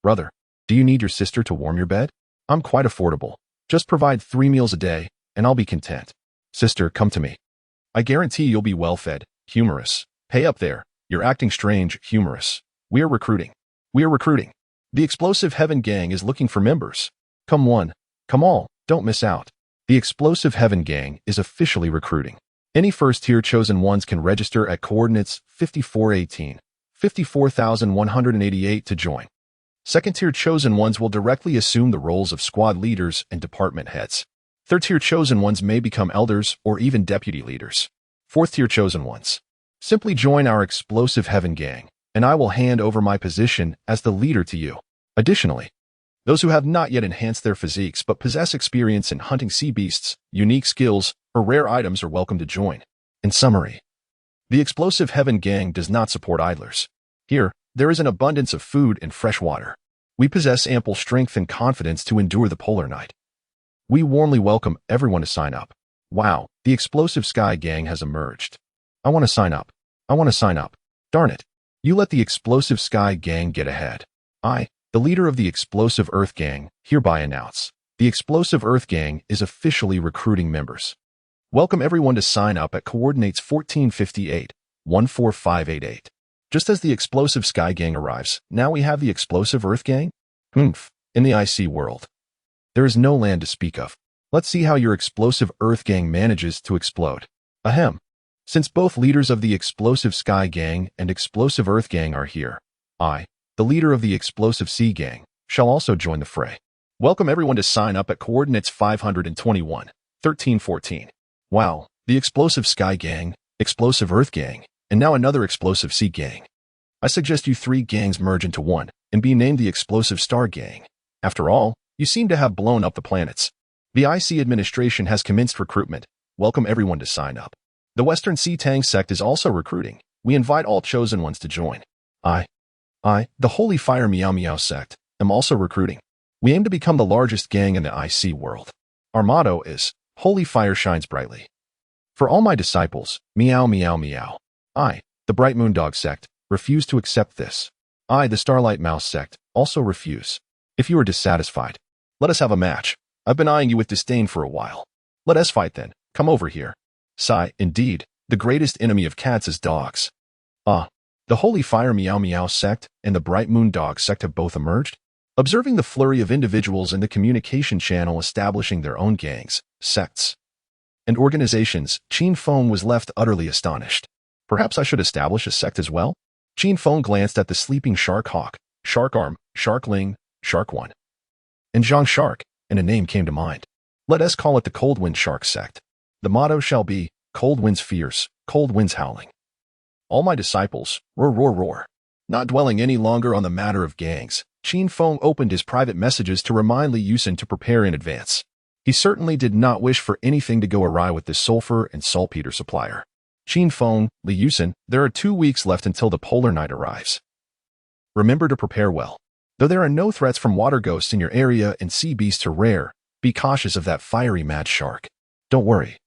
Brother, do you need your sister to warm your bed? I'm quite affordable. Just provide 3 meals a day, and I'll be content. Sister, come to me. I guarantee you'll be well-fed, humorous. Pay up there. You're acting strange, humorous. We're recruiting. The Explosive Heaven Gang is looking for members. Come one, come all, don't miss out. The Explosive Heaven Gang is officially recruiting. Any first-tier chosen ones can register at coordinates 5418, 54,188 to join. Second-tier chosen ones will directly assume the roles of squad leaders and department heads. Third-tier chosen ones may become elders or even deputy leaders. Fourth-tier chosen ones. Simply join our Explosive Heaven Gang, and I will hand over my position as the leader to you. Additionally, those who have not yet enhanced their physiques but possess experience in hunting sea beasts, unique skills, or rare items are welcome to join. In summary, the Explosive Heaven Gang does not support idlers. Here, there is an abundance of food and fresh water. We possess ample strength and confidence to endure the polar night. We warmly welcome everyone to sign up. Wow, the Explosive Sky Gang has emerged. I want to sign up. Darn it. You let the Explosive Sky Gang get ahead. I, the leader of the Explosive Earth Gang, hereby announce. The Explosive Earth Gang is officially recruiting members. Welcome everyone to sign up at coordinates 1458, 14588. Just as the Explosive Sky Gang arrives, now we have the Explosive Earth Gang? In the IC world. There is no land to speak of. Let's see how your Explosive Earth Gang manages to explode. Ahem. Since both leaders of the Explosive Sky Gang and Explosive Earth Gang are here, I, the leader of the Explosive Sea Gang, shall also join the fray. Welcome everyone to sign up at coordinates 521, 1314. Wow, the Explosive Sky Gang, Explosive Earth Gang, and now another Explosive Sea Gang. I suggest you 3 gangs merge into one and be named the Explosive Star Gang. After all, you seem to have blown up the planets. The IC administration has commenced recruitment. Welcome everyone to sign up. The Western Sea Tang sect is also recruiting. We invite all chosen ones to join. I, the Holy Fire Meow Meow sect, am also recruiting. We aim to become the largest gang in the IC world. Our motto is, Holy Fire Shines Brightly. For all my disciples, meow meow meow. I, the Bright Moon Dog sect, refuse to accept this. I, the Starlight Mouse sect, also refuse. If you are dissatisfied, let us have a match. I've been eyeing you with disdain for a while. Let us fight then. Come over here. Sigh, indeed, the greatest enemy of cats is dogs. The Holy Fire Meow Meow sect and the Bright Moon Dog sect have both emerged. Observing the flurry of individuals in the communication channel establishing their own gangs, sects, and organizations, Qin Feng was left utterly astonished. Perhaps I should establish a sect as well? Qin Feng glanced at the sleeping Shark Hawk, Shark Arm, Shark Ling, Shark One, and Zhang Shark, and a name came to mind. Let us call it the Cold Wind Shark sect. The motto shall be, Cold winds fierce, cold winds howling. All my disciples, roar roar roar. Not dwelling any longer on the matter of gangs, Qin Feng opened his private messages to remind Li Yusin to prepare in advance. He certainly did not wish for anything to go awry with this sulfur and saltpeter supplier. Qin Feng, Li Yusin, there are 2 weeks left until the polar night arrives. Remember to prepare well. Though there are no threats from water ghosts in your area and sea beasts are rare, be cautious of that fiery mad shark. Don't worry.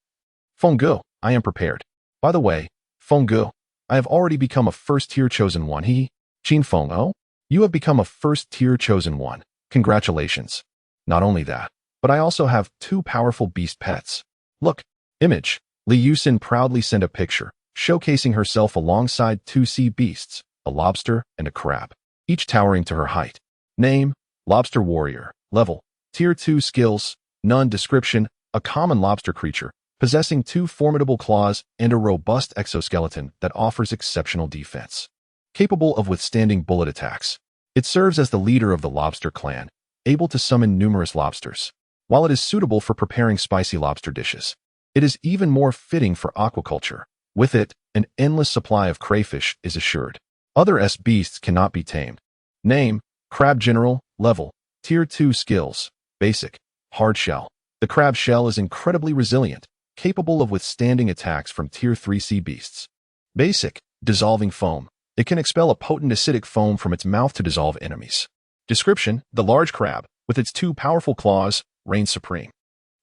Fenggu, I am prepared. By the way, Fenggu, I have already become a first-tier chosen one. Qin Feng, oh? You have become a first-tier chosen one. Congratulations. Not only that, but I also have 2 powerful beast pets. Look, image. Li Yusin proudly sent a picture, showcasing herself alongside 2 sea beasts, a lobster and a crab, each towering to her height. Name, Lobster Warrior. Level, Tier 2 skills, none. Description, a common lobster creature, possessing 2 formidable claws and a robust exoskeleton that offers exceptional defense. Capable of withstanding bullet attacks, it serves as the leader of the lobster clan, able to summon numerous lobsters. While it is suitable for preparing spicy lobster dishes, it is even more fitting for aquaculture. With it, an endless supply of crayfish is assured. Other beasts cannot be tamed. Name: Crab General. Level: Tier 2. Skills: Basic, Hard Shell. The crab shell is incredibly resilient, capable of withstanding attacks from Tier 3 sea beasts. Basic, Dissolving Foam. It can expel a potent acidic foam from its mouth to dissolve enemies. Description: The large crab, with its 2 powerful claws, reigns supreme.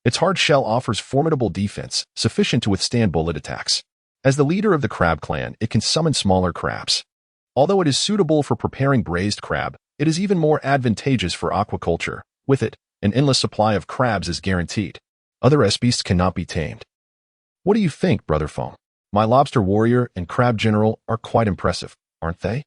Its hard shell offers formidable defense, sufficient to withstand bullet attacks. As the leader of the crab clan, it can summon smaller crabs. Although it is suitable for preparing braised crab, it is even more advantageous for aquaculture. With it, an endless supply of crabs is guaranteed. Other beasts cannot be tamed. What do you think, Brother Foam? My lobster warrior and crab general are quite impressive, aren't they?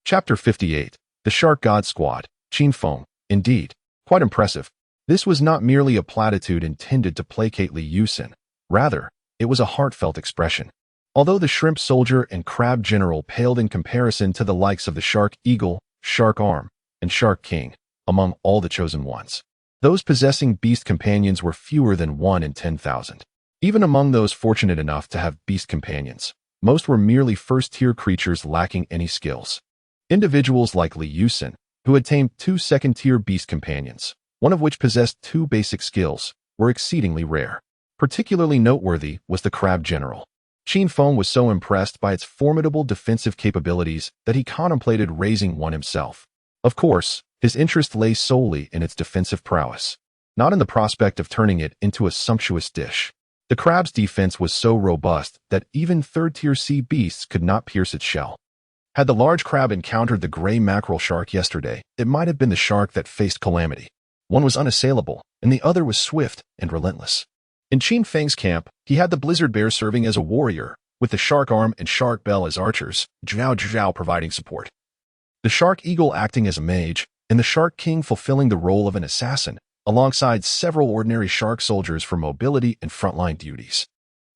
Chapter 58. The Shark God Squad. Qin Feng. Indeed, quite impressive. This was not merely a platitude intended to placate Li Yusin. Rather, it was a heartfelt expression. Although the shrimp soldier and crab general paled in comparison to the likes of the shark eagle, shark arm, and shark king, among all the chosen ones, those possessing beast companions were fewer than 1 in 10,000. Even among those fortunate enough to have beast companions, most were merely first-tier creatures lacking any skills. Individuals like Li Yusin, who had tamed 2 second-tier beast companions, one of which possessed 2 basic skills, were exceedingly rare. Particularly noteworthy was the crab general. Qin Feng was so impressed by its formidable defensive capabilities that he contemplated raising one himself. Of course, his interest lay solely in its defensive prowess, not in the prospect of turning it into a sumptuous dish. The crab's defense was so robust that even third-tier sea beasts could not pierce its shell. Had the large crab encountered the gray mackerel shark yesterday, it might have been the shark that faced calamity. One was unassailable, and the other was swift and relentless. In Qin Feng's camp, he had the blizzard bear serving as a warrior, with the shark arm and shark bell as archers, Zhao Zhao providing support. The shark eagle acting as a mage, and the shark king fulfilling the role of an assassin, alongside several ordinary shark soldiers for mobility and frontline duties.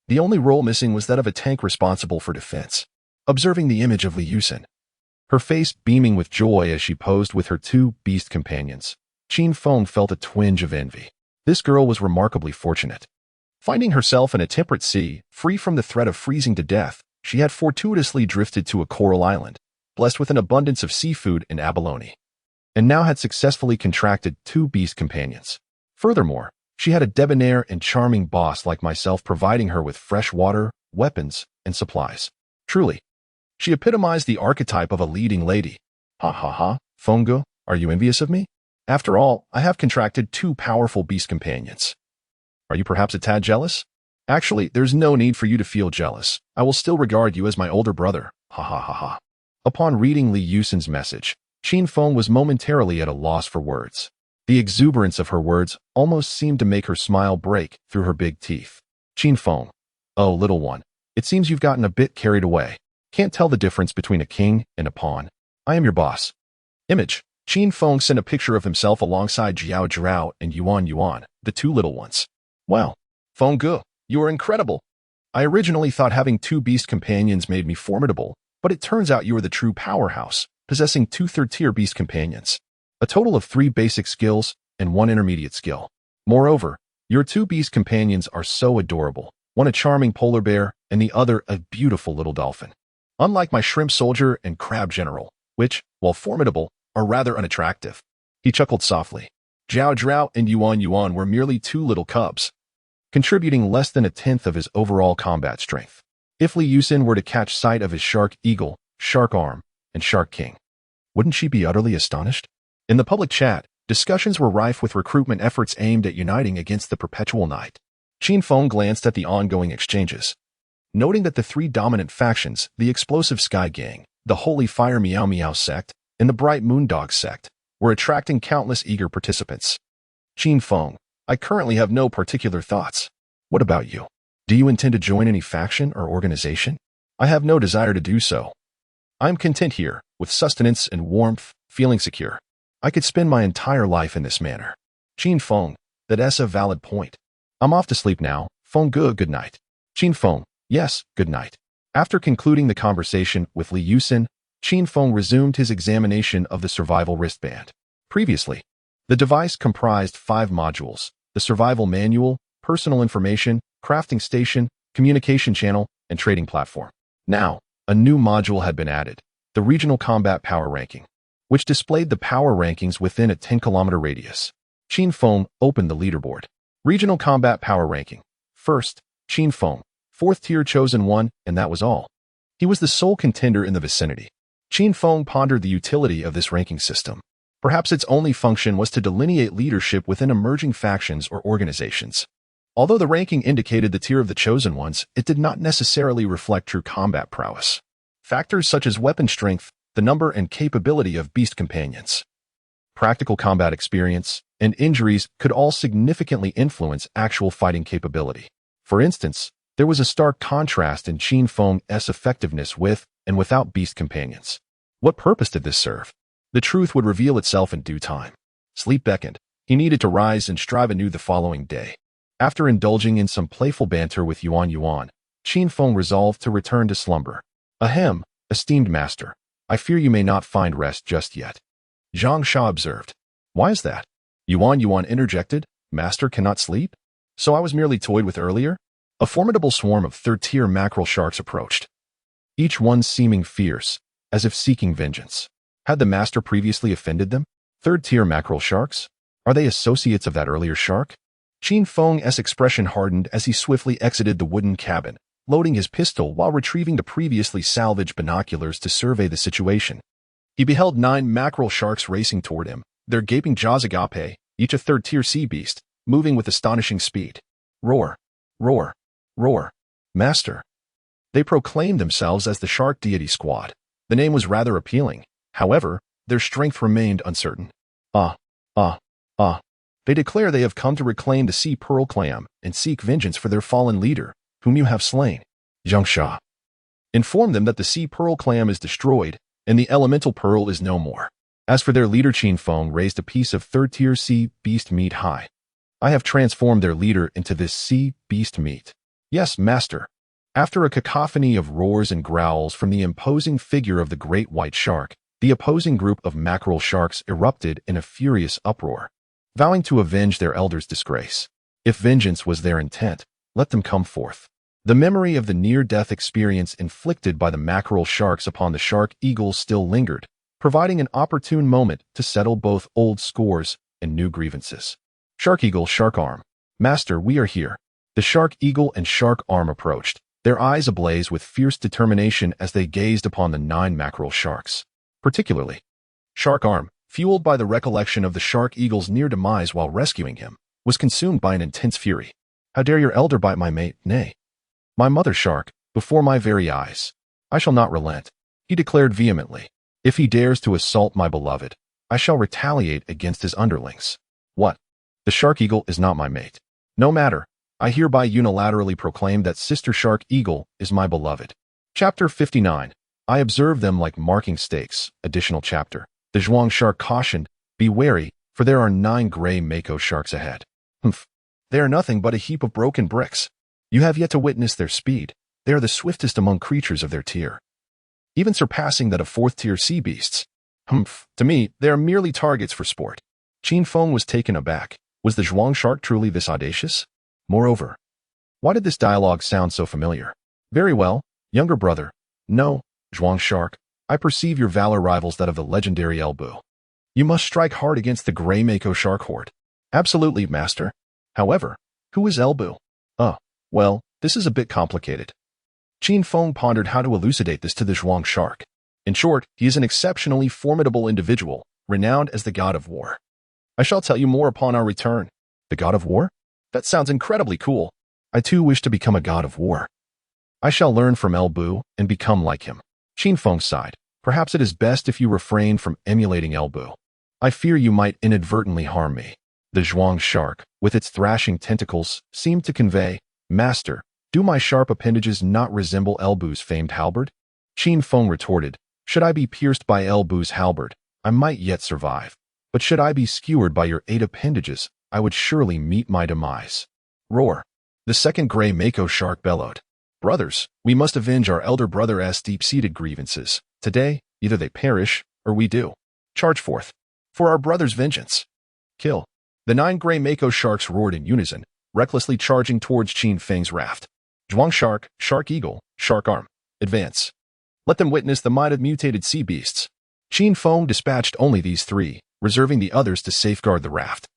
The only role missing was that of a tank responsible for defense. Observing the image of Li Yusin, her face beaming with joy as she posed with her 2 beast companions, Qin Feng felt a twinge of envy. This girl was remarkably fortunate. Finding herself in a temperate sea, free from the threat of freezing to death, she had fortuitously drifted to a coral island, blessed with an abundance of seafood and abalone, and now had successfully contracted 2 beast companions. Furthermore, she had a debonair and charming boss like myself providing her with fresh water, weapons, and supplies. Truly, she epitomized the archetype of a leading lady. Ha ha ha, Fengge, are you envious of me? After all, I have contracted 2 powerful beast companions. Are you perhaps a tad jealous? Actually, there's no need for you to feel jealous. I will still regard you as my older brother. Ha ha ha ha. Upon reading Li Yusin's message, Qin Feng was momentarily at a loss for words. The exuberance of her words almost seemed to make her smile break through her big teeth. Qin Feng. Oh, little one. It seems you've gotten a bit carried away. Can't tell the difference between a king and a pawn. I am your boss. Image. Qin Feng sent a picture of himself alongside Jiao Zhao and Yuan Yuan, the 2 little ones. Wow, Fengge, you are incredible. I originally thought having 2 beast companions made me formidable, but it turns out you are the true powerhouse, possessing 2 third-tier beast companions, a total of 3 basic skills and 1 intermediate skill. Moreover, your 2 beast companions are so adorable, one a charming polar bear and the other a beautiful little dolphin. Unlike my shrimp soldier and crab general, which, while formidable, are rather unattractive. He chuckled softly. Zhao Zhao and Yuan Yuan were merely 2 little cubs, contributing less than 1/10 of his overall combat strength. If Li Yusin were to catch sight of his shark eagle, shark arm, and shark king, wouldn't she be utterly astonished? In the public chat, discussions were rife with recruitment efforts aimed at uniting against the Perpetual Night. Qin Feng glanced at the ongoing exchanges, noting that the 3 dominant factions, the Explosive Sky Gang, the Holy Fire Meow Meow sect, and the Bright Moondog sect, were attracting countless eager participants. Qin Feng, I currently have no particular thoughts. What about you? Do you intend to join any faction or organization? I have no desire to do so. I'm content here, with sustenance and warmth, feeling secure. I could spend my entire life in this manner. Qin Feng, that's a valid point. I'm off to sleep now, Feng Ge, good night. Qin Feng, yes, good night. After concluding the conversation with Li Yusin, Qin Feng resumed his examination of the survival wristband. Previously, the device comprised 5 modules: the survival manual, personal information, crafting station, communication channel, and trading platform. Now, a new module had been added, the Regional Combat Power Ranking, which displayed the power rankings within a 10-kilometer radius. Qin Feng opened the leaderboard. Regional Combat Power Ranking. First, Qin Feng, 4th tier chosen one, and that was all. He was the sole contender in the vicinity. Qin Feng pondered the utility of this ranking system. Perhaps its only function was to delineate leadership within emerging factions or organizations. Although the ranking indicated the tier of the chosen ones, it did not necessarily reflect true combat prowess. Factors such as weapon strength, the number and capability of beast companions, practical combat experience, and injuries could all significantly influence actual fighting capability. For instance, there was a stark contrast in Qin Feng's effectiveness with and without beast companions. What purpose did this serve? The truth would reveal itself in due time. Sleep beckoned. He needed to rise and strive anew the following day. After indulging in some playful banter with Yuan, Qin Feng resolved to return to slumber. Ahem, esteemed master. I fear you may not find rest just yet. Zhang Sha observed. Why is that? Yuan interjected. Master cannot sleep? So I was merely toyed with earlier? A formidable swarm of 3rd-tier mackerel sharks approached, each one seeming fierce, as if seeking vengeance. Had the master previously offended them? 3rd-tier mackerel sharks? Are they associates of that earlier shark? Qin Feng's expression hardened as he swiftly exited the wooden cabin, loading his pistol while retrieving the previously salvaged binoculars to survey the situation. He beheld 9 mackerel sharks racing toward him, their gaping jaws agape, each a 3rd-tier sea beast, moving with astonishing speed. Roar! Roar! Roar! Master! They proclaimed themselves as the Shark Deity Squad. The name was rather appealing. However, their strength remained uncertain. They declare they have come to reclaim the Sea Pearl Clam and seek vengeance for their fallen leader, whom you have slain. Zhang Sha. Inform them that the Sea Pearl Clam is destroyed and the Elemental Pearl is no more. As for their leader, Qin Feng raised a piece of 3rd-tier sea beast meat high. I have transformed their leader into this sea beast meat. Yes, master. After a cacophony of roars and growls from the imposing figure of the great white shark, the opposing group of mackerel sharks erupted in a furious uproar, vowing to avenge their elder's disgrace. If vengeance was their intent, let them come forth. The memory of the near-death experience inflicted by the mackerel sharks upon the shark eagles still lingered, providing an opportune moment to settle both old scores and new grievances. Shark Eagle, Shark Arm. Master, we are here. The Shark Eagle and Shark Arm approached, their eyes ablaze with fierce determination as they gazed upon the 9 mackerel sharks. Particularly, Shark Arm, fueled by the recollection of the Shark Eagle's near demise while rescuing him, was consumed by an intense fury. How dare your elder bite my mate, nay, my mother shark, before my very eyes. I shall not relent, he declared vehemently. If he dares to assault my beloved, I shall retaliate against his underlings. What? The Shark Eagle is not my mate. No matter. I hereby unilaterally proclaim that Sister Shark Eagle is my beloved. Chapter 59. I observe them like marking stakes. Additional chapter. The Zhuang Shark cautioned, be wary, for there are 9 gray mako sharks ahead. Humph. They are nothing but a heap of broken bricks. You have yet to witness their speed. They are the swiftest among creatures of their tier, even surpassing that of 4th-tier sea beasts. Humph. To me, they are merely targets for sport. Qin Feng was taken aback. Was the Zhuang Shark truly this audacious? Moreover, why did this dialogue sound so familiar? Very well, younger brother. No, Zhuang Shark, I perceive your valor rivals that of the legendary Elbu. You must strike hard against the gray mako shark horde. Absolutely, master. However, who is Elbu? Well, this is a bit complicated. Qin Feng pondered how to elucidate this to the Zhuang Shark. In short, he is an exceptionally formidable individual, renowned as the God of War. I shall tell you more upon our return. The God of War? That sounds incredibly cool. I too wish to become a God of War. I shall learn from Elbu and become like him. Qin Feng sighed. Perhaps it is best if you refrain from emulating Elbu. I fear you might inadvertently harm me. The Zhuang Shark, with its thrashing tentacles, seemed to convey, Master, do my sharp appendages not resemble Elbu's famed halberd? Qin Feng retorted, should I be pierced by Elbu's halberd, I might yet survive. But should I be skewered by your 8 appendages, I would surely meet my demise. Roar. The second gray Mako shark bellowed. Brothers, we must avenge our elder brother's deep-seated grievances. Today, either they perish, or we do. Charge forth. For our brother's vengeance. Kill. The 9 gray Mako sharks roared in unison, recklessly charging towards Qin Feng's raft. Zhuang shark, shark eagle, shark arm. Advance. Let them witness the might of mutated sea beasts. Qin Feng dispatched only these 3, reserving the others to safeguard the raft.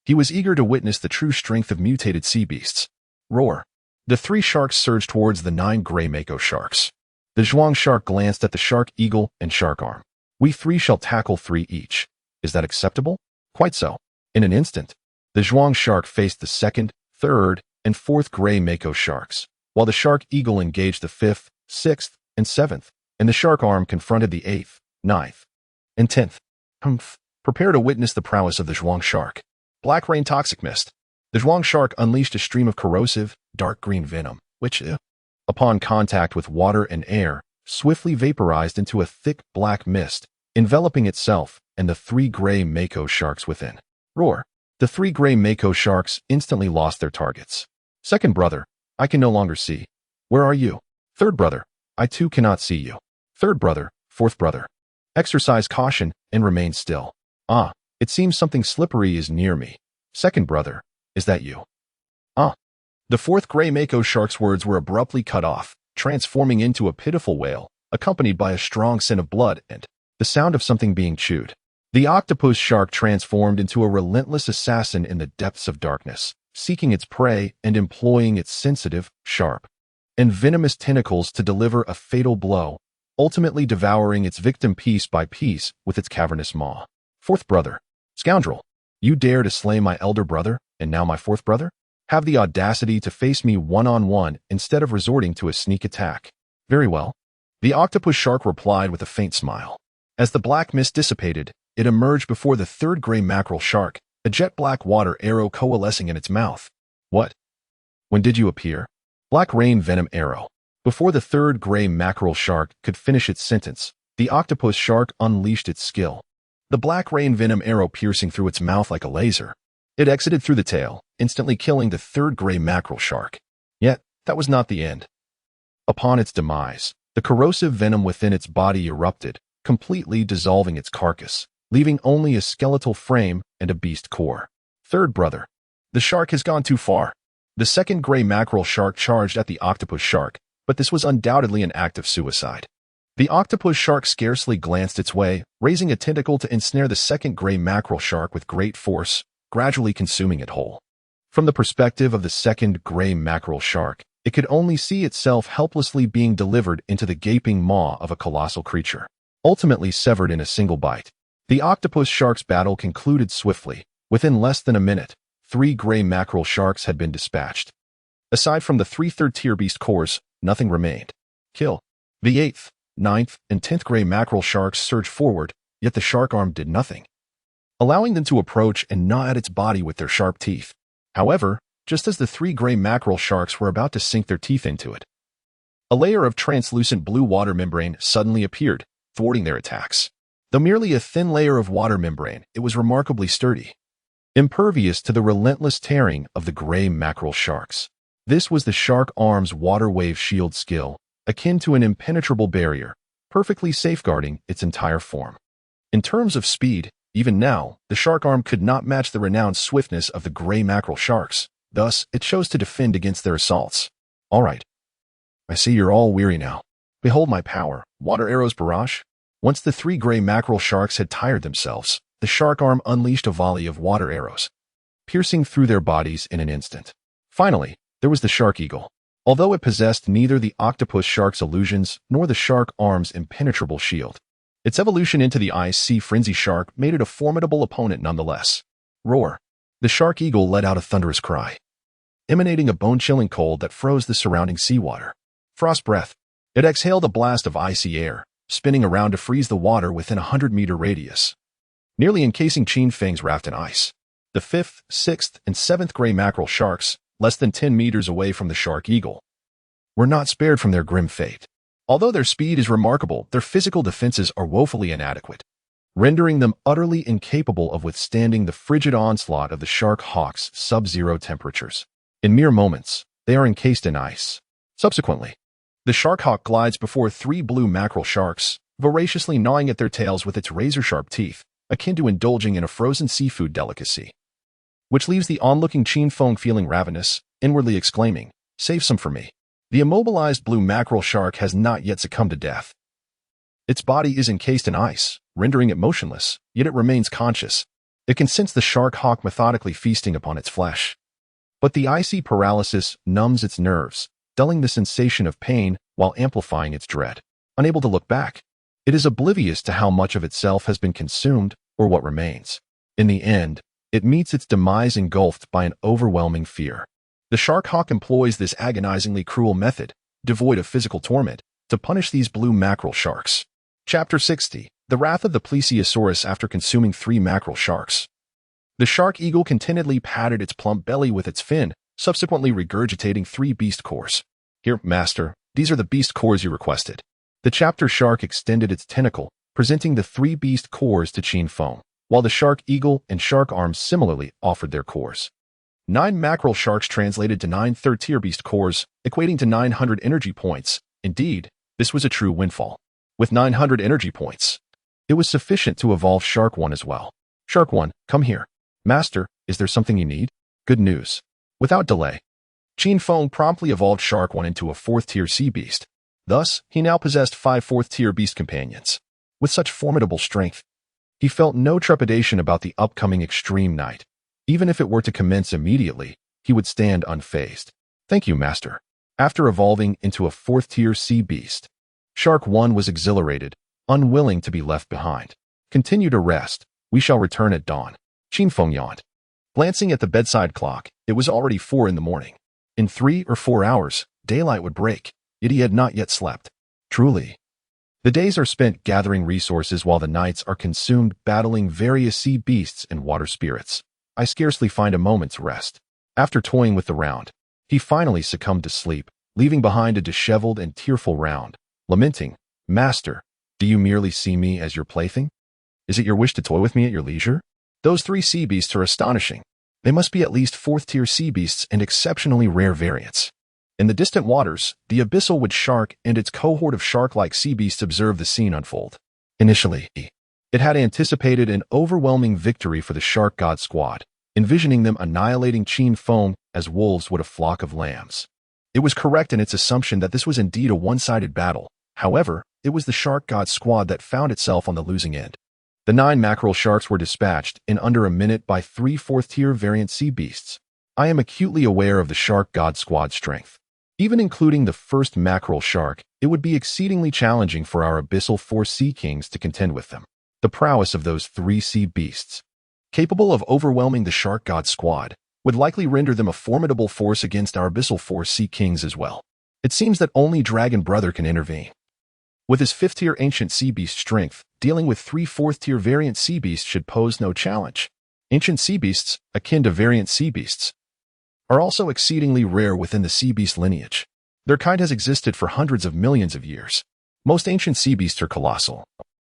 He was eager to witness the true strength of mutated sea beasts. Roar. The 3 sharks surged towards the 9 gray Mako sharks. The Zhuang shark glanced at the shark eagle and shark arm. We 3 shall tackle 3 each. Is that acceptable? Quite so. In an instant, the Zhuang shark faced the 2nd, 3rd, and 4th gray Mako sharks, while the shark eagle engaged the 5th, 6th, and 7th, and the shark arm confronted the 8th, 9th, and 10th. Prepare to witness the prowess of the Zhuang shark. Black rain toxic mist. The Zhuang shark unleashed a stream of corrosive, dark green venom, which, upon contact with water and air, swiftly vaporized into a thick black mist, enveloping itself and the 3 gray Mako sharks within. Roar. The 3 gray Mako sharks instantly lost their targets. Second brother, I can no longer see. Where are you? Third brother, I too cannot see you. Third brother, fourth brother. Exercise caution and remain still. Ah, it seems something slippery is near me. Second brother, is that you? Ah. The 4th gray Mako shark's words were abruptly cut off, transforming into a pitiful wail, accompanied by a strong scent of blood and the sound of something being chewed. The octopus shark transformed into a relentless assassin in the depths of darkness, seeking its prey and employing its sensitive, sharp, and venomous tentacles to deliver a fatal blow, ultimately devouring its victim piece by piece with its cavernous maw. Fourth brother. Scoundrel. You dare to slay my elder brother, and now my fourth brother? Have the audacity to face me one-on-one instead of resorting to a sneak attack. Very well. The octopus shark replied with a faint smile. As the black mist dissipated, it emerged before the 3rd gray mackerel shark, a jet-black water arrow coalescing in its mouth. What? When did you appear? Black rain venom arrow. Before the 3rd gray mackerel shark could finish its sentence, the octopus shark unleashed its skill. The black rain venom arrow piercing through its mouth like a laser. It exited through the tail, instantly killing the 3rd gray mackerel shark. Yet, that was not the end. Upon its demise, the corrosive venom within its body erupted, completely dissolving its carcass, leaving only a skeletal frame and a beast core. Third brother. The shark has gone too far. The 2nd gray mackerel shark charged at the octopus shark, but this was undoubtedly an act of suicide. The octopus shark scarcely glanced its way, raising a tentacle to ensnare the 2nd gray mackerel shark with great force, gradually consuming it whole. From the perspective of the 2nd gray mackerel shark, it could only see itself helplessly being delivered into the gaping maw of a colossal creature, ultimately severed in a single bite. The octopus shark's battle concluded swiftly. Within less than a minute, 3 gray mackerel sharks had been dispatched. Aside from the 3 third-tier beast cores, nothing remained. Kill. The 8th, 9th, and 10th gray mackerel sharks surged forward, yet the shark arm did nothing, allowing them to approach and gnaw at its body with their sharp teeth. However, just as the 3 gray mackerel sharks were about to sink their teeth into it, a layer of translucent blue water membrane suddenly appeared, thwarting their attacks. Though merely a thin layer of water membrane, it was remarkably sturdy, impervious to the relentless tearing of the gray mackerel sharks. This was the shark arm's water wave shield skill, akin to an impenetrable barrier, perfectly safeguarding its entire form. In terms of speed, even now, the shark arm could not match the renowned swiftness of the gray mackerel sharks, thus it chose to defend against their assaults. All right. I see you're all weary now. Behold my power, water arrows barrage. Once the 3 gray mackerel sharks had tired themselves, the shark arm unleashed a volley of water arrows, piercing through their bodies in an instant. Finally, there was the shark eagle. Although it possessed neither the octopus shark's illusions nor the shark arm's impenetrable shield, its evolution into the ice sea frenzy shark made it a formidable opponent nonetheless. Roar. The shark eagle let out a thunderous cry, emanating a bone-chilling cold that froze the surrounding seawater. Frost breath. It exhaled a blast of icy air, spinning around to freeze the water within a 100-meter radius, nearly encasing Qin Feng's raft in ice. The 5th, 6th, and 7th gray mackerel sharks, less than 10 meters away from the shark eagle, were not spared from their grim fate. Although their speed is remarkable, their physical defenses are woefully inadequate, rendering them utterly incapable of withstanding the frigid onslaught of the shark hawk's sub-zero temperatures. In mere moments, they are encased in ice. Subsequently, the shark hawk glides before 3 blue mackerel sharks, voraciously gnawing at their tails with its razor-sharp teeth, akin to indulging in a frozen seafood delicacy, which leaves the onlooking Qin Feng feeling ravenous, inwardly exclaiming, "Save some for me." The immobilized blue mackerel shark has not yet succumbed to death. Its body is encased in ice, rendering it motionless, yet it remains conscious. It can sense the shark hawk methodically feasting upon its flesh. But the icy paralysis numbs its nerves, dulling the sensation of pain while amplifying its dread. Unable to look back, it is oblivious to how much of itself has been consumed or what remains. In the end, it meets its demise engulfed by an overwhelming fear. The shark hawk employs this agonizingly cruel method, devoid of physical torment, to punish these blue mackerel sharks. Chapter 60. The Wrath of the Plesiosaurus After Consuming 3 Mackerel Sharks. The shark eagle contentedly patted its plump belly with its fin, subsequently regurgitating 3 beast cores. "Here, master, these are the beast cores you requested." The chapter shark extended its tentacle, presenting the 3 beast cores to Qin Feng, while the shark eagle and shark arms similarly offered their cores. 9 mackerel sharks translated to 9 third-tier beast cores, equating to 900 energy points. Indeed, this was a true windfall. With 900 energy points, it was sufficient to evolve Shark 1 as well. "Shark 1, come here." "Master, is there something you need?" "Good news." Without delay, Qin Feng promptly evolved Shark 1 into a 4th-tier sea beast. Thus, he now possessed 5 4th-tier beast companions. With such formidable strength, he felt no trepidation about the upcoming extreme night. Even if it were to commence immediately, he would stand unfazed. "Thank you, master." After evolving into a 4th-tier sea beast, Shark 1 was exhilarated, unwilling to be left behind. "Continue to rest. We shall return at dawn." Qin Feng yawned. Glancing at the bedside clock, it was already 4 in the morning. In 3 or 4 hours, daylight would break, yet he had not yet slept. Truly, the days are spent gathering resources while the nights are consumed battling various sea beasts and water spirits. I scarcely find a moment's rest. After toying with the round, he finally succumbed to sleep, leaving behind a disheveled and tearful round, lamenting, "Master, do you merely see me as your plaything? Is it your wish to toy with me at your leisure?" Those 3 sea beasts are astonishing. They must be at least 4th-tier sea beasts and exceptionally rare variants. In the distant waters, the abyssal wood shark and its cohort of shark-like sea beasts observed the scene unfold. Initially, it had anticipated an overwhelming victory for the Shark God Squad, envisioning them annihilating Qin Feng as wolves would a flock of lambs. It was correct in its assumption that this was indeed a one-sided battle. However, it was the Shark God Squad that found itself on the losing end. The 9 mackerel sharks were dispatched in under a minute by 3 4th-tier variant sea beasts. I am acutely aware of the Shark God Squad's strength. Even including the first mackerel shark, it would be exceedingly challenging for our abyssal 4 sea kings to contend with them. The prowess of those 3 sea beasts, capable of overwhelming the Shark God Squad, would likely render them a formidable force against our abyssal 4 sea kings as well. It seems that only Dragon Brother can intervene. With his 5th-tier ancient sea beast strength, dealing with 3 4th-tier variant sea beasts should pose no challenge. Ancient sea beasts, akin to variant sea beasts, are also exceedingly rare within the sea beast lineage. Their kind has existed for hundreds of millions of years. Most ancient sea beasts are colossal,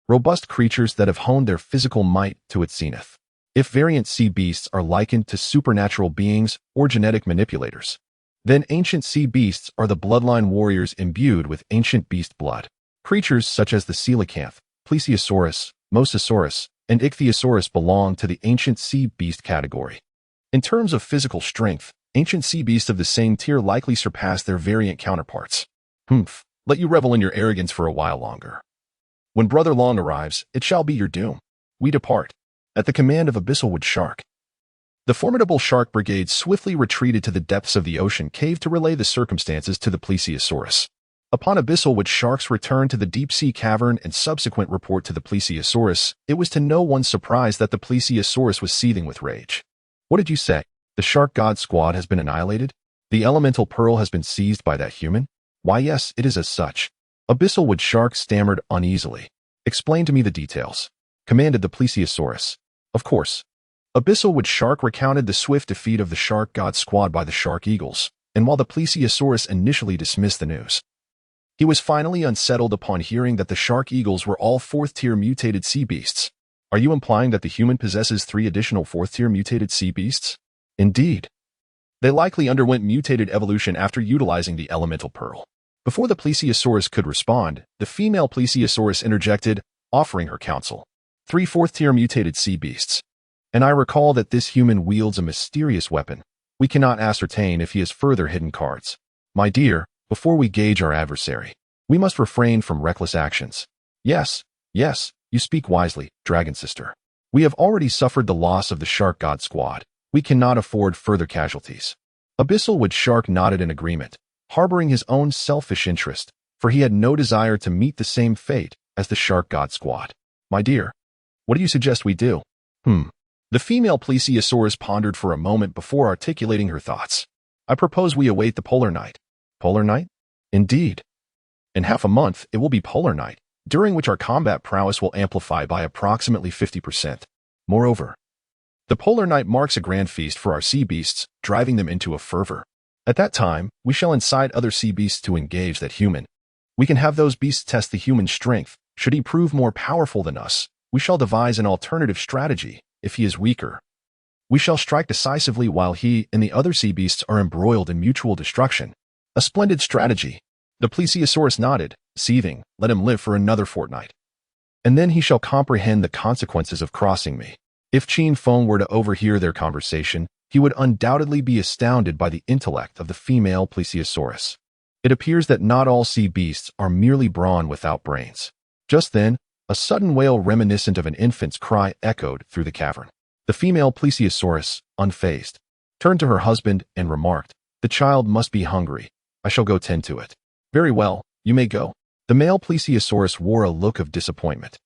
robust creatures that have honed their physical might to its zenith. If variant sea beasts are likened to supernatural beings or genetic manipulators, then ancient sea beasts are the bloodline warriors imbued with ancient beast blood. Creatures such as the coelacanth, Plesiosaurus, Mosasaurus, and Ichthyosaurus belong to the ancient sea beast category. In terms of physical strength, ancient sea beasts of the same tier likely surpass their variant counterparts. Let you revel in your arrogance for a while longer. When Brother Long arrives, it shall be your doom. We depart. At the command of Abyssalwood Shark, the formidable shark brigade swiftly retreated to the depths of the ocean cave to relay the circumstances to the Plesiosaurus. Upon Abyssalwood Shark's return to the deep-sea cavern and subsequent report to the Plesiosaurus, it was to no one's surprise that the Plesiosaurus was seething with rage. "What did you say? The Shark God Squad has been annihilated? The elemental pearl has been seized by that human?" "Why, yes, it is as such." Abyssalwood Shark stammered uneasily. "Explain to me the details," commanded the Plesiosaurus. Of course. Abyssalwood Shark recounted the swift defeat of the Shark God Squad by the Shark Eagles, and while the Plesiosaurus initially dismissed the news, he was finally unsettled upon hearing that the Shark Eagles were all 4th-tier mutated sea beasts. "Are you implying that the human possesses 3 additional 4th-tier mutated sea beasts?" "Indeed." They likely underwent mutated evolution after utilizing the elemental pearl. Before the plesiosaurus could respond, the female plesiosaurus interjected, offering her counsel. 3 fourth-tier mutated sea beasts. And I recall that this human wields a mysterious weapon. We cannot ascertain if he has further hidden cards. My dear, before we gauge our adversary, we must refrain from reckless actions. Yes, you speak wisely, Dragon Sister. We have already suffered the loss of the Shark God Squad. We cannot afford further casualties. Abyssal-Wood Shark nodded in agreement, harboring his own selfish interest, for he had no desire to meet the same fate as the Shark God Squad. My dear, what do you suggest we do? The female plesiosaurus pondered for a moment before articulating her thoughts. I propose we await the Polar Night. Polar Night? Indeed. In half a month, it will be Polar Night, during which our combat prowess will amplify by approximately 50%. Moreover, the Polar Night marks a grand feast for our sea beasts, driving them into a fervor. At that time, we shall incite other sea beasts to engage that human. We can have those beasts test the human strength. Should he prove more powerful than us, we shall devise an alternative strategy. If he is weaker, we shall strike decisively while he and the other sea beasts are embroiled in mutual destruction. A splendid strategy. The plesiosaurus nodded, seething. Let him live for another fortnight. And then he shall comprehend the consequences of crossing me. If Qin Feng were to overhear their conversation, he would undoubtedly be astounded by the intellect of the female plesiosaurus. It appears that not all sea beasts are merely brawn without brains. Just then, a sudden wail reminiscent of an infant's cry echoed through the cavern. The female plesiosaurus, unfazed, turned to her husband and remarked, "The child must be hungry. I shall go tend to it." "Very well, you may go." The male plesiosaurus wore a look of disappointment.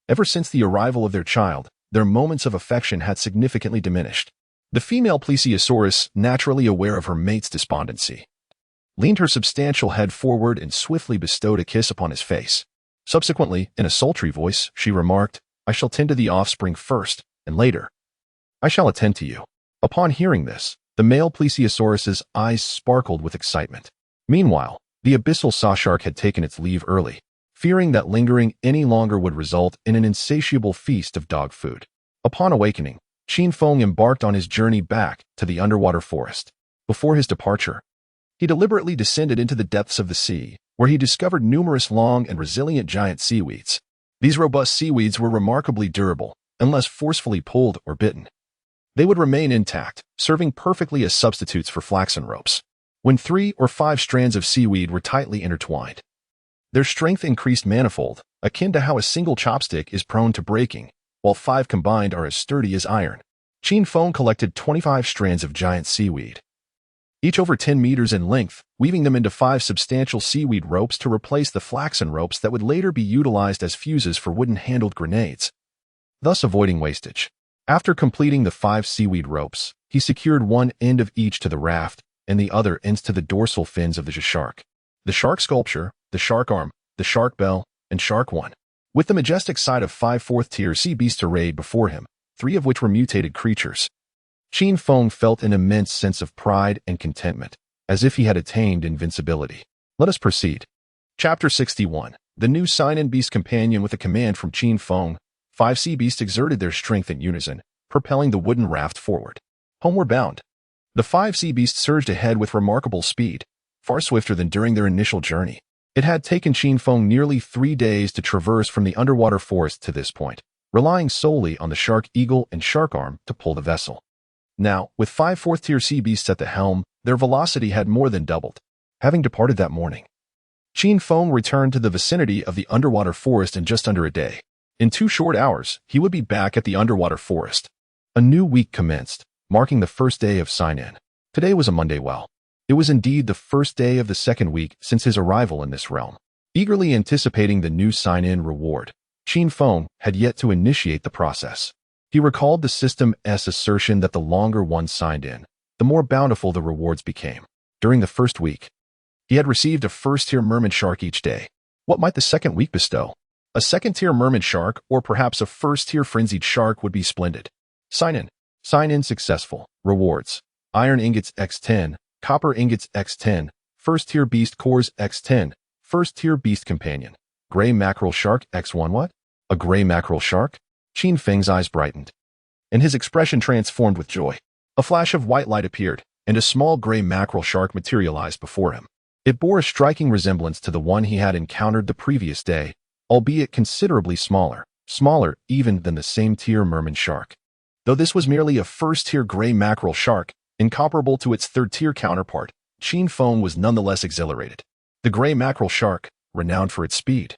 Ever since the arrival of their child, their moments of affection had significantly diminished. The female plesiosaurus, naturally aware of her mate's despondency, leaned her substantial head forward and swiftly bestowed a kiss upon his face. Subsequently, in a sultry voice, she remarked, "I shall tend to the offspring first, and later, I shall attend to you." Upon hearing this, the male plesiosaurus's eyes sparkled with excitement. Meanwhile, the abyssal sawshark had taken its leave early, fearing that lingering any longer would result in an insatiable feast of dog food. Upon awakening, Qin Feng embarked on his journey back to the underwater forest. Before his departure, he deliberately descended into the depths of the sea, where he discovered numerous long and resilient giant seaweeds. These robust seaweeds were remarkably durable, unless forcefully pulled or bitten. They would remain intact, serving perfectly as substitutes for flaxen ropes. When 3 or 5 strands of seaweed were tightly intertwined, their strength increased manifold, akin to how a single chopstick is prone to breaking, while 5 combined are as sturdy as iron. Qin Feng collected 25 strands of giant seaweed, each over 10 meters in length, weaving them into 5 substantial seaweed ropes to replace the flaxen ropes that would later be utilized as fuses for wooden-handled grenades, thus avoiding wastage. After completing the 5 seaweed ropes, he secured one end of each to the raft and the other ends to the dorsal fins of the shark. The shark sculpture, the shark arm, the shark bell, and shark one. With the majestic sight of 5 fourth-tier sea beasts arrayed before him, 3 of which were mutated creatures, Qin Feng felt an immense sense of pride and contentment, as if he had attained invincibility. Let us proceed. Chapter 61. The new Sainan beast companion. With a command from Qin Feng, 5 sea beasts exerted their strength in unison, propelling the wooden raft forward. Homeward bound. The 5 sea beasts surged ahead with remarkable speed, far swifter than during their initial journey. It had taken Qin Feng nearly 3 days to traverse from the underwater forest to this point, relying solely on the shark eagle and shark arm to pull the vessel. Now, with 5 fourth-tier sea beasts at the helm, their velocity had more than doubled. Having departed that morning, Qin Feng returned to the vicinity of the underwater forest in just under a day. In 2 short hours, he would be back at the underwater forest. A new week commenced, marking the first day of Sainan. Today was a Monday. It was indeed the first day of the 2nd week since his arrival in this realm. Eagerly anticipating the new Sainan reward, Qin Feng had yet to initiate the process. He recalled the system's assertion that the longer one signed in, the more bountiful the rewards became. During the first week, he had received a first-tier merman shark each day. What might the 2nd week bestow? A 2nd-tier merman shark, or perhaps a first-tier frenzied shark, would be splendid. Sign in successful. Rewards: iron ingots x10, copper ingots x10, first-tier beast cores x10, first-tier beast companion. Gray mackerel shark x1. What? A gray mackerel shark? Qin Feng's eyes brightened, and his expression transformed with joy. A flash of white light appeared, and a small gray mackerel shark materialized before him. It bore a striking resemblance to the one he had encountered the previous day, albeit considerably smaller even than the same-tier merman shark. Though this was merely a first-tier gray mackerel shark, incomparable to its third-tier counterpart, Qin Feng was nonetheless exhilarated. The gray mackerel shark, renowned for its speed,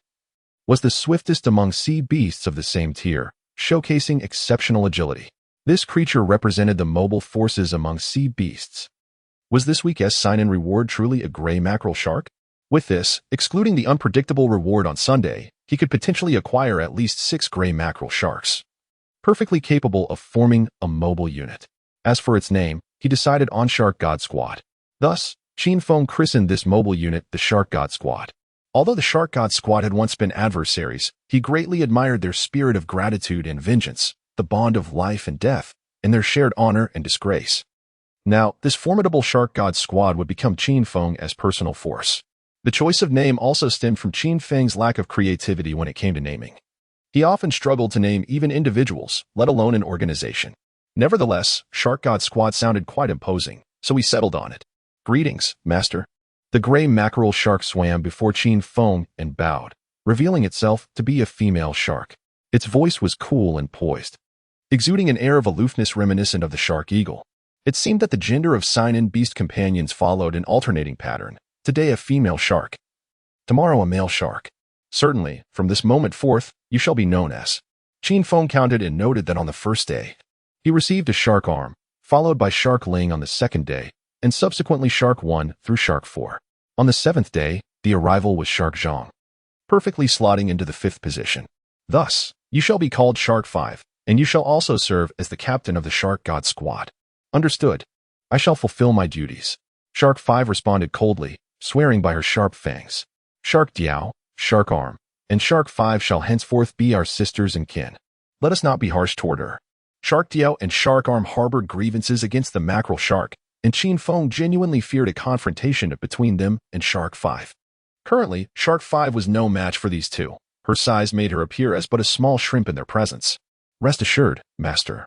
was the swiftest among sea beasts of the same tier, showcasing exceptional agility. This creature represented the mobile forces among sea beasts. Was this week's sign-in reward truly a gray mackerel shark? With this, excluding the unpredictable reward on Sunday, he could potentially acquire at least 6 gray mackerel sharks, perfectly capable of forming a mobile unit. As for its name, he decided on Shark God Squad. Thus, Qin Feng christened this mobile unit the Shark God Squad. Although the Shark God Squad had once been adversaries, he greatly admired their spirit of gratitude and vengeance, the bond of life and death, and their shared honor and disgrace. Now, this formidable Shark God Squad would become Qin Feng as personal force. The choice of name also stemmed from Qin Feng's lack of creativity when it came to naming. He often struggled to name even individuals, let alone an organization. Nevertheless, Shark God Squad sounded quite imposing, so he settled on it. "Greetings, Master." The gray mackerel shark swam before Qin Feng and bowed, revealing itself to be a female shark. Its voice was cool and poised, exuding an air of aloofness reminiscent of the shark eagle. It seemed that the gender of sign-in beast companions followed an alternating pattern. Today a female shark, tomorrow a male shark. Certainly, from this moment forth, you shall be known as. Qin Feng counted and noted that on the first day, he received a shark arm, followed by Shark Ling on the second day, and subsequently Shark 1 through Shark 4. On the 7th day, the arrival was Shark Zhang, perfectly slotting into the 5th position. Thus, you shall be called Shark 5, and you shall also serve as the captain of the Shark God Squad. Understood. I shall fulfill my duties. Shark 5 responded coldly, swearing by her sharp fangs. Shark Diao, Shark Arm, and Shark 5 shall henceforth be our sisters and kin. Let us not be harsh toward her. Shark Diao and Shark Arm harbored grievances against the mackerel shark, and Qin Feng genuinely feared a confrontation between them and Shark 5. Currently, Shark 5 was no match for these two. Her size made her appear as but a small shrimp in their presence. Rest assured, Master.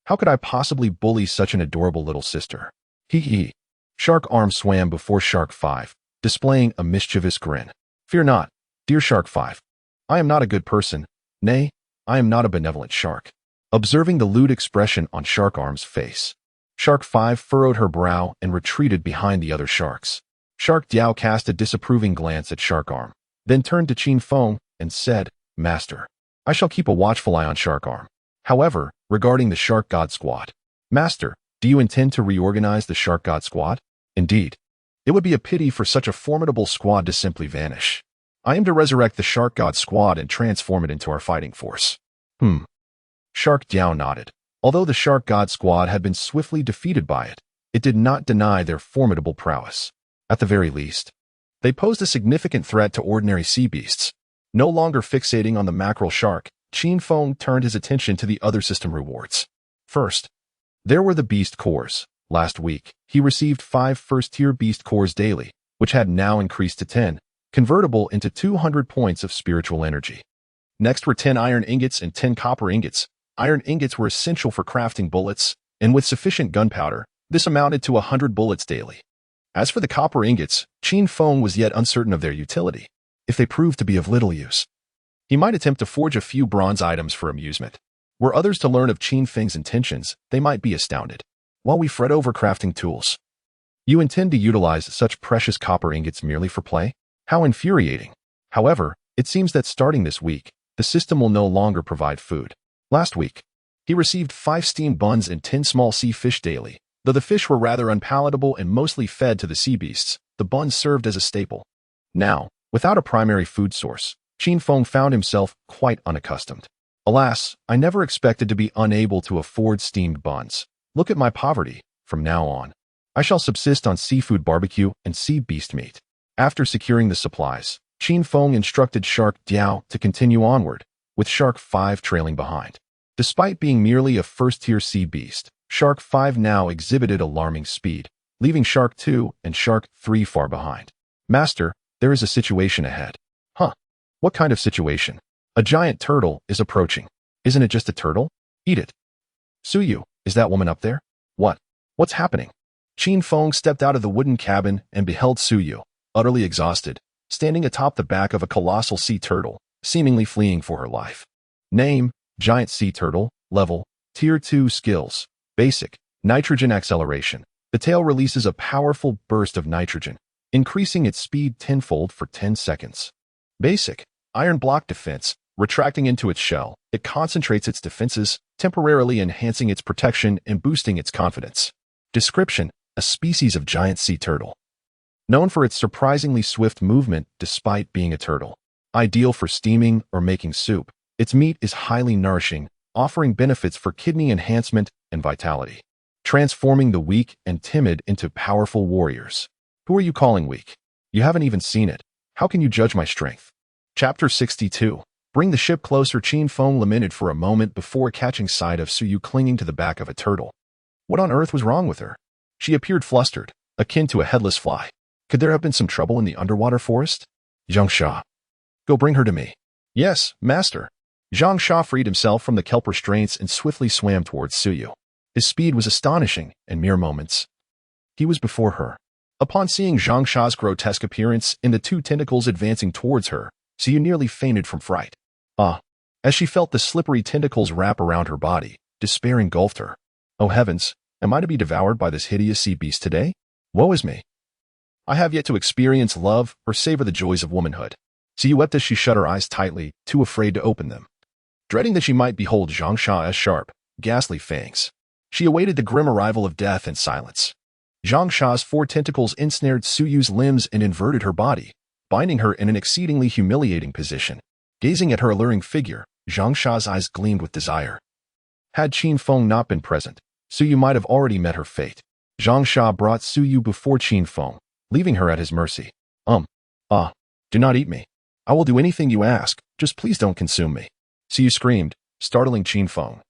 How could I possibly bully such an adorable little sister? Hee hee. Shark Arm swam before Shark 5, displaying a mischievous grin. Fear not, dear Shark 5. I am not a good person. Nay, I am not a benevolent shark. Observing the lewd expression on Shark Arm's face, Shark 5 furrowed her brow and retreated behind the other sharks. Shark Diao cast a disapproving glance at Shark Arm, then turned to Qin Feng and said, Master, I shall keep a watchful eye on Shark Arm. However, regarding the Shark God Squad, Master, do you intend to reorganize the Shark God Squad? Indeed. It would be a pity for such a formidable squad to simply vanish. I aim to resurrect the Shark God Squad and transform it into our fighting force. Shark Diao nodded. Although the Shark God Squad had been swiftly defeated by it, it did not deny their formidable prowess. At the very least, they posed a significant threat to ordinary sea beasts. No longer fixating on the mackerel shark, Qin Feng turned his attention to the other system rewards. First, there were the beast cores. Last week, he received 5 first-tier beast cores daily, which had now increased to 10, convertible into 200 points of spiritual energy. Next were 10 iron ingots and 10 copper ingots. Iron ingots were essential for crafting bullets, and with sufficient gunpowder, this amounted to 100 bullets daily. As for the copper ingots, Qin Feng was yet uncertain of their utility. If they proved to be of little use, he might attempt to forge a few bronze items for amusement. Were others to learn of Qin Feng's intentions, they might be astounded. While we fret over crafting tools, you intend to utilize such precious copper ingots merely for play? How infuriating. However, it seems that starting this week, the system will no longer provide food. Last week, he received 5 steamed buns and 10 small sea fish daily. Though the fish were rather unpalatable and mostly fed to the sea beasts, the buns served as a staple. Now, without a primary food source, Qin Feng found himself quite unaccustomed. Alas, I never expected to be unable to afford steamed buns. Look at my poverty. From now on, I shall subsist on seafood barbecue and sea beast meat. After securing the supplies, Qin Feng instructed Shark Diao to continue onward, with Shark 5 trailing behind. Despite being merely a first-tier sea beast, Shark 5 now exhibited alarming speed, leaving Shark 2 and Shark 3 far behind. Master, there is a situation ahead. Huh? What kind of situation? A giant turtle is approaching. Isn't it just a turtle? Eat it. Suyu, is that woman up there? What's happening? Qin Feng stepped out of the wooden cabin and beheld Suyu, utterly exhausted, standing atop the back of a colossal sea turtle, seemingly fleeing for her life. Name: Giant Sea Turtle. Level: Tier 2. Skills: Basic, Nitrogen Acceleration. The tail releases a powerful burst of nitrogen, increasing its speed tenfold for 10 seconds. Basic, Iron Block Defense. Retracting into its shell, it concentrates its defenses, temporarily enhancing its protection and boosting its confidence. Description: a species of giant sea turtle. Known for its surprisingly swift movement despite being a turtle. Ideal for steaming or making soup, its meat is highly nourishing, offering benefits for kidney enhancement and vitality. Transforming the weak and timid into powerful warriors. Who are you calling weak? You haven't even seen it. How can you judge my strength? Chapter 62. Bring the ship closer. Qin Feng lamented for a moment before catching sight of Suyu clinging to the back of a turtle. What on earth was wrong with her? She appeared flustered, akin to a headless fly. Could there have been some trouble in the underwater forest? Zhang Sha. Go bring her to me. Yes, master. Zhang Sha freed himself from the kelp restraints and swiftly swam towards Suyu. His speed was astonishing, in mere moments. He was before her. Upon seeing Zhang Sha's grotesque appearance and the two tentacles advancing towards her, Suyu nearly fainted from fright. As she felt the slippery tentacles wrap around her body, despair engulfed her. Oh heavens, am I to be devoured by this hideous sea beast today? Woe is me. I have yet to experience love or savor the joys of womanhood. Suyu wept as she shut her eyes tightly, too afraid to open them. Dreading that she might behold Zhang Sha's sharp, ghastly fangs, she awaited the grim arrival of death in silence. Zhang Sha's 4 tentacles ensnared Suyu's limbs and inverted her body, binding her in an exceedingly humiliating position. Gazing at her alluring figure, Zhang Sha's eyes gleamed with desire. Had Qin Feng not been present, Suyu might have already met her fate. Zhang Sha brought Suyu before Qin Feng, leaving her at his mercy. Do not eat me. I will do anything you ask, just please don't consume me. Suyu screamed, startling Qin Feng,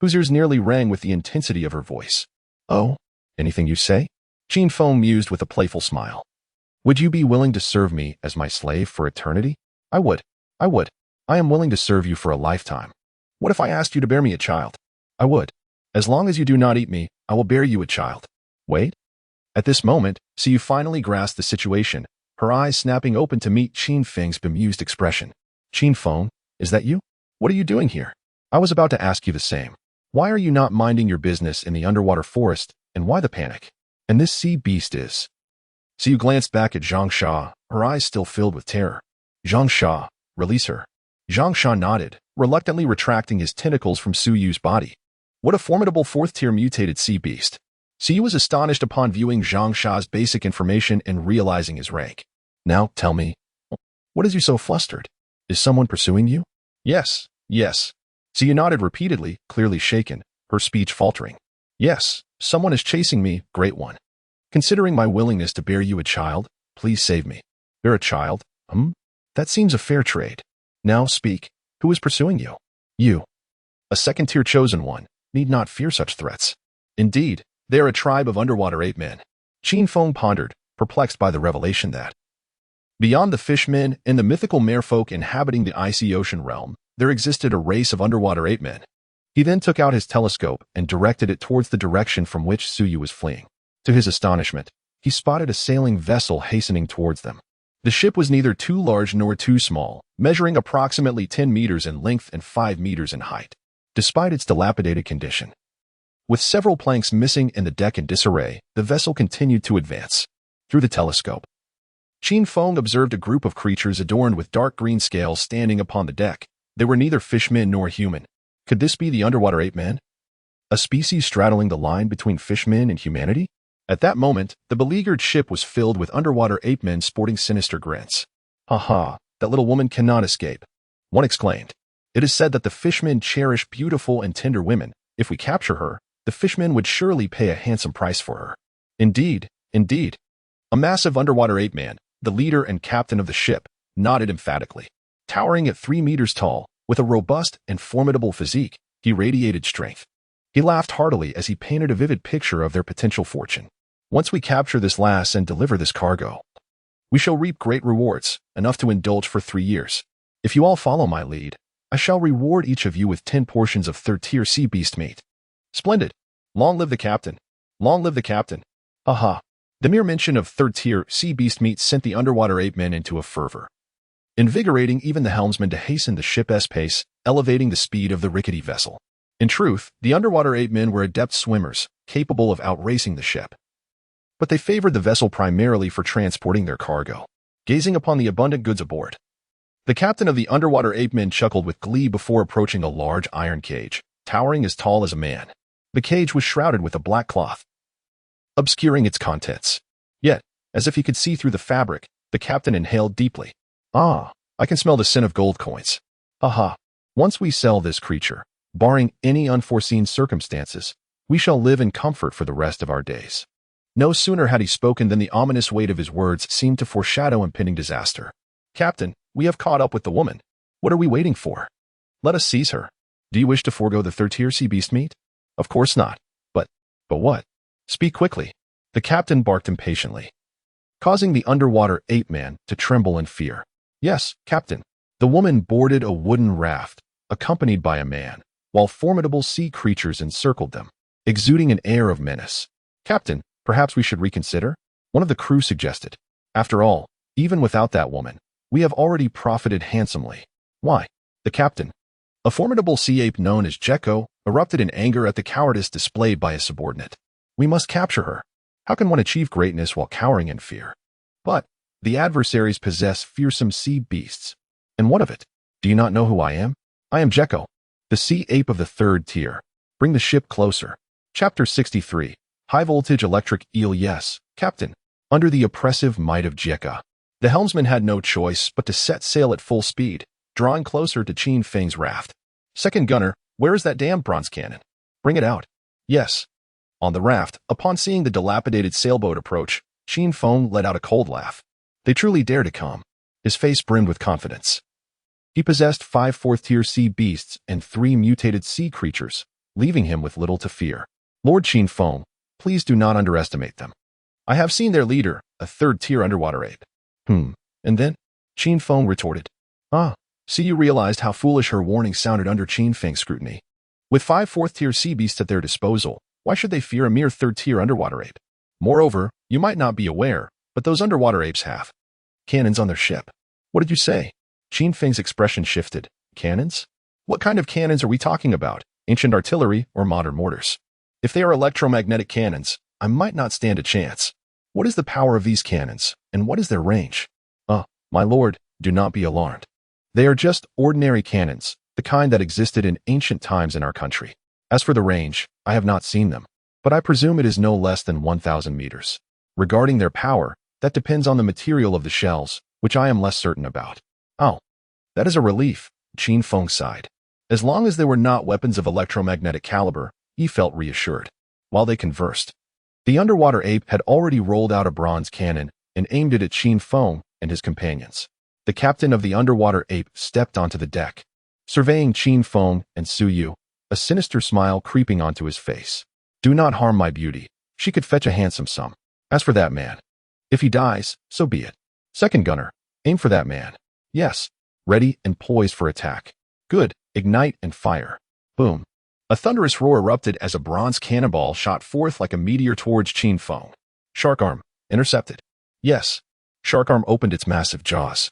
whose ears nearly rang with the intensity of her voice. Oh, anything you say? Qin Feng mused with a playful smile. Would you be willing to serve me as my slave for eternity? I would. I am willing to serve you for a lifetime. What if I asked you to bear me a child? I would. As long as you do not eat me, I will bear you a child. Wait. At this moment, Suyu finally grasped the situation, her eyes snapping open to meet Qin Feng's bemused expression. Qin Feng, is that you? What are you doing here? I was about to ask you the same. Why are you not minding your business in the underwater forest, and why the panic? And this sea beast is... Suyu glanced back at Zhang Sha, her eyes still filled with terror. Zhang Sha, release her. Zhang Sha nodded, reluctantly retracting his tentacles from Suyu's body. What a formidable 4th-tier mutated sea beast. Suyu was astonished upon viewing Zhang Sha's basic information and realizing his rank. Now, tell me, what has you so flustered? Is someone pursuing you? Yes. Suyu nodded repeatedly, clearly shaken, her speech faltering. Yes, someone is chasing me, Great One. Considering my willingness to bear you a child, please save me. Bear a child? That seems a fair trade. Now speak. Who is pursuing you? You. A 2nd-tier chosen one, need not fear such threats. Indeed, they are a tribe of underwater ape men. Qin Feng pondered, perplexed by the revelation that beyond the fishmen and the mythical merfolk inhabiting the icy ocean realm, there existed a race of underwater ape men. He then took out his telescope and directed it towards the direction from which Suyu was fleeing. To his astonishment, he spotted a sailing vessel hastening towards them. The ship was neither too large nor too small, measuring approximately 10 meters in length and 5 meters in height, despite its dilapidated condition. With several planks missing and the deck in disarray, the vessel continued to advance. Through the telescope, Qin Feng observed a group of creatures adorned with dark green scales standing upon the deck. They were neither fishmen nor human. Could this be the underwater ape man? A species straddling the line between fishmen and humanity? At that moment, the beleaguered ship was filled with underwater ape men sporting sinister grins. Ha, that little woman cannot escape. One exclaimed. It is said that the fishmen cherish beautiful and tender women. If we capture her, the fishmen would surely pay a handsome price for her. Indeed. A massive underwater ape man, the leader and captain of the ship, nodded emphatically. Towering at 3 meters tall, with a robust and formidable physique, he radiated strength. He laughed heartily as he painted a vivid picture of their potential fortune. Once we capture this lass and deliver this cargo, we shall reap great rewards, enough to indulge for 3 years. If you all follow my lead, I shall reward each of you with 10 portions of 3rd-tier sea beast meat. Splendid! Long live the captain! Long live the captain! Aha. The mere mention of third-tier sea beast meat sent the underwater ape men into a fervor, invigorating even the helmsman to hasten the ship's pace, elevating the speed of the rickety vessel. In truth, the underwater ape men were adept swimmers, capable of outracing the ship. But they favored the vessel primarily for transporting their cargo. Gazing upon the abundant goods aboard, the captain of the underwater ape men chuckled with glee before approaching a large iron cage, towering as tall as a man. The cage was shrouded with a black cloth, obscuring its contents. Yet, as if he could see through the fabric, the captain inhaled deeply. Ah, I can smell the scent of gold coins. Aha. Once we sell this creature, barring any unforeseen circumstances, we shall live in comfort for the rest of our days. No sooner had he spoken than the ominous weight of his words seemed to foreshadow impending disaster. Captain, we have caught up with the woman. What are we waiting for? Let us seize her. Do you wish to forego the third-tier sea beast meat? Of course not. But what? Speak quickly. The captain barked impatiently, causing the underwater ape man to tremble in fear. Yes, Captain. The woman boarded a wooden raft, accompanied by a man, while formidable sea creatures encircled them, exuding an air of menace. Captain, perhaps we should reconsider? One of the crew suggested. After all, even without that woman, we have already profited handsomely. Why? The captain, a formidable sea ape known as Gecko, erupted in anger at the cowardice displayed by his subordinate. We must capture her. How can one achieve greatness while cowering in fear? But the adversaries possess fearsome sea beasts. And what of it? Do you not know who I am? I am Gecko, the sea ape of the third tier. Bring the ship closer. Chapter 63. High-voltage electric eel. Yes, Captain. Under the oppressive might of Gecko, the helmsman had no choice but to set sail at full speed, drawing closer to Qin Feng's raft. Second gunner, where is that damned bronze cannon? Bring it out. Yes. On the raft, upon seeing the dilapidated sailboat approach, Qin Feng let out a cold laugh. They truly dare to come. His face brimmed with confidence. He possessed 5 fourth-tier sea beasts and 3 mutated sea creatures, leaving him with little to fear. Lord Qin Feng, please do not underestimate them. I have seen their leader, a third-tier underwater ape. And then? Qin Feng retorted. Ah, see, you realized how foolish her warning sounded under Qin Feng's scrutiny. With 5 fourth-tier sea beasts at their disposal, why should they fear a mere third-tier underwater ape? Moreover, you might not be aware, but those underwater apes have cannons on their ship. What did you say? Qin Feng's expression shifted. Cannons? What kind of cannons are we talking about? Ancient artillery or modern mortars? If they are electromagnetic cannons, I might not stand a chance. What is the power of these cannons, and what is their range? My lord, do not be alarmed. They are just ordinary cannons, the kind that existed in ancient times in our country. As for the range, I have not seen them, but I presume it is no less than 1,000 meters. Regarding their power, that depends on the material of the shells, which I am less certain about. Oh, that is a relief, Qin Feng sighed. As long as they were not weapons of electromagnetic caliber, he felt reassured. While they conversed, the underwater ape had already rolled out a bronze cannon and aimed it at Qin Feng and his companions. The captain of the underwater ape stepped onto the deck, surveying Qin Feng and Su Yu, a sinister smile creeping onto his face. Do not harm my beauty. She could fetch a handsome sum. As for that man, if he dies, so be it. Second gunner, aim for that man. Yes. Ready and poised for attack. Good. Ignite and fire. Boom. A thunderous roar erupted as a bronze cannonball shot forth like a meteor towards Qin Feng. Shark arm. Intercepted. Yes. Shark arm opened its massive jaws,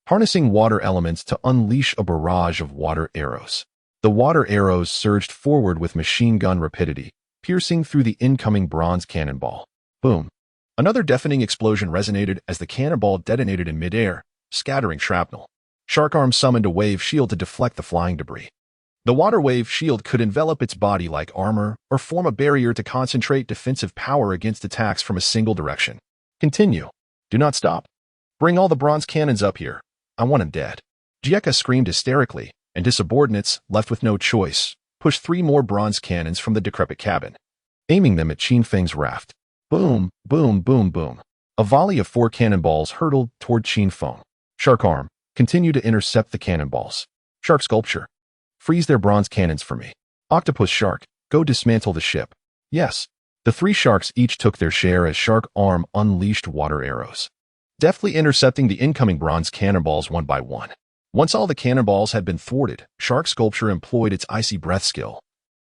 harnessing water elements to unleash a barrage of water arrows. The water arrows surged forward with machine gun rapidity, piercing through the incoming bronze cannonball. Boom. Another deafening explosion resonated as the cannonball detonated in midair, scattering shrapnel. Shark arm summoned a wave shield to deflect the flying debris. The water wave shield could envelop its body like armor or form a barrier to concentrate defensive power against attacks from a single direction. Continue. Do not stop. Bring all the bronze cannons up here. I want him dead. Gecko screamed hysterically, and his subordinates, left with no choice, pushed 3 more bronze cannons from the decrepit cabin, aiming them at Qin Feng's raft. Boom, boom, boom, boom. A volley of 4 cannonballs hurtled toward Qin Feng. Shark arm, continue to intercept the cannonballs. Shark sculpture, freeze their bronze cannons for me. Octopus shark, go dismantle the ship. Yes. The 3 sharks each took their share as Shark arm unleashed water arrows, deftly intercepting the incoming bronze cannonballs one by one. Once all the cannonballs had been thwarted, Shark Sculpture employed its icy breath skill,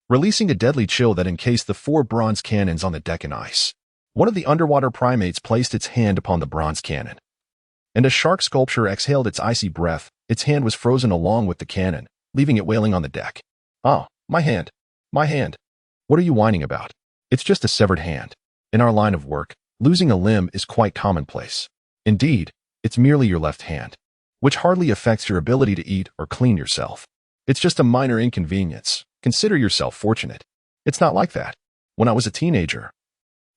releasing a deadly chill that encased the 4 bronze cannons on the deck in ice. One of the underwater primates placed its hand upon the bronze cannon, and as shark sculpture exhaled its icy breath, its hand was frozen along with the cannon, leaving it wailing on the deck. "Oh, my hand. My hand. What are you whining about? It's just a severed hand. In our line of work, losing a limb is quite commonplace. Indeed, it's merely your left hand, which hardly affects your ability to eat or clean yourself. It's just a minor inconvenience. Consider yourself fortunate. It's not like that. When I was a teenager,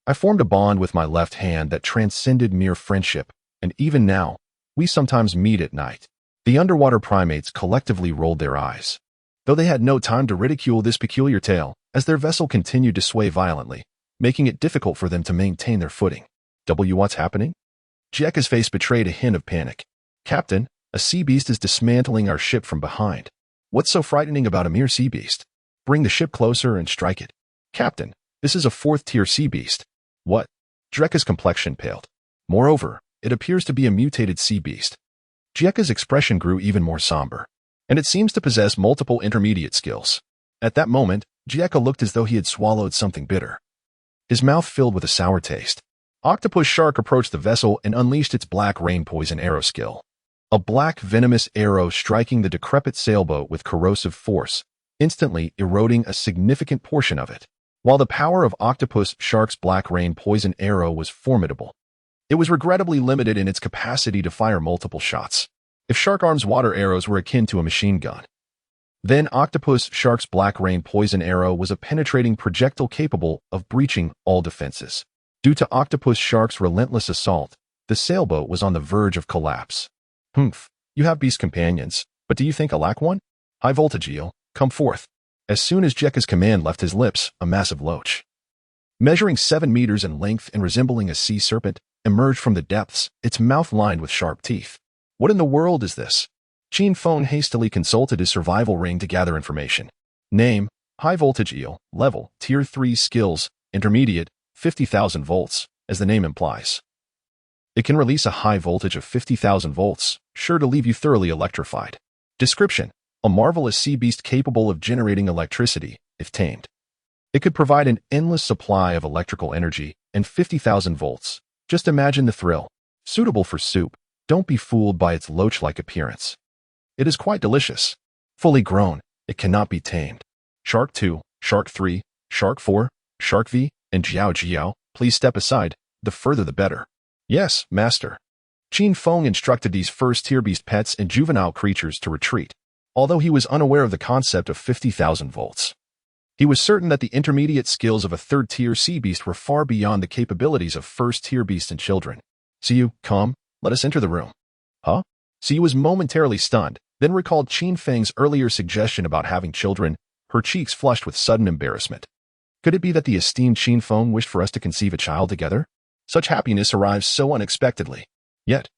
I formed a bond with my left hand that transcended mere friendship, and even now, we sometimes meet at night." The underwater primates collectively rolled their eyes, though they had no time to ridicule this peculiar tale, as their vessel continued to sway violently, making it difficult for them to maintain their footing. What's happening? Jekka's face betrayed a hint of panic. "Captain, a sea beast is dismantling our ship from behind. What's so frightening about a mere sea beast? Bring the ship closer and strike it." "Captain, this is a fourth-tier sea beast." "What?" Jekka's complexion paled. "Moreover, it appears to be a mutated sea beast." Jekka's expression grew even more somber, and it seems to possess multiple intermediate skills. At that moment, Jekka looked as though he had swallowed something bitter. His mouth filled with a sour taste. Octopus Shark approached the vessel and unleashed its black rain poison arrow skill. A black venomous arrow striking the decrepit sailboat with corrosive force, instantly eroding a significant portion of it. While the power of Octopus Shark's black rain poison arrow was formidable, it was regrettably limited in its capacity to fire multiple shots. If Shark Arm's water arrows were akin to a machine gun, then Octopus Shark's black rain poison arrow was a penetrating projectile capable of breaching all defenses. Due to Octopus Shark's relentless assault, the sailboat was on the verge of collapse. "Humph, you have beast companions, but do you think I lack one? High voltage eel, come forth." As soon as Jekka's command left his lips, a massive loach, measuring 7 meters in length and resembling a sea serpent, emerged from the depths, its mouth lined with sharp teeth. "What in the world is this?" Chin Feng hastily consulted his survival ring to gather information. Name, high voltage eel, level, tier 3 skills, intermediate, 50,000 volts, as the name implies. It can release a high voltage of 50,000 volts, sure to leave you thoroughly electrified. Description, a marvelous sea beast capable of generating electricity, if tamed. It could provide an endless supply of electrical energy and 50,000 volts. Just imagine the thrill. Suitable for soup, don't be fooled by its loach-like appearance. It is quite delicious. Fully grown, it cannot be tamed. Shark 2, Shark 3, Shark 4, Shark V, and Jiao Jiao, please step aside, the further the better. "Yes, master." Chin Feng instructed these first-tier beast pets and juvenile creatures to retreat, although he was unaware of the concept of 50,000 volts. He was certain that the intermediate skills of a third-tier sea beast were far beyond the capabilities of first-tier beasts and children. "Siyu, come, let us enter the room." "Huh?" Siyu was momentarily stunned, then recalled Chin Feng's earlier suggestion about having children, her cheeks flushed with sudden embarrassment. Could it be that the esteemed Chin Feng wished for us to conceive a child together? Such happiness arrives so unexpectedly. Yet,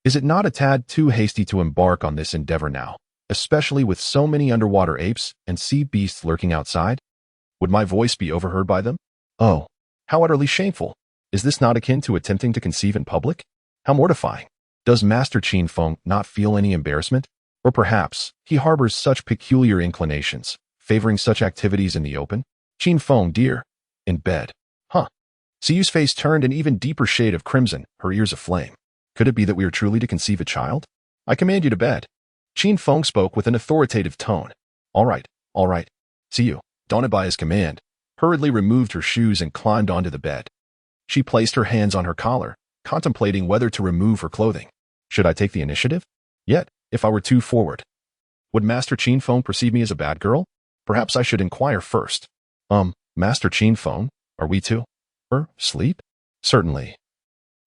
is it not a tad too hasty to embark on this endeavor now, especially with so many underwater apes and sea beasts lurking outside? Would my voice be overheard by them? Oh, how utterly shameful. Is this not akin to attempting to conceive in public? How mortifying. Does Master Chin Feng not feel any embarrassment? Or perhaps he harbors such peculiar inclinations, favoring such activities in the open? Chin Feng, dear. In bed. Huh. Siyu's face turned an even deeper shade of crimson, her ears aflame. Could it be that we are truly to conceive a child? I command you to bed. Chin Feng spoke with an authoritative tone. All right. Siyu, daunted by his command, hurriedly removed her shoes and climbed onto the bed. She placed her hands on her collar, contemplating whether to remove her clothing. Should I take the initiative? Yet, if I were too forward, would Master Chin Feng perceive me as a bad girl? Perhaps I should inquire first. Master Chin Feng, are we to sleep? Certainly.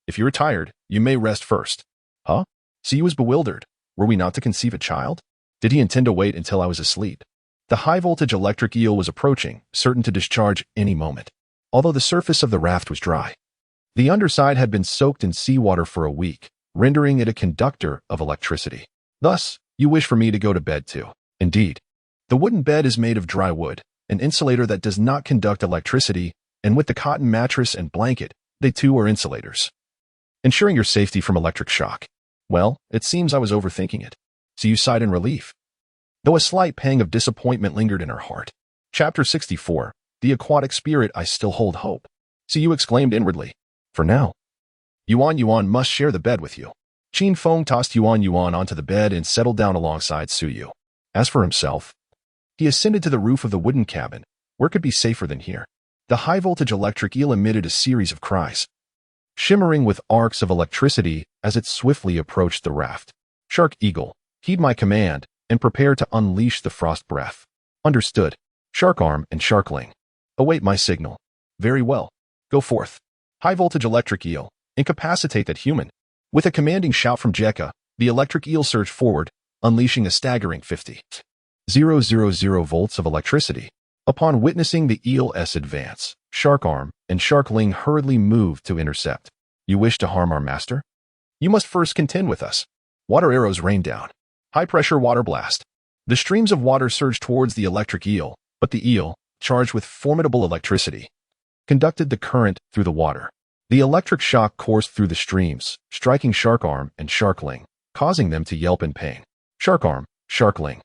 If you are tired, you may rest first. Huh? Siyu was bewildered. Were we not to conceive a child? Did he intend to wait until I was asleep? The high-voltage electric eel was approaching, certain to discharge any moment. Although the surface of the raft was dry, the underside had been soaked in seawater for a week, rendering it a conductor of electricity. Thus, you wish for me to go to bed too. Indeed. The wooden bed is made of dry wood, an insulator that does not conduct electricity, and with the cotton mattress and blanket, they too are insulators, ensuring your safety from electric shock. Well, it seems I was overthinking it. Siyu sighed in relief, though a slight pang of disappointment lingered in her heart. Chapter 64. The Aquatic Spirit. I still hold hope. See you exclaimed inwardly. For now, Yuan Yuan must share the bed with you. Qin Feng tossed Yuan Yuan onto the bed and settled down alongside Su Yu. As for himself, he ascended to the roof of the wooden cabin. Where could be safer than here? The high-voltage electric eel emitted a series of cries, shimmering with arcs of electricity as it swiftly approached the raft. Shark Eagle, heed my command and prepare to unleash the frost breath. Understood. Shark Arm and Sharkling, await my signal. Very well. Go forth. High-voltage electric eel, incapacitate that human. With a commanding shout from Jekka, the electric eel surged forward, unleashing a staggering 50,000 volts of electricity. Upon witnessing the eel's advance, Shark Arm and Sharkling hurriedly moved to intercept. You wish to harm our master? You must first contend with us. Water arrows rained down. High-pressure water blast. The streams of water surged towards the electric eel, but the eel, charged with formidable electricity, conducted the current through the water. The electric shock coursed through the streams, striking Shark Arm and Sharkling, causing them to yelp in pain. Shark Arm, Sharkling,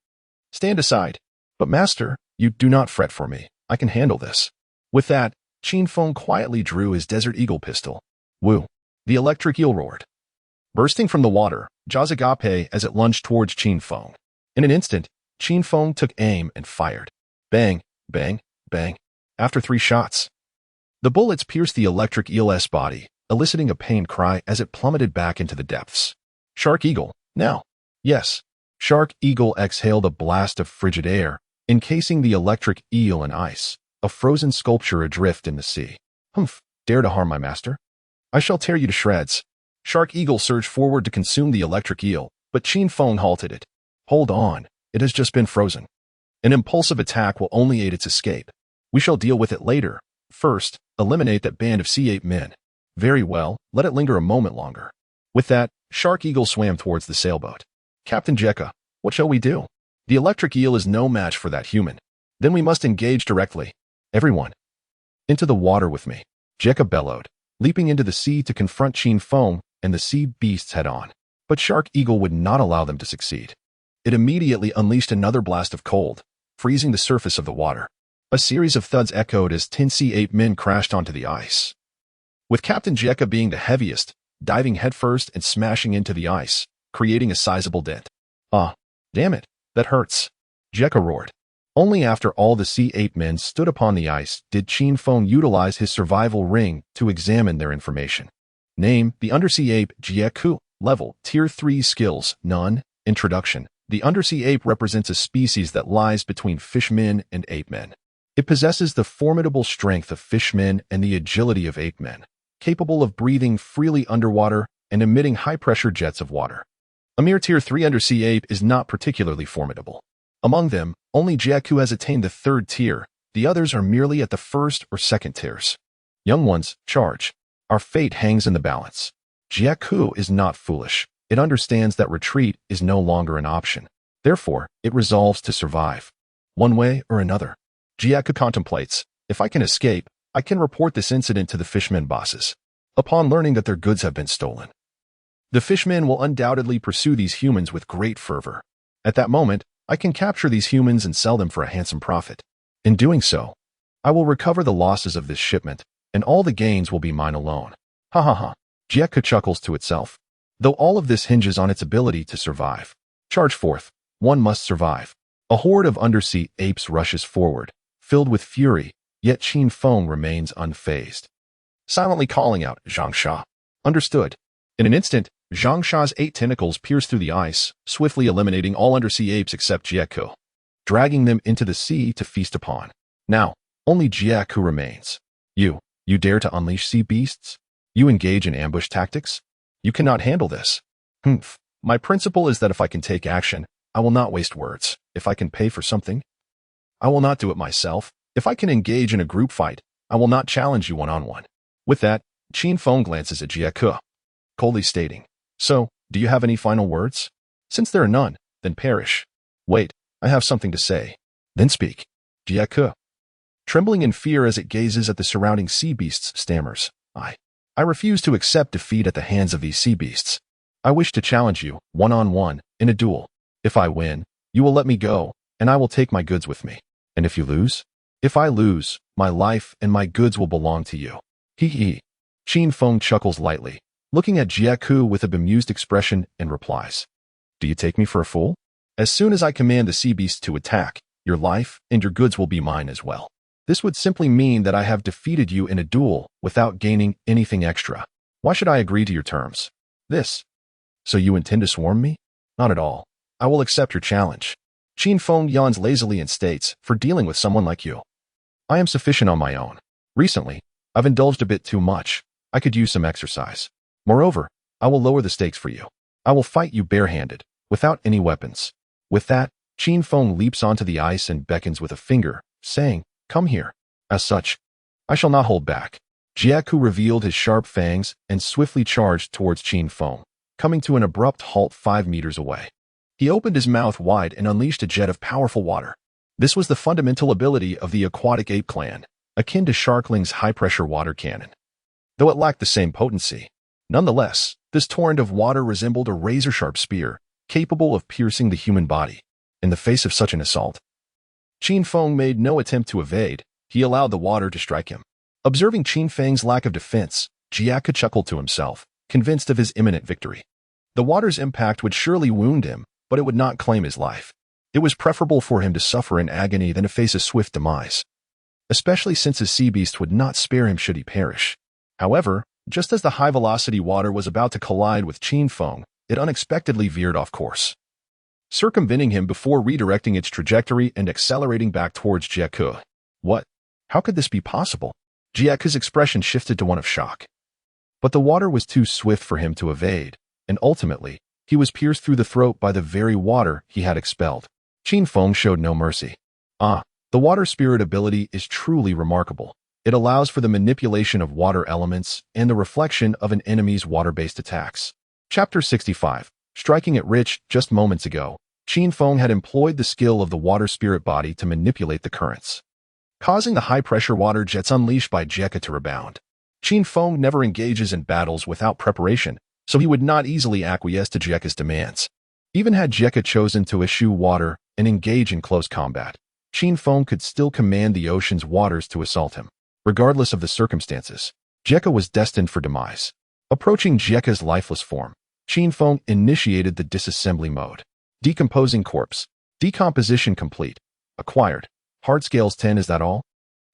stand aside. But master, you do not fret for me. I can handle this. With that, Qin Feng quietly drew his Desert Eagle pistol. Woo! The electric eel roared, bursting from the water, jaws agape as it lunged towards Qin Feng. In an instant, Qin Feng took aim and fired. Bang, bang, bang. After 3 shots, the bullets pierced the electric eel's body, eliciting a pained cry as it plummeted back into the depths. Shark Eagle, now. Yes. Shark Eagle exhaled a blast of frigid air, encasing the electric eel in ice, a frozen sculpture adrift in the sea. Humph, dare to harm my master? I shall tear you to shreds. Shark Eagle surged forward to consume the electric eel, but Qin Feng halted it. Hold on, it has just been frozen. An impulsive attack will only aid its escape. We shall deal with it later. First, eliminate that band of sea ape men. Very well, let it linger a moment longer. With that, Shark Eagle swam towards the sailboat. Captain Jekka, what shall we do? The electric eel is no match for that human. Then we must engage directly. Everyone, into the water with me. Jekka bellowed, leaping into the sea to confront Qin Feng and the sea beasts head-on. But Shark Eagle would not allow them to succeed. It immediately unleashed another blast of cold, freezing the surface of the water. A series of thuds echoed as 10 sea ape men crashed onto the ice, with Captain Jekka being the heaviest, diving headfirst and smashing into the ice, creating a sizable dent. Ah, damn it, that hurts. Jekka roared. Only after all the sea ape men stood upon the ice did Qin Feng utilize his survival ring to examine their information. Name, the undersea ape Jieku. Level, Tier 3 skills, none. Introduction. The undersea ape represents a species that lies between fishmen and ape men. It possesses the formidable strength of fishmen and the agility of ape men, capable of breathing freely underwater and emitting high-pressure jets of water. A mere Tier 3 undersea ape is not particularly formidable. Among them, only Jieku has attained the 3rd tier. The others are merely at the 1st or 2nd tiers. Young ones, charge. Our fate hangs in the balance. Jieku is not foolish. It understands that retreat is no longer an option. Therefore, it resolves to survive, one way or another. Jieku contemplates, if I can escape, I can report this incident to the fishmen bosses. Upon learning that their goods have been stolen, the fishmen will undoubtedly pursue these humans with great fervor. At that moment, I can capture these humans and sell them for a handsome profit. In doing so, I will recover the losses of this shipment, and all the gains will be mine alone. Ha ha ha. Jekka chuckles to itself. Though all of this hinges on its ability to survive. Charge forth. One must survive. A horde of undersea apes rushes forward, filled with fury, yet Qin Feng remains unfazed, silently calling out, Zhang Sha. Understood. In an instant, Zhang Sha's 8 tentacles pierce through the ice, swiftly eliminating all undersea apes except Jieku, dragging them into the sea to feast upon. Now, only Jieku remains. You dare to unleash sea beasts? You engage in ambush tactics? You cannot handle this. Humph. My principle is that if I can take action, I will not waste words. If I can pay for something, I will not do it myself. If I can engage in a group fight, I will not challenge you one-on-one. With that, Qin Feng glances at Jieku, coldly stating, So, do you have any final words? Since there are none, then perish. Wait, I have something to say. Then speak. Jieku, trembling in fear as it gazes at the surrounding sea beasts, stammers, I refuse to accept defeat at the hands of these sea beasts. I wish to challenge you, one-on-one, in a duel. If I win, you will let me go, and I will take my goods with me. And if you lose? If I lose, my life and my goods will belong to you. Hee hee. Qin Feng chuckles lightly, looking at Jieku with a bemused expression and replies. Do you take me for a fool? As soon as I command the sea beast to attack, your life and your goods will be mine as well. This would simply mean that I have defeated you in a duel without gaining anything extra. Why should I agree to your terms? So you intend to swarm me? Not at all. I will accept your challenge. Qin Feng yawns lazily and states, for dealing with someone like you. I am sufficient on my own. Recently, I've indulged a bit too much. I could use some exercise. Moreover, I will lower the stakes for you. I will fight you barehanded, without any weapons. With that, Qin Feng leaps onto the ice and beckons with a finger, saying, Come here. As such, I shall not hold back. Jieku revealed his sharp fangs and swiftly charged towards Qin Feng, coming to an abrupt halt 5 meters away. He opened his mouth wide and unleashed a jet of powerful water. This was the fundamental ability of the aquatic ape clan, akin to Sharkling's high-pressure water cannon. Though it lacked the same potency, nonetheless, this torrent of water resembled a razor-sharp spear, capable of piercing the human body. In the face of such an assault, Qin Feng made no attempt to evade. He allowed the water to strike him. Observing Qin Feng's lack of defense, Jieku chuckled to himself, convinced of his imminent victory. The water's impact would surely wound him, but it would not claim his life. It was preferable for him to suffer in agony than to face a swift demise, especially since his sea beast would not spare him should he perish. However, just as the high-velocity water was about to collide with Qin Feng, it unexpectedly veered off course, circumventing him before redirecting its trajectory and accelerating back towards Jieku. What? How could this be possible? Jieku's expression shifted to one of shock. But the water was too swift for him to evade, and ultimately, he was pierced through the throat by the very water he had expelled. Qin Feng showed no mercy. The water spirit ability is truly remarkable. It allows for the manipulation of water elements and the reflection of an enemy's water-based attacks. Chapter 65. Striking it rich. Just moments ago, Qin Feng had employed the skill of the water spirit body to manipulate the currents, causing the high-pressure water jets unleashed by Jieku to rebound. Qin Feng never engages in battles without preparation, so he would not easily acquiesce to Jieku's demands. Even had Jieku chosen to eschew water and engage in close combat, Qin Feng could still command the ocean's waters to assault him. Regardless of the circumstances, Jieku was destined for demise. Approaching Jieku's lifeless form, Qin Feng initiated the disassembly mode. Decomposing corpse. Decomposition complete. Acquired. Hard scales 10. Is that all?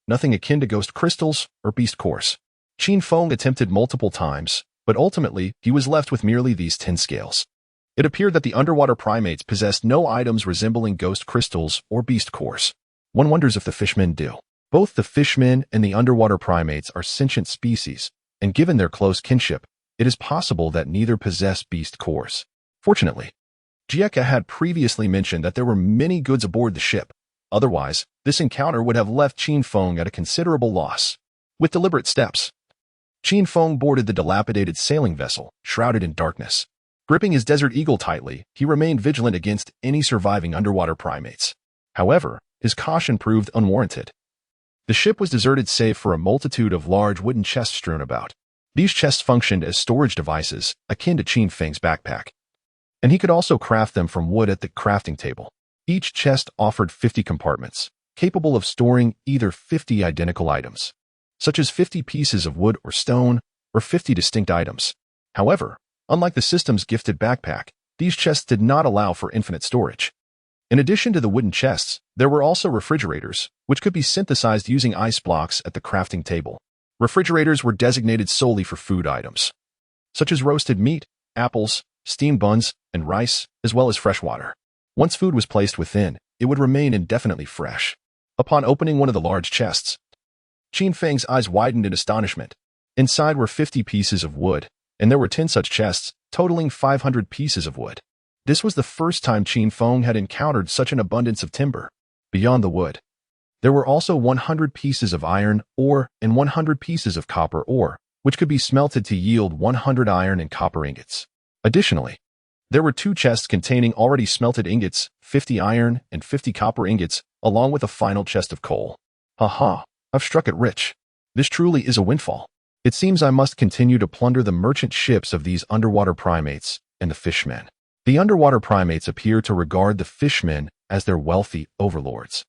Nothing akin to ghost crystals or beast cores. Qin Feng attempted multiple times, but ultimately he was left with merely these 10 scales. It appeared that the underwater primates possessed no items resembling ghost crystals or beast cores. One wonders if the fishmen do. Both the fishmen and the underwater primates are sentient species, and given their close kinship, it is possible that neither possess beast cores. Fortunately, Jieku had previously mentioned that there were many goods aboard the ship. Otherwise, this encounter would have left Qin Feng at a considerable loss. With deliberate steps, Qin Feng boarded the dilapidated sailing vessel, shrouded in darkness. Gripping his Desert Eagle tightly, he remained vigilant against any surviving underwater primates. However, his caution proved unwarranted. The ship was deserted save for a multitude of large wooden chests strewn about. These chests functioned as storage devices, akin to Qin Feng's backpack, and he could also craft them from wood at the crafting table. Each chest offered 50 compartments, capable of storing either 50 identical items, such as 50 pieces of wood or stone, or 50 distinct items. However, unlike the system's gifted backpack, these chests did not allow for infinite storage. In addition to the wooden chests, there were also refrigerators, which could be synthesized using ice blocks at the crafting table. Refrigerators were designated solely for food items, such as roasted meat, apples, steamed buns, and rice, as well as fresh water. Once food was placed within, it would remain indefinitely fresh. Upon opening one of the large chests, Qin Feng's eyes widened in astonishment. Inside were 50 pieces of wood, and there were 10 such chests, totaling 500 pieces of wood. This was the first time Qin Feng had encountered such an abundance of timber. Beyond the wood, there were also 100 pieces of iron ore and 100 pieces of copper ore, which could be smelted to yield 100 iron and copper ingots. Additionally, there were 2 chests containing already smelted ingots, 50 iron and 50 copper ingots, along with a final chest of coal. Haha, I've struck it rich. This truly is a windfall. It seems I must continue to plunder the merchant ships of these underwater primates and the fishmen. The underwater primates appear to regard the fishmen as their wealthy overlords.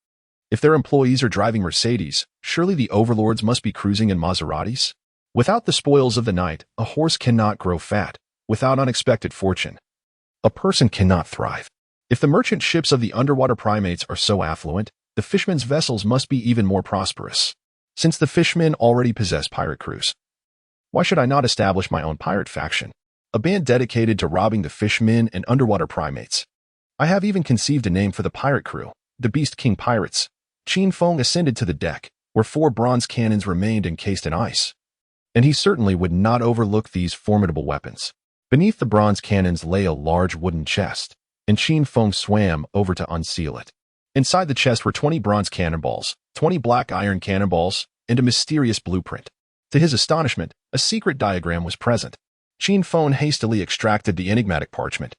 If their employees are driving Mercedes, surely the overlords must be cruising in Maseratis? Without the spoils of the night, a horse cannot grow fat. Without unexpected fortune, a person cannot thrive. If the merchant ships of the underwater primates are so affluent, the fishermen's vessels must be even more prosperous. Since the fishermen already possess pirate crews, why should I not establish my own pirate faction? A band dedicated to robbing the fishermen and underwater primates. I have even conceived a name for the pirate crew, the Beast King Pirates. Qin Feng ascended to the deck, where 4 bronze cannons remained encased in ice. And he certainly would not overlook these formidable weapons. Beneath the bronze cannons lay a large wooden chest, and Qin Feng swam over to unseal it. Inside the chest were 20 bronze cannonballs, 20 black iron cannonballs, and a mysterious blueprint. To his astonishment, a secret diagram was present. Qin Feng hastily extracted the enigmatic parchment.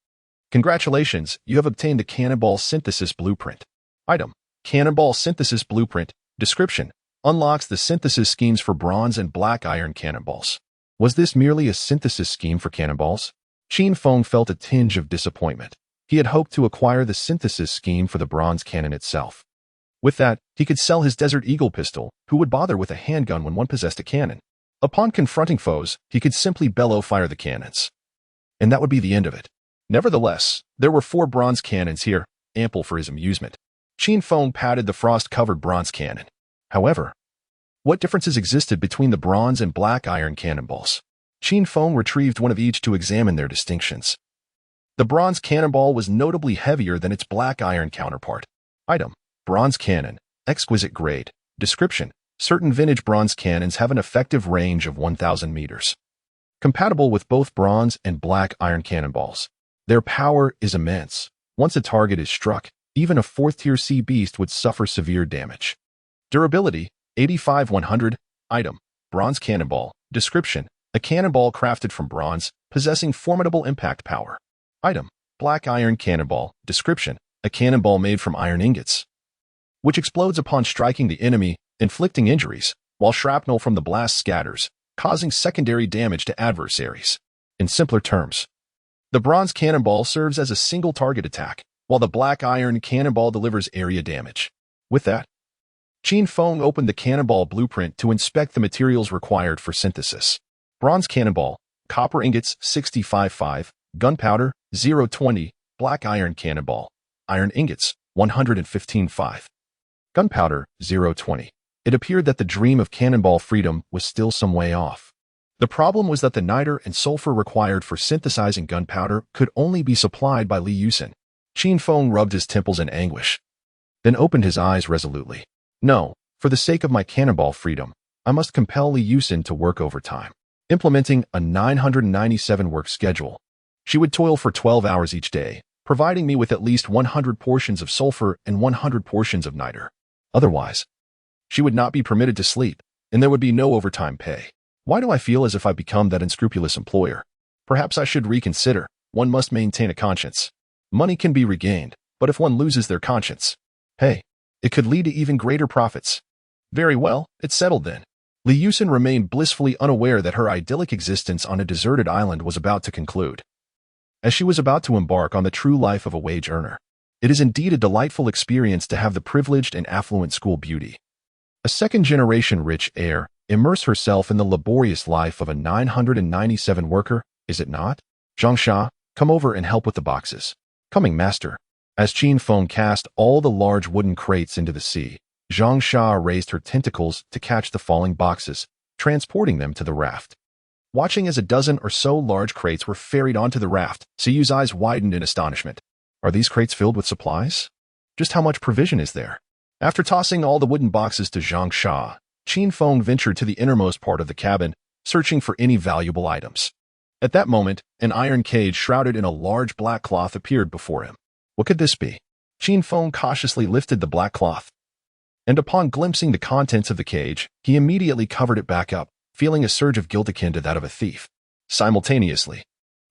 Congratulations, you have obtained the Cannonball Synthesis Blueprint. Item: Cannonball Synthesis Blueprint. Description: unlocks the synthesis schemes for bronze and black iron cannonballs. Was this merely a synthesis scheme for cannonballs? Qin Feng felt a tinge of disappointment. He had hoped to acquire the synthesis scheme for the bronze cannon itself. With that, he could sell his Desert Eagle pistol. Who would bother with a handgun when one possessed a cannon? Upon confronting foes, he could simply bellow fire the cannons. And that would be the end of it. Nevertheless, there were 4 bronze cannons here, ample for his amusement. Qin Feng patted the frost-covered bronze cannon. However, what differences existed between the bronze and black iron cannonballs? Qin Feng retrieved one of each to examine their distinctions. The bronze cannonball was notably heavier than its black iron counterpart. Item: bronze cannon, exquisite grade. Description: certain vintage bronze cannons have an effective range of 1,000 meters. Compatible with both bronze and black iron cannonballs. Their power is immense. Once a target is struck, even a 4th-tier sea beast would suffer severe damage. Durability: 85-100. Item: bronze cannonball. Description: a cannonball crafted from bronze, possessing formidable impact power. Item: black iron cannonball. Description: a cannonball made from iron ingots, which explodes upon striking the enemy, inflicting injuries, while shrapnel from the blast scatters, causing secondary damage to adversaries. In simpler terms, the bronze cannonball serves as a single target attack, while the black iron cannonball delivers area damage. With that, Qin Feng opened the cannonball blueprint to inspect the materials required for synthesis. Bronze cannonball, copper ingots 65.5, gunpowder 0.20, black iron cannonball, iron ingots 115.5, gunpowder 0.20. It appeared that the dream of cannonball freedom was still some way off. The problem was that the niter and sulfur required for synthesizing gunpowder could only be supplied by Li Yusin. Qin Feng rubbed his temples in anguish, then opened his eyes resolutely. No, for the sake of my cannonball freedom, I must compel Li Yusin to work overtime, implementing a 997 work schedule. She would toil for 12 hours each day, providing me with at least 100 portions of sulfur and 100 portions of niter. Otherwise, she would not be permitted to sleep, and there would be no overtime pay. Why do I feel as if I've become that unscrupulous employer? Perhaps I should reconsider. One must maintain a conscience. Money can be regained, but if one loses their conscience, hey, it could lead to even greater profits. Very well, it's settled then. Li Yusin remained blissfully unaware that her idyllic existence on a deserted island was about to conclude, as she was about to embark on the true life of a wage earner. It is indeed a delightful experience to have the privileged and affluent school beauty, a second-generation rich heir, immerse herself in the laborious life of a 997 worker, is it not? Zhang Sha, come over and help with the boxes. Coming, master. As Qin Feng cast all the large wooden crates into the sea, Zhang Sha raised her tentacles to catch the falling boxes, transporting them to the raft. Watching as a dozen or so large crates were ferried onto the raft, Siyu's eyes widened in astonishment. Are these crates filled with supplies? Just how much provision is there? After tossing all the wooden boxes to Zhang Sha, Qin Feng ventured to the innermost part of the cabin, searching for any valuable items. At that moment, an iron cage shrouded in a large black cloth appeared before him. What could this be? Qin Feng cautiously lifted the black cloth, and upon glimpsing the contents of the cage, he immediately covered it back up, feeling a surge of guilt akin to that of a thief. Simultaneously,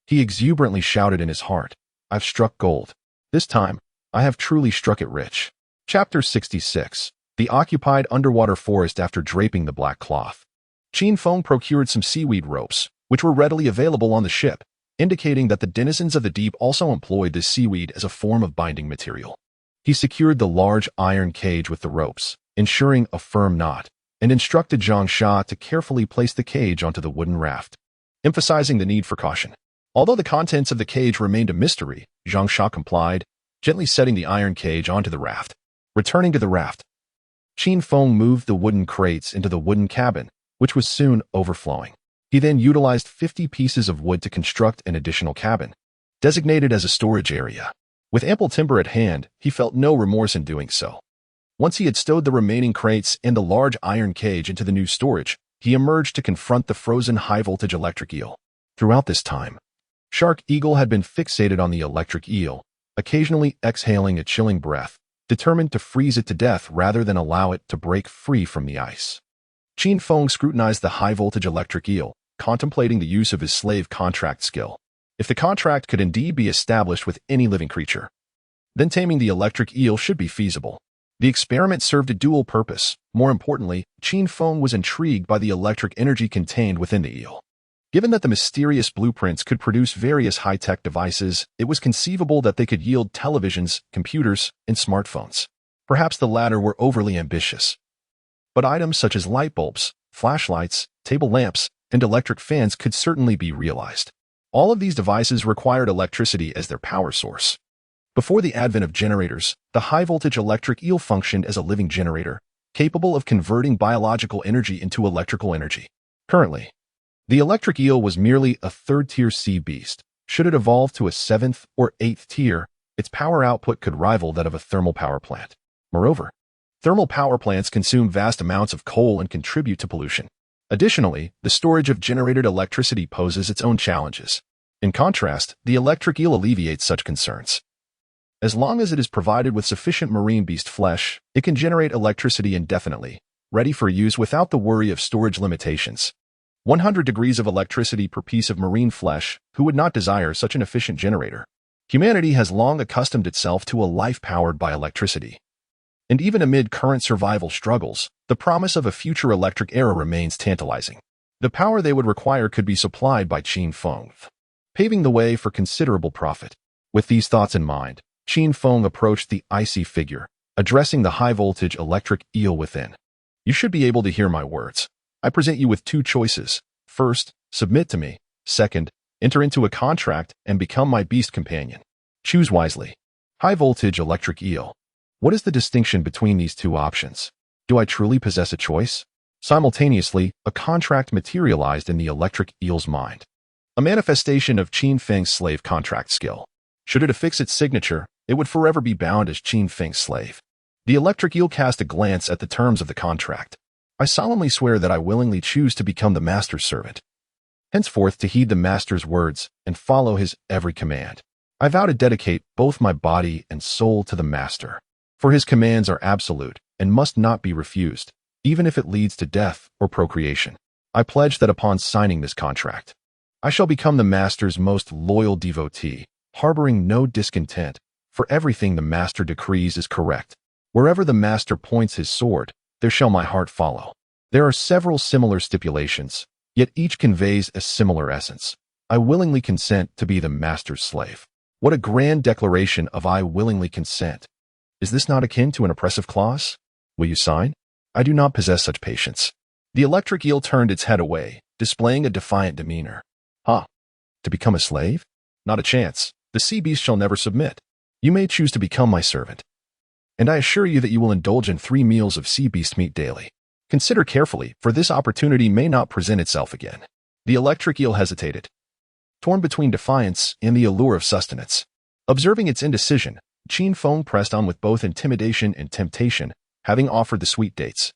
he exuberantly shouted in his heart, I've struck gold. This time, I have truly struck it rich. Chapter 66. The occupied underwater forest after draping the black cloth. Qin Feng procured some seaweed ropes, which were readily available on the ship, indicating that the denizens of the deep also employed this seaweed as a form of binding material. He secured the large iron cage with the ropes, ensuring a firm knot, and instructed Zhang Sha to carefully place the cage onto the wooden raft, emphasizing the need for caution. Although the contents of the cage remained a mystery, Zhang Sha complied, gently setting the iron cage onto the raft. Returning to the raft, Qin Feng moved the wooden crates into the wooden cabin, which was soon overflowing. He then utilized 50 pieces of wood to construct an additional cabin, designated as a storage area. With ample timber at hand, he felt no remorse in doing so. Once he had stowed the remaining crates and the large iron cage into the new storage, he emerged to confront the frozen high-voltage electric eel. Throughout this time, Shark Eagle had been fixated on the electric eel, occasionally exhaling a chilling breath, determined to freeze it to death rather than allow it to break free from the ice. Qin Feng scrutinized the high-voltage electric eel, contemplating the use of his slave contract skill. If the contract could indeed be established with any living creature, then taming the electric eel should be feasible. The experiment served a dual purpose. More importantly, Qin Feng was intrigued by the electric energy contained within the eel. Given that the mysterious blueprints could produce various high-tech devices, it was conceivable that they could yield televisions, computers, and smartphones. Perhaps the latter were overly ambitious. But items such as light bulbs, flashlights, table lamps, and electric fans could certainly be realized. All of these devices required electricity as their power source. Before the advent of generators, the high-voltage electric eel functioned as a living generator, capable of converting biological energy into electrical energy. Currently, the electric eel was merely a third-tier sea beast. Should it evolve to a seventh or eighth tier, its power output could rival that of a thermal power plant. Moreover, thermal power plants consume vast amounts of coal and contribute to pollution. Additionally, the storage of generated electricity poses its own challenges. In contrast, the electric eel alleviates such concerns. As long as it is provided with sufficient marine beast flesh, it can generate electricity indefinitely, ready for use without the worry of storage limitations. 100 degrees of electricity per piece of marine flesh, who would not desire such an efficient generator? Humanity has long accustomed itself to a life powered by electricity. And even amid current survival struggles, the promise of a future electric era remains tantalizing. The power they would require could be supplied by Qin Feng, paving the way for considerable profit. With these thoughts in mind, Qin Feng approached the icy figure, addressing the high-voltage electric eel within. You should be able to hear my words. I present you with two choices. First, submit to me. Second, enter into a contract and become my beast companion. Choose wisely. High-voltage electric eel. What is the distinction between these two options? Do I truly possess a choice? Simultaneously, a contract materialized in the electric eel's mind. A manifestation of Qin Feng's slave contract skill. Should it affix its signature, it would forever be bound as Qin Feng's slave. The electric eel cast a glance at the terms of the contract. I solemnly swear that I willingly choose to become the master's servant, henceforth to heed the master's words and follow his every command. I vow to dedicate both my body and soul to the master, for his commands are absolute and must not be refused, even if it leads to death or procreation. I pledge that upon signing this contract, I shall become the master's most loyal devotee, harboring no discontent, for everything the master decrees is correct. Wherever the master points his sword, there shall my heart follow. There are several similar stipulations, yet each conveys a similar essence. I willingly consent to be the master's slave. What a grand declaration of I willingly consent. Is this not akin to an oppressive clause? Will you sign? I do not possess such patience. The electric eel turned its head away, displaying a defiant demeanor. Ha! To become a slave? Not a chance. The sea beast shall never submit. You may choose to become my servant, and I assure you that you will indulge in 3 meals of sea beast meat daily. Consider carefully, for this opportunity may not present itself again. The electric eel hesitated, torn between defiance and the allure of sustenance. Observing its indecision, Qin Feng pressed on with both intimidation and temptation, having offered the sweet dates.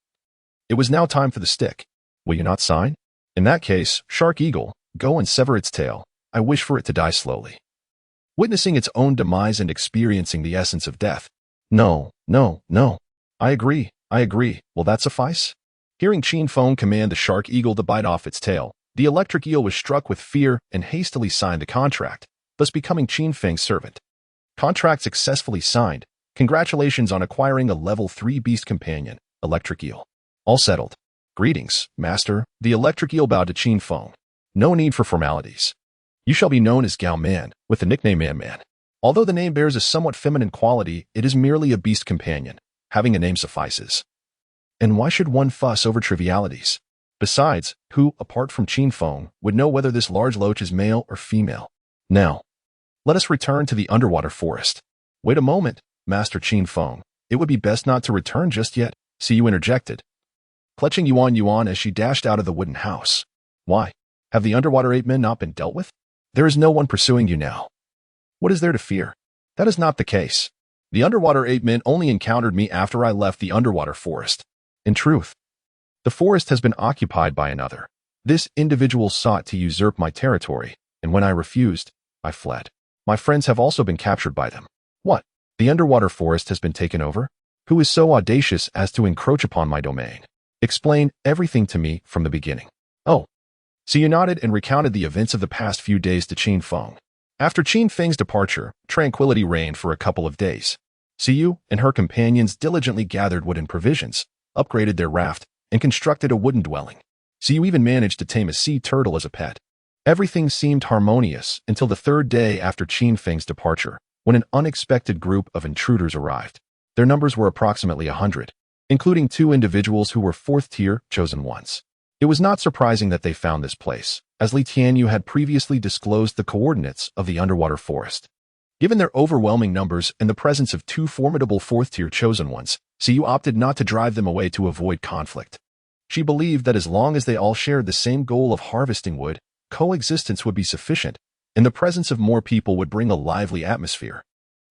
It was now time for the stick. Will you not sign? In that case, Shark Eagle, go and sever its tail. I wish for it to die slowly, witnessing its own demise and experiencing the essence of death. No, no, no. I agree. Will that suffice? Hearing Qin Feng command the Shark Eagle to bite off its tail, the electric eel was struck with fear and hastily signed the contract, thus becoming Qin Feng's servant. Contract successfully signed. Congratulations on acquiring a level 3 beast companion, electric eel. All settled. Greetings, master. The electric eel bowed to Qin Feng. No need for formalities. You shall be known as Gao Man, with the nickname Man-Man. Although the name bears a somewhat feminine quality, it is merely a beast companion. Having a name suffices. And why should one fuss over trivialities? Besides, who, apart from Qin Feng, would know whether this large loach is male or female? Now, let us return to the underwater forest. Wait a moment, Master Qin Feng. It would be best not to return just yet, Siyu interjected, clutching Yuan as she dashed out of the wooden house. Why? Have the underwater ape men not been dealt with? There is no one pursuing you now. What is there to fear? That is not the case. The underwater ape men only encountered me after I left the underwater forest. In truth, the forest has been occupied by another. This individual sought to usurp my territory, and when I refused, I fled. My friends have also been captured by them. What? The underwater forest has been taken over? Who is so audacious as to encroach upon my domain? Explain everything to me from the beginning. Oh. Siyu nodded and recounted the events of the past few days to Qin Feng. After Qin Feng's departure, tranquility reigned for a couple of days. Siyu and her companions diligently gathered wood and provisions, upgraded their raft, and constructed a wooden dwelling. Siyu even managed to tame a sea turtle as a pet. Everything seemed harmonious until the third day after Qin Feng's departure, when an unexpected group of intruders arrived. Their numbers were approximately 100, including 2 individuals who were 4th-tier chosen ones. It was not surprising that they found this place, as Li Tianyu had previously disclosed the coordinates of the underwater forest. Given their overwhelming numbers and the presence of 2 formidable 4th-tier chosen ones, Siyu opted not to drive them away to avoid conflict. She believed that as long as they all shared the same goal of harvesting wood, coexistence would be sufficient, and the presence of more people would bring a lively atmosphere.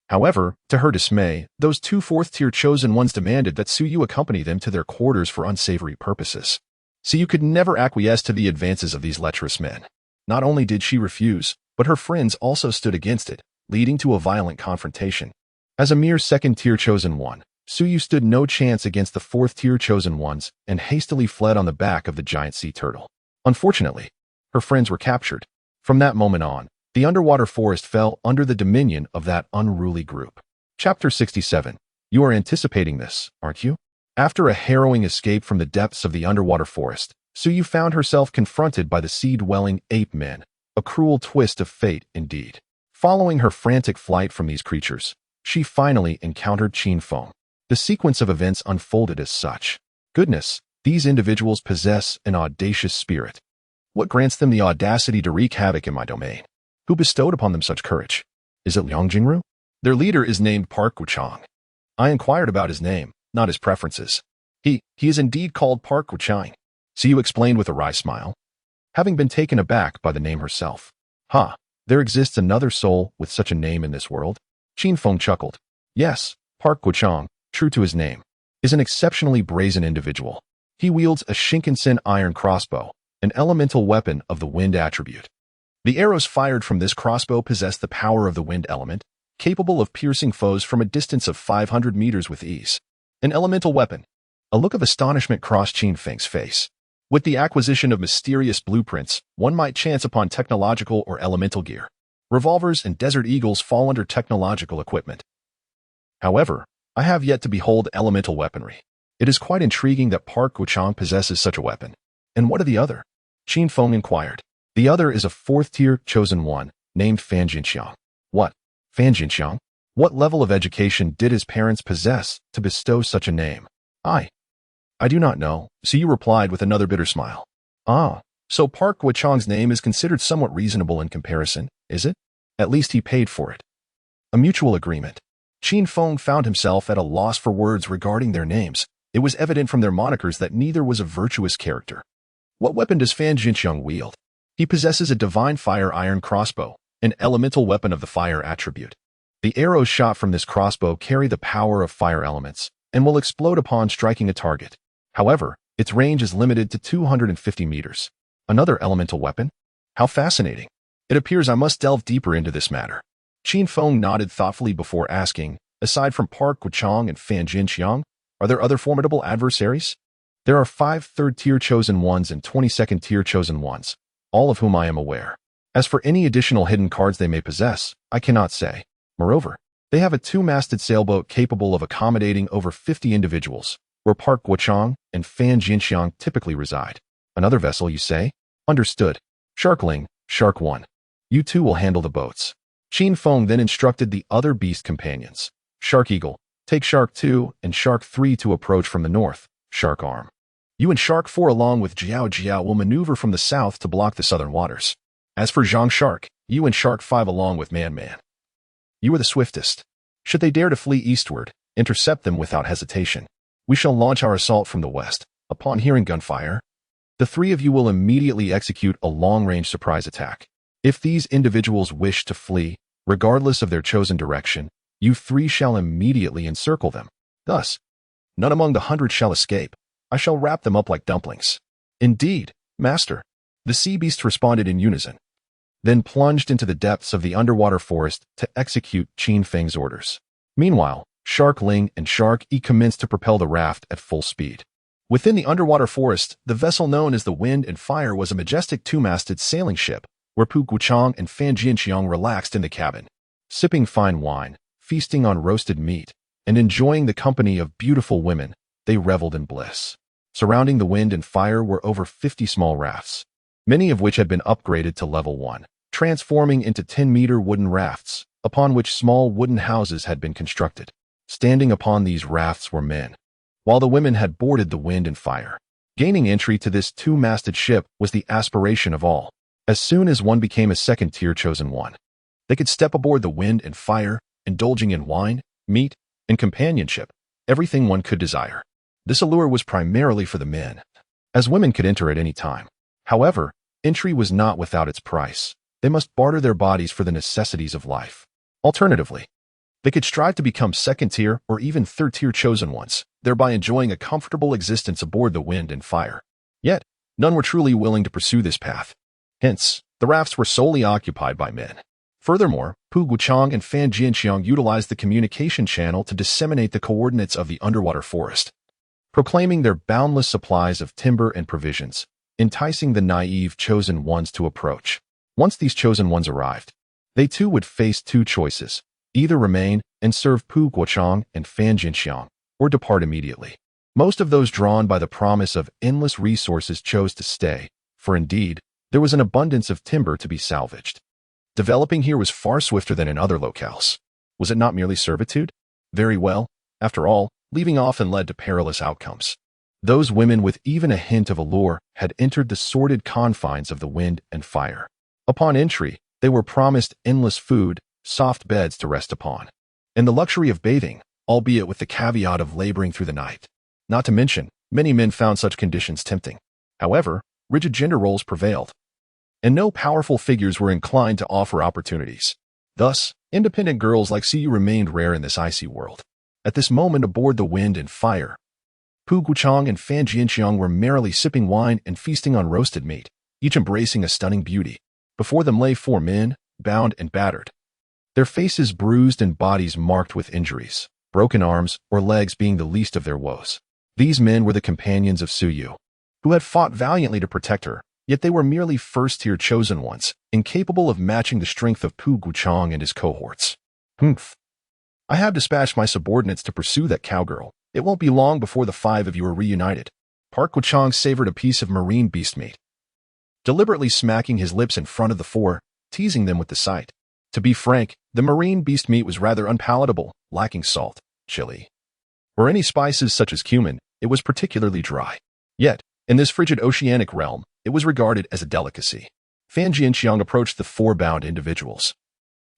However, to her dismay, those 2 4th-tier chosen ones demanded that Siyu accompany them to their quarters for unsavory purposes. Siyu could never acquiesce to the advances of these lecherous men. Not only did she refuse, but her friends also stood against it, leading to a violent confrontation. As a mere 2nd-tier chosen one, Siyu stood no chance against the 4th-tier chosen ones and hastily fled on the back of the giant sea turtle. Unfortunately, her friends were captured. From that moment on, the underwater forest fell under the dominion of that unruly group. Chapter 67. You are anticipating this, aren't you? After a harrowing escape from the depths of the underwater forest, Siyu found herself confronted by the sea-dwelling ape men, a cruel twist of fate indeed. Following her frantic flight from these creatures, she finally encountered Qin Feng. The sequence of events unfolded as such. Goodness, these individuals possess an audacious spirit. What grants them the audacity to wreak havoc in my domain? Who bestowed upon them such courage? Is it Liang Jingru? Their leader is named Park Wuchang. I inquired about his name, not his preferences. He is indeed called Park Wuchang. Siyu explained with a wry smile, having been taken aback by the name herself. There exists another soul with such a name in this world? Qin Feng chuckled. Yes, Park Wuchang, true to his name, is an exceptionally brazen individual. He wields a Shinkansen iron crossbow, an elemental weapon of the wind attribute. The arrows fired from this crossbow possess the power of the wind element, capable of piercing foes from a distance of 500 meters with ease. An elemental weapon. A look of astonishment crossed Qin Feng's face. With the acquisition of mysterious blueprints, one might chance upon technological or elemental gear. Revolvers and Desert Eagles fall under technological equipment. However, I have yet to behold elemental weaponry. It is quite intriguing that Park Wuchang possesses such a weapon. And what are the other? Qin Feng inquired. The other is a 4th-tier chosen one, named Fan Jinxiang. What? Fan Jinxiang? What level of education did his parents possess to bestow such a name? I do not know, Siyu replied with another bitter smile. So Park Wuchang's name is considered somewhat reasonable in comparison, is it? At least he paid for it. A mutual agreement. Qin Feng found himself at a loss for words regarding their names. It was evident from their monikers that neither was a virtuous character. What weapon does Fan Jinxiang wield? He possesses a divine fire iron crossbow, an elemental weapon of the fire attribute. The arrows shot from this crossbow carry the power of fire elements and will explode upon striking a target. However, its range is limited to 250 meters. Another elemental weapon? How fascinating. It appears I must delve deeper into this matter. Qin Feng nodded thoughtfully before asking, aside from Park Wuchang and Fan Jinxiang, are there other formidable adversaries? There are 5 3rd-tier chosen ones and 22nd-tier chosen ones, all of whom I am aware. As for any additional hidden cards they may possess, I cannot say. Moreover, they have a 2-masted sailboat capable of accommodating over 50 individuals, where Park Wuchang and Fan Jinxiang typically reside. Another vessel, you say? Understood. Sharkling, Shark 1. You two will handle the boats. Qin Feng then instructed the other beast companions. Shark Eagle, take Shark 2 and Shark 3 to approach from the north. Shark Arm. You and Shark 4 along with Jiao Jiao will maneuver from the south to block the southern waters. As for Zhang Shark, you and Shark 5 along with Man Man. You are the swiftest. Should they dare to flee eastward, intercept them without hesitation. We shall launch our assault from the west. Upon hearing gunfire, the three of you will immediately execute a long-range surprise attack. If these individuals wish to flee, regardless of their chosen direction, you three shall immediately encircle them. Thus, none among the 100 shall escape. I shall wrap them up like dumplings. Indeed, master. The sea beasts responded in unison, then plunged into the depths of the underwater forest to execute Qin Feng's orders. Meanwhile, Shark Ling and Shark E commenced to propel the raft at full speed. Within the underwater forest, the vessel known as the Wind and Fire was a majestic two-masted sailing ship, where Pu Guochang and Fan Jianxiang relaxed in the cabin, sipping fine wine, feasting on roasted meat, and enjoying the company of beautiful women. They reveled in bliss. Surrounding the Wind and Fire were over 50 small rafts, many of which had been upgraded to level 1, transforming into 10-meter wooden rafts, upon which small wooden houses had been constructed. Standing upon these rafts were men, while the women had boarded the Wind and Fire. Gaining entry to this two-masted ship was the aspiration of all. As soon as one became a second-tier chosen one, they could step aboard the Wind and Fire, indulging in wine, meat, and companionship, everything one could desire. This allure was primarily for the men, as women could enter at any time. However, entry was not without its price. They must barter their bodies for the necessities of life. Alternatively, they could strive to become second-tier or even third-tier chosen ones, thereby enjoying a comfortable existence aboard the Wind and Fire. Yet, none were truly willing to pursue this path. Hence, the rafts were solely occupied by men. Furthermore, Pu Guochang and Fan Jianxiang utilized the communication channel to disseminate the coordinates of the underwater forest, proclaiming their boundless supplies of timber and provisions, enticing the naive chosen ones to approach. Once these chosen ones arrived, they too would face two choices: either remain and serve Pu Guochang and Fan Jianxiang, or depart immediately. Most of those drawn by the promise of endless resources chose to stay, for indeed, there was an abundance of timber to be salvaged. Developing here was far swifter than in other locales. Was it not merely servitude? Very well. After all, leaving often led to perilous outcomes. Those women with even a hint of allure had entered the sordid confines of the Wind and Fire. Upon entry, they were promised endless food, soft beds to rest upon, and the luxury of bathing, albeit with the caveat of laboring through the night. Not to mention, many men found such conditions tempting. However, rigid gender roles prevailed, and no powerful figures were inclined to offer opportunities. Thus, independent girls like Siyu remained rare in this icy world. At this moment aboard the Wind and Fire, Pu Guochang and Fan Jianxiang were merrily sipping wine and feasting on roasted meat, each embracing a stunning beauty. Before them lay 4 men, bound and battered, their faces bruised and bodies marked with injuries, broken arms or legs being the least of their woes. These men were the companions of Suyu, who had fought valiantly to protect her, yet they were merely first-tier chosen ones, incapable of matching the strength of Pu Guochang and his cohorts. Humph. I have dispatched my subordinates to pursue that cowgirl. It won't be long before the 5 of you are reunited. Park Guochang savored a piece of marine beast meat, deliberately smacking his lips in front of the 4, teasing them with the sight. To be frank, the marine beast meat was rather unpalatable, lacking salt, chili, or any spices such as cumin. It was particularly dry. Yet, in this frigid oceanic realm, it was regarded as a delicacy. Fan Jianxiang approached the 4 bound individuals,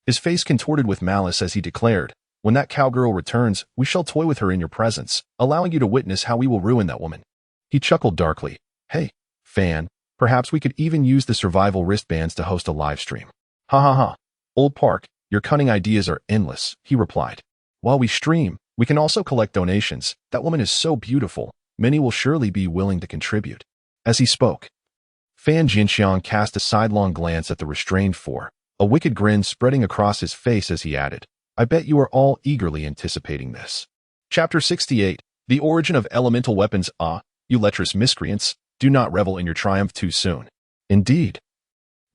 his face contorted with malice as he declared, "When that cowgirl returns, we shall toy with her in your presence, allowing you to witness how we will ruin that woman." He chuckled darkly. "Hey, Fan, perhaps we could even use the survival wristbands to host a live stream." "Ha ha ha. Old Park, your cunning ideas are endless," he replied. "While we stream, we can also collect donations. That woman is so beautiful, many will surely be willing to contribute." As he spoke, Fan Jianxiang cast a sidelong glance at the restrained 4, a wicked grin spreading across his face as he added, "I bet you are all eagerly anticipating this." Chapter 68, The Origin of Elemental Weapons. Ah, you lecherous miscreants, do not revel in your triumph too soon. Indeed.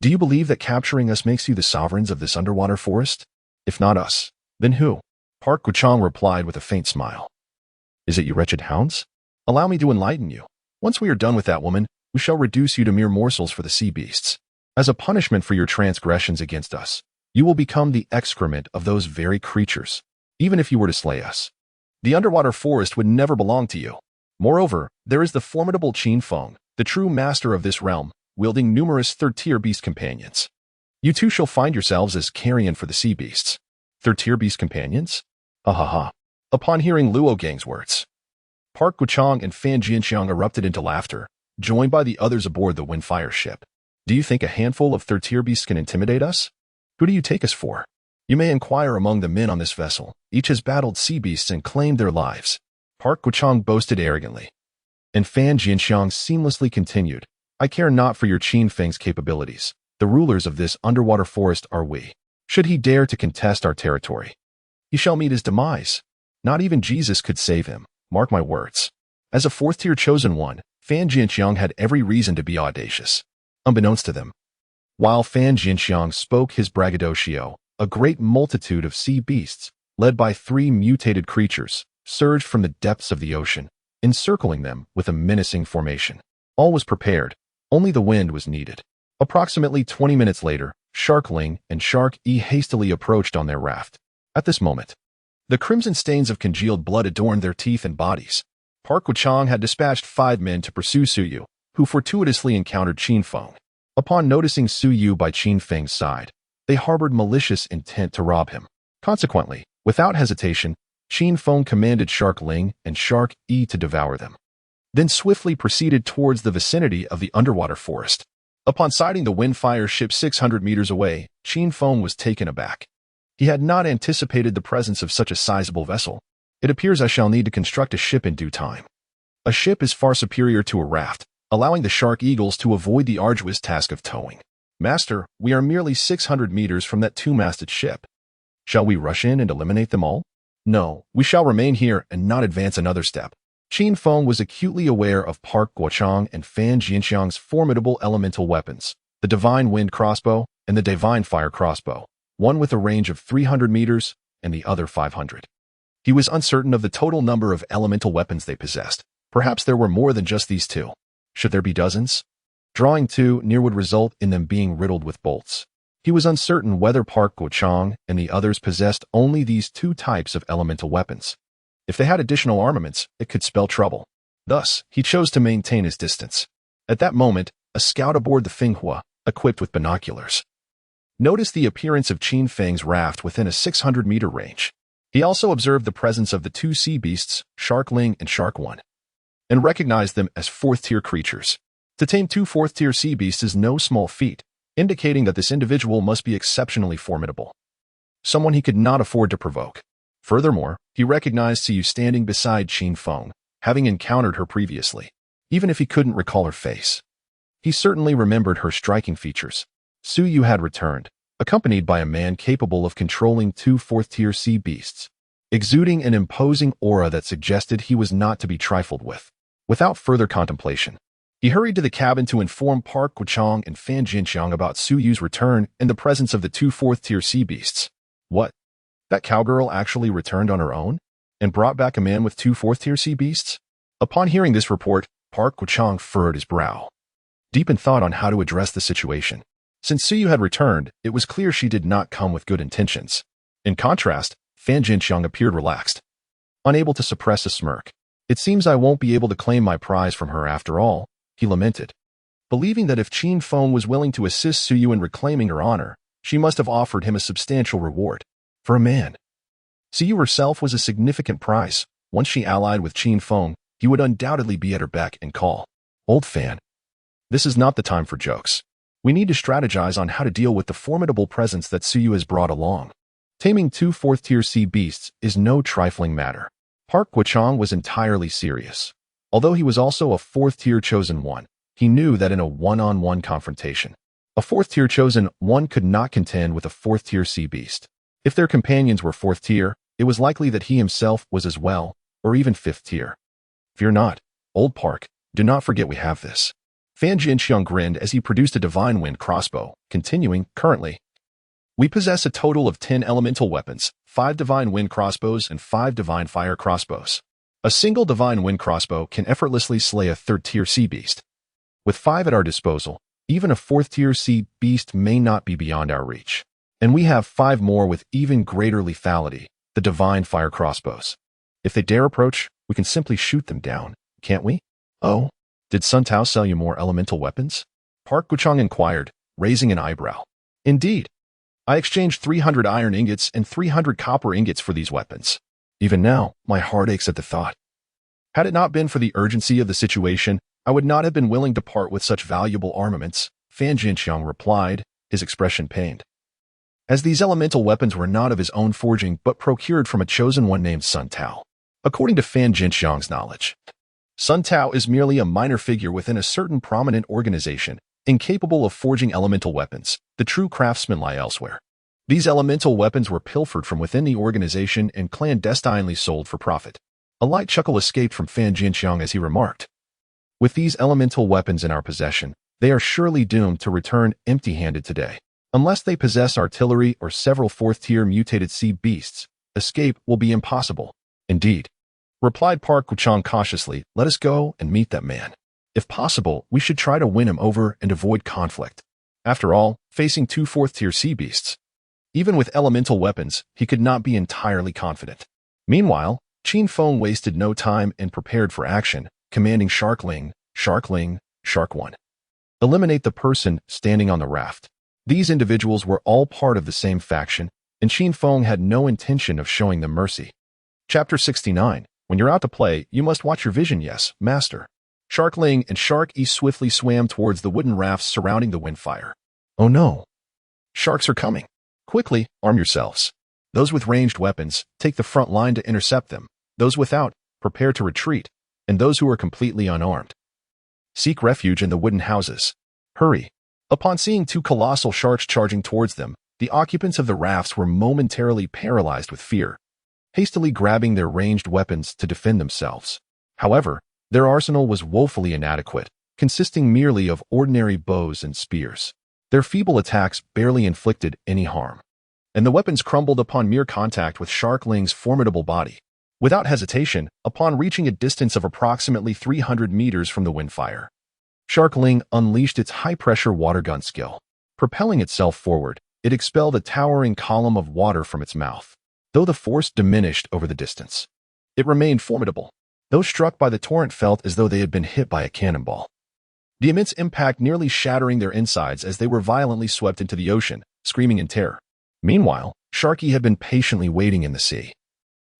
Do you believe that capturing us makes you the sovereigns of this underwater forest? If not us, then who? Park Guochang replied with a faint smile. Is it you wretched hounds? Allow me to enlighten you. Once we are done with that woman, we shall reduce you to mere morsels for the sea beasts. As a punishment for your transgressions against us, you will become the excrement of those very creatures, even if you were to slay us. The underwater forest would never belong to you. Moreover, there is the formidable Qin Feng, the true master of this realm, wielding numerous third-tier beast companions. You two shall find yourselves as carrion for the sea beasts. Third-tier beast companions? Ha. Upon hearing Luo Gang's words, Park Guochang and Fan Jianxiang erupted into laughter, joined by the others aboard the Windfire ship. Do you think a handful of third-tier beasts can intimidate us? Who do you take us for? You may inquire among the men on this vessel. Each has battled sea beasts and claimed their lives. Park Guochang boasted arrogantly. And Fan Jianxiang seamlessly continued, I care not for your Qin Feng's capabilities. The rulers of this underwater forest are we. Should he dare to contest our territory, he shall meet his demise. Not even Jesus could save him. Mark my words. As a fourth-tier chosen one, Fan Jianxiang had every reason to be audacious. Unbeknownst to them, while Fan Jianxiang spoke his braggadocio, a great multitude of sea beasts, led by 3 mutated creatures, surged from the depths of the ocean, encircling them with a menacing formation. All was prepared. Only the wind was needed. Approximately 20 minutes later, Shark Ling and Shark E hastily approached on their raft. At this moment, the crimson stains of congealed blood adorned their teeth and bodies. Park Guochang had dispatched 5 men to pursue Su Yu, who fortuitously encountered Qin Feng. Upon noticing Su Yu by Qin Feng's side, they harbored malicious intent to rob him. Consequently, without hesitation, Qin Feng commanded Shark Ling and Shark E to devour them, then swiftly proceeded towards the vicinity of the underwater forest. Upon sighting the Windfire ship 600 meters away, Qin Feng was taken aback. He had not anticipated the presence of such a sizable vessel. It appears I shall need to construct a ship in due time. A ship is far superior to a raft, allowing the Shark Eagles to avoid the arduous task of towing. Master, we are merely 600 meters from that 2-masted ship. Shall we rush in and eliminate them all? No, we shall remain here and not advance another step. Qin Feng was acutely aware of Park Guochang and Fan Jianxiang's formidable elemental weapons, the Divine Wind crossbow and the Divine Fire crossbow, one with a range of 300 meters and the other 500. He was uncertain of the total number of elemental weapons they possessed. Perhaps there were more than just these 2. Should there be dozens? Drawing 2 near would result in them being riddled with bolts. He was uncertain whether Park Guochang and the others possessed only these 2 types of elemental weapons. If they had additional armaments, it could spell trouble. Thus, he chose to maintain his distance. At that moment, a scout aboard the Finghua, equipped with binoculars, noticed the appearance of Qin Feng's raft within a 600-meter range. He also observed the presence of the 2 sea beasts, Shark Ling and Shark One, and recognized them as 4th-tier creatures. To tame 2 4th-tier sea beasts is no small feat, indicating that this individual must be exceptionally formidable. Someone he could not afford to provoke. Furthermore, he recognized Su Yu standing beside Qin Feng, having encountered her previously. Even if he couldn't recall her face, he certainly remembered her striking features. Su Yu had returned, accompanied by a man capable of controlling 2 4th-tier sea beasts, exuding an imposing aura that suggested he was not to be trifled with. Without further contemplation, he hurried to the cabin to inform Park Guochang and Fan Jianxiang about Su Yu's return and the presence of the 2 4th-tier sea beasts. What? That cowgirl actually returned on her own and brought back a man with 2 4th-tier sea beasts? Upon hearing this report, Park Guochang furrowed his brow, deep in thought on how to address the situation. Since Su Yu had returned, it was clear she did not come with good intentions. In contrast, Fan Jianxiang appeared relaxed, unable to suppress a smirk. It seems I won't be able to claim my prize from her after all, he lamented, believing that if Qin Feng was willing to assist Su Yu in reclaiming her honor, she must have offered him a substantial reward. For a man, Su Yu herself was a significant prize. Once she allied with Qin Feng, he would undoubtedly be at her beck and call. Old Fan, this is not the time for jokes. We need to strategize on how to deal with the formidable presence that Su Yu has brought along. Taming 2 4th-tier sea beasts is no trifling matter. Park Guochang was entirely serious. Although he was also a 4th-tier chosen one, he knew that in a one-on-one confrontation, a 4th-tier chosen one could not contend with a 4th-tier sea beast. If their companions were 4th tier, it was likely that he himself was as well, or even 5th tier. Fear not, old Park, do not forget we have this. Fan Jianxiang grinned as he produced a Divine Wind crossbow, continuing, currently, we possess a total of 10 elemental weapons, 5 Divine Wind crossbows and 5 Divine Fire crossbows. A single Divine Wind crossbow can effortlessly slay a 3rd-tier sea beast. With 5 at our disposal, even a 4th-tier sea beast may not be beyond our reach. And we have 5 more with even greater lethality, the Divine Fire crossbows. If they dare approach, we can simply shoot them down, can't we? Oh, did Sun Tao sell you more elemental weapons? Park Guchang inquired, raising an eyebrow. Indeed. I exchanged 300 iron ingots and 300 copper ingots for these weapons. Even now, my heart aches at the thought. Had it not been for the urgency of the situation, I would not have been willing to part with such valuable armaments, Fan Jinxiang replied, his expression pained. As these elemental weapons were not of his own forging but procured from a chosen one named Sun Tao. According to Fan Jinxiang's knowledge, Sun Tao is merely a minor figure within a certain prominent organization, incapable of forging elemental weapons. The true craftsmen lie elsewhere. These elemental weapons were pilfered from within the organization and clandestinely sold for profit. A light chuckle escaped from Fan Jinxiang as he remarked, with these elemental weapons in our possession, they are surely doomed to return empty-handed today. Unless they possess artillery or several fourth-tier mutated sea beasts, escape will be impossible. Indeed, replied Park Guchang cautiously, let us go and meet that man. If possible, we should try to win him over and avoid conflict. After all, facing two fourth-tier sea beasts, even with elemental weapons, he could not be entirely confident. Meanwhile, Qin Feng wasted no time and prepared for action, commanding Shark Ling, Shark 1. Eliminate the person standing on the raft. These individuals were all part of the same faction, and Qin Feng had no intention of showing them mercy. Chapter 69. When you're out to play, you must watch your vision, yes, master. Shark Ling and Shark E swiftly swam towards the wooden rafts surrounding the windfire. Oh no! Sharks are coming. Quickly, arm yourselves. Those with ranged weapons, take the front line to intercept them. Those without, prepare to retreat. And those who are completely unarmed, seek refuge in the wooden houses. Hurry. Upon seeing two colossal sharks charging towards them, the occupants of the rafts were momentarily paralyzed with fear, hastily grabbing their ranged weapons to defend themselves. However, their arsenal was woefully inadequate, consisting merely of ordinary bows and spears. Their feeble attacks barely inflicted any harm, and the weapons crumbled upon mere contact with Shark Ling's formidable body. Without hesitation, upon reaching a distance of approximately 300 meters from the windfire, Shark Ling unleashed its high-pressure water gun skill. Propelling itself forward, it expelled a towering column of water from its mouth. Though the force diminished over the distance, it remained formidable. Those struck by the torrent felt as though they had been hit by a cannonball, the immense impact nearly shattering their insides as they were violently swept into the ocean, screaming in terror. Meanwhile, Sharky had been patiently waiting in the sea,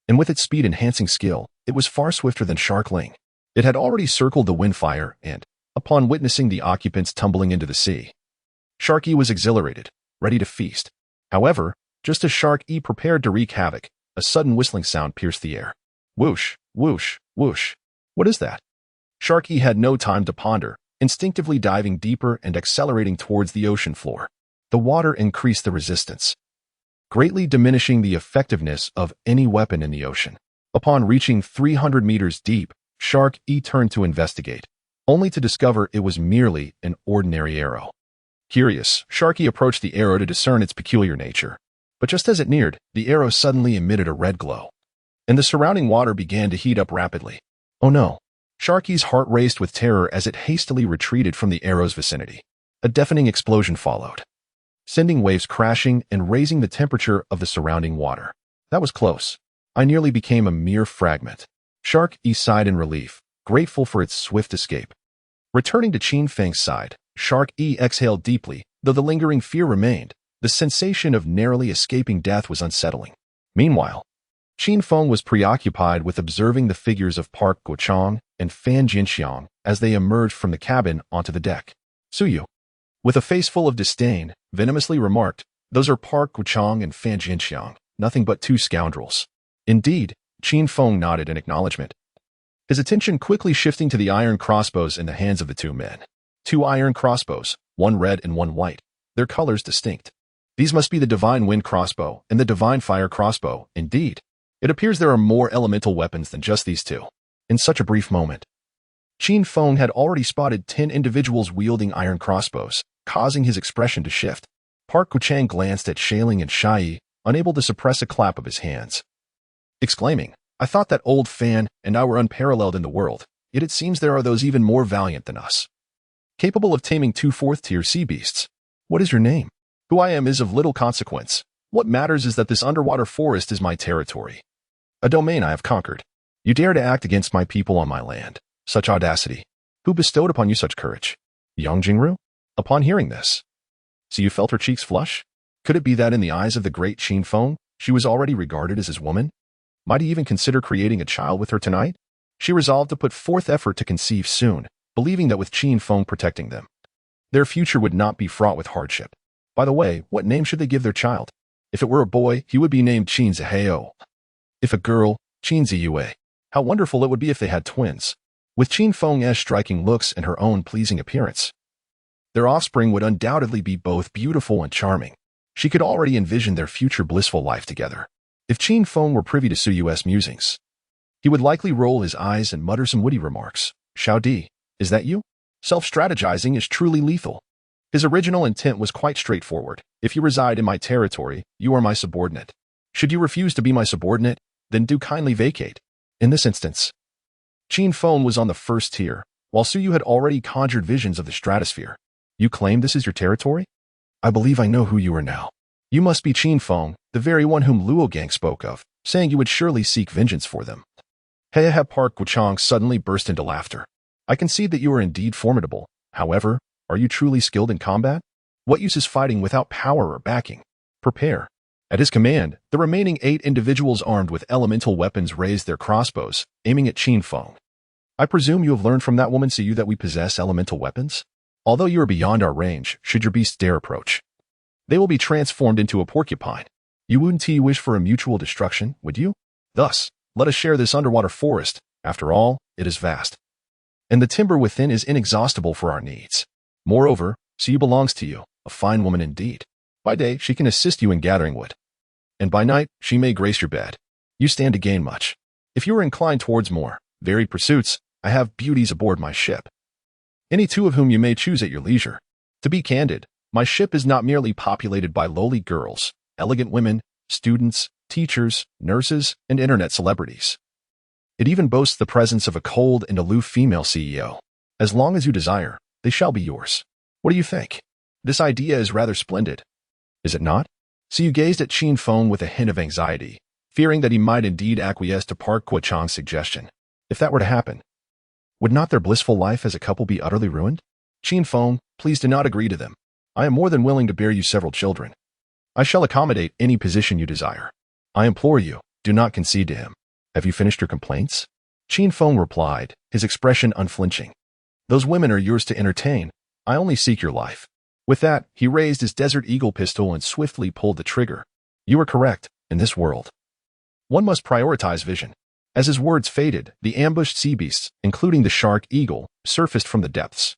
and with its speed-enhancing skill, it was far swifter than Shark Ling. It had already circled the windfire and, upon witnessing the occupants tumbling into the sea, Sharky was exhilarated, ready to feast. However, just as Shark E prepared to wreak havoc, a sudden whistling sound pierced the air. Whoosh, whoosh, whoosh. What is that? Shark E had no time to ponder, instinctively diving deeper and accelerating towards the ocean floor. The water increased the resistance, greatly diminishing the effectiveness of any weapon in the ocean. Upon reaching 300 meters deep, Shark E turned to investigate, only to discover it was merely an ordinary arrow. Curious, Sharky approached the arrow to discern its peculiar nature. But just as it neared, the arrow suddenly emitted a red glow, and the surrounding water began to heat up rapidly. Oh no! Sharky's heart raced with terror as it hastily retreated from the arrow's vicinity. A deafening explosion followed, sending waves crashing and raising the temperature of the surrounding water. That was close. I nearly became a mere fragment. Shark E sighed in relief, grateful for its swift escape. Returning to Qin Feng's side, Shark E exhaled deeply, though the lingering fear remained. The sensation of narrowly escaping death was unsettling. Meanwhile, Qin Feng was preoccupied with observing the figures of Park Guchang and Fan Jinxiang as they emerged from the cabin onto the deck. Suyu, with a face full of disdain, venomously remarked, "Those are Park Guchang and Fan Jinxiang, nothing but two scoundrels." Indeed, Qin Feng nodded in acknowledgement, his attention quickly shifting to the iron crossbows in the hands of the two men. Two iron crossbows, one red and one white, their colors distinct. These must be the Divine Wind crossbow and the Divine Fire crossbow. Indeed, it appears there are more elemental weapons than just these two. In such a brief moment, Qin Feng had already spotted 10 individuals wielding iron crossbows, causing his expression to shift. Park Guchang glanced at Shailing and Shai, unable to suppress a clap of his hands, exclaiming, "I thought that old Fan and I were unparalleled in the world, yet it seems there are those even more valiant than us, capable of taming two fourth-tier sea beasts. What is your name? Who I am is of little consequence. What matters is that this underwater forest is my territory, a domain I have conquered. You dare to act against my people on my land. Such audacity. Who bestowed upon you such courage? Young Jingru? Upon hearing this, so you felt her cheeks flush? Could it be that in the eyes of the great Qin Feng, she was already regarded as his woman? Might he even consider creating a child with her tonight? She resolved to put forth effort to conceive soon, believing that with Qin Feng protecting them, their future would not be fraught with hardship. By the way, what name should they give their child? If it were a boy, he would be named Qin Zihao. If a girl, Qin Ziyue. How wonderful it would be if they had twins. With Qin Feng's striking looks and her own pleasing appearance, their offspring would undoubtedly be both beautiful and charming. She could already envision their future blissful life together. If Qin Feng were privy to Suyu's musings, he would likely roll his eyes and mutter some witty remarks. Xiao Di, is that you? Self-strategizing is truly lethal. His original intent was quite straightforward. If you reside in my territory, you are my subordinate. Should you refuse to be my subordinate, then do kindly vacate. In this instance, Qin Feng was on the first tier, while Suyu had already conjured visions of the stratosphere. You claim this is your territory? I believe I know who you are now. You must be Qin Feng, the very one whom Luo Gang spoke of, saying you would surely seek vengeance for them. Hehe Park Guchang suddenly burst into laughter. I concede that you are indeed formidable. However, are you truly skilled in combat? What use is fighting without power or backing? Prepare. At his command, the remaining 8 individuals armed with elemental weapons raised their crossbows, aiming at Qin Feng. I presume you have learned from that woman Siyu that we possess elemental weapons? Although you are beyond our range, should your beasts dare approach, they will be transformed into a porcupine. You wouldn't wish for a mutual destruction, would you? Thus, let us share this underwater forest. After all, it is vast, and the timber within is inexhaustible for our needs. Moreover, Siyu belongs to you, a fine woman indeed. By day, she can assist you in gathering wood, and by night, she may grace your bed. You stand to gain much. If you are inclined towards more varied pursuits, I have beauties aboard my ship, any 2 of whom you may choose at your leisure. To be candid, my ship is not merely populated by lowly girls, elegant women, students, teachers, nurses, and internet celebrities. It even boasts the presence of a cold and aloof female CEO. As long as you desire, they shall be yours. What do you think? This idea is rather splendid, is it not? So you gazed at Qin Feng with a hint of anxiety, fearing that he might indeed acquiesce to Park Guochang's suggestion. If that were to happen, would not their blissful life as a couple be utterly ruined? Qin Feng, please do not agree to them. I am more than willing to bear you several children. I shall accommodate any position you desire. I implore you, do not concede to him. Have you finished your complaints? Qin Feng replied, his expression unflinching. Those women are yours to entertain. I only seek your life. With that, he raised his Desert Eagle pistol and swiftly pulled the trigger. You are correct. In this world, one must prioritize vision. As his words faded, the ambushed sea beasts, including the shark eagle, surfaced from the depths.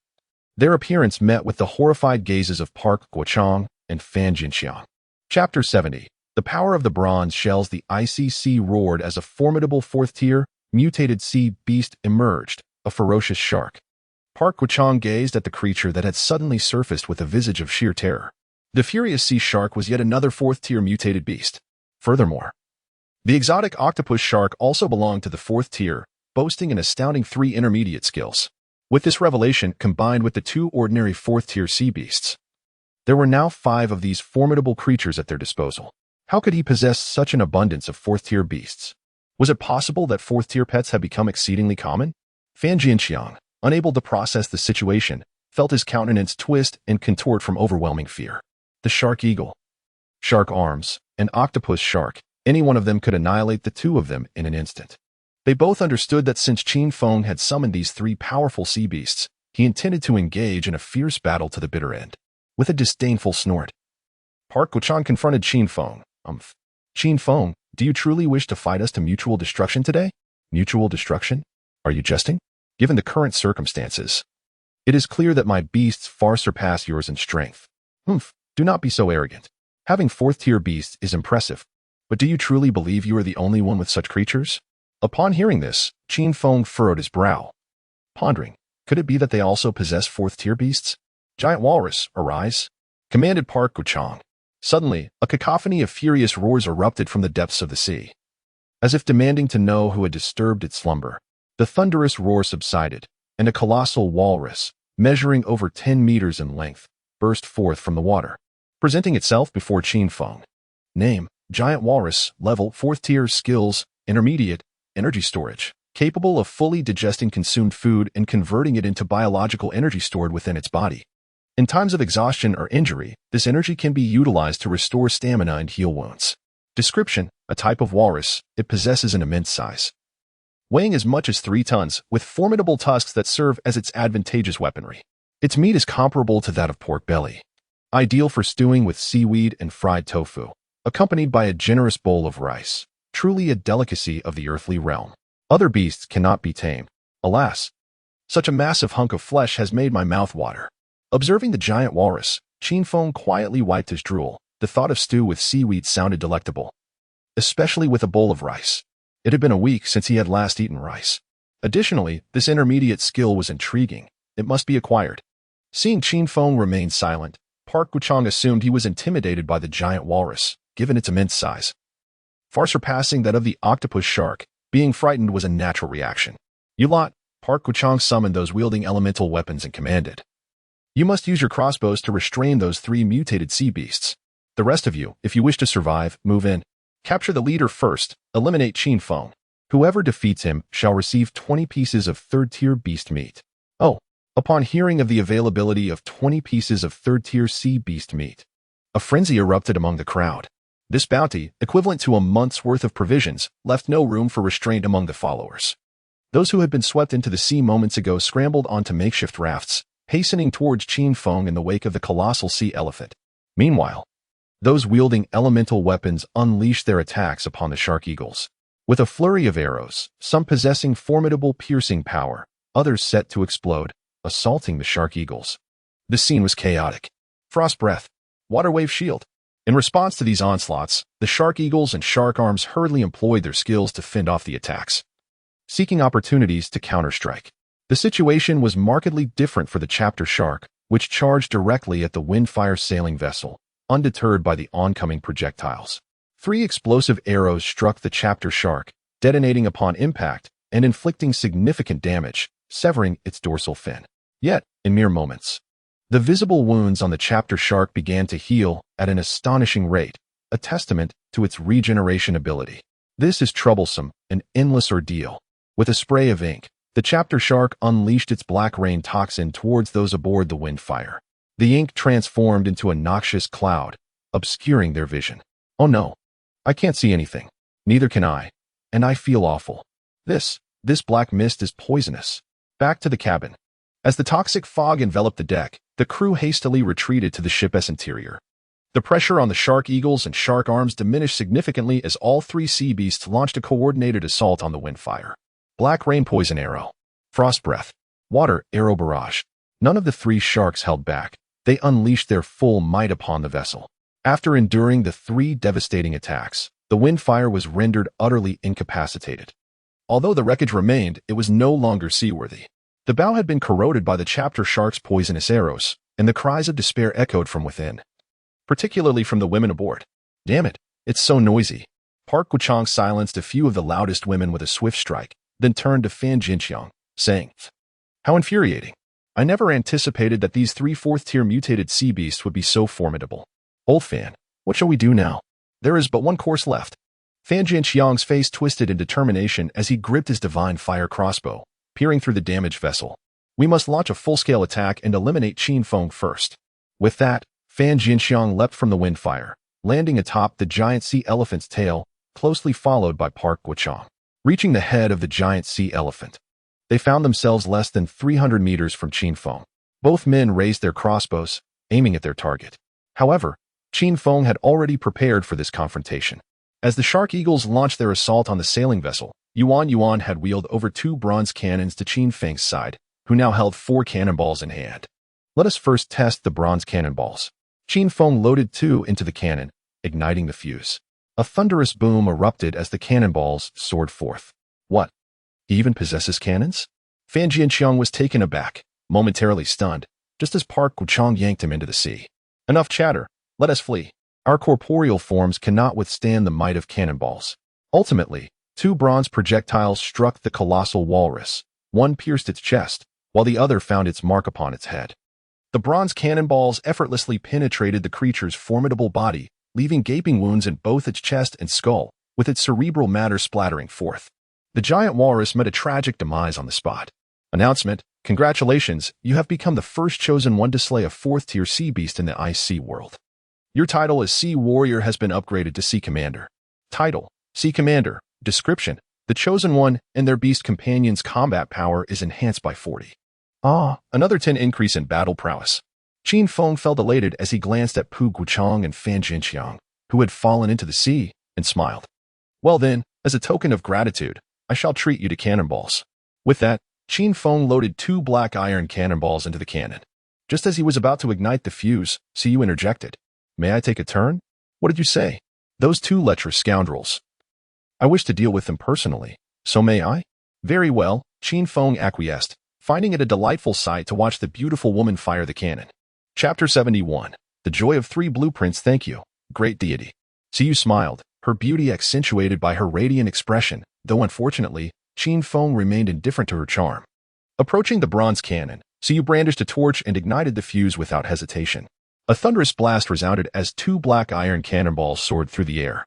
Their appearance met with the horrified gazes of Park Guochang and Fan Jinxiang. Chapter 70. The power of the bronze shells. The ICC roared as a formidable 4th-tier, mutated sea beast emerged, a ferocious shark. Park Guochang gazed at the creature that had suddenly surfaced with a visage of sheer terror. The furious sea shark was yet another 4th-tier mutated beast. Furthermore, the exotic octopus shark also belonged to the 4th tier, boasting an astounding 3 intermediate skills. With this revelation combined with the 2 ordinary 4th-tier sea beasts, there were now 5 of these formidable creatures at their disposal. How could he possess such an abundance of 4th-tier beasts? Was it possible that 4th-tier pets had become exceedingly common? Fan Jinxiang, unable to process the situation, felt his countenance twist and contort from overwhelming fear. The shark eagle, shark arms, and octopus shark, any one of them could annihilate the 2 of them in an instant. They both understood that since Qin Feng had summoned these 3 powerful sea beasts, he intended to engage in a fierce battle to the bitter end. With a disdainful snort, Park Guochang confronted Qin Feng. Qin Feng, do you truly wish to fight us to mutual destruction today? Mutual destruction? Are you jesting? Given the current circumstances, it is clear that my beasts far surpass yours in strength. Do not be so arrogant. Having 4th-tier beasts is impressive, but do you truly believe you are the only one with such creatures? Upon hearing this, Qin Feng furrowed his brow, pondering, could it be that they also possess 4th-tier beasts? Giant walrus, arise, commanded Park Guochang. Suddenly, a cacophony of furious roars erupted from the depths of the sea. As if demanding to know who had disturbed its slumber, the thunderous roar subsided, and a colossal walrus, measuring over 10 meters in length, burst forth from the water, presenting itself before Qin Feng. Name, Giant Walrus, level 4th tier, skills, intermediate, energy storage. capable of fully digesting consumed food and converting it into biological energy stored within its body. In times of exhaustion or injury, this energy can be utilized to restore stamina and heal wounds. Description: a type of walrus, it possesses an immense size, weighing as much as 3 tons, with formidable tusks that serve as its advantageous weaponry. Its meat is comparable to that of pork belly, ideal for stewing with seaweed and fried tofu, accompanied by a generous bowl of rice, truly a delicacy of the earthly realm. Other beasts cannot be tamed. Alas, such a massive hunk of flesh has made my mouth water. Observing the giant walrus, Qin Feng quietly wiped his drool. The thought of stew with seaweed sounded delectable, especially with a bowl of rice. It had been a week since he had last eaten rice. Additionally, this intermediate skill was intriguing. It must be acquired. Seeing Qin Feng remain silent, Park Guchang assumed he was intimidated by the giant walrus, given its immense size, far surpassing that of the octopus shark. Being frightened was a natural reaction. "You lot," Park Guchang summoned those wielding elemental weapons and commanded. "You must use your crossbows to restrain those 3 mutated sea beasts. The rest of you, if you wish to survive, move in. Capture the leader first, eliminate Qin Feng. Whoever defeats him shall receive 20 pieces of 3rd-tier beast meat." Oh, upon hearing of the availability of 20 pieces of 3rd-tier sea beast meat, a frenzy erupted among the crowd. This bounty, equivalent to a month's worth of provisions, left no room for restraint among the followers. Those who had been swept into the sea moments ago scrambled onto makeshift rafts, hastening towards Qin Feng in the wake of the colossal sea elephant. Meanwhile, those wielding elemental weapons unleashed their attacks upon the shark eagles. With a flurry of arrows, some possessing formidable piercing power, others set to explode, assaulting the shark eagles. The scene was chaotic. Frost breath, water wave shield. In response to these onslaughts, the shark eagles and shark arms hurriedly employed their skills to fend off the attacks, seeking opportunities to counterstrike. The situation was markedly different for the chapter shark, which charged directly at the Windfire sailing vessel, undeterred by the oncoming projectiles. 3 explosive arrows struck the chapter shark, detonating upon impact and inflicting significant damage, severing its dorsal fin. Yet, in mere moments, the visible wounds on the chapter shark began to heal at an astonishing rate, a testament to its regeneration ability. This is troublesome, an endless ordeal. With a spray of ink, the chapter shark unleashed its black rain toxin towards those aboard the Windfire. The ink transformed into a noxious cloud, obscuring their vision. "Oh no, I can't see anything. Neither can I. And I feel awful. This black mist is poisonous." Back to the cabin. As the toxic fog enveloped the deck, the crew hastily retreated to the ship's interior. The pressure on the shark eagles and shark arms diminished significantly as all 3 sea beasts launched a coordinated assault on the Windfire. Black rain poison arrow, frost breath, water arrow barrage. None of the 3 sharks held back. They unleashed their full might upon the vessel. After enduring the 3 devastating attacks, the Windfire was rendered utterly incapacitated. Although the wreckage remained, it was no longer seaworthy. The bow had been corroded by the chapter shark's poisonous arrows, and the cries of despair echoed from within, particularly from the women aboard. "Damn it, it's so noisy." Park Guchang silenced a few of the loudest women with a swift strike, then turned to Fan Jinxiang, saying, "How infuriating. I never anticipated that these 3 4th-tier mutated sea beasts would be so formidable. Old Fan, what shall we do now? There is but one course left." Fan Jinxiang's face twisted in determination as he gripped his divine fire crossbow, peering through the damaged vessel. "We must launch a full-scale attack and eliminate Qin Feng first." With that, Fan Jinxiang leapt from the Windfire, landing atop the giant sea elephant's tail, closely followed by Park Guchang. Reaching the head of the giant sea elephant, they found themselves less than 300 meters from Qin Feng. Both men raised their crossbows, aiming at their target. However, Qin Feng had already prepared for this confrontation. As the shark eagles launched their assault on the sailing vessel, Yuan Yuan had wheeled over 2 bronze cannons to Qin Feng's side, who now held 4 cannonballs in hand. "Let us first test the bronze cannonballs." Qin Feng loaded 2 into the cannon, igniting the fuse. A thunderous boom erupted as the cannonballs soared forth. "What? He even possesses cannons?" Fan Jinxiang was taken aback, momentarily stunned, just as Park Guchang yanked him into the sea. "Enough chatter. Let us flee. Our corporeal forms cannot withstand the might of cannonballs." Ultimately, 2 bronze projectiles struck the colossal walrus. One pierced its chest, while the other found its mark upon its head. The bronze cannonballs effortlessly penetrated the creature's formidable body, leaving gaping wounds in both its chest and skull, with its cerebral matter splattering forth. The giant walrus met a tragic demise on the spot. Announcement: congratulations, you have become the first chosen one to slay a 4th-tier sea beast in the Ice Sea world. Your title as Sea Warrior has been upgraded to Sea Commander. Title: Sea Commander. Description: the chosen one and their beast companions' combat power is enhanced by 40. Another 10 increase in battle prowess. Qin Feng felt elated as he glanced at Pu Guchang and Fan Jinqiang, who had fallen into the sea, and smiled. Well then, as a token of gratitude, I shall treat you to cannonballs. With that, Qin Feng loaded 2 black iron cannonballs into the cannon. Just as he was about to ignite the fuse, Suyu interjected. May I take a turn? What did you say? Those 2 lecherous scoundrels. I wish to deal with them personally, so may I? Very well, Qin Feng acquiesced, finding it a delightful sight to watch the beautiful woman fire the cannon. Chapter 71. The Joy of 3 Blueprints. Thank you, great deity. Suyu smiled, her beauty accentuated by her radiant expression, though unfortunately, Qin Feng remained indifferent to her charm. Approaching the bronze cannon, Suyu brandished a torch and ignited the fuse without hesitation. A thunderous blast resounded as 2 black iron cannonballs soared through the air,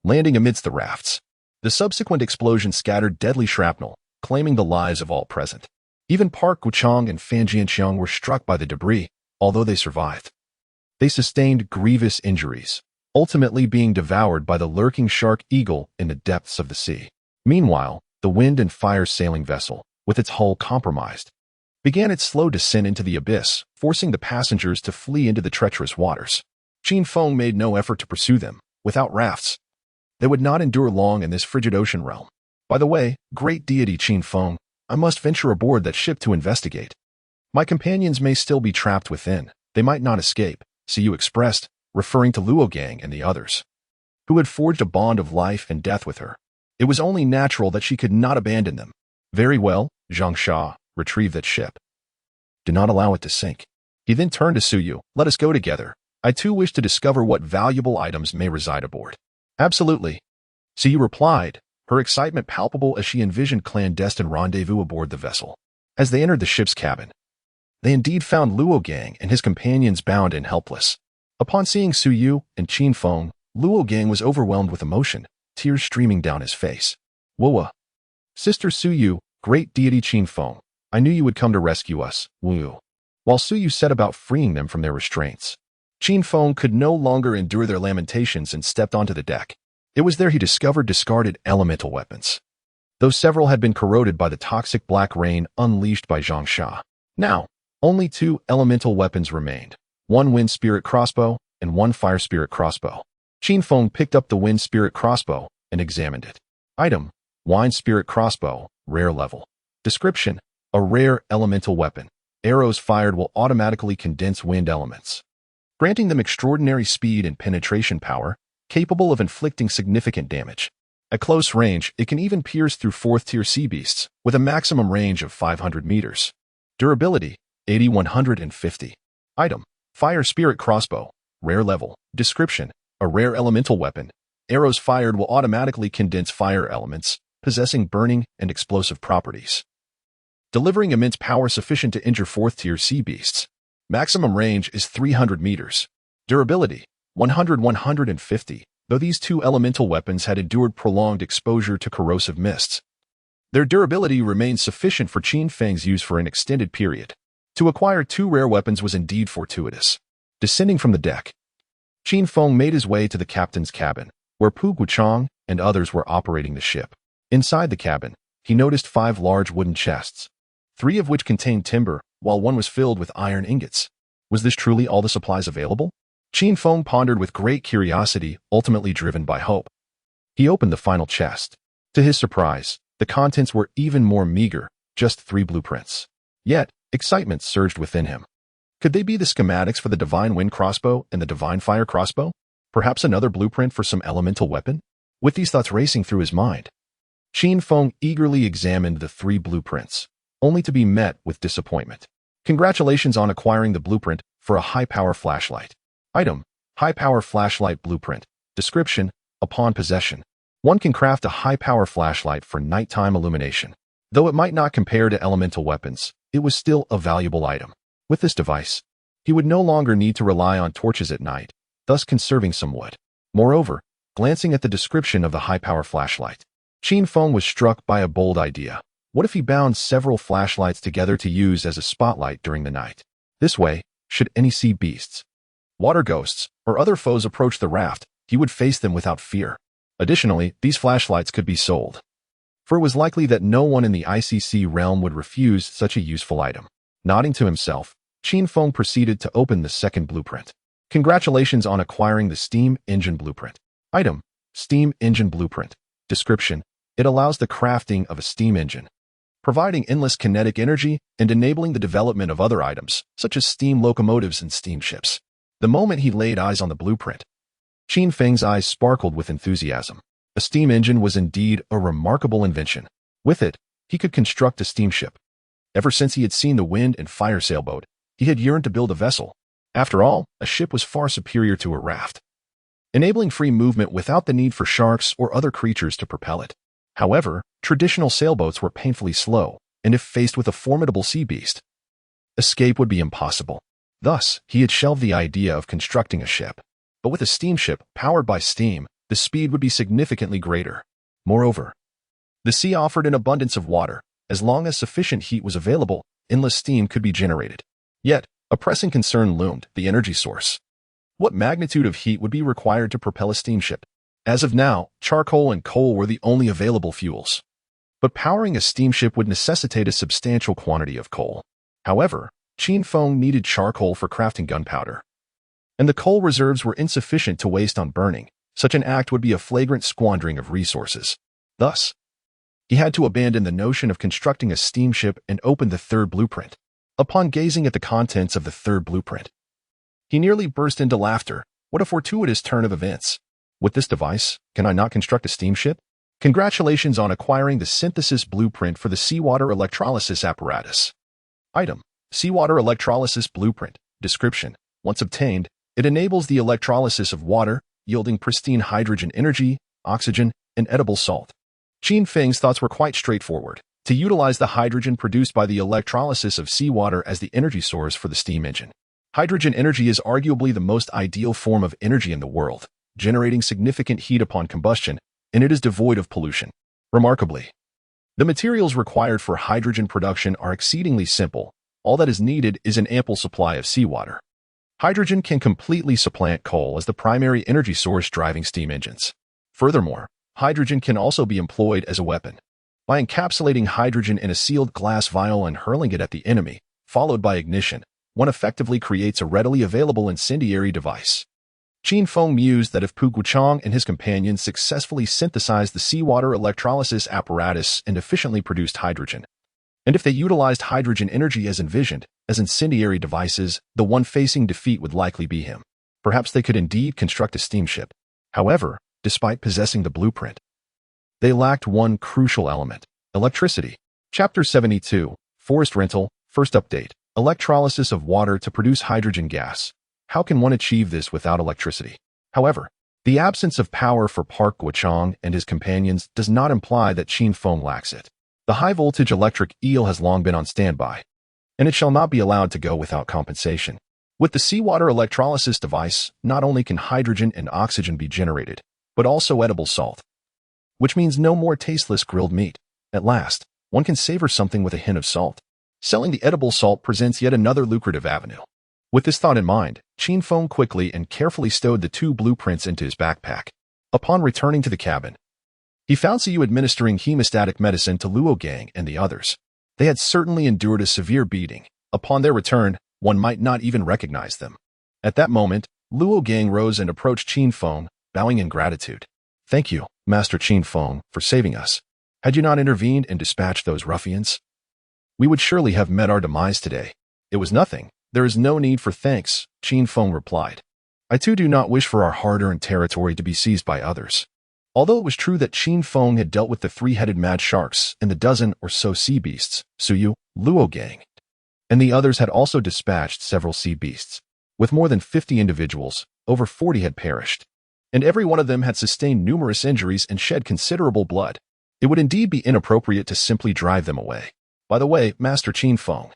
landing amidst the rafts. The subsequent explosion scattered deadly shrapnel, claiming the lives of all present. Even Park Guchang and Fan Jianqiang were struck by the debris, although they survived. They sustained grievous injuries, ultimately being devoured by the lurking shark eagle in the depths of the sea. Meanwhile, the wind and fire sailing vessel, with its hull compromised, began its slow descent into the abyss, forcing the passengers to flee into the treacherous waters. Qin Feng made no effort to pursue them. Without rafts, they would not endure long in this frigid ocean realm. By the way, great deity Qin Feng, I must venture aboard that ship to investigate. My companions may still be trapped within. They might not escape, Suyu expressed, referring to Luo Gang and the others, who had forged a bond of life and death with her. It was only natural that she could not abandon them. Very well, Zhang Sha, retrieve that ship. Do not allow it to sink. He then turned to Suyu. Let us go together. I too wish to discover what valuable items may reside aboard. Absolutely. Suyu replied, her excitement palpable as she envisioned clandestine rendezvous aboard the vessel. As they entered the ship's cabin, they indeed found Luo Gang and his companions bound and helpless. Upon seeing Suyu and Qin Feng, Luo Gang was overwhelmed with emotion, tears streaming down his face. Woa. Sister Suyu, great deity Qin Feng, I knew you would come to rescue us, Wu. While Suyu set about freeing them from their restraints, Qin Feng could no longer endure their lamentations and stepped onto the deck. It was there he discovered discarded elemental weapons, though several had been corroded by the toxic black rain unleashed by Zhang Sha. Now, only 2 elemental weapons remained, 1 wind spirit crossbow and 1 fire spirit crossbow. Qin Feng picked up the wind spirit crossbow and examined it. Item: Wine spirit crossbow, rare level. Description: a rare elemental weapon. Arrows fired will automatically condense wind elements, granting them extraordinary speed and penetration power, capable of inflicting significant damage. At close range, it can even pierce through 4th-tier sea beasts, with a maximum range of 500 meters. Durability: 80-150. Item: Fire Spirit Crossbow, rare level. Description: a rare elemental weapon. Arrows fired will automatically condense fire elements, possessing burning and explosive properties, delivering immense power sufficient to injure 4th-tier sea beasts. Maximum range is 300 meters. Durability: 100-150. Though these 2 elemental weapons had endured prolonged exposure to corrosive mists, their durability remained sufficient for Qin Feng's use for an extended period. To acquire 2 rare weapons was indeed fortuitous. Descending from the deck, Qin Feng made his way to the captain's cabin, where Pu Guchang and others were operating the ship. Inside the cabin, he noticed 5 large wooden chests, 3 of which contained timber, while 1 was filled with iron ingots. Was this truly all the supplies available? Qin Feng pondered with great curiosity, ultimately driven by hope. He opened the final chest. To his surprise, the contents were even more meager, just 3 blueprints. Yet, excitement surged within him. Could they be the schematics for the Divine Wind Crossbow and the Divine Fire Crossbow? Perhaps another blueprint for some elemental weapon? With these thoughts racing through his mind, Qin Feng eagerly examined the 3 blueprints, only to be met with disappointment. Congratulations on acquiring the blueprint for a high-power flashlight. Item: High-power flashlight blueprint. Description: upon possession, one can craft a high-power flashlight for nighttime illumination. Though it might not compare to elemental weapons, it was still a valuable item. With this device, he would no longer need to rely on torches at night, thus conserving some wood. Moreover, glancing at the description of the high-power flashlight, Qin Feng was struck by a bold idea. What if he bound several flashlights together to use as a spotlight during the night? This way, should any sea beasts, water ghosts, or other foes approach the raft, he would face them without fear. Additionally, these flashlights could be sold, for it was likely that no one in the ICC realm would refuse such a useful item. Nodding to himself, Qin Feng proceeded to open the second blueprint. Congratulations on acquiring the Steam Engine Blueprint. Item: Steam Engine Blueprint. Description: it allows the crafting of a steam engine, providing endless kinetic energy and enabling the development of other items, such as steam locomotives and steamships. The moment he laid eyes on the blueprint, Qin Feng's eyes sparkled with enthusiasm. A steam engine was indeed a remarkable invention. With it, he could construct a steamship. Ever since he had seen the wind and fire sailboat, he had yearned to build a vessel. After all, a ship was far superior to a raft, enabling free movement without the need for sharks or other creatures to propel it. However, traditional sailboats were painfully slow, and if faced with a formidable sea beast, escape would be impossible. Thus, he had shelved the idea of constructing a ship. But with a steamship powered by steam, the speed would be significantly greater. Moreover, the sea offered an abundance of water. As long as sufficient heat was available, endless steam could be generated. Yet, a pressing concern loomed: the energy source. What magnitude of heat would be required to propel a steamship? As of now, charcoal and coal were the only available fuels. But powering a steamship would necessitate a substantial quantity of coal. However, Qin Feng needed charcoal for crafting gunpowder, and the coal reserves were insufficient to waste on burning. Such an act would be a flagrant squandering of resources. Thus, he had to abandon the notion of constructing a steamship and open the third blueprint. Upon gazing at the contents of the third blueprint, he nearly burst into laughter. What a fortuitous turn of events! With this device, can I not construct a steamship? Congratulations on acquiring the synthesis blueprint for the seawater electrolysis apparatus. Item: Seawater electrolysis blueprint. Description: once obtained, it enables the electrolysis of water, yielding pristine hydrogen energy, oxygen, and edible salt. Qin Feng's thoughts were quite straightforward: to utilize the hydrogen produced by the electrolysis of seawater as the energy source for the steam engine. Hydrogen energy is arguably the most ideal form of energy in the world, generating significant heat upon combustion, and it is devoid of pollution. Remarkably, the materials required for hydrogen production are exceedingly simple. All that is needed is an ample supply of seawater. Hydrogen can completely supplant coal as the primary energy source driving steam engines. Furthermore, hydrogen can also be employed as a weapon. By encapsulating hydrogen in a sealed glass vial and hurling it at the enemy, followed by ignition, one effectively creates a readily available incendiary device. Qin Feng mused that if Pu Guochang and his companions successfully synthesized the seawater electrolysis apparatus and efficiently produced hydrogen, and if they utilized hydrogen energy as envisioned, as incendiary devices, the one facing defeat would likely be him. Perhaps they could indeed construct a steamship. However, despite possessing the blueprint, they lacked one crucial element: electricity. Chapter 72, Forest Rental, First Update. Electrolysis of water to produce hydrogen gas. How can one achieve this without electricity? However, the absence of power for Park Guochang and his companions does not imply that Qin Feng lacks it. The high-voltage electric eel has long been on standby, and it shall not be allowed to go without compensation. With the seawater electrolysis device, not only can hydrogen and oxygen be generated, but also edible salt, which means no more tasteless grilled meat. At last, one can savor something with a hint of salt. Selling the edible salt presents yet another lucrative avenue. With this thought in mind, Qin Feng quickly and carefully stowed the two blueprints into his backpack. Upon returning to the cabin, he found Siyu administering hemostatic medicine to Luo Gang and the others. They had certainly endured a severe beating. Upon their return, one might not even recognize them. At that moment, Luo Gang rose and approached Qin Feng, bowing in gratitude. Thank you, Master Qin Feng, for saving us. Had you not intervened and dispatched those ruffians, we would surely have met our demise today. It was nothing. There is no need for thanks, Qin Feng replied. I too do not wish for our hard-earned territory to be seized by others. Although it was true that Qin Feng had dealt with the three-headed mad sharks and the dozen or so sea beasts, Suyu, Luo Gang, and the others had also dispatched several sea beasts. With more than 50 individuals, over 40 had perished, and every one of them had sustained numerous injuries and shed considerable blood. It would indeed be inappropriate to simply drive them away. By the way, Master Qin Feng.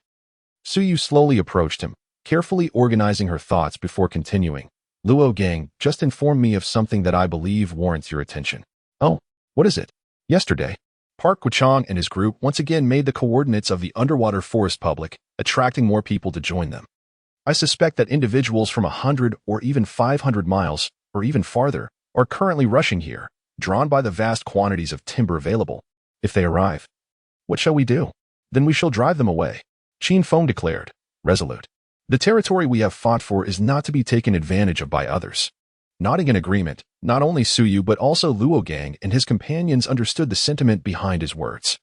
Suyu slowly approached him, carefully organizing her thoughts before continuing. Luo Gang just informed me of something that I believe warrants your attention. Oh, what is it? Yesterday, Park Guchang and his group once again made the coordinates of the underwater forest public, attracting more people to join them. I suspect that individuals from 100 or even 500 miles, or even farther, are currently rushing here, drawn by the vast quantities of timber available. If they arrive, what shall we do? Then we shall drive them away, Qin Feng declared, resolute. The territory we have fought for is not to be taken advantage of by others. Nodding in agreement, not only Su Yu but also Luo Gang and his companions understood the sentiment behind his words.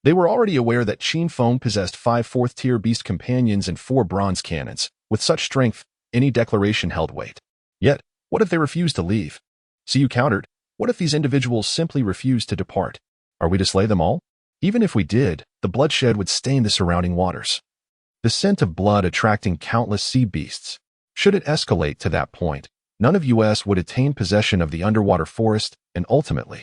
They were already aware that Qin Feng possessed 5 fourth-tier beast companions and 4 bronze cannons. With such strength, any declaration held weight. Yet, what if they refused to leave? Su Yu countered, what if these individuals simply refused to depart? Are we to slay them all? Even if we did, the bloodshed would stain the surrounding waters. The scent of blood attracting countless sea beasts. Should it escalate to that point, none of US would attain possession of the underwater forest, and ultimately,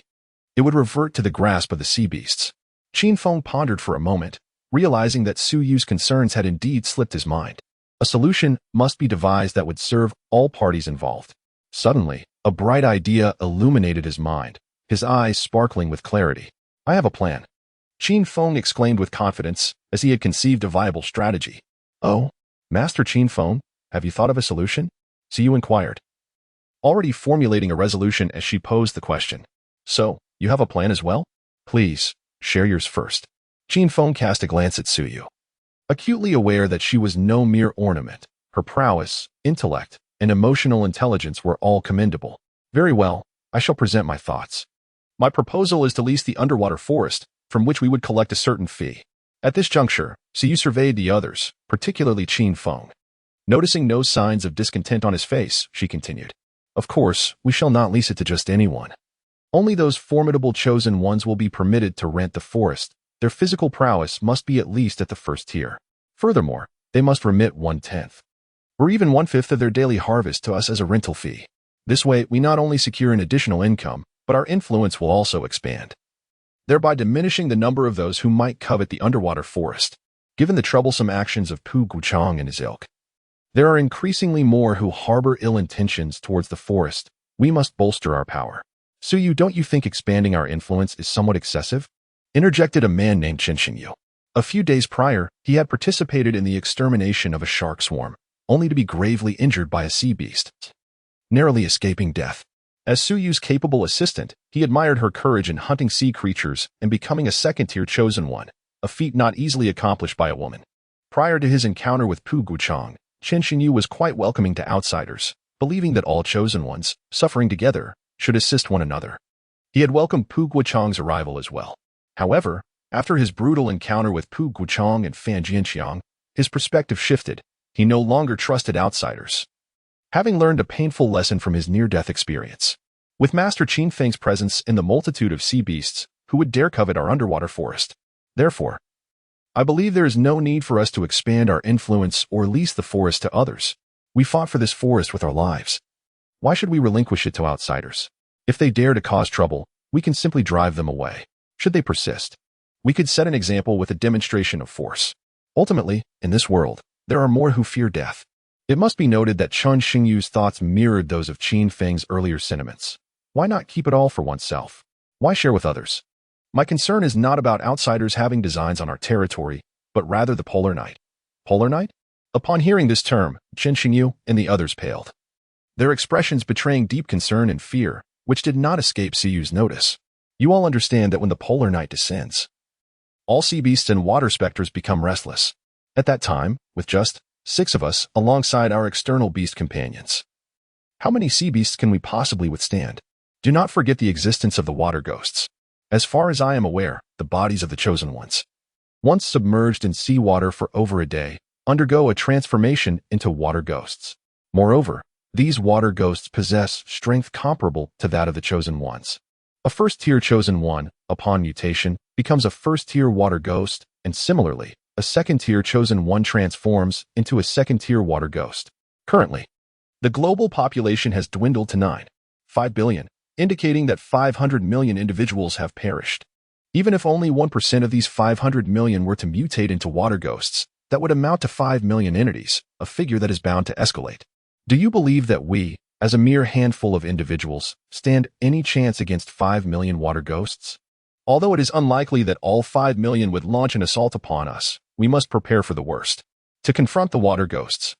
it would revert to the grasp of the sea beasts. Qin Feng pondered for a moment, realizing that Su Yu's concerns had indeed slipped his mind. A solution must be devised that would serve all parties involved. Suddenly, a bright idea illuminated his mind, his eyes sparkling with clarity. I have a plan. Qin Feng exclaimed with confidence, as he had conceived a viable strategy. Oh, Master Qin Feng, have you thought of a solution? Su Yu inquired, already formulating a resolution as she posed the question. So, you have a plan as well? Please, share yours first. Qin Feng cast a glance at Su Yu. Acutely aware that she was no mere ornament, her prowess, intellect, and emotional intelligence were all commendable. Very well, I shall present my thoughts. My proposal is to lease the underwater forest, from which we would collect a certain fee. At this juncture, Su Yu surveyed the others, particularly Qin Feng. Noticing no signs of discontent on his face, she continued. Of course, we shall not lease it to just anyone. Only those formidable chosen ones will be permitted to rent the forest. Their physical prowess must be at least at the first tier. Furthermore, they must remit 1/10, or even 1/5 of their daily harvest to us as a rental fee. This way, we not only secure an additional income, but our influence will also expand, thereby diminishing the number of those who might covet the underwater forest. Given the troublesome actions of Pu Guchang and his ilk, there are increasingly more who harbor ill intentions towards the forest. We must bolster our power. Su Yu, don't you think expanding our influence is somewhat excessive? Interjected a man named Chen Xingyu. A few days prior, he had participated in the extermination of a shark swarm, only to be gravely injured by a sea beast, narrowly escaping death. As Su Yu's capable assistant, he admired her courage in hunting sea creatures and becoming a second-tier chosen one, a feat not easily accomplished by a woman. Prior to his encounter with Pu Guchang, Chen Xingyu was quite welcoming to outsiders, believing that all chosen ones, suffering together, should assist one another. He had welcomed Pu Guchang's arrival as well. However, after his brutal encounter with Pu Guchang and Fan Jianqiang, his perspective shifted. He no longer trusted outsiders, having learned a painful lesson from his near-death experience. With Master Qin Feng's presence in the multitude of sea beasts, who would dare covet our underwater forest? Therefore, I believe there is no need for us to expand our influence or lease the forest to others. We fought for this forest with our lives. Why should we relinquish it to outsiders? If they dare to cause trouble, we can simply drive them away. Should they persist, we could set an example with a demonstration of force. Ultimately, in this world, there are more who fear death. It must be noted that Chen Xingyu's thoughts mirrored those of Qin Feng's earlier sentiments. Why not keep it all for oneself? Why share with others? My concern is not about outsiders having designs on our territory, but rather the Polar Night. Polar Night? Upon hearing this term, Chen Xingyu and the others paled, their expressions betraying deep concern and fear, which did not escape Su Yu's notice. You all understand that when the Polar Night descends, all sea beasts and water specters become restless. At that time, with just 6 of us alongside our external beast companions, how many sea beasts can we possibly withstand? Do not forget the existence of the water ghosts. As far as I am aware, the bodies of the chosen ones, once submerged in seawater for over a day, undergo a transformation into water ghosts. Moreover, these water ghosts possess strength comparable to that of the chosen ones. A first-tier chosen one, upon mutation, becomes a first-tier water ghost, and similarly, a second-tier chosen one transforms into a second-tier water ghost. Currently, the global population has dwindled to 9.5 billion, indicating that 500 million individuals have perished. Even if only 1% of these 500 million were to mutate into water ghosts, that would amount to 5 million entities, a figure that is bound to escalate. Do you believe that we, as a mere handful of individuals, stand any chance against 5 million water ghosts? Although it is unlikely that all 5 million would launch an assault upon us, we must prepare for the worst. To confront the water ghosts,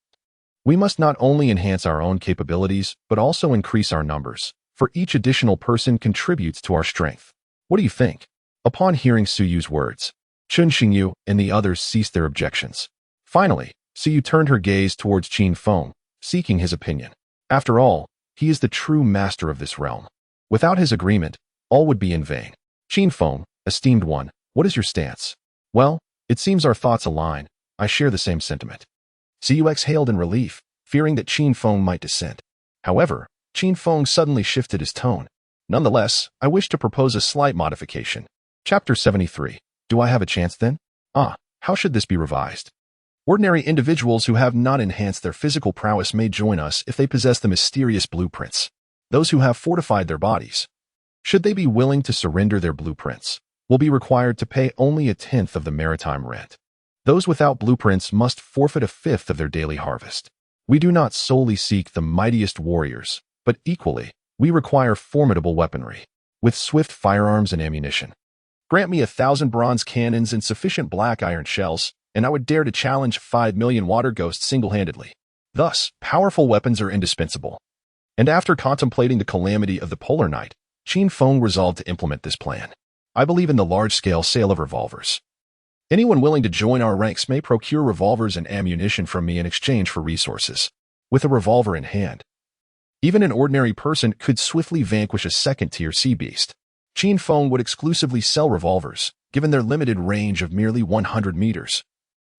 we must not only enhance our own capabilities, but also increase our numbers, for each additional person contributes to our strength. What do you think? Upon hearing Su Yu's words, Chun Xingyu and the others ceased their objections. Finally, Su Yu turned her gaze towards Qin Feng, seeking his opinion. After all, he is the true master of this realm. Without his agreement, all would be in vain. Qin Feng, esteemed one, what is your stance? Well, it seems our thoughts align. I share the same sentiment. Su Yu exhaled in relief, fearing that Qin Feng might dissent. However, Qin Feng suddenly shifted his tone. Nonetheless, I wish to propose a slight modification. Chapter 73. Do I have a chance then? How should this be revised? Ordinary individuals who have not enhanced their physical prowess may join us if they possess the mysterious blueprints. Those who have fortified their bodies, should they be willing to surrender their blueprints, will be required to pay only 1/10 of the maritime rent. Those without blueprints must forfeit 1/5 of their daily harvest. We do not solely seek the mightiest warriors, but equally, we require formidable weaponry, with swift firearms and ammunition. Grant me 1,000 bronze cannons and sufficient black iron shells, and I would dare to challenge 5 million water ghosts single-handedly. Thus, powerful weapons are indispensable. And after contemplating the calamity of the Polar Night, Qin Feng resolved to implement this plan. I believe in the large-scale sale of revolvers. Anyone willing to join our ranks may procure revolvers and ammunition from me in exchange for resources. With a revolver in hand, even an ordinary person could swiftly vanquish a second-tier sea beast. Qin Feng would exclusively sell revolvers, given their limited range of merely 100 meters,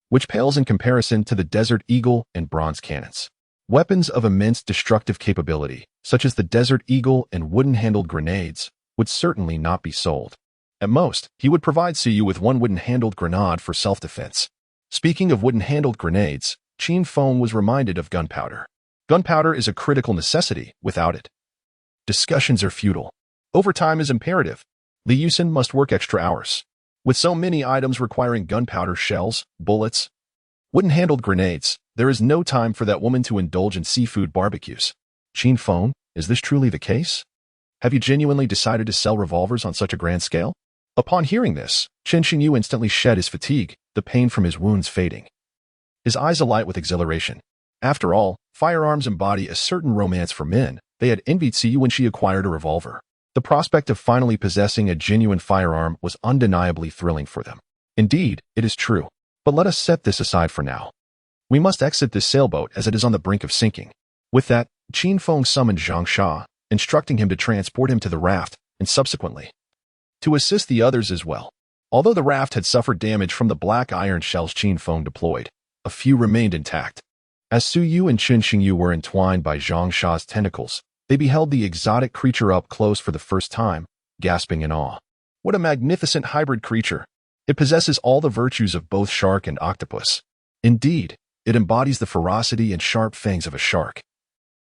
which pales in comparison to the Desert Eagle and bronze cannons. Weapons of immense destructive capability, such as the Desert Eagle and wooden-handled grenades, would certainly not be sold. At most, he would provide Su Yu with one wooden-handled grenade for self-defense. Speaking of wooden-handled grenades, Qin Feng was reminded of gunpowder. Gunpowder is a critical necessity. Without it, discussions are futile. Overtime is imperative. Li Yusen must work extra hours. With so many items requiring gunpowder shells, bullets, wooden-handled grenades, there is no time for that woman to indulge in seafood barbecues. Qin Feng, is this truly the case? Have you genuinely decided to sell revolvers on such a grand scale? Upon hearing this, Qin Xingyu instantly shed his fatigue, the pain from his wounds fading. His eyes alight with exhilaration. After all, firearms embody a certain romance for men. They had envied Su Yu when she acquired a revolver. The prospect of finally possessing a genuine firearm was undeniably thrilling for them. Indeed, it is true. But let us set this aside for now. We must exit this sailboat as it is on the brink of sinking. With that, Qin Feng summoned Zhang Sha, instructing him to transport him to the raft, and subsequently, to assist the others as well. Although the raft had suffered damage from the black iron shells Qin Feng deployed, a few remained intact. As Su Yu and Qin Xingyu were entwined by Zhang Sha's tentacles, they beheld the exotic creature up close for the first time, gasping in awe. What a magnificent hybrid creature! It possesses all the virtues of both shark and octopus. Indeed, it embodies the ferocity and sharp fangs of a shark,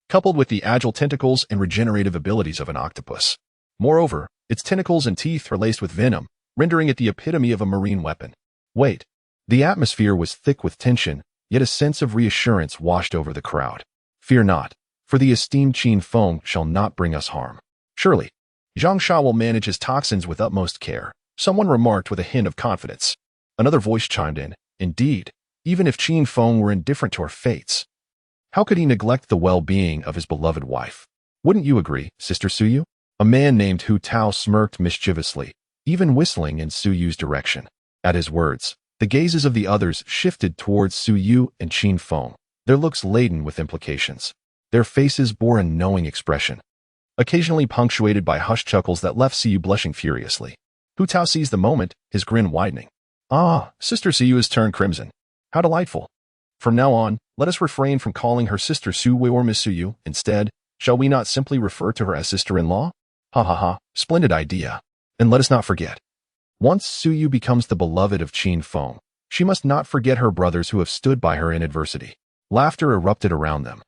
coupled with the agile tentacles and regenerative abilities of an octopus. Moreover, its tentacles and teeth are laced with venom, rendering it the epitome of a marine weapon. Wait. The atmosphere was thick with tension, yet a sense of reassurance washed over the crowd. Fear not, for the esteemed Qin Feng shall not bring us harm. Surely, Zhang Sha will manage his toxins with utmost care, someone remarked with a hint of confidence. Another voice chimed in. Indeed, even if Qin Feng were indifferent to our fates, how could he neglect the well-being of his beloved wife? Wouldn't you agree, Sister Su Yu? A man named Hu Tao smirked mischievously, even whistling in Su Yu's direction. At his words, the gazes of the others shifted towards Su Yu and Qin Feng, their looks laden with implications. Their faces bore a knowing expression, occasionally punctuated by hushed chuckles that left Su Yu blushing furiously. Hu Tao seized the moment, his grin widening. Ah, Sister Su Yu has turned crimson. How delightful. From now on, let us refrain from calling her Sister Su Wei or Miss Su Yu. Instead, shall we not simply refer to her as sister-in-law? Ha ha ha, splendid idea. And let us not forget. Once Su Yu becomes the beloved of Qin Feng, she must not forget her brothers who have stood by her in adversity. Laughter erupted around them,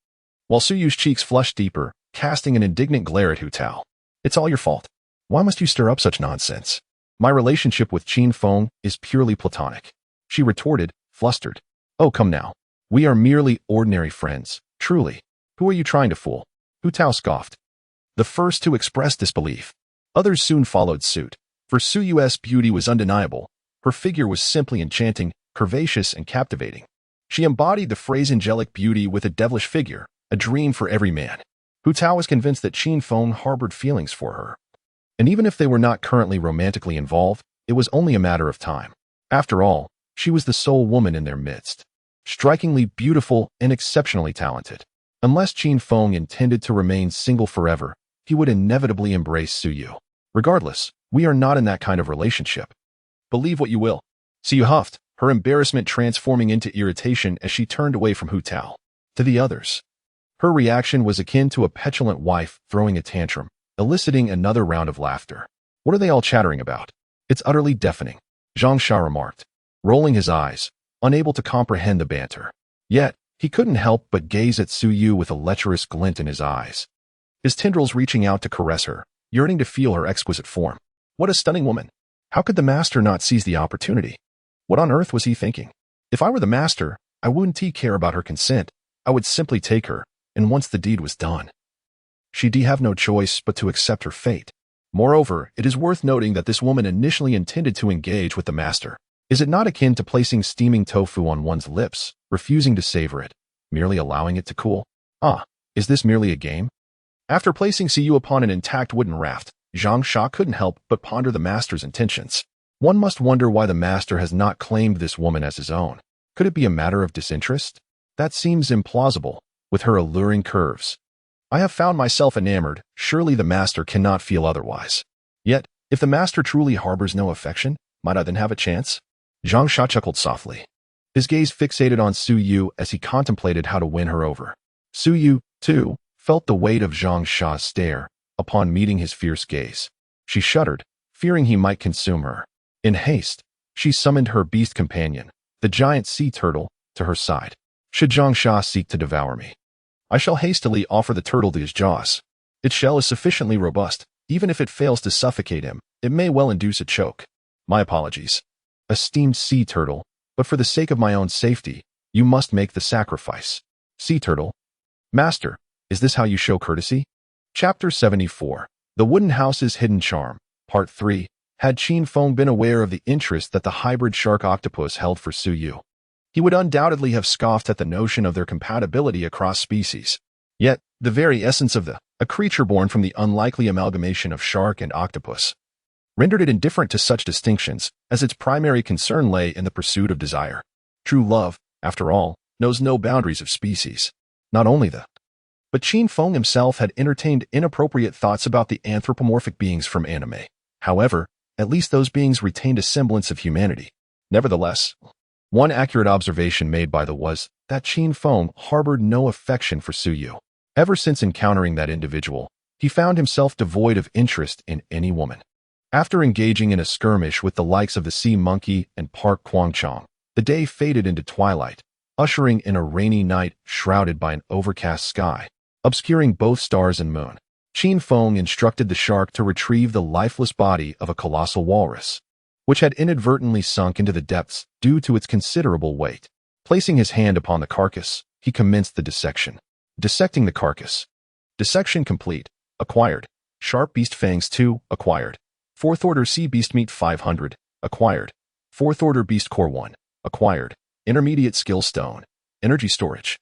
while Su Yu's cheeks flushed deeper, casting an indignant glare at Hu Tao. It's all your fault. Why must you stir up such nonsense? My relationship with Qin Feng is purely platonic. She retorted, flustered. Oh, come now. We are merely ordinary friends, truly. Who are you trying to fool? Hu Tao scoffed, the first to express disbelief. Others soon followed suit. For Su Yu's beauty was undeniable. Her figure was simply enchanting, curvaceous, and captivating. She embodied the phrase angelic beauty with a devilish figure, a dream for every man. Hu Tao was convinced that Qin Feng harbored feelings for her. And even if they were not currently romantically involved, it was only a matter of time. After all, she was the sole woman in their midst. Strikingly beautiful and exceptionally talented. Unless Qin Feng intended to remain single forever, he would inevitably embrace Su Yu. Regardless, we are not in that kind of relationship. Believe what you will. Su Yu huffed, her embarrassment transforming into irritation as she turned away from Hu Tao. To the others, her reaction was akin to a petulant wife throwing a tantrum, eliciting another round of laughter. What are they all chattering about? It's utterly deafening, Zhang Sha remarked, rolling his eyes, unable to comprehend the banter. Yet, he couldn't help but gaze at Su Yu with a lecherous glint in his eyes. His tendrils reaching out to caress her, yearning to feel her exquisite form. What a stunning woman! How could the master not seize the opportunity? What on earth was he thinking? If I were the master, I wouldn't care about her consent. I would simply take her, and once the deed was done, she'd have no choice but to accept her fate. Moreover, it is worth noting that this woman initially intended to engage with the master. Is it not akin to placing steaming tofu on one's lips, refusing to savor it, merely allowing it to cool? Is this merely a game? After placing Su Yu upon an intact wooden raft, Zhang Sha couldn't help but ponder the master's intentions. One must wonder why the master has not claimed this woman as his own. Could it be a matter of disinterest? That seems implausible, with her alluring curves. I have found myself enamored, surely the master cannot feel otherwise. Yet, if the master truly harbors no affection, might I then have a chance? Zhang Sha chuckled softly. His gaze fixated on Su Yu as he contemplated how to win her over. Su Yu, too, felt the weight of Zhang Sha's stare upon meeting his fierce gaze. She shuddered, fearing he might consume her. In haste, she summoned her beast companion, the giant sea turtle, to her side. Should Zhang Sha seek to devour me, I shall hastily offer the turtle to his jaws. Its shell is sufficiently robust. Even if it fails to suffocate him, it may well induce a choke. My apologies, esteemed sea turtle, but for the sake of my own safety, you must make the sacrifice. Sea turtle. Master, is this how you show courtesy? Chapter 74. The Wooden House's Hidden Charm. Part 3. Had Qin Feng been aware of the interest that the hybrid shark-octopus held for Su Yu, he would undoubtedly have scoffed at the notion of their compatibility across species. Yet, the very essence of a creature born from the unlikely amalgamation of shark and octopus, rendered it indifferent to such distinctions, as its primary concern lay in the pursuit of desire. True love, after all, knows no boundaries of species. Not only that, but Qin Feng himself had entertained inappropriate thoughts about the anthropomorphic beings from anime. However, at least those beings retained a semblance of humanity. Nevertheless, one accurate observation made by was that Qin Feng harbored no affection for Su Yu. Ever since encountering that individual, he found himself devoid of interest in any woman. After engaging in a skirmish with the likes of the Sea Monkey and Park Kwangchong, the day faded into twilight, ushering in a rainy night shrouded by an overcast sky, obscuring both stars and moon. Qin Feng instructed the shark to retrieve the lifeless body of a colossal walrus, which had inadvertently sunk into the depths due to its considerable weight. Placing his hand upon the carcass, he commenced the dissection. Dissecting the carcass. Dissection complete. Acquired. Sharp Beast Fangs 2. Acquired. 4th Order Sea Beast Meat 500. Acquired. 4th Order Beast Core 1. Acquired. Intermediate Skill Stone. Energy Storage.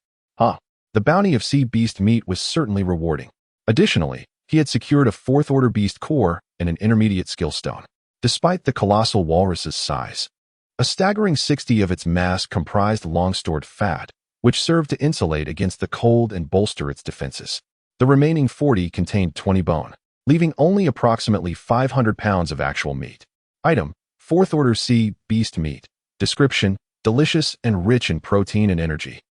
The bounty of sea beast meat was certainly rewarding. Additionally, he had secured a 4th Order Beast Core and an Intermediate Skill Stone. Despite the colossal walrus's size, a staggering 60 of its mass comprised long-stored fat, which served to insulate against the cold and bolster its defenses. The remaining 40 contained 20 bone, leaving only approximately 500 pounds of actual meat. Item: 4th Order Sea Beast Meat. Description: delicious and rich in protein and energy.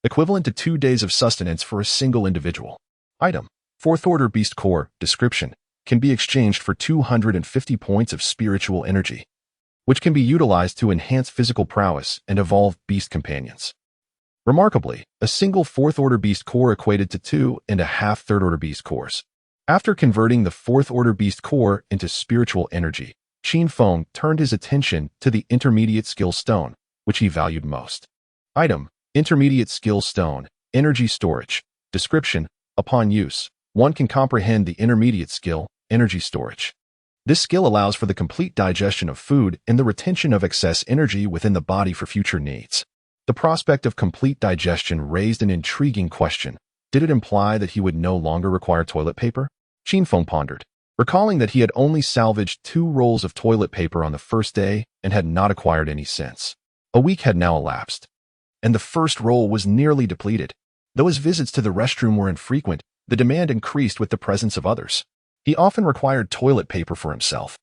Equivalent to 2 days of sustenance for a single individual. Item: 4th Order Beast Core. Description: can be exchanged for 250 points of spiritual energy, which can be utilized to enhance physical prowess and evolve beast companions. Remarkably, a single 4th Order Beast Core equated to 2.5 3rd Order Beast Cores. After converting the 4th Order Beast Core into spiritual energy, Qin Feng turned his attention to the Intermediate Skill Stone, which he valued most. Item: Intermediate Skill Stone. Energy Storage. Description: upon use, one can comprehend the intermediate skill, energy storage. This skill allows for the complete digestion of food and the retention of excess energy within the body for future needs. The prospect of complete digestion raised an intriguing question. Did it imply that he would no longer require toilet paper? Qin Feng pondered, recalling that he had only salvaged 2 rolls of toilet paper on the first day and had not acquired any since. A week had now elapsed, and the first roll was nearly depleted. Though his visits to the restroom were infrequent, the demand increased with the presence of others. He often required toilet paper for himself,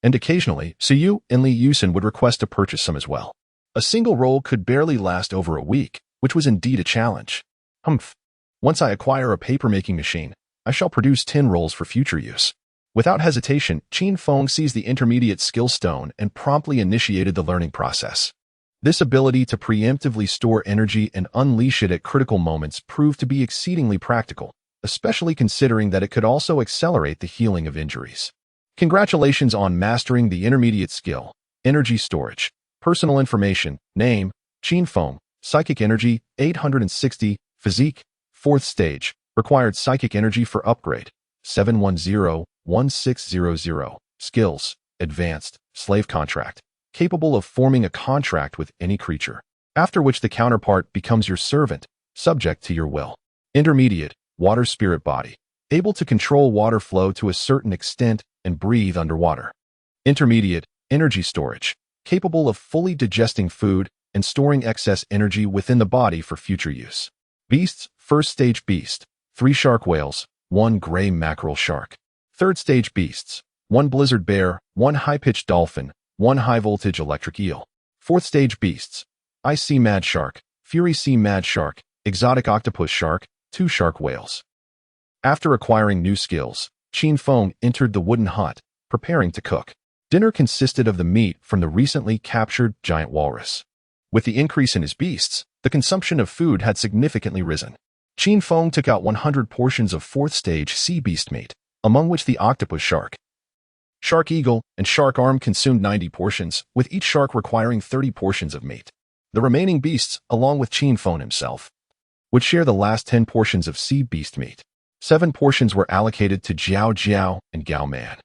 and occasionally, Suyu and Li Yusen would request to purchase some as well. A single roll could barely last over a week, which was indeed a challenge. Humph. Once I acquire a paper-making machine, I shall produce 10 rolls for future use. Without hesitation, Qin Feng seized the intermediate skill stone and promptly initiated the learning process. This ability to preemptively store energy and unleash it at critical moments proved to be exceedingly practical, especially considering that it could also accelerate the healing of injuries. Congratulations on mastering the intermediate skill, energy storage. Personal information, name, Qin Feng, psychic energy, 860, physique, 4th stage, required psychic energy for upgrade, 710-1600, skills, advanced, slave contract, capable of forming a contract with any creature, after which the counterpart becomes your servant, subject to your will. Intermediate, water spirit body, able to control water flow to a certain extent and breathe underwater. Intermediate, energy storage, capable of fully digesting food and storing excess energy within the body for future use. Beasts, 1st stage beast, 3 shark whales, 1 gray mackerel shark. 3rd stage beasts, 1 blizzard bear, 1 high-pitched dolphin, 1 high-voltage electric eel. 4th stage beasts, ice sea mad shark, fury sea mad shark, exotic octopus shark, 2 shark whales. After acquiring new skills, Qin Feng entered the wooden hut, preparing to cook. Dinner consisted of the meat from the recently captured giant walrus. With the increase in his beasts, the consumption of food had significantly risen. Qin Feng took out 100 portions of 4th stage sea beast meat, among which the octopus shark, shark eagle, and shark arm consumed 90 portions, with each shark requiring 30 portions of meat. The remaining beasts, along with Qin Feng himself, would share the last 10 portions of sea beast meat. 7 portions were allocated to Jiao Jiao and Gao Man,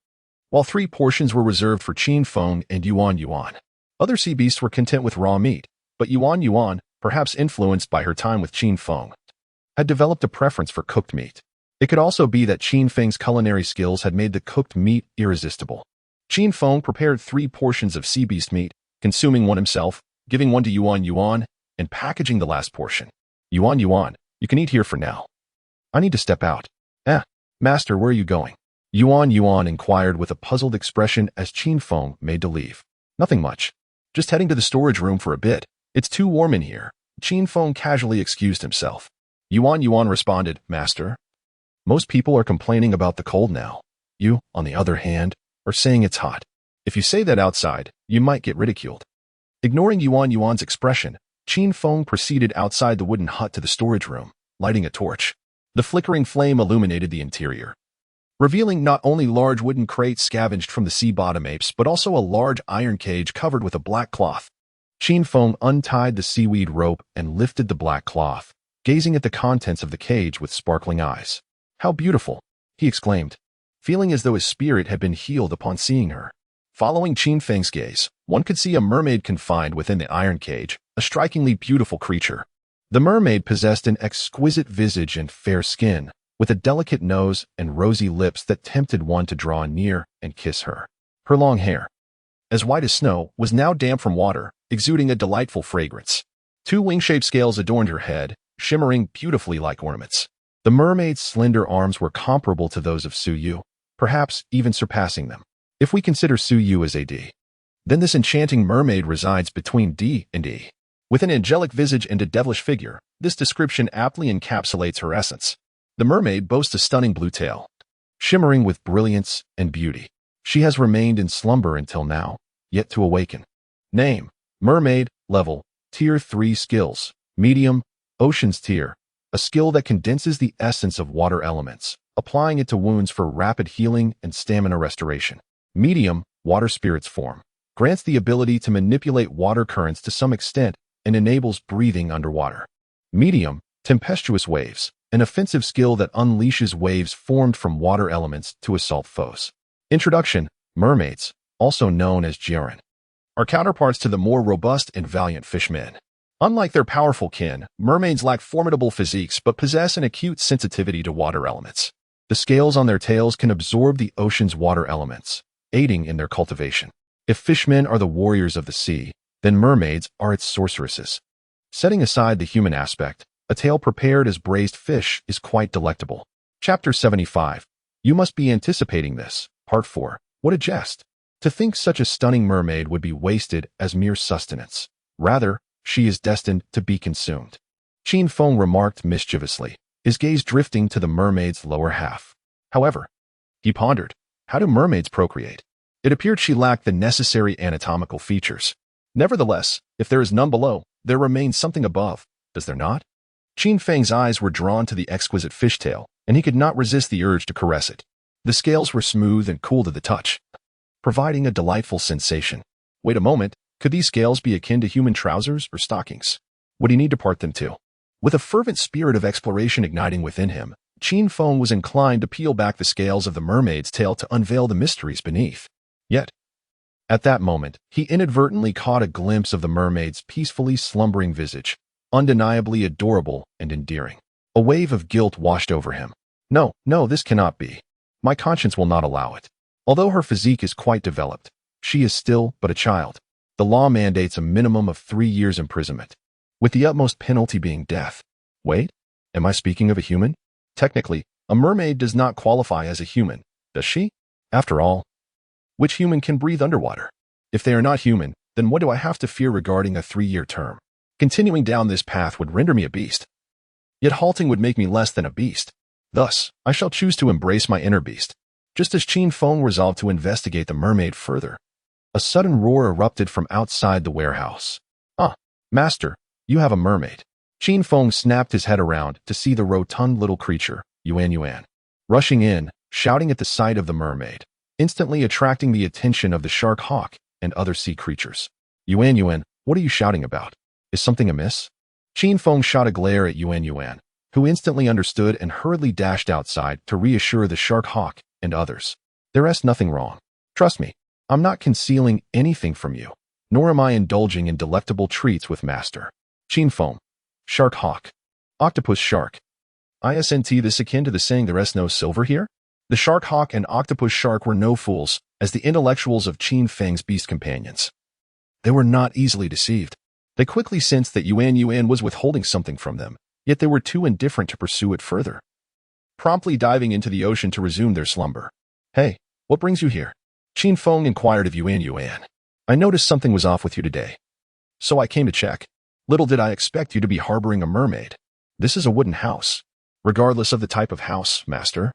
while 3 portions were reserved for Qin Feng and Yuan Yuan. Other sea beasts were content with raw meat, but Yuan Yuan, perhaps influenced by her time with Qin Feng, had developed a preference for cooked meat. It could also be that Qin Feng's culinary skills had made the cooked meat irresistible. Qin Feng prepared 3 portions of sea beast meat, consuming 1 himself, giving 1 to Yuan Yuan, and packaging the last portion. Yuan Yuan, you can eat here for now. I need to step out. Master, where are you going? Yuan Yuan inquired with a puzzled expression as Qin Feng made to leave. Nothing much. Just heading to the storage room for a bit. It's too warm in here. Qin Feng casually excused himself. Yuan Yuan responded, Master, most people are complaining about the cold now. You, on the other hand, are saying it's hot. If you say that outside, you might get ridiculed. Ignoring Yuan Yuan's expression, Qin Feng proceeded outside the wooden hut to the storage room, lighting a torch. The flickering flame illuminated the interior, revealing not only large wooden crates scavenged from the sea bottom apes, but also a large iron cage covered with a black cloth. Qin Feng untied the seaweed rope and lifted the black cloth, gazing at the contents of the cage with sparkling eyes. How beautiful, he exclaimed, feeling as though his spirit had been healed upon seeing her. Following Qin Feng's gaze, one could see a mermaid confined within the iron cage, a strikingly beautiful creature. The mermaid possessed an exquisite visage and fair skin, with a delicate nose and rosy lips that tempted one to draw near and kiss her. Her long hair, as white as snow, was now damp from water, exuding a delightful fragrance. 2 wing-shaped scales adorned her head, shimmering beautifully like ornaments. The mermaid's slender arms were comparable to those of Suyu, perhaps even surpassing them. If we consider Suyu as a D, then this enchanting mermaid resides between D and E. With an angelic visage and a devilish figure, this description aptly encapsulates her essence. The mermaid boasts a stunning blue tail, shimmering with brilliance and beauty. She has remained in slumber until now, yet to awaken. Name, Mermaid, Level, Tier 3 Skills, Medium, Ocean's Tier, a skill that condenses the essence of water elements, applying it to wounds for rapid healing and stamina restoration. Medium, Water Spirit's form, grants the ability to manipulate water currents to some extent and enables breathing underwater. Medium, Tempestuous Waves, an offensive skill that unleashes waves formed from water elements to assault foes. Introduction, Mermaids, also known as Jiren, are counterparts to the more robust and valiant fishmen. Unlike their powerful kin, mermaids lack formidable physiques but possess an acute sensitivity to water elements. The scales on their tails can absorb the ocean's water elements, aiding in their cultivation. If fishmen are the warriors of the sea, then mermaids are its sorceresses. Setting aside the human aspect, a tale prepared as braised fish is quite delectable. Chapter 75. You must be anticipating this. Part 4. What a jest! To think such a stunning mermaid would be wasted as mere sustenance. Rather, she is destined to be consumed. Qin Feng remarked mischievously, his gaze drifting to the mermaid's lower half. However, he pondered, how do mermaids procreate? It appeared she lacked the necessary anatomical features. Nevertheless, if there is none below, there remains something above, does there not? Qin Feng's eyes were drawn to the exquisite fishtail, and he could not resist the urge to caress it. The scales were smooth and cool to the touch, providing a delightful sensation. Wait a moment, could these scales be akin to human trousers or stockings? Would he need to part them too? With a fervent spirit of exploration igniting within him, Qin Feng was inclined to peel back the scales of the mermaid's tail to unveil the mysteries beneath. Yet, at that moment, he inadvertently caught a glimpse of the mermaid's peacefully slumbering visage, undeniably adorable and endearing. A wave of guilt washed over him. No, this cannot be. My conscience will not allow it. Although her physique is quite developed, she is still but a child. The law mandates a minimum of 3 years imprisonment, with the utmost penalty being death. Wait, am I speaking of a human? Technically, a mermaid does not qualify as a human, does she? After all, which human can breathe underwater? If they are not human, then what do I have to fear regarding a 3-year term? Continuing down this path would render me a beast. Yet halting would make me less than a beast. Thus, I shall choose to embrace my inner beast. Just as Qin Feng resolved to investigate the mermaid further, a sudden roar erupted from outside the warehouse. Ah, master, you have a mermaid. Qin Feng snapped his head around to see the rotund little creature, Yuan, rushing in, shouting at the sight of the mermaid, instantly attracting the attention of the shark hawk and other sea creatures. Yuan, what are you shouting about? Is something amiss? Qin Feng shot a glare at Yuan, who instantly understood and hurriedly dashed outside to reassure the shark hawk and others. There is nothing wrong. Trust me, I'm not concealing anything from you, nor am I indulging in delectable treats with master. Qin Feng, shark hawk, octopus shark. Isn't this akin to the saying there is no silver here? The shark hawk and octopus shark were no fools, as the intellectuals of Qin Feng's beast companions. They were not easily deceived. They quickly sensed that Yuan was withholding something from them, yet they were too indifferent to pursue it further, promptly diving into the ocean to resume their slumber. Hey, what brings you here? Qin Feng inquired of Yuan. I noticed something was off with you today, so I came to check. Little did I expect you to be harboring a mermaid. This is a wooden house. Regardless of the type of house, master,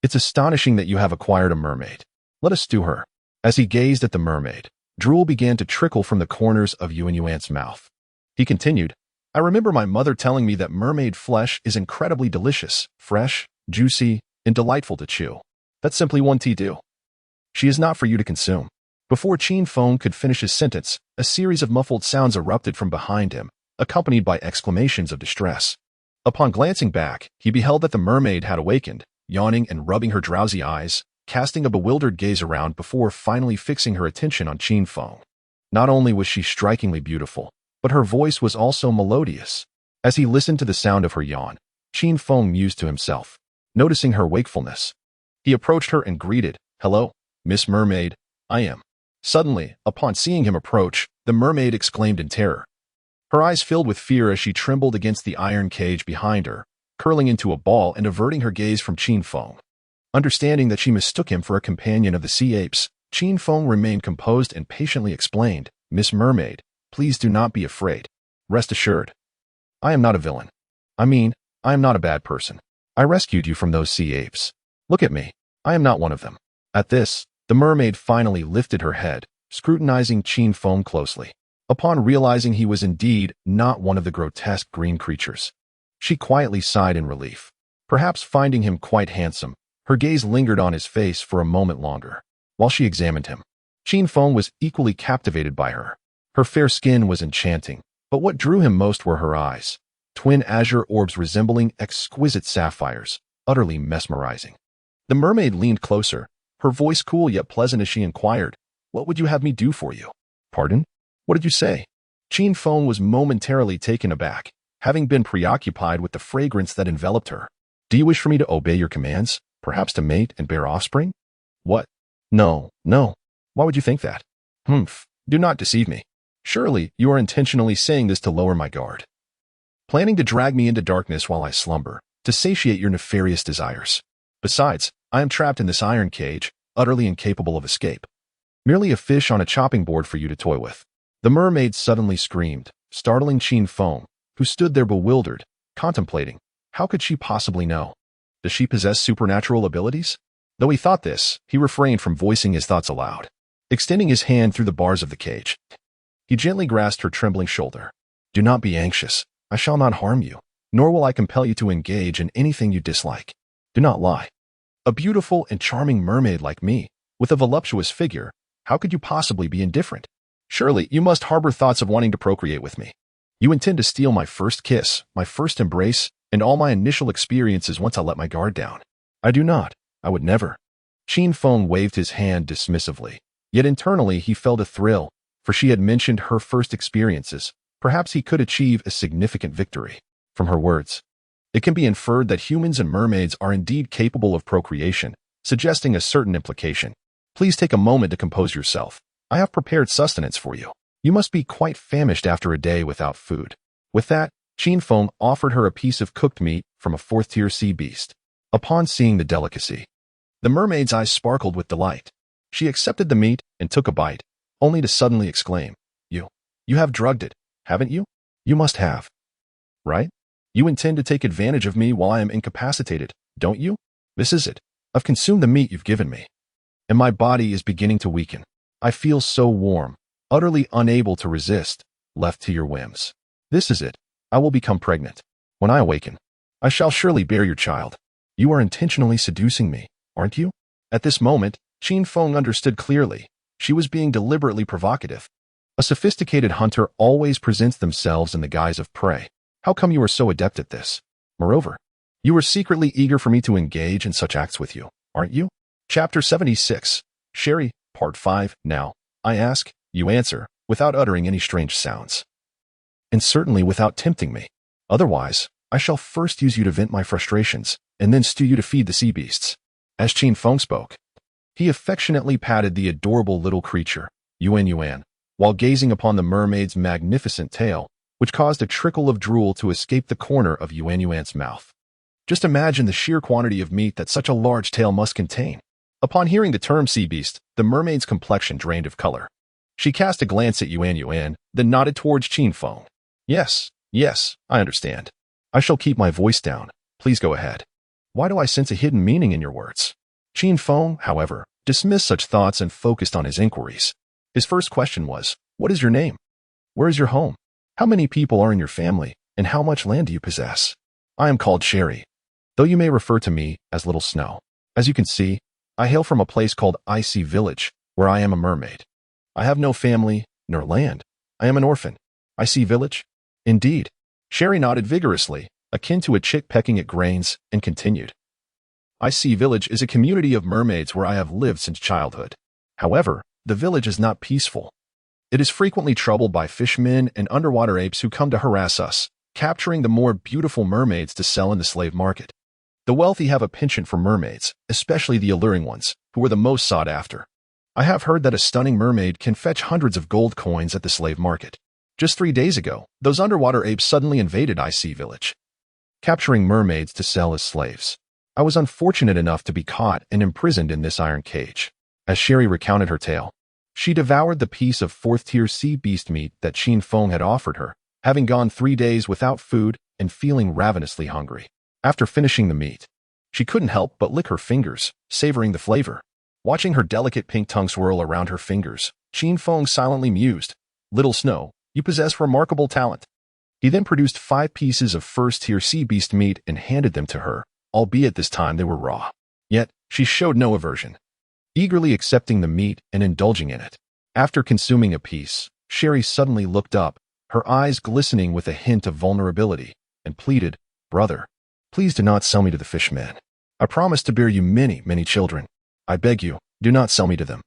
it's astonishing that you have acquired a mermaid. Let us do her. As he gazed at the mermaid, drool began to trickle from the corners of Yuan's mouth. He continued, I remember my mother telling me that mermaid flesh is incredibly delicious, fresh, juicy, and delightful to chew. That's simply one tea do. She is not for you to consume. Before Qin Feng could finish his sentence, a series of muffled sounds erupted from behind him, accompanied by exclamations of distress. Upon glancing back, he beheld that the mermaid had awakened, yawning and rubbing her drowsy eyes, casting a bewildered gaze around before finally fixing her attention on Qin Feng. Not only was she strikingly beautiful, but her voice was also melodious. As he listened to the sound of her yawn, Qin Feng mused to himself, noticing her wakefulness. He approached her and greeted, Hello, Miss Mermaid, I am. Suddenly, upon seeing him approach, the mermaid exclaimed in terror. Her eyes filled with fear as she trembled against the iron cage behind her, curling into a ball and averting her gaze from Qin Feng. Understanding that she mistook him for a companion of the sea apes, Qin Feng remained composed and patiently explained, Miss Mermaid, please do not be afraid. Rest assured. I am not a villain. I am not a bad person. I rescued you from those sea apes. Look at me. I am not one of them. At this, the mermaid finally lifted her head, scrutinizing Qin Feng closely. Upon realizing he was indeed not one of the grotesque green creatures, she quietly sighed in relief. Perhaps finding him quite handsome, her gaze lingered on his face for a moment longer, while she examined him. Qin Feng was equally captivated by her. Her fair skin was enchanting, but what drew him most were her eyes, twin azure orbs resembling exquisite sapphires, utterly mesmerizing. The mermaid leaned closer, her voice cool yet pleasant as she inquired, "What would you have me do for you?" "Pardon? What did you say?" Qin Feng was momentarily taken aback, having been preoccupied with the fragrance that enveloped her. "Do you wish for me to obey your commands? Perhaps to mate and bear offspring?" "What? No, no. Why would you think that?" "Humph. Do not deceive me. Surely you are intentionally saying this to lower my guard. Planning to drag me into darkness while I slumber, to satiate your nefarious desires. Besides, I am trapped in this iron cage, utterly incapable of escape. Merely a fish on a chopping board for you to toy with." The mermaid suddenly screamed, startling Qin Feng, who stood there bewildered, contemplating. How could she possibly know? Does she possess supernatural abilities? Though he thought this, he refrained from voicing his thoughts aloud. Extending his hand through the bars of the cage, he gently grasped her trembling shoulder. "Do not be anxious. I shall not harm you, nor will I compel you to engage in anything you dislike. Do not lie. A beautiful and charming mermaid like me, with a voluptuous figure, how could you possibly be indifferent? Surely you must harbor thoughts of wanting to procreate with me. You intend to steal my first kiss, my first embrace, and all my initial experiences once I let my guard down." "I do not. I would never." Qin Feng waved his hand dismissively, yet internally he felt a thrill, for she had mentioned her first experiences. Perhaps he could achieve a significant victory. From her words, it can be inferred that humans and mermaids are indeed capable of procreation, suggesting a certain implication. "Please take a moment to compose yourself. I have prepared sustenance for you. You must be quite famished after a day without food." With that, Qin Feng offered her a piece of cooked meat from a fourth-tier sea beast. Upon seeing the delicacy, the mermaid's eyes sparkled with delight. She accepted the meat and took a bite, only to suddenly exclaim, You have drugged it, haven't you? You must have. Right? You intend to take advantage of me while I am incapacitated, don't you? This is it. I've consumed the meat you've given me, and my body is beginning to weaken. I feel so warm, utterly unable to resist, left to your whims. This is it. I will become pregnant. When I awaken, I shall surely bear your child. You are intentionally seducing me, aren't you?" At this moment, Qin Feng understood clearly. She was being deliberately provocative. A sophisticated hunter always presents themselves in the guise of prey. How come you are so adept at this? Moreover, you are secretly eager for me to engage in such acts with you, aren't you? Chapter 76. Sherry, Part 5. Now, I ask, you answer, without uttering any strange sounds. And certainly without tempting me. Otherwise, I shall first use you to vent my frustrations, and then stew you to feed the sea beasts. As Qin Feng spoke, he affectionately patted the adorable little creature, Yuan Yuan, while gazing upon the mermaid's magnificent tail, which caused a trickle of drool to escape the corner of Yuan Yuan's mouth. Just imagine the sheer quantity of meat that such a large tail must contain. Upon hearing the term sea beast, the mermaid's complexion drained of color. She cast a glance at Yuan Yuan, then nodded towards Qin Feng. Yes, I understand. I shall keep my voice down. Please go ahead. Why do I sense a hidden meaning in your words? Qin Feng, however, dismissed such thoughts and focused on his inquiries. His first question was, what is your name? Where is your home? How many people are in your family, and how much land do you possess? I am called Sherry, though you may refer to me as Little Snow. As you can see, I hail from a place called Icy Village, where I am a mermaid. I have no family, nor land. I am an orphan. Icy Village? Indeed. Sherry nodded vigorously, akin to a chick pecking at grains, and continued. Icy Village is a community of mermaids where I have lived since childhood. However, the village is not peaceful. It is frequently troubled by fishmen and underwater apes who come to harass us, capturing the more beautiful mermaids to sell in the slave market. The wealthy have a penchant for mermaids, especially the alluring ones, who are the most sought after. I have heard that a stunning mermaid can fetch hundreds of gold coins at the slave market. Just 3 days ago, those underwater apes suddenly invaded Icy Village, capturing mermaids to sell as slaves. I was unfortunate enough to be caught and imprisoned in this iron cage. As Sherry recounted her tale, she devoured the piece of fourth-tier sea beast meat that Qin Feng had offered her, having gone 3 days without food and feeling ravenously hungry. After finishing the meat, she couldn't help but lick her fingers, savoring the flavor. Watching her delicate pink tongue swirl around her fingers, Qin Feng silently mused, Little Snow, you possess remarkable talent. He then produced 5 pieces of first-tier sea beast meat and handed them to her, albeit this time they were raw. Yet, she showed no aversion, eagerly accepting the meat and indulging in it. After consuming a piece, Sherry suddenly looked up, her eyes glistening with a hint of vulnerability, and pleaded, Brother, please do not sell me to the fishmen. I promise to bear you many, many children. I beg you, Do not sell me to them.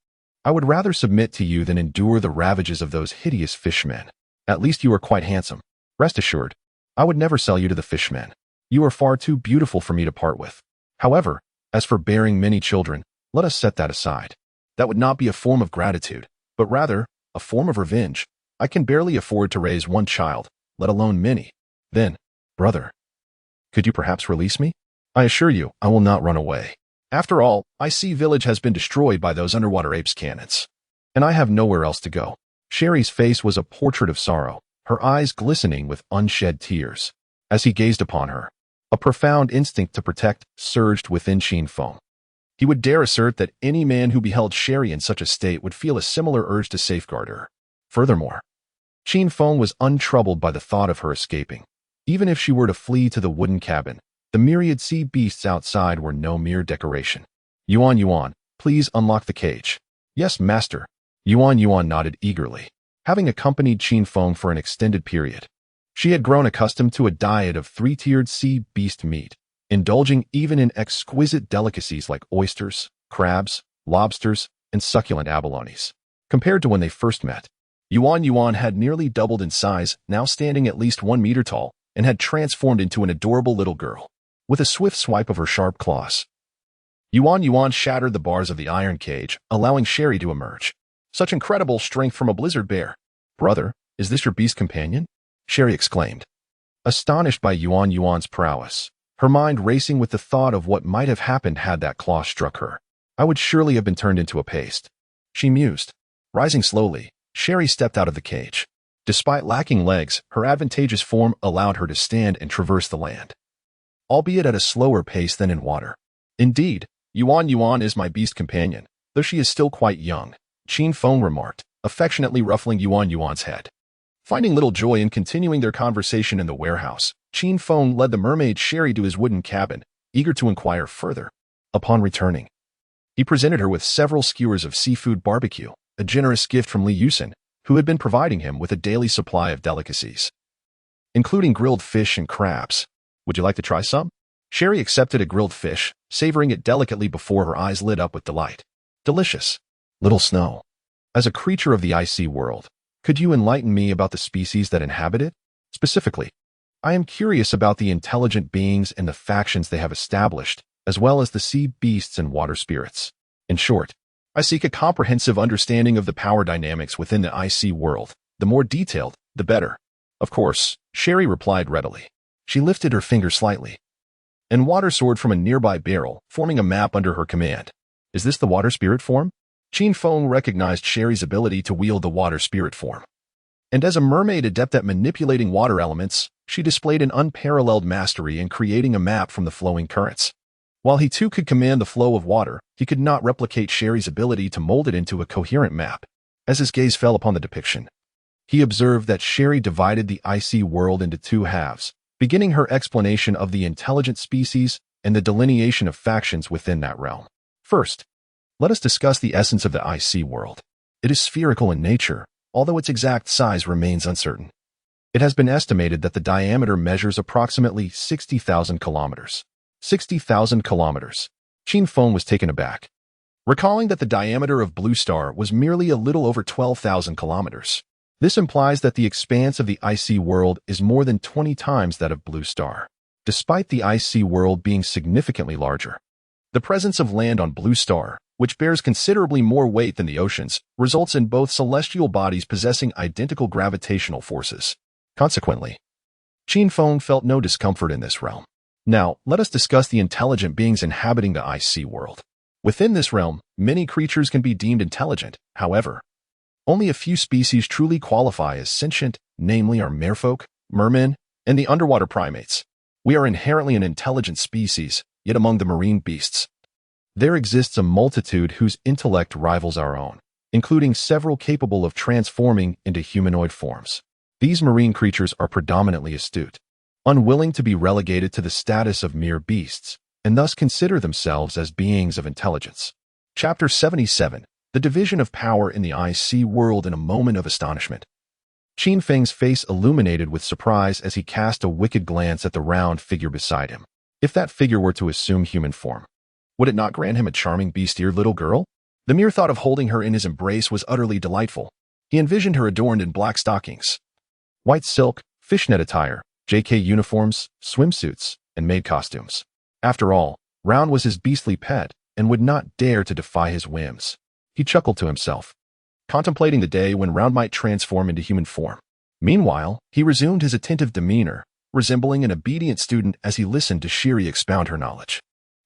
I would rather submit to you than endure the ravages of those hideous fishmen. At least you are quite handsome. Rest assured, I would never sell you to the fishmen. You are far too beautiful for me to part with. However, as for bearing many children, let us set that aside. That would not be a form of gratitude, but rather a form of revenge. I can barely afford to raise one child, let alone many. Then, brother, could you perhaps release me? I assure you, I will not run away. After all, IC Village has been destroyed by those underwater apes cannons, and I have nowhere else to go. Sherry's face was a portrait of sorrow, her eyes glistening with unshed tears. As he gazed upon her, a profound instinct to protect surged within Qin Feng. He would dare assert that any man who beheld Sherry in such a state would feel a similar urge to safeguard her. Furthermore, Qin Feng was untroubled by the thought of her escaping. Even if she were to flee to the wooden cabin, the myriad sea beasts outside were no mere decoration. Yuan, please unlock the cage. Yes, master. Yuan nodded eagerly. Having accompanied Qin Feng for an extended period, she had grown accustomed to a diet of three-tiered sea beast meat, indulging even in exquisite delicacies like oysters, crabs, lobsters, and succulent abalones. Compared to when they first met, Yuan had nearly doubled in size, now standing at least 1 meter tall, and had transformed into an adorable little girl. With a swift swipe of her sharp claws, Yuan shattered the bars of the iron cage, allowing Sherry to emerge. Such incredible strength from a blizzard bear. Brother, is this your beast companion? Sherry exclaimed, astonished by Yuan's prowess, her mind racing with the thought of what might have happened had that claw struck her. I would surely have been turned into a paste. She mused. Rising slowly, Sherry stepped out of the cage. Despite lacking legs, her advantageous form allowed her to stand and traverse the land, albeit at a slower pace than in water. Indeed, Yuan is my beast companion, though she is still quite young, Qin Feng remarked, affectionately ruffling Yuan's head. Finding little joy in continuing their conversation in the warehouse, Qin Feng led the mermaid Sherry to his wooden cabin, eager to inquire further. Upon returning, he presented her with several skewers of seafood barbecue, a generous gift from Li Yusen, who had been providing him with a daily supply of delicacies, including grilled fish and crabs. Would you like to try some? Sherry accepted a grilled fish, savoring it delicately before her eyes lit up with delight. Delicious. Little Snow, as a creature of the icy world, could you enlighten me about the species that inhabit it? Specifically, I am curious about the intelligent beings and the factions they have established, as well as the sea beasts and water spirits. In short, I seek a comprehensive understanding of the power dynamics within the icy world. The more detailed, the better. Of course, Sherry replied readily. She lifted her finger slightly, and water soared from a nearby barrel, forming a map under her command. Is this the water spirit form? Qin Feng recognized Sherry's ability to wield the water spirit form, and as a mermaid adept at manipulating water elements, she displayed an unparalleled mastery in creating a map from the flowing currents. While he too could command the flow of water, he could not replicate Sherry's ability to mold it into a coherent map. As his gaze fell upon the depiction, he observed that Sherry divided the icy world into two halves, beginning her explanation of the intelligent species and the delineation of factions within that realm. First, let us discuss the essence of the icy world. It is spherical in nature, although its exact size remains uncertain. It has been estimated that the diameter measures approximately 60,000 kilometers. 60,000 kilometers. Qin Feng was taken aback, recalling that the diameter of Blue Star was merely a little over 12,000 kilometers. This implies that the expanse of the icy world is more than 20 times that of Blue Star. Despite the icy world being significantly larger, the presence of land on Blue Star, which bears considerably more weight than the oceans, results in both celestial bodies possessing identical gravitational forces. Consequently, Qin Feng felt no discomfort in this realm. Now, let us discuss the intelligent beings inhabiting the icy world. Within this realm, many creatures can be deemed intelligent. However, only a few species truly qualify as sentient, namely our merfolk, mermen, and the underwater primates. We are inherently an intelligent species, yet among the marine beasts, there exists a multitude whose intellect rivals our own, including several capable of transforming into humanoid forms. These marine creatures are predominantly astute, unwilling to be relegated to the status of mere beasts, and thus consider themselves as beings of intelligence. Chapter 77. The Division of Power in the IC World. In a moment of astonishment, Qin Feng's face illuminated with surprise as he cast a wicked glance at the round figure beside him. If that figure were to assume human form, would it not grant him a charming beast-eared little girl? The mere thought of holding her in his embrace was utterly delightful. He envisioned her adorned in black stockings, white silk, fishnet attire, JK uniforms, swimsuits, and maid costumes. After all, Round was his beastly pet and would not dare to defy his whims. He chuckled to himself, contemplating the day when Round might transform into human form. Meanwhile, he resumed his attentive demeanor, resembling an obedient student as he listened to Shiri expound her knowledge.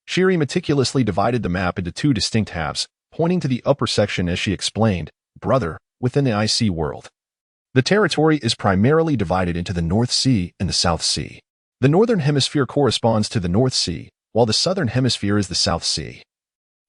Shiri meticulously divided the map into two distinct halves, pointing to the upper section as she explained, "Brother, within the IC world, the territory is primarily divided into the North Sea and the South Sea. The Northern Hemisphere corresponds to the North Sea, while the Southern Hemisphere is the South Sea.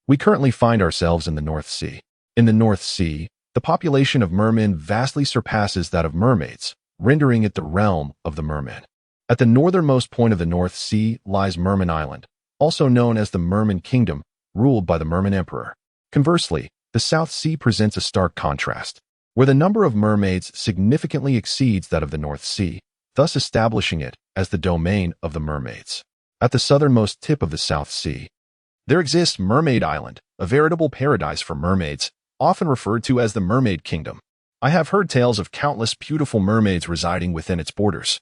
We currently find ourselves in the North Sea. In the North Sea, the population of mermen vastly surpasses that of mermaids, rendering it the realm of the mermen. At the northernmost point of the North Sea lies Merman Island, also known as the Merman Kingdom, ruled by the Merman Emperor. Conversely, the South Sea presents a stark contrast, where the number of mermaids significantly exceeds that of the North Sea, thus establishing it as the domain of the mermaids. At the southernmost tip of the South Sea, there exists Mermaid Island, a veritable paradise for mermaids, often referred to as the Mermaid Kingdom. I have heard tales of countless beautiful mermaids residing within its borders.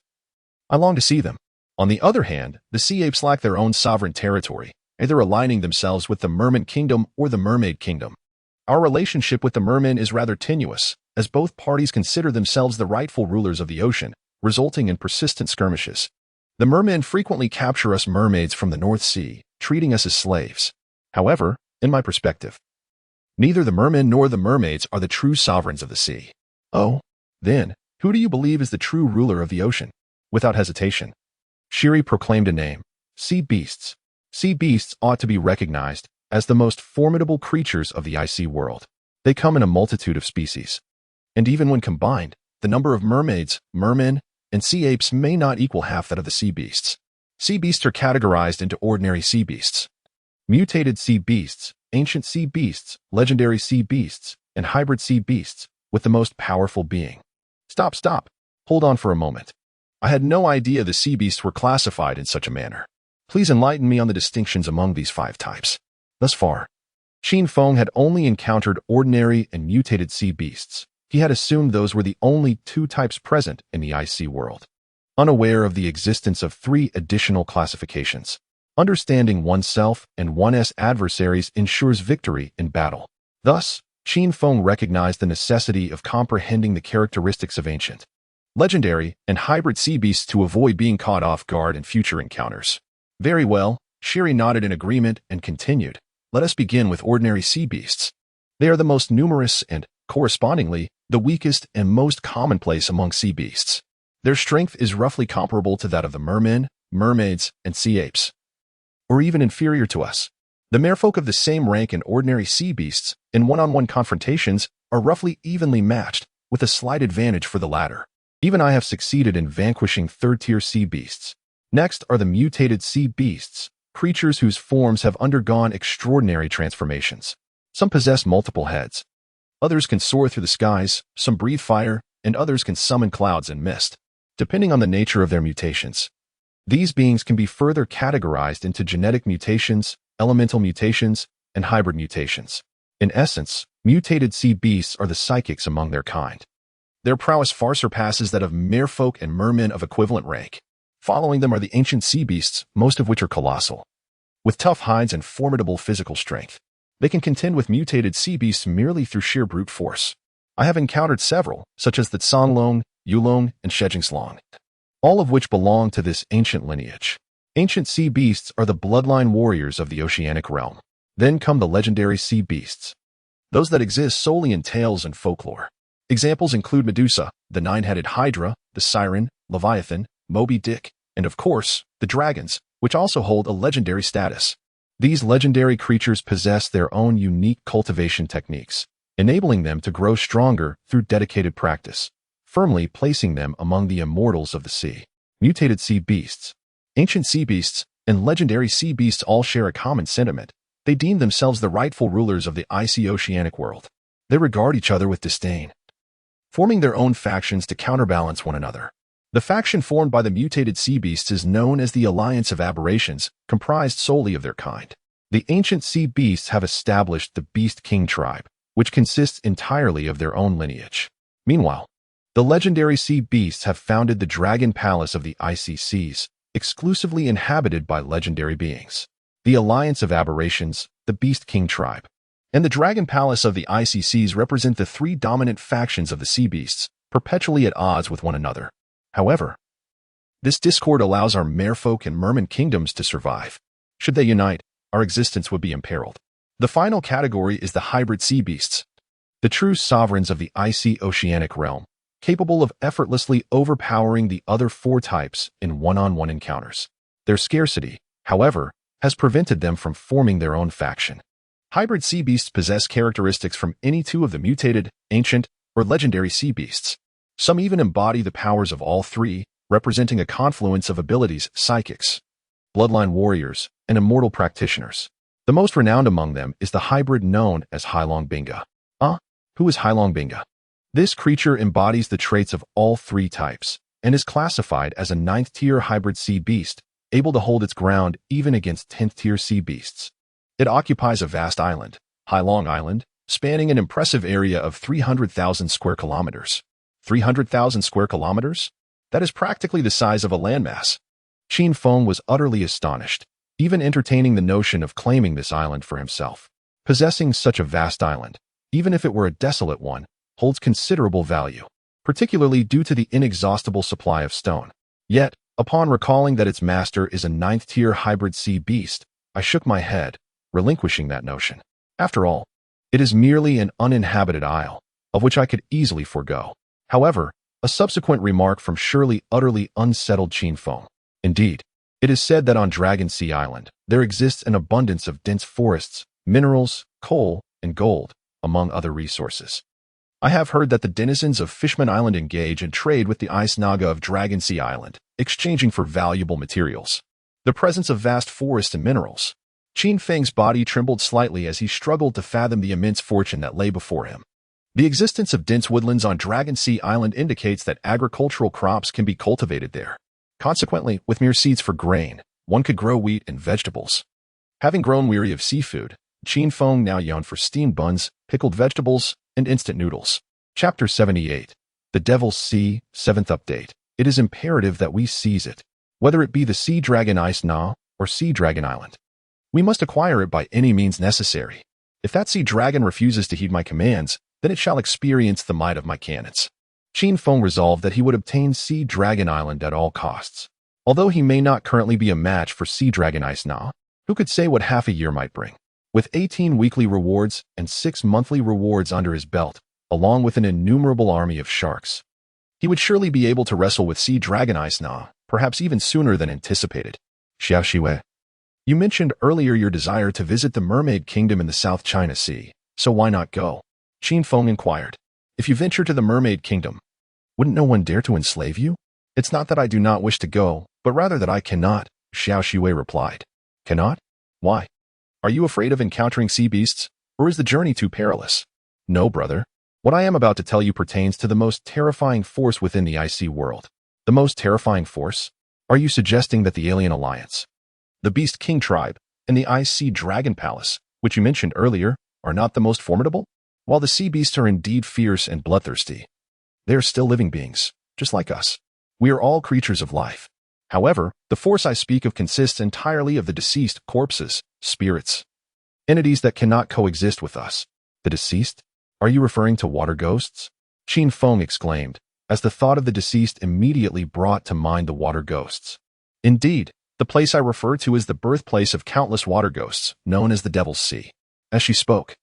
I long to see them. On the other hand, the sea apes lack their own sovereign territory, either aligning themselves with the Merman Kingdom or the Mermaid Kingdom. Our relationship with the mermen is rather tenuous, as both parties consider themselves the rightful rulers of the ocean, resulting in persistent skirmishes. The mermen frequently capture us mermaids from the North Sea, treating us as slaves. However, in my perspective, neither the mermen nor the mermaids are the true sovereigns of the sea. Oh, then, who do you believe is the true ruler of the ocean? Without hesitation, Shiri proclaimed a name: sea beasts. Sea beasts ought to be recognized as the most formidable creatures of the IC world. They come in a multitude of species, and even when combined, the number of mermaids, mermen, and sea apes may not equal half that of the sea beasts. Sea beasts are categorized into ordinary sea beasts, mutated sea beasts, ancient sea beasts, legendary sea beasts, and hybrid sea beasts, with the most powerful being. Stop. Hold on for a moment. I had no idea the sea beasts were classified in such a manner. Please enlighten me on the distinctions among these 5 types. Thus far, Qin Feng had only encountered ordinary and mutated sea beasts. He had assumed those were the only 2 types present in the IC world, unaware of the existence of 3 additional classifications. Understanding oneself and one's adversaries ensures victory in battle. Thus, Qin Feng recognized the necessity of comprehending the characteristics of ancient, legendary, and hybrid sea beasts to avoid being caught off guard in future encounters. Very well, Shiri nodded in agreement and continued. Let us begin with ordinary sea beasts. They are the most numerous and, correspondingly, the weakest and most commonplace among sea beasts. Their strength is roughly comparable to that of the mermen, mermaids, and sea apes, or even inferior to us. The merfolk of the same rank and ordinary sea beasts, in one-on-one confrontations, are roughly evenly matched, with a slight advantage for the latter. Even I have succeeded in vanquishing 3rd-tier sea beasts. Next are the mutated sea beasts, creatures whose forms have undergone extraordinary transformations. Some possess multiple heads. Others can soar through the skies, some breathe fire, and others can summon clouds and mist, depending on the nature of their mutations. These beings can be further categorized into genetic mutations, elemental mutations, and hybrid mutations. In essence, mutated sea beasts are the psychics among their kind. Their prowess far surpasses that of merfolk and mermen of equivalent rank. Following them are the ancient sea beasts, most of which are colossal, with tough hides and formidable physical strength. They can contend with mutated sea beasts merely through sheer brute force. I have encountered several, such as the Tsanglong, Yulong, and Shejingslong, all of which belong to this ancient lineage. Ancient sea beasts are the bloodline warriors of the oceanic realm. Then come the legendary sea beasts, those that exist solely in tales and folklore. Examples include Medusa, the 9-headed Hydra, the Siren, Leviathan, Moby Dick, and of course, the dragons, which also hold a legendary status. These legendary creatures possess their own unique cultivation techniques, enabling them to grow stronger through dedicated practice, firmly placing them among the immortals of the sea. Mutated sea beasts, ancient sea beasts, and legendary sea beasts all share a common sentiment. They deem themselves the rightful rulers of the icy oceanic world. They regard each other with disdain, forming their own factions to counterbalance one another. The faction formed by the mutated sea beasts is known as the Alliance of Aberrations, comprised solely of their kind. The ancient sea beasts have established the Beast King tribe, which consists entirely of their own lineage. Meanwhile, the legendary sea beasts have founded the Dragon Palace of the Icy Seas, exclusively inhabited by legendary beings. The Alliance of Aberrations, the Beast King tribe, and the Dragon Palace of the Icy Seas represent the three dominant factions of the sea beasts, perpetually at odds with one another. However, this discord allows our merfolk and merman kingdoms to survive. Should they unite, our existence would be imperiled. The final category is the hybrid sea beasts, the true sovereigns of the icy oceanic realm, capable of effortlessly overpowering the other four types in one-on-one encounters. Their scarcity, however, has prevented them from forming their own faction. Hybrid sea beasts possess characteristics from any two of the mutated, ancient, or legendary sea beasts. Some even embody the powers of all three, representing a confluence of abilities: psychics, bloodline warriors, and immortal practitioners. The most renowned among them is the hybrid known as Hailong Binga. Who is Hailong Binga? This creature embodies the traits of all three types and is classified as a 9th-tier hybrid sea beast, able to hold its ground even against 10th-tier sea beasts. It occupies a vast island, Hailong Island, spanning an impressive area of 300,000 square kilometers. 300,000 square kilometers? That is practically the size of a landmass. Qin Feng was utterly astonished, even entertaining the notion of claiming this island for himself. Possessing such a vast island, even if it were a desolate one, holds considerable value, particularly due to the inexhaustible supply of stone. Yet, upon recalling that its master is a 9th-tier hybrid sea beast, I shook my head, relinquishing that notion. After all, it is merely an uninhabited isle, of which I could easily forego. However, a subsequent remark from surely utterly unsettled Qin Feng. Indeed, it is said that on Dragon Sea Island, there exists an abundance of dense forests, minerals, coal, and gold, among other resources. I have heard that the denizens of Fishman Island engage in trade with the Ice Naga of Dragon Sea Island, exchanging for valuable materials. The presence of vast forests and minerals. Qin Feng's body trembled slightly as he struggled to fathom the immense fortune that lay before him. The existence of dense woodlands on Dragon Sea Island indicates that agricultural crops can be cultivated there. Consequently, with mere seeds for grain, one could grow wheat and vegetables. Having grown weary of seafood, Qin Feng now yearned for steamed buns, pickled vegetables, and instant noodles. Chapter 78. The Devil's Sea, 7th Update. It is imperative that we seize it, whether it be the Sea Dragon Ice Na or Sea Dragon Island. We must acquire it by any means necessary. If that sea dragon refuses to heed my commands, then it shall experience the might of my cannons. Qin Feng resolved that he would obtain Sea Dragon Island at all costs. Although he may not currently be a match for Sea Dragon Ice Na, who could say what half a year might bring? With 18 weekly rewards and 6 monthly rewards under his belt, along with an innumerable army of sharks, he would surely be able to wrestle with Sea Dragon Ice Na, perhaps even sooner than anticipated. Xiao Shiwei, you mentioned earlier your desire to visit the Mermaid Kingdom in the South China Sea, so why not go? Qin Feng inquired. If you venture to the Mermaid Kingdom, wouldn't no one dare to enslave you? It's not that I do not wish to go, but rather that I cannot, Xiao Shiwei replied. Cannot? Why? Are you afraid of encountering sea beasts, or is the journey too perilous? No, brother. What I am about to tell you pertains to the most terrifying force within the icy world. The most terrifying force? Are you suggesting that the Alien Alliance, the Beast King tribe, and the Ice Sea Dragon Palace, which you mentioned earlier, are not the most formidable? While the sea beasts are indeed fierce and bloodthirsty, they are still living beings, just like us. We are all creatures of life. However, the force I speak of consists entirely of the deceased corpses, spirits, entities that cannot coexist with us. The deceased? Are you referring to water ghosts? Qin Feng exclaimed, as the thought of the deceased immediately brought to mind the water ghosts. Indeed, the place I refer to is the birthplace of countless water ghosts, known as the Devil's Sea. As she spoke,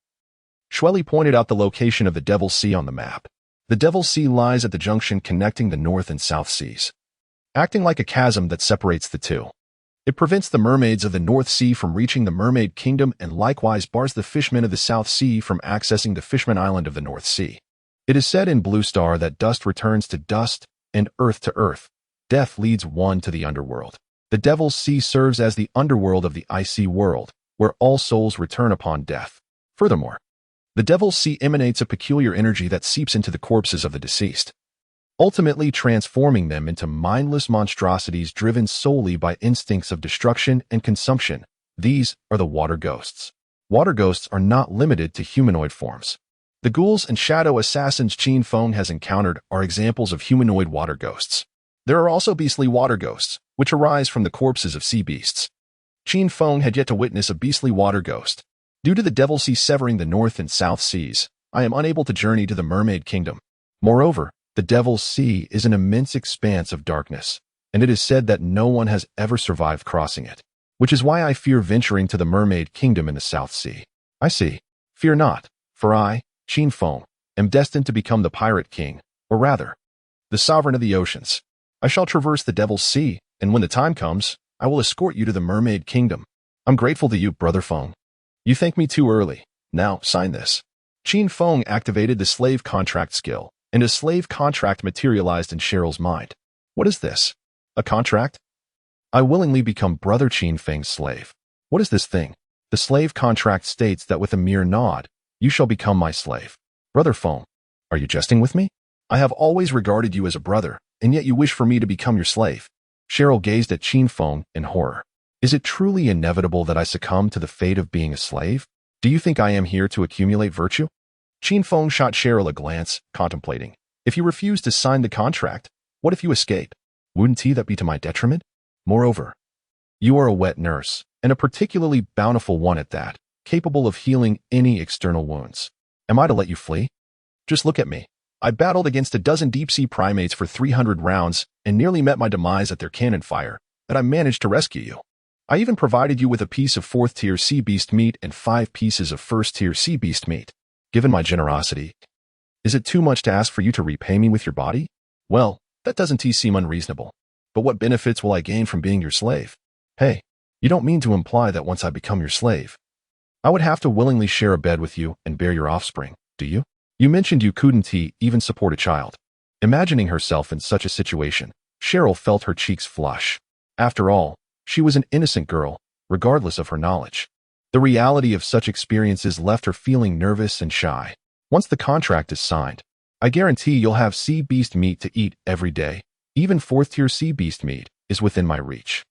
Shueli pointed out the location of the Devil's Sea on the map. The Devil's Sea lies at the junction connecting the North and South Seas, acting like a chasm that separates the two. It prevents the mermaids of the North Sea from reaching the Mermaid Kingdom and likewise bars the fishmen of the South Sea from accessing the Fishman Island of the North Sea. It is said in Blue Star that dust returns to dust and earth to earth. Death leads one to the underworld. The Devil's Sea serves as the underworld of the icy world, where all souls return upon death. Furthermore, the Devil's Sea emanates a peculiar energy that seeps into the corpses of the deceased, ultimately transforming them into mindless monstrosities driven solely by instincts of destruction and consumption, These are the water ghosts. Water ghosts are not limited to humanoid forms. The ghouls and shadow assassins Qin Feng has encountered are examples of humanoid water ghosts. There are also beastly water ghosts, which arise from the corpses of sea beasts. Qin Feng had yet to witness a beastly water ghost. Due to the Devil Sea severing the North and South Seas, I am unable to journey to the Mermaid Kingdom. Moreover, the Devil's Sea is an immense expanse of darkness, and it is said that no one has ever survived crossing it, which is why I fear venturing to the Mermaid Kingdom in the South Sea. I see. Fear not, for I, Qin Feng, am destined to become the Pirate King, or rather, the Sovereign of the Oceans. I shall traverse the Devil's Sea, and when the time comes, I will escort you to the Mermaid Kingdom. I'm grateful to you, Brother Feng. You thank me too early. Now, sign this. Qin Feng activated the slave contract skill, and a slave contract materialized in Cheryl's mind. What is this? A contract? I willingly become Brother Qin Feng's slave. What is this thing? The slave contract states that with a mere nod, you shall become my slave. Brother Feng, are you jesting with me? I have always regarded you as a brother, and yet you wish for me to become your slave. Cheryl gazed at Qin Feng in horror. Is it truly inevitable that I succumb to the fate of being a slave? Do you think I am here to accumulate virtue? Qin Feng shot Cheryl a glance, contemplating. If you refuse to sign the contract, what if you escape? Wouldn't that be to my detriment? Moreover, you are a wet nurse, and a particularly bountiful one at that, capable of healing any external wounds. Am I to let you flee? Just look at me. I battled against a dozen deep-sea primates for 300 rounds and nearly met my demise at their cannon fire, but I managed to rescue you. I even provided you with a piece of 4th-tier sea beast meat and 5 pieces of 1st-tier sea beast meat. Given my generosity, is it too much to ask for you to repay me with your body? Well, that doesn't seem unreasonable. But what benefits will I gain from being your slave? Hey, you don't mean to imply that once I become your slave, I would have to willingly share a bed with you and bear your offspring, do you? You mentioned you couldn't even support a child. Imagining herself in such a situation, Cheryl felt her cheeks flush. After all, she was an innocent girl, regardless of her knowledge. The reality of such experiences left her feeling nervous and shy. Once the contract is signed, I guarantee you'll have sea beast meat to eat every day. Even 4th-tier sea beast meat is within my reach.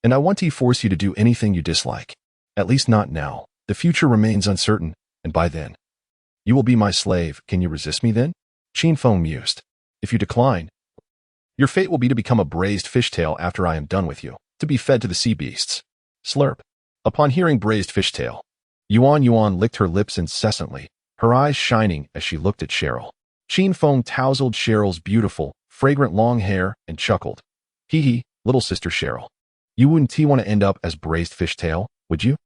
And I won't force you to do anything you dislike. At least not now. The future remains uncertain, and by then, you will be my slave. Can you resist me then? Qin Feng mused. If you decline, your fate will be to become a braised fishtail after I am done with you, to be fed to the sea beasts. Slurp. Upon hearing braised fishtail, Yuan licked her lips incessantly, her eyes shining as she looked at Cheryl. Qin Feng tousled Cheryl's beautiful, fragrant long hair and chuckled. Hee hee, little sister Cheryl. You wouldn't want to end up as braised fishtail, would you?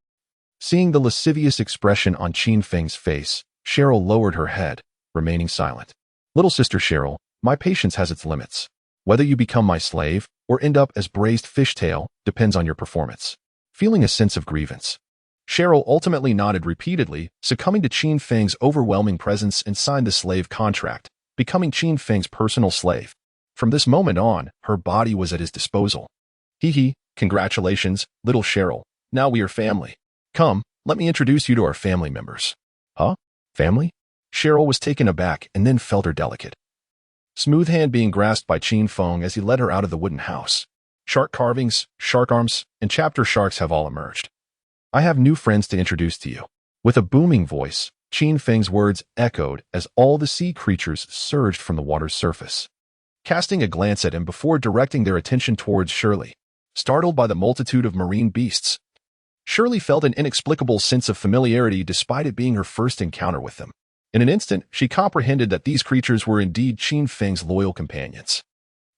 Seeing the lascivious expression on Qin Feng's face, Cheryl lowered her head, remaining silent. Little sister Cheryl, my patience has its limits. Whether you become my slave or end up as braised fishtail depends on your performance. Feeling a sense of grievance, Cheryl ultimately nodded repeatedly, succumbing to Qin Feng's overwhelming presence and signed the slave contract, becoming Qin Feng's personal slave. From this moment on, her body was at his disposal. Hee hee, congratulations, little Cheryl. Now we are family. Come, let me introduce you to our family members. Huh? Family? Cheryl was taken aback and then felt her delicate smooth hand being grasped by Qin Feng as he led her out of the wooden house. Shark carvings, shark arms, and chapter sharks have all emerged. I have new friends to introduce to you. With a booming voice, Qin Feng's words echoed as all the sea creatures surged from the water's surface, casting a glance at him before directing their attention towards Shirley. Startled by the multitude of marine beasts, Shirley felt an inexplicable sense of familiarity despite it being her first encounter with them. In an instant, she comprehended that these creatures were indeed Qin Feng's loyal companions.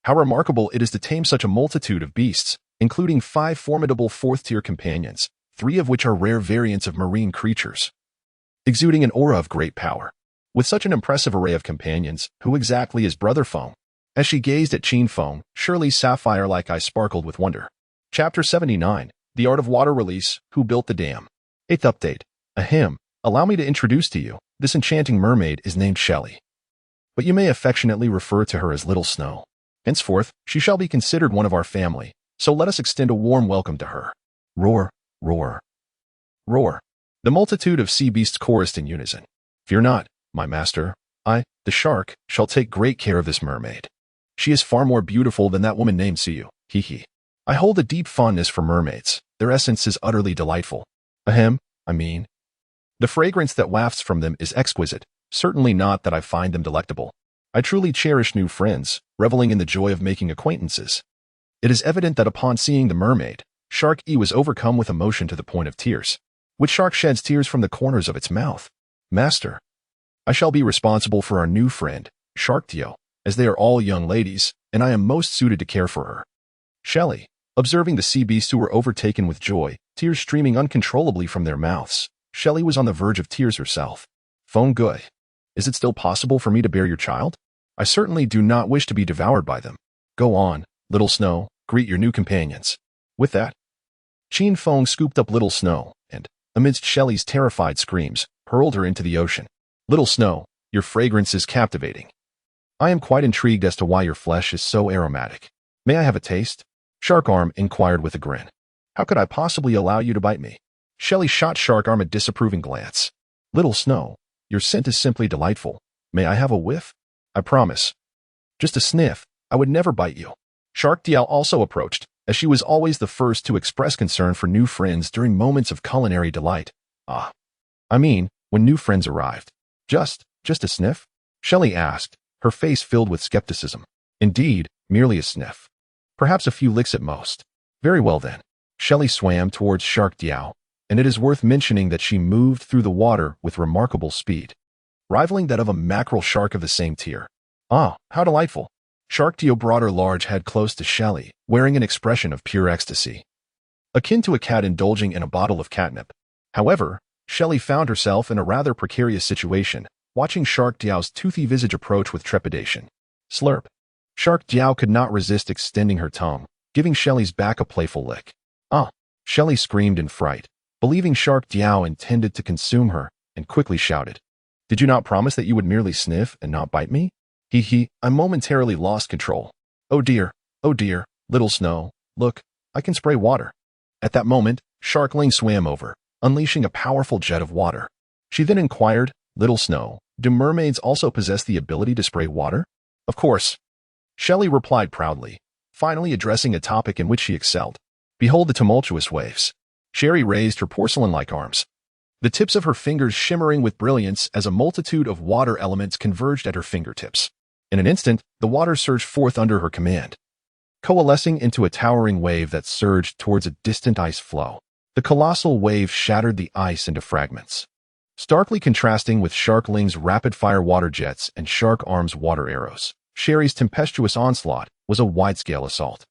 How remarkable it is to tame such a multitude of beasts, including 5 formidable 4th-tier companions, 3 of which are rare variants of marine creatures, exuding an aura of great power. With such an impressive array of companions, who exactly is Brother Feng? As she gazed at Qin Feng, Shirley's sapphire-like eyes sparkled with wonder. Chapter 79. The Art of Water Release, Who Built the Dam? 8th update. Ahem. Allow me to introduce to you, this enchanting mermaid is named Shelley, but you may affectionately refer to her as Little Snow. Henceforth, she shall be considered one of our family, so let us extend a warm welcome to her. Roar, roar, roar. The multitude of sea beasts chorused in unison. Fear not, my master. I, the shark, shall take great care of this mermaid. She is far more beautiful than that woman named Siyu. Hee hee. I hold a deep fondness for mermaids. Their essence is utterly delightful. Ahem, I mean. The fragrance that wafts from them is exquisite, certainly not that I find them delectable. I truly cherish new friends, reveling in the joy of making acquaintances. It is evident that upon seeing the mermaid, Shark E was overcome with emotion to the point of tears. Which shark sheds tears from the corners of its mouth? Master, I shall be responsible for our new friend, Shark Dio, as they are all young ladies, and I am most suited to care for her. Shelley, observing the sea beasts who were overtaken with joy, tears streaming uncontrollably from their mouths, Shelley was on the verge of tears herself. Phone Gui, is it still possible for me to bear your child? I certainly do not wish to be devoured by them. Go on, Little Snow, greet your new companions. With that, Qin Feng scooped up Little Snow and, amidst Shelley's terrified screams, hurled her into the ocean. Little Snow, your fragrance is captivating. I am quite intrigued as to why your flesh is so aromatic. May I have a taste? Shark Arm inquired with a grin. How could I possibly allow you to bite me? Shelley shot Shark Arm a disapproving glance. Little Snow, your scent is simply delightful. May I have a whiff? I promise. Just a sniff. I would never bite you. Shark Diao also approached, as she was always the first to express concern for new friends during moments of culinary delight. I mean, when new friends arrived. Just a sniff? Shelley asked, her face filled with skepticism. Indeed, merely a sniff. Perhaps a few licks at most. Very well then. Shelley swam towards Shark Diao, and it is worth mentioning that she moved through the water with remarkable speed, rivaling that of a mackerel shark of the same tier. Ah, how delightful. Shark Dio brought her large head close to Shelley, wearing an expression of pure ecstasy, akin to a cat indulging in a bottle of catnip. However, Shelley found herself in a rather precarious situation, watching Shark Diao's toothy visage approach with trepidation. Slurp. Shark Diao could not resist extending her tongue, giving Shelley's back a playful lick. Ah! Shelley screamed in fright, believing Shark Diao intended to consume her, and quickly shouted. Did you not promise that you would merely sniff and not bite me? I momentarily lost control. Oh dear, Little Snow, look, I can spray water. At that moment, Sharkling swam over, unleashing a powerful jet of water. She then inquired, Little Snow, do mermaids also possess the ability to spray water? Of course. Shelley replied proudly, finally addressing a topic in which she excelled. Behold the tumultuous waves. Sherry raised her porcelain-like arms, the tips of her fingers shimmering with brilliance as a multitude of water elements converged at her fingertips. In an instant, the water surged forth under her command, coalescing into a towering wave that surged towards a distant ice floe. The colossal wave shattered the ice into fragments, starkly contrasting with Sharkling's rapid-fire water jets and Shark Arm's water arrows. Sherry's tempestuous onslaught was a wide-scale assault.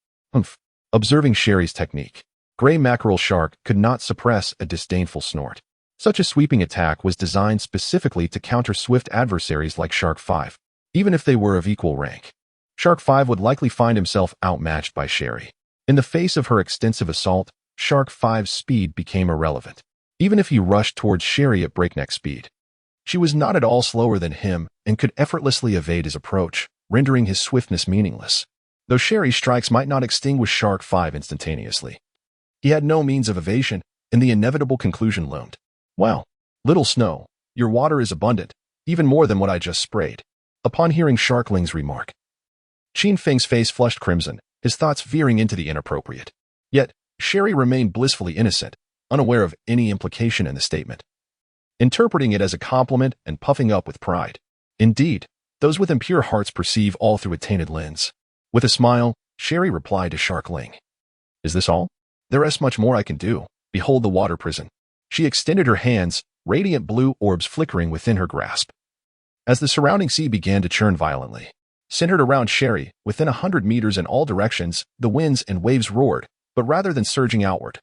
Observing Sherry's technique, Gray Mackerel Shark could not suppress a disdainful snort. Such a sweeping attack was designed specifically to counter swift adversaries like Shark 5, even if they were of equal rank. Shark 5 would likely find himself outmatched by Sherry. In the face of her extensive assault, Shark 5's speed became irrelevant, even if he rushed towards Sherry at breakneck speed. She was not at all slower than him and could effortlessly evade his approach, rendering his swiftness meaningless. Though Sherry's strikes might not extinguish Shark 5 instantaneously, he had no means of evasion, and the inevitable conclusion loomed. Well, Little Snow, your water is abundant, even more than what I just sprayed. Upon hearing Sharkling's remark, Qin Feng's face flushed crimson, his thoughts veering into the inappropriate. Yet, Sherry remained blissfully innocent, unaware of any implication in the statement, interpreting it as a compliment and puffing up with pride. Indeed, those with impure hearts perceive all through a tainted lens. With a smile, Sherry replied to Sharkling. Is this all? There is much more I can do. Behold the water prison. She extended her hands, radiant blue orbs flickering within her grasp. As the surrounding sea began to churn violently, centered around Sherry, within 100 meters in all directions, the winds and waves roared, but rather than surging outward,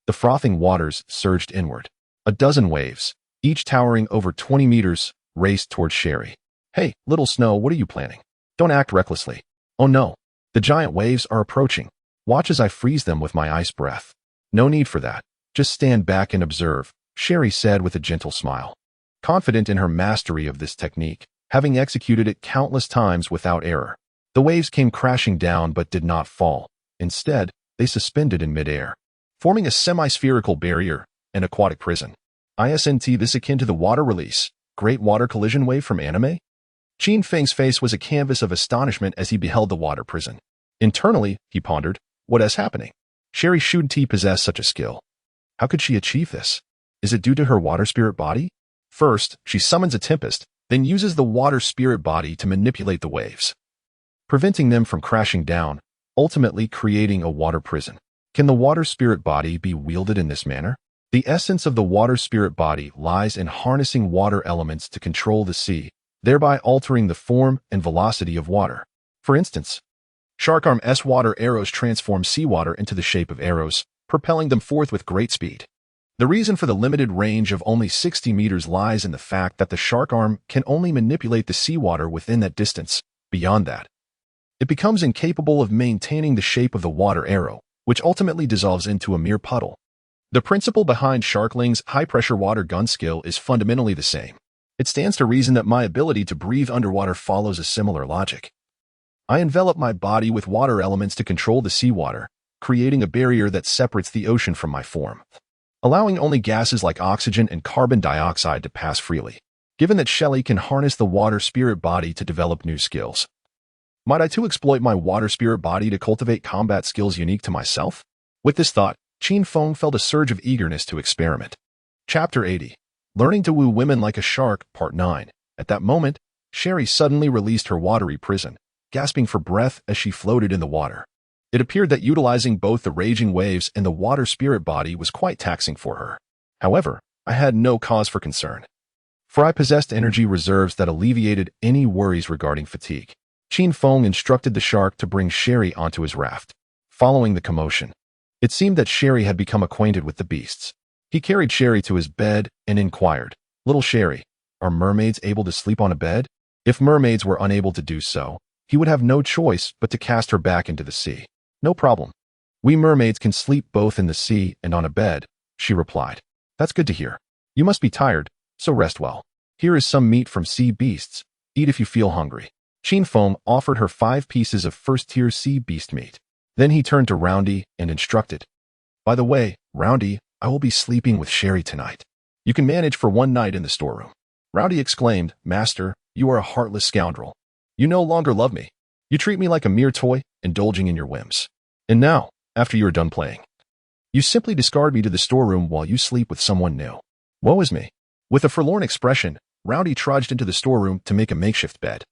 the frothing waters surged inward. A dozen waves, each towering over 20 meters, raced towards Sherry. Hey, Little Snow, what are you planning? Don't act recklessly. Oh no, the giant waves are approaching. Watch as I freeze them with my ice breath. No need for that. Just stand back and observe, Sherry said with a gentle smile. Confident in her mastery of this technique, having executed it countless times without error. The waves came crashing down but did not fall. Instead, they suspended in midair, forming a semi-spherical barrier, an aquatic prison. Isn't this akin to the water release, Great Water Collision Wave from anime? Qin Feng's face was a canvas of astonishment as he beheld the water prison. Internally, he pondered, what is happening? Sherry shouldn't he possess such a skill? How could she achieve this? Is it due to her water spirit body? First, she summons a tempest, then uses the water spirit body to manipulate the waves, preventing them from crashing down, ultimately creating a water prison. Can the water spirit body be wielded in this manner? The essence of the water spirit body lies in harnessing water elements to control the sea, thereby altering the form and velocity of water. For instance, Sharkarm's water arrows transform seawater into the shape of arrows, propelling them forth with great speed. The reason for the limited range of only 60 meters lies in the fact that the Sharkarm can only manipulate the seawater within that distance. Beyond that, it becomes incapable of maintaining the shape of the water arrow, which ultimately dissolves into a mere puddle. The principle behind Sharkling's high-pressure water gun skill is fundamentally the same. It stands to reason that my ability to breathe underwater follows a similar logic. I envelop my body with water elements to control the seawater, creating a barrier that separates the ocean from my form, allowing only gases like oxygen and carbon dioxide to pass freely. Given that Shelley can harness the water spirit body to develop new skills, might I too exploit my water spirit body to cultivate combat skills unique to myself? With this thought, Qin Feng felt a surge of eagerness to experiment. Chapter 80. Learning to Woo Women Like a Shark, Part 9. At that moment, Sherry suddenly released her watery prison, gasping for breath as she floated in the water. It appeared that utilizing both the raging waves and the water spirit body was quite taxing for her. However, I had no cause for concern, for I possessed energy reserves that alleviated any worries regarding fatigue. Qin Feng instructed the shark to bring Sherry onto his raft. Following the commotion, it seemed that Sherry had become acquainted with the beasts. He carried Sherry to his bed and inquired, "Little Sherry, are mermaids able to sleep on a bed?" If mermaids were unable to do so, he would have no choice but to cast her back into the sea. "No problem. We mermaids can sleep both in the sea and on a bed," she replied. "That's good to hear. You must be tired, so rest well. Here is some meat from sea beasts. Eat if you feel hungry." Qin Feng offered her 5 pieces of first-tier sea beast meat. Then he turned to Roundy and instructed, "By the way, Roundy, I will be sleeping with Sherry tonight. You can manage for one night in the storeroom." Roundy exclaimed, "Master, you are a heartless scoundrel. You no longer love me. You treat me like a mere toy, indulging in your whims. And now, after you are done playing, you simply discard me to the storeroom while you sleep with someone new. Woe is me." With a forlorn expression, Roundy trudged into the storeroom to make a makeshift bed.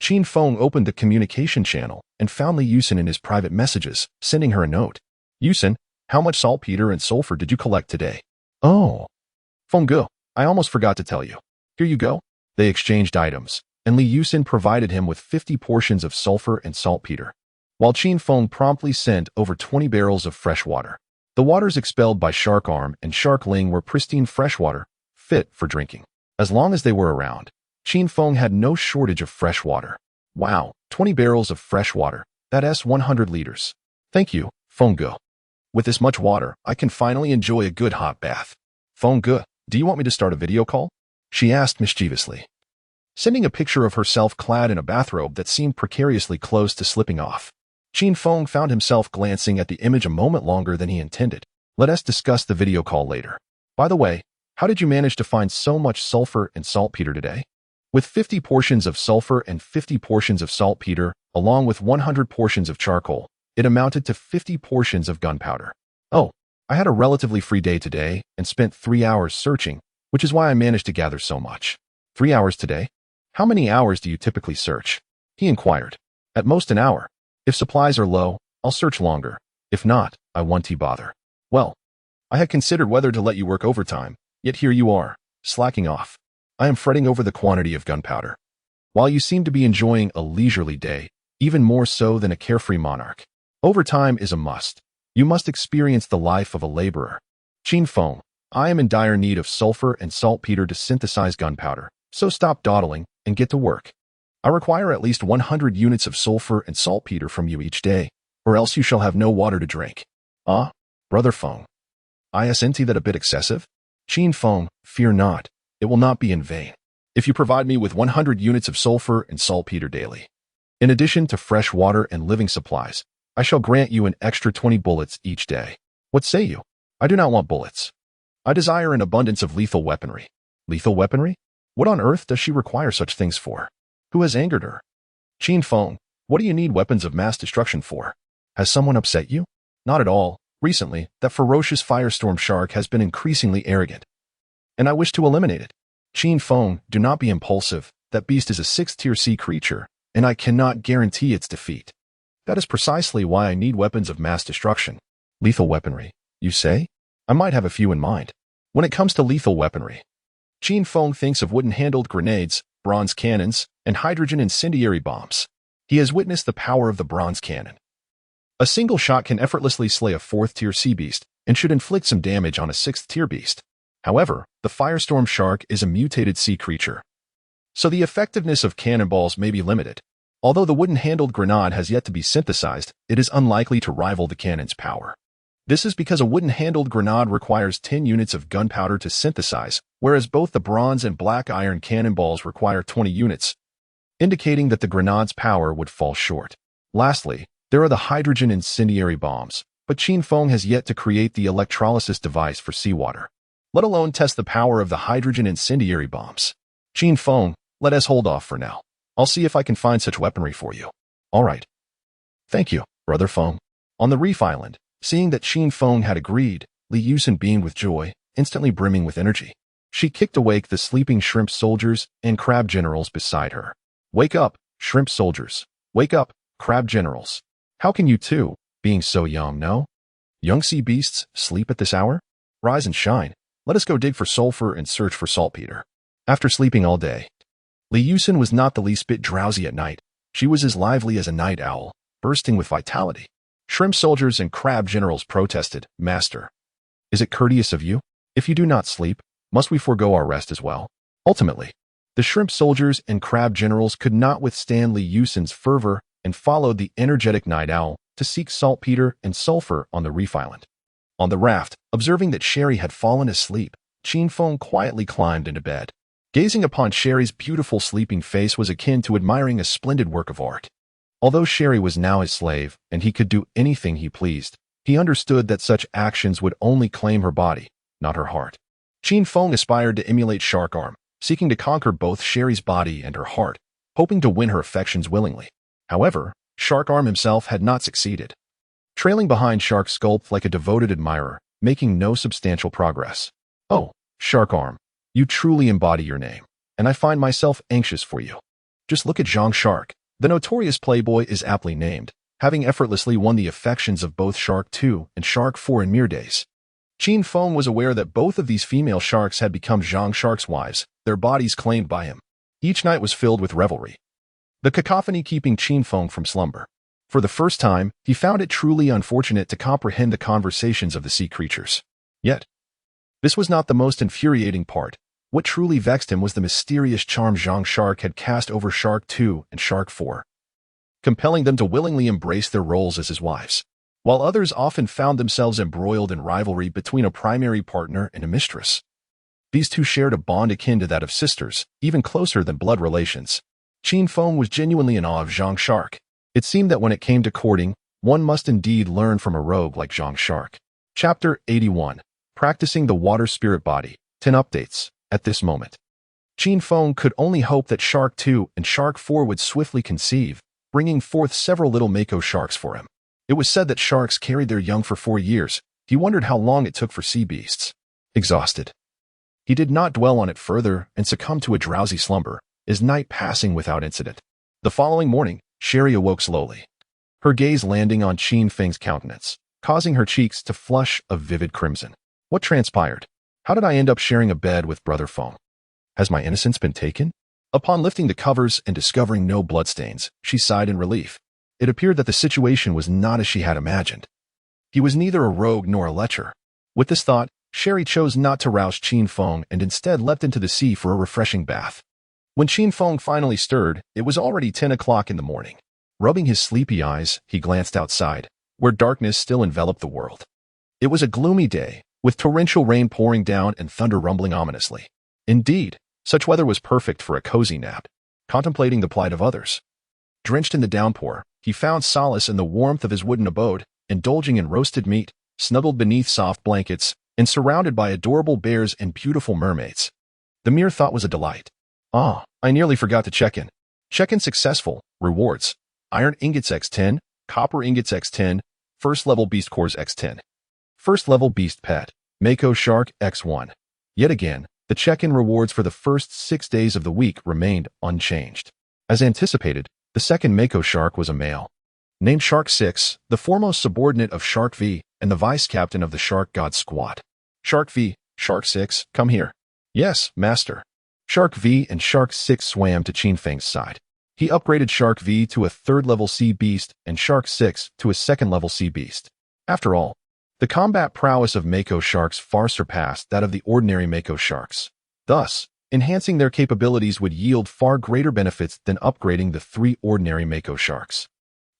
Qin Feng opened the communication channel and found Li Yusin in his private messages, sending her a note. "Yusin, how much saltpeter and sulfur did you collect today?" "Oh, Fengge, I almost forgot to tell you. Here you go." They exchanged items, and Li Yusin provided him with 50 portions of sulfur and saltpeter, while Qin Feng promptly sent over 20 barrels of fresh water. The waters expelled by Sharkarm and Sharkling were pristine freshwater, fit for drinking. As long as they were around, Qin Feng had no shortage of fresh water. Wow, 20 barrels of fresh water. That's 100 liters. Thank you, Fengge. With this much water, I can finally enjoy a good hot bath. Fengge, do you want me to start a video call? She asked mischievously, sending a picture of herself clad in a bathrobe that seemed precariously close to slipping off. Qin Feng found himself glancing at the image a moment longer than he intended. Let us discuss the video call later. By the way, how did you manage to find so much sulfur and saltpeter today? With 50 portions of sulfur and 50 portions of saltpeter, along with 100 portions of charcoal, it amounted to 50 portions of gunpowder. Oh, I had a relatively free day today and spent 3 hours searching, which is why I managed to gather so much. 3 hours today? How many hours do you typically search? He inquired. At most an hour. If supplies are low, I'll search longer. If not, I won't bother. Well, I had considered whether to let you work overtime, yet here you are, slacking off. I am fretting over the quantity of gunpowder. While you seem to be enjoying a leisurely day, even more so than a carefree monarch, overtime is a must. You must experience the life of a laborer. Qin Feng, I am in dire need of sulfur and saltpeter to synthesize gunpowder, so stop dawdling and get to work. I require at least 100 units of sulfur and saltpeter from you each day, or else you shall have no water to drink. Ah, Brother Feng. Isn't that a bit excessive? Qin Feng, fear not. It will not be in vain. If you provide me with 100 units of sulfur and saltpeter daily, in addition to fresh water and living supplies, I shall grant you an extra 20 bullets each day. What say you? I do not want bullets. I desire an abundance of lethal weaponry. Lethal weaponry? What on earth does she require such things for? Who has angered her? Qin Feng, what do you need weapons of mass destruction for? Has someone upset you? Not at all. Recently, that ferocious firestorm shark has been increasingly arrogant, and I wish to eliminate it. Qin Feng, do not be impulsive. That beast is a 6th-tier sea creature, and I cannot guarantee its defeat. That is precisely why I need weapons of mass destruction. Lethal weaponry, you say? I might have a few in mind. When it comes to lethal weaponry, Qin Feng thinks of wooden-handled grenades, bronze cannons, and hydrogen incendiary bombs. He has witnessed the power of the bronze cannon. A single shot can effortlessly slay a 4th-tier sea beast and should inflict some damage on a 6th-tier beast. However, the firestorm shark is a mutated sea creature, so the effectiveness of cannonballs may be limited. Although the wooden-handled grenade has yet to be synthesized, it is unlikely to rival the cannon's power. This is because a wooden-handled grenade requires 10 units of gunpowder to synthesize, whereas both the bronze and black iron cannonballs require 20 units, indicating that the grenade's power would fall short. Lastly, there are the hydrogen incendiary bombs, but Qin Feng has yet to create the electrolysis device for seawater, let alone test the power of the hydrogen incendiary bombs. Qin Feng, let us hold off for now. I'll see if I can find such weaponry for you. All right. Thank you, Brother Feng. On the reef island, seeing that Qin Feng had agreed, Li Yusen beamed with joy, instantly brimming with energy. She kicked awake the sleeping shrimp soldiers and crab generals beside her. Wake up, shrimp soldiers. Wake up, crab generals. How can you two, being so young, no? Young sea beasts, sleep at this hour? Rise and shine. Let us go dig for sulfur and search for saltpeter. After sleeping all day, Li Yusen was not the least bit drowsy at night. She was as lively as a night owl, bursting with vitality. Shrimp soldiers and crab generals protested, Master, is it courteous of you? If you do not sleep, must we forego our rest as well? Ultimately, the shrimp soldiers and crab generals could not withstand Li Yusen's fervor and followed the energetic night owl to seek saltpeter and sulfur on the reef island. On the raft, observing that Sherry had fallen asleep, Qin Feng quietly climbed into bed. Gazing upon Sherry's beautiful sleeping face was akin to admiring a splendid work of art. Although Sherry was now his slave, and he could do anything he pleased, he understood that such actions would only claim her body, not her heart. Qin Feng aspired to emulate Shark Arm, seeking to conquer both Sherry's body and her heart, hoping to win her affections willingly. However, Shark Arm himself had not succeeded. Trailing behind Shark Sculpt like a devoted admirer, making no substantial progress. Oh, Shark Arm, you truly embody your name, and I find myself anxious for you. Just look at Zhang Shark. The notorious playboy is aptly named, having effortlessly won the affections of both Shark 2 and Shark 4 in mere days. Qin Feng was aware that both of these female sharks had become Zhang Shark's wives, their bodies claimed by him. Each night was filled with revelry, the cacophony keeping Qin Feng from slumber. For the first time, he found it truly unfortunate to comprehend the conversations of the sea creatures. Yet, this was not the most infuriating part. What truly vexed him was the mysterious charm Zhang Shark had cast over Shark 2 and Shark 4, compelling them to willingly embrace their roles as his wives, while others often found themselves embroiled in rivalry between a primary partner and a mistress. These two shared a bond akin to that of sisters, even closer than blood relations. Qin Feng was genuinely in awe of Zhang Shark. It seemed that when it came to courting, one must indeed learn from a rogue like Zhang Shark. Chapter 81. Practicing the Water Spirit Body. 10 updates. At this moment, Qin Feng could only hope that Shark 2 and Shark 4 would swiftly conceive, bringing forth several little mako sharks for him. It was said that sharks carried their young for 4 years. He wondered how long it took for sea beasts. Exhausted, he did not dwell on it further and succumbed to a drowsy slumber, his night passing without incident. The following morning, Sherry awoke slowly, her gaze landing on Qin Feng's countenance, causing her cheeks to flush a vivid crimson. What transpired? How did I end up sharing a bed with Brother Feng? Has my innocence been taken? Upon lifting the covers and discovering no bloodstains, she sighed in relief. It appeared that the situation was not as she had imagined. He was neither a rogue nor a lecher. With this thought, Sherry chose not to rouse Qin Feng and instead leapt into the sea for a refreshing bath. When Qin Feng finally stirred, it was already 10 o'clock in the morning. Rubbing his sleepy eyes, he glanced outside, where darkness still enveloped the world. It was a gloomy day, with torrential rain pouring down and thunder rumbling ominously. Indeed, such weather was perfect for a cozy nap, contemplating the plight of others. Drenched in the downpour, he found solace in the warmth of his wooden abode, indulging in roasted meat, snuggled beneath soft blankets, and surrounded by adorable bears and beautiful mermaids. The mere thought was a delight. Ah, I nearly forgot to check in. Check-in successful. Rewards. Iron ingots X10, copper ingots X10, first level beast cores X10. First level beast pet, Mako Shark X1. Yet again, the check-in rewards for the first 6 days of the week remained unchanged. As anticipated, the second Mako Shark was a male. Named Shark 6, the foremost subordinate of Shark V and the vice-captain of the Shark God Squad. Shark V, Shark 6, come here. Yes, master. Shark V and Shark 6 swam to Qin Feng's side. He upgraded Shark V to a third-level sea beast and Shark 6 to a second-level sea beast. After all, the combat prowess of Mako Sharks far surpassed that of the ordinary Mako Sharks. Thus, enhancing their capabilities would yield far greater benefits than upgrading the 3 ordinary Mako Sharks.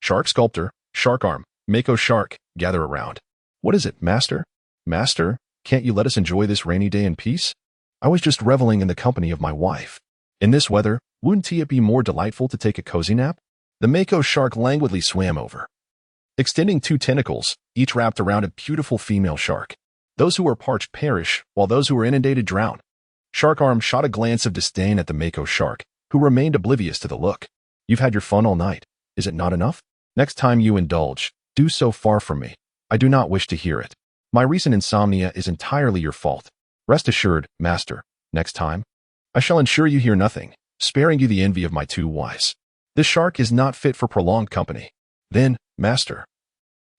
Shark Sculptor, Shark Arm, Mako Shark, gather around. What is it, master? Master, can't you let us enjoy this rainy day in peace? I was just reveling in the company of my wife. In this weather, wouldn't it be more delightful to take a cozy nap? The Mako Shark languidly swam over, extending 2 tentacles, each wrapped around a beautiful female shark. Those who are parched perish, while those who are inundated drown. Shark Arm shot a glance of disdain at the Mako Shark, who remained oblivious to the look. You've had your fun all night. Is it not enough? Next time you indulge, do so far from me. I do not wish to hear it. My recent insomnia is entirely your fault. Rest assured, master, next time, I shall ensure you hear nothing, sparing you the envy of my 2 wives. This shark is not fit for prolonged company. Then, master,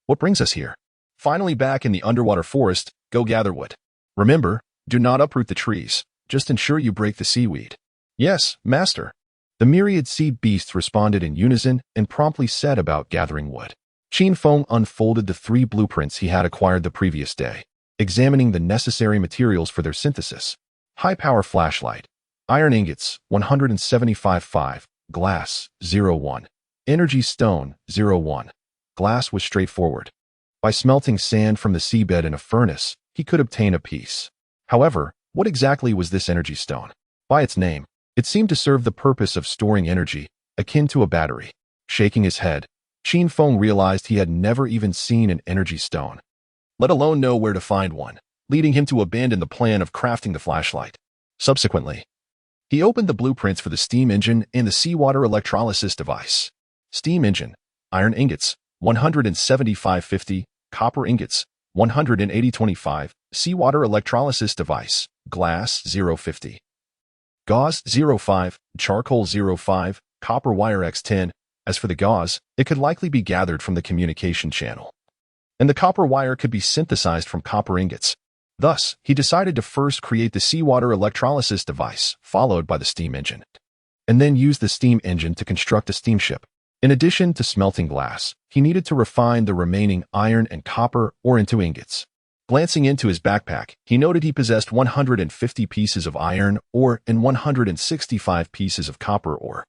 what brings us here? Finally back in the underwater forest, go gather wood. Remember, do not uproot the trees, just ensure you break the seaweed. Yes, master. The myriad sea beasts responded in unison and promptly set about gathering wood. Qin Feng unfolded the 3 blueprints he had acquired the previous day, examining the necessary materials for their synthesis. High-power flashlight, iron ingots, 175.5, glass, 0.1, energy stone, 0.1. Glass was straightforward. By smelting sand from the seabed in a furnace, he could obtain a piece. However, what exactly was this energy stone? By its name, it seemed to serve the purpose of storing energy, akin to a battery. Shaking his head, Qin Feng realized he had never even seen an energy stone, let alone know where to find one, leading him to abandon the plan of crafting the flashlight. Subsequently, he opened the blueprints for the steam engine and the seawater electrolysis device. Steam engine, iron ingots, 175.50, copper ingots, 180.25, seawater electrolysis device, glass, 0.50. Gauze, 0.5, charcoal, 0.5, copper wire X10. As for the gauze, it could likely be gathered from the communication channel, and the copper wire could be synthesized from copper ingots. Thus, he decided to first create the seawater electrolysis device, followed by the steam engine, and then use the steam engine to construct a steamship. In addition to smelting glass, he needed to refine the remaining iron and copper ore into ingots. Glancing into his backpack, he noted he possessed 150 pieces of iron ore and 165 pieces of copper ore,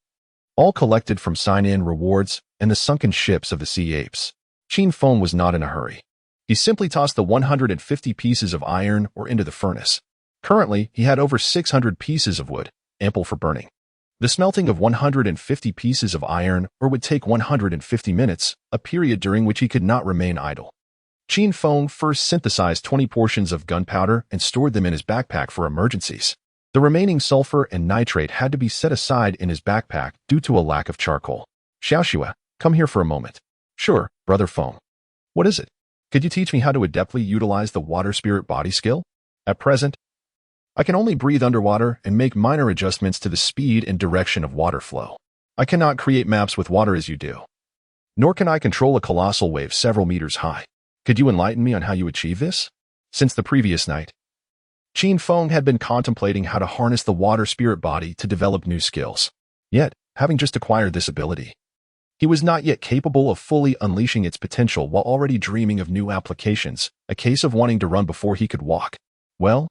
all collected from sign-in rewards and the sunken ships of the sea apes. Qin Feng was not in a hurry. He simply tossed the 150 pieces of iron ore into the furnace. Currently, he had over 600 pieces of wood, ample for burning. The smelting of 150 pieces of iron ore would take 150 minutes, a period during which he could not remain idle. Qin Feng first synthesized 20 portions of gunpowder and stored them in his backpack for emergencies. The remaining sulfur and nitrate had to be set aside in his backpack due to a lack of charcoal. Xiaoxue, come here for a moment. Sure, Brother Feng. What is it? Could you teach me how to adeptly utilize the water spirit body skill? At present, I can only breathe underwater and make minor adjustments to the speed and direction of water flow. I cannot create maps with water as you do. Nor can I control a colossal wave several meters high. Could you enlighten me on how you achieve this? Since the previous night, Qin Feng had been contemplating how to harness the water spirit body to develop new skills. Yet, having just acquired this ability, he was not yet capable of fully unleashing its potential while already dreaming of new applications, a case of wanting to run before he could walk. Well,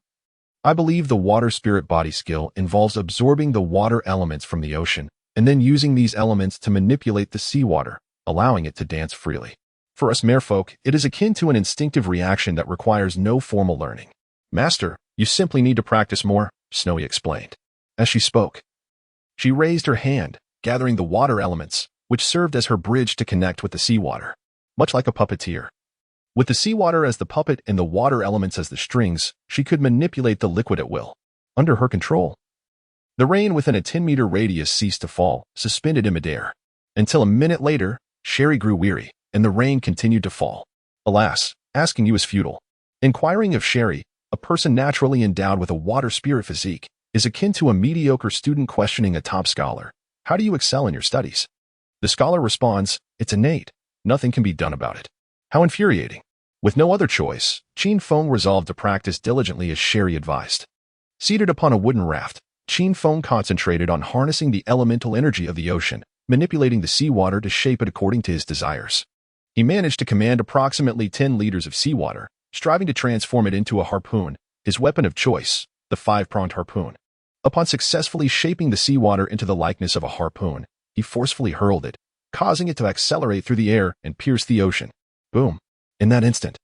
I believe the water spirit body skill involves absorbing the water elements from the ocean and then using these elements to manipulate the seawater, allowing it to dance freely. For us merfolk, it is akin to an instinctive reaction that requires no formal learning. Master, you simply need to practice more, Snowy explained. As she spoke, she raised her hand, gathering the water elements, which served as her bridge to connect with the seawater, much like a puppeteer. With the seawater as the puppet and the water elements as the strings, she could manipulate the liquid at will. Under her control, the rain within a 10-meter radius ceased to fall, suspended in midair. Until a minute later, Sherry grew weary, and the rain continued to fall. Alas, asking you is futile. Inquiring of Sherry, a person naturally endowed with a water spirit physique, is akin to a mediocre student questioning a top scholar. How do you excel in your studies? The scholar responds, it's innate. Nothing can be done about it. How infuriating. With no other choice, Qin Feng resolved to practice diligently as Sherry advised. Seated upon a wooden raft, Qin Feng concentrated on harnessing the elemental energy of the ocean, manipulating the seawater to shape it according to his desires. He managed to command approximately 10 liters of seawater, striving to transform it into a harpoon, his weapon of choice, the five-pronged harpoon. Upon successfully shaping the seawater into the likeness of a harpoon, he forcefully hurled it, causing it to accelerate through the air and pierce the ocean. Boom! In that instant.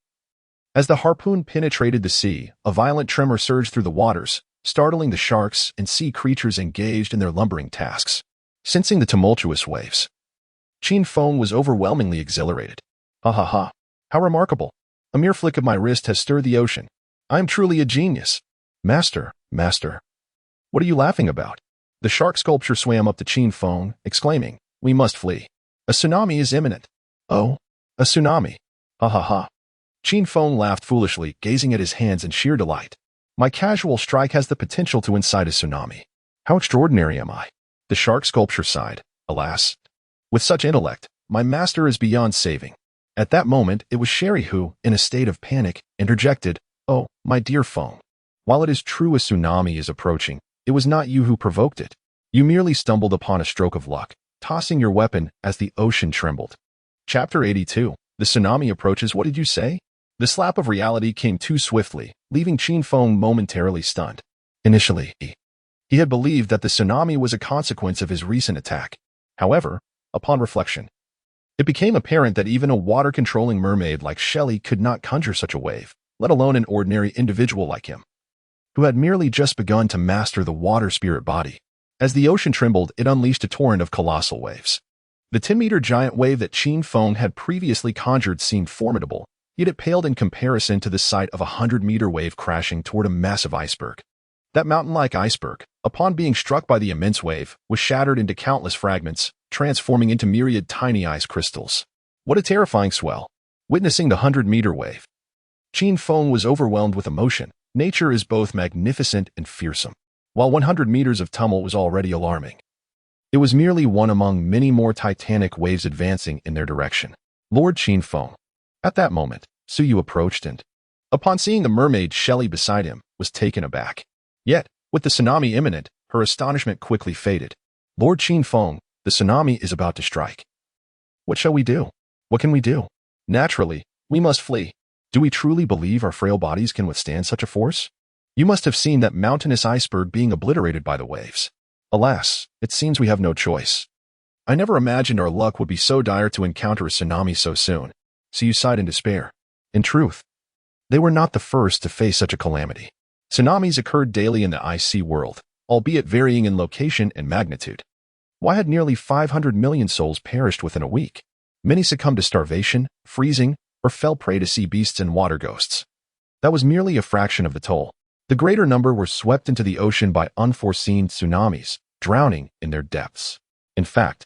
As the harpoon penetrated the sea, a violent tremor surged through the waters, startling the sharks and sea creatures engaged in their lumbering tasks. Sensing the tumultuous waves, Qin Feng was overwhelmingly exhilarated. Ha ha ha! How remarkable! A mere flick of my wrist has stirred the ocean. I am truly a genius. Master, master. What are you laughing about? The shark sculpture swam up to Qin Feng, exclaiming, we must flee. A tsunami is imminent. Oh, a tsunami. Ha ha ha. Qin Feng laughed foolishly, gazing at his hands in sheer delight. My casual strike has the potential to incite a tsunami. How extraordinary am I? The shark sculpture sighed. Alas. With such intellect, my master is beyond saving. At that moment, it was Sherry who, in a state of panic, interjected, oh, my dear Feng. While it is true a tsunami is approaching, it was not you who provoked it. You merely stumbled upon a stroke of luck, tossing your weapon as the ocean trembled. Chapter 82. The tsunami approaches. What did you say? The slap of reality came too swiftly, leaving Qin Feng momentarily stunned. Initially, he had believed that the tsunami was a consequence of his recent attack. However, upon reflection, it became apparent that even a water-controlling mermaid like Shelley could not conjure such a wave, let alone an ordinary individual like him, who had merely just begun to master the water spirit body. As the ocean trembled, it unleashed a torrent of colossal waves. The 10-meter giant wave that Qin Feng had previously conjured seemed formidable, yet it paled in comparison to the sight of a 100-meter wave crashing toward a massive iceberg. That mountain-like iceberg, upon being struck by the immense wave, was shattered into countless fragments, transforming into myriad tiny ice crystals. What a terrifying swell! Witnessing the 100-meter wave, Qin Feng was overwhelmed with emotion. Nature is both magnificent and fearsome. While 100 meters of tumult was already alarming, it was merely one among many more titanic waves advancing in their direction. Lord Qin Feng. At that moment, Suyu approached and, upon seeing the mermaid Shelley beside him, was taken aback. Yet, with the tsunami imminent, her astonishment quickly faded. Lord Qin Feng, the tsunami is about to strike. What shall we do? What can we do? Naturally, we must flee. Do we truly believe our frail bodies can withstand such a force? You must have seen that mountainous iceberg being obliterated by the waves. Alas, it seems we have no choice. I never imagined our luck would be so dire to encounter a tsunami so soon. So you sighed in despair. In truth, they were not the first to face such a calamity. Tsunamis occurred daily in the IC world, albeit varying in location and magnitude. Why had nearly 500 million souls perished within a week? Many succumbed to starvation, freezing, or fell prey to sea beasts and water ghosts. That was merely a fraction of the toll. The greater number were swept into the ocean by unforeseen tsunamis, drowning in their depths. In fact,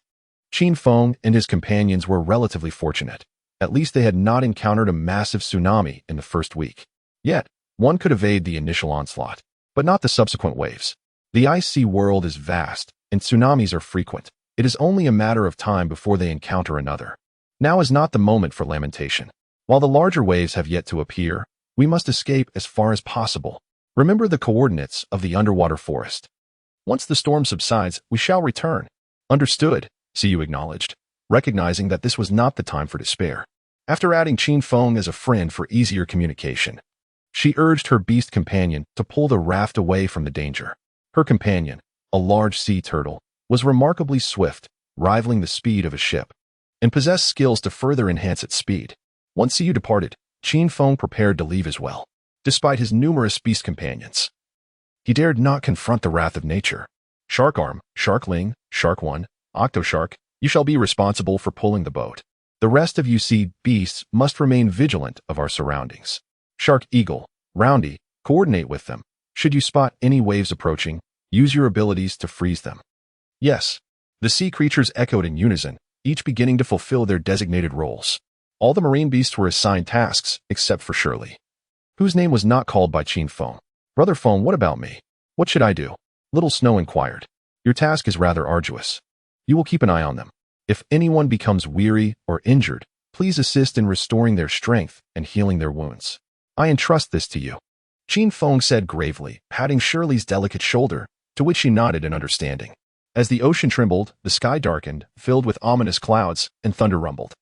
Qin Feng and his companions were relatively fortunate. At least they had not encountered a massive tsunami in the first week. Yet, one could evade the initial onslaught, but not the subsequent waves. The IC world is vast, and tsunamis are frequent. It is only a matter of time before they encounter another. Now is not the moment for lamentation. While the larger waves have yet to appear, we must escape as far as possible. Remember the coordinates of the underwater forest. Once the storm subsides, we shall return. Understood, Suyu acknowledged, recognizing that this was not the time for despair. After adding Qin Feng as a friend for easier communication, she urged her beast companion to pull the raft away from the danger. Her companion, a large sea turtle, was remarkably swift, rivaling the speed of a ship, and possessed skills to further enhance its speed. Once Suyu departed, Qin Feng prepared to leave as well. Despite his numerous beast companions, he dared not confront the wrath of nature. Shark Arm, Sharkling, Shark One, Octoshark, you shall be responsible for pulling the boat. The rest of you sea beasts must remain vigilant of our surroundings. Shark Eagle, Roundy, coordinate with them. Should you spot any waves approaching, use your abilities to freeze them. Yes, the sea creatures echoed in unison, each beginning to fulfill their designated roles. All the marine beasts were assigned tasks, except for Shirley. whose name was not called by Qin Feng. Brother Feng, what about me? What should I do? Little Snow inquired. Your task is rather arduous. You will keep an eye on them. If anyone becomes weary or injured, please assist in restoring their strength and healing their wounds. I entrust this to you. Qin Feng said gravely, patting Shirley's delicate shoulder, to which she nodded in understanding. As the ocean trembled, the sky darkened, filled with ominous clouds, and thunder rumbled.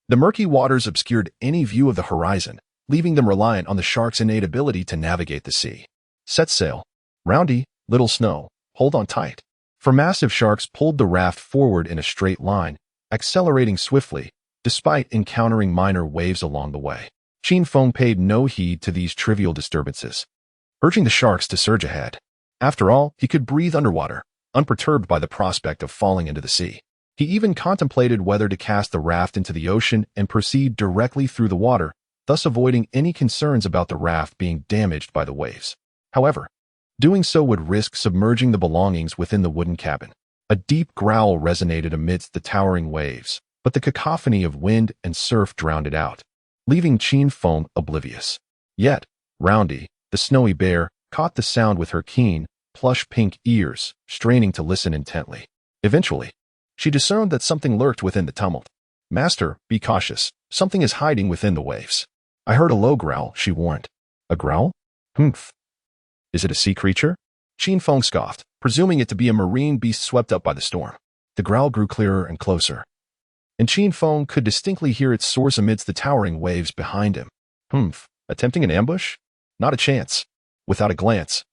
The murky waters obscured any view of the horizon, leaving them reliant on the shark's innate ability to navigate the sea. Set sail. Roundy, Little Snow, hold on tight. For massive sharks pulled the raft forward in a straight line, accelerating swiftly, despite encountering minor waves along the way. Qin Feng paid no heed to these trivial disturbances, urging the sharks to surge ahead. After all, he could breathe underwater, unperturbed by the prospect of falling into the sea. He even contemplated whether to cast the raft into the ocean and proceed directly through the water, thus avoiding any concerns about the raft being damaged by the waves. However, doing so would risk submerging the belongings within the wooden cabin. A deep growl resonated amidst the towering waves, but the cacophony of wind and surf drowned it out, leaving Qin Feng oblivious. Yet, Roundy, the snowy bear, caught the sound with her keen, plush-pink ears, straining to listen intently. Eventually, she discerned that something lurked within the tumult. Master, be cautious. Something is hiding within the waves. I heard a low growl, she warned. A growl? Humph. Is it a sea creature? Qin Feng scoffed, presuming it to be a marine beast swept up by the storm. The growl grew clearer and closer, and Qin Feng could distinctly hear its source amidst the towering waves behind him. Humph. Attempting an ambush? Not a chance. Without a glance,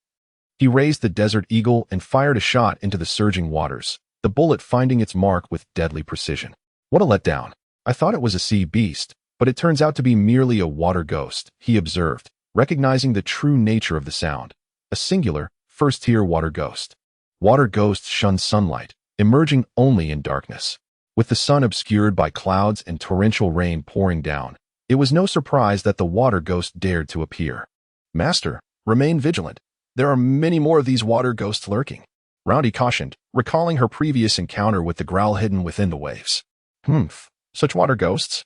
he raised the Desert Eagle and fired a shot into the surging waters, the bullet finding its mark with deadly precision. What a letdown. I thought it was a sea beast, but it turns out to be merely a water ghost, he observed, recognizing the true nature of the sound. A singular, first-tier water ghost. Water ghosts shun sunlight, emerging only in darkness. With the sun obscured by clouds and torrential rain pouring down, it was no surprise that the water ghost dared to appear. Master, remain vigilant. There are many more of these water ghosts lurking, Roundy cautioned, recalling her previous encounter with the growl hidden within the waves. Humph, such water ghosts?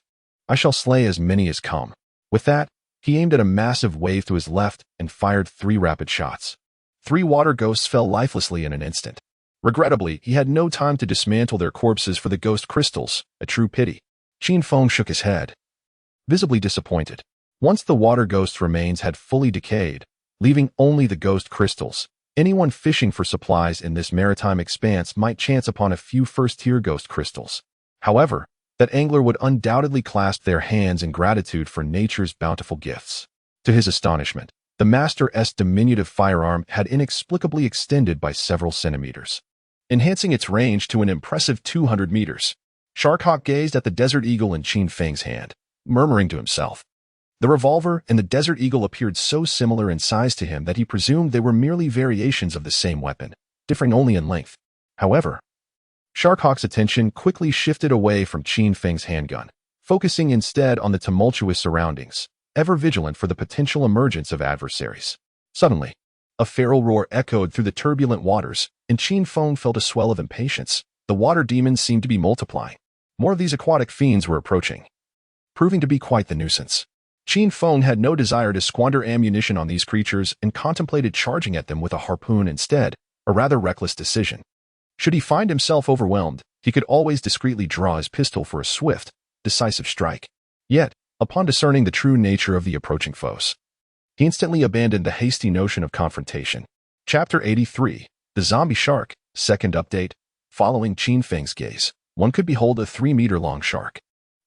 I shall slay as many as come. With that, he aimed at a massive wave to his left and fired 3 rapid shots. 3 water ghosts fell lifelessly in an instant. Regrettably, he had no time to dismantle their corpses for the ghost crystals, a true pity. Qin Feng shook his head, visibly disappointed. Once the water ghost's remains had fully decayed, leaving only the ghost crystals, anyone fishing for supplies in this maritime expanse might chance upon a few first-tier ghost crystals. However, that angler would undoubtedly clasp their hands in gratitude for nature's bountiful gifts. To his astonishment, the Master's diminutive firearm had inexplicably extended by several centimeters, enhancing its range to an impressive 200 meters. Sharkhawk gazed at the Desert Eagle in Qin Feng's hand, murmuring to himself. The revolver and the Desert Eagle appeared so similar in size to him that he presumed they were merely variations of the same weapon, differing only in length. However, Sharkhawk's attention quickly shifted away from Qin Feng's handgun, focusing instead on the tumultuous surroundings, ever vigilant for the potential emergence of adversaries. Suddenly, a feral roar echoed through the turbulent waters, and Qin Feng felt a swell of impatience. The water demons seemed to be multiplying. More of these aquatic fiends were approaching, proving to be quite the nuisance. Qin Feng had no desire to squander ammunition on these creatures and contemplated charging at them with a harpoon instead, a rather reckless decision. Should he find himself overwhelmed, he could always discreetly draw his pistol for a swift, decisive strike. Yet, upon discerning the true nature of the approaching foes, he instantly abandoned the hasty notion of confrontation. Chapter 83, The Zombie Shark, Second Update. Following Qin Feng's gaze, one could behold a 3-meter-long shark.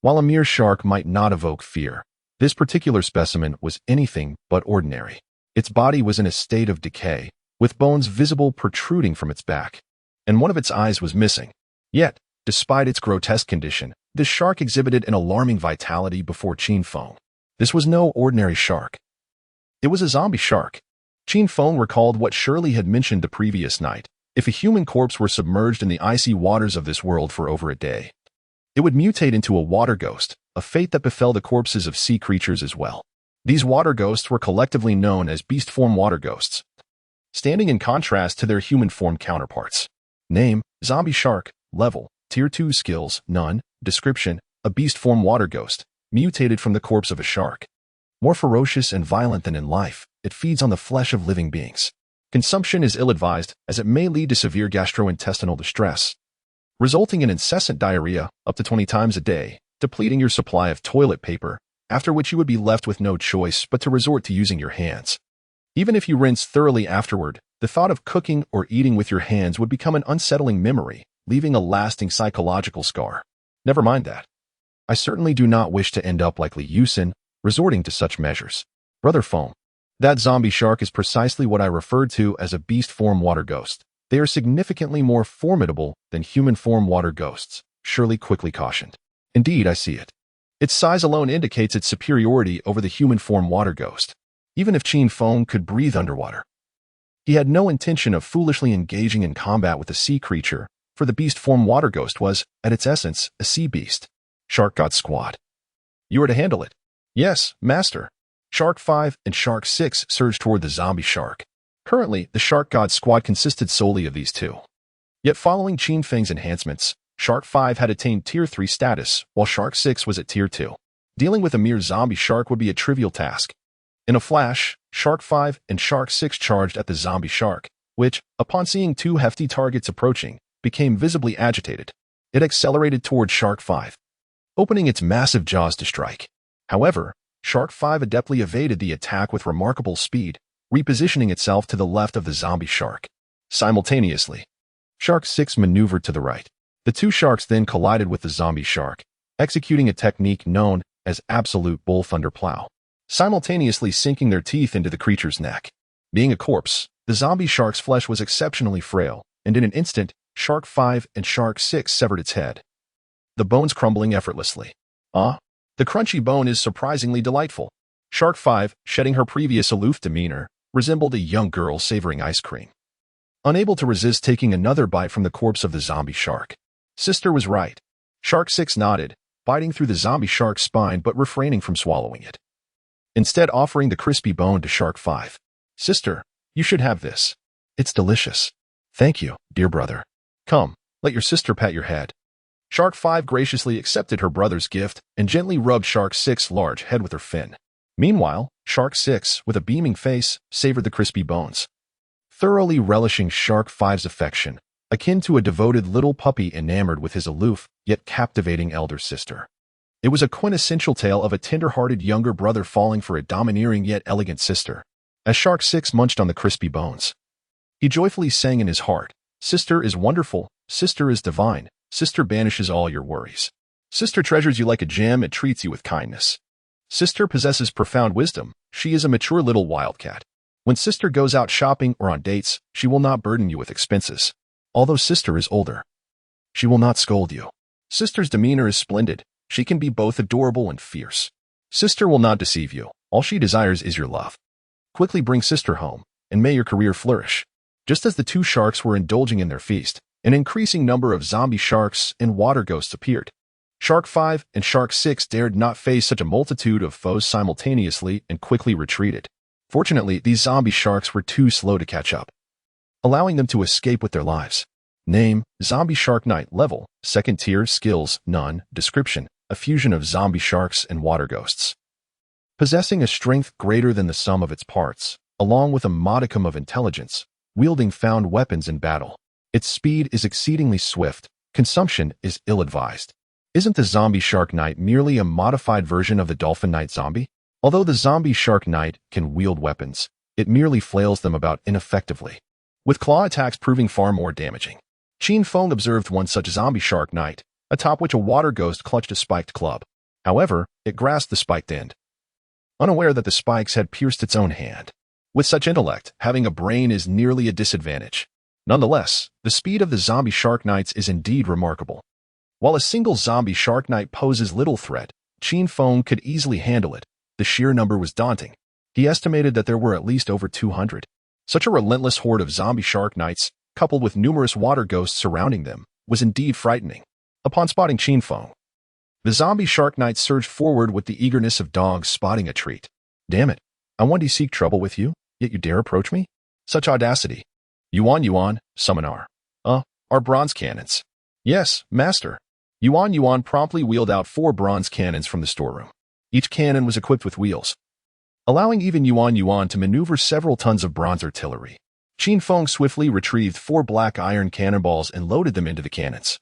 While a mere shark might not evoke fear, this particular specimen was anything but ordinary. Its body was in a state of decay, with bones visible protruding from its back, and one of its eyes was missing. Yet, despite its grotesque condition, the shark exhibited an alarming vitality before Qin Feng. This was no ordinary shark. It was a zombie shark. Qin Feng recalled what Shirley had mentioned the previous night. If a human corpse were submerged in the icy waters of this world for over a day, it would mutate into a water ghost, a fate that befell the corpses of sea creatures as well. These water ghosts were collectively known as beast-form water ghosts, standing in contrast to their human-form counterparts. Name, Zombie Shark. Level, Tier 2 Skills, None. Description, a beast-form water ghost, mutated from the corpse of a shark. More ferocious and violent than in life, it feeds on the flesh of living beings. Consumption is ill-advised as it may lead to severe gastrointestinal distress, resulting in incessant diarrhea up to 20 times a day, depleting your supply of toilet paper, after which you would be left with no choice but to resort to using your hands. Even if you rinse thoroughly afterward, the thought of cooking or eating with your hands would become an unsettling memory, leaving a lasting psychological scar. Never mind that. I certainly do not wish to end up like Li Yusin, resorting to such measures. Brother Foam. That zombie shark is precisely what I referred to as a beast form water ghost. They are significantly more formidable than human form water ghosts, Shirley quickly cautioned. Indeed, I see it. Its size alone indicates its superiority over the human form water ghost. Even if Qin Feng could breathe underwater, he had no intention of foolishly engaging in combat with a sea creature, for the beast form water ghost was, at its essence, a sea beast. Shark God Squad. You are to handle it. Yes, Master. Shark 5 and Shark 6 surged toward the zombie shark. Currently, the Shark God Squad consisted solely of these two. Yet following Qin Feng's enhancements, Shark 5 had attained Tier 3 status, while Shark 6 was at Tier 2. Dealing with a mere zombie shark would be a trivial task. In a flash, Shark 5 and Shark 6 charged at the zombie shark, which, upon seeing two hefty targets approaching, became visibly agitated. It accelerated toward Shark 5, opening its massive jaws to strike. However, Shark 5 adeptly evaded the attack with remarkable speed, repositioning itself to the left of the zombie shark. Simultaneously, Shark 6 maneuvered to the right. The two sharks then collided with the zombie shark, executing a technique known as absolute bull thunder plow, simultaneously sinking their teeth into the creature's neck. Being a corpse, the zombie shark's flesh was exceptionally frail, and in an instant, Shark 5 and Shark 6 severed its head, the bones crumbling effortlessly. The crunchy bone is surprisingly delightful. Shark 5, shedding her previous aloof demeanor, resembled a young girl savoring ice cream. Unable to resist taking another bite from the corpse of the zombie shark. Sister was right. Shark 6 nodded, biting through the zombie shark's spine but refraining from swallowing it, instead offering the crispy bone to Shark 5. Sister, you should have this. It's delicious. Thank you, dear brother. Come, let your sister pat your head. Shark 5 graciously accepted her brother's gift and gently rubbed Shark 6's large head with her fin. Meanwhile, Shark 6, with a beaming face, savored the crispy bones, thoroughly relishing Shark 5's affection, akin to a devoted little puppy enamored with his aloof, yet captivating elder sister. It was a quintessential tale of a tender-hearted younger brother falling for a domineering yet elegant sister. As Shark 6 munched on the crispy bones, he joyfully sang in his heart, "Sister is wonderful, sister is divine. Sister banishes all your worries. Sister treasures you like a gem and treats you with kindness. Sister possesses profound wisdom. She is a mature little wildcat. When sister goes out shopping or on dates, she will not burden you with expenses. Although sister is older, she will not scold you. Sister's demeanor is splendid. She can be both adorable and fierce. Sister will not deceive you. All she desires is your love. Quickly bring sister home, and may your career flourish." Just as the two sharks were indulging in their feast, an increasing number of zombie sharks and water ghosts appeared. Shark 5 and Shark 6 dared not face such a multitude of foes simultaneously and quickly retreated. Fortunately, these zombie sharks were too slow to catch up, allowing them to escape with their lives. Name, Zombie Shark Knight. Level, 2nd tier. Skills, none. Description, a fusion of zombie sharks and water ghosts, possessing a strength greater than the sum of its parts, along with a modicum of intelligence, wielding found weapons in battle. Its speed is exceedingly swift. Consumption is ill-advised. Isn't the Zombie Shark Knight merely a modified version of the Dolphin Knight zombie? Although the Zombie Shark Knight can wield weapons, it merely flails them about ineffectively, with claw attacks proving far more damaging. Qin Feng observed one such Zombie Shark Knight, atop which a water ghost clutched a spiked club. However, it grasped the spiked end, unaware that the spikes had pierced its own hand. With such intellect, having a brain is nearly a disadvantage. Nonetheless, the speed of the Zombie Shark Knights is indeed remarkable. While a single Zombie Shark Knight poses little threat, Qin Feng could easily handle it. The sheer number was daunting. He estimated that there were at least over 200. Such a relentless horde of Zombie Shark Knights, coupled with numerous water ghosts surrounding them, was indeed frightening. Upon spotting Qin Feng, the Zombie Shark Knights surged forward with the eagerness of dogs spotting a treat. Damn it, I want to seek trouble with you, yet you dare approach me? Such audacity. Yuan, summon our bronze cannons. Yes, master. Yuan promptly wheeled out 4 bronze cannons from the storeroom. Each cannon was equipped with wheels, allowing even Yuan Yuan to maneuver several tons of bronze artillery. Qin Feng swiftly retrieved 4 black iron cannonballs and loaded them into the cannons,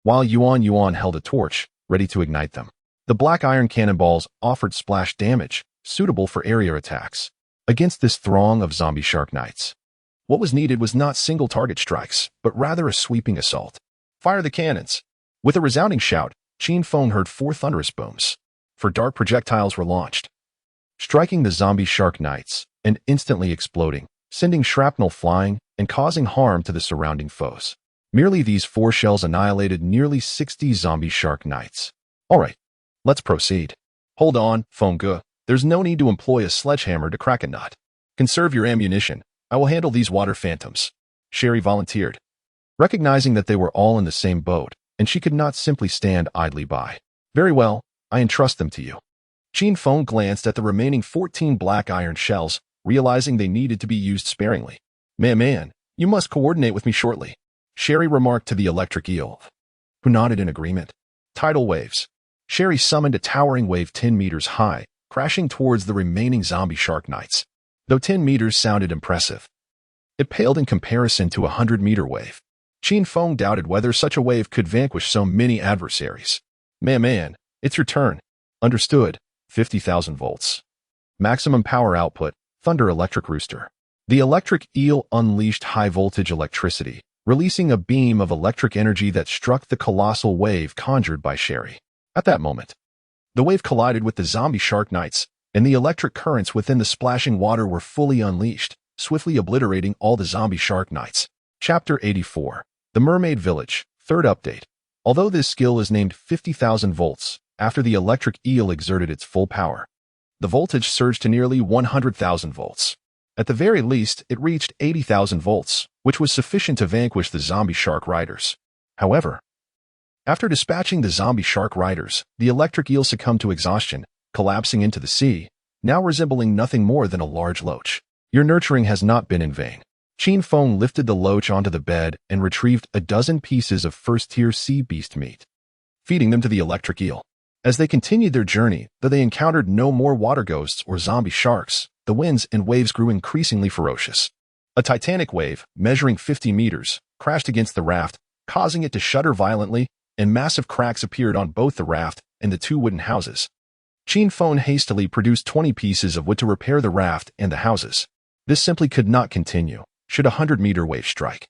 while Yuan Yuan held a torch, ready to ignite them. The black iron cannonballs offered splash damage, suitable for area attacks, against this throng of zombie shark knights. What was needed was not single target strikes, but rather a sweeping assault. Fire the cannons! With a resounding shout, Qin Feng heard 4 thunderous booms. 4 dark projectiles were launched, striking the zombie shark knights and instantly exploding, sending shrapnel flying and causing harm to the surrounding foes. Merely these 4 shells annihilated nearly 60 zombie shark knights. Alright, let's proceed. Hold on, Feng Ge. There's no need to employ a sledgehammer to crack a nut. Conserve your ammunition. I will handle these water phantoms. Sherry volunteered, recognizing that they were all in the same boat, and she could not simply stand idly by. Very well, I entrust them to you. Qin Feng glanced at the remaining 14 black iron shells, realizing they needed to be used sparingly. Man, you must coordinate with me shortly, Sherry remarked to the electric eel, who nodded in agreement. Tidal waves. Sherry summoned a towering wave 10 meters high, crashing towards the remaining zombie shark knights. Though 10 meters sounded impressive, it paled in comparison to a 100-meter wave. Qin Feng doubted whether such a wave could vanquish so many adversaries. Man, it's your turn. Understood. 50,000 volts. Maximum power output, Thunder Electric Rooster. The electric eel unleashed high-voltage electricity, releasing a beam of electric energy that struck the colossal wave conjured by Sherry. At that moment, the wave collided with the zombie shark knights, and the electric currents within the splashing water were fully unleashed, swiftly obliterating all the zombie shark knights. Chapter 84. The Mermaid Village. Third update. Although this skill is named 50,000 volts, after the electric eel exerted its full power, the voltage surged to nearly 100,000 volts. At the very least, it reached 80,000 volts, which was sufficient to vanquish the zombie shark riders. However, after dispatching the zombie shark riders, the electric eel succumbed to exhaustion, collapsing into the sea, now resembling nothing more than a large loach. Your nurturing has not been in vain. Qin Feng lifted the loach onto the bed and retrieved a dozen pieces of first-tier sea beast meat, feeding them to the electric eel. As they continued their journey, though they encountered no more water ghosts or zombie sharks, the winds and waves grew increasingly ferocious. A titanic wave, measuring 50 meters, crashed against the raft, causing it to shudder violently, and massive cracks appeared on both the raft and the 2 wooden houses. Qin Feng hastily produced 20 pieces of wood to repair the raft and the houses. This simply could not continue, should a 100-meter wave strike.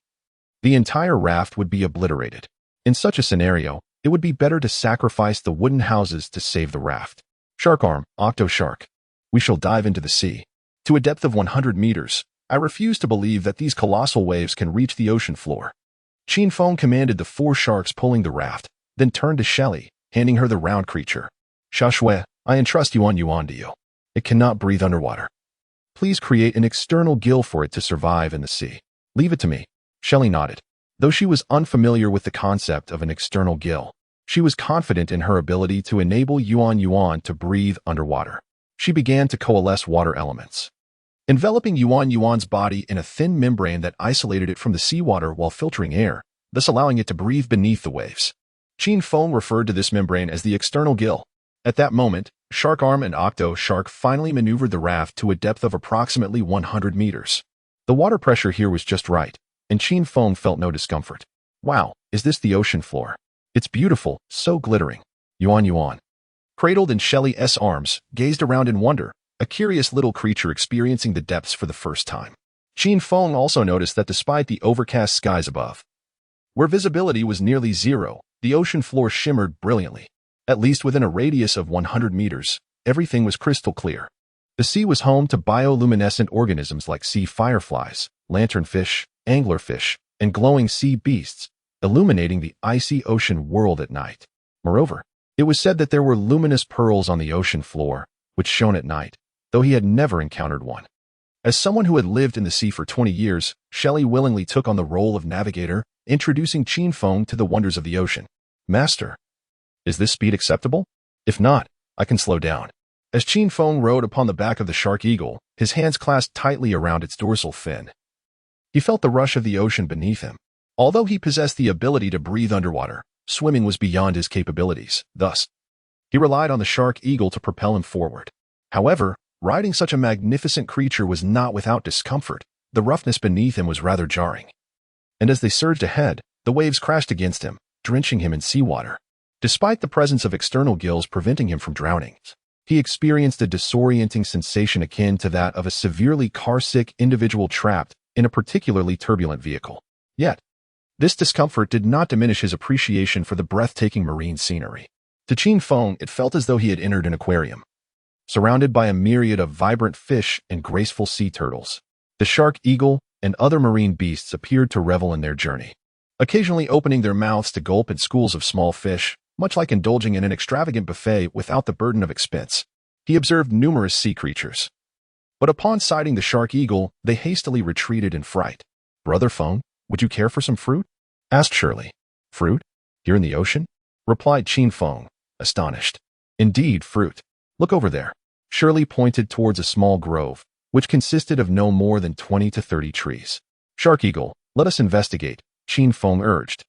The entire raft would be obliterated. In such a scenario, it would be better to sacrifice the wooden houses to save the raft. Shark arm, Octo Shark. We shall dive into the sea. To a depth of 100 meters, I refuse to believe that these colossal waves can reach the ocean floor. Qin Feng commanded the 4 sharks pulling the raft, then turned to Shelly, handing her the round creature. Shashui, I entrust Yuan Yuan to you. It cannot breathe underwater. Please create an external gill for it to survive in the sea. Leave it to me. Shelly nodded. Though she was unfamiliar with the concept of an external gill, she was confident in her ability to enable Yuan Yuan to breathe underwater. She began to coalesce water elements, enveloping Yuan Yuan's body in a thin membrane that isolated it from the seawater while filtering air, thus allowing it to breathe beneath the waves. Qin Feng referred to this membrane as the external gill. At that moment, Shark Arm and Octo Shark finally maneuvered the raft to a depth of approximately 100 meters. The water pressure here was just right, and Qin Feng felt no discomfort. Wow, is this the ocean floor? It's beautiful, so glittering. Yuan Yuan, cradled in Shelly's arms, gazed around in wonder, a curious little creature experiencing the depths for the first time. Qin Feng also noticed that despite the overcast skies above, where visibility was nearly zero, the ocean floor shimmered brilliantly. At least within a radius of 100 meters, everything was crystal clear. The sea was home to bioluminescent organisms like sea fireflies, lanternfish, anglerfish, and glowing sea beasts, illuminating the icy ocean world at night. Moreover, it was said that there were luminous pearls on the ocean floor, which shone at night, though he had never encountered one. As someone who had lived in the sea for 20 years, Shelly willingly took on the role of navigator, introducing Qin Feng to the wonders of the ocean. Master, is this speed acceptable? If not, I can slow down. As Qin Feng rode upon the back of the shark eagle, his hands clasped tightly around its dorsal fin. He felt the rush of the ocean beneath him. Although he possessed the ability to breathe underwater, swimming was beyond his capabilities. Thus, he relied on the shark eagle to propel him forward. However, Riding such a magnificent creature was not without discomfort. The roughness beneath him was rather jarring. And as they surged ahead, the waves crashed against him, drenching him in seawater. Despite the presence of external gills preventing him from drowning, he experienced a disorienting sensation akin to that of a severely car-sick individual trapped in a particularly turbulent vehicle. Yet, this discomfort did not diminish his appreciation for the breathtaking marine scenery. To Qin Feng, it felt as though he had entered an aquarium, surrounded by a myriad of vibrant fish and graceful sea turtles. The shark, eagle, and other marine beasts appeared to revel in their journey, occasionally opening their mouths to gulp at schools of small fish, much like indulging in an extravagant buffet without the burden of expense. He observed numerous sea creatures, but upon sighting the shark eagle, they hastily retreated in fright. "Brother Feng, would you care for some fruit?" asked Shirley. "Fruit? Here in the ocean?" replied Qin Feng, astonished. "Indeed, fruit. Look over there." Shirley pointed towards a small grove, which consisted of no more than 20 to 30 trees. "Shark eagle, let us investigate," Qin Feng urged.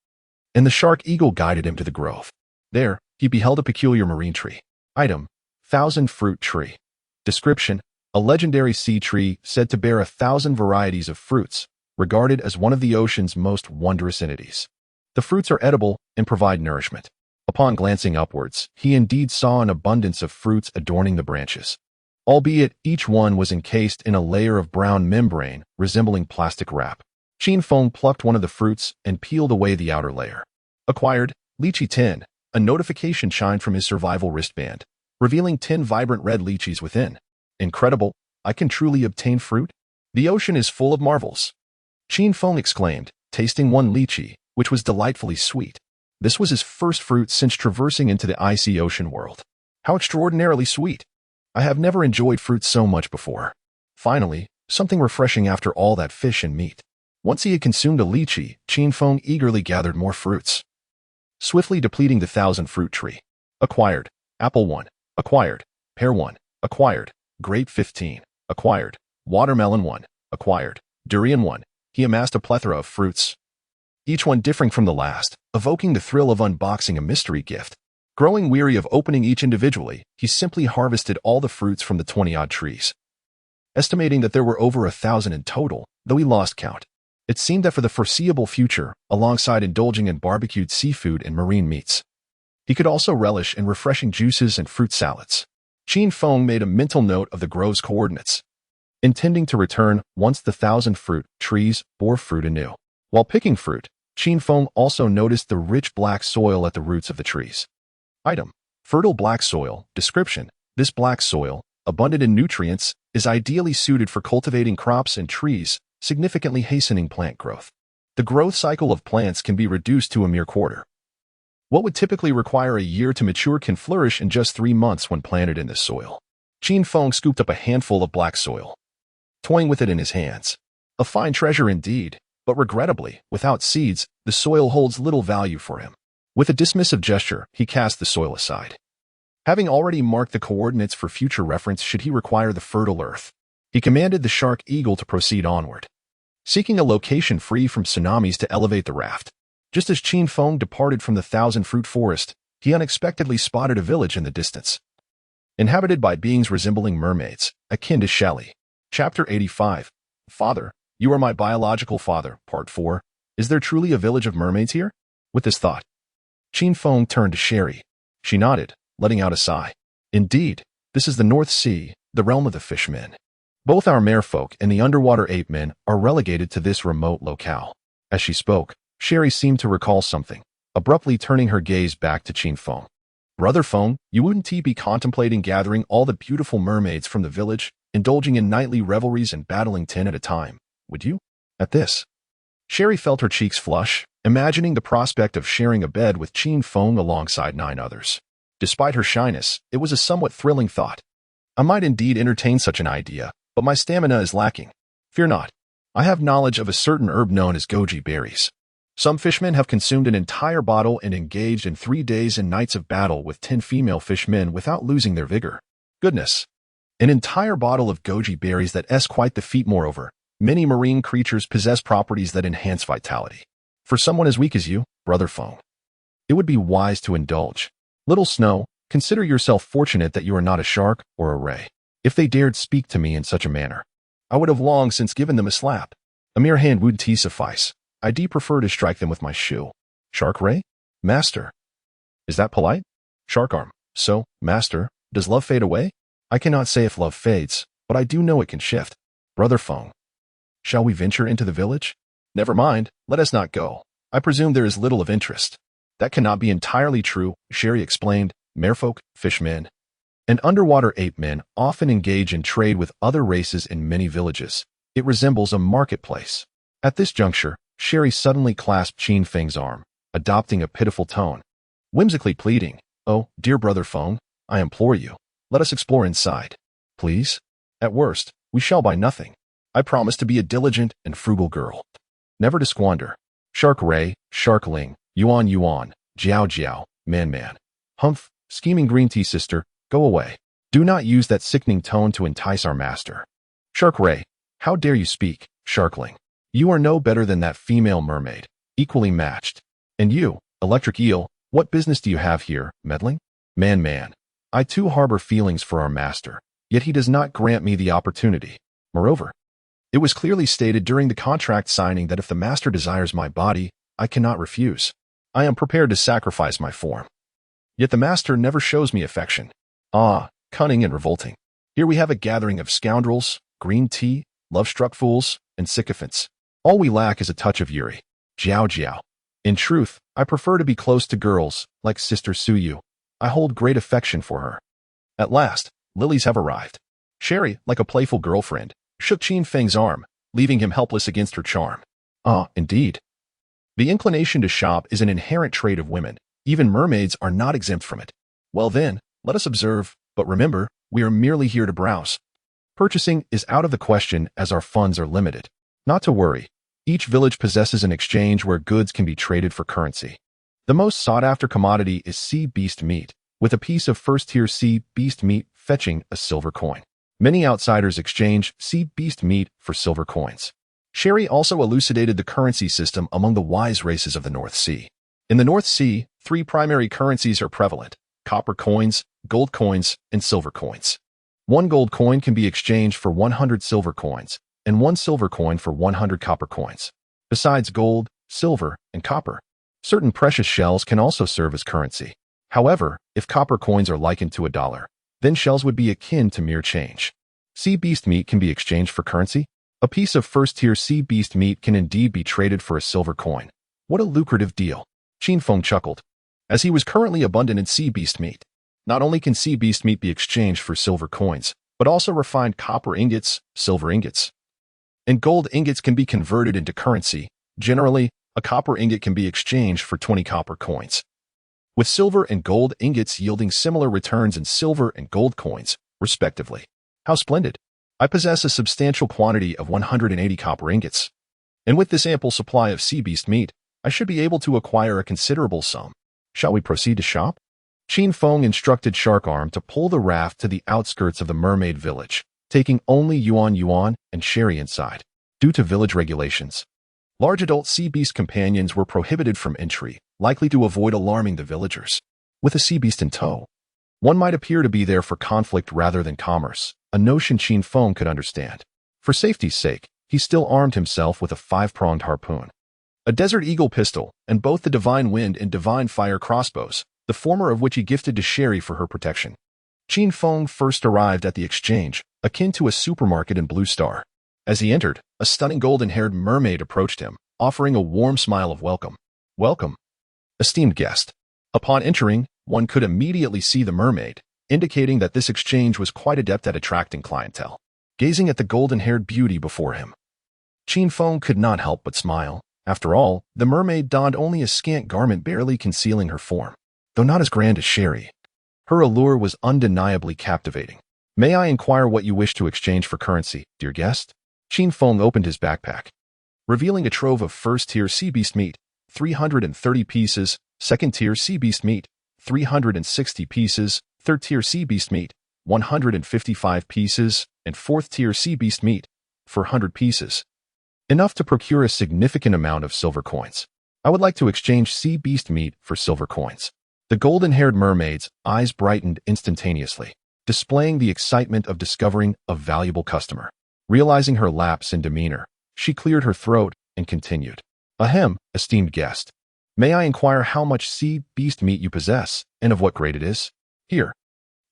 And the shark eagle guided him to the grove. There, he beheld a peculiar marine tree. Item: thousand fruit tree. Description: a legendary sea tree said to bear 1,000 varieties of fruits, regarded as one of the ocean's most wondrous entities. The fruits are edible and provide nourishment. Upon glancing upwards, he indeed saw an abundance of fruits adorning the branches, albeit each one was encased in a layer of brown membrane resembling plastic wrap. Qin Feng plucked one of the fruits and peeled away the outer layer. Acquired, Lychee 10. A notification chimed from his survival wristband, revealing 10 vibrant red lychees within. "Incredible! I can truly obtain fruit? The ocean is full of marvels," Qin Feng exclaimed, tasting one lychee, which was delightfully sweet. This was his first fruit since traversing into the icy ocean world. "How extraordinarily sweet! I have never enjoyed fruit so much before." Finally, something refreshing after all that fish and meat. Once he had consumed a lychee, Qin Feng eagerly gathered more fruits, swiftly depleting the 1,000 fruit tree. Acquired, apple 1. Acquired, pear 1. Acquired, grape 15. Acquired, watermelon 1. Acquired, durian 1. He amassed a plethora of fruits, each one differing from the last, evoking the thrill of unboxing a mystery gift. Growing weary of opening each individually, he simply harvested all the fruits from the 20-odd trees, estimating that there were over 1,000 in total, though he lost count. It seemed that for the foreseeable future, alongside indulging in barbecued seafood and marine meats, he could also relish in refreshing juices and fruit salads. Qin Feng made a mental note of the grove's coordinates, intending to return once the 1,000 fruit trees bore fruit anew. While picking fruit, Qin Feng also noticed the rich black soil at the roots of the trees. Item: fertile black soil. Description: this black soil, abundant in nutrients, is ideally suited for cultivating crops and trees, significantly hastening plant growth. The growth cycle of plants can be reduced to a mere quarter. What would typically require a year to mature can flourish in just 3 months when planted in this soil. Qin Feng scooped up a handful of black soil, toying with it in his hands. A fine treasure indeed, but regrettably, without seeds, the soil holds little value for him. With a dismissive gesture, he cast the soil aside, having already marked the coordinates for future reference should he require the fertile earth. He commanded the shark eagle to proceed onward, seeking a location free from tsunamis to elevate the raft. Just as Qin Feng departed from the 1,000 fruit forest, he unexpectedly spotted a village in the distance, inhabited by beings resembling mermaids, akin to Shelley. Chapter 85. Father, you are my biological father. Part 4. Is there truly a village of mermaids here? With this thought, Qin Feng turned to Sherry. She nodded, letting out a sigh. Indeed, this is the North Sea, the realm of the fishmen. Both our merfolk and the underwater ape men are relegated to this remote locale. As she spoke, Sherry seemed to recall something, abruptly turning her gaze back to Qin Feng. Brother Feng, you wouldn't be contemplating gathering all the beautiful mermaids from the village, indulging in nightly revelries and battling 10 at a time, would you? At this, Sherry felt her cheeks flush, imagining the prospect of sharing a bed with Qin Feng alongside 9 others. Despite her shyness, it was a somewhat thrilling thought. I might indeed entertain such an idea, but my stamina is lacking. Fear not. I have knowledge of a certain herb known as goji berries. Some fishmen have consumed an entire bottle and engaged in 3 days and nights of battle with 10 female fishmen without losing their vigor. Goodness. An entire bottle of goji berries that is quite the feat. Moreover, many marine creatures possess properties that enhance vitality. For someone as weak as you, Brother Feng, it would be wise to indulge. Little Snow, consider yourself fortunate that you are not a shark or a ray. If they dared speak to me in such a manner, I would have long since given them a slap. A mere hand would suffice. I prefer to strike them with my shoe. Shark Ray? Master. Is that polite? Shark Arm. So, Master, does love fade away? I cannot say if love fades, but I do know it can shift. Brother Feng. Shall we venture into the village? Never mind, let us not go. I presume there is little of interest. That cannot be entirely true, Sherry explained. Merfolk, fishmen, and underwater ape men often engage in trade with other races in many villages. It resembles a marketplace. At this juncture, Sherry suddenly clasped Qin Feng's arm, adopting a pitiful tone, whimsically pleading, "Oh, dear Brother Feng, I implore you, let us explore inside. Please? At worst, we shall buy nothing. I promise to be a diligent and frugal girl. Never to squander. Shark Ray, Shark Ling, Yuan Yuan, Jiao Jiao, Man Man. Humph, scheming green tea sister, go away. Do not use that sickening tone to entice our master. Shark Ray, how dare you speak, Sharkling? You are no better than that female mermaid, equally matched. And you, electric eel, what business do you have here, meddling? Man Man, I too harbor feelings for our master, yet he does not grant me the opportunity. Moreover, it was clearly stated during the contract signing that if the master desires my body, I cannot refuse. I am prepared to sacrifice my form. Yet the master never shows me affection. Ah, cunning and revolting. Here we have a gathering of scoundrels, green tea, love-struck fools, and sycophants. All we lack is a touch of Yuri. Jiao Jiao. In truth, I prefer to be close to girls, like Sister Suyu. I hold great affection for her. At last, lilies have arrived. Sherry, like a playful girlfriend, shook Qin Feng's arm, leaving him helpless against her charm. Ah, indeed. The inclination to shop is an inherent trait of women. Even mermaids are not exempt from it. Well then, let us observe, but remember, we are merely here to browse. Purchasing is out of the question as our funds are limited. Not to worry. Each village possesses an exchange where goods can be traded for currency. The most sought-after commodity is sea beast meat, with a piece of first-tier sea beast meat fetching a silver coin. Many outsiders exchange sea beast meat for silver coins. Sherry also elucidated the currency system among the wise races of the North Sea. In the North Sea, 3 primary currencies are prevalent: copper coins, gold coins, and silver coins. 1 gold coin can be exchanged for 100 silver coins, and 1 silver coin for 100 copper coins. Besides gold, silver, and copper, certain precious shells can also serve as currency. However, if copper coins are likened to $1, then shells would be akin to mere change. Sea beast meat can be exchanged for currency. A piece of first-tier sea beast meat can indeed be traded for a silver coin. What a lucrative deal. Qin Feng chuckled. As he was currently abundant in sea beast meat, not only can sea beast meat be exchanged for silver coins, but also refined copper ingots, silver ingots, and gold ingots can be converted into currency. Generally, a copper ingot can be exchanged for 20 copper coins, with silver and gold ingots yielding similar returns in silver and gold coins, respectively. How splendid! I possess a substantial quantity of 180 copper ingots, and with this ample supply of sea beast meat, I should be able to acquire a considerable sum. Shall we proceed to shop? Qin Feng instructed Shark Arm to pull the raft to the outskirts of the mermaid village, taking only Yuan Yuan and Sherry inside. Due to village regulations, large adult sea beast companions were prohibited from entry, likely to avoid alarming the villagers. With a sea beast in tow, one might appear to be there for conflict rather than commerce, a notion Qin Feng could understand. For safety's sake, he still armed himself with a 5-pronged harpoon, a Desert Eagle pistol, and both the Divine Wind and Divine Fire crossbows, the former of which he gifted to Sherry for her protection. Qin Feng first arrived at the exchange, akin to a supermarket in Blue Star. As he entered, a stunning golden-haired mermaid approached him, offering a warm smile of welcome. Welcome, esteemed guest. Upon entering, one could immediately see the mermaid, indicating that this exchange was quite adept at attracting clientele. Gazing at the golden-haired beauty before him, Qin Feng could not help but smile. After all, the mermaid donned only a scant garment barely concealing her form. Though not as grand as Sherry, her allure was undeniably captivating. May I inquire what you wish to exchange for currency, dear guest? Qin Feng opened his backpack, revealing a trove of first-tier sea beast meat, 330 pieces, second-tier sea beast meat, 360 pieces, third-tier sea beast meat, 155 pieces, and fourth-tier sea beast meat, 400 pieces. Enough to procure a significant amount of silver coins. I would like to exchange sea beast meat for silver coins. The golden-haired mermaid's eyes brightened instantaneously. displaying the excitement of discovering a valuable customer. Realizing her lapse in demeanor, she cleared her throat and continued. Ahem, esteemed guest. May I inquire how much sea beast meat you possess, and of what grade it is? Here.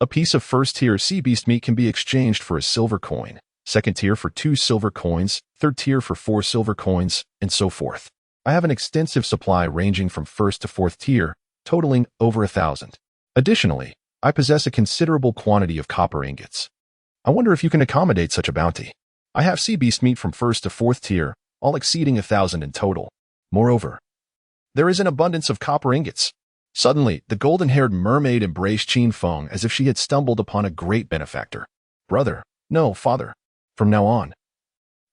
A piece of first-tier sea beast meat can be exchanged for a silver coin, second tier for 2 silver coins, third tier for 4 silver coins, and so forth. I have an extensive supply ranging from first to fourth tier, totaling over 1,000. Additionally, I possess a considerable quantity of copper ingots. I wonder if you can accommodate such a bounty. I have sea beast meat from first to fourth tier, all exceeding 1,000 in total. Moreover, there is an abundance of copper ingots. Suddenly, the golden-haired mermaid embraced Qin Feng as if she had stumbled upon a great benefactor. Brother, no, father. From now on,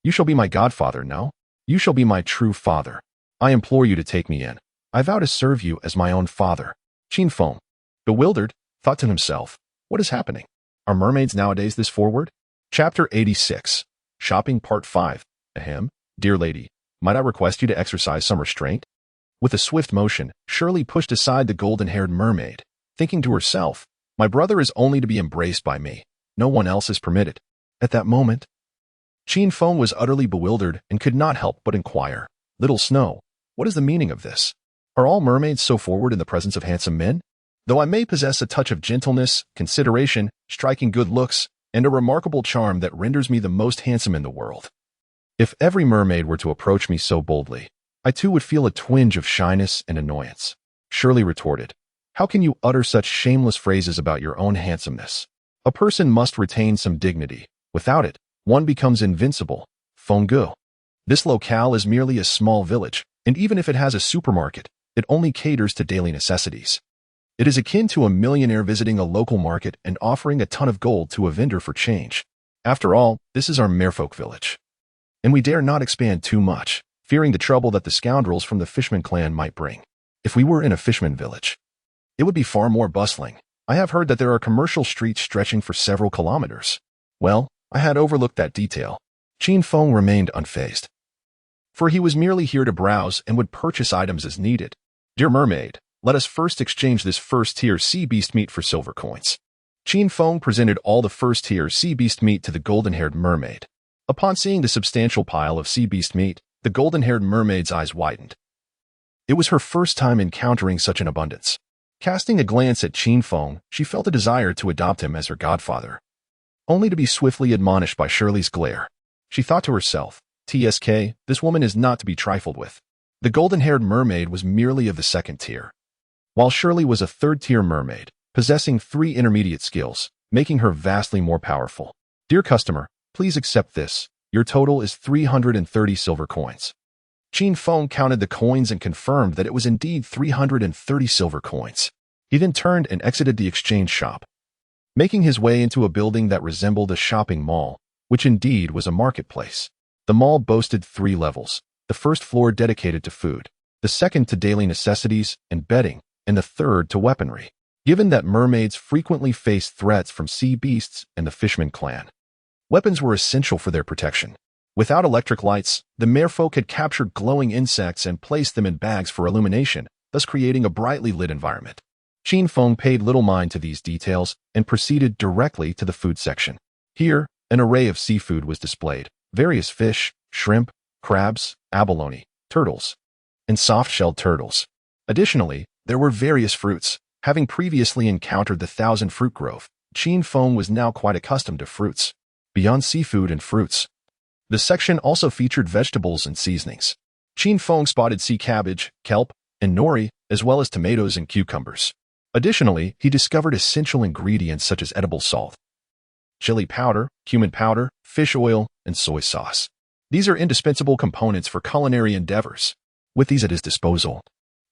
you shall be my godfather, no? You shall be my true father. I implore you to take me in. I vow to serve you as my own father. Qin Feng, bewildered, thought to himself, what is happening? Are mermaids nowadays this forward? Chapter 86. Shopping Part 5. Ahem, dear lady, might I request you to exercise some restraint? With a swift motion, Shirley pushed aside the golden-haired mermaid, thinking to herself, my brother is only to be embraced by me. No one else is permitted. At that moment, Qin Feng was utterly bewildered and could not help but inquire, Little Snow, what is the meaning of this? Are all mermaids so forward in the presence of handsome men? Though I may possess a touch of gentleness, consideration, striking good looks, and a remarkable charm that renders me the most handsome in the world. If every mermaid were to approach me so boldly, I too would feel a twinge of shyness and annoyance. Shirley retorted, how can you utter such shameless phrases about your own handsomeness? A person must retain some dignity. Without it, one becomes invincible. Fenggu. This locale is merely a small village, and even if it has a supermarket, it only caters to daily necessities. It is akin to a millionaire visiting a local market and offering a ton of gold to a vendor for change. After all, this is our merfolk village. And we dare not expand too much, fearing the trouble that the scoundrels from the Fishman clan might bring. If we were in a Fishman village, it would be far more bustling. I have heard that there are commercial streets stretching for several kilometers. Well, I had overlooked that detail. Qin Feng remained unfazed, for he was merely here to browse and would purchase items as needed. Dear mermaid, let us first exchange this first-tier sea beast meat for silver coins. Qin Feng presented all the first-tier sea beast meat to the golden-haired mermaid. Upon seeing the substantial pile of sea beast meat, the golden-haired mermaid's eyes widened. It was her first time encountering such an abundance. Casting a glance at Qin Feng, she felt a desire to adopt him as her godfather, only to be swiftly admonished by Shirley's glare. She thought to herself, TSK, this woman is not to be trifled with. The golden-haired mermaid was merely of the second tier, while Shirley was a third-tier mermaid, possessing 3 intermediate skills, making her vastly more powerful. Dear customer, please accept this. Your total is 330 silver coins. Qin Feng counted the coins and confirmed that it was indeed 330 silver coins. He then turned and exited the exchange shop, making his way into a building that resembled a shopping mall, which indeed was a marketplace. The mall boasted 3 levels, the first floor dedicated to food, the second to daily necessities and bedding, and the third to weaponry. Given that mermaids frequently face threats from sea beasts and the Fishman clan, weapons were essential for their protection. Without electric lights, the merfolk had captured glowing insects and placed them in bags for illumination, thus creating a brightly lit environment. Qin Feng paid little mind to these details and proceeded directly to the food section. Here, an array of seafood was displayed, various fish, shrimp, crabs, abalone, turtles, and soft-shelled turtles. Additionally, there were various fruits. Having previously encountered the 1,000 Fruit Grove, Qin Feng was now quite accustomed to fruits. Beyond seafood and fruits, the section also featured vegetables and seasonings. Qin Feng spotted sea cabbage, kelp, and nori, as well as tomatoes and cucumbers. Additionally, he discovered essential ingredients such as edible salt, chili powder, cumin powder, fish oil, and soy sauce. These are indispensable components for culinary endeavors. With these at his disposal,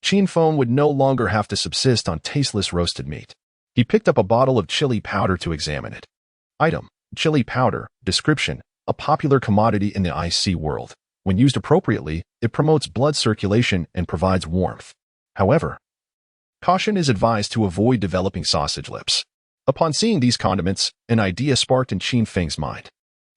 Qin Feng would no longer have to subsist on tasteless roasted meat. He picked up a bottle of chili powder to examine it. Item: chili powder. Description: a popular commodity in the IC world. When used appropriately, it promotes blood circulation and provides warmth. However, caution is advised to avoid developing sausage lips. Upon seeing these condiments, an idea sparked in Qin Feng's mind.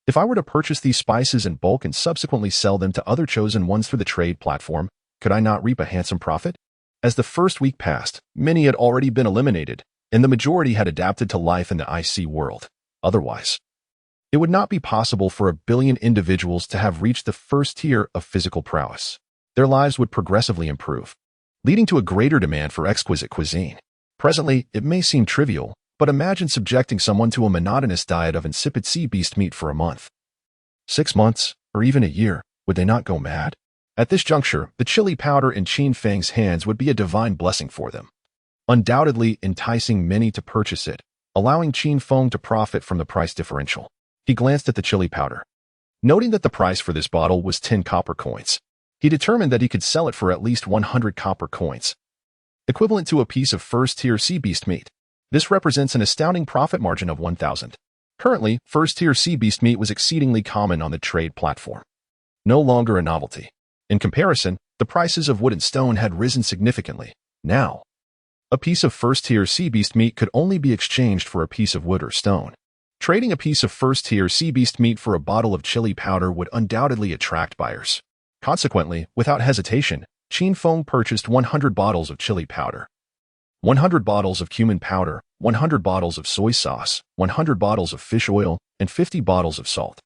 If I were to purchase these spices in bulk and subsequently sell them to other chosen ones through the trade platform, could I not reap a handsome profit? As the first week passed, many had already been eliminated, and the majority had adapted to life in the IC world. Otherwise, it would not be possible for 1 billion individuals to have reached the first tier of physical prowess. Their lives would progressively improve, leading to a greater demand for exquisite cuisine. Presently, it may seem trivial, but imagine subjecting someone to a monotonous diet of insipid sea beast meat for a month, 6 months, or even a year. Would they not go mad? At this juncture, the chili powder in Qin Feng's hands would be a divine blessing for them, undoubtedly enticing many to purchase it, allowing Qin Feng to profit from the price differential. He glanced at the chili powder. Noting that the price for this bottle was 10 copper coins, he determined that he could sell it for at least 100 copper coins, equivalent to a piece of first-tier sea beast meat. This represents an astounding profit margin of 1,000. Currently, first-tier sea beast meat was exceedingly common on the trade platform, no longer a novelty. In comparison, the prices of wood and stone had risen significantly. Now, a piece of first-tier sea beast meat could only be exchanged for a piece of wood or stone. Trading a piece of first-tier sea beast meat for a bottle of chili powder would undoubtedly attract buyers. Consequently, without hesitation, Qin Feng purchased 100 bottles of chili powder, 100 bottles of cumin powder, 100 bottles of soy sauce, 100 bottles of fish oil, and 50 bottles of salt.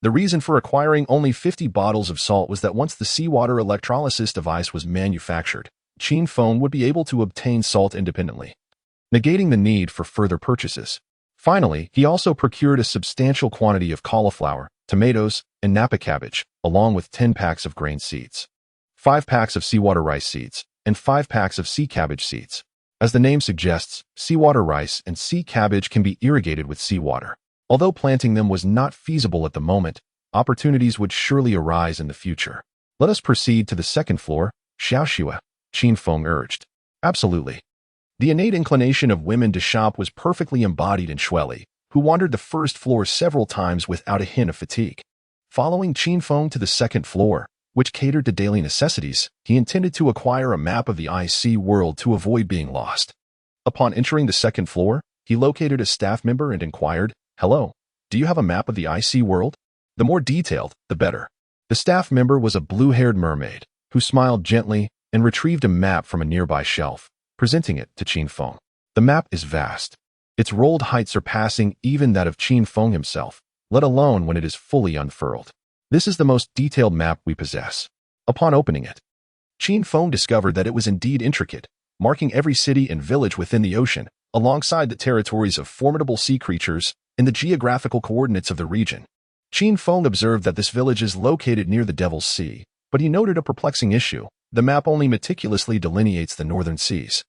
The reason for acquiring only 50 bottles of salt was that once the seawater electrolysis device was manufactured, Qin Feng would be able to obtain salt independently, negating the need for further purchases. Finally, he also procured a substantial quantity of cauliflower, tomatoes, and Napa cabbage, along with 10 packs of grain seeds, 5 packs of seawater rice seeds, and 5 packs of sea cabbage seeds. As the name suggests, seawater rice and sea cabbage can be irrigated with seawater. Although planting them was not feasible at the moment, opportunities would surely arise in the future. Let us proceed to the second floor, Xiaoxue, Qin Feng urged. Absolutely. The innate inclination of women to shop was perfectly embodied in Shueli, who wandered the first floor several times without a hint of fatigue. Following Qin Feng to the second floor, which catered to daily necessities, he intended to acquire a map of the IC world to avoid being lost. Upon entering the second floor, he located a staff member and inquired, "Hello, do you have a map of the IC world? The more detailed, the better." The staff member was a blue-haired mermaid, who smiled gently and retrieved a map from a nearby shelf, presenting it to Qin Feng. The map is vast, its rolled height surpassing even that of Qin Feng himself, let alone when it is fully unfurled. This is the most detailed map we possess. Upon opening it, Qin Feng discovered that it was indeed intricate, marking every city and village within the ocean, alongside the territories of formidable sea creatures and the geographical coordinates of the region. Qin Feng observed that this village is located near the Devil's Sea, but he noted a perplexing issue. The map only meticulously delineates the northern seas,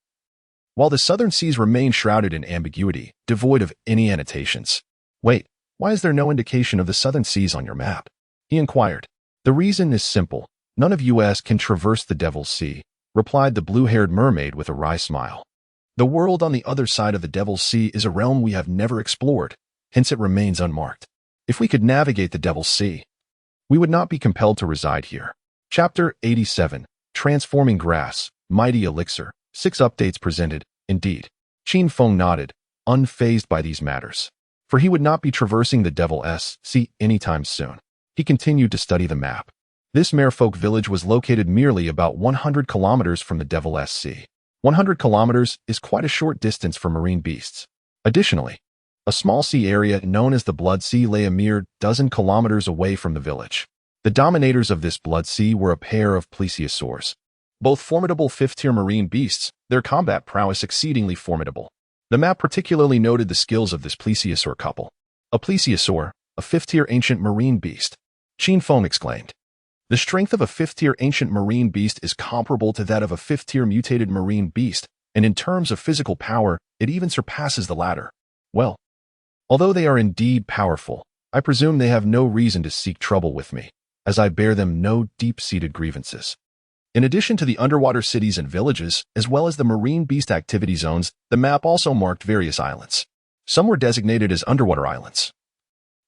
while the southern seas remain shrouded in ambiguity, devoid of any annotations. Wait, why is there no indication of the southern seas on your map? He inquired. The reason is simple. None of us can traverse the Devil's Sea, replied the blue-haired mermaid with a wry smile. The world on the other side of the Devil's Sea is a realm we have never explored, hence it remains unmarked. If we could navigate the Devil's Sea, we would not be compelled to reside here. Chapter 87, Transforming Grass, Mighty Elixir, 6 updates presented, indeed. Qin Feng nodded, unfazed by these matters, for he would not be traversing the Devil's Sea anytime soon. He continued to study the map. This merfolk village was located merely about 100 kilometers from the Devil's Sea. 100 kilometers is quite a short distance for marine beasts. Additionally, a small sea area known as the Blood Sea lay a mere dozen kilometers away from the village. The dominators of this Blood Sea were a pair of plesiosaurs, both formidable 5th-tier marine beasts, their combat prowess exceedingly formidable. The map particularly noted the skills of this plesiosaur couple. A plesiosaur, a 5th-tier ancient marine beast, Qin Feng exclaimed. The strength of a 5th-tier ancient marine beast is comparable to that of a 5th-tier mutated marine beast, and in terms of physical power, it even surpasses the latter. Well, although they are indeed powerful, I presume they have no reason to seek trouble with me, as I bear them no deep-seated grievances. In addition to the underwater cities and villages, as well as the marine beast activity zones, the map also marked various islands. Some were designated as underwater islands,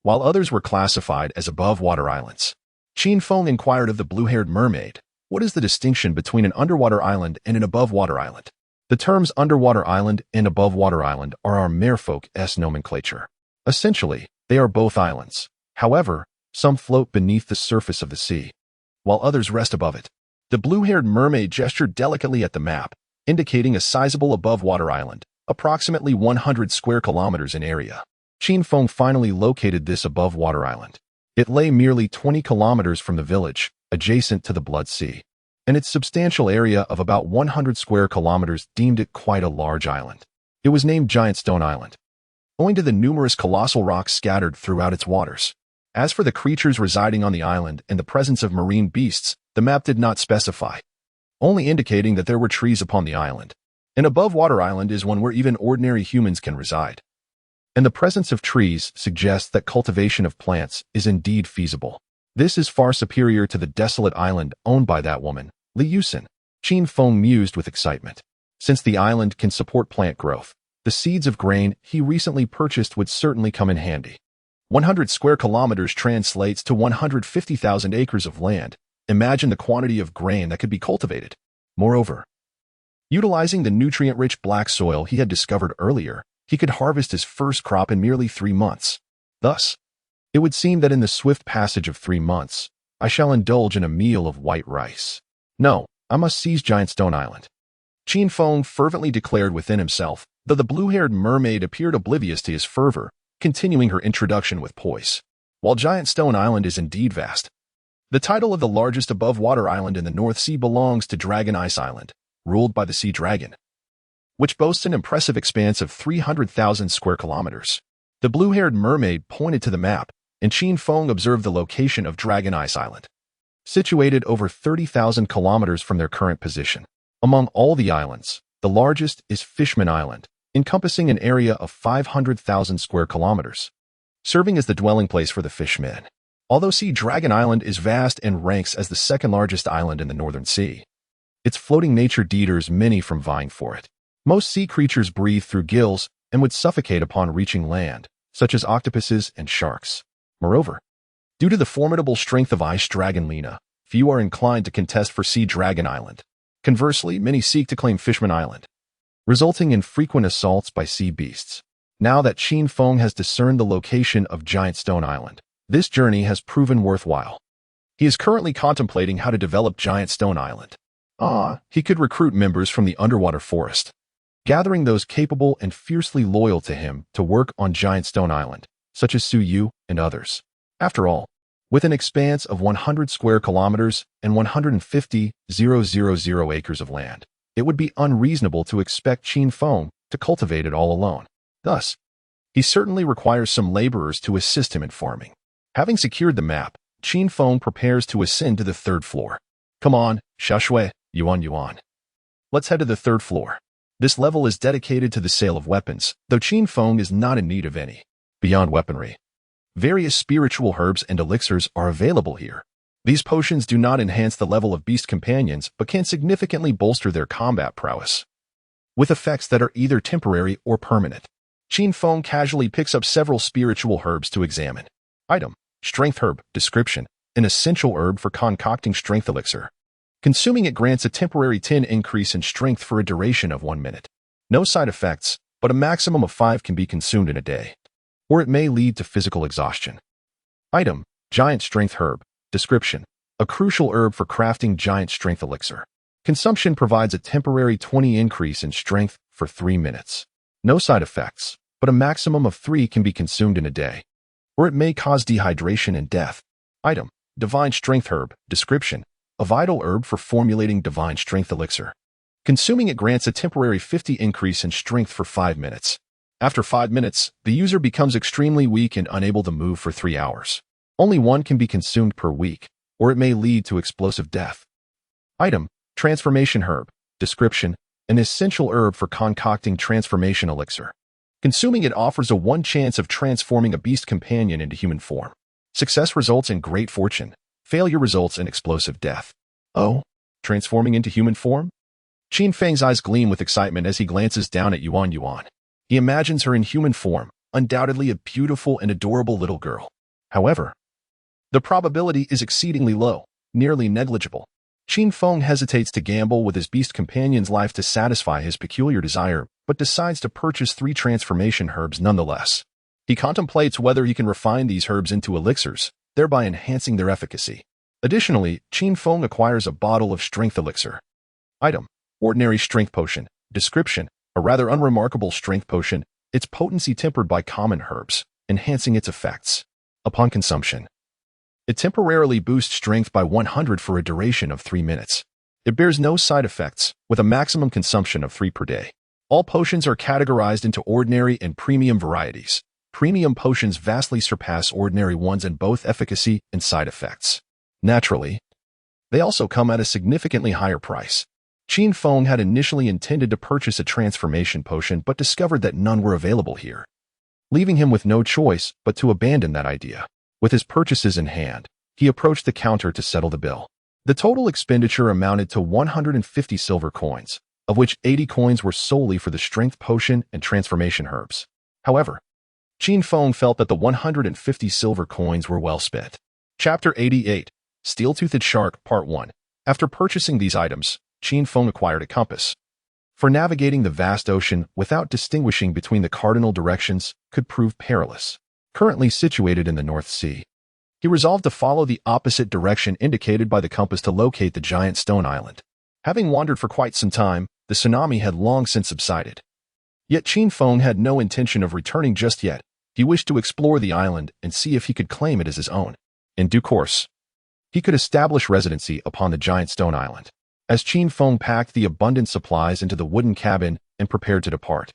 while others were classified as above-water islands. Qin Feng inquired of the blue-haired mermaid, what is the distinction between an underwater island and an above-water island? The terms underwater island and above-water island are our merfolk's nomenclature. Essentially, they are both islands. However, some float beneath the surface of the sea, while others rest above it. The blue-haired mermaid gestured delicately at the map, indicating a sizable above-water island, approximately 100 square kilometers in area. Qin Feng finally located this above water island. It lay merely 20 kilometers from the village, adjacent to the Blood Sea, and its substantial area of about 100 square kilometers deemed it quite a large island. It was named Giant Stone Island, owing to the numerous colossal rocks scattered throughout its waters. As for the creatures residing on the island and the presence of marine beasts, the map did not specify, only indicating that there were trees upon the island. An above-water island is one where even ordinary humans can reside, and the presence of trees suggests that cultivation of plants is indeed feasible. This is far superior to the desolate island owned by that woman, Li Yusin. Qin Feng mused with excitement. Since the island can support plant growth, the seeds of grain he recently purchased would certainly come in handy. 100 square kilometers translates to 150,000 acres of land. Imagine the quantity of grain that could be cultivated. Moreover, utilizing the nutrient-rich black soil he had discovered earlier, he could harvest his first crop in merely 3 months. Thus, it would seem that in the swift passage of 3 months, I shall indulge in a meal of white rice. No, I must seize Giant Stone Island. Qin Feng fervently declared within himself, though the blue-haired mermaid appeared oblivious to his fervor, continuing her introduction with poise. While Giant Stone Island is indeed vast, the title of the largest above-water island in the North Sea belongs to Dragon Ice Island, ruled by the Sea Dragon, which boasts an impressive expanse of 300,000 square kilometers. The blue-haired mermaid pointed to the map, and Qin Feng observed the location of Dragon Ice Island, situated over 30,000 kilometers from their current position. Among all the islands, the largest is Fishman Island, encompassing an area of 500,000 square kilometers, serving as the dwelling place for the fishmen. Although Sea Dragon Island is vast and ranks as the second-largest island in the Northern Sea, its floating nature deters many from vying for it. Most sea creatures breathe through gills and would suffocate upon reaching land, such as octopuses and sharks. Moreover, due to the formidable strength of Ice Dragon Lena, few are inclined to contest for Sea Dragon Island. Conversely, many seek to claim Fishman Island, resulting in frequent assaults by sea beasts. Now that Qin Feng has discerned the location of Giant Stone Island, this journey has proven worthwhile. He is currently contemplating how to develop Giant Stone Island. He could recruit members from the underwater forest, gathering those capable and fiercely loyal to him to work on Giant Stone Island, such as Su Yu and others. After all, with an expanse of 100 square kilometers and 150,000 acres of land, it would be unreasonable to expect Qin Feng to cultivate it all alone. Thus, he certainly requires some laborers to assist him in farming. Having secured the map, Qin Feng prepares to ascend to the 3rd floor. Come on, Shashui, Yuan. Let's head to the 3rd floor. This level is dedicated to the sale of weapons, though Qin Feng is not in need of any. Beyond weaponry, various spiritual herbs and elixirs are available here. These potions do not enhance the level of beast companions, but can significantly bolster their combat prowess, with effects that are either temporary or permanent. Qin Feng casually picks up several spiritual herbs to examine. Item: Strength Herb. Description: an essential herb for concocting strength elixir. Consuming it grants a temporary 10 increase in strength for a duration of 1 minute. No side effects, but a maximum of 5 can be consumed in a day, or it may lead to physical exhaustion. Item: Giant Strength Herb. Description: a crucial herb for crafting giant strength elixir. Consumption provides a temporary 20 increase in strength for 3 minutes. No side effects, but a maximum of 3 can be consumed in a day, or it may cause dehydration and death. Item: Divine Strength Herb. Description: a vital herb for formulating divine strength elixir. Consuming it grants a temporary 50 increase in strength for 5 minutes. After 5 minutes, the user becomes extremely weak and unable to move for 3 hours. Only 1 can be consumed per week, or it may lead to explosive death. Item: Transformation Herb. Description: an essential herb for concocting transformation elixir. Consuming it offers a 1 chance of transforming a beast companion into human form. Success results in great fortune. Failure results in explosive death. Oh, transforming into human form? Qin Feng's eyes gleam with excitement as he glances down at Yuan. He imagines her in human form, undoubtedly a beautiful and adorable little girl. However, the probability is exceedingly low, nearly negligible. Qin Feng hesitates to gamble with his beast companion's life to satisfy his peculiar desire, but decides to purchase 3 transformation herbs nonetheless. He contemplates whether he can refine these herbs into elixirs, thereby enhancing their efficacy. Additionally, Qin Feng acquires a bottle of strength elixir. Item: Ordinary Strength Potion. Description: A rather unremarkable strength potion, its potency tempered by common herbs, enhancing its effects. Upon consumption, it temporarily boosts strength by 100 for a duration of 3 minutes. It bears no side effects, with a maximum consumption of 3 per day. All potions are categorized into ordinary and premium varieties. Premium potions vastly surpass ordinary ones in both efficacy and side effects. Naturally, they also come at a significantly higher price. Qin Feng had initially intended to purchase a transformation potion but discovered that none were available here, leaving him with no choice but to abandon that idea. With his purchases in hand, he approached the counter to settle the bill. The total expenditure amounted to 150 silver coins, of which 80 coins were solely for the strength potion and transformation herbs. However, Qin Feng felt that the 150 silver coins were well spent. Chapter 88, Steel-Toothed Shark, Part 1. After purchasing these items, Qin Feng acquired a compass. For navigating the vast ocean without distinguishing between the cardinal directions could prove perilous. Currently situated in the North Sea, he resolved to follow the opposite direction indicated by the compass to locate the giant stone island. Having wandered for quite some time, the tsunami had long since subsided. Yet Qin Feng had no intention of returning just yet. He wished to explore the island and see if he could claim it as his own. In due course, he could establish residency upon the giant stone island. As Qin Feng packed the abundant supplies into the wooden cabin and prepared to depart,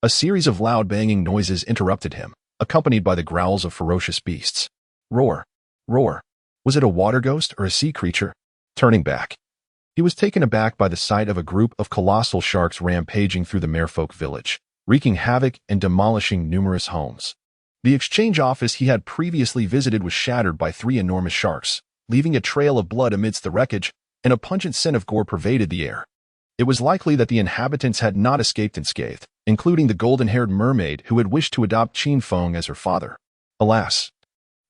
a series of loud banging noises interrupted him, accompanied by the growls of ferocious beasts. Roar! Roar! Was it a water ghost or a sea creature? Turning back, he was taken aback by the sight of a group of colossal sharks rampaging through the merfolk village, wreaking havoc and demolishing numerous homes. The exchange office he had previously visited was shattered by 3 enormous sharks, leaving a trail of blood amidst the wreckage, and a pungent scent of gore pervaded the air. It was likely that the inhabitants had not escaped unscathed, including the golden-haired mermaid who had wished to adopt Qin Feng as her father. Alas,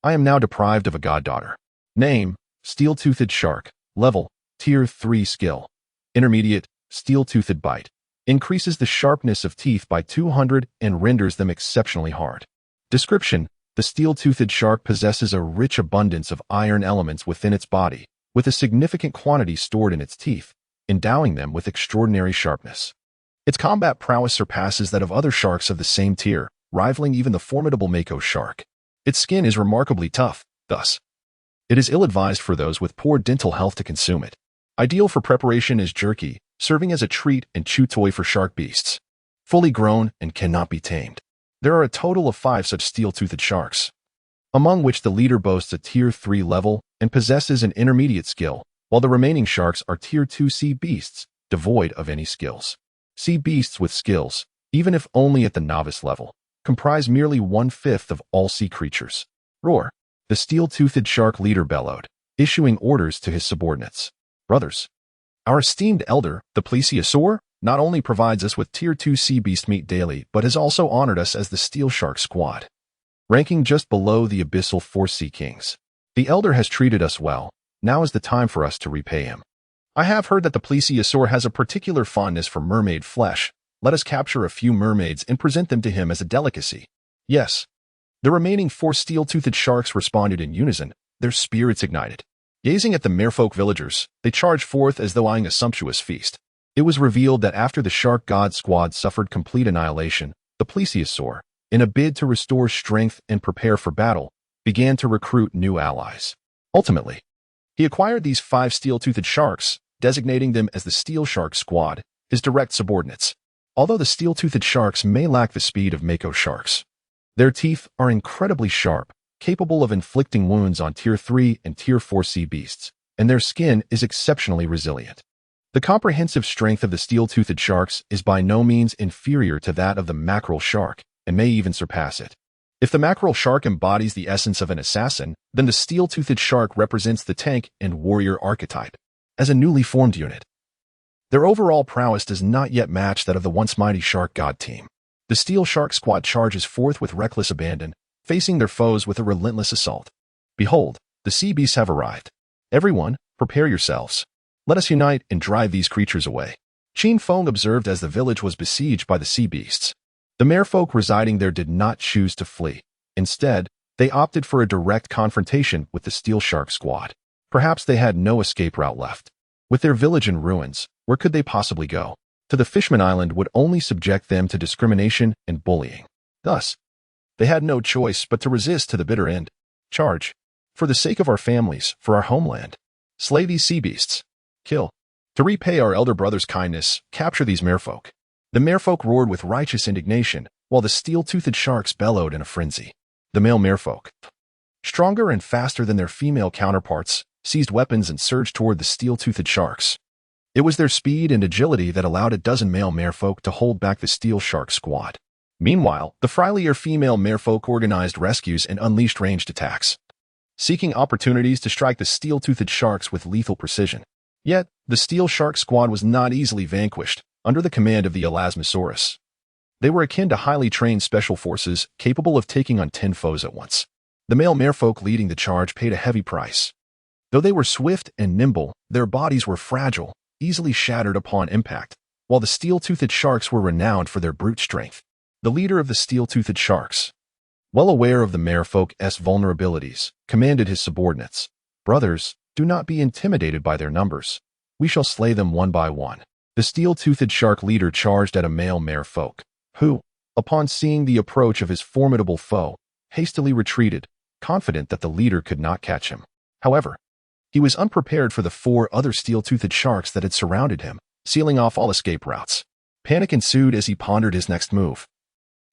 I am now deprived of a goddaughter. Name, Steel-Toothed Shark. Level, Tier 3 Skill. Intermediate, Steel-Toothed Bite. Increases the sharpness of teeth by 200 and renders them exceptionally hard. Description: the steel-toothed shark possesses a rich abundance of iron elements within its body, with a significant quantity stored in its teeth, endowing them with extraordinary sharpness. Its combat prowess surpasses that of other sharks of the same tier, rivaling even the formidable mako shark. Its skin is remarkably tough, thus, it is ill-advised for those with poor dental health to consume it. Ideal for preparation as jerky, serving as a treat and chew toy for shark beasts. Fully grown and cannot be tamed. There are a total of 5 such steel-toothed sharks, among which the leader boasts a Tier 3 level and possesses an intermediate skill, while the remaining sharks are Tier 2 sea beasts, devoid of any skills. Sea beasts with skills, even if only at the novice level, comprise merely 1/5 of all sea creatures. Roar! The steel-toothed shark leader bellowed, issuing orders to his subordinates. Brothers, our esteemed elder, the plesiosaur, not only provides us with Tier 2 sea beast meat daily, but has also honored us as the Steel Shark Squad, ranking just below the abyssal 4 sea kings. The elder has treated us well. Now is the time for us to repay him. I have heard that the plesiosaur has a particular fondness for mermaid flesh. Let us capture a few mermaids and present them to him as a delicacy. Yes. The remaining 4 steel-toothed sharks responded in unison, their spirits ignited. Gazing at the merfolk villagers, they charged forth as though eyeing a sumptuous feast. It was revealed that after the Shark God Squad suffered complete annihilation, the plesiosaur, in a bid to restore strength and prepare for battle, began to recruit new allies. Ultimately, he acquired these 5 steel-toothed sharks, designating them as the Steel Shark Squad, his direct subordinates. Although the steel-toothed sharks may lack the speed of mako sharks, their teeth are incredibly sharp, capable of inflicting wounds on Tier 3 and Tier 4 sea beasts, and their skin is exceptionally resilient. The comprehensive strength of the steel-toothed sharks is by no means inferior to that of the mackerel shark, and may even surpass it. If the mackerel shark embodies the essence of an assassin, then the steel-toothed shark represents the tank and warrior archetype, as a newly formed unit. Their overall prowess does not yet match that of the once mighty Shark God team. The Steel Shark Squad charges forth with reckless abandon, facing their foes with a relentless assault. Behold, the sea beasts have arrived. Everyone, prepare yourselves. Let us unite and drive these creatures away. Qin Feng observed as the village was besieged by the sea beasts. The merfolk residing there did not choose to flee. Instead, they opted for a direct confrontation with the Steel Shark Squad. Perhaps they had no escape route left. With their village in ruins, where could they possibly go? to the Fishman Island would only subject them to discrimination and bullying. Thus, they had no choice but to resist to the bitter end. Charge. For the sake of our families, for our homeland. Slay these sea beasts. Kill. To repay our elder brother's kindness, capture these merfolk. The merfolk roared with righteous indignation, while the steel-toothed sharks bellowed in a frenzy. The male merfolk, stronger and faster than their female counterparts, seized weapons and surged toward the steel-toothed sharks. It was their speed and agility that allowed a dozen male merfolk to hold back the steel shark squad. Meanwhile, the frilier female merfolk organized rescues and unleashed ranged attacks, seeking opportunities to strike the steel-toothed sharks with lethal precision. Yet, the steel shark squad was not easily vanquished, under the command of the Elasmosaurus. They were akin to highly trained special forces capable of taking on 10 foes at once. The male merfolk leading the charge paid a heavy price. Though they were swift and nimble, their bodies were fragile, easily shattered upon impact, while the steel-toothed sharks were renowned for their brute strength. The leader of the steel-toothed sharks, well aware of the merfolk's vulnerabilities, commanded his subordinates, "Brothers, do not be intimidated by their numbers. We shall slay them one by one." The steel-toothed shark leader charged at a male merfolk, who, upon seeing the approach of his formidable foe, hastily retreated, confident that the leader could not catch him. However, he was unprepared for the 4 other steel-toothed sharks that had surrounded him, sealing off all escape routes. Panic ensued as he pondered his next move.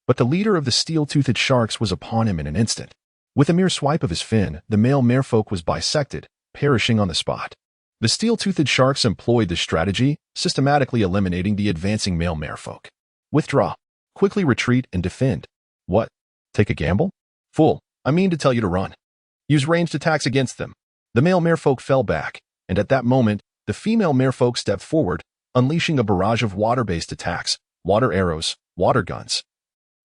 But the leader of the steel-toothed sharks was upon him in an instant. With a mere swipe of his fin, the male merfolk was bisected, perishing on the spot. The steel-toothed sharks employed this strategy, systematically eliminating the advancing male merfolk. Withdraw. Quickly retreat and defend. What? Take a gamble? Fool, I mean to tell you to run. Use ranged attacks against them. The male merfolk fell back, and at that moment, the female merfolk stepped forward, unleashing a barrage of water-based attacks, water arrows, water guns,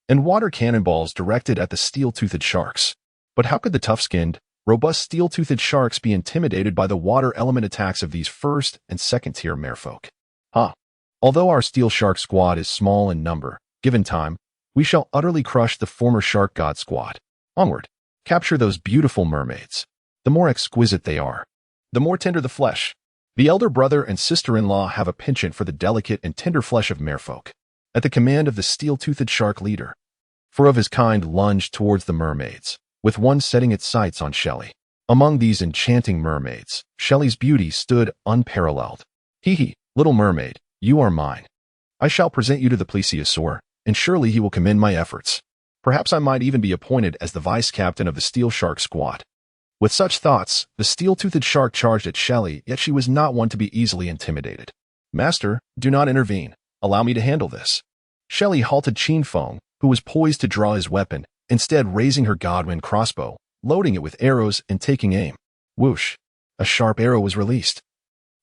and water cannonballs directed at the steel-toothed sharks. But how could the tough-skinned, robust steel-toothed sharks be intimidated by the water element attacks of these first- and second-tier merfolk? Although our steel shark squad is small in number, given time, we shall utterly crush the former shark god squad. Onward. Capture those beautiful mermaids. The more exquisite they are, the more tender the flesh. The elder brother and sister-in-law have a penchant for the delicate and tender flesh of merfolk. At the command of the steel-toothed shark leader, 4 of his kind lunged towards the mermaids, with one setting its sights on Shelley. Among these enchanting mermaids, Shelley's beauty stood unparalleled. Hee, little mermaid, you are mine. I shall present you to the plesiosaur, and surely he will commend my efforts. Perhaps I might even be appointed as the vice-captain of the steel shark squad. With such thoughts, the steel-toothed shark charged at Shelley, yet she was not one to be easily intimidated. Master, do not intervene. Allow me to handle this. Shelley halted Chienfong, who was poised to draw his weapon, instead raising her Godwin crossbow, loading it with arrows and taking aim. Whoosh! A sharp arrow was released,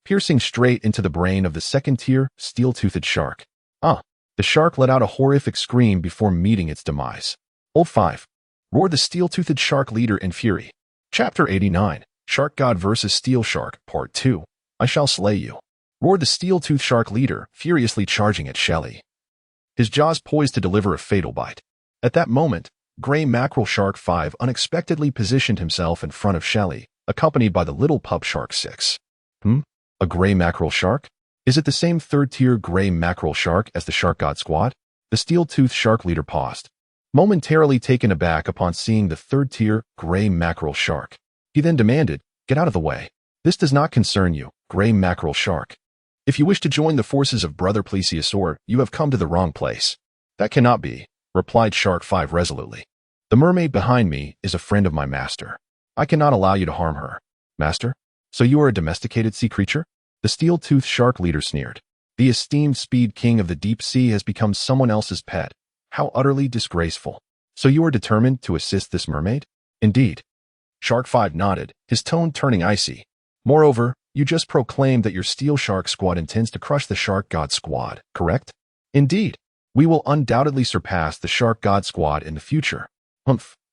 piercing straight into the brain of the second-tier, steel-toothed shark. The shark let out a horrific scream before meeting its demise. Old 5. Roared the steel-toothed shark leader in fury. Chapter 89. Shark God vs. Steel Shark, Part 2. I shall slay you. Roared the steel-toothed shark leader, furiously charging at Shelley, his jaws poised to deliver a fatal bite. At that moment, Gray Mackerel Shark 5 unexpectedly positioned himself in front of Shelley, accompanied by the little pup Shark 6. A gray mackerel shark? Is it the same third-tier gray mackerel shark as the Shark God squad? The steel-toothed shark leader paused, momentarily taken aback upon seeing the third-tier gray mackerel shark. He then demanded, "Get out of the way. This does not concern you, gray mackerel shark. If you wish to join the forces of Brother Plesiosaur, you have come to the wrong place." "That cannot be," replied Shark 5 resolutely. "The mermaid behind me is a friend of my master. I cannot allow you to harm her." "Master? So you are a domesticated sea creature?" The steel-toothed shark leader sneered. "The esteemed speed king of the deep sea has become someone else's pet. How utterly disgraceful. So you are determined to assist this mermaid?" "Indeed." Shark 5 nodded, his tone turning icy. "Moreover, you just proclaimed that your steel shark squad intends to crush the Shark God squad, correct?" "Indeed. We will undoubtedly surpass the Shark God squad in the future."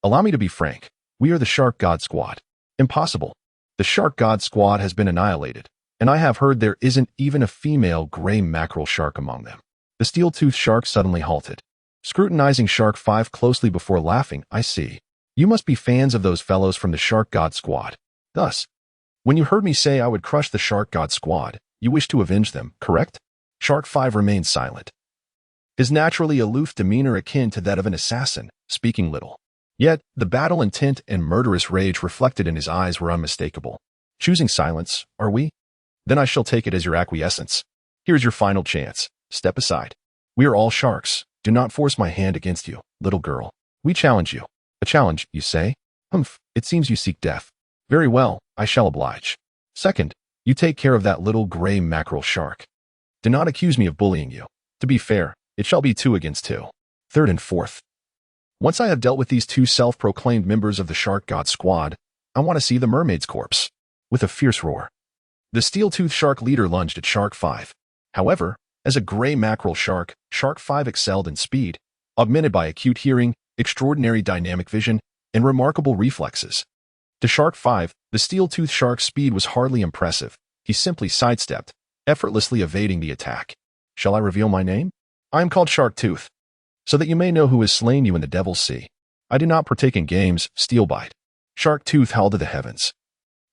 Allow me to be frank. We are the Shark God squad." "Impossible. The Shark God squad has been annihilated, and I have heard there isn't even a female gray mackerel shark among them." The steel-toothed shark suddenly halted, scrutinizing Shark 5 closely before laughing. "I see. You must be fans of those fellows from the Shark God squad. Thus, when you heard me say I would crush the Shark God squad, you wish to avenge them, correct?" Shark 5 remained silent, his naturally aloof demeanor akin to that of an assassin, speaking little. Yet, the battle intent and murderous rage reflected in his eyes were unmistakable. Choosing silence, are we? Then I shall take it as your acquiescence. Here's your final chance. Step aside. We are all sharks. Do not force my hand against you, little girl. We challenge you. A challenge, you say? Humph, it seems you seek death. Very well, I shall oblige. Second, you take care of that little gray mackerel shark. Do not accuse me of bullying you. To be fair, it shall be 2 against 2. Third and fourth. Once I have dealt with these 2 self-proclaimed members of the Shark God Squad, I want to see the mermaid's corpse. With a fierce roar, the steel-toothed shark leader lunged at Shark 5. However, as a gray mackerel shark, Shark 5 excelled in speed, augmented by acute hearing, extraordinary dynamic vision, and remarkable reflexes. To Shark 5, the steel-toothed shark's speed was hardly impressive. He simply sidestepped, effortlessly evading the attack. Shall I reveal my name? I am called Sharktooth, so that you may know who has slain you in the Devil's Sea. I do not partake in games, Steelbite. Sharktooth howled to the heavens,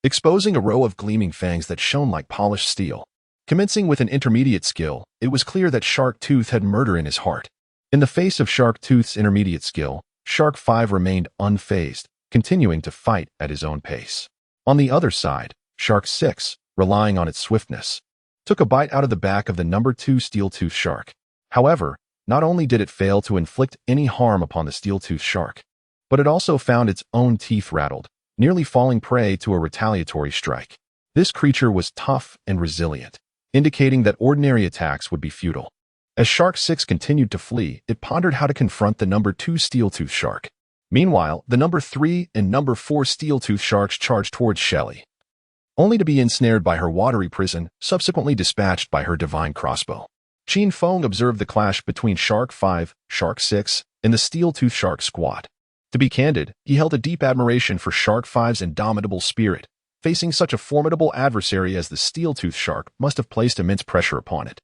exposing a row of gleaming fangs that shone like polished steel. Commencing with an intermediate skill, it was clear that Sharktooth had murder in his heart. In the face of Sharktooth's intermediate skill, Shark 5 remained unfazed, continuing to fight at his own pace. On the other side, Shark 6, relying on its swiftness, took a bite out of the back of the number 2 steel-toothed shark. However, not only did it fail to inflict any harm upon the steel-toothed shark, but it also found its own teeth rattled, nearly falling prey to a retaliatory strike. This creature was tough and resilient, indicating that ordinary attacks would be futile. As Shark 6 continued to flee, it pondered how to confront the number 2 steel-toothed shark. Meanwhile, the number 3 and number 4 steel-toothed sharks charged towards Shelly, only to be ensnared by her watery prison, subsequently dispatched by her divine crossbow. Qin Feng observed the clash between Shark 5, Shark 6, and the steel-toothed shark squad. To be candid, he held a deep admiration for Shark 5's indomitable spirit. Facing such a formidable adversary as the steel-toothed shark must have placed immense pressure upon it.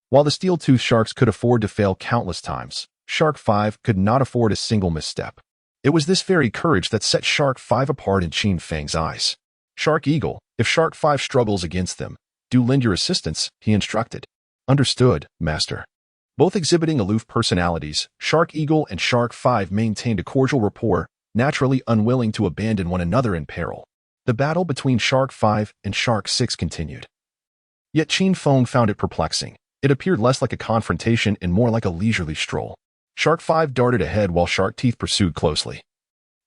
While the steel-toothed sharks could afford to fail countless times, Shark 5 could not afford a single misstep. It was this very courage that set Shark 5 apart in Qin Feng's eyes. Shark Eagle, if Shark 5 struggles against them, do lend your assistance, he instructed. Understood, Master. Both exhibiting aloof personalities, Shark Eagle and Shark 5 maintained a cordial rapport, naturally unwilling to abandon one another in peril. The battle between Shark 5 and Shark 6 continued. Yet Qin Feng found it perplexing. It appeared less like a confrontation and more like a leisurely stroll. Shark 5 darted ahead while Sharktooth pursued closely,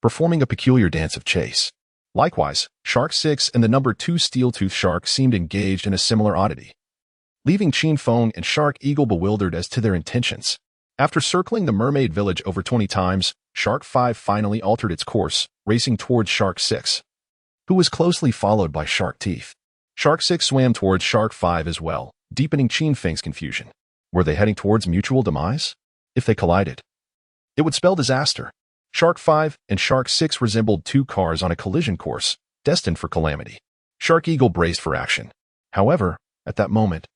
performing a peculiar dance of chase. Likewise, Shark 6 and the number 2 steel-toothed shark seemed engaged in a similar oddity, leaving Qin Feng and Shark Eagle bewildered as to their intentions. After circling the mermaid village over 20 times, Shark 5 finally altered its course, racing towards Shark 6, who was closely followed by Sharktooth. Shark 6 swam towards Shark 5 as well, deepening Qin Feng's confusion. Were they heading towards mutual demise? If they collided, it would spell disaster. Shark 5 and Shark 6 resembled 2 cars on a collision course, destined for calamity. Shark Eagle braced for action. However, at that moment,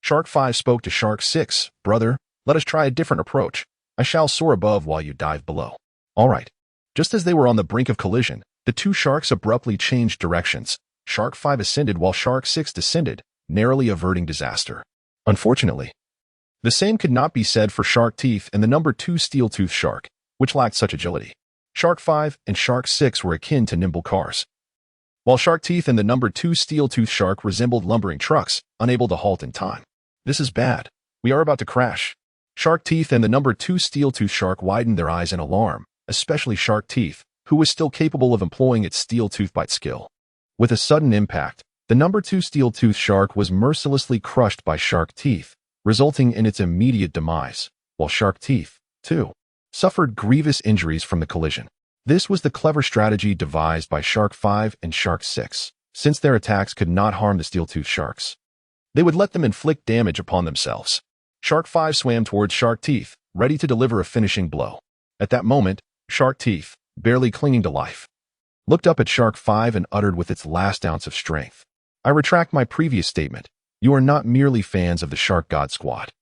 Shark 5 spoke to Shark 6, "Brother, let us try a different approach. I shall soar above while you dive below." All right. Just as they were on the brink of collision, the 2 sharks abruptly changed directions. Shark 5 ascended while Shark 6 descended, narrowly averting disaster. Unfortunately, the same could not be said for Sharktooth and the number 2 steel-toothed shark, which lacked such agility. Shark 5 and Shark 6 were akin to nimble cars, while Sharktooth and the number 2 steel-toothed shark resembled lumbering trucks, unable to halt in time. This is bad. We are about to crash. Sharktooth and the number 2 steel-toothed shark widened their eyes in alarm, especially Sharktooth, who was still capable of employing its steel-tooth bite skill. With a sudden impact, the number 2 steel-toothed shark was mercilessly crushed by Sharktooth, resulting in its immediate demise, while Sharktooth, too, suffered grievous injuries from the collision. This was the clever strategy devised by Shark 5 and Shark 6. Since their attacks could not harm the steel-toothed sharks, they would let them inflict damage upon themselves. Shark 5 swam towards Sharktooth, ready to deliver a finishing blow. At that moment, Sharktooth, barely clinging to life, looked up at Shark 5 and uttered with its last ounce of strength, "I retract my previous statement. You are not merely fans of the Shark God Squad.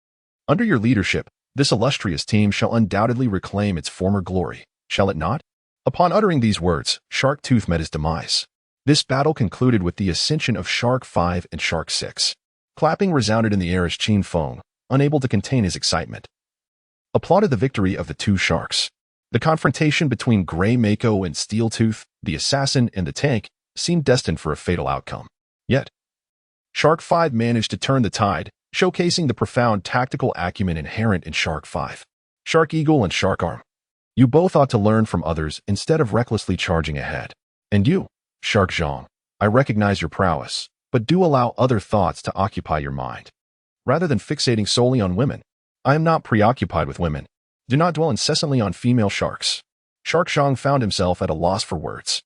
Under your leadership, this illustrious team shall undoubtedly reclaim its former glory, shall it not?" Upon uttering these words, Sharktooth met his demise. This battle concluded with the ascension of Shark 5 and Shark 6. Clapping resounded in the air as Qin Feng, unable to contain his excitement, applauded the victory of the two sharks. The confrontation between Gray Mako and Steeltooth, the assassin and the tank, seemed destined for a fatal outcome. Yet, Shark 5 managed to turn the tide, showcasing the profound tactical acumen inherent in Shark 5. Shark Eagle and Shark Arm. You both ought to learn from others instead of recklessly charging ahead. And you, Shark Zhang, I recognize your prowess, but do allow other thoughts to occupy your mind. Rather than fixating solely on women, I am not preoccupied with women. Do not dwell incessantly on female sharks. Shark Zhang found himself at a loss for words.